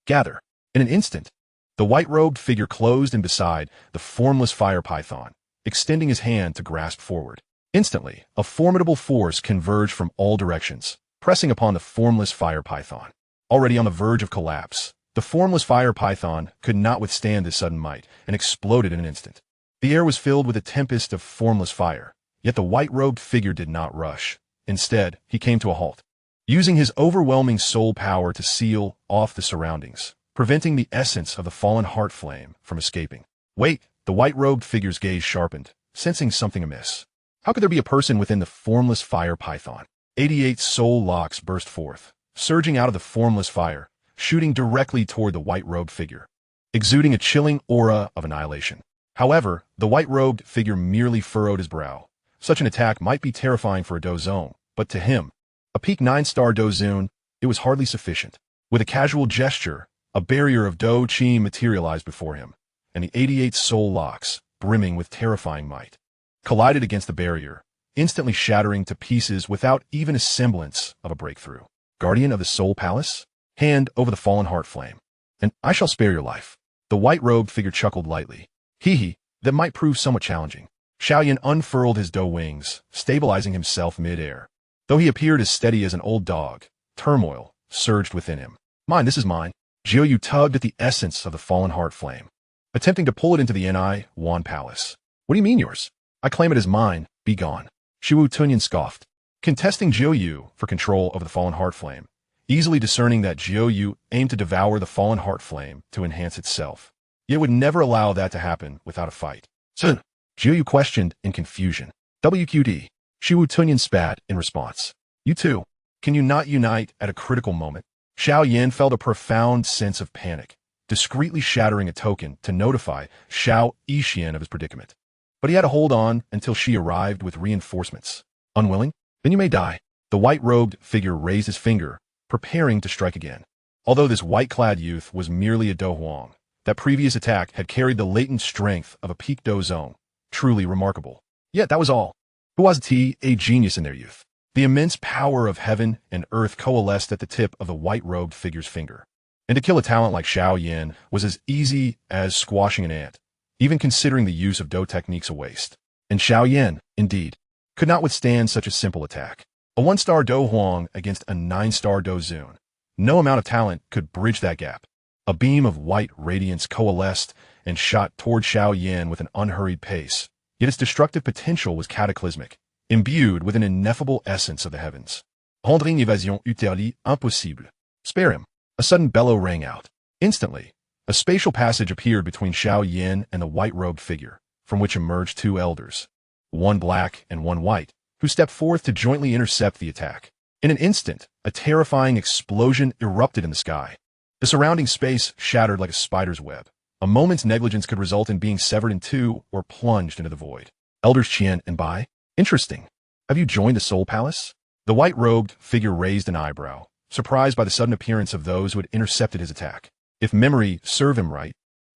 gather. In an instant, the white-robed figure closed in beside the formless fire python, extending his hand to grasp forward. Instantly, a formidable force converged from all directions, pressing upon the formless fire python. Already on the verge of collapse, the formless fire python could not withstand this sudden might and exploded in an instant. The air was filled with a tempest of formless fire, yet the white-robed figure did not rush. Instead, he came to a halt, using his overwhelming soul power to seal off the surroundings, preventing the essence of the fallen heart flame from escaping. Wait, the white-robed figure's gaze sharpened, sensing something amiss. How could there be a person within the formless fire python? 88 soul locks burst forth, surging out of the formless fire, shooting directly toward the white-robed figure, exuding a chilling aura of annihilation. However, the white-robed figure merely furrowed his brow. Such an attack might be terrifying for a Dozun, but to him, a peak 9-star Dozun, it was hardly sufficient. With a casual gesture, a barrier of Do Chi materialized before him, and the 88 soul locks, brimming with terrifying might, collided against the barrier, instantly shattering to pieces without even a semblance of a breakthrough. Guardian of the Soul Palace? Hand over the fallen heart flame, and I shall spare your life. The white-robed figure chuckled lightly. Hee, that might prove somewhat challenging. Xiao Yan unfurled his doe wings, stabilizing himself mid-air. Though he appeared as steady as an old dog, turmoil surged within him. Mine, this is mine. Xiao Yu tugged at the essence of the fallen heart flame, attempting to pull it into the Ni-Wan Palace. What do you mean yours? I claim it as mine. Be gone. Shiwu Tunyan scoffed, contesting Xiao Yu for control over the fallen heart flame, easily discerning that Xiao Yu aimed to devour the fallen heart flame to enhance itself. Yet would never allow that to happen without a fight. Sun! Xiao Yu questioned in confusion. WQD. Shiwu Tunyan spat in response. You too. Can you not unite at a critical moment? Xiao Yan felt a profound sense of panic, discreetly shattering a token to notify Xiao Yixian of his predicament. But he had to hold on until she arrived with reinforcements. Unwilling? Then you may die. The white-robed figure raised his finger, preparing to strike again. Although this white-clad youth was merely a Do Huang, that previous attack had carried the latent strength of a peak Do zone. Truly remarkable. Yet that was all. Who was a genius in their youth? The immense power of heaven and earth coalesced at the tip of the white-robed figure's finger. And to kill a talent like Xiao Yan was as easy as squashing an ant, even considering the use of Do techniques a waste. And Xiao Yan, indeed, could not withstand such a simple attack. A 1-star Do Huang against a 9-star Do Zun. No amount of talent could bridge that gap. A beam of white radiance coalesced and shot toward Xiao Yan with an unhurried pace, yet its destructive potential was cataclysmic, imbued with an ineffable essence of the heavens. Rendre une évasion utterly impossible. Spare him. A sudden bellow rang out. Instantly, a spatial passage appeared between Xiao Yan and the white-robed figure, from which emerged 2 elders, one black and one white, who stepped forth to jointly intercept the attack. In an instant, a terrifying explosion erupted in the sky. The surrounding space shattered like a spider's web. A moment's negligence could result in being severed in 2 or plunged into the void. Elders Qian and Bai? Interesting. Have you joined the Soul Palace? The white-robed figure raised an eyebrow, surprised by the sudden appearance of those who had intercepted his attack. If memory served him right,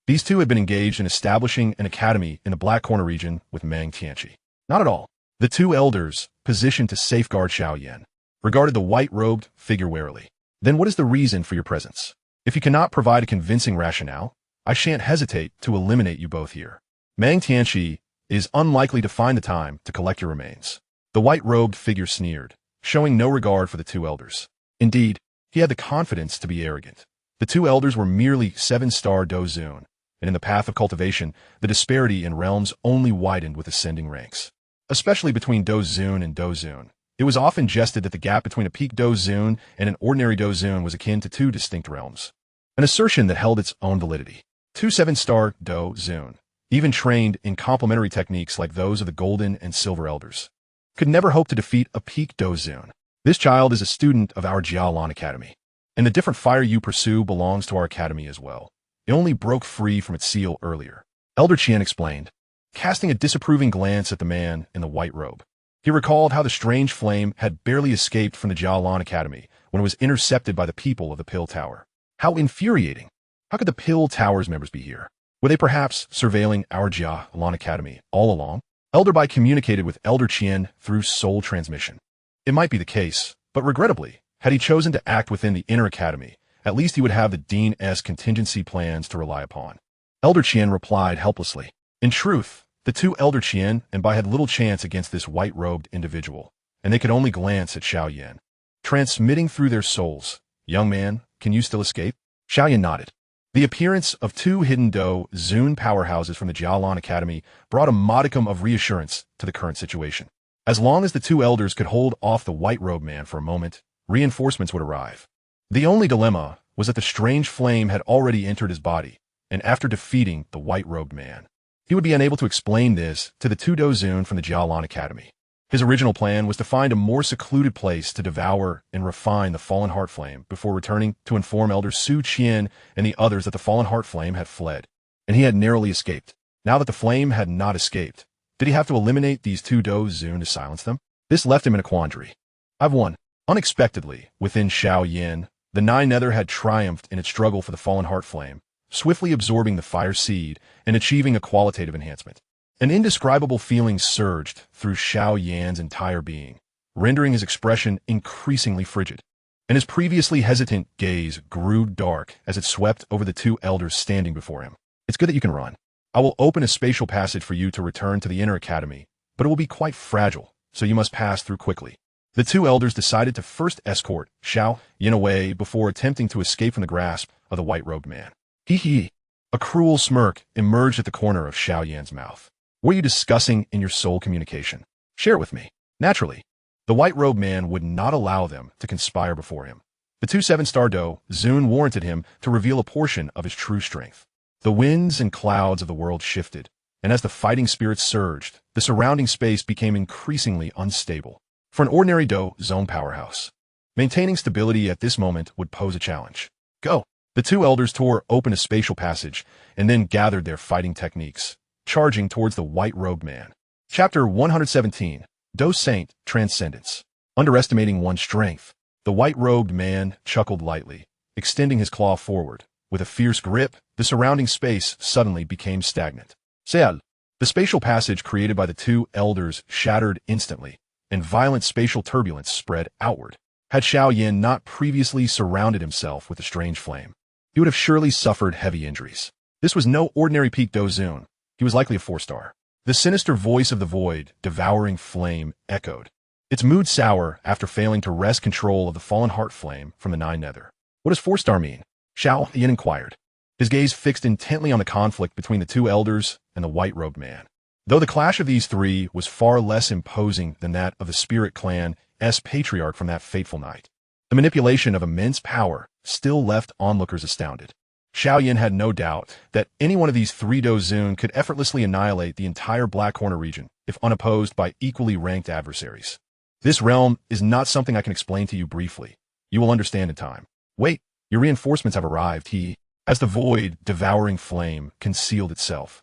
these 2 had been engaged in establishing an academy in the Black Corner region with Mang Tianqi. Not at all. The 2 elders, positioned to safeguard Xiao Yan, regarded the white-robed figure warily. Then what is the reason for your presence? If you cannot provide a convincing rationale, I shan't hesitate to eliminate you both here. Mang Tianqi is unlikely to find the time to collect your remains. The white-robed figure sneered, showing no regard for the 2 elders. Indeed, he had the confidence to be arrogant. The 2 elders were merely 7-star Do Zun, and in the path of cultivation, the disparity in realms only widened with ascending ranks. Especially between Do Zun and Do Zun. It was often jested that the gap between a peak Do Zun and an ordinary Do Zun was akin to 2 distinct realms. An assertion that held its own validity. 2 7-star Do Zun, even trained in complementary techniques like those of the Golden and Silver Elders, could never hope to defeat a peak Do Zun. This child is a student of our Jialan Academy, and the different fire you pursue belongs to our academy as well. It only broke free from its seal earlier. Elder Qian explained, casting a disapproving glance at the man in the white robe. He recalled how the strange flame had barely escaped from the Jialan Academy when it was intercepted by the people of the Pill Tower. How infuriating! How could the Pill Tower's members be here? Were they perhaps surveilling our Jialan Academy all along? Elder Bai communicated with Elder Qian through soul transmission. It might be the case, but regrettably, had he chosen to act within the inner academy, at least he would have the Dean's contingency plans to rely upon. Elder Qian replied helplessly. In truth, the 2 Elder Qian and Bai had little chance against this white-robed individual, and they could only glance at Xiao Yan, transmitting through their souls. Young man, can you still escape? Xiao Yan nodded. The appearance of 2 hidden Do Zun powerhouses from the Jialan Academy brought a modicum of reassurance to the current situation. As long as the 2 elders could hold off the white-robed man for a moment, reinforcements would arrive. The only dilemma was that the strange flame had already entered his body, and after defeating the white-robed man, he would be unable to explain this to the 2 Do Zun from the Jialan Academy. His original plan was to find a more secluded place to devour and refine the fallen heart flame before returning to inform Elder Su Qian and the others that the fallen heart flame had fled, and he had narrowly escaped. Now that the flame had not escaped, did he have to eliminate these 2 Do Zun to silence them? This left him in a quandary. I've won. Unexpectedly, within Xiao Yan, the 9 Nether had triumphed in its struggle for the fallen heart flame, swiftly absorbing the fire seed and achieving a qualitative enhancement. An indescribable feeling surged through Xiao Yan's entire being, rendering his expression increasingly frigid. And his previously hesitant gaze grew dark as it swept over the two elders standing before him. It's good that you can run. I will open a spatial passage for you to return to the inner academy, but it will be quite fragile, so you must pass through quickly. The two elders decided to first escort Xiao Yan away before attempting to escape from the grasp of the white-robed man. Hee hee. A cruel smirk emerged at the corner of Xiao Yan's mouth. What are you discussing in your soul communication? Share it with me. Naturally, the white-robed man would not allow them to conspire before him. The two seven-star Do Zun warranted him to reveal a portion of his true strength. The winds and clouds of the world shifted, and as the fighting spirits surged, the surrounding space became increasingly unstable. For an ordinary Do Zone powerhouse, maintaining stability at this moment would pose a challenge. Go! The two elders tore open a spatial passage and then gathered their fighting techniques, charging towards the white-robed man. Chapter 117, Do Saint Transcendence. Underestimating one's strength, the white-robed man chuckled lightly, extending his claw forward. With a fierce grip, the surrounding space suddenly became stagnant. Seal. The spatial passage created by the two elders shattered instantly, and violent spatial turbulence spread outward. Had Xiao Yan not previously surrounded himself with a strange flame, he would have surely suffered heavy injuries. This was no ordinary peak Do Zun. He was likely a 4-star. The sinister voice of the void, devouring flame, echoed. Its mood sour after failing to wrest control of the fallen heart flame from the Nine Nether. What does 4-star mean? Xiao Yan inquired, his gaze fixed intently on the conflict between the two elders and the white-robed man. Though the clash of these three was far less imposing than that of the Spirit Clan's patriarch from that fateful night, the manipulation of immense power still left onlookers astounded. Xiao Yan had no doubt that any one of these three Do Zun could effortlessly annihilate the entire Black Corner region if unopposed by equally ranked adversaries. This realm is not something I can explain to you briefly. You will understand in time. Wait, your reinforcements have arrived, as the void, devouring flame concealed itself.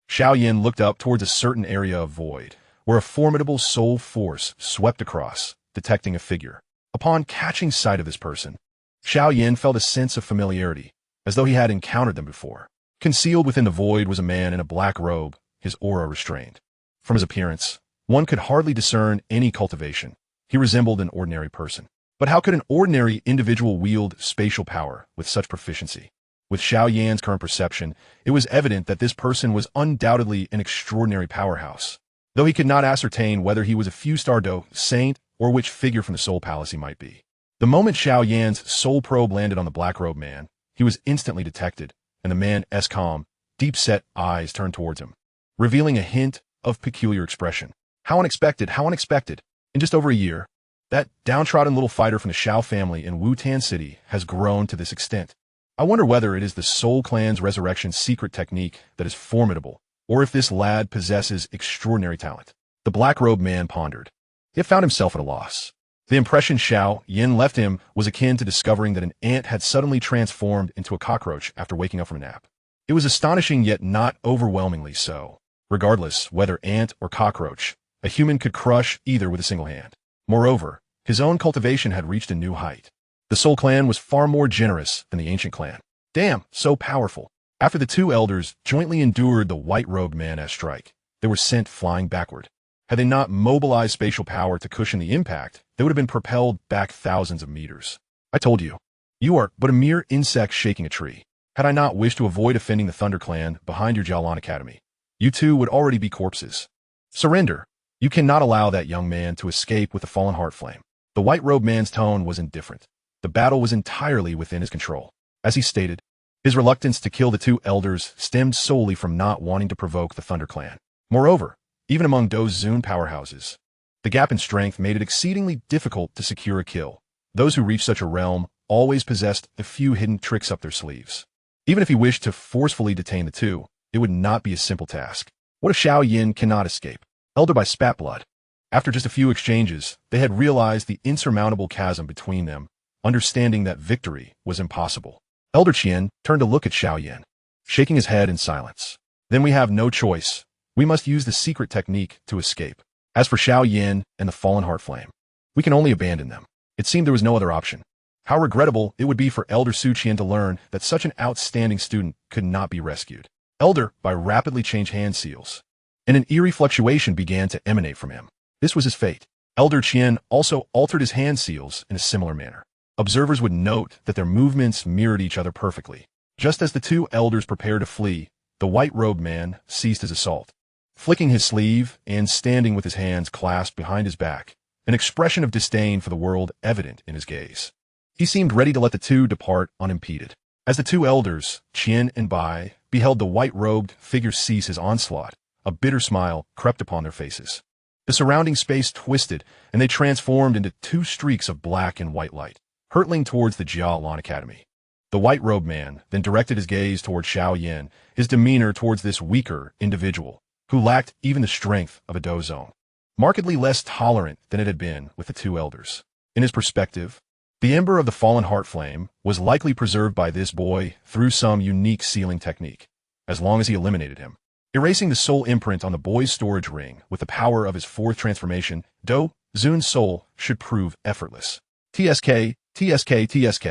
Xiao Yan looked up towards a certain area of void, where a formidable soul force swept across, detecting a figure. Upon catching sight of this person, Xiao Yan felt a sense of familiarity, as though he had encountered them before. Concealed within the void was a man in a black robe, his aura restrained. From his appearance, one could hardly discern any cultivation. He resembled an ordinary person. But how could an ordinary individual wield spatial power with such proficiency? With Xiao Yan's current perception, it was evident that this person was undoubtedly an extraordinary powerhouse, though he could not ascertain whether he was a few-star Do Saint or which figure from the Soul Palace he might be. The moment Xiao Yan's soul probe landed on the black-robed man, he was instantly detected, and the man's calm, deep-set eyes turned towards him, revealing a hint of peculiar expression. How unexpected, how unexpected. In just over a year, that downtrodden little fighter from the Xiao family in Wu-Tan City has grown to this extent. I wonder whether it is the Soul Clan's resurrection secret technique that is formidable, or if this lad possesses extraordinary talent. The black-robed man pondered. He had found himself at a loss. The impression Xiao Yan left him was akin to discovering that an ant had suddenly transformed into a cockroach after waking up from a nap. It was astonishing yet not overwhelmingly so. Regardless whether ant or cockroach, a human could crush either with a single hand. Moreover, his own cultivation had reached a new height. The Soul Clan was far more generous than the ancient clan. Damn, so powerful. After the two elders jointly endured the white-robed man's strike, they were sent flying backward. Had they not mobilized spatial power to cushion the impact, they would have been propelled back thousands of meters. I told you. You are but a mere insect shaking a tree. Had I not wished to avoid offending the Thunder Clan behind your Yunlan Academy, you two would already be corpses. Surrender. You cannot allow that young man to escape with the fallen heart flame. The white-robed man's tone was indifferent. The battle was entirely within his control. As he stated, his reluctance to kill the two elders stemmed solely from not wanting to provoke the Thunder Clan. Moreover, even among Do Zun powerhouses, the gap in strength made it exceedingly difficult to secure a kill. Those who reached such a realm always possessed a few hidden tricks up their sleeves. Even if he wished to forcefully detain the two, it would not be a simple task. What if Xiao Yan cannot escape? Elder by spat blood. After just a few exchanges, they had realized the insurmountable chasm between them, understanding that victory was impossible. Elder Qian turned to look at Xiao Yan, shaking his head in silence. Then we have no choice. We must use the secret technique to escape. As for Xiao Yan and the fallen heart flame, we can only abandon them. It seemed there was no other option. How regrettable it would be for Elder Su Qian to learn that such an outstanding student could not be rescued. Elder, by rapidly change hand seals. and an eerie fluctuation began to emanate from him. This was his fate. Elder Qian also altered his hand seals in a similar manner. Observers would note that their movements mirrored each other perfectly. Just as the two elders prepared to flee, the white-robed man ceased his assault. Flicking his sleeve and standing with his hands clasped behind his back, an expression of disdain for the world evident in his gaze. He seemed ready to let the two depart unimpeded. As the two elders, Qian and Bai, beheld the white-robed figure cease his onslaught, a bitter smile crept upon their faces. The surrounding space twisted, and they transformed into two streaks of black and white light, hurtling towards the Jialan Academy. The white-robed man then directed his gaze toward Xiao Yan, his demeanor towards this weaker individual, who lacked even the strength of a dozone, markedly less tolerant than it had been with the two elders. In his perspective, the ember of the fallen heart flame was likely preserved by this boy through some unique sealing technique, as long as he eliminated him. Erasing the soul imprint on the boy's storage ring with the power of his fourth transformation, Do Zun's soul should prove effortless. TSK, TSK, TSK.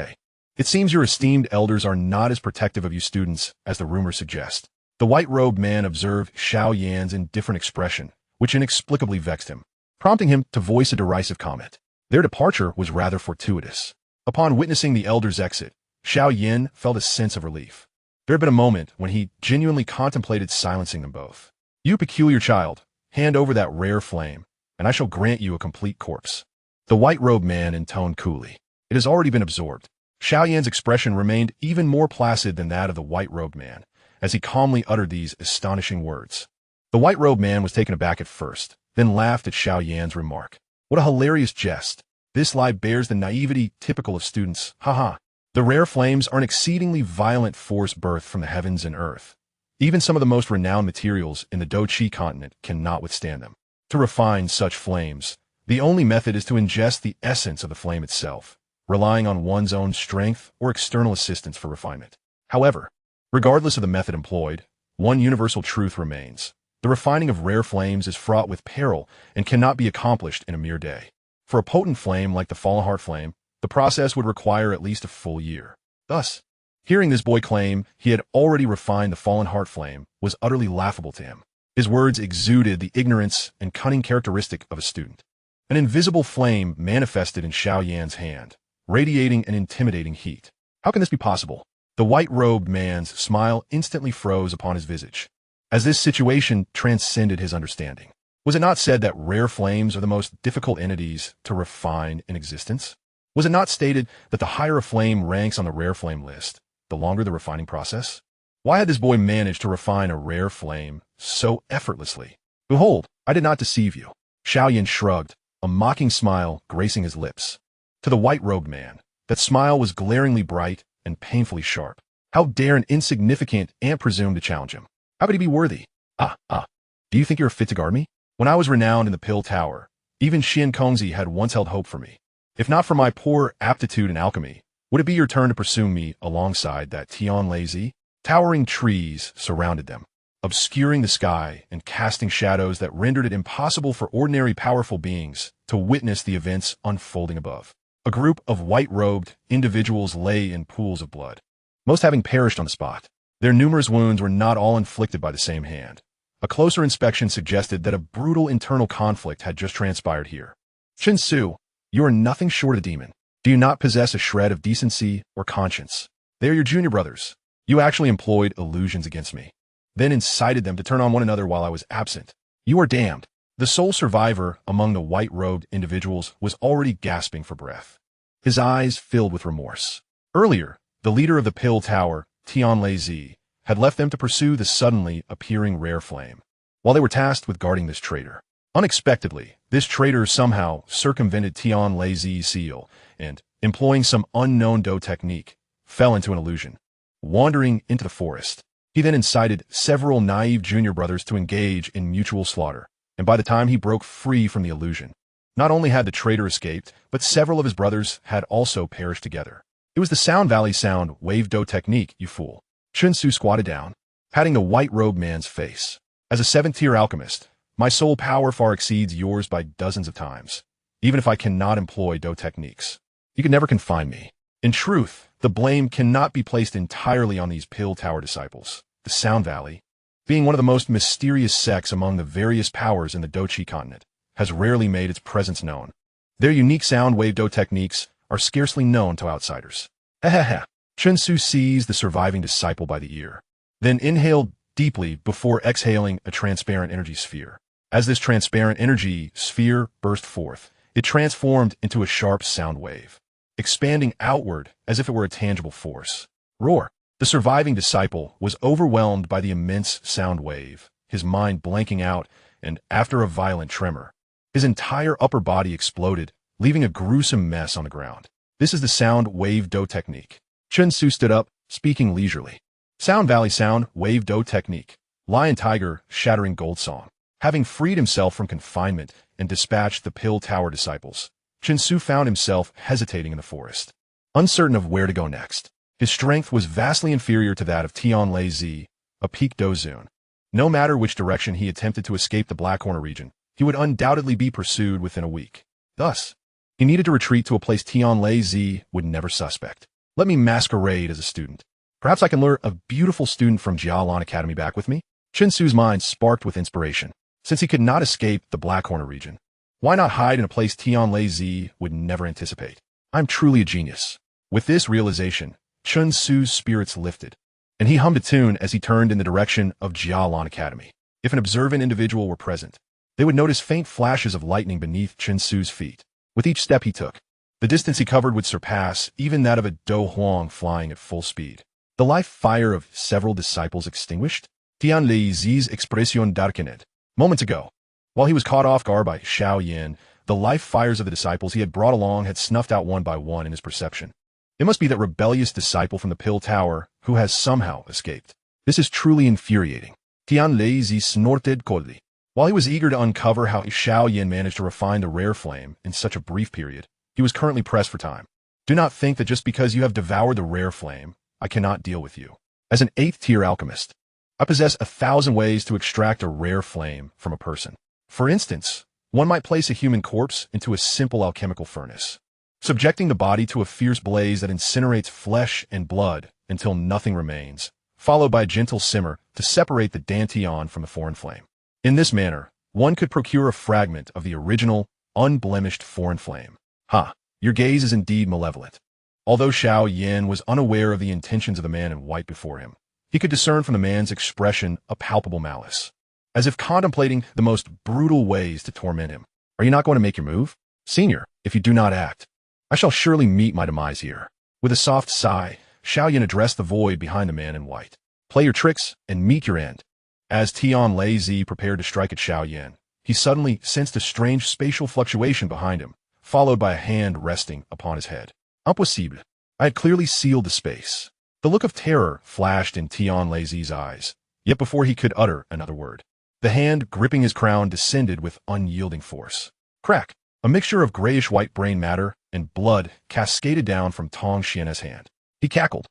It seems your esteemed elders are not as protective of you students as the rumors suggest. The white-robed man observed Xiao Yan's indifferent expression, which inexplicably vexed him, prompting him to voice a derisive comment. Their departure was rather fortuitous. Upon witnessing the elders' exit, Xiao Yan felt a sense of relief. There had been a moment when he genuinely contemplated silencing them both. You peculiar child, hand over that rare flame, and I shall grant you a complete corpse. The white-robed man intoned coolly. It has already been absorbed. Xiao Yan's expression remained even more placid than that of the white-robed man, as he calmly uttered these astonishing words. The white-robed man was taken aback at first, then laughed at Xiao Yan's remark. What a hilarious jest. This lie bears the naivety typical of students. Haha. The rare flames are an exceedingly violent force birthed from the heavens and earth. Even some of the most renowned materials in the Do-Chi continent cannot withstand them. To refine such flames, the only method is to ingest the essence of the flame itself, relying on one's own strength or external assistance for refinement. However, regardless of the method employed, one universal truth remains. The refining of rare flames is fraught with peril and cannot be accomplished in a mere day. For a potent flame like the Fallen Heart Flame, the process would require at least a full year. Thus, hearing this boy claim he had already refined the Fallen Heart Flame was utterly laughable to him. His words exuded the ignorance and cunning characteristic of a student. An invisible flame manifested in Xiao Yan's hand, radiating an intimidating heat. How can this be possible? The white-robed man's smile instantly froze upon his visage, as this situation transcended his understanding. Was it not said that rare flames are the most difficult entities to refine in existence? Was it not stated that the higher a flame ranks on the rare flame list, the longer the refining process? Why had this boy managed to refine a rare flame so effortlessly? Behold, I did not deceive you. Xiao Yan shrugged, a mocking smile gracing his lips. To the white-robed man, that smile was glaringly bright and painfully sharp. How dare an insignificant ant presume to challenge him? How could he be worthy? Do you think you're fit to guard me? When I was renowned in the Pill Tower, even Xian Kongzi had once held hope for me. If not for my poor aptitude in alchemy, would it be your turn to pursue me alongside that Tian Lazy? Towering trees surrounded them, obscuring the sky and casting shadows that rendered it impossible for ordinary powerful beings to witness the events unfolding above. A group of white-robed individuals lay in pools of blood, most having perished on the spot. Their numerous wounds were not all inflicted by the same hand. A closer inspection suggested that a brutal internal conflict had just transpired here. Chen Su, you are nothing short of a demon. Do you not possess a shred of decency or conscience? They are your junior brothers. You actually employed illusions against me, then incited them to turn on one another while I was absent. You are damned. The sole survivor among the white-robed individuals was already gasping for breath, his eyes filled with remorse. Earlier, the leader of the Pill Tower, Tian Lazy, had left them to pursue the suddenly appearing rare flame, while they were tasked with guarding this traitor. Unexpectedly, this traitor somehow circumvented Tian Lazy's seal and, employing some unknown Do technique, fell into an illusion. Wandering into the forest, he then incited several naive junior brothers to engage in mutual slaughter, and by the time he broke free from the illusion, not only had the traitor escaped, but several of his brothers had also perished together. It was the Sound Valley Sound Wave Do technique, you fool. Chun Su squatted down, patting the white-robed man's face. As a 7th-tier alchemist, my soul power far exceeds yours by dozens of times, even if I cannot employ Do techniques. You can never confine me. In truth, the blame cannot be placed entirely on these Pill Tower disciples. The Sound Valley, being one of the most mysterious sects among the various powers in the Dochi continent, has rarely made its presence known. Their unique sound wave Do techniques are scarcely known to outsiders. Hehehe. Chen Su seized the surviving disciple by the ear, then inhaled deeply before exhaling a transparent energy sphere. As this transparent energy sphere burst forth, it transformed into a sharp sound wave, expanding outward as if it were a tangible force. Roar! The surviving disciple was overwhelmed by the immense sound wave, his mind blanking out, and after a violent tremor, his entire upper body exploded, leaving a gruesome mess on the ground. This is the sound wave Do technique. Chen Su stood up, speaking leisurely. Sound Valley Sound Wave Do technique. Lion Tiger Shattering Gold Song. Having freed himself from confinement and dispatched the Pill Tower disciples, Chen Su found himself hesitating in the forest, uncertain of where to go next. His strength was vastly inferior to that of Tianlai Zi, a peak Dozun. No matter which direction he attempted to escape the Black Corner region, he would undoubtedly be pursued within a week. Thus, he needed to retreat to a place Tianlai Zi would never suspect. Let me masquerade as a student. Perhaps I can lure a beautiful student from Yunlan Academy back with me? Chen Su's mind sparked with inspiration. Since he could not escape the Black Corner region, why not hide in a place Tianlai Zi would never anticipate? I'm truly a genius. With this realization, Chen Su's spirits lifted, and he hummed a tune as he turned in the direction of Yunlan Academy. If an observant individual were present, they would notice faint flashes of lightning beneath Chen Su's feet. With each step he took, the distance he covered would surpass even that of a Do Huang flying at full speed. The life fire of several disciples extinguished, Tianlai Zi's expression darkened. Moments ago, while he was caught off guard by Xiao Yan, the life fires of the disciples he had brought along had snuffed out one by one in his perception. It must be that rebellious disciple from the Pill Tower who has somehow escaped. This is truly infuriating. Tianlai Zi snorted coldly. While he was eager to uncover how Xiao Yan managed to refine the rare flame in such a brief period, he was currently pressed for time. Do not think that just because you have devoured the rare flame, I cannot deal with you. As an 8th-tier alchemist, I possess 1,000 ways to extract a rare flame from a person. For instance, one might place a human corpse into a simple alchemical furnace, subjecting the body to a fierce blaze that incinerates flesh and blood until nothing remains, followed by a gentle simmer to separate the dantian from the foreign flame. In this manner, one could procure a fragment of the original, unblemished foreign flame. Ha! Your gaze is indeed malevolent. Although Xiao Yan was unaware of the intentions of the man in white before him, he could discern from the man's expression a palpable malice, as if contemplating the most brutal ways to torment him. Are you not going to make your move? Senior, if you do not act, I shall surely meet my demise here. With a soft sigh, Xiao Yan addressed the void behind the man in white. Play your tricks and meet your end. As Tianlai Zi prepared to strike at Xiao Yan, he suddenly sensed a strange spatial fluctuation behind him, followed by a hand resting upon his head. Impossible. I had clearly sealed the space. The look of terror flashed in Tianlai Zi's eyes, yet before he could utter another word, the hand gripping his crown descended with unyielding force. Crack! A mixture of grayish-white brain matter and blood cascaded down from Tong Xian's hand. He cackled.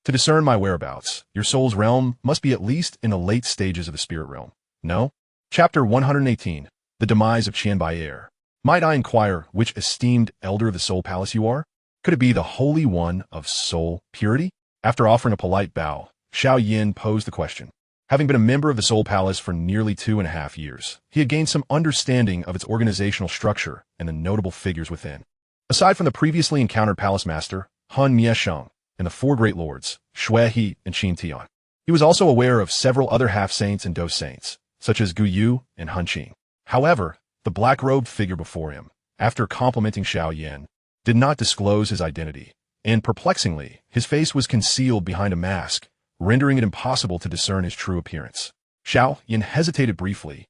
To discern my whereabouts, your soul's realm must be at least in the late stages of the spirit realm. No? Chapter 118. The Demise of Qianbai'er. Might I inquire which esteemed elder of the Soul Palace you are? Could it be the Holy One of Soul Purity? After offering a polite bow, Xiao Yan posed the question. Having been a member of the Soul Palace for nearly 2.5 years, he had gained some understanding of its organizational structure and the notable figures within. Aside from the previously encountered Palace Master, Han Miesheng, and the 4 Great Lords, Shui He and Qin Tian, he was also aware of several other half-saints and do-saints, such as Gu Yu and Han Qing. However, the black-robed figure before him, after complimenting Xiao Yan, did not disclose his identity, and perplexingly, his face was concealed behind a mask, rendering it impossible to discern his true appearance. Xiao Yan hesitated briefly,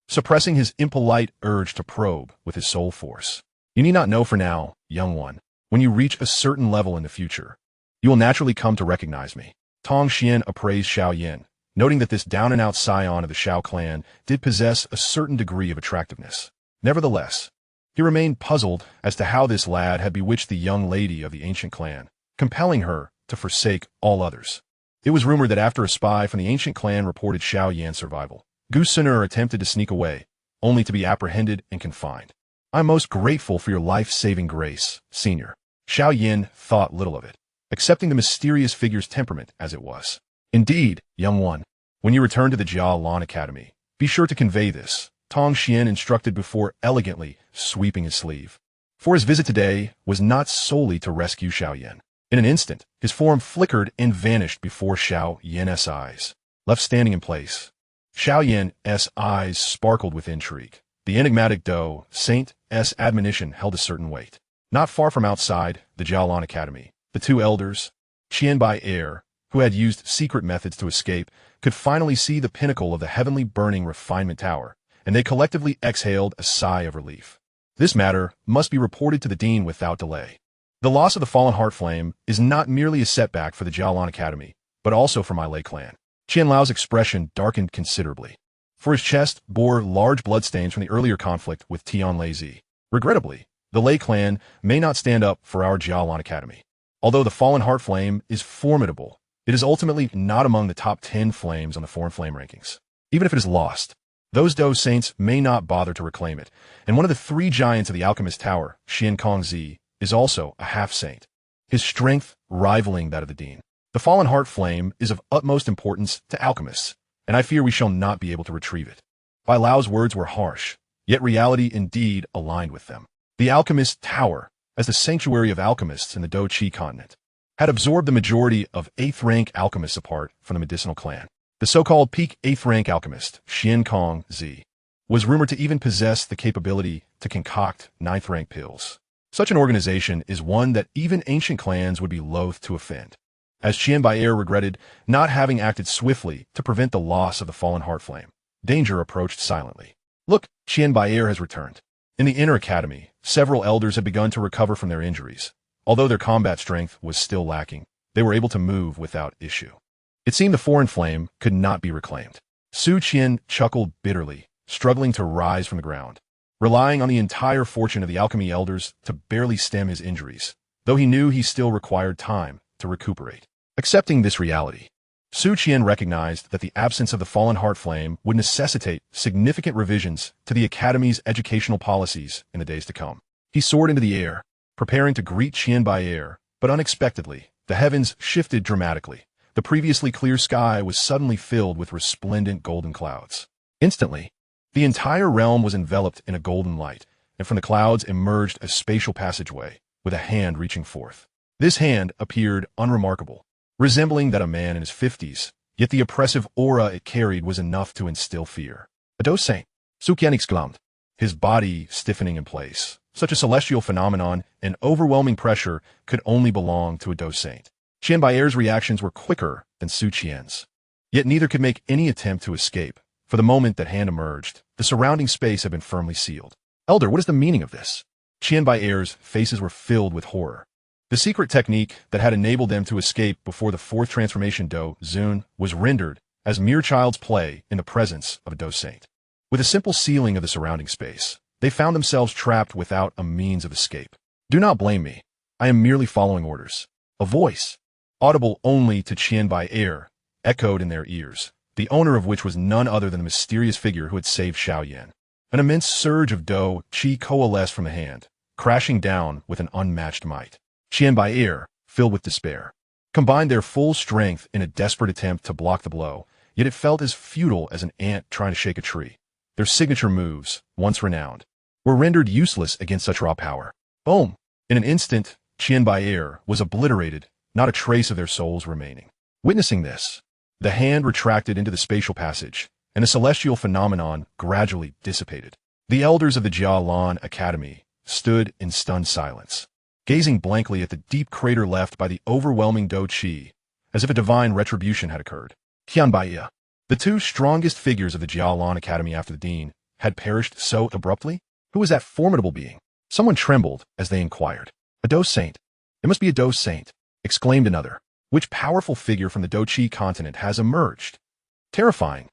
suppressing his impolite urge to probe with his soul force. You need not know for now, young one. When you reach a certain level in the future, you will naturally come to recognize me. Tong Xian appraised Xiao Yan, noting that this down-and-out scion of the Xiao clan did possess a certain degree of attractiveness. Nevertheless, he remained puzzled as to how this lad had bewitched the young lady of the ancient clan, compelling her to forsake all others. It was rumored that after a spy from the ancient clan reported Xiao Yan's survival, Gu Sun'er attempted to sneak away, only to be apprehended and confined. I'm most grateful for your life-saving grace, Senior. Xiao Yan thought little of it, accepting the mysterious figure's temperament as it was. Indeed, young one, When you return to the Jia Lan Academy, be sure to convey this, Tong Xian instructed before elegantly sweeping his sleeve. For his visit today was not solely to rescue Xiao Yan. In an instant, his form flickered and vanished before Xiao Yan's eyes. Left standing in place, Xiao Yan's eyes sparkled with intrigue. The enigmatic Do Saint's admonition held a certain weight. Not far from outside the Jia Lan Academy, the two elders, Qian Bai Er, who had used secret methods to escape, could finally see the pinnacle of the heavenly burning refinement tower, and they collectively exhaled a sigh of relief. This matter must be reported to the dean without delay. The loss of the fallen heart flame is not merely a setback for the Jia Lan Academy, but also for my Lei clan. Qian Lao's expression darkened considerably, for his chest bore large bloodstains from the earlier conflict with Tian Lei. Regrettably, the Lei clan may not stand up for our Jia Lan Academy. Although the fallen heart flame is formidable, it is ultimately not among the top 10 flames on the foreign flame rankings. Even if it is lost, those Do Saints may not bother to reclaim it, and one of the three giants of the Alchemist Tower, Xian Kongzi, is also a half-saint, his strength rivaling that of the Dean. The fallen heart flame is of utmost importance to alchemists, and I fear we shall not be able to retrieve it. Bai Lao's words were harsh, yet reality indeed aligned with them. The Alchemist Tower, as the sanctuary of alchemists in the Do Chi continent, had absorbed the majority of 8th-rank alchemists apart from the medicinal clan. The so-called peak 8th-rank alchemist, Xian Kongzi, was rumored to even possess the capability to concoct 9th-rank pills. Such an organization is one that even ancient clans would be loath to offend. As Qian Baier regretted not having acted swiftly to prevent the loss of the fallen heart flame, danger approached silently. Look, Qian Baier has returned. In the inner academy, several elders had begun to recover from their injuries. Although their combat strength was still lacking, they were able to move without issue. It seemed the foreign flame could not be reclaimed. Su Qian chuckled bitterly, struggling to rise from the ground, relying on the entire fortune of the alchemy elders to barely stem his injuries, though he knew he still required time to recuperate. Accepting this reality, Su Qian recognized that the absence of the fallen heart flame would necessitate significant revisions to the Academy's educational policies in the days to come. He soared into the air, preparing to greet Qian Baier, but unexpectedly, the heavens shifted dramatically. The previously clear sky was suddenly filled with resplendent golden clouds. Instantly, the entire realm was enveloped in a golden light, and from the clouds emerged a spatial passageway, with a hand reaching forth. This hand appeared unremarkable, resembling that of a man in his 50s, yet the oppressive aura it carried was enough to instill fear. A Do Saint, Su Qian exclaimed, his body stiffening in place. Such a celestial phenomenon and overwhelming pressure could only belong to a Do Saint. Qian Baier's reactions were quicker than Su Qian's. Yet neither could make any attempt to escape. For the moment that hand emerged, the surrounding space had been firmly sealed. Elder, what is the meaning of this? Qian Baier's faces were filled with horror. The secret technique that had enabled them to escape before the fourth transformation Do Zun was rendered as mere child's play in the presence of a Do Saint. With a simple sealing of the surrounding space, they found themselves trapped without a means of escape. Do not blame me. I am merely following orders. A voice, audible only to Qian Baier, echoed in their ears, the owner of which was none other than the mysterious figure who had saved Xiao Yan. An immense surge of Do Qi coalesced from the hand, crashing down with an unmatched might. Qian Baier, filled with despair, combined their full strength in a desperate attempt to block the blow, yet it felt as futile as an ant trying to shake a tree. Their signature moves, once renowned, were rendered useless against such raw power. Boom! In an instant, Qian Baier was obliterated, not a trace of their souls remaining. Witnessing this, the hand retracted into the spatial passage, and the celestial phenomenon gradually dissipated. The elders of the Jia Lan Academy stood in stunned silence, gazing blankly at the deep crater left by the overwhelming Do Qi, as if a divine retribution had occurred. Qian Baiya, the two strongest figures of the Jia Lan Academy after the dean, had perished so abruptly? Who was that formidable being? Someone trembled as they inquired. A Do Saint. It must be a Do Saint, exclaimed another. Which powerful figure from the Do Chi continent has emerged? Terrifying.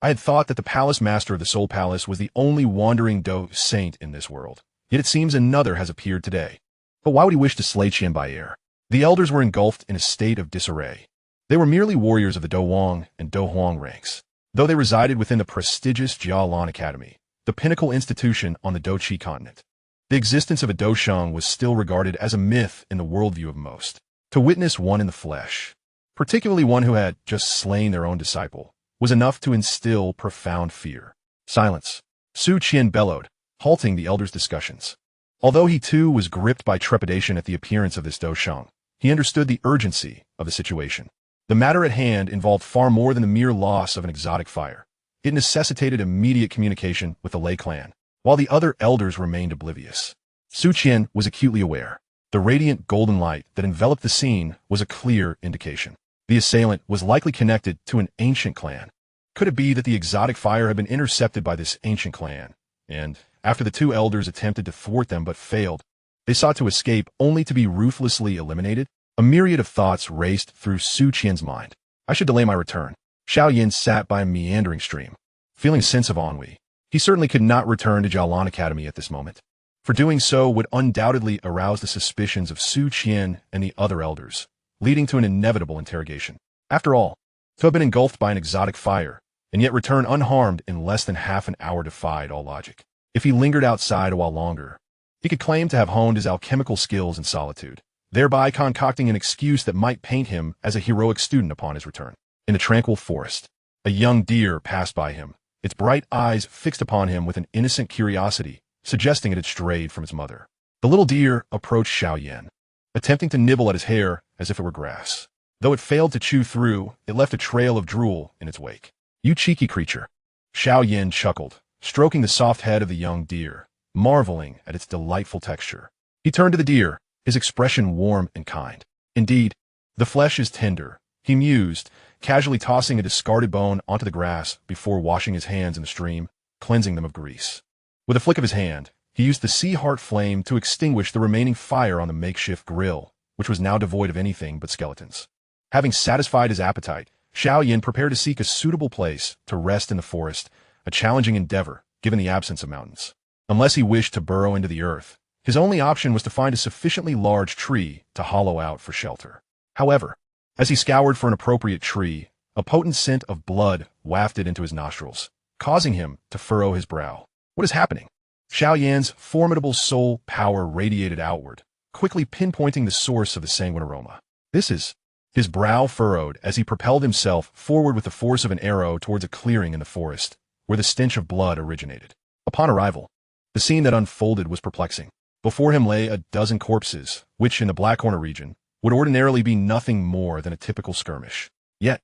I had thought that the palace master of the Soul Palace was the only wandering Do Saint in this world, yet it seems another has appeared today. But why would he wish to slay Qian Baier? The elders were engulfed in a state of disarray. They were merely warriors of the Do Wang and Do Huang ranks, though they resided within the prestigious Jia Lan Academy, the pinnacle institution on the Do Chi continent. The existence of a Do Sheng was still regarded as a myth in the worldview of most. To witness one in the flesh, particularly one who had just slain their own disciple, was enough to instill profound fear. Silence. Su Qian bellowed, halting the elder's discussions. Although he too was gripped by trepidation at the appearance of this Doshang, he understood the urgency of the situation. The matter at hand involved far more than the mere loss of an exotic fire. It necessitated immediate communication with the Lei clan, while the other elders remained oblivious. Su Qian was acutely aware. The radiant golden light that enveloped the scene was a clear indication. The assailant was likely connected to an ancient clan. Could it be that the exotic fire had been intercepted by this ancient clan, and, after the two elders attempted to thwart them but failed, they sought to escape only to be ruthlessly eliminated? A myriad of thoughts raced through Su Qian's mind. I should delay my return. Xiao Yan sat by a meandering stream, feeling a sense of ennui. He certainly could not return to Yunlan Academy at this moment, for doing so would undoubtedly arouse the suspicions of Su Qian and the other elders, leading to an inevitable interrogation. After all, to have been engulfed by an exotic fire, and yet return unharmed in less than half an hour defied all logic. If he lingered outside a while longer, he could claim to have honed his alchemical skills in solitude, thereby concocting an excuse that might paint him as a heroic student upon his return. In the tranquil forest, a young deer passed by him, its bright eyes fixed upon him with an innocent curiosity, suggesting it had strayed from its mother. The little deer approached Xiao Yan, attempting to nibble at his hair as if it were grass. Though it failed to chew through, it left a trail of drool in its wake. "You cheeky creature." Xiao Yan chuckled, stroking the soft head of the young deer, marveling at its delightful texture. He turned to the deer, his expression warm and kind. "Indeed, the flesh is tender," he mused, casually tossing a discarded bone onto the grass before washing his hands in the stream, cleansing them of grease. With a flick of his hand, he used the sea heart flame to extinguish the remaining fire on the makeshift grill, which was now devoid of anything but skeletons. Having satisfied his appetite, Xiao Yan prepared to seek a suitable place to rest in the forest, a challenging endeavor, given the absence of mountains. Unless he wished to burrow into the earth, his only option was to find a sufficiently large tree to hollow out for shelter. However, as he scoured for an appropriate tree, a potent scent of blood wafted into his nostrils, causing him to furrow his brow. What is happening? Xiao Yan's formidable soul power radiated outward, quickly pinpointing the source of the sanguine aroma. This is... His brow furrowed as he propelled himself forward with the force of an arrow towards a clearing in the forest, where the stench of blood originated. Upon arrival, the scene that unfolded was perplexing. Before him lay a dozen corpses, which in the Black Corner region would ordinarily be nothing more than a typical skirmish. Yet,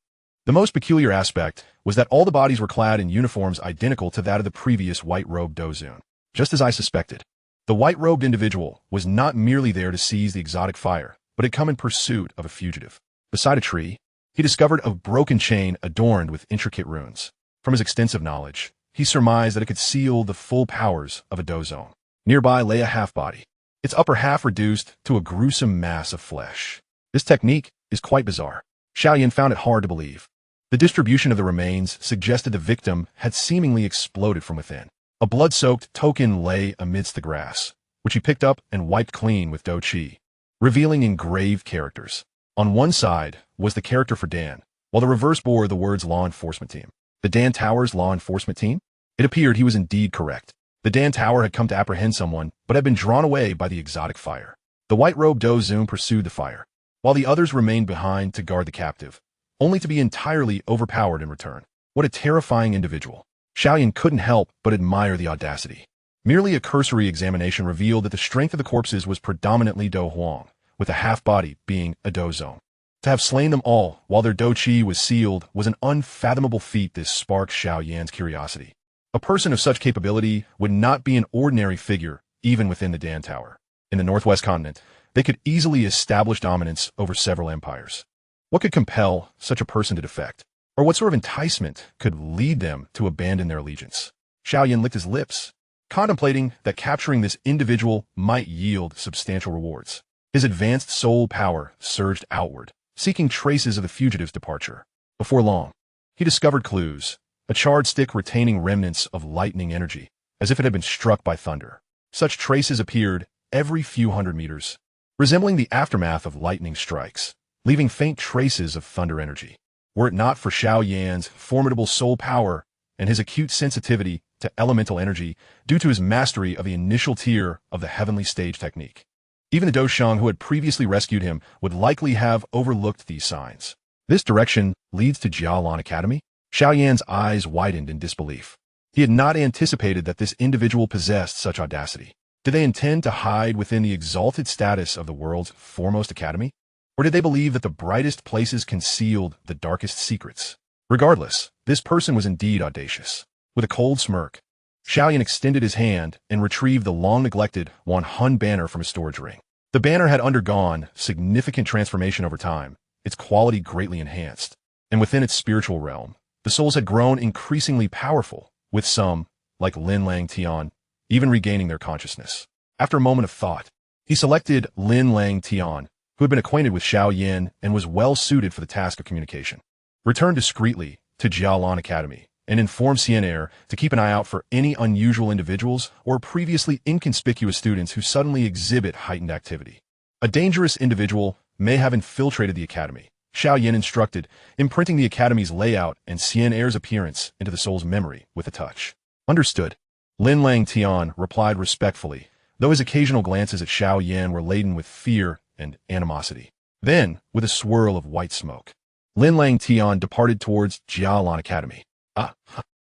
the most peculiar aspect was that all the bodies were clad in uniforms identical to that of the previous white-robed Dozun. Just as I suspected, the white-robed individual was not merely there to seize the exotic fire, but had come in pursuit of a fugitive. Beside a tree, he discovered a broken chain adorned with intricate runes. From his extensive knowledge, he surmised that it could seal the full powers of a Dozong. Nearby lay a half-body, its upper half reduced to a gruesome mass of flesh. This technique is quite bizarre. Xiao Yan found it hard to believe. The distribution of the remains suggested the victim had seemingly exploded from within. A blood-soaked token lay amidst the grass, which he picked up and wiped clean with Do Qi, revealing engraved characters. On one side was the character for Dan, while the reverse bore the words Law Enforcement Team. The Dan Tower's Law Enforcement Team? It appeared he was indeed correct. The Dan Tower had come to apprehend someone, but had been drawn away by the exotic fire. The white-robed Dozun pursued the fire, while the others remained behind to guard the captive, only to be entirely overpowered in return. What a terrifying individual. Xiao Yan couldn't help but admire the audacity. Merely a cursory examination revealed that the strength of the corpses was predominantly Do Huang, with a half-body being a Dozong. To have slain them all while their Do Qi was sealed was an unfathomable feat. This sparked Xiao Yan's curiosity. A person of such capability would not be an ordinary figure, even within the Dan Tower. In the Northwest continent, they could easily establish dominance over several empires. What could compel such a person to defect? Or what sort of enticement could lead them to abandon their allegiance? Xiao Yan licked his lips, contemplating that capturing this individual might yield substantial rewards. His advanced soul power surged outward, seeking traces of the fugitive's departure. Before long, he discovered clues, a charred stick retaining remnants of lightning energy, as if it had been struck by thunder. Such traces appeared every few hundred meters, resembling the aftermath of lightning strikes, leaving faint traces of thunder energy. Were it not for Xiao Yan's formidable soul power and his acute sensitivity to elemental energy due to his mastery of the initial tier of the heavenly stage technique, even the Doshang who had previously rescued him would likely have overlooked these signs. This direction leads to Yunlan Academy? Xiao Yan's eyes widened in disbelief. He had not anticipated that this individual possessed such audacity. Did they intend to hide within the exalted status of the world's foremost academy? Or did they believe that the brightest places concealed the darkest secrets? Regardless, this person was indeed audacious. With a cold smirk, Xiao Yan extended his hand and retrieved the long-neglected Wan Hun banner from his storage ring. The banner had undergone significant transformation over time, its quality greatly enhanced, and within its spiritual realm, the souls had grown increasingly powerful, with some, like Lin Lang Tian, even regaining their consciousness. After a moment of thought, he selected Lin Lang Tian, who had been acquainted with Xiao Yan and was well suited for the task of communication. Return discreetly to Yunlan Academy and inform CNR to keep an eye out for any unusual individuals or previously inconspicuous students who suddenly exhibit heightened activity. A dangerous individual may have infiltrated the academy, Xiao Yan instructed, imprinting the academy's layout and CNR's appearance into the soul's memory with a touch. Understood. Lin Lang Tian replied respectfully, though his occasional glances at Xiao Yan were laden with fear and animosity. Then, with a swirl of white smoke, Lin Lang Tian departed towards Jialan Academy.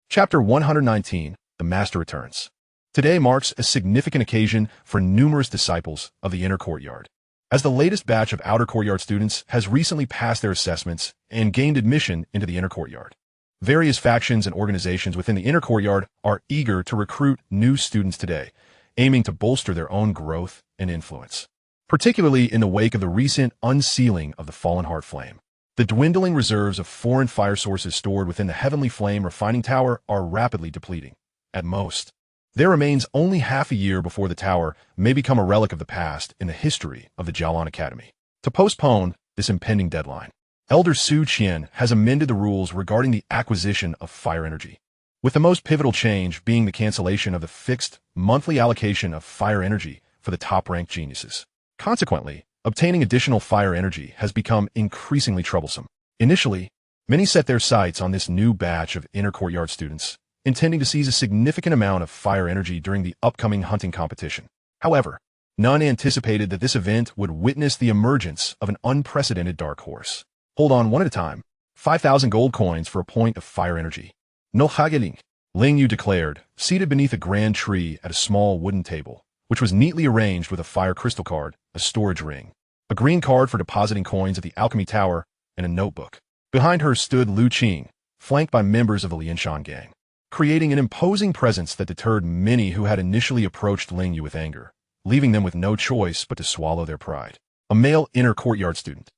Chapter 119, The Master Returns. Today marks a significant occasion for numerous disciples of the Inner Courtyard, as the latest batch of Outer Courtyard students has recently passed their assessments and gained admission into the Inner Courtyard. Various factions and organizations within the Inner Courtyard are eager to recruit new students today, aiming to bolster their own growth and influence, particularly in the wake of the recent unsealing of the Fallen Heart Flame. The dwindling reserves of foreign fire sources stored within the Heavenly Flame refining tower are rapidly depleting. At most, there remains only half a year before the tower may become a relic of the past in the history of the Jialan Academy. To postpone this impending deadline, Elder Su Qian has amended the rules regarding the acquisition of fire energy, with the most pivotal change being the cancellation of the fixed monthly allocation of fire energy for the top-ranked geniuses. Consequently, obtaining additional fire energy has become increasingly troublesome. Initially, many set their sights on this new batch of Inner Courtyard students, intending to seize a significant amount of fire energy during the upcoming hunting competition. However, none anticipated that this event would witness the emergence of an unprecedented dark horse. Hold on one at a time. 5,000 gold coins for a point of fire energy. No hageling, Ling Yu declared, seated beneath a grand tree at a small wooden table, which was neatly arranged with a fire crystal card, a storage ring, a green card for depositing coins at the alchemy tower, and a notebook. Behind her stood Lu Qing, flanked by members of the Lianshan gang, creating an imposing presence that deterred many who had initially approached Ling Yu with anger, leaving them with no choice but to swallow their pride. A male Inner Courtyard student,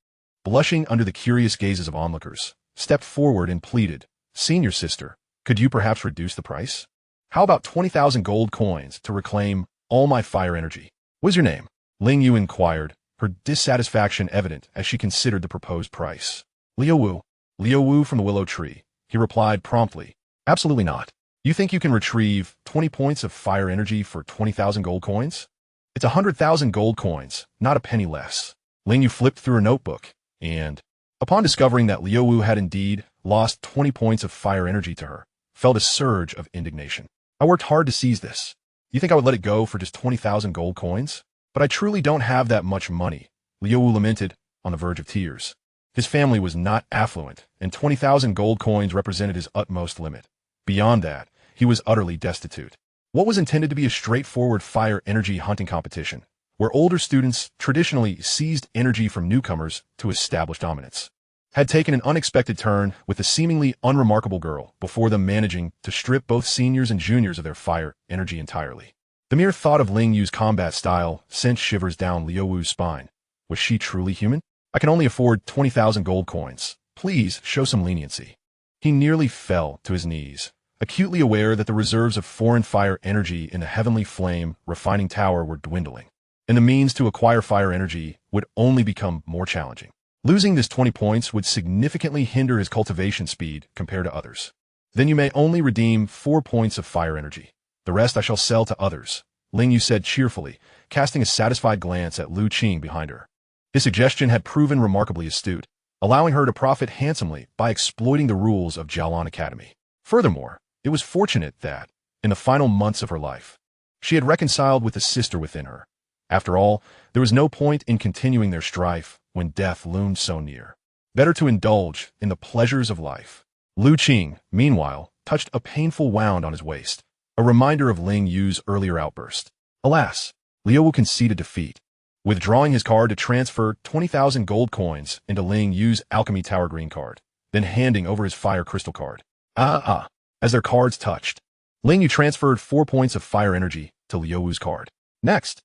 blushing under the curious gazes of onlookers, stepped forward and pleaded, "Senior sister, could you perhaps reduce the price? How about 20,000 gold coins to reclaim all my fire energy?" "What's your name?" Ling Yu inquired, her dissatisfaction evident as she considered the proposed price. "Liu Wu." "Liu Wu from the Willow Tree," he replied promptly. "Absolutely not. You think you can retrieve 20 points of fire energy for 20,000 gold coins? It's 100,000 gold coins, not a penny less." Ling Yu flipped through her notebook, and, upon discovering that Liu Wu had indeed lost 20 points of fire energy to her, felt a surge of indignation. "I worked hard to seize this. You think I would let it go for just 20,000 gold coins? But I truly don't have that much money," Liu Wu lamented, on the verge of tears. His family was not affluent, and 20,000 gold coins represented his utmost limit. Beyond that, he was utterly destitute. What was intended to be a straightforward fire energy hunting competition, where older students traditionally seized energy from newcomers to establish dominance, had taken an unexpected turn with a seemingly unremarkable girl before them managing to strip both seniors and juniors of their fire energy entirely. The mere thought of Ling Yu's combat style sent shivers down Liu Wu's spine. Was she truly human? "I can only afford 20,000 gold coins. Please show some leniency." He nearly fell to his knees, acutely aware that the reserves of foreign fire energy in the Heavenly Flame refining tower were dwindling, and the means to acquire fire energy would only become more challenging. Losing this 20 points would significantly hinder his cultivation speed compared to others. "Then you may only redeem 4 points of fire energy. The rest I shall sell to others," Ling Yu said cheerfully, casting a satisfied glance at Lu Qing behind her. His suggestion had proven remarkably astute, allowing her to profit handsomely by exploiting the rules of Jialan Academy. Furthermore, it was fortunate that, in the final months of her life, she had reconciled with the sister within her. After all, there was no point in continuing their strife when death loomed so near. Better to indulge in the pleasures of life. Lu Qing, meanwhile, touched a painful wound on his waist, a reminder of Ling Yu's earlier outburst. Alas, Liu Wu conceded defeat, withdrawing his card to transfer 20,000 gold coins into Ling Yu's Alchemy Tower green card, then handing over his fire crystal card. As their cards touched, Ling Yu transferred 4 points of fire energy to Liu Wu's card. Next,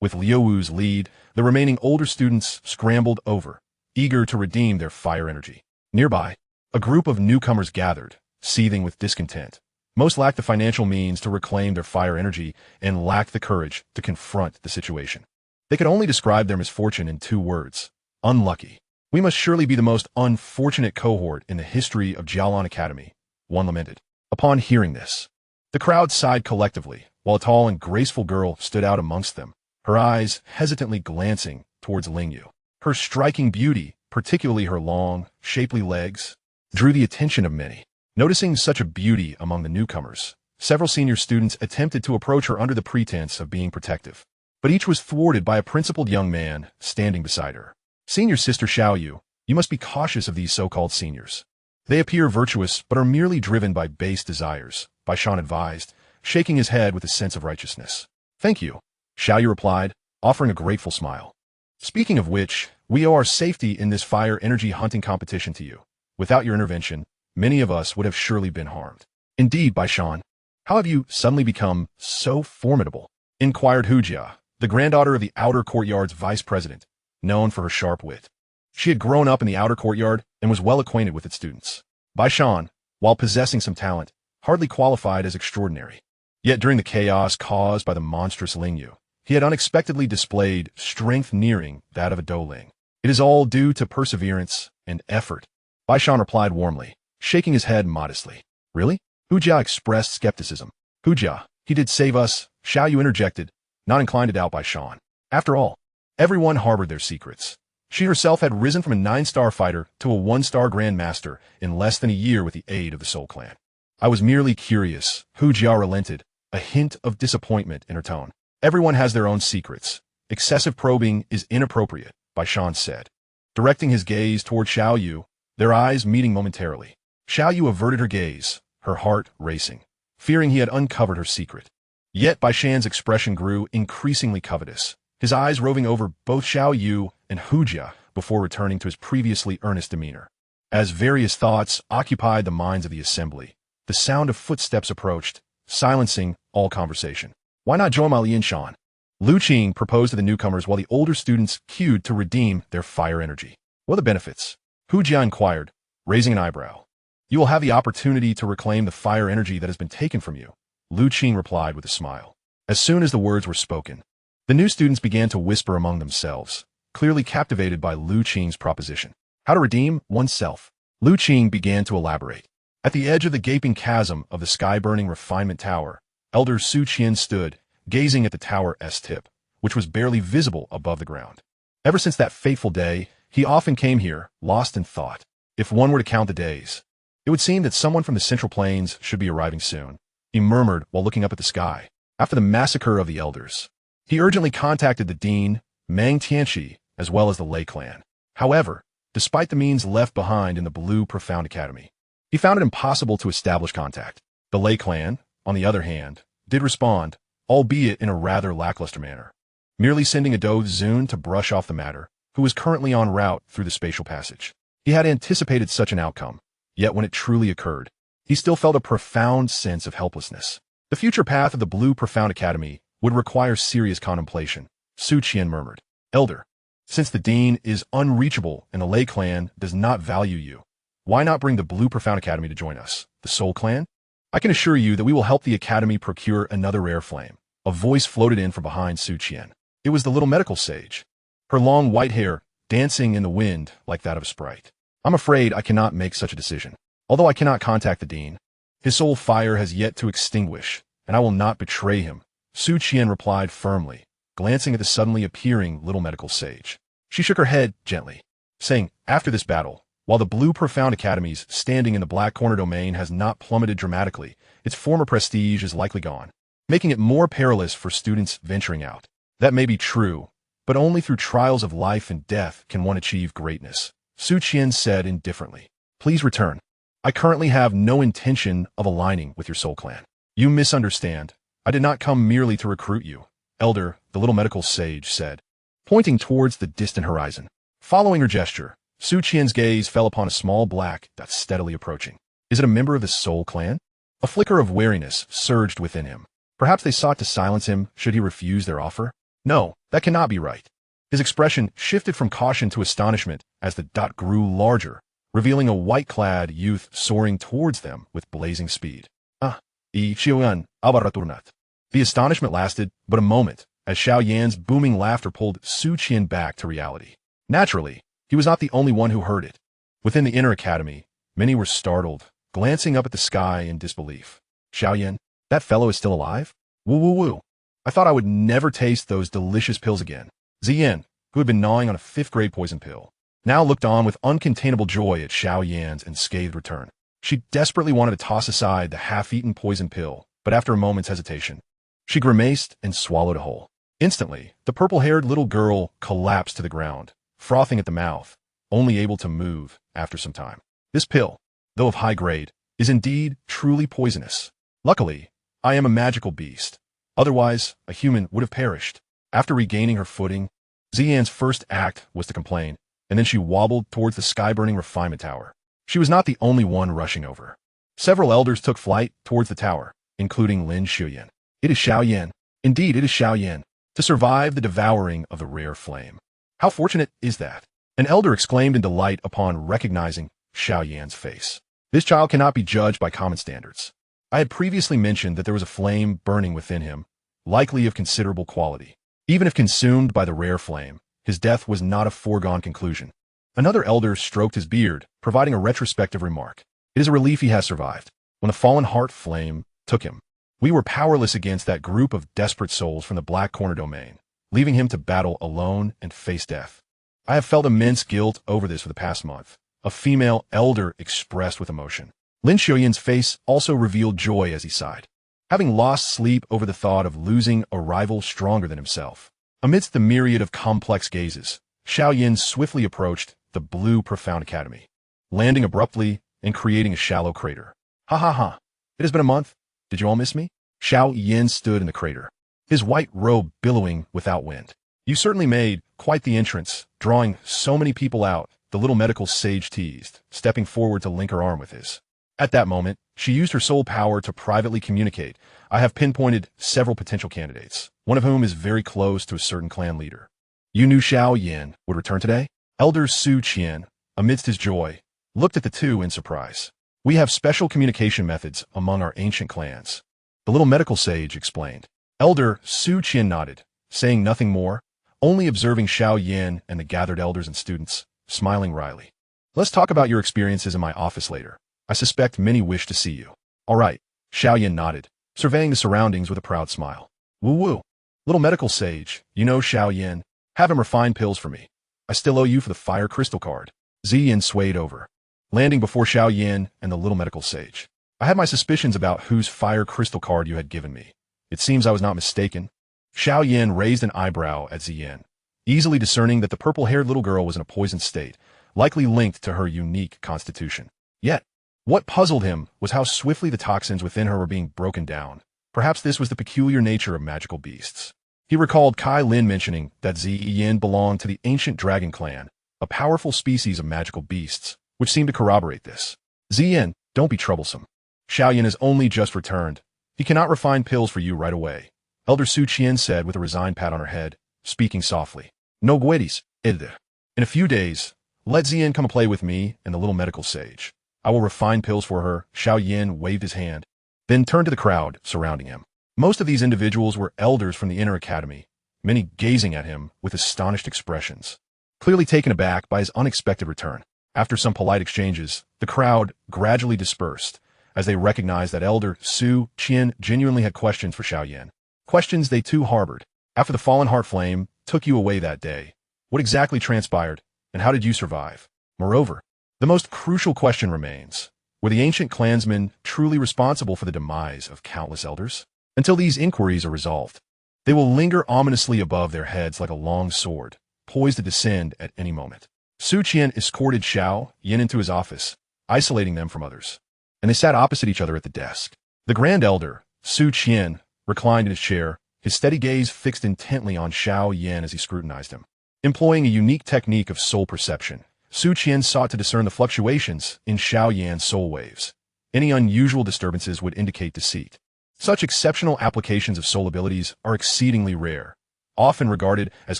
with Liu Wu's lead, the remaining older students scrambled over, eager to redeem their fire energy. Nearby, a group of newcomers gathered, seething with discontent. Most lacked the financial means to reclaim their fire energy and lacked the courage to confront the situation. They could only describe their misfortune in 2 words: unlucky. We must surely be the most unfortunate cohort in the history of Jialan Academy, one lamented. Upon hearing this, the crowd sighed collectively, while a tall and graceful girl stood out amongst them, her eyes hesitantly glancing towards Ling Yu. Her striking beauty, particularly her long, shapely legs, drew the attention of many. Noticing such a beauty among the newcomers, several senior students attempted to approach her under the pretense of being protective, but each was thwarted by a principled young man standing beside her. Senior Sister Xiao Yu, you must be cautious of these so-called seniors. They appear virtuous but are merely driven by base desires, Bai Shan advised, shaking his head with a sense of righteousness. Thank you, Xiao Yu replied, offering a grateful smile. Speaking of which, we owe our safety in this fire energy hunting competition to you. Without your intervention, many of us would have surely been harmed. Indeed, Bai Shan. How have you suddenly become so formidable? Inquired Hujia, the granddaughter of the outer courtyard's vice president, known for her sharp wit. She had grown up in the outer courtyard and was well acquainted with its students. Bai Shan, while possessing some talent, hardly qualified as extraordinary. Yet during the chaos caused by the monstrous Ling Yu, he had unexpectedly displayed strength nearing that of a Douling. It is all due to perseverance and effort. Bai Shan replied warmly, shaking his head modestly. Really? Hujia expressed skepticism. Hujia, he did save us, Xiao Yu interjected, not inclined to doubt Bai Shan. After all, everyone harbored their secrets. She herself had risen from a 9-star fighter to a 1-star grandmaster in less than a year with the aid of the Soul Clan. I was merely curious, Hujia relented, a hint of disappointment in her tone. Everyone has their own secrets. Excessive probing is inappropriate, Bai Shan said. Directing his gaze toward Xiao Yu, their eyes meeting momentarily. Xiao Yu averted her gaze, her heart racing, fearing he had uncovered her secret. Yet Bai Shan's expression grew increasingly covetous, his eyes roving over both Xiao Yu and Hujia before returning to his previously earnest demeanor. As various thoughts occupied the minds of the assembly, the sound of footsteps approached, silencing all conversation. Why not join Mali and Shan? Lu Qing proposed to the newcomers while the older students queued to redeem their fire energy. What are the benefits? Hujia inquired, raising an eyebrow. You will have the opportunity to reclaim the fire energy that has been taken from you, Lu Qing replied with a smile. As soon as the words were spoken, the new students began to whisper among themselves, clearly captivated by Lu Qing's proposition. How to redeem oneself. Lu Qing began to elaborate. At the edge of the gaping chasm of the sky-burning refinement tower, Elder Su Qian stood, gazing at the tower's tip, which was barely visible above the ground. Ever since that fateful day, he often came here, lost in thought. If one were to count the days, it would seem that someone from the Central Plains should be arriving soon, he murmured while looking up at the sky. After the massacre of the elders, he urgently contacted the dean, Mang Tianxi, as well as the Lei clan. However, despite the means left behind in the Blue Profound Academy, he found it impossible to establish contact. The Lei clan, on the other hand, did respond, albeit in a rather lackluster manner, merely sending a Do Zun to brush off the matter, who was currently en route through the spatial passage. He had anticipated such an outcome, yet when it truly occurred, he still felt a profound sense of helplessness. The future path of the Blue Profound Academy would require serious contemplation, Su Qian murmured. Elder, since the dean is unreachable and the Lei clan does not value you, why not bring the Blue Profound Academy to join us, the Soul Clan? I can assure you that we will help the Academy procure another rare flame. A voice floated in from behind Su Qian. It was the little medical sage, her long white hair dancing in the wind like that of a sprite. I'm afraid I cannot make such a decision. Although I cannot contact the dean, his soul fire has yet to extinguish, and I will not betray him, Su Qian replied firmly, glancing at the suddenly appearing little medical sage. She shook her head gently, saying, after this battle, while the Blue Profound Academy's standing in the Black Corner domain has not plummeted dramatically, its former prestige is likely gone, making it more perilous for students venturing out. That may be true, but only through trials of life and death can one achieve greatness, Su Qian said indifferently. Please return. I currently have no intention of aligning with your soul clan. You misunderstand. I did not come merely to recruit you, Elder, the little medical sage said, pointing towards the distant horizon. Following her gesture, Su Qian's gaze fell upon a small black dot steadily approaching. Is it a member of the Soul Clan? A flicker of wariness surged within him. Perhaps they sought to silence him should he refuse their offer? No, that cannot be right. His expression shifted from caution to astonishment as the dot grew larger, revealing a white-clad youth soaring towards them with blazing speed. Xiao Yan, abaraturnat. The astonishment lasted but a moment, as Xiao Yan's booming laughter pulled Su Qian back to reality. Naturally, he was not the only one who heard it. Within the inner academy, many were startled, glancing up at the sky in disbelief. Xiao Yan, that fellow is still alive? Woo woo woo. I thought I would never taste those delicious pills again. Ziyan, who had been gnawing on a 5th-grade poison pill, now looked on with uncontainable joy at Xiao Yan's unscathed return. She desperately wanted to toss aside the half-eaten poison pill, but after a moment's hesitation, she grimaced and swallowed it whole. Instantly, the purple-haired little girl collapsed to the ground, frothing at the mouth, only able to move after some time. This pill, though of high grade, is indeed truly poisonous. Luckily, I am a magical beast. Otherwise, a human would have perished. After regaining her footing, Ziyan's first act was to complain, and then she wobbled towards the sky-burning refinement tower. She was not the only one rushing over. Several elders took flight towards the tower, including Lin Shuyan. It is Xiao Yan. Indeed, it is Xiao Yan. To survive the devouring of the rare flame. How fortunate is that? An elder exclaimed in delight upon recognizing Xiao Yan's face. This child cannot be judged by common standards. I had previously mentioned that there was a flame burning within him, likely of considerable quality. Even if consumed by the rare flame, his death was not a foregone conclusion. Another elder stroked his beard, providing a retrospective remark. It is a relief he has survived. When the fallen heart flame took him, we were powerless against that group of desperate souls from the Black Corner domain, leaving him to battle alone and face death. I have felt immense guilt over this for the past month, a female elder expressed with emotion. Lin Shuyan's face also revealed joy as he sighed. Having lost sleep over the thought of losing a rival stronger than himself. Amidst the myriad of complex gazes, Xiao Yan swiftly approached the blue profound academy, landing abruptly and creating a shallow crater. Ha ha ha. It has been a month. Did you all miss me? Xiao Yan stood in the crater, his white robe billowing without wind. You certainly made quite the entrance, drawing so many people out, the little medical sage teased, stepping forward to link her arm with his. At that moment, she used her soul power to privately communicate. I have pinpointed several potential candidates, one of whom is very close to a certain clan leader. You knew Xiao Yan would return today? Elder Su Qian, amidst his joy, looked at the two in surprise. We have special communication methods among our ancient clans. The little medical sage explained. Elder Su Qian nodded, saying nothing more, only observing Xiao Yan and the gathered elders and students, smiling wryly. Let's talk about your experiences in my office later. I suspect many wish to see you. All right, Xiao Yan nodded, surveying the surroundings with a proud smile. Woo-woo. Little medical sage, you know Xiao Yan. Have him refine pills for me. I still owe you for the fire crystal card. Ziyan swayed over, landing before Xiao Yan and the little medical sage. I had my suspicions about whose fire crystal card you had given me. It seems I was not mistaken. Xiao Yan raised an eyebrow at Ziyan, easily discerning that the purple-haired little girl was in a poisoned state, likely linked to her unique constitution. Yet, what puzzled him was how swiftly the toxins within her were being broken down. Perhaps this was the peculiar nature of magical beasts. He recalled Kai Lin mentioning that Ziyan belonged to the ancient dragon clan, a powerful species of magical beasts, which seemed to corroborate this. Ziyan, don't be troublesome. Xiao Yan has only just returned. He cannot refine pills for you right away. Elder Su Qian said with a resigned pat on her head, speaking softly. No guedes, Elder. In a few days, let Ziyan come play with me and the little medical sage. I will refine pills for her. Xiao Yan waved his hand, then turned to the crowd surrounding him. Most of these individuals were elders from the inner academy, many gazing at him with astonished expressions, clearly taken aback by his unexpected return. After some polite exchanges, the crowd gradually dispersed as they recognized that Elder Su Qian genuinely had questions for Xiao Yan. Questions they too harbored. After the fallen heart flame took you away that day, what exactly transpired, and how did you survive? Moreover, the most crucial question remains. Were the ancient clansmen truly responsible for the demise of countless elders? Until these inquiries are resolved, they will linger ominously above their heads like a long sword, poised to descend at any moment. Su Qian escorted Xiao Yan into his office, isolating them from others. And they sat opposite each other at the desk. The Grand Elder, Su Qian, reclined in his chair, his steady gaze fixed intently on Xiao Yan as he scrutinized him. Employing a unique technique of soul perception, Su Qian sought to discern the fluctuations in Xiao Yan's soul waves. Any unusual disturbances would indicate deceit. Such exceptional applications of soul abilities are exceedingly rare, often regarded as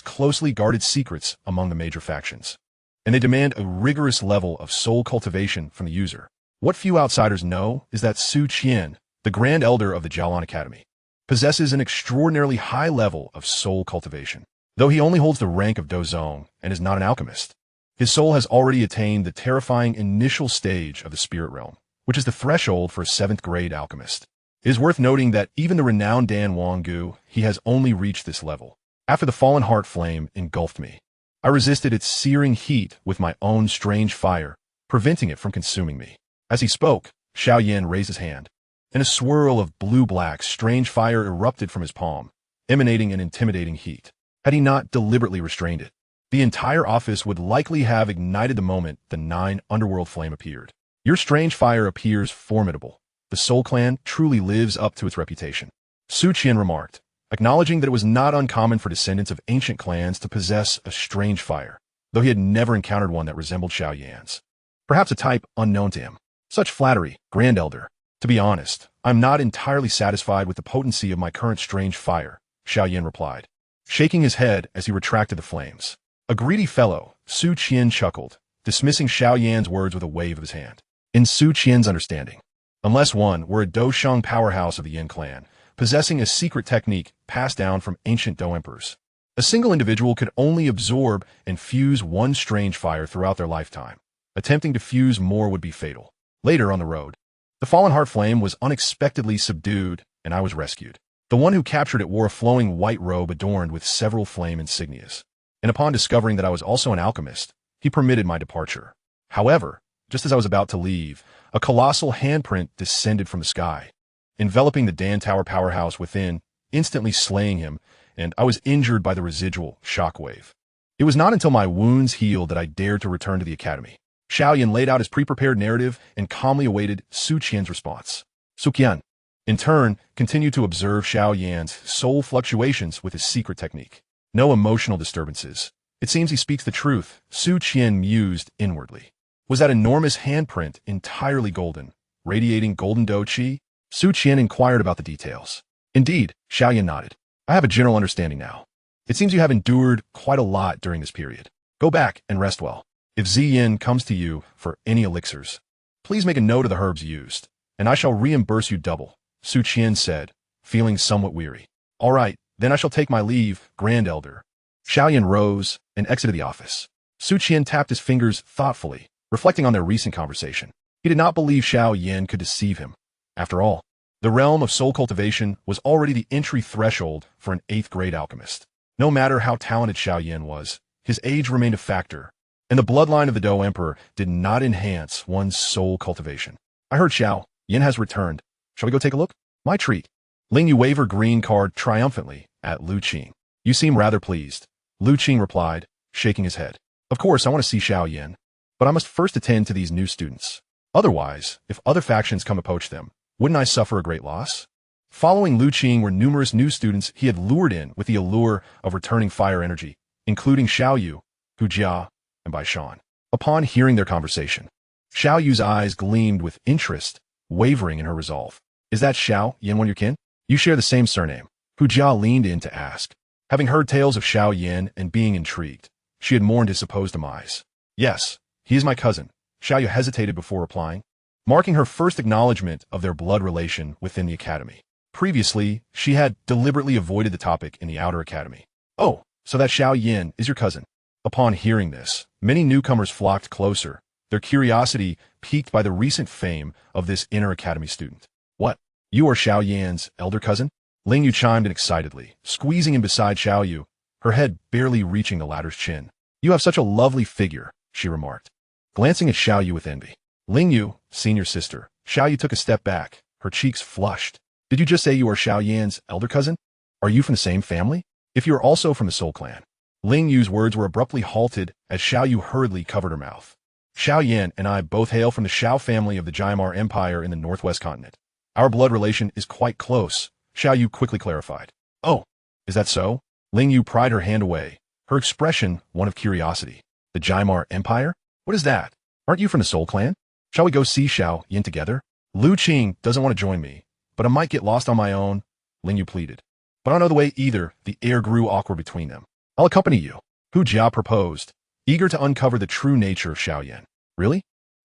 closely guarded secrets among the major factions. And they demand a rigorous level of soul cultivation from the user. What few outsiders know is that Su Qian, the Grand Elder of the Jialan Academy, possesses an extraordinarily high level of soul cultivation. Though he only holds the rank of Dozong and is not an alchemist, his soul has already attained the terrifying initial stage of the spirit realm, which is the threshold for a 7th grade alchemist. It is worth noting that even the renowned Dan Wanggu, he has only reached this level. After the fallen heart flame engulfed me, I resisted its searing heat with my own strange fire, preventing it from consuming me. As he spoke, Xiao Yan raised his hand. In a swirl of blue-black, strange fire erupted from his palm, emanating an intimidating heat. Had he not deliberately restrained it, the entire office would likely have ignited the moment the 9 underworld flame appeared. Your strange fire appears formidable. The Soul Clan truly lives up to its reputation. Su Qian remarked, acknowledging that it was not uncommon for descendants of ancient clans to possess a strange fire, though he had never encountered one that resembled Xiao Yan's. Perhaps a type unknown to him. Such flattery, Grand Elder. To be honest, I'm not entirely satisfied with the potency of my current strange fire, Xiao Yan replied, shaking his head as he retracted the flames. A greedy fellow, Su Qian chuckled, dismissing Xiao Yan's words with a wave of his hand. In Su Qian's understanding, unless one were a Doshang powerhouse of the Yin clan, possessing a secret technique passed down from ancient Dou emperors, a single individual could only absorb and fuse one strange fire throughout their lifetime. Attempting to fuse more would be fatal. Later on the road, the fallen heart flame was unexpectedly subdued, and I was rescued. The one who captured it wore a flowing white robe adorned with several flame insignias, and upon discovering that I was also an alchemist, he permitted my departure. However, just as I was about to leave, a colossal handprint descended from the sky, enveloping the Dan Tower powerhouse within, instantly slaying him, and I was injured by the residual shockwave. It was not until my wounds healed that I dared to return to the academy. Xiao Yan laid out his pre-prepared narrative and calmly awaited Su Qian's response. Su Qian, in turn, continued to observe Xiao Yan's soul fluctuations with his secret technique. No emotional disturbances. It seems he speaks the truth, Su Qian mused inwardly. Was that enormous handprint entirely golden, radiating golden Dou Qi? Su Qian inquired about the details. Indeed, Xiao Yan nodded. I have a general understanding now. It seems you have endured quite a lot during this period. Go back and rest well. If Ziyin comes to you for any elixirs, please make a note of the herbs used, and I shall reimburse you double, Su Qian said, feeling somewhat weary. All right, then I shall take my leave, Grand Elder. Xiao Yan rose and exited the office. Su Qian tapped his fingers thoughtfully, reflecting on their recent conversation. He did not believe Xiao Yan could deceive him. After all, the realm of soul cultivation was already the entry threshold for an 8th grade alchemist. No matter how talented Xiao Yan was, his age remained a factor, and the bloodline of the Dou Emperor did not enhance one's soul cultivation. I heard Xiao Yan has returned. Shall we go take a look? My treat. Ling Yu waved her green card triumphantly at Lu Qing. You seem rather pleased, Lu Qing replied, shaking his head. Of course, I want to see Xiao Yan, but I must first attend to these new students. Otherwise, if other factions come to poach them, wouldn't I suffer a great loss? Following Lu Qing were numerous new students he had lured in with the allure of returning fire energy, including Xiao Yu, Hu Jia, and Bai Shan. Upon hearing their conversation, Xiao Yu's eyes gleamed with interest, wavering in her resolve. Is that Xiao Yan one of your kin? You share the same surname. Hu Jia leaned in to ask. Having heard tales of Xiao Yan and being intrigued, she had mourned his supposed demise. Yes, he is my cousin. Xiao Yu hesitated before replying, marking her first acknowledgement of their blood relation within the academy. Previously, she had deliberately avoided the topic in the outer academy. Oh, so that Xiao Yan is your cousin. Upon hearing this, many newcomers flocked closer, their curiosity piqued by the recent fame of this inner academy student. What? You are Xiao Yan's elder cousin? Ling Yu chimed in excitedly, squeezing in beside Xiao Yu, her head barely reaching the latter's chin. You have such a lovely figure, she remarked, glancing at Xiao Yu with envy. Ling Yu, senior sister. Xiao Yu took a step back, her cheeks flushed. Did you just say you are Xiao Yan's elder cousin? Are you from the same family? If you are also from the Soul Clan. Ling Yu's words were abruptly halted as Xiao Yu hurriedly covered her mouth. Xiao Yan and I both hail from the Xiao family of the Jiamar Empire in the northwest continent. Our blood relation is quite close, Xiao Yu quickly clarified. Oh, is that so? Ling Yu pried her hand away, her expression one of curiosity. The Jiamar Empire? What is that? Aren't you from the Soul Clan? Shall we go see Xiao Yan together? Lu Qing doesn't want to join me, but I might get lost on my own, Ling Yu pleaded. But I don't know the way either. The air grew awkward between them. I'll accompany you, Hu Jia proposed, eager to uncover the true nature of Xiao Yan. Really?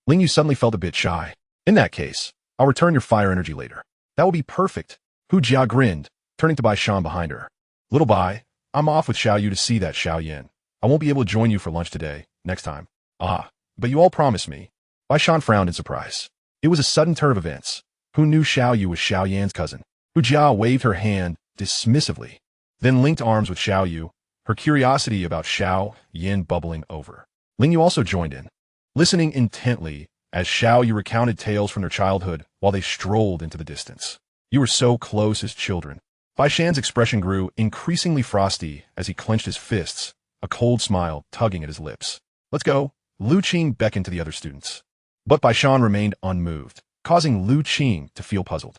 Ling Yu suddenly felt a bit shy. In that case, I'll return your fire energy later. That will be perfect. Hu Jia grinned, turning to Bai Shan behind her. Little Bai, I'm off with Xiao Yu to see that Xiao Yan. I won't be able to join you for lunch today, next time. Ah, but you all promised me. Bai Shan frowned in surprise. It was a sudden turn of events. Who knew Xiao Yu was Xiao Yan's cousin? Hu Jia waved her hand dismissively, then linked arms with Xiao Yu, her curiosity about Xiao Yan bubbling over. Ling Yu also joined in, listening intently as Xiao Yu recounted tales from their childhood while they strolled into the distance. You were so close as children. Bai Shan's expression grew increasingly frosty as he clenched his fists, a cold smile tugging at his lips. Let's go. Lu Qing beckoned to the other students. But Bai Shan remained unmoved, causing Lu Qing to feel puzzled.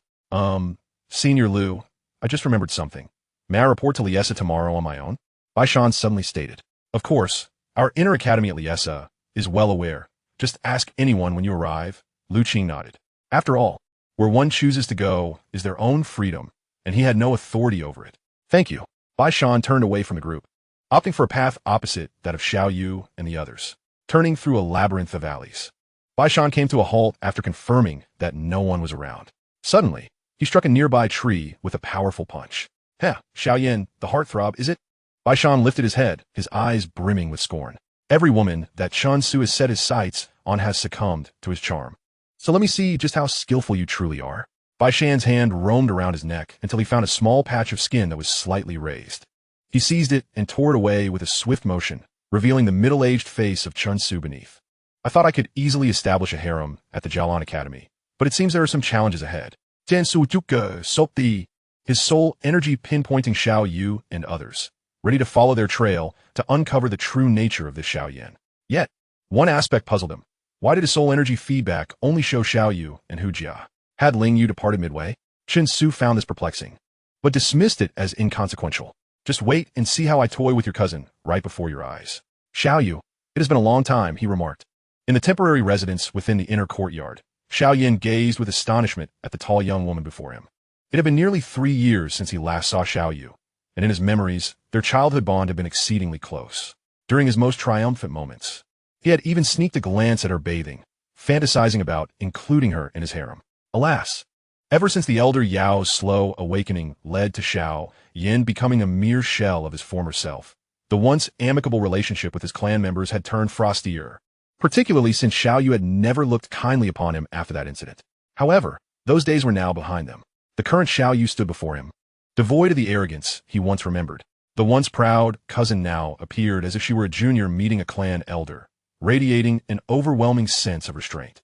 Senior Lu, I just remembered something. May I report to Liesa tomorrow on my own? Bai Shan suddenly stated. Of course, our inner academy at Liesa is well aware. Just ask anyone when you arrive, Lu Qing nodded. After all, where one chooses to go is their own freedom, and he had no authority over it. Thank you. Bai Shan turned away from the group, opting for a path opposite that of Xiao Yu and the others, turning through a labyrinth of alleys. Bai Shan came to a halt after confirming that no one was around. Suddenly, he struck a nearby tree with a powerful punch. Heh, Xiao Yan, the heartthrob, is it? Bai Shan lifted his head, his eyes brimming with scorn. Every woman that Chun Su has set his sights on has succumbed to his charm. So let me see just how skillful you truly are. Bai Shan's hand roamed around his neck until he found a small patch of skin that was slightly raised. He seized it and tore it away with a swift motion, revealing the middle-aged face of Chun Su beneath. I thought I could easily establish a harem at the Yunlan Academy, but it seems there are some challenges ahead. Jiansu Yuka Sopti, his soul energy pinpointing Xiao Yu and others, ready to follow their trail to uncover the true nature of this Xiao Yan. Yet, one aspect puzzled him. Why did his soul energy feedback only show Xiao Yu and Hu Jia? Had Ling Yu departed midway? Chin Su found this perplexing, but dismissed it as inconsequential. Just wait and see how I toy with your cousin right before your eyes. Xiao Yu, it has been a long time, he remarked. In the temporary residence within the inner courtyard, Xiao Yan gazed with astonishment at the tall young woman before him. It had been nearly 3 years since he last saw Xiao Yu, and in his memories, their childhood bond had been exceedingly close. During his most triumphant moments, he had even sneaked a glance at her bathing, fantasizing about including her in his harem. Alas, ever since the elder Yao's slow awakening led to Xiao Yan becoming a mere shell of his former self, the once amicable relationship with his clan members had turned frostier, particularly since Xiao Yu had never looked kindly upon him after that incident. However, those days were now behind them. The current Xiao Yu stood before him, devoid of the arrogance he once remembered. The once proud cousin now appeared as if she were a junior meeting a clan elder, radiating an overwhelming sense of restraint.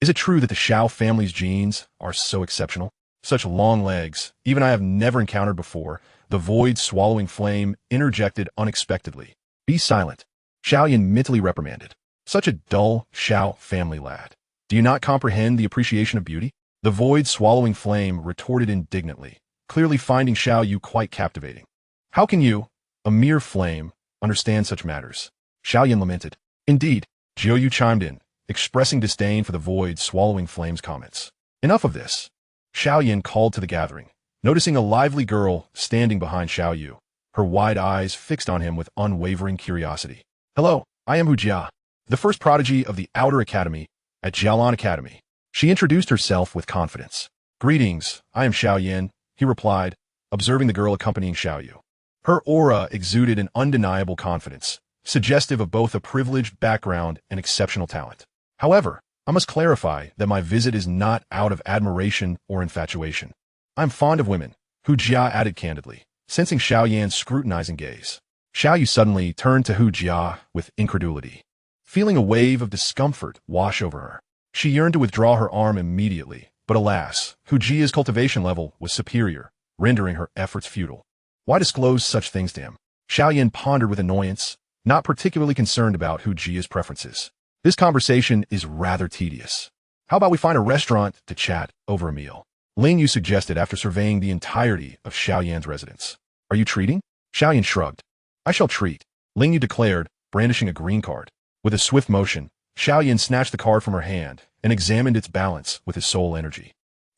Is it true that the Xiao family's genes are so exceptional? Such long legs, even I have never encountered before, the void-swallowing flame interjected unexpectedly. Be silent, Xiao Yan mentally reprimanded. Such a dull Xiao family lad. Do you not comprehend the appreciation of beauty? The void-swallowing flame retorted indignantly, clearly finding Xiao Yu quite captivating. How can you, a mere flame, understand such matters? Xiao Yan lamented. Indeed, Jiu Yu chimed in, expressing disdain for the void-swallowing flame's comments. Enough of this. Xiao Yan called to the gathering, noticing a lively girl standing behind Xiao Yu, her wide eyes fixed on him with unwavering curiosity. Hello, I am Hu Jia, the first prodigy of the Outer Academy at Yunlan Academy. She introduced herself with confidence. Greetings, I am Xiao Yan, he replied, observing the girl accompanying Xiao Yu. Her aura exuded an undeniable confidence, suggestive of both a privileged background and exceptional talent. However, I must clarify that my visit is not out of admiration or infatuation. I'm fond of women, Hu Jia added candidly, sensing Xiao Yan's scrutinizing gaze. Xiao Yu suddenly turned to Hu Jia with incredulity, feeling a wave of discomfort wash over her. She yearned to withdraw her arm immediately, but alas, Hu Jia's cultivation level was superior, rendering her efforts futile. Why disclose such things to him? Xiao Yan pondered with annoyance, not particularly concerned about Hu Jia's preferences. This conversation is rather tedious. How about we find a restaurant to chat over a meal? Ling Yu suggested after surveying the entirety of Xiao Yan's residence. Are you treating? Xiao Yan shrugged. I shall treat, Ling Yu declared, brandishing a green card. With a swift motion, Xiao Yan snatched the card from her hand and examined its balance with his soul energy.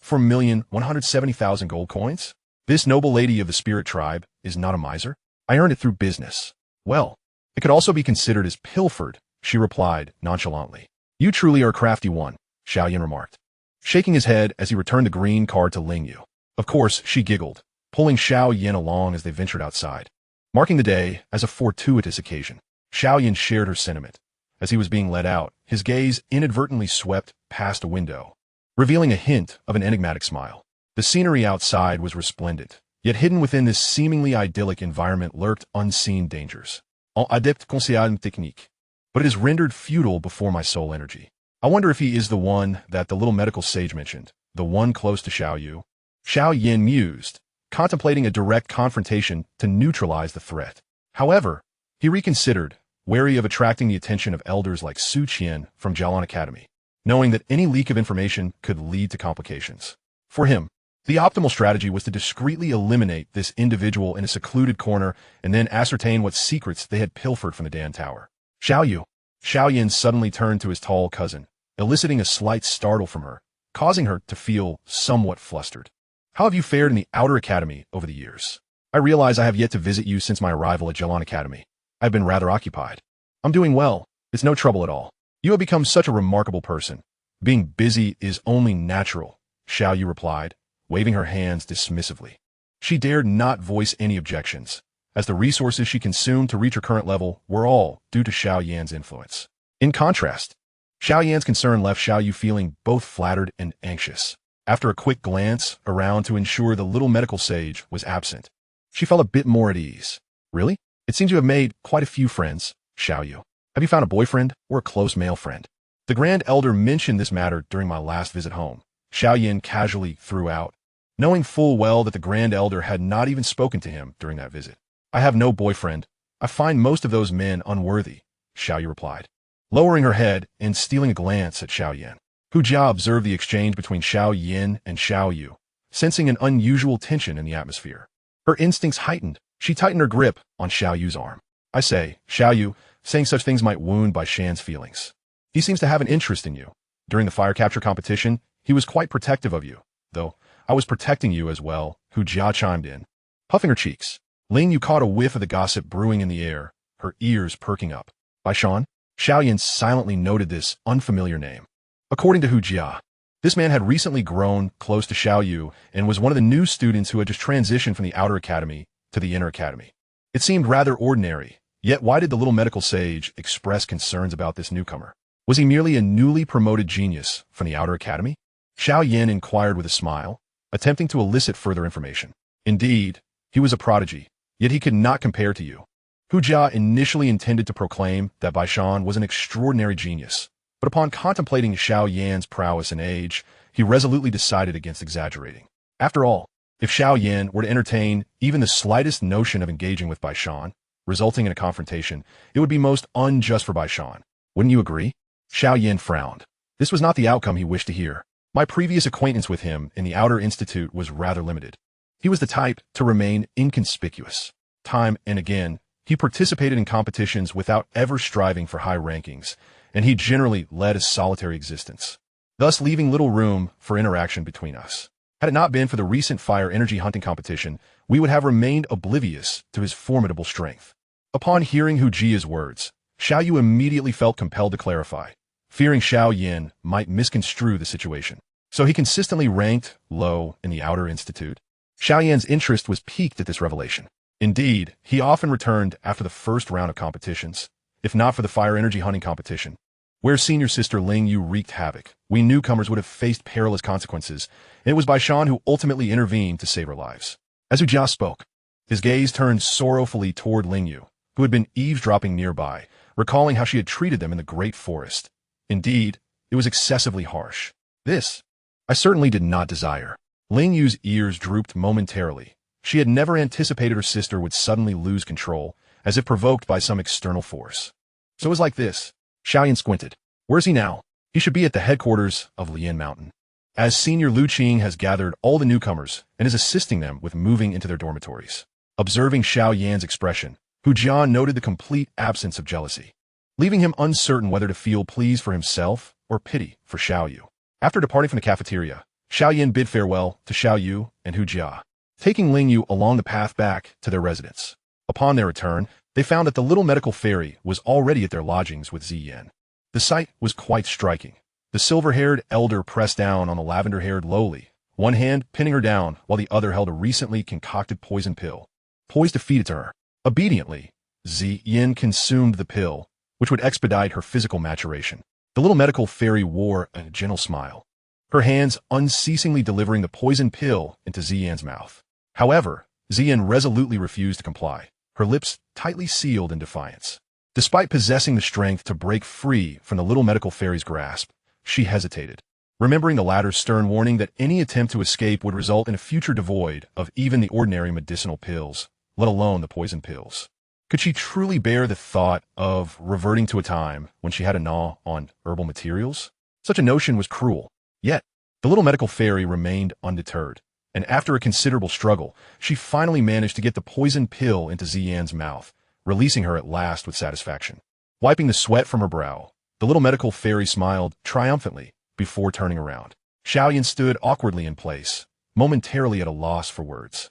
4,170,000 gold coins? This noble lady of the spirit tribe is not a miser. I earned it through business. Well, it could also be considered as pilfered, she replied nonchalantly. You truly are a crafty one, Xiao Yan remarked, shaking his head as he returned the green card to Ling Yu. Of course, she giggled, pulling Xiao Yan along as they ventured outside. Marking the day as a fortuitous occasion, Xiao Yan shared her sentiment. As he was being led out, his gaze inadvertently swept past a window, revealing a hint of an enigmatic smile. The scenery outside was resplendent, yet hidden within this seemingly idyllic environment lurked unseen dangers. En adept conseil technique. But it is rendered futile before my soul energy. I wonder if he is the one that the little medical sage mentioned, the one close to Xiao Yu. Xiao Yan mused, contemplating a direct confrontation to neutralize the threat. However, he reconsidered, wary of attracting the attention of elders like Su Qian from Jialan Academy, knowing that any leak of information could lead to complications. For him, the optimal strategy was to discreetly eliminate this individual in a secluded corner and then ascertain what secrets they had pilfered from the Dan Tower. Xiao Yu. Xiao Yan suddenly turned to his tall cousin, eliciting a slight startle from her, causing her to feel somewhat flustered. How have you fared in the Outer Academy over the years? I realize I have yet to visit you since my arrival at Jialan Academy. I've been rather occupied. I'm doing well. It's no trouble at all. You have become such a remarkable person. Being busy is only natural, Xiao Yu replied, waving her hands dismissively. She dared not voice any objections, as the resources she consumed to reach her current level were all due to Xiao Yan's influence. In contrast, Xiao Yan's concern left Xiao Yu feeling both flattered and anxious. After a quick glance around to ensure the little medical sage was absent, she felt a bit more at ease. Really? It seems you have made quite a few friends, Xiao Yu. Have you found a boyfriend or a close male friend? The Grand Elder mentioned this matter during my last visit home, Xiao Yan casually threw out, knowing full well that the Grand Elder had not even spoken to him during that visit. I have no boyfriend. I find most of those men unworthy, Xiao Yu replied, lowering her head and stealing a glance at Xiao Yan. Hu Jia observed the exchange between Xiao Yan and Xiao Yu, sensing an unusual tension in the atmosphere. Her instincts heightened. She tightened her grip on Xiao Yu's arm. I say, Xiao Yu, saying such things might wound Bai Shan's feelings. He seems to have an interest in you. During the fire capture competition, he was quite protective of you, though I was protecting you as well, Hu Jia chimed in, puffing her cheeks. Ling Yu caught a whiff of the gossip brewing in the air, her ears perking up. Bai Shan? Xiao Yan silently noted this unfamiliar name. According to Hu Jia, this man had recently grown close to Xiao Yu and was one of the new students who had just transitioned from the Outer Academy to the Inner Academy. It seemed rather ordinary, yet why did the little medical sage express concerns about this newcomer? Was he merely a newly promoted genius from the Outer Academy? Xiao Yan inquired with a smile, attempting to elicit further information. Indeed, he was a prodigy, yet he could not compare to you. Hu Jia initially intended to proclaim that Bai Shan was an extraordinary genius, but upon contemplating Xiao Yan's prowess and age, he resolutely decided against exaggerating. After all, if Xiao Yan were to entertain even the slightest notion of engaging with Bai Shan, resulting in a confrontation, it would be most unjust for Bai Shan. Wouldn't you agree? Xiao Yan frowned. This was not the outcome he wished to hear. My previous acquaintance with him in the Outer Institute was rather limited. He was the type to remain inconspicuous. Time and again, he participated in competitions without ever striving for high rankings, and he generally led a solitary existence, thus leaving little room for interaction between us. Had it not been for the recent fire energy hunting competition, we would have remained oblivious to his formidable strength. Upon hearing Hu Jia's words, Xiao Yu immediately felt compelled to clarify, fearing Xiao Yan might misconstrue the situation. So he consistently ranked low in the Outer Institute. Xiao Yan's interest was piqued at this revelation. Indeed, he often returned after the first round of competitions, if not for the fire energy hunting competition, where senior sister Ling Yu wreaked havoc. We newcomers would have faced perilous consequences, and it was Bai Shan who ultimately intervened to save our lives. As Hu Jia spoke, his gaze turned sorrowfully toward Ling Yu, who had been eavesdropping nearby, recalling how she had treated them in the great forest. Indeed, it was excessively harsh. This, I certainly did not desire. Ling Yu's ears drooped momentarily. She had never anticipated her sister would suddenly lose control, as if provoked by some external force. So it was like this. Xiao Yan squinted. Where's he now? He should be at the headquarters of Lian Mountain, as Senior Lu Qing has gathered all the newcomers and is assisting them with moving into their dormitories. Observing Xiao Yan's expression, Hu Jian noted the complete absence of jealousy, leaving him uncertain whether to feel pleased for himself or pity for Xiao Yu. After departing from the cafeteria, Xiao Yan bid farewell to Xiao Yu and Hu Jia, taking Ling Yu along the path back to their residence. Upon their return, they found that the little medical fairy was already at their lodgings with Ziyan. The sight was quite striking. The silver-haired elder pressed down on the lavender-haired lowly, one hand pinning her down while the other held a recently concocted poison pill, poised to feed it to her. Obediently, Ziyan consumed the pill, which would expedite her physical maturation. The little medical fairy wore a gentle smile, her hands unceasingly delivering the poison pill into Ziyan's mouth. However, Ziyan resolutely refused to comply, her lips tightly sealed in defiance. Despite possessing the strength to break free from the little medical fairy's grasp, she hesitated, remembering the latter's stern warning that any attempt to escape would result in a future devoid of even the ordinary medicinal pills, let alone the poison pills. Could she truly bear the thought of reverting to a time when she had a gnaw on herbal materials? Such a notion was cruel. Yet, the little medical fairy remained undeterred, and after a considerable struggle, she finally managed to get the poison pill into Ziyan's mouth, releasing her at last with satisfaction. Wiping the sweat from her brow, the little medical fairy smiled triumphantly before turning around. Xiao Yan stood awkwardly in place, momentarily at a loss for words.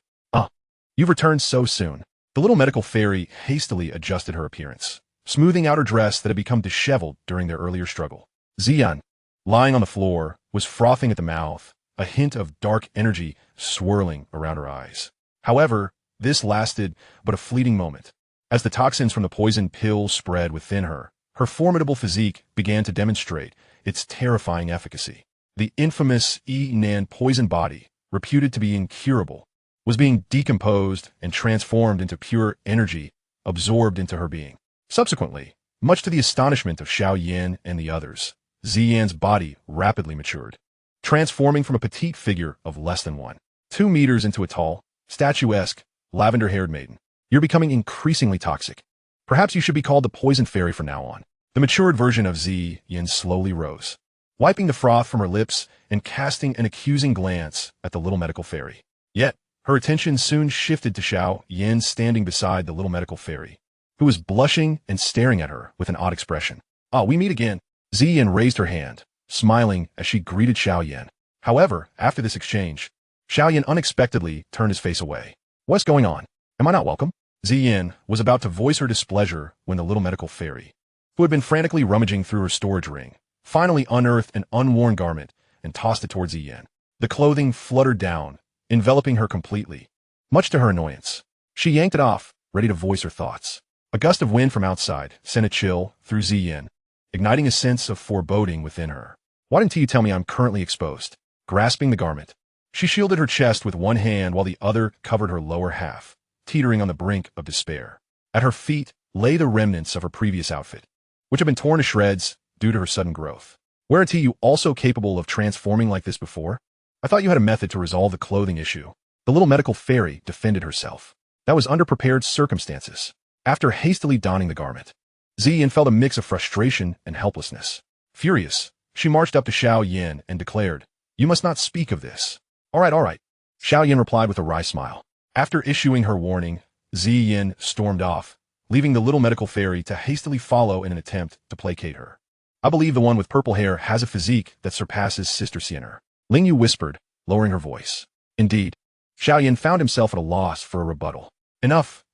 You've returned so soon." The little medical fairy hastily adjusted her appearance, smoothing out her dress that had become disheveled during their earlier struggle. Ziyan, lying on the floor, was frothing at the mouth, a hint of dark energy swirling around her eyes. However, this lasted but a fleeting moment. As the toxins from the poison pill spread within her, her formidable physique began to demonstrate its terrifying efficacy. The infamous Nan poison body, reputed to be incurable, was being decomposed and transformed into pure energy absorbed into her being. Subsequently, much to the astonishment of Xiao Yan and the others, Ziyan's body rapidly matured, transforming from a petite figure of less than 1.2 meters into a tall, statuesque, lavender-haired maiden. "You're becoming increasingly toxic. Perhaps you should be called the Poison Fairy from now on." The matured version of Ziyan slowly rose, wiping the froth from her lips and casting an accusing glance at the little medical fairy. Yet, her attention soon shifted to Xiao Yan standing beside the little medical fairy, who was blushing and staring at her with an odd expression. We meet again." Ziyan raised her hand, smiling as she greeted Xiao Yan. However, after this exchange, Xiao Yan unexpectedly turned his face away. "What's going on? Am I not welcome?" Ziyan was about to voice her displeasure when the little medical fairy, who had been frantically rummaging through her storage ring, finally unearthed an unworn garment and tossed it towards Ziyan. The clothing fluttered down, enveloping her completely. Much to her annoyance, she yanked it off, ready to voice her thoughts. A gust of wind from outside sent a chill through Ziyan, igniting a sense of foreboding within her. "Why didn't you tell me I'm currently exposed?" Grasping the garment, she shielded her chest with one hand while the other covered her lower half, teetering on the brink of despair. At her feet lay the remnants of her previous outfit, which had been torn to shreds due to her sudden growth. "Weren't you also capable of transforming like this before? I thought you had a method to resolve the clothing issue." The little medical fairy defended herself. That was under prepared circumstances. After hastily donning the garment, Ziyan felt a mix of frustration and helplessness. Furious, she marched up to Xiao Yan and declared, "You must not speak of this." All right. Xiao Yan replied with a wry smile. After issuing her warning, Ziyan stormed off, leaving the little medical fairy to hastily follow in an attempt to placate her. "I believe the one with purple hair has a physique that surpasses Sister Sienna," Ling Yu whispered, lowering her voice. Indeed, Xiao Yan found himself at a loss for a rebuttal. Enough.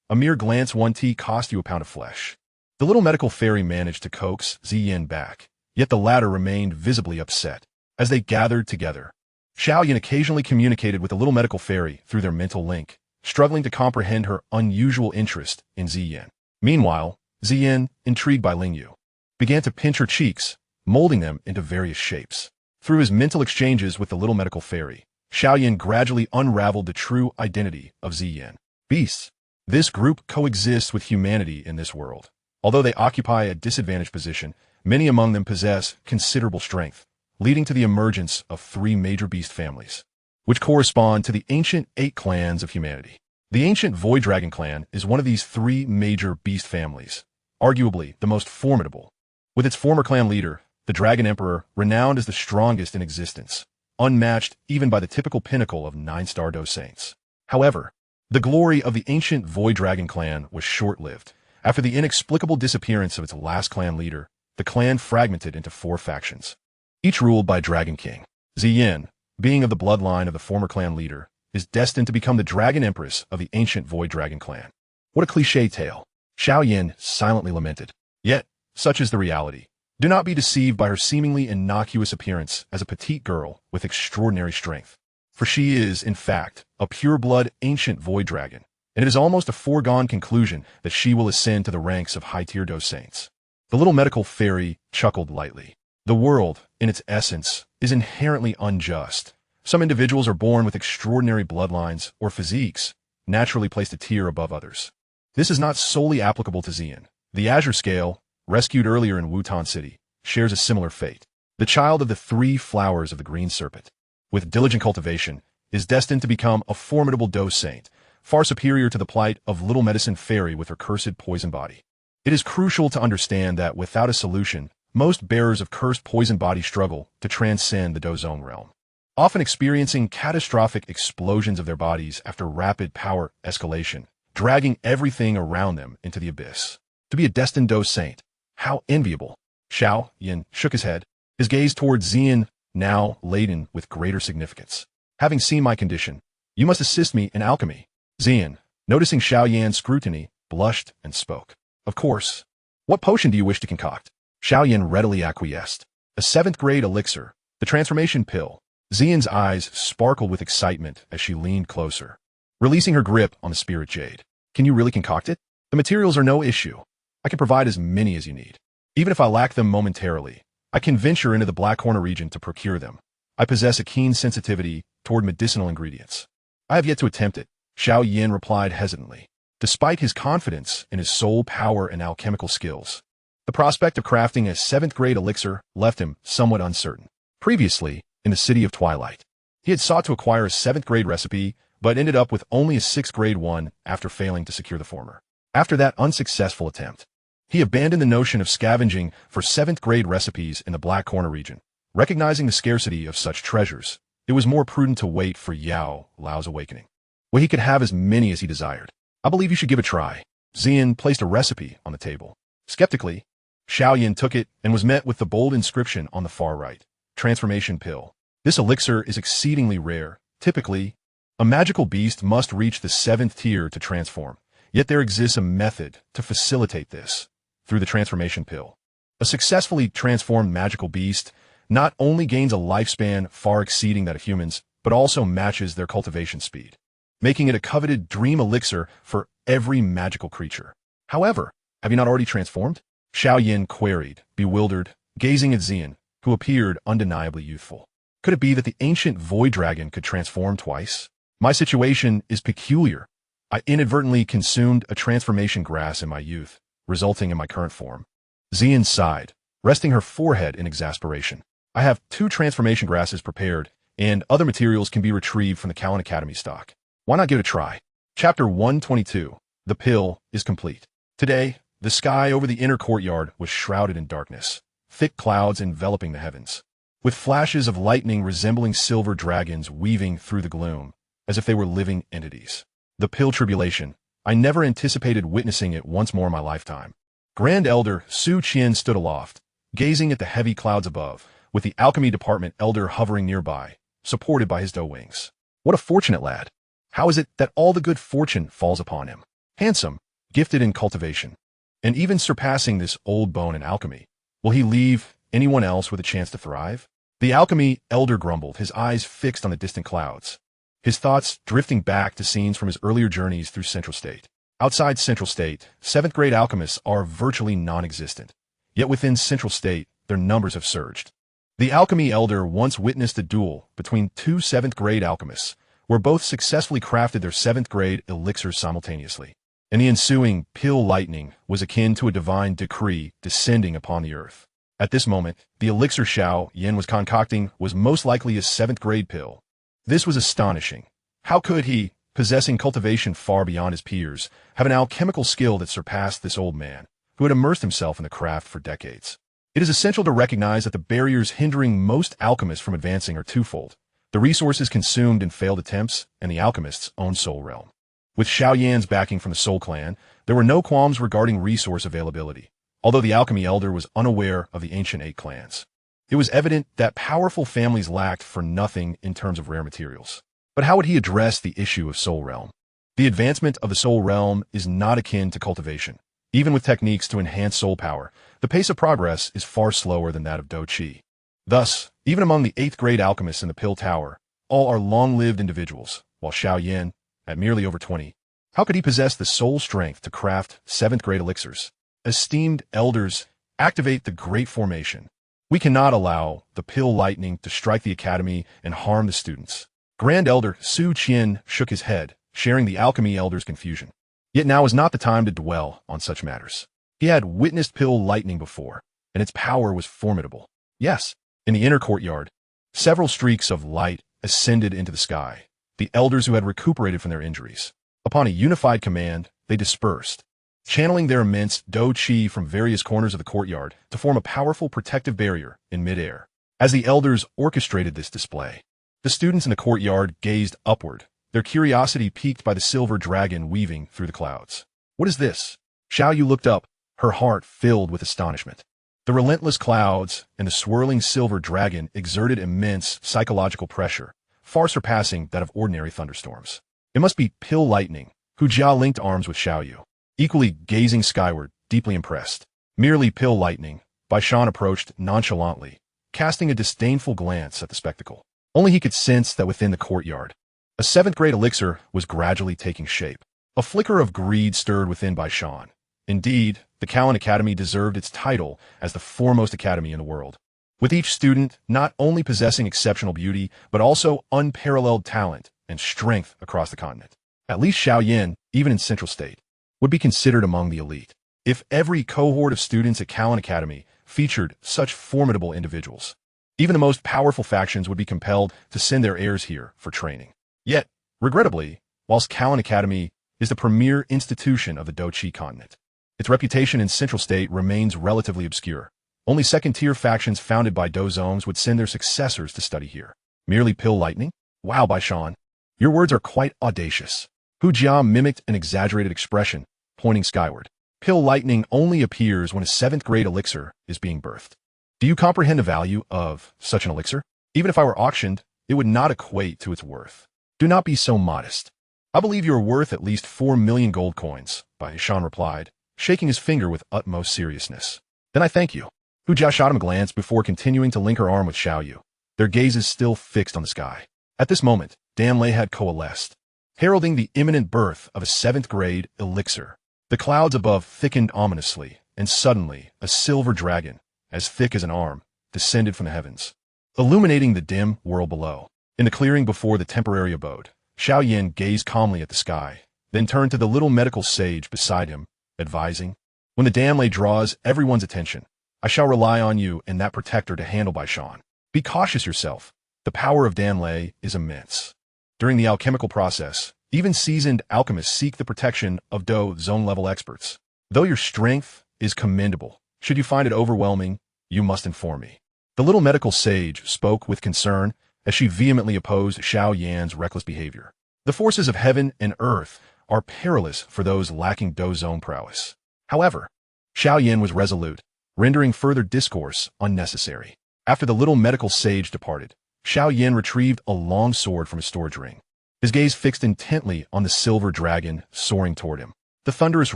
A mere glance 1T cost you a pound of flesh." The little medical fairy managed to coax Ziyan back, yet the latter remained visibly upset. As they gathered together, Xiao Yan occasionally communicated with the little medical fairy through their mental link, struggling to comprehend her unusual interest in Ziyan. Meanwhile, Ziyan, intrigued by Ling Yu, began to pinch her cheeks, molding them into various shapes. Through his mental exchanges with the little medical fairy, Xiao Yan gradually unraveled the true identity of Ziyan. Beasts. This group coexists with humanity in this world. Although they occupy a disadvantaged position, many among them possess considerable strength, leading to the emergence of 3 major beast families, which correspond to the ancient 8 clans of humanity. The ancient Void Dragon clan is one of these 3 major beast families, arguably the most formidable, with its former clan leader, the Dragon Emperor, renowned as the strongest in existence, unmatched even by the typical pinnacle of 9-star Do saints. However, the glory of the ancient Void Dragon clan was short-lived. After the inexplicable disappearance of its last clan leader, the clan fragmented into 4 factions, each ruled by Dragon King. Xiao, being of the bloodline of the former clan leader, is destined to become the Dragon Empress of the ancient Void Dragon clan. What a cliché tale. Xiao Yan silently lamented. Yet, such is the reality. Do not be deceived by her seemingly innocuous appearance as a petite girl with extraordinary strength. For she is, in fact, a pure-blood ancient Void Dragon, and it is almost a foregone conclusion that she will ascend to the ranks of high-tier Do saints. The little medical fairy chuckled lightly. The world, in its essence, is inherently unjust. Some individuals are born with extraordinary bloodlines or physiques, naturally placed a tier above others. This is not solely applicable to Xian. The Azure Scale, rescued earlier in Wutan City, shares a similar fate. The child of the 3 flowers of the Green Serpent, with diligent cultivation, is destined to become a formidable Do saint, far superior to the plight of little medicine fairy with her cursed poison body. It is crucial to understand that without a solution, most bearers of cursed poison body struggle to transcend the Do zone realm, often experiencing catastrophic explosions of their bodies after rapid power escalation, dragging everything around them into the abyss. To be a destined Do saint, how enviable! Xiao Yan shook his head, his gaze towards Xian, now laden with greater significance. Having seen my condition, you must assist me in alchemy. Xian, noticing Xiao Yan's scrutiny, blushed and spoke. Of course. What potion do you wish to concoct? Xiao Yan readily acquiesced. A 7th-grade elixir, the transformation pill. Xian's eyes sparkled with excitement as she leaned closer, releasing her grip on the spirit jade. Can you really concoct it? The materials are no issue. I can provide as many as you need. Even if I lack them momentarily, I can venture into the Black Corner region to procure them. I possess a keen sensitivity toward medicinal ingredients. I have yet to attempt it, Xiao Yan replied hesitantly. Despite his confidence in his soul power and alchemical skills, the prospect of crafting a 7th-grade elixir left him somewhat uncertain. Previously, in the City of Twilight, he had sought to acquire a 7th-grade recipe, but ended up with only a 6th-grade one after failing to secure the former. After that unsuccessful attempt, he abandoned the notion of scavenging for 7th-grade recipes in the Black Corner region. Recognizing the scarcity of such treasures, it was more prudent to wait for Yao Lao's awakening, where he could have as many as he desired. I believe you should give it a try. Xian placed a recipe on the table. Skeptically, Xiao Yan took it and was met with the bold inscription on the far right. Transformation pill. This elixir is exceedingly rare. Typically, a magical beast must reach the 7th tier to transform. Yet there exists a method to facilitate this through the transformation pill. A successfully transformed magical beast not only gains a lifespan far exceeding that of humans, but also matches their cultivation speed, making it a coveted dream elixir for every magical creature. However, have you not already transformed? Xiao Yan queried, bewildered, gazing at Xian, who appeared undeniably youthful. Could it be that the ancient Void Dragon could transform twice? My situation is peculiar. I inadvertently consumed a transformation grass in my youth, resulting in my current form. Xian sighed, resting her forehead in exasperation. I have 2 transformation grasses prepared, and other materials can be retrieved from the Cowan Academy stock. Why not give it a try? Chapter 122. The pill is complete. Today, the sky over the inner courtyard was shrouded in darkness, thick clouds enveloping the heavens, with flashes of lightning resembling silver dragons weaving through the gloom, as if they were living entities. The pill tribulation. I never anticipated witnessing it once more in my lifetime. Grand Elder Su Qian stood aloft, gazing at the heavy clouds above, with the alchemy department elder hovering nearby, supported by his doe wings. What a fortunate lad. How is it that all the good fortune falls upon him? Handsome, gifted in cultivation, and even surpassing this old bone in alchemy. Will he leave anyone else with a chance to thrive? The alchemy elder grumbled, his eyes fixed on the distant clouds, his thoughts drifting back to scenes from his earlier journeys through Central State. Outside Central State, 7th-grade alchemists are virtually non-existent. Yet within Central State, their numbers have surged. The alchemy elder once witnessed a duel between 2 7th-grade alchemists, where both successfully crafted their 7th-grade elixirs simultaneously. And the ensuing pill lightning was akin to a divine decree descending upon the earth. At this moment, the elixir Xiao Yan was concocting was most likely a 7th-grade pill. This was astonishing. How could he, possessing cultivation far beyond his peers, have an alchemical skill that surpassed this old man, who had immersed himself in the craft for decades? It is essential to recognize that the barriers hindering most alchemists from advancing are twofold: the resources consumed in failed attempts and the alchemist's own soul realm. With Xiao Yan's backing from the Soul Clan, there were no qualms regarding resource availability, although the alchemy elder was unaware of the ancient 8 clans. It was evident that powerful families lacked for nothing in terms of rare materials. But how would he address the issue of Soul Realm? The advancement of the Soul Realm is not akin to cultivation. Even with techniques to enhance soul power, the pace of progress is far slower than that of Do Qi. Thus, even among the 8th grade alchemists in the Pill Tower, all are long-lived individuals, while Xiao Yan, at merely over 20, how could he possess the soul strength to craft 7th grade elixirs? Esteemed elders, activate the Great Formation. We cannot allow the Pill Lightning to strike the academy and harm the students. Grand Elder Su Qian shook his head, sharing the alchemy elder's confusion. Yet now is not the time to dwell on such matters. He had witnessed Pill Lightning before, and its power was formidable. Yes, in the inner courtyard, several streaks of light ascended into the sky, the elders who had recuperated from their injuries. Upon a unified command, they dispersed, channeling their immense Do Qi from various corners of the courtyard to form a powerful protective barrier in midair. As the elders orchestrated this display, the students in the courtyard gazed upward, their curiosity piqued by the silver dragon weaving through the clouds. What is this? Xiao Yu looked up, her heart filled with astonishment. The relentless clouds and the swirling silver dragon exerted immense psychological pressure, far surpassing that of ordinary thunderstorms. It must be Pill Lightning. Hu Jia linked arms with Xiao Yu, equally gazing skyward, deeply impressed. Merely Pill Lightning, Baishan approached nonchalantly, casting a disdainful glance at the spectacle. Only he could sense that within the courtyard, a 7th grade elixir was gradually taking shape. A flicker of greed stirred within Baishan. Indeed, the Kalin Academy deserved its title as the foremost academy in the world, with each student not only possessing exceptional beauty, but also unparalleled talent and strength across the continent. At least Xiao Yan, even in Central State, would be considered among the elite. If every cohort of students at Kalin Academy featured such formidable individuals, even the most powerful factions would be compelled to send their heirs here for training. Yet, regrettably, whilst Kalin Academy is the premier institution of the Do Qi continent, its reputation in Central State remains relatively obscure. Only second-tier factions founded by Do Zones would send their successors to study here. Merely Pill Lightning? Wow, Baishan, your words are quite audacious. Hu Jia mimicked an exaggerated expression, pointing skyward. Pill Lightning only appears when a 7th grade elixir is being birthed. Do you comprehend the value of such an elixir? Even if I were auctioned, it would not equate to its worth. Do not be so modest. I believe you are worth at least 4 million gold coins, Baishan replied, shaking his finger with utmost seriousness. Then I thank you. Hu Jia shot him a glance before continuing to link her arm with Xiao Yu, their gazes still fixed on the sky. At this moment, Danlei had coalesced, heralding the imminent birth of a 7th grade elixir. The clouds above thickened ominously, and suddenly a silver dragon, as thick as an arm, descended from the heavens, illuminating the dim world below. In the clearing before the temporary abode, Xiao Yan gazed calmly at the sky, then turned to the little medical sage beside him, advising, "When the Danlei draws everyone's attention, I shall rely on you and that protector to handle Baishan. Be cautious yourself. The power of Danlei is immense. During the alchemical process, even seasoned alchemists seek the protection of Do Zone-level experts. Though your strength is commendable, should you find it overwhelming, you must inform me." The little medical sage spoke with concern as she vehemently opposed Xiao Yan's reckless behavior. The forces of heaven and earth are perilous for those lacking Do Zone prowess. However, Xiao Yan was resolute, rendering further discourse unnecessary. After the little medical sage departed, Xiao Yan retrieved a long sword from his storage ring, his gaze fixed intently on the silver dragon soaring toward him. The thunderous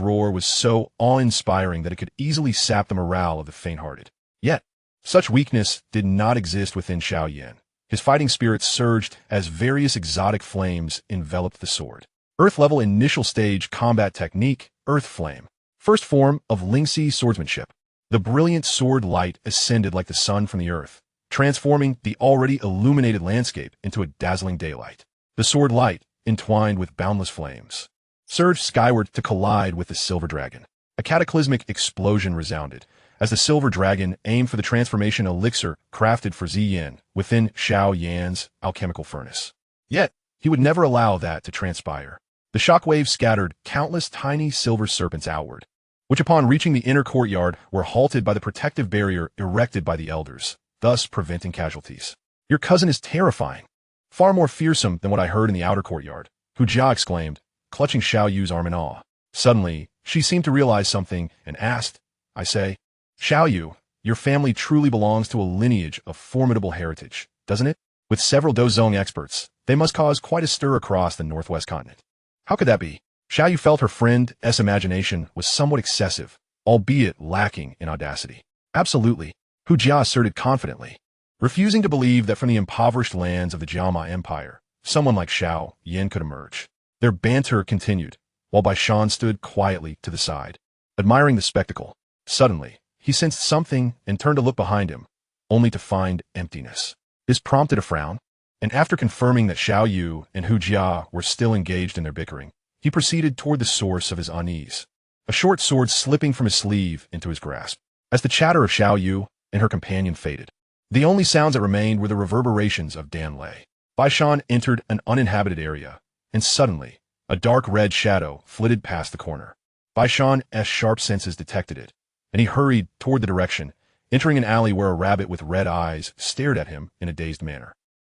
roar was so awe-inspiring that it could easily sap the morale of the faint-hearted. Yet, such weakness did not exist within Xiao Yan. His fighting spirit surged as various exotic flames enveloped the sword. Earth-level initial stage combat technique, Earth Flame. First form of Lingxi swordsmanship. The brilliant sword light ascended like the sun from the earth, transforming the already illuminated landscape into a dazzling daylight. The sword light, entwined with boundless flames, surged skyward to collide with the silver dragon. A cataclysmic explosion resounded as the silver dragon aimed for the transformation elixir crafted for Ziyin within Xiao Yan's alchemical furnace. Yet, he would never allow that to transpire. The shockwave scattered countless tiny silver serpents outward, which upon reaching the inner courtyard were halted by the protective barrier erected by the elders, thus preventing casualties. Your cousin is terrifying. Far more fearsome than what I heard in the outer courtyard, Hu Jia exclaimed, clutching Xiao Yu's arm in awe. Suddenly, she seemed to realize something and asked, I say, Xiao Yu, your family truly belongs to a lineage of formidable heritage, doesn't it? With several Dozong experts, they must cause quite a stir across the northwest continent. How could that be? Xiao Yu felt her friend's imagination was somewhat excessive, albeit lacking in audacity. Absolutely, Hu Jia asserted confidently, refusing to believe that from the impoverished lands of the Jiama Empire, someone like Xiao Yan could emerge. Their banter continued, while Baishan stood quietly to the side, admiring the spectacle. Suddenly, he sensed something and turned to look behind him, only to find emptiness. This prompted a frown, and after confirming that Xiao Yu and Hu Jia were still engaged in their bickering, he proceeded toward the source of his unease, a short sword slipping from his sleeve into his grasp. As the chatter of Xiao Yu and her companion faded, the only sounds that remained were the reverberations of Dan Lei. Baishan entered an uninhabited area, and suddenly, a dark red shadow flitted past the corner. Baishan's sharp senses detected it, and he hurried toward the direction, entering an alley where a rabbit with red eyes stared at him in a dazed manner.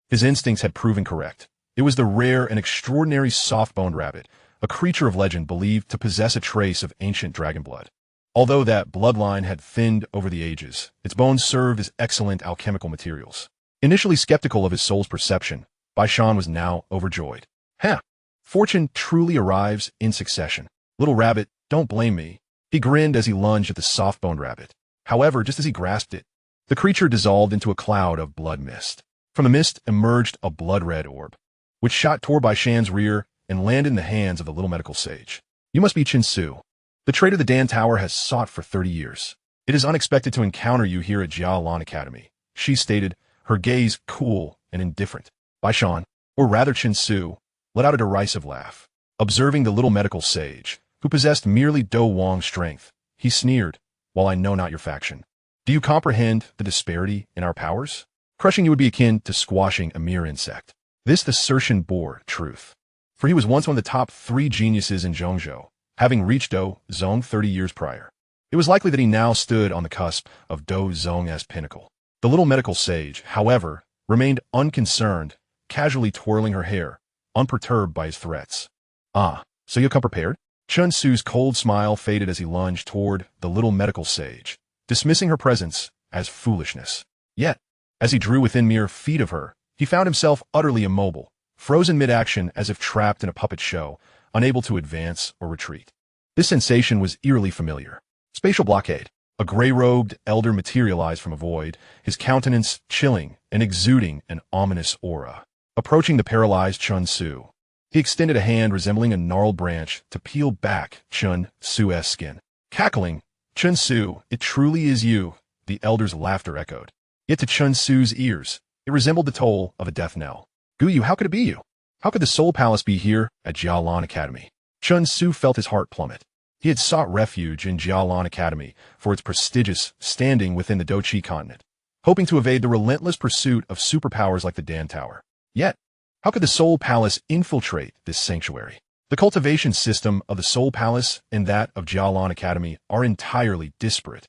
His instincts had proven correct. It was the rare and extraordinary soft-boned rabbit, a creature of legend believed to possess a trace of ancient dragon blood. Although that bloodline had thinned over the ages, its bones served as excellent alchemical materials. Initially skeptical of his soul's perception, Baishan was now overjoyed. Huh! Fortune truly arrives in succession. Little rabbit, don't blame me. He grinned as he lunged at the soft-boned rabbit. However, just as he grasped it, the creature dissolved into a cloud of blood mist. From the mist emerged a blood-red orb, which shot toward Baishan's rear and landed in the hands of the little medical sage. You must be Qin Su. The traitor the Dan Tower has sought for 30 years. It is unexpected to encounter you here at Yunlan Academy, she stated, her gaze cool and indifferent. Baishan, or rather Qin Su, let out a derisive laugh. Observing the little medical sage, who possessed merely Do Wong's strength, he sneered, while I know not your faction. Do you comprehend the disparity in our powers? Crushing you would be akin to squashing a mere insect. This assertion bore truth, for he was once one of the top 3 geniuses in Zhongzhou, having reached Do Zong 30 years prior. It was likely that he now stood on the cusp of Do Zong's pinnacle. The little medical sage, however, remained unconcerned, casually twirling her hair, unperturbed by his threats. Ah, so you'll come prepared? Qin Su's cold smile faded as he lunged toward the little medical sage, dismissing her presence as foolishness. Yet, as he drew within mere feet of her, he found himself utterly immobile, frozen mid-action as if trapped in a puppet show, unable to advance or retreat. This sensation was eerily familiar. Spatial blockade. A gray-robed elder materialized from a void, his countenance chilling and exuding an ominous aura. Approaching the paralyzed Qin Su, he extended a hand resembling a gnarled branch to peel back Qin Su's skin. Cackling, Qin Su, it truly is you, the elder's laughter echoed. Yet to Qin Su's ears, it resembled the toll of a death knell. Guyu, how could it be you? How could the Soul Palace be here at Jialan Academy? Qin Su felt his heart plummet. He had sought refuge in Jialan Academy for its prestigious standing within the Doqi continent, hoping to evade the relentless pursuit of superpowers like the Dan Tower. Yet, how could the Soul Palace infiltrate this sanctuary? The cultivation system of the Soul Palace and that of Jialan Academy are entirely disparate.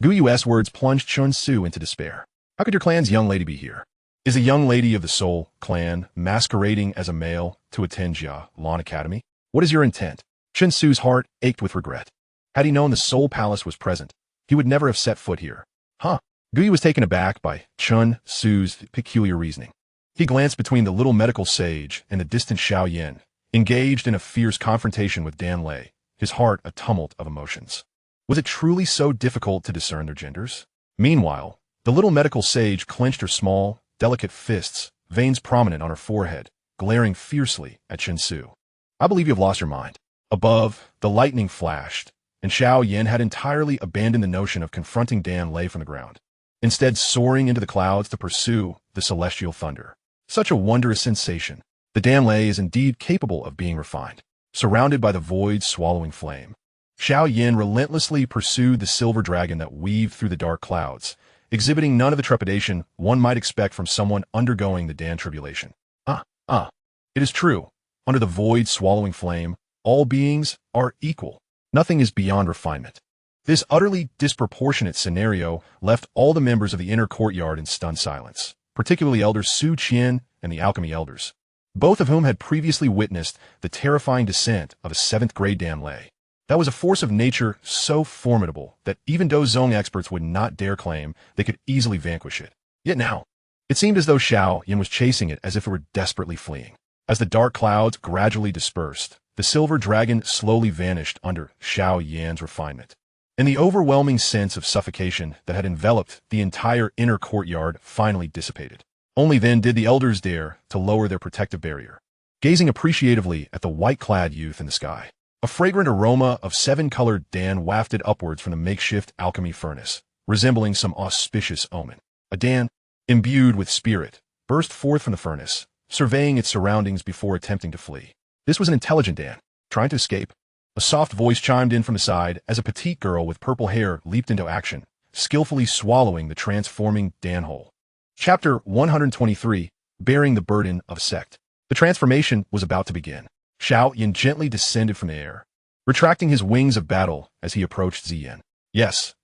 Guyu's words plunged Qin Su into despair. How could your clan's young lady be here? Is a young lady of the Soul clan masquerading as a male to attend Jialan Academy? What is your intent? Qin Su's heart ached with regret. Had he known the Soul Palace was present, he would never have set foot here. Guyu was taken aback by Qin Su's peculiar reasoning. He glanced between the little medical sage and the distant Xiao Yan, engaged in a fierce confrontation with Dan Lei, his heart a tumult of emotions. Was it truly so difficult to discern their genders? Meanwhile, the little medical sage clenched her small, delicate fists, veins prominent on her forehead, glaring fiercely at Qin Su. I believe you have lost your mind. Above, the lightning flashed, and Xiao Yan had entirely abandoned the notion of confronting Dan Lei from the ground, instead soaring into the clouds to pursue the celestial thunder. Such a wondrous sensation. The Dan Lei is indeed capable of being refined, surrounded by the void's swallowing flame. Xiao Yan relentlessly pursued the silver dragon that weaved through the dark clouds, exhibiting none of the trepidation one might expect from someone undergoing the Dan tribulation. It is true. Under the void swallowing flame, all beings are equal. Nothing is beyond refinement. This utterly disproportionate scenario left all the members of the inner courtyard in stunned silence, particularly Elders Su Qian and the alchemy elders, both of whom had previously witnessed the terrifying descent of a 7th grade Dan Lei. That was a force of nature so formidable that even Dozong experts would not dare claim they could easily vanquish it. Yet now, it seemed as though Xiao Yan was chasing it as if it were desperately fleeing. As the dark clouds gradually dispersed, the silver dragon slowly vanished under Xiao Yan's refinement. And the overwhelming sense of suffocation that had enveloped the entire inner courtyard finally dissipated. Only then did the elders dare to lower their protective barrier, gazing appreciatively at the white-clad youth in the sky. A fragrant aroma of 7-colored Dan wafted upwards from the makeshift alchemy furnace, resembling some auspicious omen. A Dan, imbued with spirit, burst forth from the furnace, surveying its surroundings before attempting to flee. This was an intelligent Dan, trying to escape. A soft voice chimed in from the side as a petite girl with purple hair leaped into action, skillfully swallowing the transforming Dan whole. Chapter 123, Bearing the Burden of a Sect. The transformation was about to begin. Xiao Yan gently descended from the air, retracting his wings of battle as he approached Ziyan. Yes,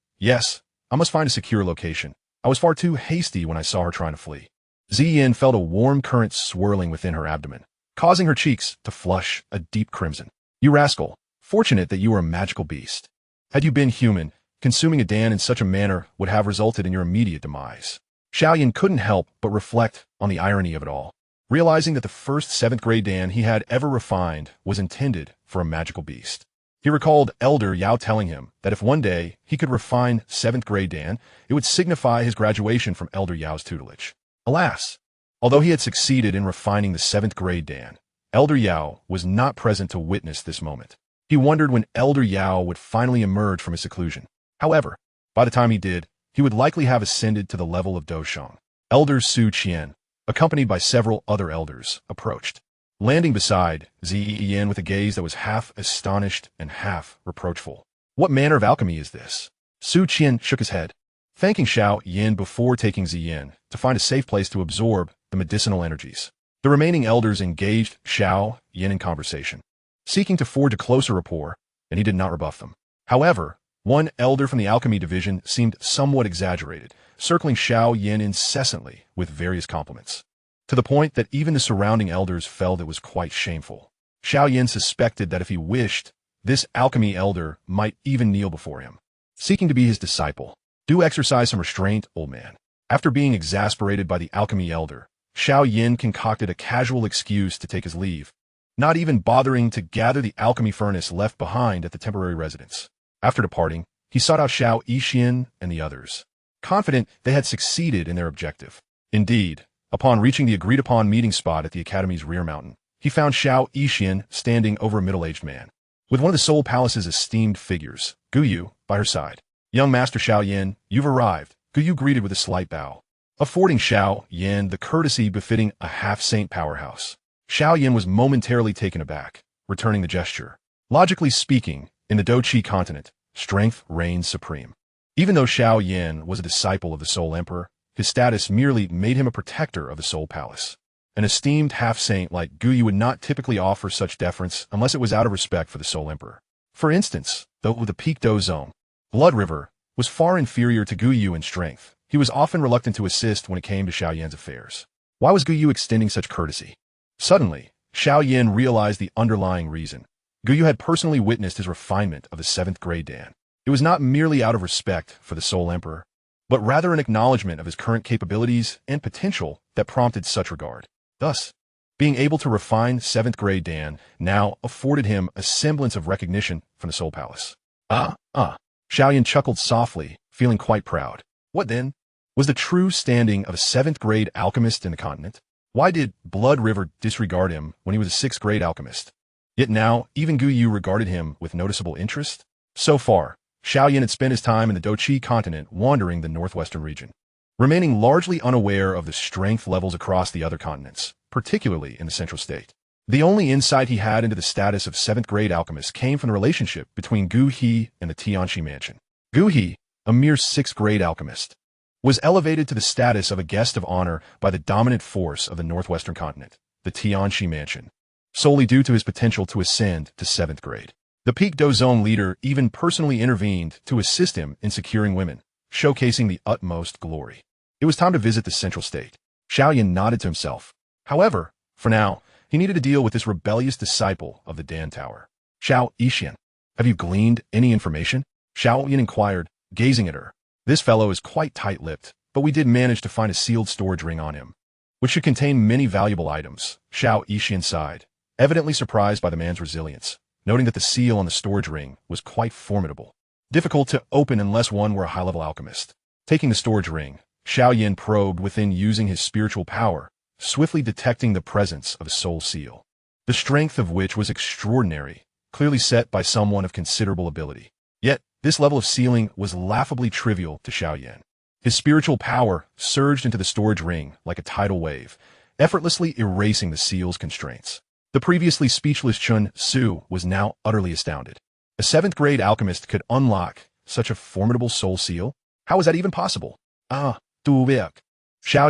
I must find a secure location. I was far too hasty when I saw her trying to flee. Ziyan felt a warm current swirling within her abdomen, causing her cheeks to flush a deep crimson. You rascal, fortunate that you were a magical beast. Had you been human, consuming a Dan in such a manner would have resulted in your immediate demise. Xiao Yan couldn't help but reflect on the irony of it all, realizing that the first 7th grade Dan he had ever refined was intended for a magical beast. He recalled Elder Yao telling him that if one day he could refine 7th grade Dan, it would signify his graduation from Elder Yao's tutelage. Alas, although he had succeeded in refining the 7th grade Dan, Elder Yao was not present to witness this moment. He wondered when Elder Yao would finally emerge from his seclusion. However, by the time he did, he would likely have ascended to the level of Doshang. Elder Su Qian, accompanied by several other elders, approached, landing beside Ziyan with a gaze that was half astonished and half reproachful. What manner of alchemy is this? Su Qian shook his head, thanking Xiao Yan before taking Ziyan to find a safe place to absorb the medicinal energies. The remaining elders engaged Xiao Yan in conversation, seeking to forge a closer rapport, and he did not rebuff them. However, one elder from the alchemy division seemed somewhat exaggerated, circling Xiao Yan incessantly with various compliments, to the point that even the surrounding elders felt it was quite shameful. Xiao Yan suspected that if he wished, this alchemy elder might even kneel before him, seeking to be his disciple. Do exercise some restraint, old man. After being exasperated by the alchemy elder, Xiao Yan concocted a casual excuse to take his leave, not even bothering to gather the alchemy furnace left behind at the temporary residence. After departing, he sought out Xiao Yixian and the others, confident they had succeeded in their objective. Indeed, upon reaching the agreed-upon meeting spot at the academy's rear mountain, he found Xiao Yixian standing over a middle-aged man, with one of the Soul Palace's esteemed figures, Guyu, by her side. Young Master Xiao Yan, you've arrived, Guyu greeted with a slight bow, affording Xiao Yan the courtesy befitting a half-saint powerhouse. Xiao Yan was momentarily taken aback, returning the gesture. Logically speaking, in the Doqi continent, strength reigns supreme. Even though Xiao Yan was a disciple of the Soul Emperor, his status merely made him a protector of the Soul Palace. An esteemed half-saint like Guyu would not typically offer such deference unless it was out of respect for the Soul Emperor. For instance, though the Peak Do Zone, Blood River, was far inferior to Guyu in strength, he was often reluctant to assist when it came to Xiao Yan's affairs. Why was Guyu extending such courtesy? Suddenly, Xiao Yan realized the underlying reason. Guyu had personally witnessed his refinement of the 7th grade Dan. It was not merely out of respect for the Soul Emperor, but rather an acknowledgement of his current capabilities and potential that prompted such regard. Thus, being able to refine 7th grade Dan now afforded him a semblance of recognition from the Soul Palace. Xiao Yan chuckled softly, feeling quite proud. What then was the true standing of a 7th grade alchemist in the continent? Why did Blood River disregard him when he was a 6th grade alchemist? Yet now, even Guyu regarded him with noticeable interest. So far, Xiao Yan had spent his time in the Doqi continent wandering the northwestern region, remaining largely unaware of the strength levels across the other continents, particularly in the central state. The only insight he had into the status of 7th grade alchemists came from the relationship between Gu He and the Tianxi mansion. Gu He, a mere 6th grade alchemist, was elevated to the status of a guest of honor by the dominant force of the northwestern continent, the Tianxi mansion, solely due to his potential to ascend to 7th grade. The peak Dozong leader even personally intervened to assist him in securing women, showcasing the utmost glory. It was time to visit the central state. Xiao Yan nodded to himself. However, for now, he needed to deal with this rebellious disciple of the Dan Tower. Xiao Yan, have you gleaned any information? Xiao Yan inquired, gazing at her. This fellow is quite tight-lipped, but we did manage to find a sealed storage ring on him, which should contain many valuable items. Xiao Yan sighed, evidently surprised by the man's resilience, noting that the seal on the storage ring was quite formidable, difficult to open unless one were a high-level alchemist. Taking the storage ring, Xiao Yan probed within using his spiritual power, swiftly detecting the presence of a soul seal, the strength of which was extraordinary, clearly set by someone of considerable ability. Yet, this level of sealing was laughably trivial to Xiao Yan. His spiritual power surged into the storage ring like a tidal wave, effortlessly erasing the seal's constraints. The previously speechless Chun Su was now utterly astounded. A 7th-grade alchemist could unlock such a formidable soul seal? How was that even possible? Xiao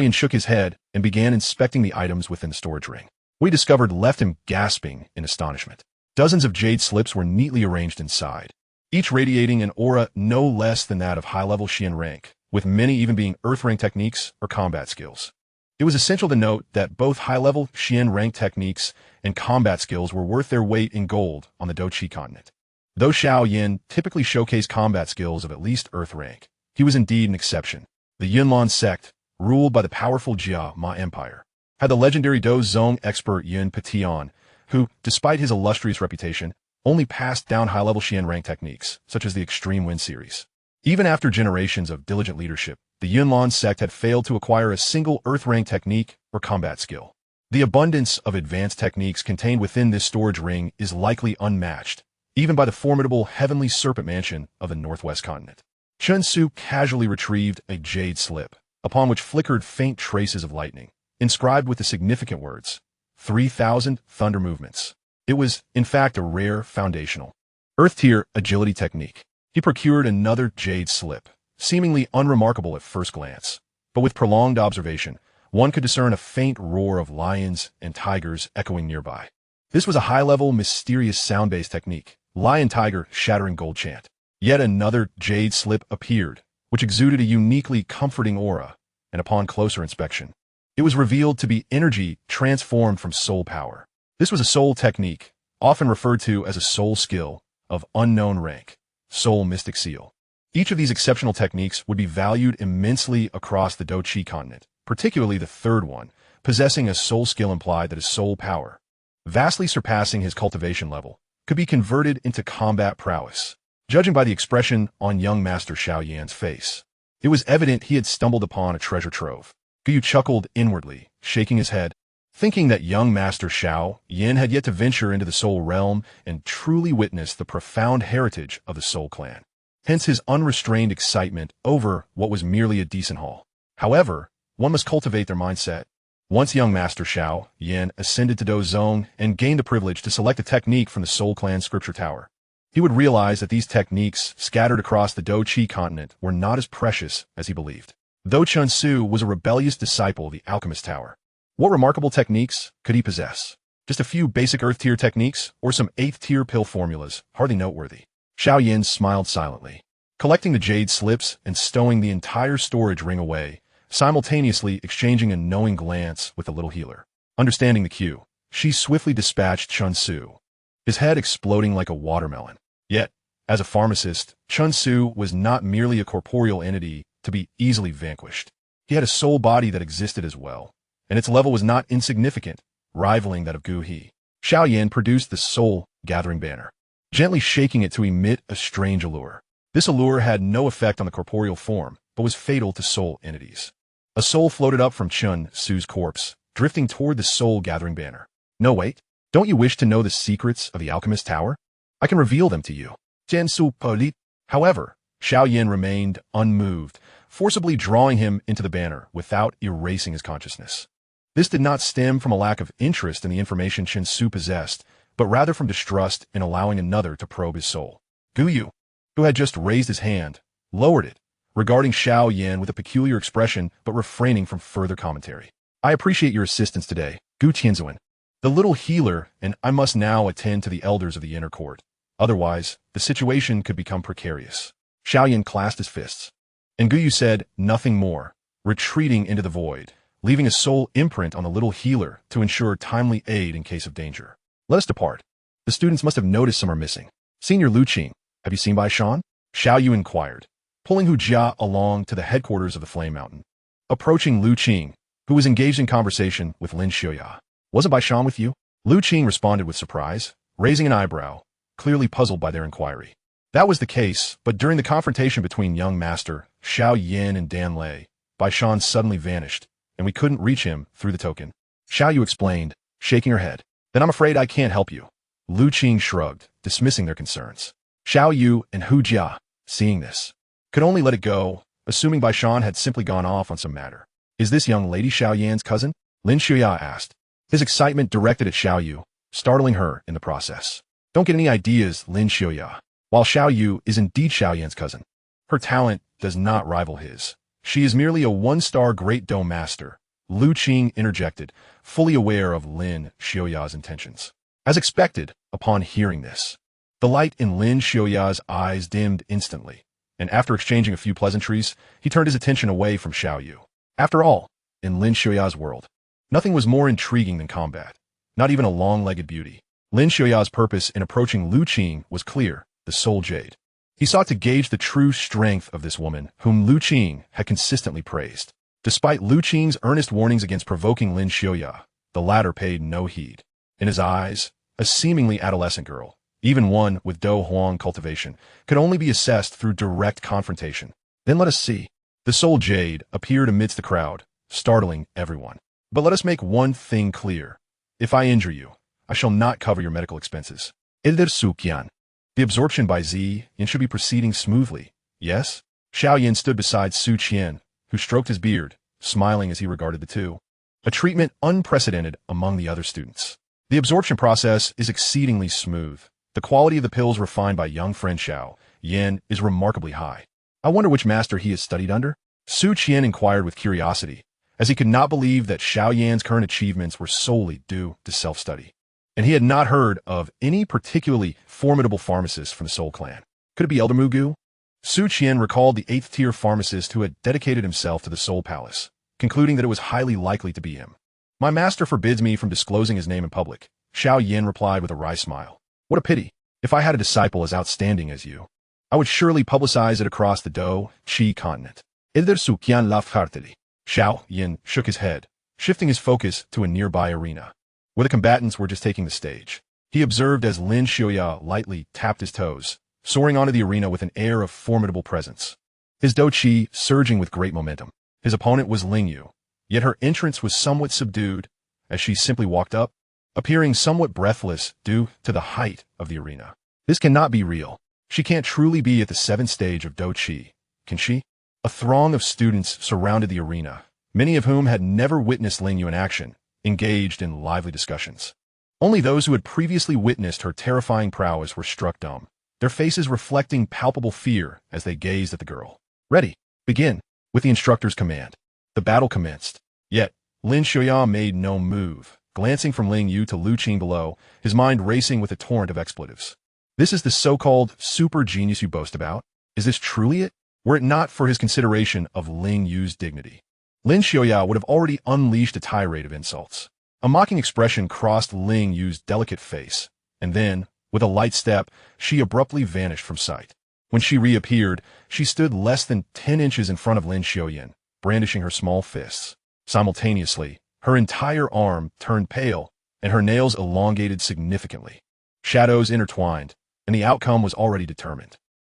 Yan shook his head and began inspecting the items within the storage ring. What he discovered left him gasping in astonishment. Dozens of jade slips were neatly arranged inside, each radiating an aura no less than that of high-level Xian rank, with many even being earth rank techniques or combat skills. It was essential to note that both high-level Xian rank techniques and combat skills were worth their weight in gold on the Doqi continent. Though Xiao Yan typically showcased combat skills of at least earth rank, he was indeed an exception. The Yunlan Sect, ruled by the powerful Jia Ma Empire, had the legendary Dozong expert Yun Petion, who, despite his illustrious reputation, only passed down high-level Xian rank techniques, such as the Extreme Wind series. Even after generations of diligent leadership, the Yunlan Sect had failed to acquire a single earth rank technique or combat skill. The abundance of advanced techniques contained within this storage ring is likely unmatched, even by the formidable Heavenly Serpent Mansion of the Northwest continent. Chun Su casually retrieved a jade slip, upon which flickered faint traces of lightning, inscribed with the significant words, 3,000 thunder movements. It was, in fact, a rare foundational Earth-tier agility technique. He procured another jade slip, seemingly unremarkable at first glance, but with prolonged observation, one could discern a faint roar of lions and tigers echoing nearby. This was a high-level, mysterious sound-based technique, lion-tiger shattering gold chant. Yet another jade slip appeared, which exuded a uniquely comforting aura, and upon closer inspection, it was revealed to be energy transformed from soul power. This was a soul technique, often referred to as a soul skill, of unknown rank, soul mystic seal. Each of these exceptional techniques would be valued immensely across the Doqi continent, particularly the third one, possessing a soul skill implied that his soul power, vastly surpassing his cultivation level, could be converted into combat prowess. Judging by the expression on young Master Xiao Yan's face, it was evident he had stumbled upon a treasure trove. Guyu chuckled inwardly, shaking his head, thinking that young Master Xiao Yan had yet to venture into the soul realm and truly witness the profound heritage of the Soul Clan. Hence his unrestrained excitement over what was merely a decent haul. However, one must cultivate their mindset. Once young Master Xiao Yan ascended to Dozong and gained the privilege to select a technique from the Soul Clan Scripture Tower, he would realize that these techniques scattered across the Doqi continent were not as precious as he believed. Though Chun Su was a rebellious disciple of the Alchemist Tower, what remarkable techniques could he possess? Just a few basic Earth-tier techniques, or some 8th-tier pill formulas, hardly noteworthy. Xiao Yan smiled silently, collecting the jade slips and stowing the entire storage ring away, simultaneously exchanging a knowing glance with the little healer. Understanding the cue, she swiftly dispatched Chun Su, his head exploding like a watermelon. Yet, as a pharmacist, Chun Su was not merely a corporeal entity to be easily vanquished. He had a soul body that existed as well, and its level was not insignificant, rivaling that of Gu He. Xiao Yan produced the soul gathering banner, gently shaking it to emit a strange allure. This allure had no effect on the corporeal form, but was fatal to soul entities. A soul floated up from Chun Su's corpse, drifting toward the soul gathering banner. No, wait. Don't you wish to know the secrets of the Alchemist Tower? I can reveal them to you. Jiansu Polit. However, Xiao Yan remained unmoved, forcibly drawing him into the banner without erasing his consciousness. This did not stem from a lack of interest in the information Chen Su possessed, but rather from distrust in allowing another to probe his soul. Gu Yu, who had just raised his hand, lowered it, regarding Xiao Yan with a peculiar expression but refraining from further commentary. I appreciate your assistance today, Gu Tianzuan. The little healer, and I must now attend to the elders of the inner court. Otherwise, the situation could become precarious. Xiao Yan clasped his fists. And Guyu said nothing more, retreating into the void, leaving a sole imprint on the little healer to ensure timely aid in case of danger. Let us depart. The students must have noticed some are missing. Senior Lu Qing, have you seen Bai Shan? Xiao Yu inquired, pulling Hu Jia along to the headquarters of the Flame Mountain. Approaching Lu Qing, who was engaged in conversation with Lin Xiuya. Wasn't Bai Shan with you? Lu Qing responded with surprise, raising an eyebrow, clearly puzzled by their inquiry. That was the case, but during the confrontation between young master Xiao Yan and Dan Lei, Bai Shan suddenly vanished, and we couldn't reach him through the token. Xiao Yu explained, shaking her head. Then I'm afraid I can't help you. Lu Qing shrugged, dismissing their concerns. Xiao Yu and Hu Jia, seeing this, could only let it go, assuming Bai Shan had simply gone off on some matter. Is this young lady Xiao Yan's cousin? Lin Xiuya asked, his excitement directed at Xiao Yu, startling her in the process. Don't get any ideas, Lin Xiuya. While Xiao Yu is indeed Xiao Yan's cousin, her talent does not rival his. She is merely a one-star Great Dome Master, Lu Qing interjected, fully aware of Lin Xiuya's intentions. As expected, upon hearing this, the light in Lin Xiuya's eyes dimmed instantly, and after exchanging a few pleasantries, he turned his attention away from Xiao Yu. After all, in Lin Xiuya's world, nothing was more intriguing than combat, not even a long-legged beauty. Lin Xiuya's purpose in approaching Lu Qing was clear, the Soul Jade. He sought to gauge the true strength of this woman, whom Lu Qing had consistently praised. Despite Lu Qing's earnest warnings against provoking Lin Xiuya, the latter paid no heed. In his eyes, a seemingly adolescent girl, even one with Do Huang cultivation, could only be assessed through direct confrontation. Then let us see. The Soul Jade appeared amidst the crowd, startling everyone. But let us make one thing clear. If I injure you, I shall not cover your medical expenses. Ilder Sukyan. The absorption by Z Yin should be proceeding smoothly, yes? Xiao Yan stood beside Su Qian, who stroked his beard, smiling as he regarded the two. A treatment unprecedented among the other students. The absorption process is exceedingly smooth. The quality of the pills refined by young friend Xiao Yan is remarkably high. I wonder which master he has studied under? Su Qian inquired with curiosity, as he could not believe that Xiao Yan's current achievements were solely due to self-study. And he had not heard of any particularly formidable pharmacist from the Soul Clan. Could it be Elder Mugu? Su Qian recalled the 8th-tier pharmacist who had dedicated himself to the Soul Palace, concluding that it was highly likely to be him. My master forbids me from disclosing his name in public, Xiao Yan replied with a wry smile. What a pity. If I had a disciple as outstanding as you, I would surely publicize it across the Do Qi continent. Ilder Su Qian laughed heartily. Xiao Yan shook his head, shifting his focus to a nearby arena, where the combatants were just taking the stage. He observed as Lin Xiuya lightly tapped his toes, soaring onto the arena with an air of formidable presence. His Do Qi surging with great momentum. His opponent was Ling Yu, yet her entrance was somewhat subdued, as she simply walked up, appearing somewhat breathless due to the height of the arena. This cannot be real. She can't truly be at the 7th stage of Do Qi, can she? A throng of students surrounded the arena, many of whom had never witnessed Ling Yu in action, engaged in lively discussions. Only those who had previously witnessed her terrifying prowess were struck dumb, their faces reflecting palpable fear as they gazed at the girl. Ready, begin. With the instructor's command, the battle commenced. Yet, Lin Xiuya made no move, glancing from Ling Yu to Lu Qing below, his mind racing with a torrent of expletives. This is the so-called super genius you boast about? Is this truly it? Were it not for his consideration of Ling Yu's dignity, Lin Xiuya would have already unleashed a tirade of insults. A mocking expression crossed Ling Yu's delicate face, and then, with a light step, she abruptly vanished from sight. When she reappeared, she stood less than 10 inches in front of Lin Xiuyan, brandishing her small fists. Simultaneously, her entire arm turned pale, and her nails elongated significantly. Shadows intertwined, and the outcome was already determined.